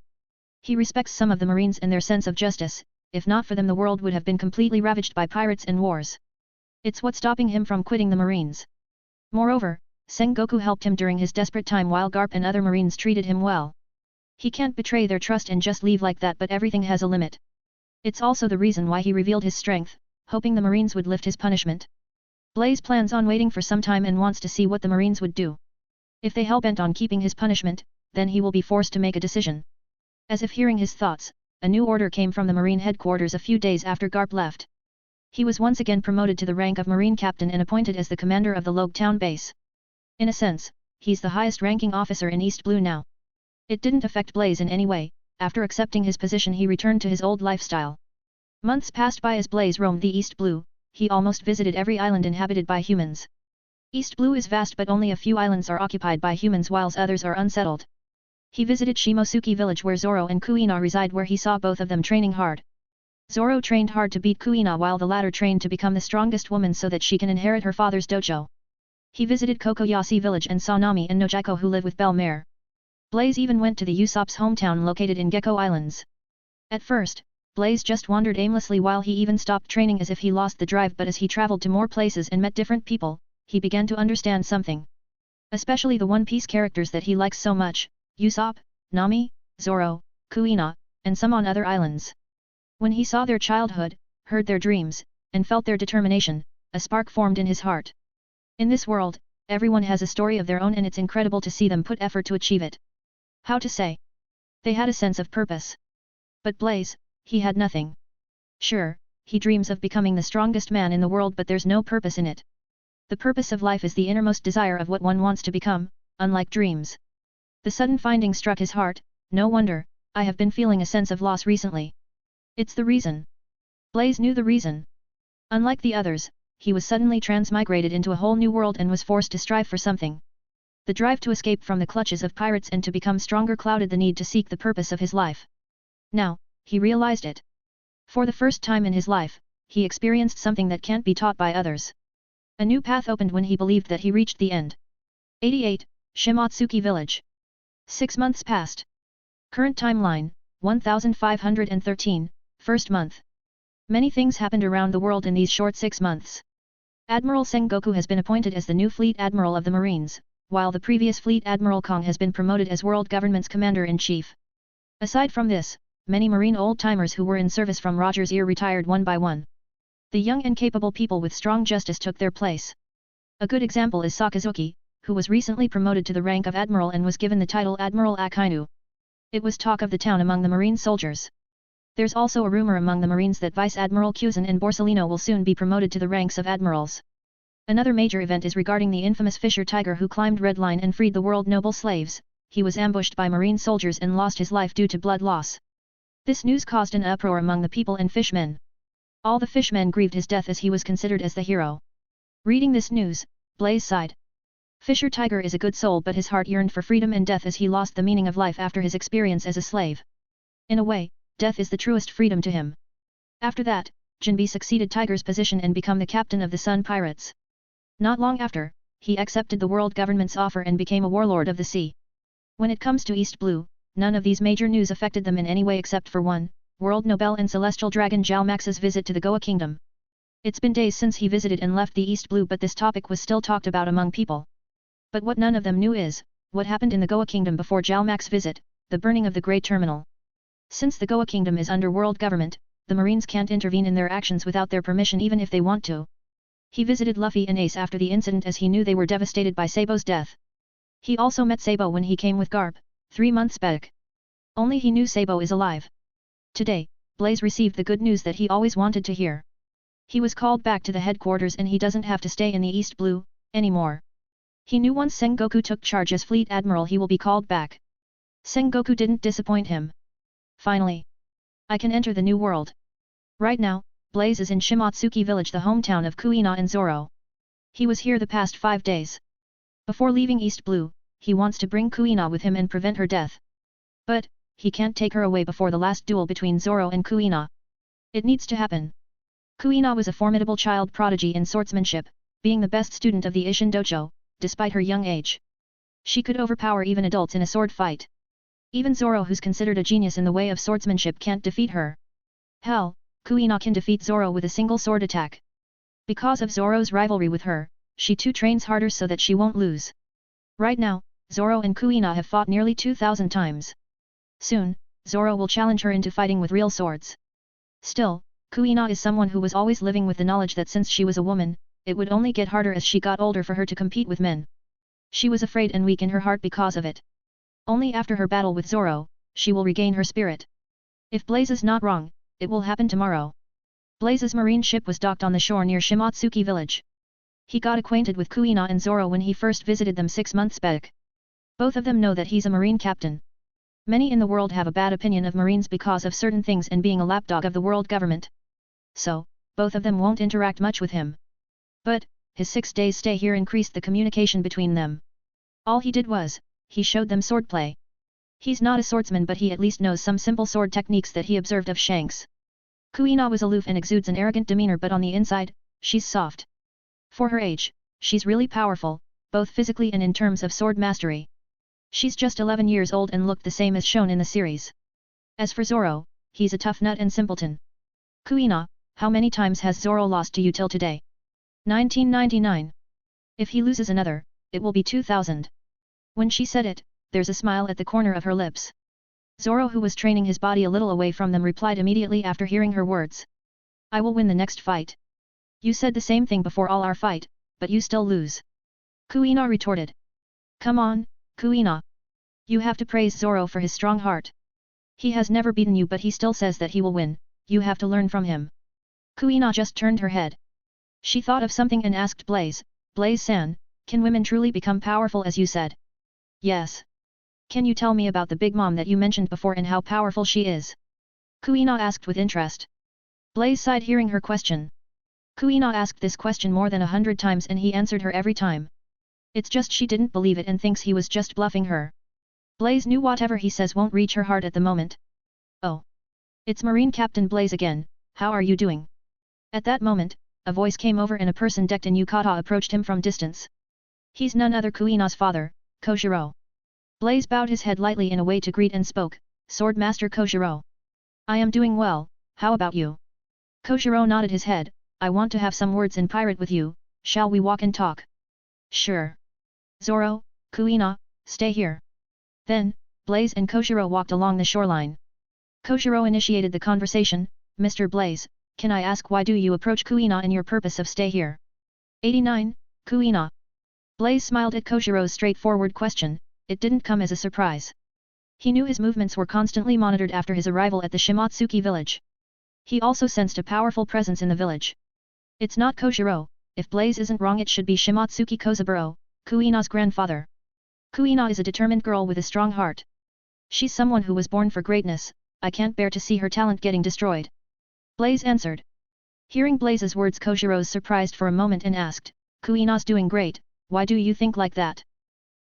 He respects some of the Marines and their sense of justice, if not for them the world would have been completely ravaged by pirates and wars. It's what's stopping him from quitting the Marines. Moreover, Sengoku helped him during his desperate time while Garp and other Marines treated him well. He can't betray their trust and just leave like that, but everything has a limit. It's also the reason why he revealed his strength, hoping the Marines would lift his punishment. Blaze plans on waiting for some time and wants to see what the Marines would do. If they hell-bent on keeping his punishment, then he will be forced to make a decision. As if hearing his thoughts, a new order came from the Marine headquarters a few days after Garp left. He was once again promoted to the rank of Marine Captain and appointed as the commander of the Loguetown base. In a sense, he's the highest-ranking officer in East Blue now. It didn't affect Blaze in any way. After accepting his position he returned to his old lifestyle. Months passed by as Blaze roamed the East Blue, he almost visited every island inhabited by humans. East Blue is vast but only a few islands are occupied by humans whilst others are unsettled. He visited Shimosuke village where Zoro and Kuina reside, where he saw both of them training hard. Zoro trained hard to beat Kuina while the latter trained to become the strongest woman so that she can inherit her father's dojo. He visited Kokoyashi village and saw Nami and Nojiko who live with Belle Mare. Blaze even went to the Usopp's hometown located in Gecko Islands. At first, Blaze just wandered aimlessly while he even stopped training as if he lost the drive, but as he traveled to more places and met different people, he began to understand something. Especially the One Piece characters that he likes so much, Usopp, Nami, Zoro, Kuina, and some on other islands. When he saw their childhood, heard their dreams, and felt their determination, a spark formed in his heart. In this world, everyone has a story of their own and it's incredible to see them put effort to achieve it. How to say? They had a sense of purpose. But Blaze, he had nothing. Sure, he dreams of becoming the strongest man in the world, but there's no purpose in it. The purpose of life is the innermost desire of what one wants to become, unlike dreams. The sudden finding struck his heart. No wonder, I have been feeling a sense of loss recently. It's the reason. Blaze knew the reason. Unlike the others, he was suddenly transmigrated into a whole new world and was forced to strive for something. The drive to escape from the clutches of pirates and to become stronger clouded the need to seek the purpose of his life. Now, he realized it. For the first time in his life, he experienced something that can't be taught by others. A new path opened when he believed that he reached the end. 88. Shimotsuki Village. 6 months passed. Current timeline, 1513, first month. Many things happened around the world in these short 6 months. Admiral Sengoku has been appointed as the new Fleet Admiral of the Marines, while the previous Fleet Admiral Kong has been promoted as World Government's Commander-in-Chief. Aside from this, many Marine old-timers who were in service from Roger's era retired one by one. The young and capable people with strong justice took their place. A good example is Sakazuki, who was recently promoted to the rank of Admiral and was given the title Admiral Akainu. It was talk of the town among the Marine soldiers. There's also a rumor among the Marines that Vice Admiral Kuzan and Borsellino will soon be promoted to the ranks of admirals. Another major event is regarding the infamous Fisher Tiger who climbed Red Line and freed the world noble slaves. He was ambushed by Marine soldiers and lost his life due to blood loss. This news caused an uproar among the people and Fishman. All the Fishmen grieved his death as he was considered as the hero. Reading this news, Blaze sighed. Fisher Tiger is a good soul but his heart yearned for freedom and death as he lost the meaning of life after his experience as a slave. In a way, death is the truest freedom to him. After that, Jinbe succeeded Tiger's position and became the captain of the Sun Pirates. Not long after, he accepted the world government's offer and became a warlord of the sea. When it comes to East Blue, none of these major news affected them in any way except for one, World Nobel and Celestial Dragon Zhao Max's visit to the Goa Kingdom. It's been days since he visited and left the East Blue but this topic was still talked about among people. But what none of them knew is, what happened in the Goa Kingdom before Zhao Max's visit, the burning of the Great Terminal. Since the Goa Kingdom is under world government, the Marines can't intervene in their actions without their permission even if they want to. He visited Luffy and Ace after the incident as he knew they were devastated by Sabo's death. He also met Sabo when he came with Garp, 3 months back. Only he knew Sabo is alive. Today, Blaze received the good news that he always wanted to hear. He was called back to the headquarters and he doesn't have to stay in the East Blue, anymore. He knew once Sengoku took charge as Fleet Admiral he will be called back. Sengoku didn't disappoint him. Finally, I can enter the new world. Right now, Blaze is in Shimotsuki Village, the hometown of Kuina and Zoro. He was here the past 5 days. Before leaving East Blue, he wants to bring Kuina with him and prevent her death. But, he can't take her away before the last duel between Zoro and Kuina. It needs to happen. Kuina was a formidable child prodigy in swordsmanship, being the best student of the Ishin Dojo, despite her young age. She could overpower even adults in a sword fight. Even Zoro, who's considered a genius in the way of swordsmanship, can't defeat her. Hell, Kuina can defeat Zoro with a single sword attack. Because of Zoro's rivalry with her, she too trains harder so that she won't lose. Right now, Zoro and Kuina have fought nearly 2,000 times. Soon, Zoro will challenge her into fighting with real swords. Still, Kuina is someone who was always living with the knowledge that since she was a woman, it would only get harder as she got older for her to compete with men. She was afraid and weak in her heart because of it. Only after her battle with Zoro, she will regain her spirit. If Blaze is not wrong, it will happen tomorrow. Blaze's marine ship was docked on the shore near Shimotsuki Village. He got acquainted with Kuina and Zoro when he first visited them 6 months back. Both of them know that he's a marine captain. Many in the world have a bad opinion of Marines because of certain things and being a lapdog of the world government. So, both of them won't interact much with him. But, his 6 days stay here increased the communication between them. All he did was, he showed them swordplay. He's not a swordsman but he at least knows some simple sword techniques that he observed of Shanks. Kuina was aloof and exudes an arrogant demeanor but on the inside, she's soft. For her age, she's really powerful, both physically and in terms of sword mastery. She's just 11 years old and looked the same as shown in the series. As for Zoro, he's a tough nut and simpleton. Kuina, how many times has Zoro lost to you till today? 1999. If he loses another, it will be 2000. When she said it, there's a smile at the corner of her lips. Zoro, who was training his body a little away from them, replied immediately after hearing her words. I will win the next fight. You said the same thing before all our fight, but you still lose. Kuina retorted. Come on, Kuina. You have to praise Zoro for his strong heart. He has never beaten you but he still says that he will win, you have to learn from him. Kuina just turned her head. She thought of something and asked Blaze, Blaze-san, can women truly become powerful as you said? Yes. Can you tell me about the Big Mom that you mentioned before and how powerful she is? Kuina asked with interest. Blaze sighed hearing her question. Kuina asked this question more than 100 times and he answered her every time. It's just she didn't believe it and thinks he was just bluffing her. Blaze knew whatever he says won't reach her heart at the moment. Oh. It's Marine Captain Blaze again, how are you doing? At that moment, a voice came over and a person decked in yukata approached him from distance. He's none other Kuina's father, Kojiro. Blaze bowed his head lightly in a way to greet and spoke, Sword Master Kojiro. I am doing well, how about you? Kojiro nodded his head, I want to have some words in pirate with you, shall we walk and talk? Sure. Zoro, Kuina, stay here. Then, Blaze and Kojiro walked along the shoreline. Kojiro initiated the conversation, Mr. Blaze, can I ask why do you approach Kuina and your purpose of stay here? 89, Kuina. Blaze smiled at Kojiro's straightforward question, it didn't come as a surprise. He knew his movements were constantly monitored after his arrival at the Shimatsuki village. He also sensed a powerful presence in the village. It's not Kojiro, if Blaze isn't wrong it should be Shimatsuki Kozaburo, Kuina's grandfather. Kuina is a determined girl with a strong heart. She's someone who was born for greatness, I can't bear to see her talent getting destroyed. Blaze answered. Hearing Blaze's words Kojiro surprised for a moment and asked, Kuina's doing great, why do you think like that?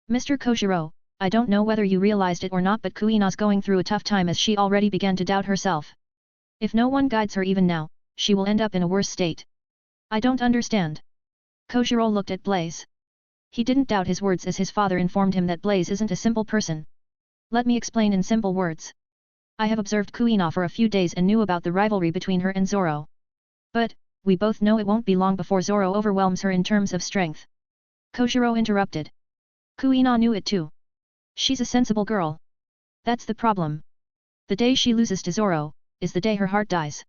Mr. Kojiro, I don't know whether you realized it or not but Kuina's going through a tough time as she already began to doubt herself. If no one guides her even now, she will end up in a worse state. I don't understand. Kojiro looked at Blaze. He didn't doubt his words as his father informed him that Blaze isn't a simple person. Let me explain in simple words. I have observed Kuina for a few days and knew about the rivalry between her and Zoro. But, we both know it won't be long before Zoro overwhelms her in terms of strength. Kojiro interrupted. Kuina knew it too. She's a sensible girl. That's the problem. The day she loses to Zoro, is the day her heart dies.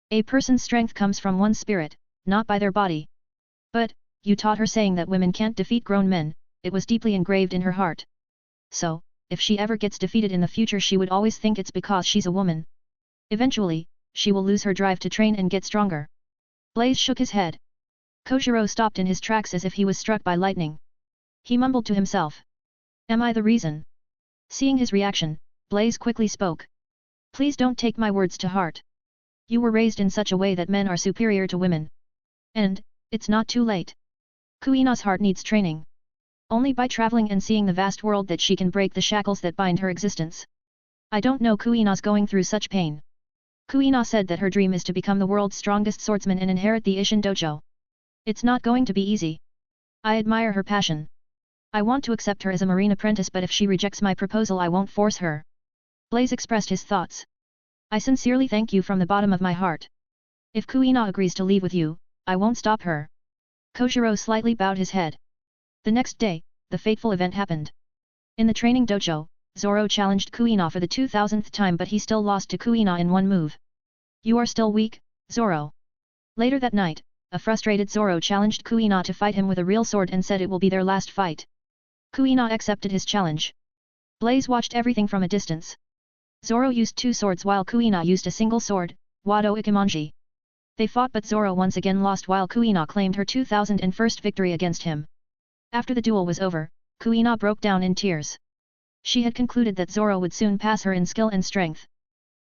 A person's strength comes from one's spirit, not by their body. But, you taught her saying that women can't defeat grown men, it was deeply engraved in her heart. So, if she ever gets defeated in the future she would always think it's because she's a woman. Eventually, she will lose her drive to train and get stronger. Blaze shook his head. Kojiro stopped in his tracks as if he was struck by lightning. He mumbled to himself. Am I the reason? Seeing his reaction, Blaze quickly spoke. Please don't take my words to heart. You were raised in such a way that men are superior to women. And, it's not too late. Kuina's heart needs training. Only by traveling and seeing the vast world that she can break the shackles that bind her existence. I don't know Kuina's going through such pain. Kuina said that her dream is to become the world's strongest swordsman and inherit the Ishin Dojo. It's not going to be easy. I admire her passion. I want to accept her as a marine apprentice but if she rejects my proposal I won't force her. Blaze expressed his thoughts. I sincerely thank you from the bottom of my heart. If Kuina agrees to leave with you, I won't stop her. Kojiro slightly bowed his head. The next day, the fateful event happened. In the training dojo, Zoro challenged Kuina for the 2000th time but he still lost to Kuina in one move. You are still weak, Zoro. Later that night, a frustrated Zoro challenged Kuina to fight him with a real sword and said it will be their last fight. Kuina accepted his challenge. Blaze watched everything from a distance. Zoro used two swords while Kuina used a single sword, Wado Ikimonji. They fought but Zoro once again lost while Kuina claimed her 2001st victory against him. After the duel was over, Kuina broke down in tears. She had concluded that Zoro would soon pass her in skill and strength.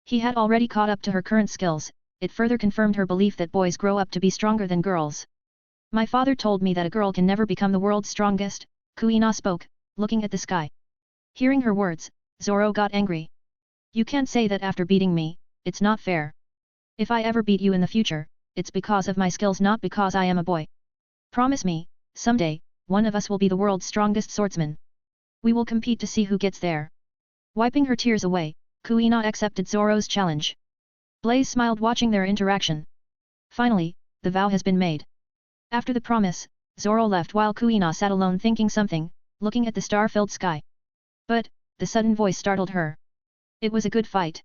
He had already caught up to her current skills, it further confirmed her belief that boys grow up to be stronger than girls. My father told me that a girl can never become the world's strongest, Kuina spoke, looking at the sky. Hearing her words, Zoro got angry. You can't say that after beating me, it's not fair. If I ever beat you in the future, it's because of my skills not because I am a boy. Promise me, someday, one of us will be the world's strongest swordsman. We will compete to see who gets there. Wiping her tears away, Kuina accepted Zoro's challenge. Blaze smiled watching their interaction. Finally, the vow has been made. After the promise, Zoro left while Kuina sat alone thinking something, looking at the star-filled sky. But, the sudden voice startled her. It was a good fight.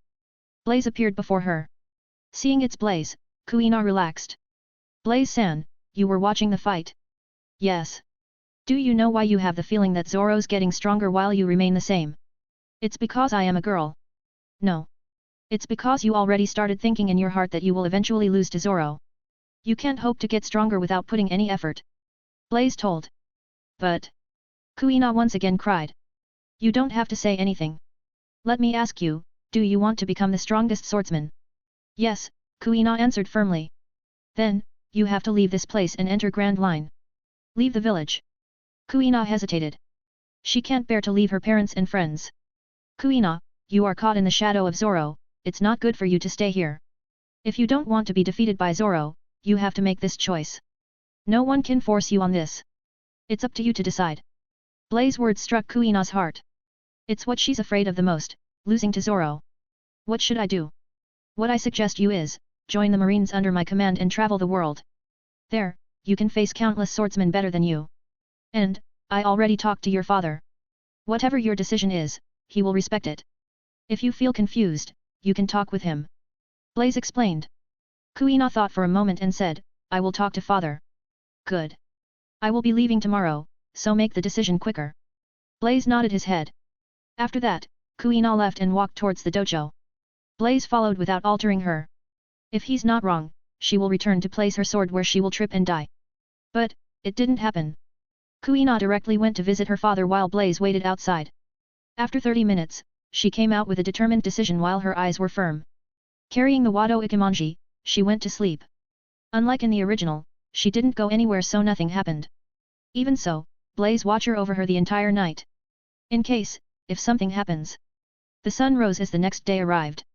Blaze appeared before her. Seeing it's Blaze, Kuina relaxed. Blaze-san, you were watching the fight? Yes. Do you know why you have the feeling that Zoro's getting stronger while you remain the same? It's because I am a girl. No. It's because you already started thinking in your heart that you will eventually lose to Zoro. You can't hope to get stronger without putting any effort. Blaze told. But... Kuina once again cried. You don't have to say anything. Let me ask you, do you want to become the strongest swordsman? Yes, Kuina answered firmly. Then, You have to leave this place and enter Grand Line. Leave the village. Kuina hesitated. She can't bear to leave her parents and friends. Kuina, you are caught in the shadow of Zoro, it's not good for you to stay here. If you don't want to be defeated by Zoro, you have to make this choice. No one can force you on this. It's up to you to decide. Blaze's words struck Kuina's heart. It's what she's afraid of the most, losing to Zoro. What should I do? What I suggest you is, join the Marines under my command and travel the world. There, you can face countless swordsmen better than you. And, I already talked to your father. Whatever your decision is, he will respect it. If you feel confused, you can talk with him. Blaze explained. Kuina thought for a moment and said, I will talk to father. Good. I will be leaving tomorrow, so make the decision quicker. Blaze nodded his head. After that, Kuina left and walked towards the dojo. Blaze followed without altering her. If he's not wrong, she will return to place her sword where she will trip and die. But, it didn't happen. Kuina directly went to visit her father while Blaze waited outside. After 30 minutes, she came out with a determined decision while her eyes were firm. Carrying the Wado Ikemonji, she went to sleep. Unlike in the original, she didn't go anywhere so nothing happened. Even so, Blaze watched over her the entire night. In case, if something happens. The sun rose as the next day arrived.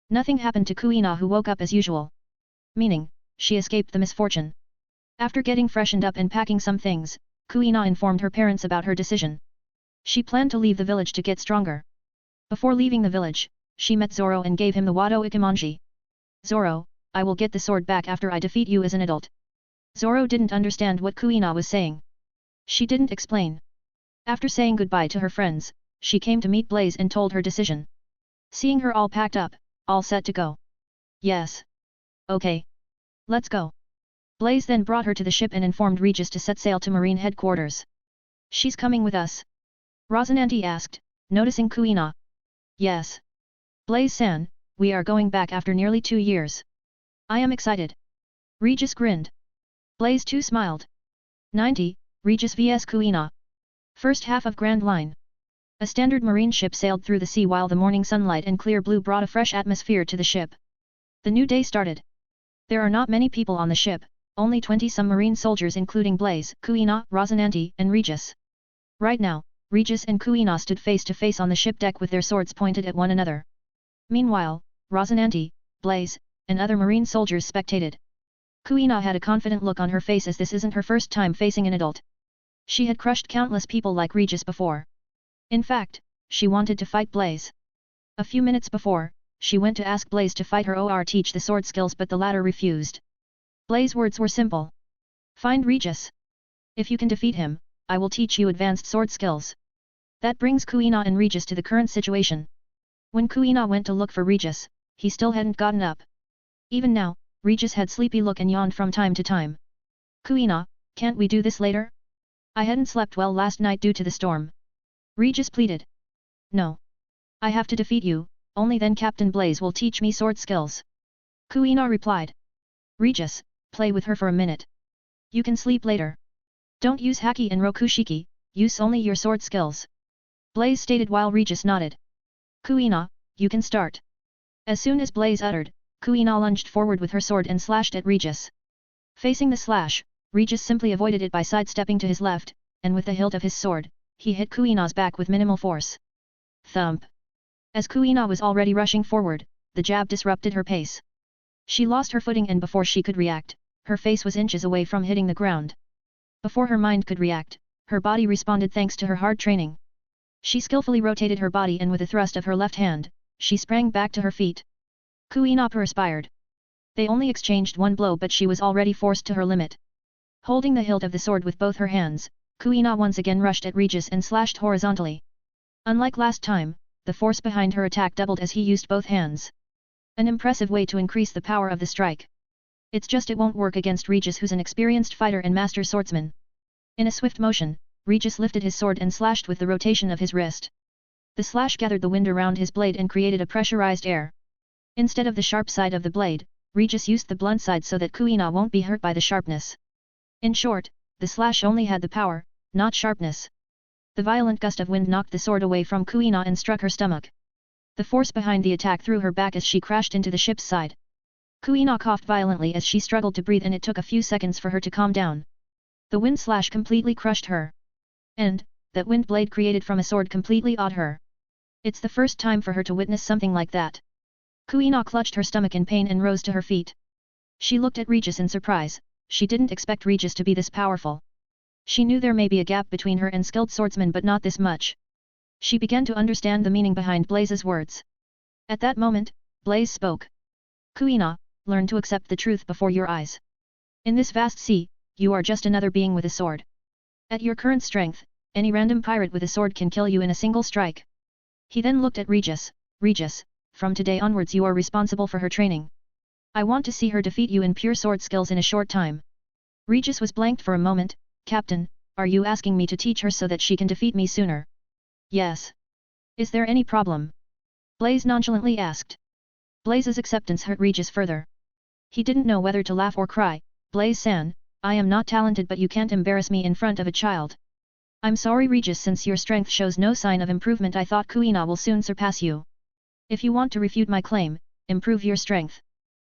Nothing happened to Kuina, who woke up as usual. Meaning, she escaped the misfortune. After getting freshened up and packing some things, Kuina informed her parents about her decision. She planned to leave the village to get stronger. Before leaving the village, she met Zoro and gave him the Wado Ikemonji. Zoro, I will get the sword back after I defeat you as an adult. Zoro didn't understand what Kuina was saying. She didn't explain. After saying goodbye to her friends, she came to meet Blaze and told her decision. Seeing her all packed up, all set to go. Yes. Okay. Let's go. Blaze then brought her to the ship and informed Regis to set sail to Marine headquarters. She's coming with us? Rosinante asked, noticing Kuina. Yes. Blaze-san, we are going back after nearly 2 years. I am excited. Regis grinned. Blaze too smiled. 90, Regis vs Kuina. First half of Grand Line. A standard marine ship sailed through the sea while the morning sunlight and clear blue brought a fresh atmosphere to the ship. The new day started. There are not many people on the ship, only 20 some marine soldiers including Blaze, Kuina, Rosinante, and Regis. Right now, Regis and Kuina stood face to face on the ship deck with their swords pointed at one another. Meanwhile, Rosinante, Blaze, and other marine soldiers spectated. Kuina had a confident look on her face as this isn't her first time facing an adult. She had crushed countless people like Regis before. In fact, she wanted to fight Blaze. A few minutes before, she went to ask Blaze to fight her or teach the sword skills, but the latter refused. Blaze's words were simple. Find Regis. If you can defeat him, I will teach you advanced sword skills. That brings Kuina and Regis to the current situation. When Kuina went to look for Regis, he still hadn't gotten up. Even now, Regis had sleepy look and yawned from time to time. Kuina, can't we do this later? I hadn't slept well last night due to the storm. Regis pleaded. No. I have to defeat you, only then Captain Blaze will teach me sword skills. Kuina replied. Regis, play with her for a minute. You can sleep later. Don't use Haki and Rokushiki, use only your sword skills. Blaze stated while Regis nodded. Kuina, you can start. As soon as Blaze uttered, Kuina lunged forward with her sword and slashed at Regis. Facing the slash, Regis simply avoided it by sidestepping to his left, and with the hilt of his sword, he hit Kuina's back with minimal force. Thump. As Kuina was already rushing forward, the jab disrupted her pace. She lost her footing and before she could react, her face was inches away from hitting the ground. Before her mind could react, her body responded thanks to her hard training. She skillfully rotated her body and with a thrust of her left hand, she sprang back to her feet. Kuina perspired. They only exchanged one blow but she was already forced to her limit. Holding the hilt of the sword with both her hands, Kuina once again rushed at Regis and slashed horizontally. Unlike last time, the force behind her attack doubled as he used both hands. An impressive way to increase the power of the strike. It's just it won't work against Regis, who's an experienced fighter and master swordsman. In a swift motion, Regis lifted his sword and slashed with the rotation of his wrist. The slash gathered the wind around his blade and created a pressurized air. Instead of the sharp side of the blade, Regis used the blunt side so that Kuina won't be hurt by the sharpness. In short, the slash only had the power, not sharpness. The violent gust of wind knocked the sword away from Kuina and struck her stomach. The force behind the attack threw her back as she crashed into the ship's side. Kuina coughed violently as she struggled to breathe and it took a few seconds for her to calm down. The wind slash completely crushed her. And, that wind blade created from a sword completely awed her. It's the first time for her to witness something like that. Kuina clutched her stomach in pain and rose to her feet. She looked at Regis in surprise, she didn't expect Regis to be this powerful. She knew there may be a gap between her and skilled swordsmen but not this much. She began to understand the meaning behind Blaze's words. At that moment, Blaze spoke. Kuina, learn to accept the truth before your eyes. In this vast sea, you are just another being with a sword. At your current strength, any random pirate with a sword can kill you in a single strike. He then looked at Regis. Regis, from today onwards you are responsible for her training. I want to see her defeat you in pure sword skills in a short time. Regis was blanked for a moment. Captain, are you asking me to teach her so that she can defeat me sooner? Yes. Is there any problem? Blaze nonchalantly asked. Blaze's acceptance hurt Regis further. He didn't know whether to laugh or cry. Blaze-san, I am not talented but you can't embarrass me in front of a child. I'm sorry Regis, since your strength shows no sign of improvement I thought Kuina will soon surpass you. If you want to refute my claim, improve your strength.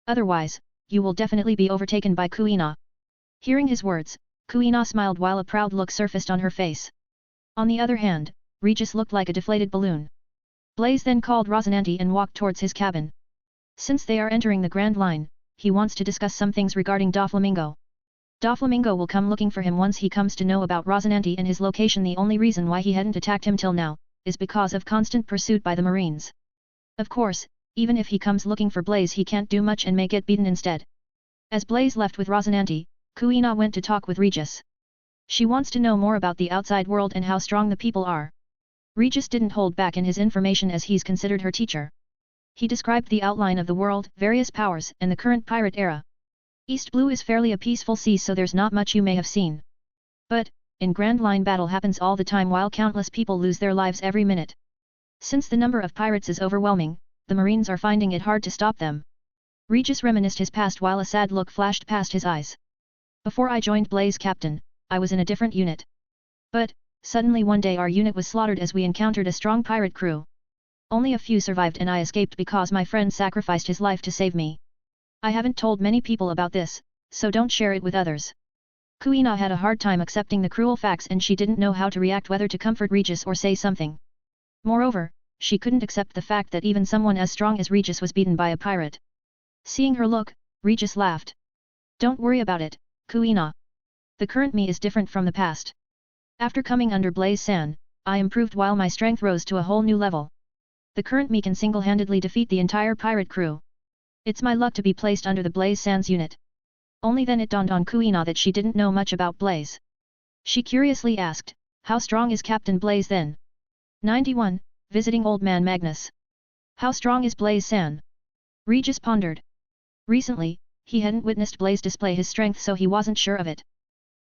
Otherwise, you will definitely be overtaken by Kuina. Hearing his words, Kuina smiled while a proud look surfaced on her face. On the other hand, Regis looked like a deflated balloon. Blaze then called Rosinante and walked towards his cabin. Since they are entering the Grand Line, he wants to discuss some things regarding Doflamingo. Doflamingo will come looking for him once he comes to know about Rosinante and his location. The only reason why he hadn't attacked him till now, is because of constant pursuit by the Marines. Of course, even if he comes looking for Blaze he can't do much and may get beaten instead. As Blaze left with Rosinante, Kuina went to talk with Regis. She wants to know more about the outside world and how strong the people are. Regis didn't hold back in his information as he's considered her teacher. He described the outline of the world, various powers, and the current pirate era. East Blue is fairly a peaceful sea so there's not much you may have seen. But, in Grand Line battle happens all the time while countless people lose their lives every minute. Since the number of pirates is overwhelming, the Marines are finding it hard to stop them. Regis reminisced his past while a sad look flashed past his eyes. Before I joined Blaze Captain, I was in a different unit. But, suddenly one day our unit was slaughtered as we encountered a strong pirate crew. Only a few survived and I escaped because my friend sacrificed his life to save me. I haven't told many people about this, so don't share it with others. Kuina had a hard time accepting the cruel facts and she didn't know how to react, whether to comfort Regis or say something. Moreover, she couldn't accept the fact that even someone as strong as Regis was beaten by a pirate. Seeing her look, Regis laughed. Don't worry about it, Kuina. The current me is different from the past. After coming under Blaze-san, I improved while my strength rose to a whole new level. The current me can single-handedly defeat the entire pirate crew. It's my luck to be placed under the Blaze-san's unit. Only then it dawned on Kuina that she didn't know much about Blaze. She curiously asked, how strong is Captain Blaze then? 91, visiting old man Magnus. How strong is Blaze-san? Regis pondered. Recently, he hadn't witnessed Blaze display his strength so he wasn't sure of it.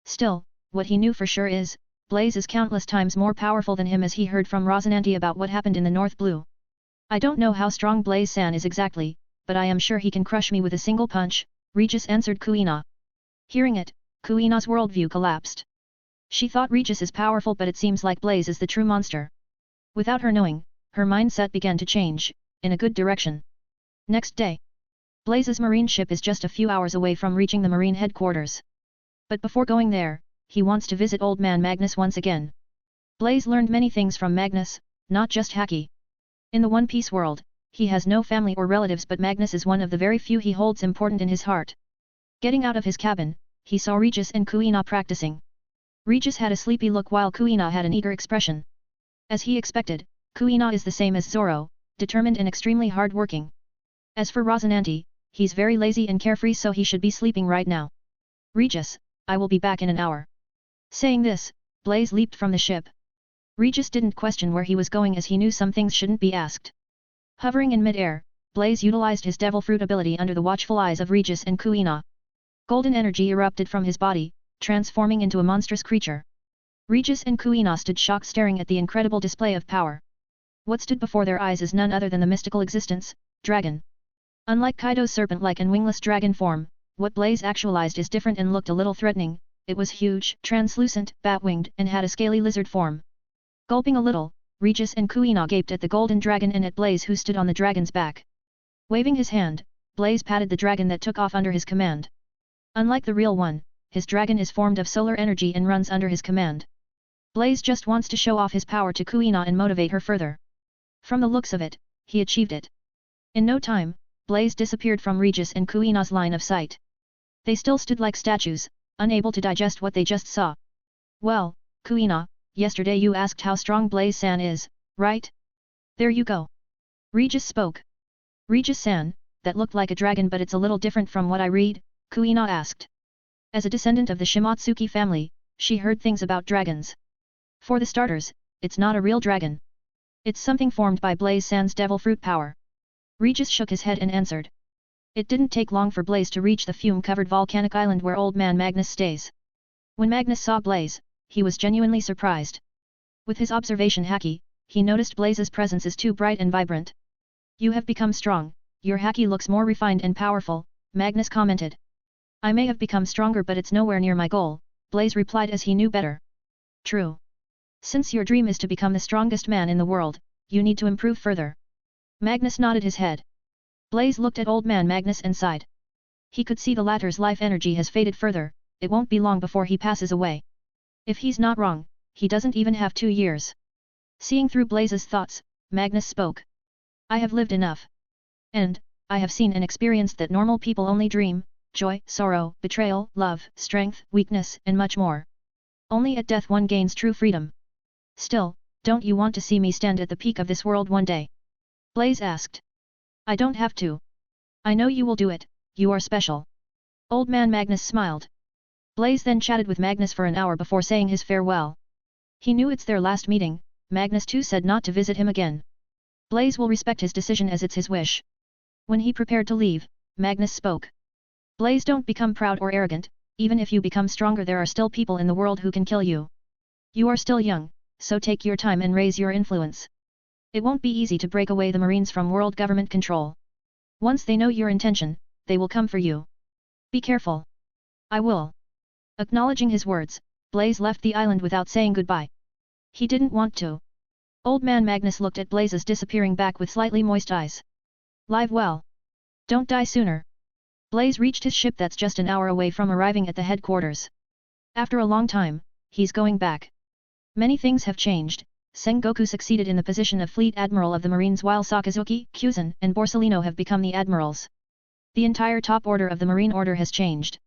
Still, what he knew for sure is, Blaze is countless times more powerful than him as he heard from Rosinante about what happened in the North Blue. I don't know how strong Blaze-san is exactly, but I am sure he can crush me with a single punch, Regis answered Kuina. Hearing it, Kuina's worldview collapsed. She thought Regis is powerful but it seems like Blaze is the true monster. Without her knowing, her mindset began to change, in a good direction. Next day. Blaze's marine ship is just a few hours away from reaching the marine headquarters. But before going there, he wants to visit old man Magnus once again. Blaze learned many things from Magnus, not just Haki. In the One Piece world, he has no family or relatives but Magnus is one of the very few he holds important in his heart. Getting out of his cabin, he saw Regis and Kuina practicing. Regis had a sleepy look while Kuina had an eager expression. As he expected, Kuina is the same as Zoro, determined and extremely hard-working. As for Rosinante, he's very lazy and carefree so he should be sleeping right now. Regis, I will be back in an hour. Saying this, Blaze leaped from the ship. Regis didn't question where he was going as he knew some things shouldn't be asked. Hovering in mid-air, Blaze utilized his devil fruit ability under the watchful eyes of Regis and Kuina. Golden energy erupted from his body, transforming into a monstrous creature. Regis and Kuina stood shocked staring at the incredible display of power. What stood before their eyes is none other than the mystical existence, dragon. Unlike Kaido's serpent-like and wingless dragon form, what Blaze actualized is different and looked a little threatening. It was huge, translucent, bat-winged and had a scaly lizard form. Gulping a little, Regis and Kuina gaped at the golden dragon and at Blaze who stood on the dragon's back. Waving his hand, Blaze patted the dragon that took off under his command. Unlike the real one, his dragon is formed of solar energy and runs under his command. Blaze just wants to show off his power to Kuina and motivate her further. From the looks of it, he achieved it. In no time, Blaze disappeared from Regis and Kuina's line of sight. They still stood like statues, unable to digest what they just saw. Well, Kuina, yesterday you asked how strong Blaze-san is, right? There you go. Regis spoke. Regis-san, that looked like a dragon but it's a little different from what I read, Kuina asked. As a descendant of the Shimatsuki family, she heard things about dragons. For the starters, it's not a real dragon. It's something formed by Blaze-san's devil fruit power. Regis shook his head and answered. It didn't take long for Blaze to reach the fume-covered volcanic island where old man Magnus stays. When Magnus saw Blaze, he was genuinely surprised. With his observation Haki, he noticed Blaze's presence is too bright and vibrant. You have become strong, your Haki looks more refined and powerful, Magnus commented. I may have become stronger but it's nowhere near my goal, Blaze replied as he knew better. True. Since your dream is to become the strongest man in the world, you need to improve further. Magnus nodded his head. Blaze looked at old man Magnus and sighed. He could see the latter's life energy has faded further, it won't be long before he passes away. If he's not wrong, he doesn't even have 2 years. Seeing through Blaze's thoughts, Magnus spoke. I have lived enough. And, I have seen and experienced that normal people only dream, joy, sorrow, betrayal, love, strength, weakness, and much more. Only at death one gains true freedom. Still, don't you want to see me stand at the peak of this world one day? Blaze asked. I don't have to. I know you will do it, you are special. Old man Magnus smiled. Blaze then chatted with Magnus for an hour before saying his farewell. He knew it's their last meeting, Magnus too said not to visit him again. Blaze will respect his decision as it's his wish. When he prepared to leave, Magnus spoke. Blaze, don't become proud or arrogant, even if you become stronger there are still people in the world who can kill you. You are still young, so take your time and raise your influence. It won't be easy to break away the Marines from world government control. Once they know your intention, they will come for you. Be careful. I will. Acknowledging his words, Blaze left the island without saying goodbye. He didn't want to. Old man Magnus looked at Blaze's disappearing back with slightly moist eyes. Live well. Don't die sooner. Blaze reached his ship that's just an hour away from arriving at the headquarters. After a long time, he's going back. Many things have changed. Sengoku succeeded in the position of Fleet Admiral of the Marines while Sakazuki, Kuzan, and Borsellino have become the admirals. The entire top order of the Marine Order has changed.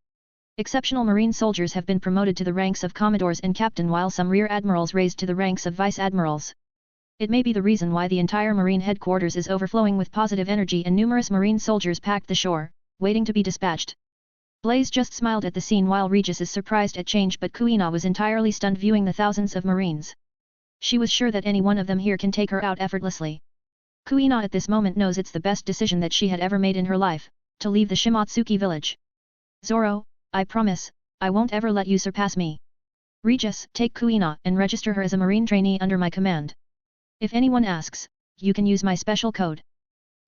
Exceptional Marine soldiers have been promoted to the ranks of commodores and captain while some rear admirals raised to the ranks of vice admirals. It may be the reason why the entire Marine headquarters is overflowing with positive energy and numerous Marine soldiers packed the shore, waiting to be dispatched. Blaze just smiled at the scene while Regis is surprised at change but Kuina was entirely stunned viewing the thousands of Marines. She was sure that any one of them here can take her out effortlessly. Kuina at this moment knows it's the best decision that she had ever made in her life, to leave the Shimatsuki village. Zoro, I promise, I won't ever let you surpass me. Regis, take Kuina and register her as a Marine trainee under my command. If anyone asks, you can use my special code.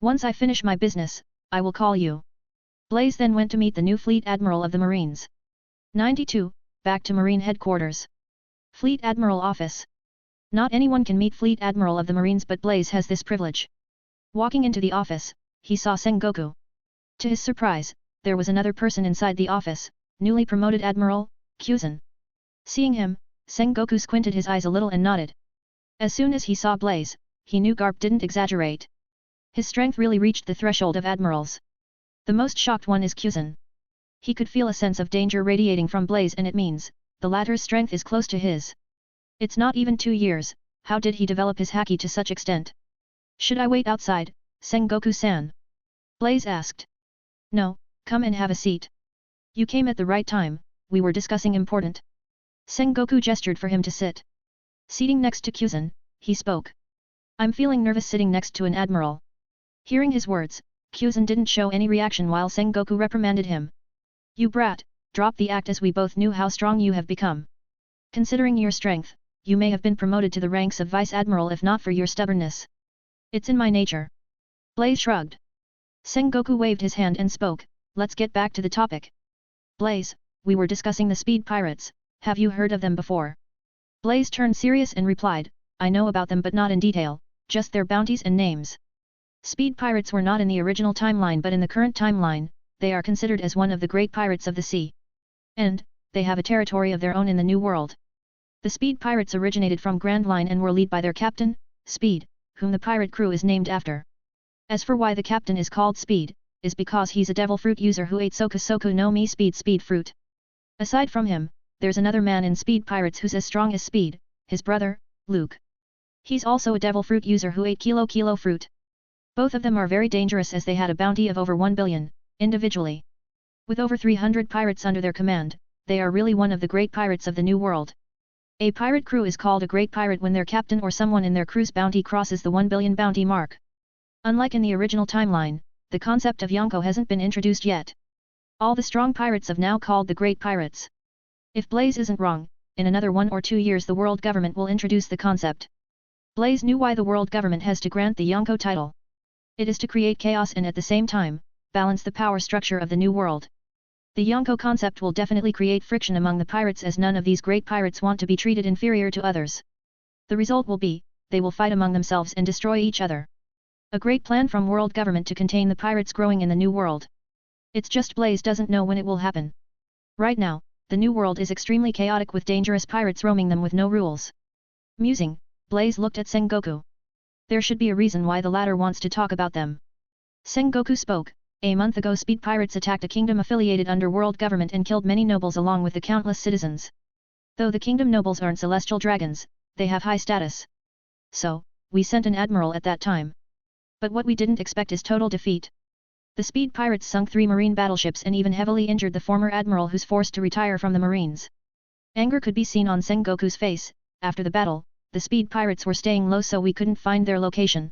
Once I finish my business, I will call you. Blaze then went to meet the new Fleet Admiral of the Marines. 92, back to Marine Headquarters. Fleet Admiral Office. Not anyone can meet Fleet Admiral of the Marines but Blaze has this privilege. Walking into the office, he saw Sengoku. To his surprise, there was another person inside the office, newly promoted Admiral, Kuzan. Seeing him, Sengoku squinted his eyes a little and nodded. As soon as he saw Blaze, he knew Garp didn't exaggerate. His strength really reached the threshold of admirals. The most shocked one is Kuzan. He could feel a sense of danger radiating from Blaze and it means, the latter's strength is close to his. It's not even 2 years, how did he develop his Haki to such extent? Should I wait outside, Sengoku-san? Blaze asked. No, come and have a seat. You came at the right time, we were discussing important. Sengoku gestured for him to sit. Seating next to Kuzan, he spoke. I'm feeling nervous sitting next to an admiral. Hearing his words, Kuzan didn't show any reaction while Sengoku reprimanded him. You brat, drop the act as we both knew how strong you have become. Considering your strength, you may have been promoted to the ranks of Vice Admiral if not for your stubbornness. It's in my nature. Blaze shrugged. Sengoku waved his hand and spoke, let's get back to the topic. Blaze, we were discussing the speed pirates, have you heard of them before? Blaze turned serious and replied, I know about them but not in detail, just their bounties and names. Speed pirates were not in the original timeline but in the current timeline, they are considered as one of the great pirates of the sea. And, they have a territory of their own in the New World. The Speed pirates originated from Grand Line and were led by their captain, Speed, whom the pirate crew is named after. As for why the captain is called Speed, is because he's a devil fruit user who ate Soku Soku no Mi Speed fruit. Aside from him, there's another man in Speed Pirates who's as strong as Speed, his brother, Luke. He's also a devil fruit user who ate Kilo fruit. Both of them are very dangerous as they had a bounty of over 1 billion, individually. With over 300 pirates under their command, they are really one of the great pirates of the New World. A pirate crew is called a great pirate when their captain or someone in their crew's bounty crosses the 1 billion bounty mark. Unlike in the original timeline, the concept of Yonko hasn't been introduced yet. All the strong pirates have now called the great pirates. If Blaze isn't wrong, in another 1 or 2 years the world government will introduce the concept. Blaze knew why the world government has to grant the Yonko title. It is to create chaos and at the same time, balance the power structure of the New World. The Yonko concept will definitely create friction among the pirates as none of these great pirates want to be treated inferior to others. The result will be, they will fight among themselves and destroy each other. A great plan from world government to contain the pirates growing in the New World. It's just Blaze doesn't know when it will happen. Right now, the New World is extremely chaotic with dangerous pirates roaming them with no rules. Musing, Blaze looked at Sengoku. There should be a reason why the latter wants to talk about them. Sengoku spoke. A month ago speed pirates attacked a kingdom affiliated under world government and killed many nobles along with the countless citizens. Though the kingdom nobles aren't celestial dragons, they have high status. So, we sent an admiral at that time. But what we didn't expect is total defeat. The speed pirates sunk 3 marine battleships and even heavily injured the former admiral who's forced to retire from the marines. Anger could be seen on Sengoku's face. After the battle, the speed pirates were staying low so we couldn't find their location.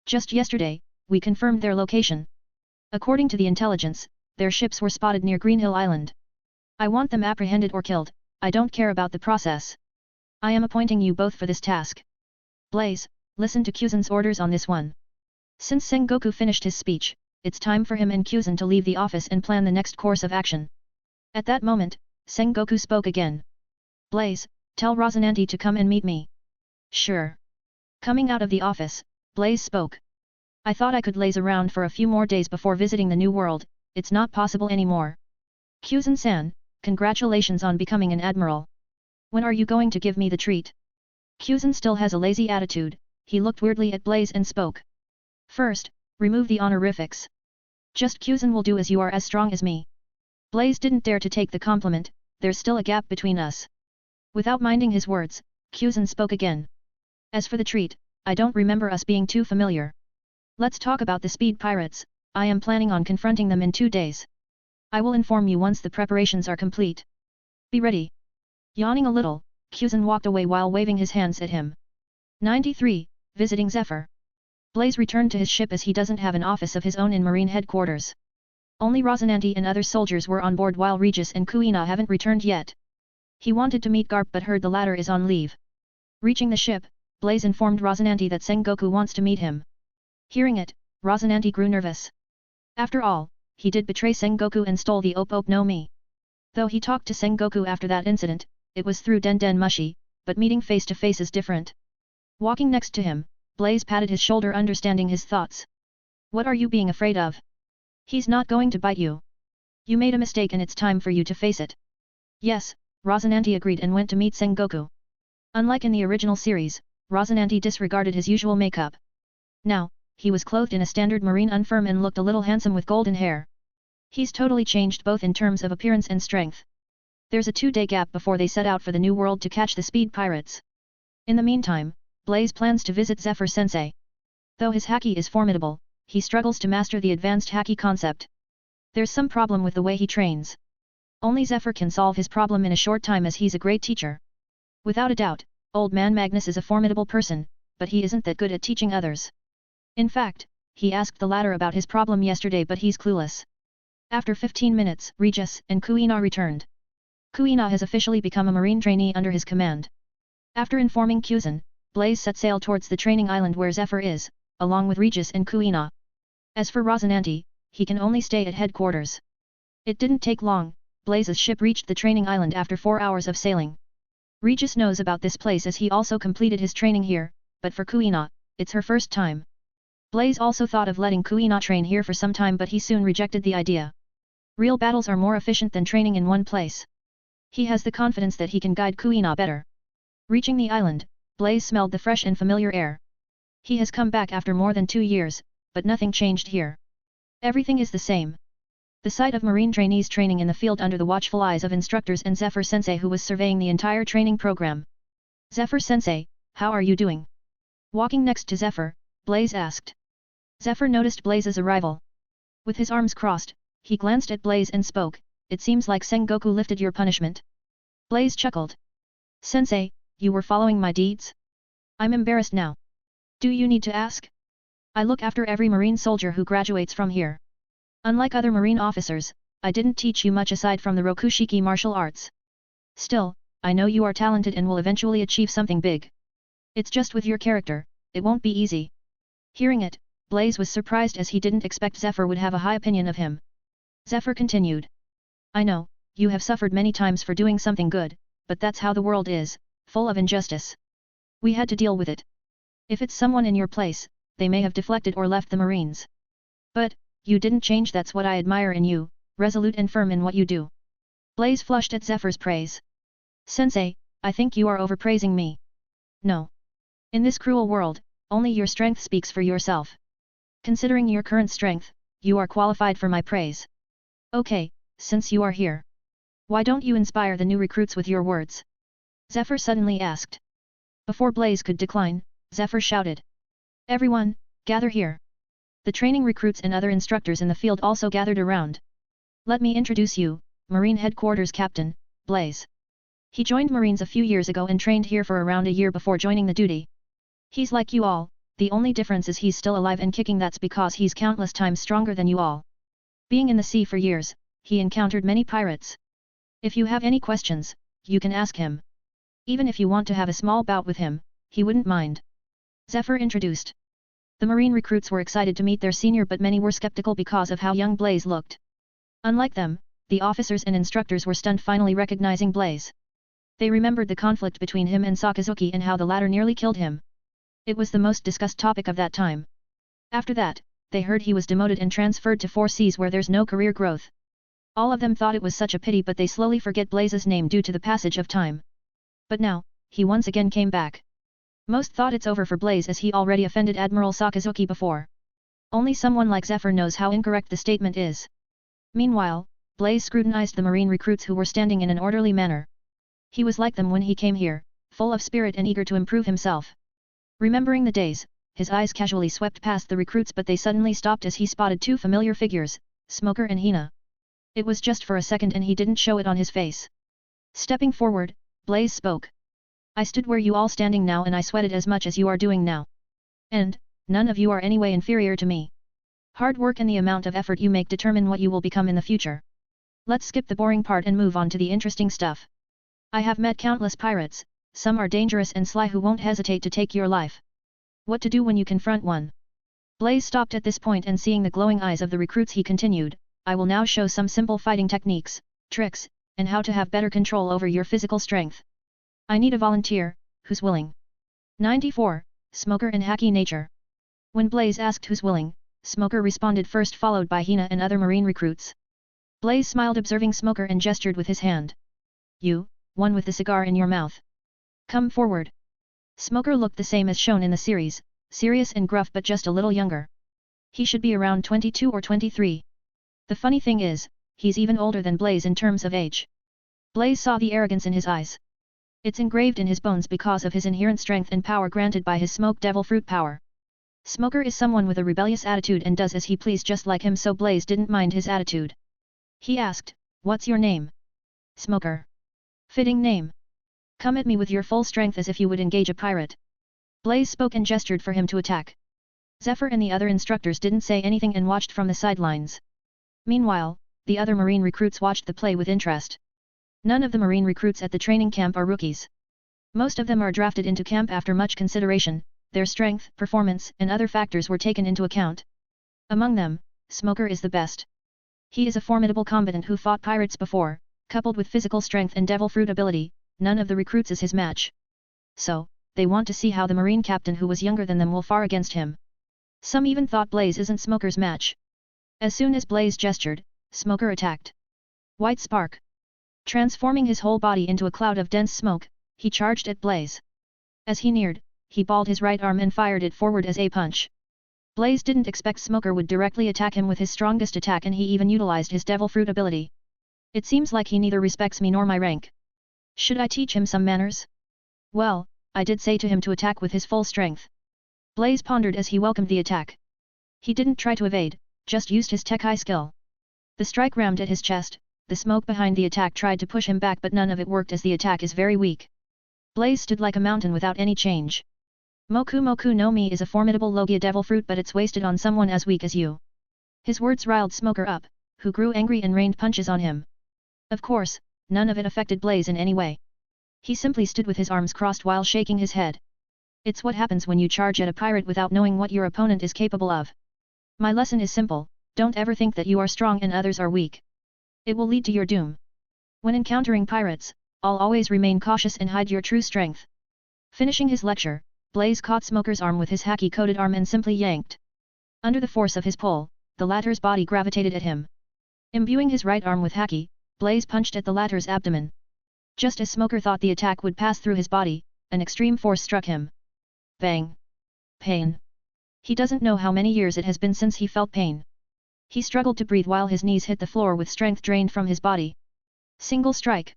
Just yesterday, we confirmed their location. According to the intelligence, their ships were spotted near Greenhill Island. I want them apprehended or killed, I don't care about the process. I am appointing you both for this task. Blaze, listen to Kyuzen's orders on this one. Since Sengoku finished his speech, it's time for him and Kyuzen to leave the office and plan the next course of action. At that moment, Sengoku spoke again. Blaze, tell Rosinante to come and meet me. Sure. Coming out of the office, Blaze spoke. I thought I could laze around for a few more days before visiting the New World, it's not possible anymore. Kyuzen-san, congratulations on becoming an admiral. When are you going to give me the treat? Kyuzen still has a lazy attitude, he looked weirdly at Blaze and spoke. First, remove the honorifics. Just Kyuzen will do as you are as strong as me. Blaze didn't dare to take the compliment, there's still a gap between us. Without minding his words, Kyuzen spoke again. As for the treat, I don't remember us being too familiar. Let's talk about the speed pirates, I am planning on confronting them in 2 days. I will inform you once the preparations are complete. Be ready. Yawning a little, Kyuzen walked away while waving his hands at him. 93. Visiting Zephyr. Blaze returned to his ship as he doesn't have an office of his own in Marine headquarters. Only Rosinante and other soldiers were on board while Regis and Kuina haven't returned yet. He wanted to meet Garp but heard the latter is on leave. Reaching the ship, Blaze informed Rosinante that Sengoku wants to meet him. Hearing it, Rosinante grew nervous. After all, he did betray Sengoku and stole the Op no Mi. Though he talked to Sengoku after that incident, it was through Den Mushi, but meeting face to face is different. Walking next to him, Blaze patted his shoulder understanding his thoughts. What are you being afraid of? He's not going to bite you. You made a mistake and it's time for you to face it. Yes, Rosinante agreed and went to meet Sengoku. Unlike in the original series, Rosinante disregarded his usual makeup. Now, he was clothed in a standard marine uniform and looked a little handsome with golden hair. He's totally changed both in terms of appearance and strength. There's a 2-day gap before they set out for the New World to catch the speed pirates. In the meantime, Blaze plans to visit Zephyr Sensei. Though his Haki is formidable, he struggles to master the advanced Haki concept. There's some problem with the way he trains. Only Zephyr can solve his problem in a short time as he's a great teacher. Without a doubt, old man Magnus is a formidable person, but he isn't that good at teaching others. In fact, he asked the latter about his problem yesterday but he's clueless. After 15 minutes, Regis and Kuina returned. Kuina has officially become a marine trainee under his command. After informing Kyuzen, Blaze set sail towards the training island where Zephyr is, along with Regis and Kuina. As for Rosinante, he can only stay at headquarters. It didn't take long, Blaze's ship reached the training island after 4 hours of sailing. Regis knows about this place as he also completed his training here, but for Kuina, it's her first time. Blaze also thought of letting Kuina train here for some time, but he soon rejected the idea. Real battles are more efficient than training in one place. He has the confidence that he can guide Kuina better. Reaching the island, Blaze smelled the fresh and familiar air. He has come back after more than 2 years, but nothing changed here. Everything is the same. The sight of marine trainees training in the field under the watchful eyes of instructors and Zephyr Sensei, who was surveying the entire training program. Zephyr Sensei, how are you doing? Walking next to Zephyr, Blaze asked. Zephyr noticed Blaze's arrival. With his arms crossed, he glanced at Blaze and spoke, "It seems like Sengoku lifted your punishment." Blaze chuckled. "Sensei, you were following my deeds? I'm embarrassed now. Do you need to ask? I look after every marine soldier who graduates from here. Unlike other marine officers, I didn't teach you much aside from the Rokushiki martial arts. Still, I know you are talented and will eventually achieve something big. It's just with your character, it won't be easy." Hearing it, Blaze was surprised as he didn't expect Zephyr would have a high opinion of him. Zephyr continued. "I know, you have suffered many times for doing something good, but that's how the world is, full of injustice. We had to deal with it. If it's someone in your place, they may have deflected or left the Marines. But, you didn't change. That's what I admire in you, resolute and firm in what you do." Blaze flushed at Zephyr's praise. "Sensei, I think you are overpraising me." "No. In this cruel world, only your strength speaks for yourself. Considering your current strength, you are qualified for my praise. Okay, since you are here, why don't you inspire the new recruits with your words?" Zephyr suddenly asked. Before Blaze could decline, Zephyr shouted. "Everyone, gather here." The training recruits and other instructors in the field also gathered around. "Let me introduce you, Marine Headquarters Captain, Blaze. He joined Marines a few years ago and trained here for around a year before joining the duty. He's like you all, the only difference is he's still alive and kicking. That's because he's countless times stronger than you all. Being in the sea for years, he encountered many pirates. If you have any questions, you can ask him. Even if you want to have a small bout with him, he wouldn't mind." Zephyr introduced. The Marine recruits were excited to meet their senior, but many were skeptical because of how young Blaze looked. Unlike them, the officers and instructors were stunned finally recognizing Blaze. They remembered the conflict between him and Sakazuki and how the latter nearly killed him. It was the most discussed topic of that time. After that, they heard he was demoted and transferred to 4 Seas where there's no career growth. All of them thought it was such a pity, but they slowly forget Blaze's name due to the passage of time. But now, he once again came back. Most thought it's over for Blaze as he already offended Admiral Sakazuki before. Only someone like Zephyr knows how incorrect the statement is. Meanwhile, Blaze scrutinized the Marine recruits who were standing in an orderly manner. He was like them when he came here, full of spirit and eager to improve himself. Remembering the days, his eyes casually swept past the recruits, but they suddenly stopped as he spotted 2 familiar figures, Smoker and Hina. It was just for a second and he didn't show it on his face. Stepping forward, Blaze spoke. "I stood where you all standing now and I sweated as much as you are doing now. And, none of you are anyway inferior to me. Hard work and the amount of effort you make determine what you will become in the future. Let's skip the boring part and move on to the interesting stuff. I have met countless pirates, some are dangerous and sly who won't hesitate to take your life. What to do when you confront one?" Blaze stopped at this point and seeing the glowing eyes of the recruits he continued, "I will now show some simple fighting techniques, tricks, and how to have better control over your physical strength. I need a volunteer, who's willing?" 94, Smoker and Haki Nature. When Blaze asked who's willing, Smoker responded first, followed by Hina and other Marine recruits. Blaze smiled observing Smoker and gestured with his hand. "You, one with the cigar in your mouth. Come forward." Smoker looked the same as shown in the series, serious and gruff but just a little younger. He should be around 22 or 23. The funny thing is, he's even older than Blaze in terms of age. Blaze saw the arrogance in his eyes. It's engraved in his bones because of his inherent strength and power granted by his smoke devil fruit power. Smoker is someone with a rebellious attitude and does as he please just like him, so Blaze didn't mind his attitude. He asked, "What's your name?" "Smoker." "Fitting name. Come at me with your full strength as if you would engage a pirate." Blaze spoke and gestured for him to attack. Zephyr and the other instructors didn't say anything and watched from the sidelines. Meanwhile, the other Marine recruits watched the play with interest. None of the Marine recruits at the training camp are rookies. Most of them are drafted into camp after much consideration, their strength, performance, and other factors were taken into account. Among them, Smoker is the best. He is a formidable combatant who fought pirates before, coupled with physical strength and devil fruit ability. None of the recruits is his match. So, they want to see how the Marine captain who was younger than them will fare against him. Some even thought Blaze isn't Smoker's match. As soon as Blaze gestured, Smoker attacked. White spark. Transforming his whole body into a cloud of dense smoke, he charged at Blaze. As he neared, he balled his right arm and fired it forward as a punch. Blaze didn't expect Smoker would directly attack him with his strongest attack, and he even utilized his Devil Fruit ability. It seems like he neither respects me nor my rank. Should I teach him some manners? Well, I did say to him to attack with his full strength. Blaze pondered as he welcomed the attack. He didn't try to evade, just used his Tech-High skill. The strike rammed at his chest, the smoke behind the attack tried to push him back, but none of it worked as the attack is very weak. Blaze stood like a mountain without any change. Moku Moku no Mi is a formidable Logia devil fruit, but it's wasted on someone as weak as you. His words riled Smoker up, who grew angry and rained punches on him. Of course, none of it affected Blaze in any way. He simply stood with his arms crossed while shaking his head. It's what happens when you charge at a pirate without knowing what your opponent is capable of. My lesson is simple, don't ever think that you are strong and others are weak. It will lead to your doom. When encountering pirates, I'll always remain cautious and hide your true strength. Finishing his lecture, Blaze caught Smoker's arm with his Haki-coated arm and simply yanked. Under the force of his pull, the latter's body gravitated at him. Imbuing his right arm with Haki, Blaze punched at the latter's abdomen. Just as Smoker thought the attack would pass through his body, an extreme force struck him. Bang! Pain. He doesn't know how many years it has been since he felt pain. He struggled to breathe while his knees hit the floor with strength drained from his body. Single strike.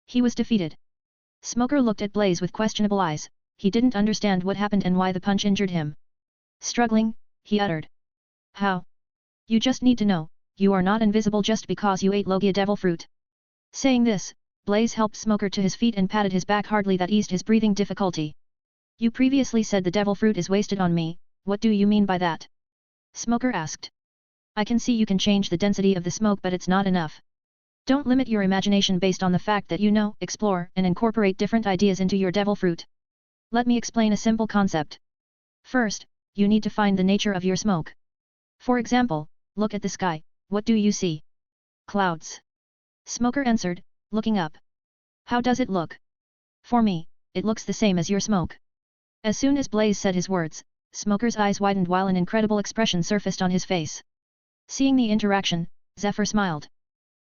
He was defeated. Smoker looked at Blaze with questionable eyes. He didn't understand what happened and why the punch injured him. Struggling, he uttered. How? You just need to know, you are not invisible just because you ate Logia devil fruit. Saying this, Blaze helped Smoker to his feet and patted his back hardly. That eased his breathing difficulty. You previously said the devil fruit is wasted on me, what do you mean by that? Smoker asked. I can see you can change the density of the smoke, but it's not enough. Don't limit your imagination based on the fact that you know, explore, and incorporate different ideas into your devil fruit. Let me explain a simple concept. First, you need to find the nature of your smoke. For example, look at the sky, what do you see? Clouds. Smoker answered, looking up. How does it look? For me, it looks the same as your smoke. As soon as Blaze said his words, Smoker's eyes widened while an incredible expression surfaced on his face. Seeing the interaction, Zephyr smiled.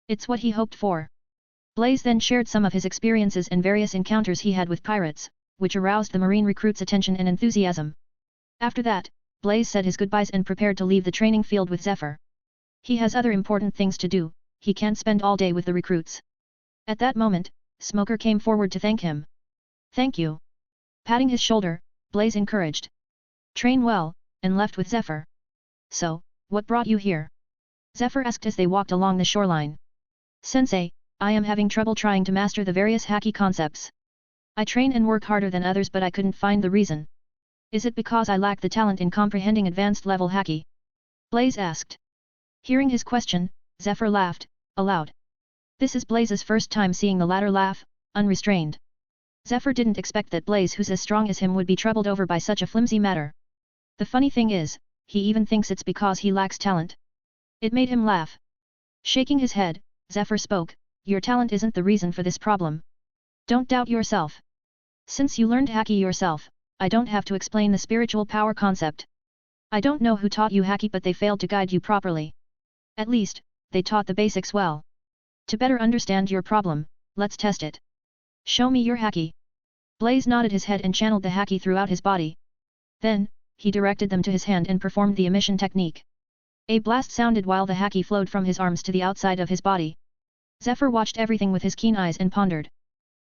It's what he hoped for. Blaze then shared some of his experiences and various encounters he had with pirates, which aroused the marine recruit's attention and enthusiasm. After that, Blaze said his goodbyes and prepared to leave the training field with Zephyr. He has other important things to do, he can't spend all day with the recruits. At that moment, Smoker came forward to thank him. Thank you. Patting his shoulder, Blaze encouraged. Train well, and left with Zephyr. So, what brought you here? Zephyr asked as they walked along the shoreline. Sensei, I am having trouble trying to master the various Haki concepts. I train and work harder than others, but I couldn't find the reason. Is it because I lack the talent in comprehending advanced level Haki? Blaze asked. Hearing his question, Zephyr laughed, aloud. This is Blaze's first time seeing the latter laugh, unrestrained. Zephyr didn't expect that Blaze, who's as strong as him, would be troubled over by such a flimsy matter. The funny thing is, he even thinks it's because he lacks talent. It made him laugh. Shaking his head, Zephyr spoke, your talent isn't the reason for this problem. Don't doubt yourself. Since you learned Haki yourself, I don't have to explain the spiritual power concept. I don't know who taught you Haki, but they failed to guide you properly. At least, they taught the basics well. To better understand your problem, let's test it. Show me your Haki. Blaze nodded his head and channeled the Haki throughout his body. Then, he directed them to his hand and performed the emission technique. A blast sounded while the Haki flowed from his arms to the outside of his body. Zephyr watched everything with his keen eyes and pondered.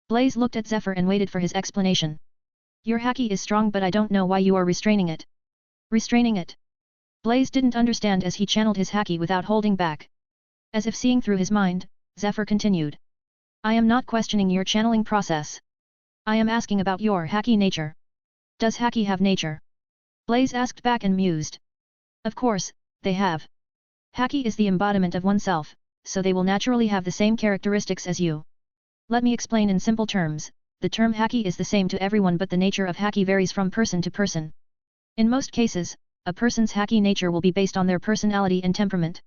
Blaze looked at Zephyr and waited for his explanation. Your Haki is strong, but I don't know why you are restraining it. Restraining it? Blaze didn't understand as he channeled his Haki without holding back. As if seeing through his mind, Zephyr continued. I am not questioning your channeling process. I am asking about your Haki nature. Does Haki have nature? Blaze asked back and mused. Of course, they have. Haki is the embodiment of oneself, so they will naturally have the same characteristics as you. Let me explain in simple terms, the term Haki is the same to everyone, but the nature of Haki varies from person to person. In most cases, a person's Haki nature will be based on their personality and temperament.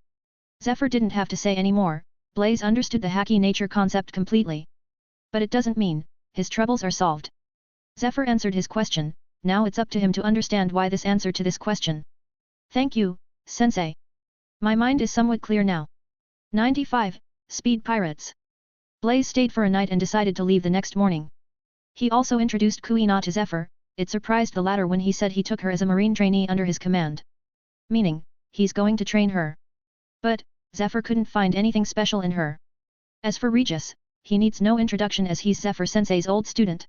Zephyr didn't have to say any more, Blaze understood the Haki nature concept completely. But it doesn't mean his troubles are solved. Zephyr answered his question, now it's up to him to understand why this answer to this question. Thank you, Sensei. My mind is somewhat clear now. 95. Speed Pirates. Blaze stayed for a night and decided to leave the next morning. He also introduced Kuina to Zephyr. It surprised the latter when he said he took her as a marine trainee under his command. Meaning, he's going to train her. But, Zephyr couldn't find anything special in her. As for Regis, he needs no introduction as he's Zephyr Sensei's old student.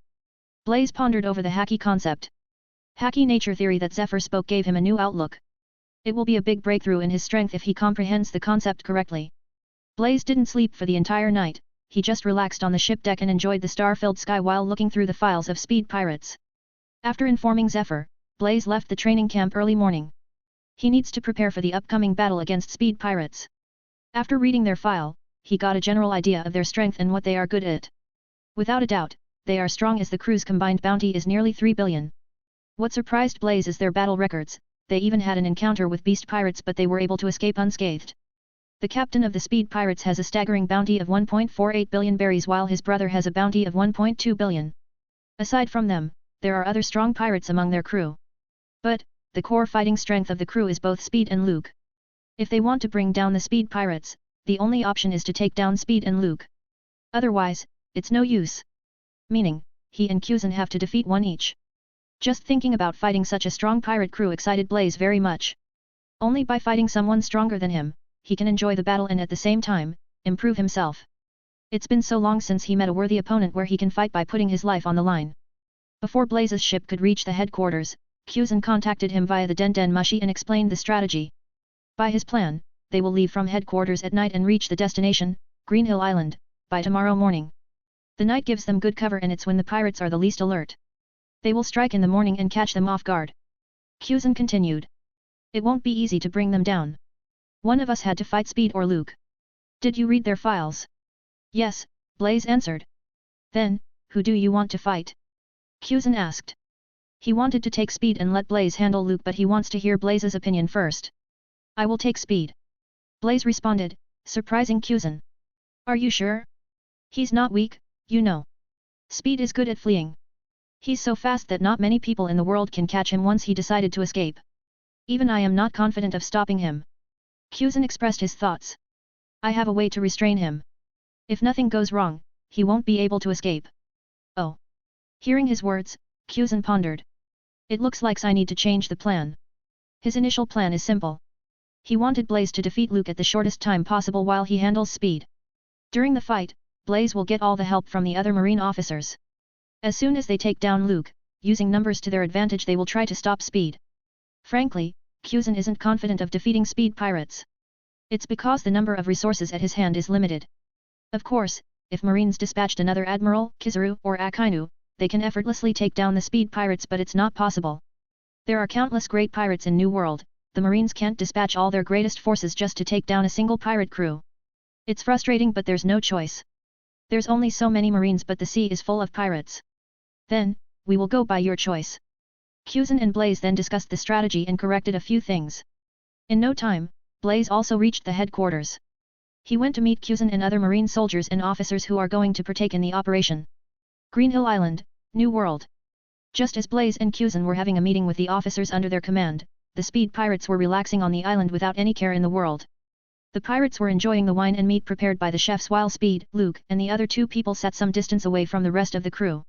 Blaze pondered over the Haki concept. Haki nature theory that Zephyr spoke gave him a new outlook. It will be a big breakthrough in his strength if he comprehends the concept correctly. Blaze didn't sleep for the entire night, he just relaxed on the ship deck and enjoyed the star-filled sky while looking through the files of Speed Pirates. After informing Zephyr, Blaze left the training camp early morning. He needs to prepare for the upcoming battle against Speed Pirates. After reading their file, he got a general idea of their strength and what they are good at. Without a doubt, they are strong as the crew's combined bounty is nearly 3 billion. What surprised Blaze is their battle records. They even had an encounter with beast pirates but they were able to escape unscathed. The captain of the Speed Pirates has a staggering bounty of 1.48 billion berries while his brother has a bounty of 1.2 billion. Aside from them, there are other strong pirates among their crew. But, the core fighting strength of the crew is both Speed and Luke. If they want to bring down the Speed Pirates, the only option is to take down Speed and Luke. Otherwise, it's no use. Meaning, he and Kuzan have to defeat one each. Just thinking about fighting such a strong pirate crew excited Blaze very much. Only by fighting someone stronger than him, he can enjoy the battle and at the same time, improve himself. It's been so long since he met a worthy opponent where he can fight by putting his life on the line. Before Blaze's ship could reach the headquarters, Kuzan contacted him via the Den Mushi and explained the strategy. By his plan, they will leave from headquarters at night and reach the destination, Green Hill Island, by tomorrow morning. The night gives them good cover and it's when the pirates are the least alert. They will strike in the morning and catch them off guard. Kuzan continued. It won't be easy to bring them down. One of us had to fight Speed or Luke. Did you read their files? Yes, Blaze answered. Then, who do you want to fight? Kuzan asked. He wanted to take Speed and let Blaze handle Luke but he wants to hear Blaze's opinion first. I will take Speed. Blaze responded, surprising Kuzan. Are you sure? He's not weak, you know. Speed is good at fleeing. He's so fast that not many people in the world can catch him once he decided to escape. Even I am not confident of stopping him. Kuzan expressed his thoughts. I have a way to restrain him. If nothing goes wrong, he won't be able to escape. Oh. Hearing his words, Kuzan pondered. It looks like I need to change the plan. His initial plan is simple. He wanted Blaze to defeat Luke at the shortest time possible while he handles Speed. During the fight, Blaze will get all the help from the other marine officers. As soon as they take down Luke, using numbers to their advantage they will try to stop Speed. Frankly, Kuzan isn't confident of defeating Speed Pirates. It's because the number of resources at his hand is limited. Of course, if Marines dispatched another Admiral, Kizaru or Akainu, they can effortlessly take down the Speed Pirates but it's not possible. There are countless great pirates in New World, the Marines can't dispatch all their greatest forces just to take down a single pirate crew. It's frustrating but there's no choice. There's only so many Marines but the sea is full of pirates. Then, we will go by your choice. Kuzan and Blaze then discussed the strategy and corrected a few things. In no time, Blaze also reached the headquarters. He went to meet Kuzan and other marine soldiers and officers who are going to partake in the operation. Green Hill Island, New World. Just as Blaze and Kuzan were having a meeting with the officers under their command, the Speed Pirates were relaxing on the island without any care in the world. The pirates were enjoying the wine and meat prepared by the chefs while Speed, Luke and the other two people sat some distance away from the rest of the crew.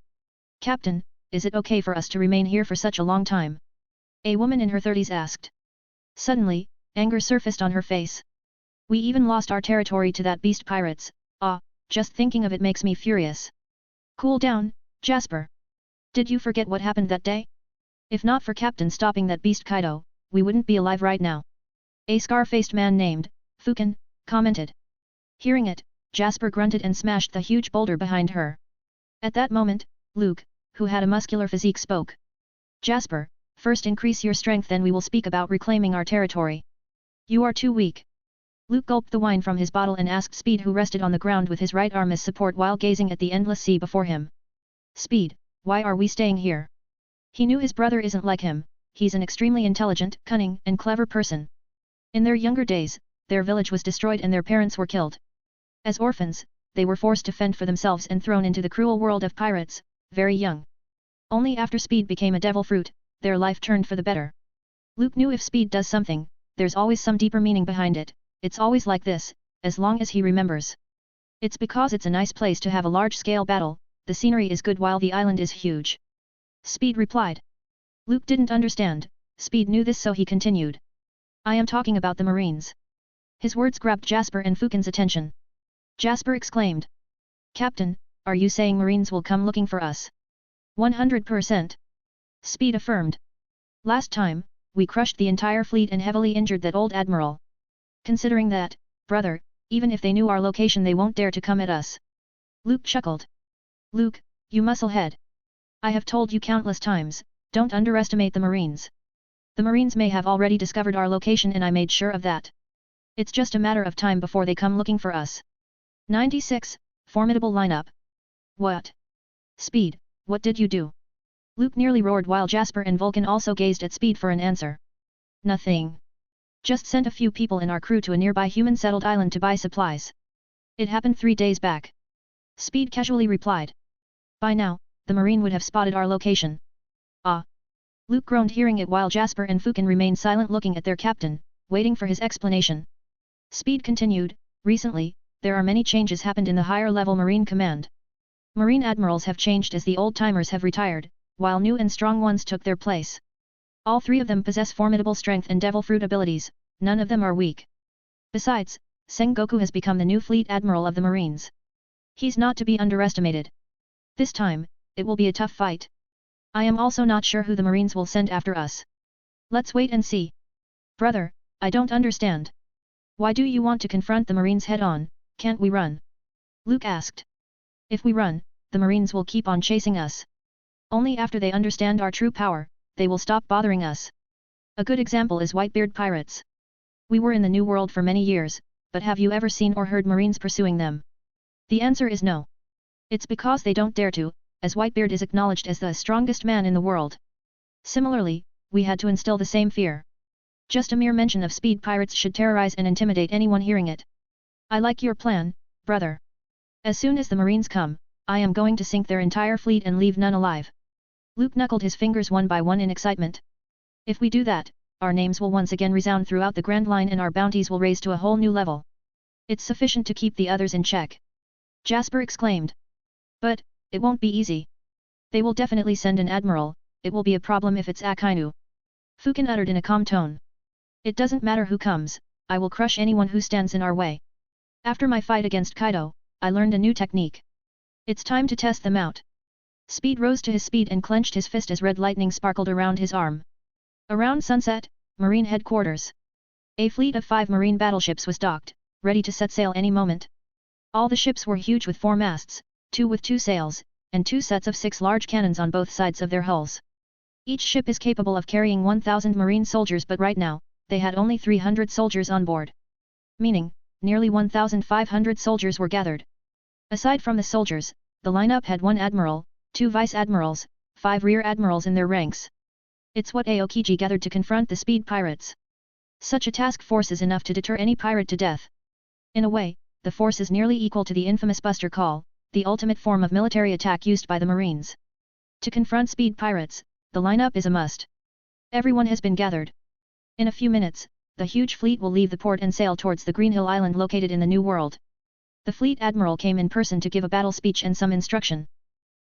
Captain, is it okay for us to remain here for such a long time? A woman in her 30s asked. Suddenly, anger surfaced on her face. We even lost our territory to that beast pirates, just thinking of it makes me furious. Cool down, Jasper. Did you forget what happened that day? If not for Captain stopping that beast Kaido, we wouldn't be alive right now. A scar-faced man named Fukin commented. Hearing it, Jasper grunted and smashed the huge boulder behind her. At that moment, Luke, who had a muscular physique, spoke. Jasper, first increase your strength then we will speak about reclaiming our territory. You are too weak. Luke gulped the wine from his bottle and asked Speed, who rested on the ground with his right arm as support while gazing at the endless sea before him. Speed, why are we staying here? He knew his brother isn't like him, he's an extremely intelligent, cunning and clever person. In their younger days, their village was destroyed and their parents were killed. As orphans, they were forced to fend for themselves and thrown into the cruel world of pirates, very young. Only after Speed became a devil fruit, their life turned for the better. Luke knew if Speed does something, there's always some deeper meaning behind it. It's always like this, as long as he remembers. It's because it's a nice place to have a large-scale battle, the scenery is good while the island is huge. Speed replied. Luke didn't understand, Speed knew this so he continued. I am talking about the Marines. His words grabbed Jasper and Fukin's attention. Jasper exclaimed. Captain, are you saying Marines will come looking for us? 100%. Speed affirmed. Last time, we crushed the entire fleet and heavily injured that old admiral. Considering that, brother, even if they knew our location they won't dare to come at us. Luke chuckled. Luke, you musclehead. I have told you countless times, don't underestimate the Marines. The Marines may have already discovered our location and I made sure of that. It's just a matter of time before they come looking for us. 96, formidable lineup. What? Speed, what did you do? Luke nearly roared while Jasper and Vulcan also gazed at Speed for an answer. Nothing. Just sent a few people in our crew to a nearby human-settled island to buy supplies. It happened 3 days back. Speed casually replied. By now, the Marine would have spotted our location. Ah. Luke groaned hearing it while Jasper and Fukin remained silent looking at their captain, waiting for his explanation. Speed continued, recently, there are many changes happened in the higher-level Marine command. Marine admirals have changed as the old-timers have retired, while new and strong ones took their place. All 3 of them possess formidable strength and devil fruit abilities, none of them are weak. Besides, Sengoku has become the new fleet admiral of the Marines. He's not to be underestimated. This time, it will be a tough fight. I am also not sure who the Marines will send after us. Let's wait and see. Brother, I don't understand. Why do you want to confront the Marines head-on, can't we run? Luke asked. If we run, the Marines will keep on chasing us. Only after they understand our true power, they will stop bothering us. A good example is Whitebeard pirates. We were in the New World for many years, but have you ever seen or heard Marines pursuing them? The answer is no. It's because they don't dare to, as Whitebeard is acknowledged as the strongest man in the world. Similarly, we had to instill the same fear. Just a mere mention of speed pirates should terrorize and intimidate anyone hearing it. I like your plan, brother. As soon as the Marines come, I am going to sink their entire fleet and leave none alive. Luke knuckled his fingers one by one in excitement. If we do that, our names will once again resound throughout the Grand Line and our bounties will raise to a whole new level. It's sufficient to keep the others in check. Jasper exclaimed. But, it won't be easy. They will definitely send an admiral, it will be a problem if it's Akainu. Fukin uttered in a calm tone. It doesn't matter who comes, I will crush anyone who stands in our way. After my fight against Kaido, I learned a new technique. It's time to test them out. Speed rose to his speed and clenched his fist as red lightning sparkled around his arm. Around sunset, Marine headquarters. A fleet of 5 Marine battleships was docked, ready to set sail any moment. All the ships were huge with 4 masts, 2 with 2 sails, and 2 sets of 6 large cannons on both sides of their hulls. Each ship is capable of carrying 1,000 Marine soldiers, but right now, they had only 300 soldiers on board. Meaning, nearly 1,500 soldiers were gathered. Aside from the soldiers, the lineup had 1 admiral, 2 vice-admirals, 5 rear admirals in their ranks. It's what Aokiji gathered to confront the speed pirates. Such a task force is enough to deter any pirate to death. In a way, the force is nearly equal to the infamous Buster Call, the ultimate form of military attack used by the Marines. To confront speed pirates, the lineup is a must. Everyone has been gathered. In a few minutes, the huge fleet will leave the port and sail towards the Greenhill Island located in the New World. The fleet admiral came in person to give a battle speech and some instruction.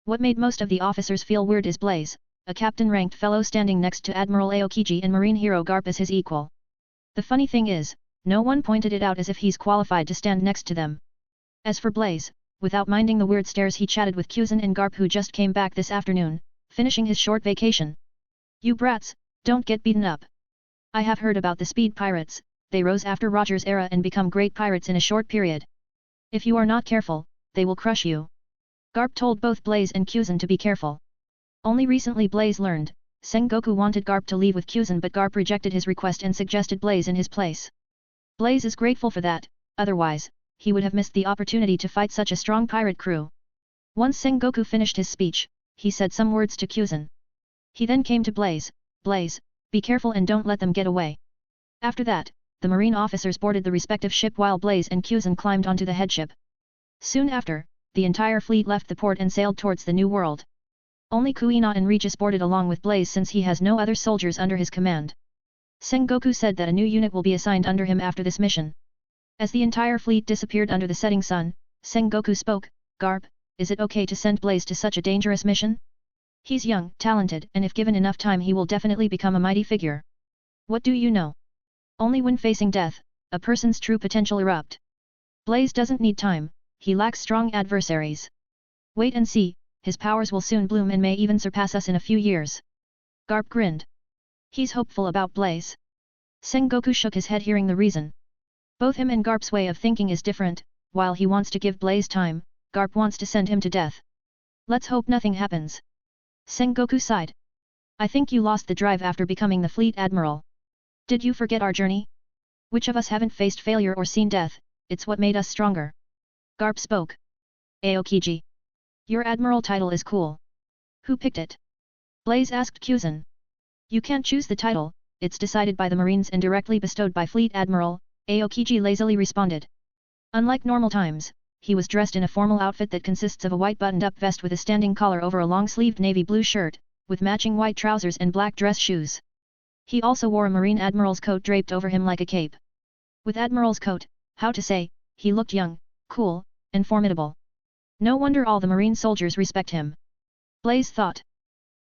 What made most of the officers feel weird is Blaze, a captain-ranked fellow standing next to Admiral Aokiji and marine hero Garp as his equal. The funny thing is, no one pointed it out as if he's qualified to stand next to them. As for Blaze, without minding the weird stares he chatted with Kuzan and Garp who just came back this afternoon, finishing his short vacation. You brats, don't get beaten up. I have heard about the speed pirates, they rose after Roger's era and become great pirates in a short period. If you are not careful, they will crush you. Garp told both Blaze and Kuzan to be careful. Only recently Blaze learned, Sengoku wanted Garp to leave with Kuzan but Garp rejected his request and suggested Blaze in his place. Blaze is grateful for that, otherwise, he would have missed the opportunity to fight such a strong pirate crew. Once Sengoku finished his speech, he said some words to Kuzan. He then came to Blaze, Blaze, be careful and don't let them get away. After that, the marine officers boarded the respective ship while Blaze and Kuzan climbed onto the headship. Soon after, the entire fleet left the port and sailed towards the New World. Only Kuina and Regis boarded along with Blaze since he has no other soldiers under his command. Sengoku said that a new unit will be assigned under him after this mission. As the entire fleet disappeared under the setting sun, Sengoku spoke, Garp, is it okay to send Blaze to such a dangerous mission? He's young, talented, and if given enough time he will definitely become a mighty figure. What do you know? Only when facing death, a person's true potential erupt. Blaze doesn't need time, he lacks strong adversaries. Wait and see, his powers will soon bloom and may even surpass us in a few years. Garp grinned. He's hopeful about Blaze. Sengoku shook his head hearing the reason. Both him and Garp's way of thinking is different, while he wants to give Blaze time, Garp wants to send him to death. Let's hope nothing happens. Sengoku sighed. I think you lost the drive after becoming the fleet admiral. Did you forget our journey? Which of us haven't faced failure or seen death? It's what made us stronger. Garp spoke. Aokiji. Your admiral title is cool. Who picked it? Blaze asked Kyuzan. You can't choose the title, it's decided by the Marines and directly bestowed by Fleet Admiral, Aokiji lazily responded. Unlike normal times, he was dressed in a formal outfit that consists of a white buttoned-up vest with a standing collar over a long-sleeved navy blue shirt, with matching white trousers and black dress shoes. He also wore a Marine Admiral's coat draped over him like a cape. With Admiral's coat, how to say, he looked young, cool, and formidable. No wonder all the Marine soldiers respect him. Blaze thought.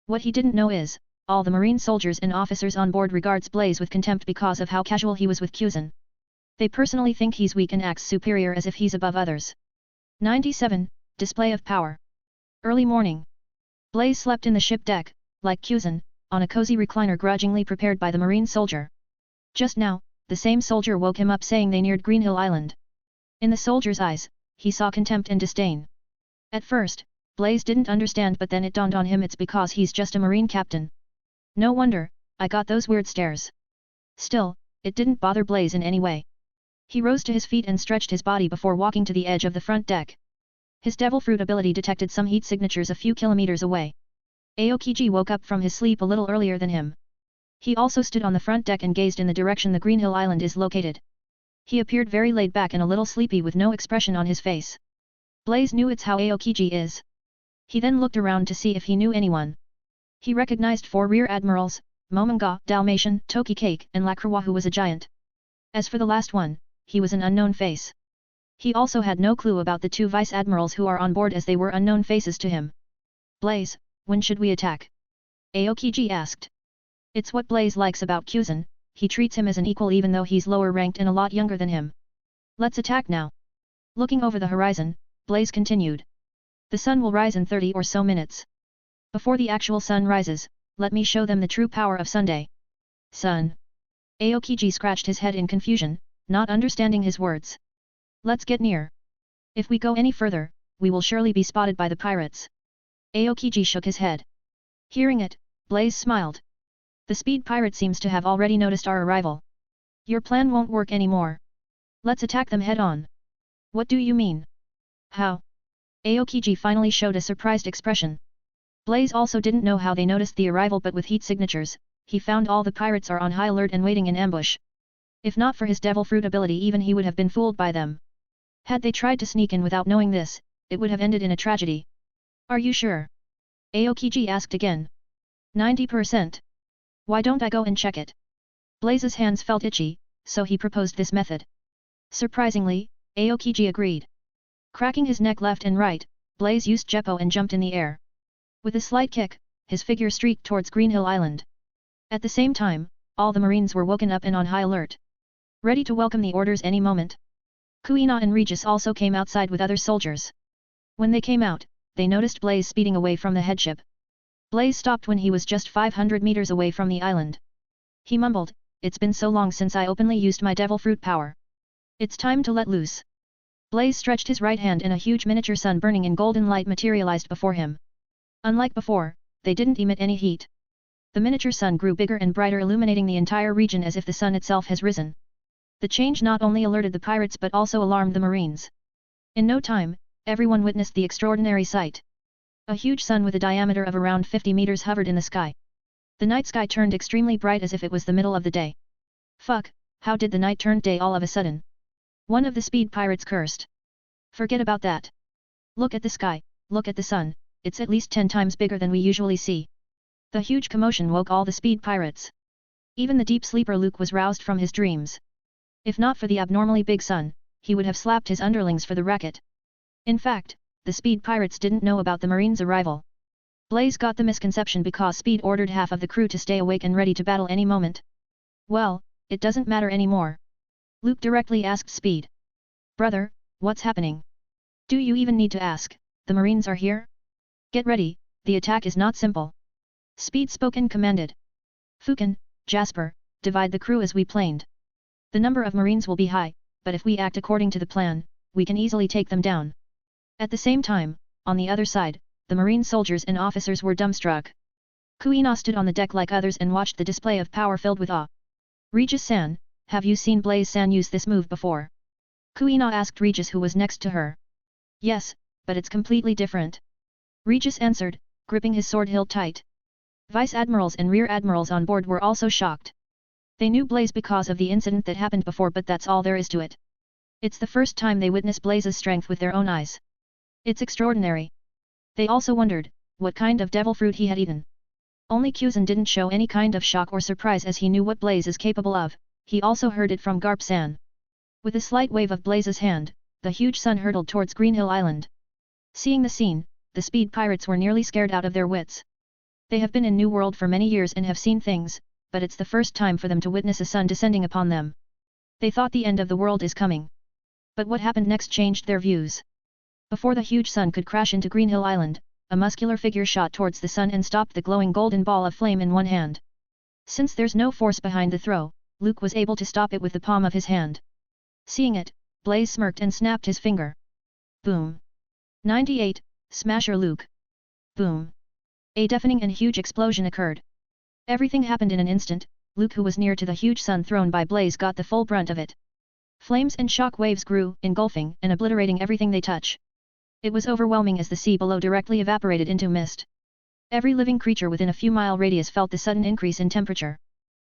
What he didn't know is, all the Marine soldiers and officers on board regards Blaze with contempt because of how casual he was with Kyuzan. They personally think he's weak and acts superior as if he's above others. 97. Display of Power. Early morning. Blaze slept in the ship deck, like Kyuzan, on a cozy recliner grudgingly prepared by the Marine soldier. Just now, the same soldier woke him up saying they neared Greenhill Island. In the soldier's eyes, he saw contempt and disdain. At first, Blaze didn't understand, but then it dawned on him it's because he's just a Marine captain. No wonder, I got those weird stares. Still, it didn't bother Blaze in any way. He rose to his feet and stretched his body before walking to the edge of the front deck. His devil fruit ability detected some heat signatures a few kilometers away. Aokiji woke up from his sleep a little earlier than him. He also stood on the front deck and gazed in the direction the Greenhill Island is located. He appeared very laid back and a little sleepy with no expression on his face. Blaze knew it's how Aokiji is. He then looked around to see if he knew anyone. He recognized 4 rear admirals, Momonga, Dalmatian, Toki Cake, and Lacroix, who was a giant. As for the last one, he was an unknown face. He also had no clue about the 2 vice admirals who are on board as they were unknown faces to him. Blaze, when should we attack? Aokiji asked. It's what Blaze likes about Kyuzan, he treats him as an equal even though he's lower ranked and a lot younger than him. Let's attack now. Looking over the horizon, Blaze continued. The sun will rise in 30 or so minutes. Before the actual sun rises, let me show them the true power of Sunday. Sun. Aokiji scratched his head in confusion, not understanding his words. Let's get near. If we go any further, we will surely be spotted by the pirates. Aokiji shook his head. Hearing it, Blaze smiled. The speed pirate seems to have already noticed our arrival. Your plan won't work anymore. Let's attack them head on. What do you mean? How? Aokiji finally showed a surprised expression. Blaze also didn't know how they noticed the arrival, but with heat signatures, he found all the pirates are on high alert and waiting in ambush. If not for his devil fruit ability, even he would have been fooled by them. Had they tried to sneak in without knowing this, it would have ended in a tragedy. Are you sure? Aokiji asked again. 90%. Why don't I go and check it? Blaze's hands felt itchy, so he proposed this method. Surprisingly, Aokiji agreed. Cracking his neck left and right, Blaze used Jeppo and jumped in the air. With a slight kick, his figure streaked towards Greenhill Island. At the same time, all the Marines were woken up and on high alert. Ready to welcome the orders any moment. Kuina and Regis also came outside with other soldiers. When they came out, they noticed Blaze speeding away from the headship. Blaze stopped when he was just 500 meters away from the island. He mumbled, "It's been so long since I openly used my devil fruit power. It's time to let loose." Blaze stretched his right hand and a huge miniature sun burning in golden light materialized before him. Unlike before, they didn't emit any heat. The miniature sun grew bigger and brighter, illuminating the entire region as if the sun itself has risen. The change not only alerted the pirates but also alarmed the Marines. In no time, everyone witnessed the extraordinary sight. A huge sun with a diameter of around 50 meters hovered in the sky. The night sky turned extremely bright as if it was the middle of the day. Fuck, how did the night turn day all of a sudden? One of the speed pirates cursed. Forget about that. Look at the sky, look at the sun, it's at least 10 times bigger than we usually see. The huge commotion woke all the speed pirates. Even the deep sleeper Luke was roused from his dreams. If not for the abnormally big sun, he would have slapped his underlings for the racket. In fact, the Speed pirates didn't know about the Marines' arrival. Blaze got the misconception because Speed ordered half of the crew to stay awake and ready to battle any moment. Well, it doesn't matter anymore. Luke directly asked Speed. Brother, what's happening? Do you even need to ask? The Marines are here? Get ready, the attack is not simple. Speed spoke and commanded. Fukin, Jasper, divide the crew as we planned. The number of Marines will be high, but if we act according to the plan, we can easily take them down. At the same time, on the other side, the Marine soldiers and officers were dumbstruck. Kuina stood on the deck like others and watched the display of power filled with awe. Regis-san, have you seen Blaze-san use this move before? Kuina asked Regis, who was next to her. Yes, but it's completely different. Regis answered, gripping his sword hilt tight. Vice admirals and rear admirals on board were also shocked. They knew Blaze because of the incident that happened before, but that's all there is to it. It's the first time they witness Blaze's strength with their own eyes. It's extraordinary. They also wondered, what kind of devil fruit he had eaten. Only Kuzan didn't show any kind of shock or surprise as he knew what Blaze is capable of. He also heard it from Garp-san. With a slight wave of Blaze's hand, the huge sun hurtled towards Green Hill Island. Seeing the scene, the Speed pirates were nearly scared out of their wits. They have been in New World for many years and have seen things, but it's the first time for them to witness a sun descending upon them. They thought the end of the world is coming. But what happened next changed their views. Before the huge sun could crash into Green Hill Island, a muscular figure shot towards the sun and stopped the glowing golden ball of flame in one hand. Since there's no force behind the throw, Luke was able to stop it with the palm of his hand. Seeing it, Blaze smirked and snapped his finger. Boom. 98, Smasher Luke. Boom. A deafening and huge explosion occurred. Everything happened in an instant. Luke, who was near to the huge sun thrown by Blaze, got the full brunt of it. Flames and shock waves grew, engulfing and obliterating everything they touch. It was overwhelming as the sea below directly evaporated into mist. Every living creature within a few mile radius felt the sudden increase in temperature.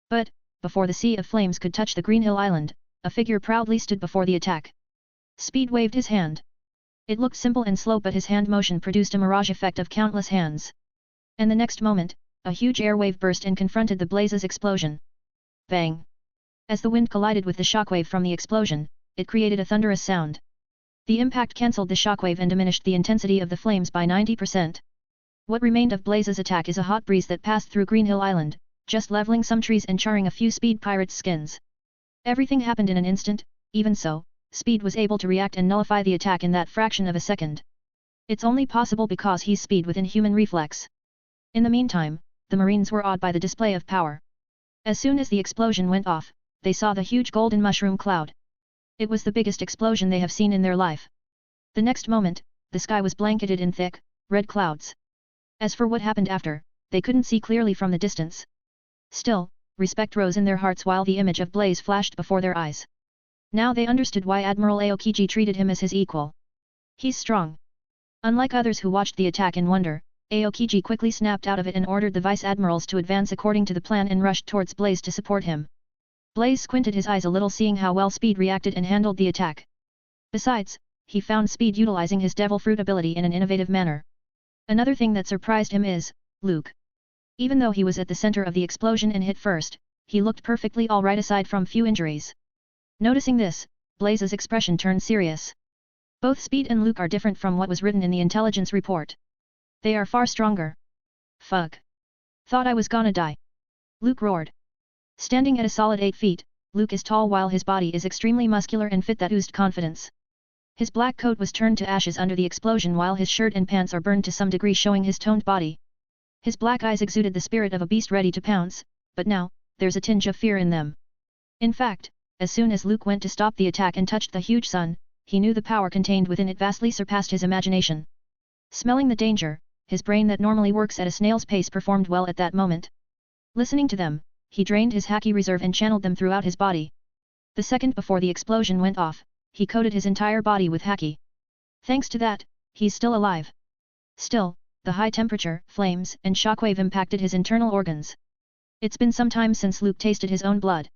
But, before the sea of flames could touch the Green Hill Island, a figure proudly stood before the attack. Speed waved his hand. It looked simple and slow, but his hand motion produced a mirage effect of countless hands. And the next moment, a huge air wave burst and confronted the Blaze's explosion. Bang! As the wind collided with the shockwave from the explosion, it created a thunderous sound. The impact cancelled the shockwave and diminished the intensity of the flames by 90%. What remained of Blaze's attack is a hot breeze that passed through Green Hill Island, just leveling some trees and charring a few Speed pirates' skins. Everything happened in an instant. Even so, Speed was able to react and nullify the attack in that fraction of a second. It's only possible because he's Speed with inhuman reflex. In the meantime, the Marines were awed by the display of power. As soon as the explosion went off, they saw the huge golden mushroom cloud. It was the biggest explosion they have seen in their life. The next moment, the sky was blanketed in thick, red clouds. As for what happened after, they couldn't see clearly from the distance. Still, respect rose in their hearts while the image of Blaze flashed before their eyes. Now they understood why Admiral Aokiji treated him as his equal. He's strong. Unlike others who watched the attack in wonder, Aokiji quickly snapped out of it and ordered the vice admirals to advance according to the plan and rushed towards Blaze to support him. Blaze squinted his eyes a little, seeing how well Speed reacted and handled the attack. Besides, he found Speed utilizing his devil fruit ability in an innovative manner. Another thing that surprised him is, Luke. Even though he was at the center of the explosion and hit first, he looked perfectly alright aside from few injuries. Noticing this, Blaze's expression turned serious. Both Speed and Luke are different from what was written in the intelligence report. They are far stronger. Fuck. Thought I was gonna die. Luke roared. Standing at a solid 8 feet, Luke is tall while his body is extremely muscular and fit that oozed confidence. His black coat was turned to ashes under the explosion while his shirt and pants are burned to some degree, showing his toned body. His black eyes exuded the spirit of a beast ready to pounce, but now, there's a tinge of fear in them. In fact, as soon as Luke went to stop the attack and touched the huge sun, he knew the power contained within it vastly surpassed his imagination. Smelling the danger, his brain that normally works at a snail's pace performed well at that moment. Listening to them, he drained his Haki reserve and channeled them throughout his body. The second before the explosion went off, he coated his entire body with Haki. Thanks to that, he's still alive. Still, the high temperature, flames, and shockwave impacted his internal organs. It's been some time since Luke tasted his own blood.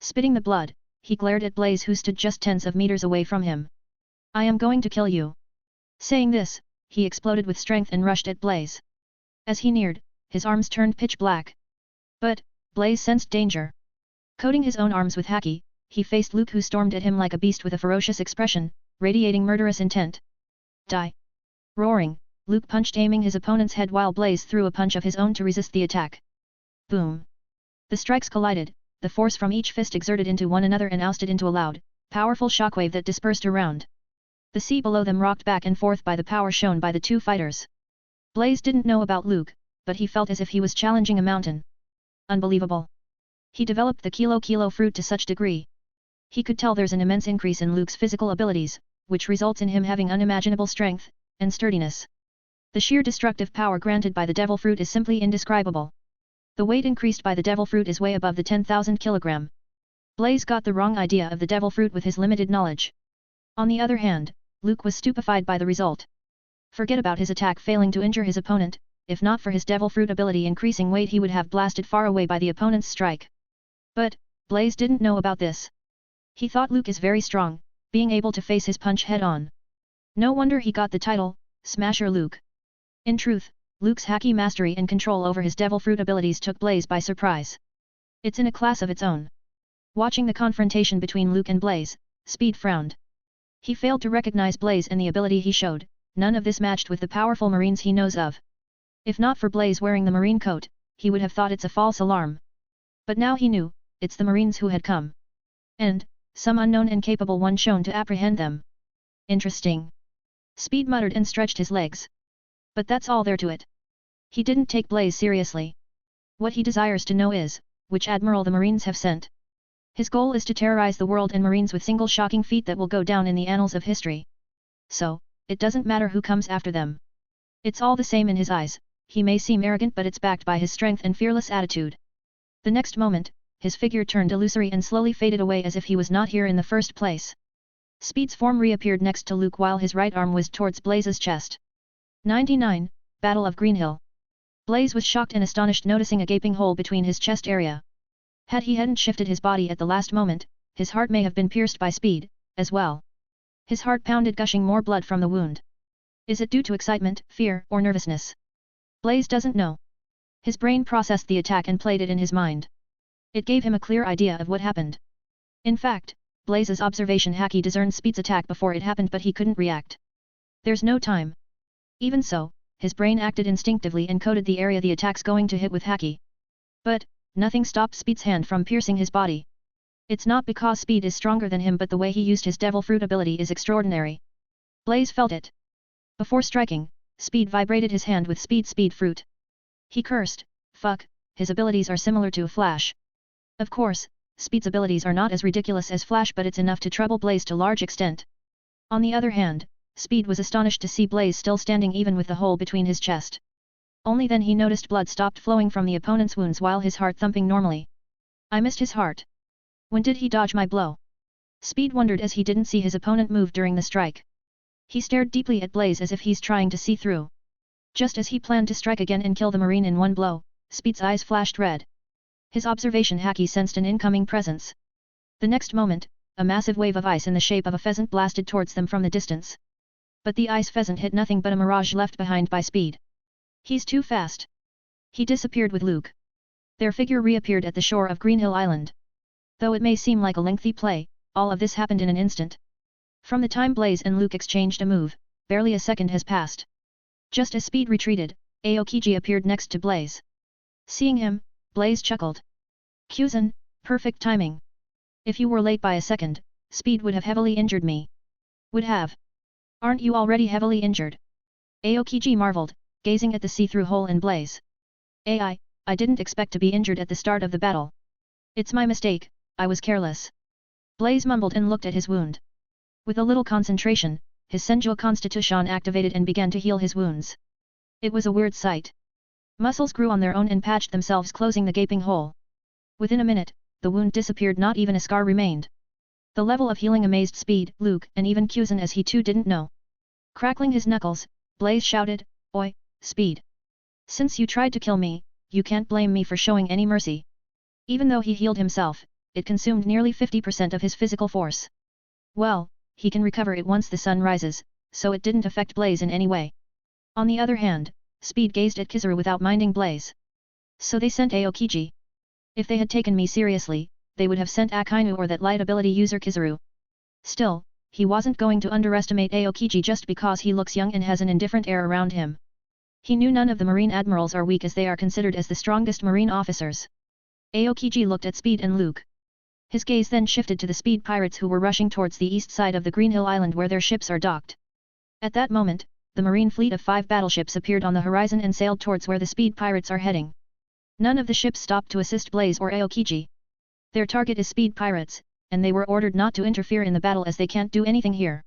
Spitting the blood, he glared at Blaze, who stood just tens of meters away from him. I am going to kill you. Saying this, he exploded with strength and rushed at Blaze. As he neared, his arms turned pitch black. But, Blaze sensed danger. Coating his own arms with Haki, he faced Luke, who stormed at him like a beast with a ferocious expression, radiating murderous intent. Die! Roaring, Luke punched, aiming his opponent's head while Blaze threw a punch of his own to resist the attack. Boom! The strikes collided, the force from each fist exerted into one another and ousted into a loud, powerful shockwave that dispersed around. The sea below them rocked back and forth by the power shown by the two fighters. Blaze didn't know about Luke, but he felt as if he was challenging a mountain. Unbelievable. He developed the kilo fruit to such degree. He could tell there's an immense increase in Luke's physical abilities, which results in him having unimaginable strength and sturdiness. The sheer destructive power granted by the devil fruit is simply indescribable. The weight increased by the devil fruit is way above the 10,000 kilogram. Blaze got the wrong idea of the devil fruit with his limited knowledge. On the other hand, Luke was stupefied by the result. Forget about his attack failing to injure his opponent. If not for his devil fruit ability increasing weight, he would have blasted far away by the opponent's strike. But Blaze didn't know about this. He thought Luke is very strong, being able to face his punch head-on. No wonder he got the title, Smasher Luke. In truth, Luke's Haki mastery and control over his devil fruit abilities took Blaze by surprise. It's in a class of its own. Watching the confrontation between Luke and Blaze, Speed frowned. He failed to recognize Blaze and the ability he showed. None of this matched with the powerful Marines he knows of. If not for Blaze wearing the Marine coat, he would have thought it's a false alarm. But now he knew, it's the Marines who had come. And, some unknown and capable one shown to apprehend them. Interesting. Speed muttered and stretched his legs. But that's all there to it. He didn't take Blaze seriously. What he desires to know is, which admiral the Marines have sent. His goal is to terrorize the world and Marines with single shocking feat that will go down in the annals of history. So, it doesn't matter who comes after them. It's all the same in his eyes. He may seem arrogant, but it's backed by his strength and fearless attitude. The next moment, his figure turned illusory and slowly faded away as if he was not here in the first place. Speed's form reappeared next to Luke while his right arm was towards Blaze's chest. 99, Battle of Greenhill. Blaze was shocked and astonished, noticing a gaping hole between his chest area. Had he hadn't shifted his body at the last moment, his heart may have been pierced by Speed, as well. His heart pounded, gushing more blood from the wound. Is it due to excitement, fear, or nervousness? Blaze doesn't know. His brain processed the attack and played it in his mind. It gave him a clear idea of what happened. In fact, Blaze's observation Haki discerned Speed's attack before it happened, but he couldn't react. There's no time. Even so, his brain acted instinctively and coded the area the attack's going to hit with Haki. But, nothing stopped Speed's hand from piercing his body. It's not because Speed is stronger than him, but the way he used his devil fruit ability is extraordinary. Blaze felt it. Before striking, Speed vibrated his hand with speed fruit. He cursed, fuck, his abilities are similar to a Flash. Of course, Speed's abilities are not as ridiculous as Flash, but it's enough to trouble Blaze to large extent. On the other hand, Speed was astonished to see Blaze still standing even with the hole between his chest. Only then he noticed blood stopped flowing from the opponent's wounds while his heart thumping normally. I missed his heart. When did he dodge my blow? Speed wondered as he didn't see his opponent move during the strike. He stared deeply at Blaze as if he's trying to see through. Just as he planned to strike again and kill the Marine in one blow, Speed's eyes flashed red. His observation Haki sensed an incoming presence. The next moment, a massive wave of ice in the shape of a pheasant blasted towards them from the distance. But the ice pheasant hit nothing but a mirage left behind by Speed. He's too fast. He disappeared with Luke. Their figure reappeared at the shore of Greenhill Island. Though it may seem like a lengthy play, all of this happened in an instant. From the time Blaze and Luke exchanged a move, barely a second has passed. Just as Speed retreated, Aokiji appeared next to Blaze. Seeing him, Blaze chuckled. Kyuzan, perfect timing. If you were late by a second, Speed would have heavily injured me. Would have. Aren't you already heavily injured? Aokiji marveled, gazing at the see-through hole in Blaze. I didn't expect to be injured at the start of the battle. It's my mistake, I was careless. Blaze mumbled and looked at his wound. With a little concentration, his Senju Constitution activated and began to heal his wounds. It was a weird sight. Muscles grew on their own and patched themselves, closing the gaping hole. Within a minute, the wound disappeared, not even a scar remained. The level of healing amazed Speed, Luke, and even Kyuzan, as he too didn't know. Crackling his knuckles, Blaze shouted, Oi, Speed! Since you tried to kill me, you can't blame me for showing any mercy. Even though he healed himself, it consumed nearly 50% of his physical force. Well, he can recover it once the sun rises, so it didn't affect Blaze in any way. On the other hand, Speed gazed at Kizaru without minding Blaze. So they sent Aokiji. If they had taken me seriously, they would have sent Akainu or that light ability user Kizaru. Still, he wasn't going to underestimate Aokiji just because he looks young and has an indifferent air around him. He knew none of the marine admirals are weak as they are considered as the strongest marine officers. Aokiji looked at Speed and Luke. His gaze then shifted to the Speed pirates who were rushing towards the east side of the Green Hill Island where their ships are docked. At that moment, the marine fleet of 5 battleships appeared on the horizon and sailed towards where the Speed pirates are heading. None of the ships stopped to assist Blaze or Aokiji. Their target is Speed pirates, and they were ordered not to interfere in the battle as they can't do anything here.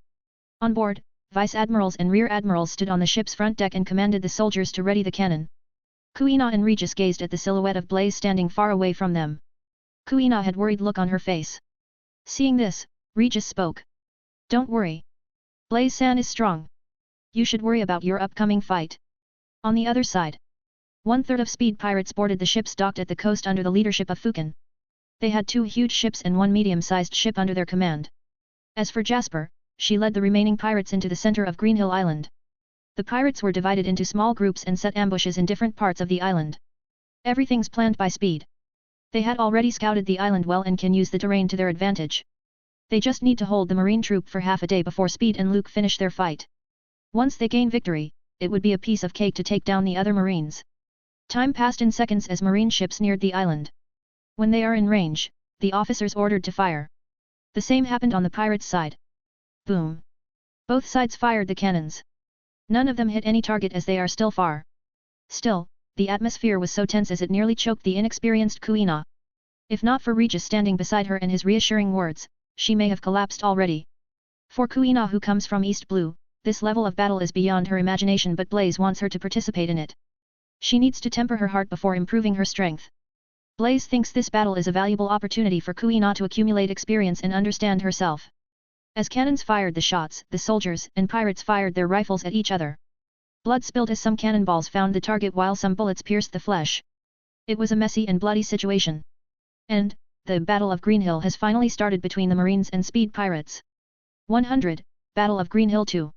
On board, Vice Admirals and Rear Admirals stood on the ship's front deck and commanded the soldiers to ready the cannon. Kuina and Regis gazed at the silhouette of Blaze standing far away from them. Kuina had a worried look on her face. Seeing this, Regis spoke. Don't worry. Blaze-san is strong. You should worry about your upcoming fight. On the other side, 1/3 of Speed pirates boarded the ships docked at the coast under the leadership of Fukin. They had 2 huge ships and 1 medium-sized ship under their command. As for Jasper, she led the remaining pirates into the center of Green Hill Island. The pirates were divided into small groups and set ambushes in different parts of the island. Everything's planned by Speed. They had already scouted the island well and can use the terrain to their advantage. They just need to hold the marine troop for half a day before Speed and Luke finish their fight. Once they gain victory, it would be a piece of cake to take down the other marines. Time passed in seconds as marine ships neared the island. When they are in range, the officers ordered to fire. The same happened on the pirates' side. Boom! Both sides fired the cannons. None of them hit any target as they are still far. Still, the atmosphere was so tense as it nearly choked the inexperienced Kuina. If not for Regis standing beside her and his reassuring words, she may have collapsed already. For Kuina who comes from East Blue, this level of battle is beyond her imagination, but Blaze wants her to participate in it. She needs to temper her heart before improving her strength. Blaze thinks this battle is a valuable opportunity for Kuina to accumulate experience and understand herself. As cannons fired the shots, the soldiers and pirates fired their rifles at each other. Blood spilled as some cannonballs found the target while some bullets pierced the flesh. It was a messy and bloody situation. And, the Battle of Green Hill has finally started between the Marines and Speed pirates. 100, Battle of Green Hill 2.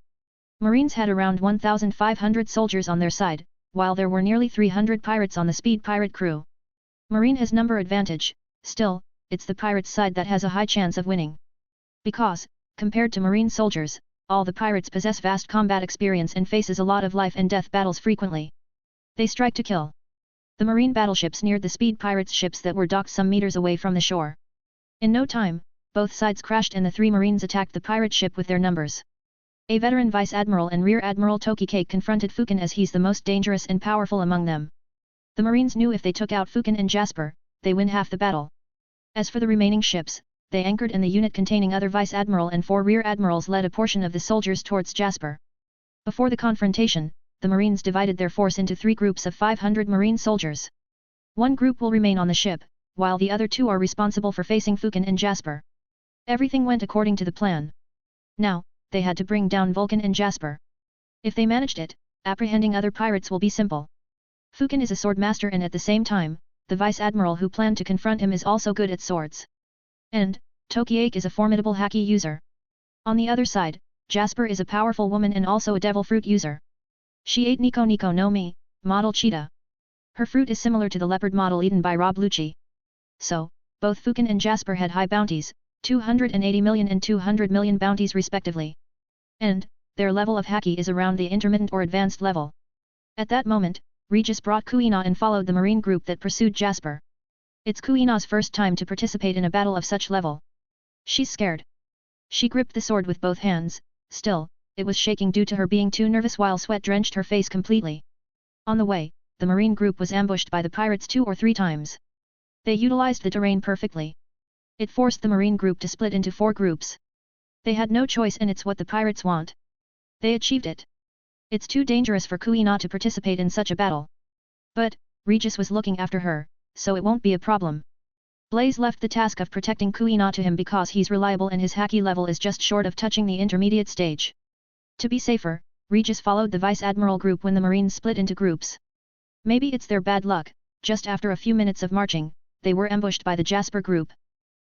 Marines had around 1,500 soldiers on their side, while there were nearly 300 pirates on the Speed pirate crew. Marine has number advantage, still, it's the pirates' side that has a high chance of winning. Because, compared to Marine soldiers, all the pirates possess vast combat experience and faces a lot of life and death battles frequently. They strike to kill. The Marine battleships neared the Speed pirates' ships that were docked some meters away from the shore. In no time, both sides crashed and the 3 Marines attacked the pirate ship with their numbers. A veteran Vice Admiral and Rear Admiral Tokikake confronted Fukin as he's the most dangerous and powerful among them. The Marines knew if they took out Fukin and Jasper, they win half the battle. As for the remaining ships, they anchored and the unit containing other Vice Admiral and 4 Rear Admirals led a portion of the soldiers towards Jasper. Before the confrontation, the Marines divided their force into 3 groups of 500 Marine soldiers. One group will remain on the ship, while the other 2 are responsible for facing Fukin and Jasper. Everything went according to the plan. Now, they had to bring down Vulcan and Jasper. If they managed it, apprehending other pirates will be simple. Fukin is a sword master and at the same time, the Vice Admiral who planned to confront him is also good at swords. And, Tokiake is a formidable Haki user. On the other side, Jasper is a powerful woman and also a devil fruit user. She ate Nico Nico no Mi, model cheetah. Her fruit is similar to the leopard model eaten by Rob Lucci. So, both Fukin and Jasper had high bounties, 280 million and 200 million bounties respectively. And, their level of Haki is around the intermittent or advanced level. At that moment, Regis brought Kuina and followed the marine group that pursued Jasper. It's Kuina's first time to participate in a battle of such level. She's scared. She gripped the sword with both hands, still, it was shaking due to her being too nervous while sweat drenched her face completely. On the way, the marine group was ambushed by the pirates 2 or 3 times. They utilized the terrain perfectly. It forced the marine group to split into 4 groups. They had no choice and it's what the pirates want. They achieved it. It's too dangerous for Kuina to participate in such a battle. But, Regis was looking after her, so it won't be a problem. Blaze left the task of protecting Kuina to him because he's reliable and his Haki level is just short of touching the intermediate stage. To be safer, Regis followed the Vice Admiral group when the Marines split into groups. Maybe it's their bad luck, just after a few minutes of marching, they were ambushed by the Jasper group.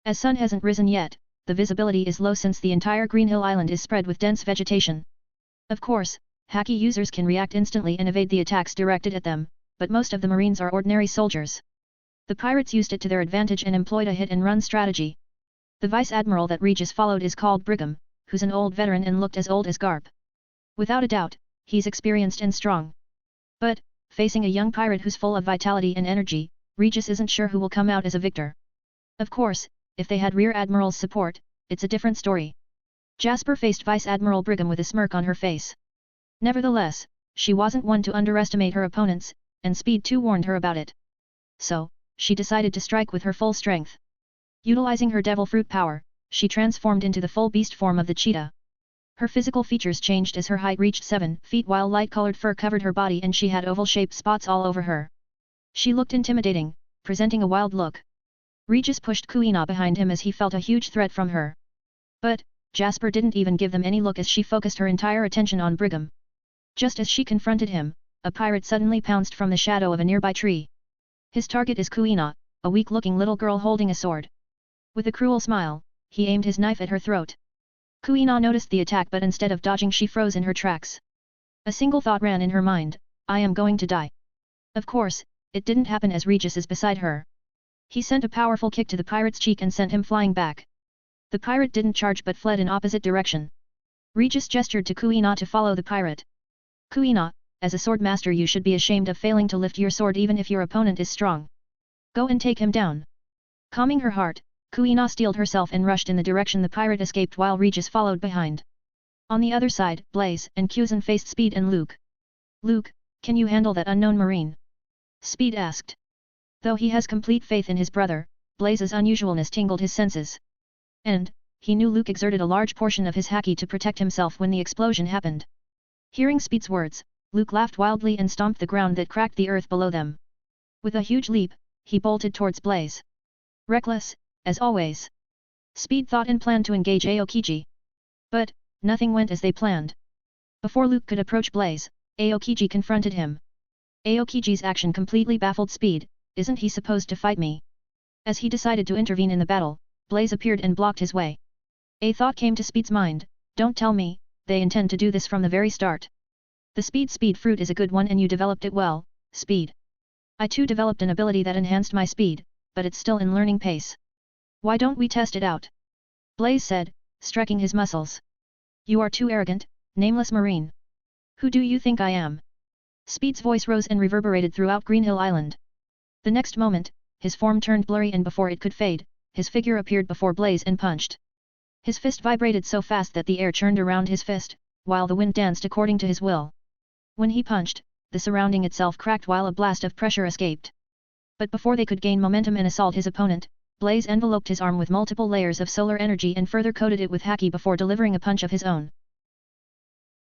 As sun hasn't risen yet, the visibility is low since the entire Green Hill Island is spread with dense vegetation. Of course, Haki users can react instantly and evade the attacks directed at them, but most of the Marines are ordinary soldiers. The pirates used it to their advantage and employed a hit-and-run strategy. The vice-admiral that Regis followed is called Brigham, who's an old veteran and looked as old as Garp. Without a doubt, he's experienced and strong. But, facing a young pirate who's full of vitality and energy, Regis isn't sure who will come out as a victor. Of course, if they had Rear Admiral's support, it's a different story. Jasper faced Vice-Admiral Brigham with a smirk on her face. Nevertheless, she wasn't one to underestimate her opponents, and Speed too warned her about it. So, she decided to strike with her full strength. Utilizing her devil fruit power, she transformed into the full beast form of the cheetah. Her physical features changed as her height reached 7 feet while light-colored fur covered her body and she had oval-shaped spots all over her. She looked intimidating, presenting a wild look. Regis pushed Kuina behind him as he felt a huge threat from her. But, Jasper didn't even give them any look as she focused her entire attention on Brigham. Just as she confronted him, a pirate suddenly pounced from the shadow of a nearby tree. His target is Kuina, a weak-looking little girl holding a sword. With a cruel smile, he aimed his knife at her throat. Kuina noticed the attack but instead of dodging she froze in her tracks. A single thought ran in her mind, I am going to die. Of course, it didn't happen as Regis is beside her. He sent a powerful kick to the pirate's cheek and sent him flying back. The pirate didn't charge but fled in opposite direction. Regis gestured to Kuina to follow the pirate. Kuina, as a sword master you should be ashamed of failing to lift your sword even if your opponent is strong. Go and take him down. Calming her heart, Kuina steeled herself and rushed in the direction the pirate escaped while Regis followed behind. On the other side, Blaze and Kuzan faced Speed and Luke. Luke, can you handle that unknown marine? Speed asked. Though he has complete faith in his brother, Blaze's unusualness tingled his senses. And, he knew Luke exerted a large portion of his Haki to protect himself when the explosion happened. Hearing Speed's words, Luke laughed wildly and stomped the ground that cracked the earth below them. With a huge leap, he bolted towards Blaze. Reckless, as always. Speed thought and planned to engage Aokiji. But, nothing went as they planned. Before Luke could approach Blaze, Aokiji confronted him. Aokiji's action completely baffled Speed, isn't he supposed to fight me? As he decided to intervene in the battle, Blaze appeared and blocked his way. A thought came to Speed's mind, don't tell me, they intend to do this from the very start. The speed fruit is a good one and you developed it well, Speed. I too developed an ability that enhanced my speed, but it's still in learning pace. Why don't we test it out? Blaze said, striking his muscles. You are too arrogant, nameless marine. Who do you think I am? Speed's voice rose and reverberated throughout Greenhill Island. The next moment, his form turned blurry and before it could fade, his figure appeared before Blaze and punched. His fist vibrated so fast that the air churned around his fist, while the wind danced according to his will. When he punched, the surrounding itself cracked while a blast of pressure escaped. But before they could gain momentum and assault his opponent, Blaze enveloped his arm with multiple layers of solar energy and further coated it with Haki before delivering a punch of his own.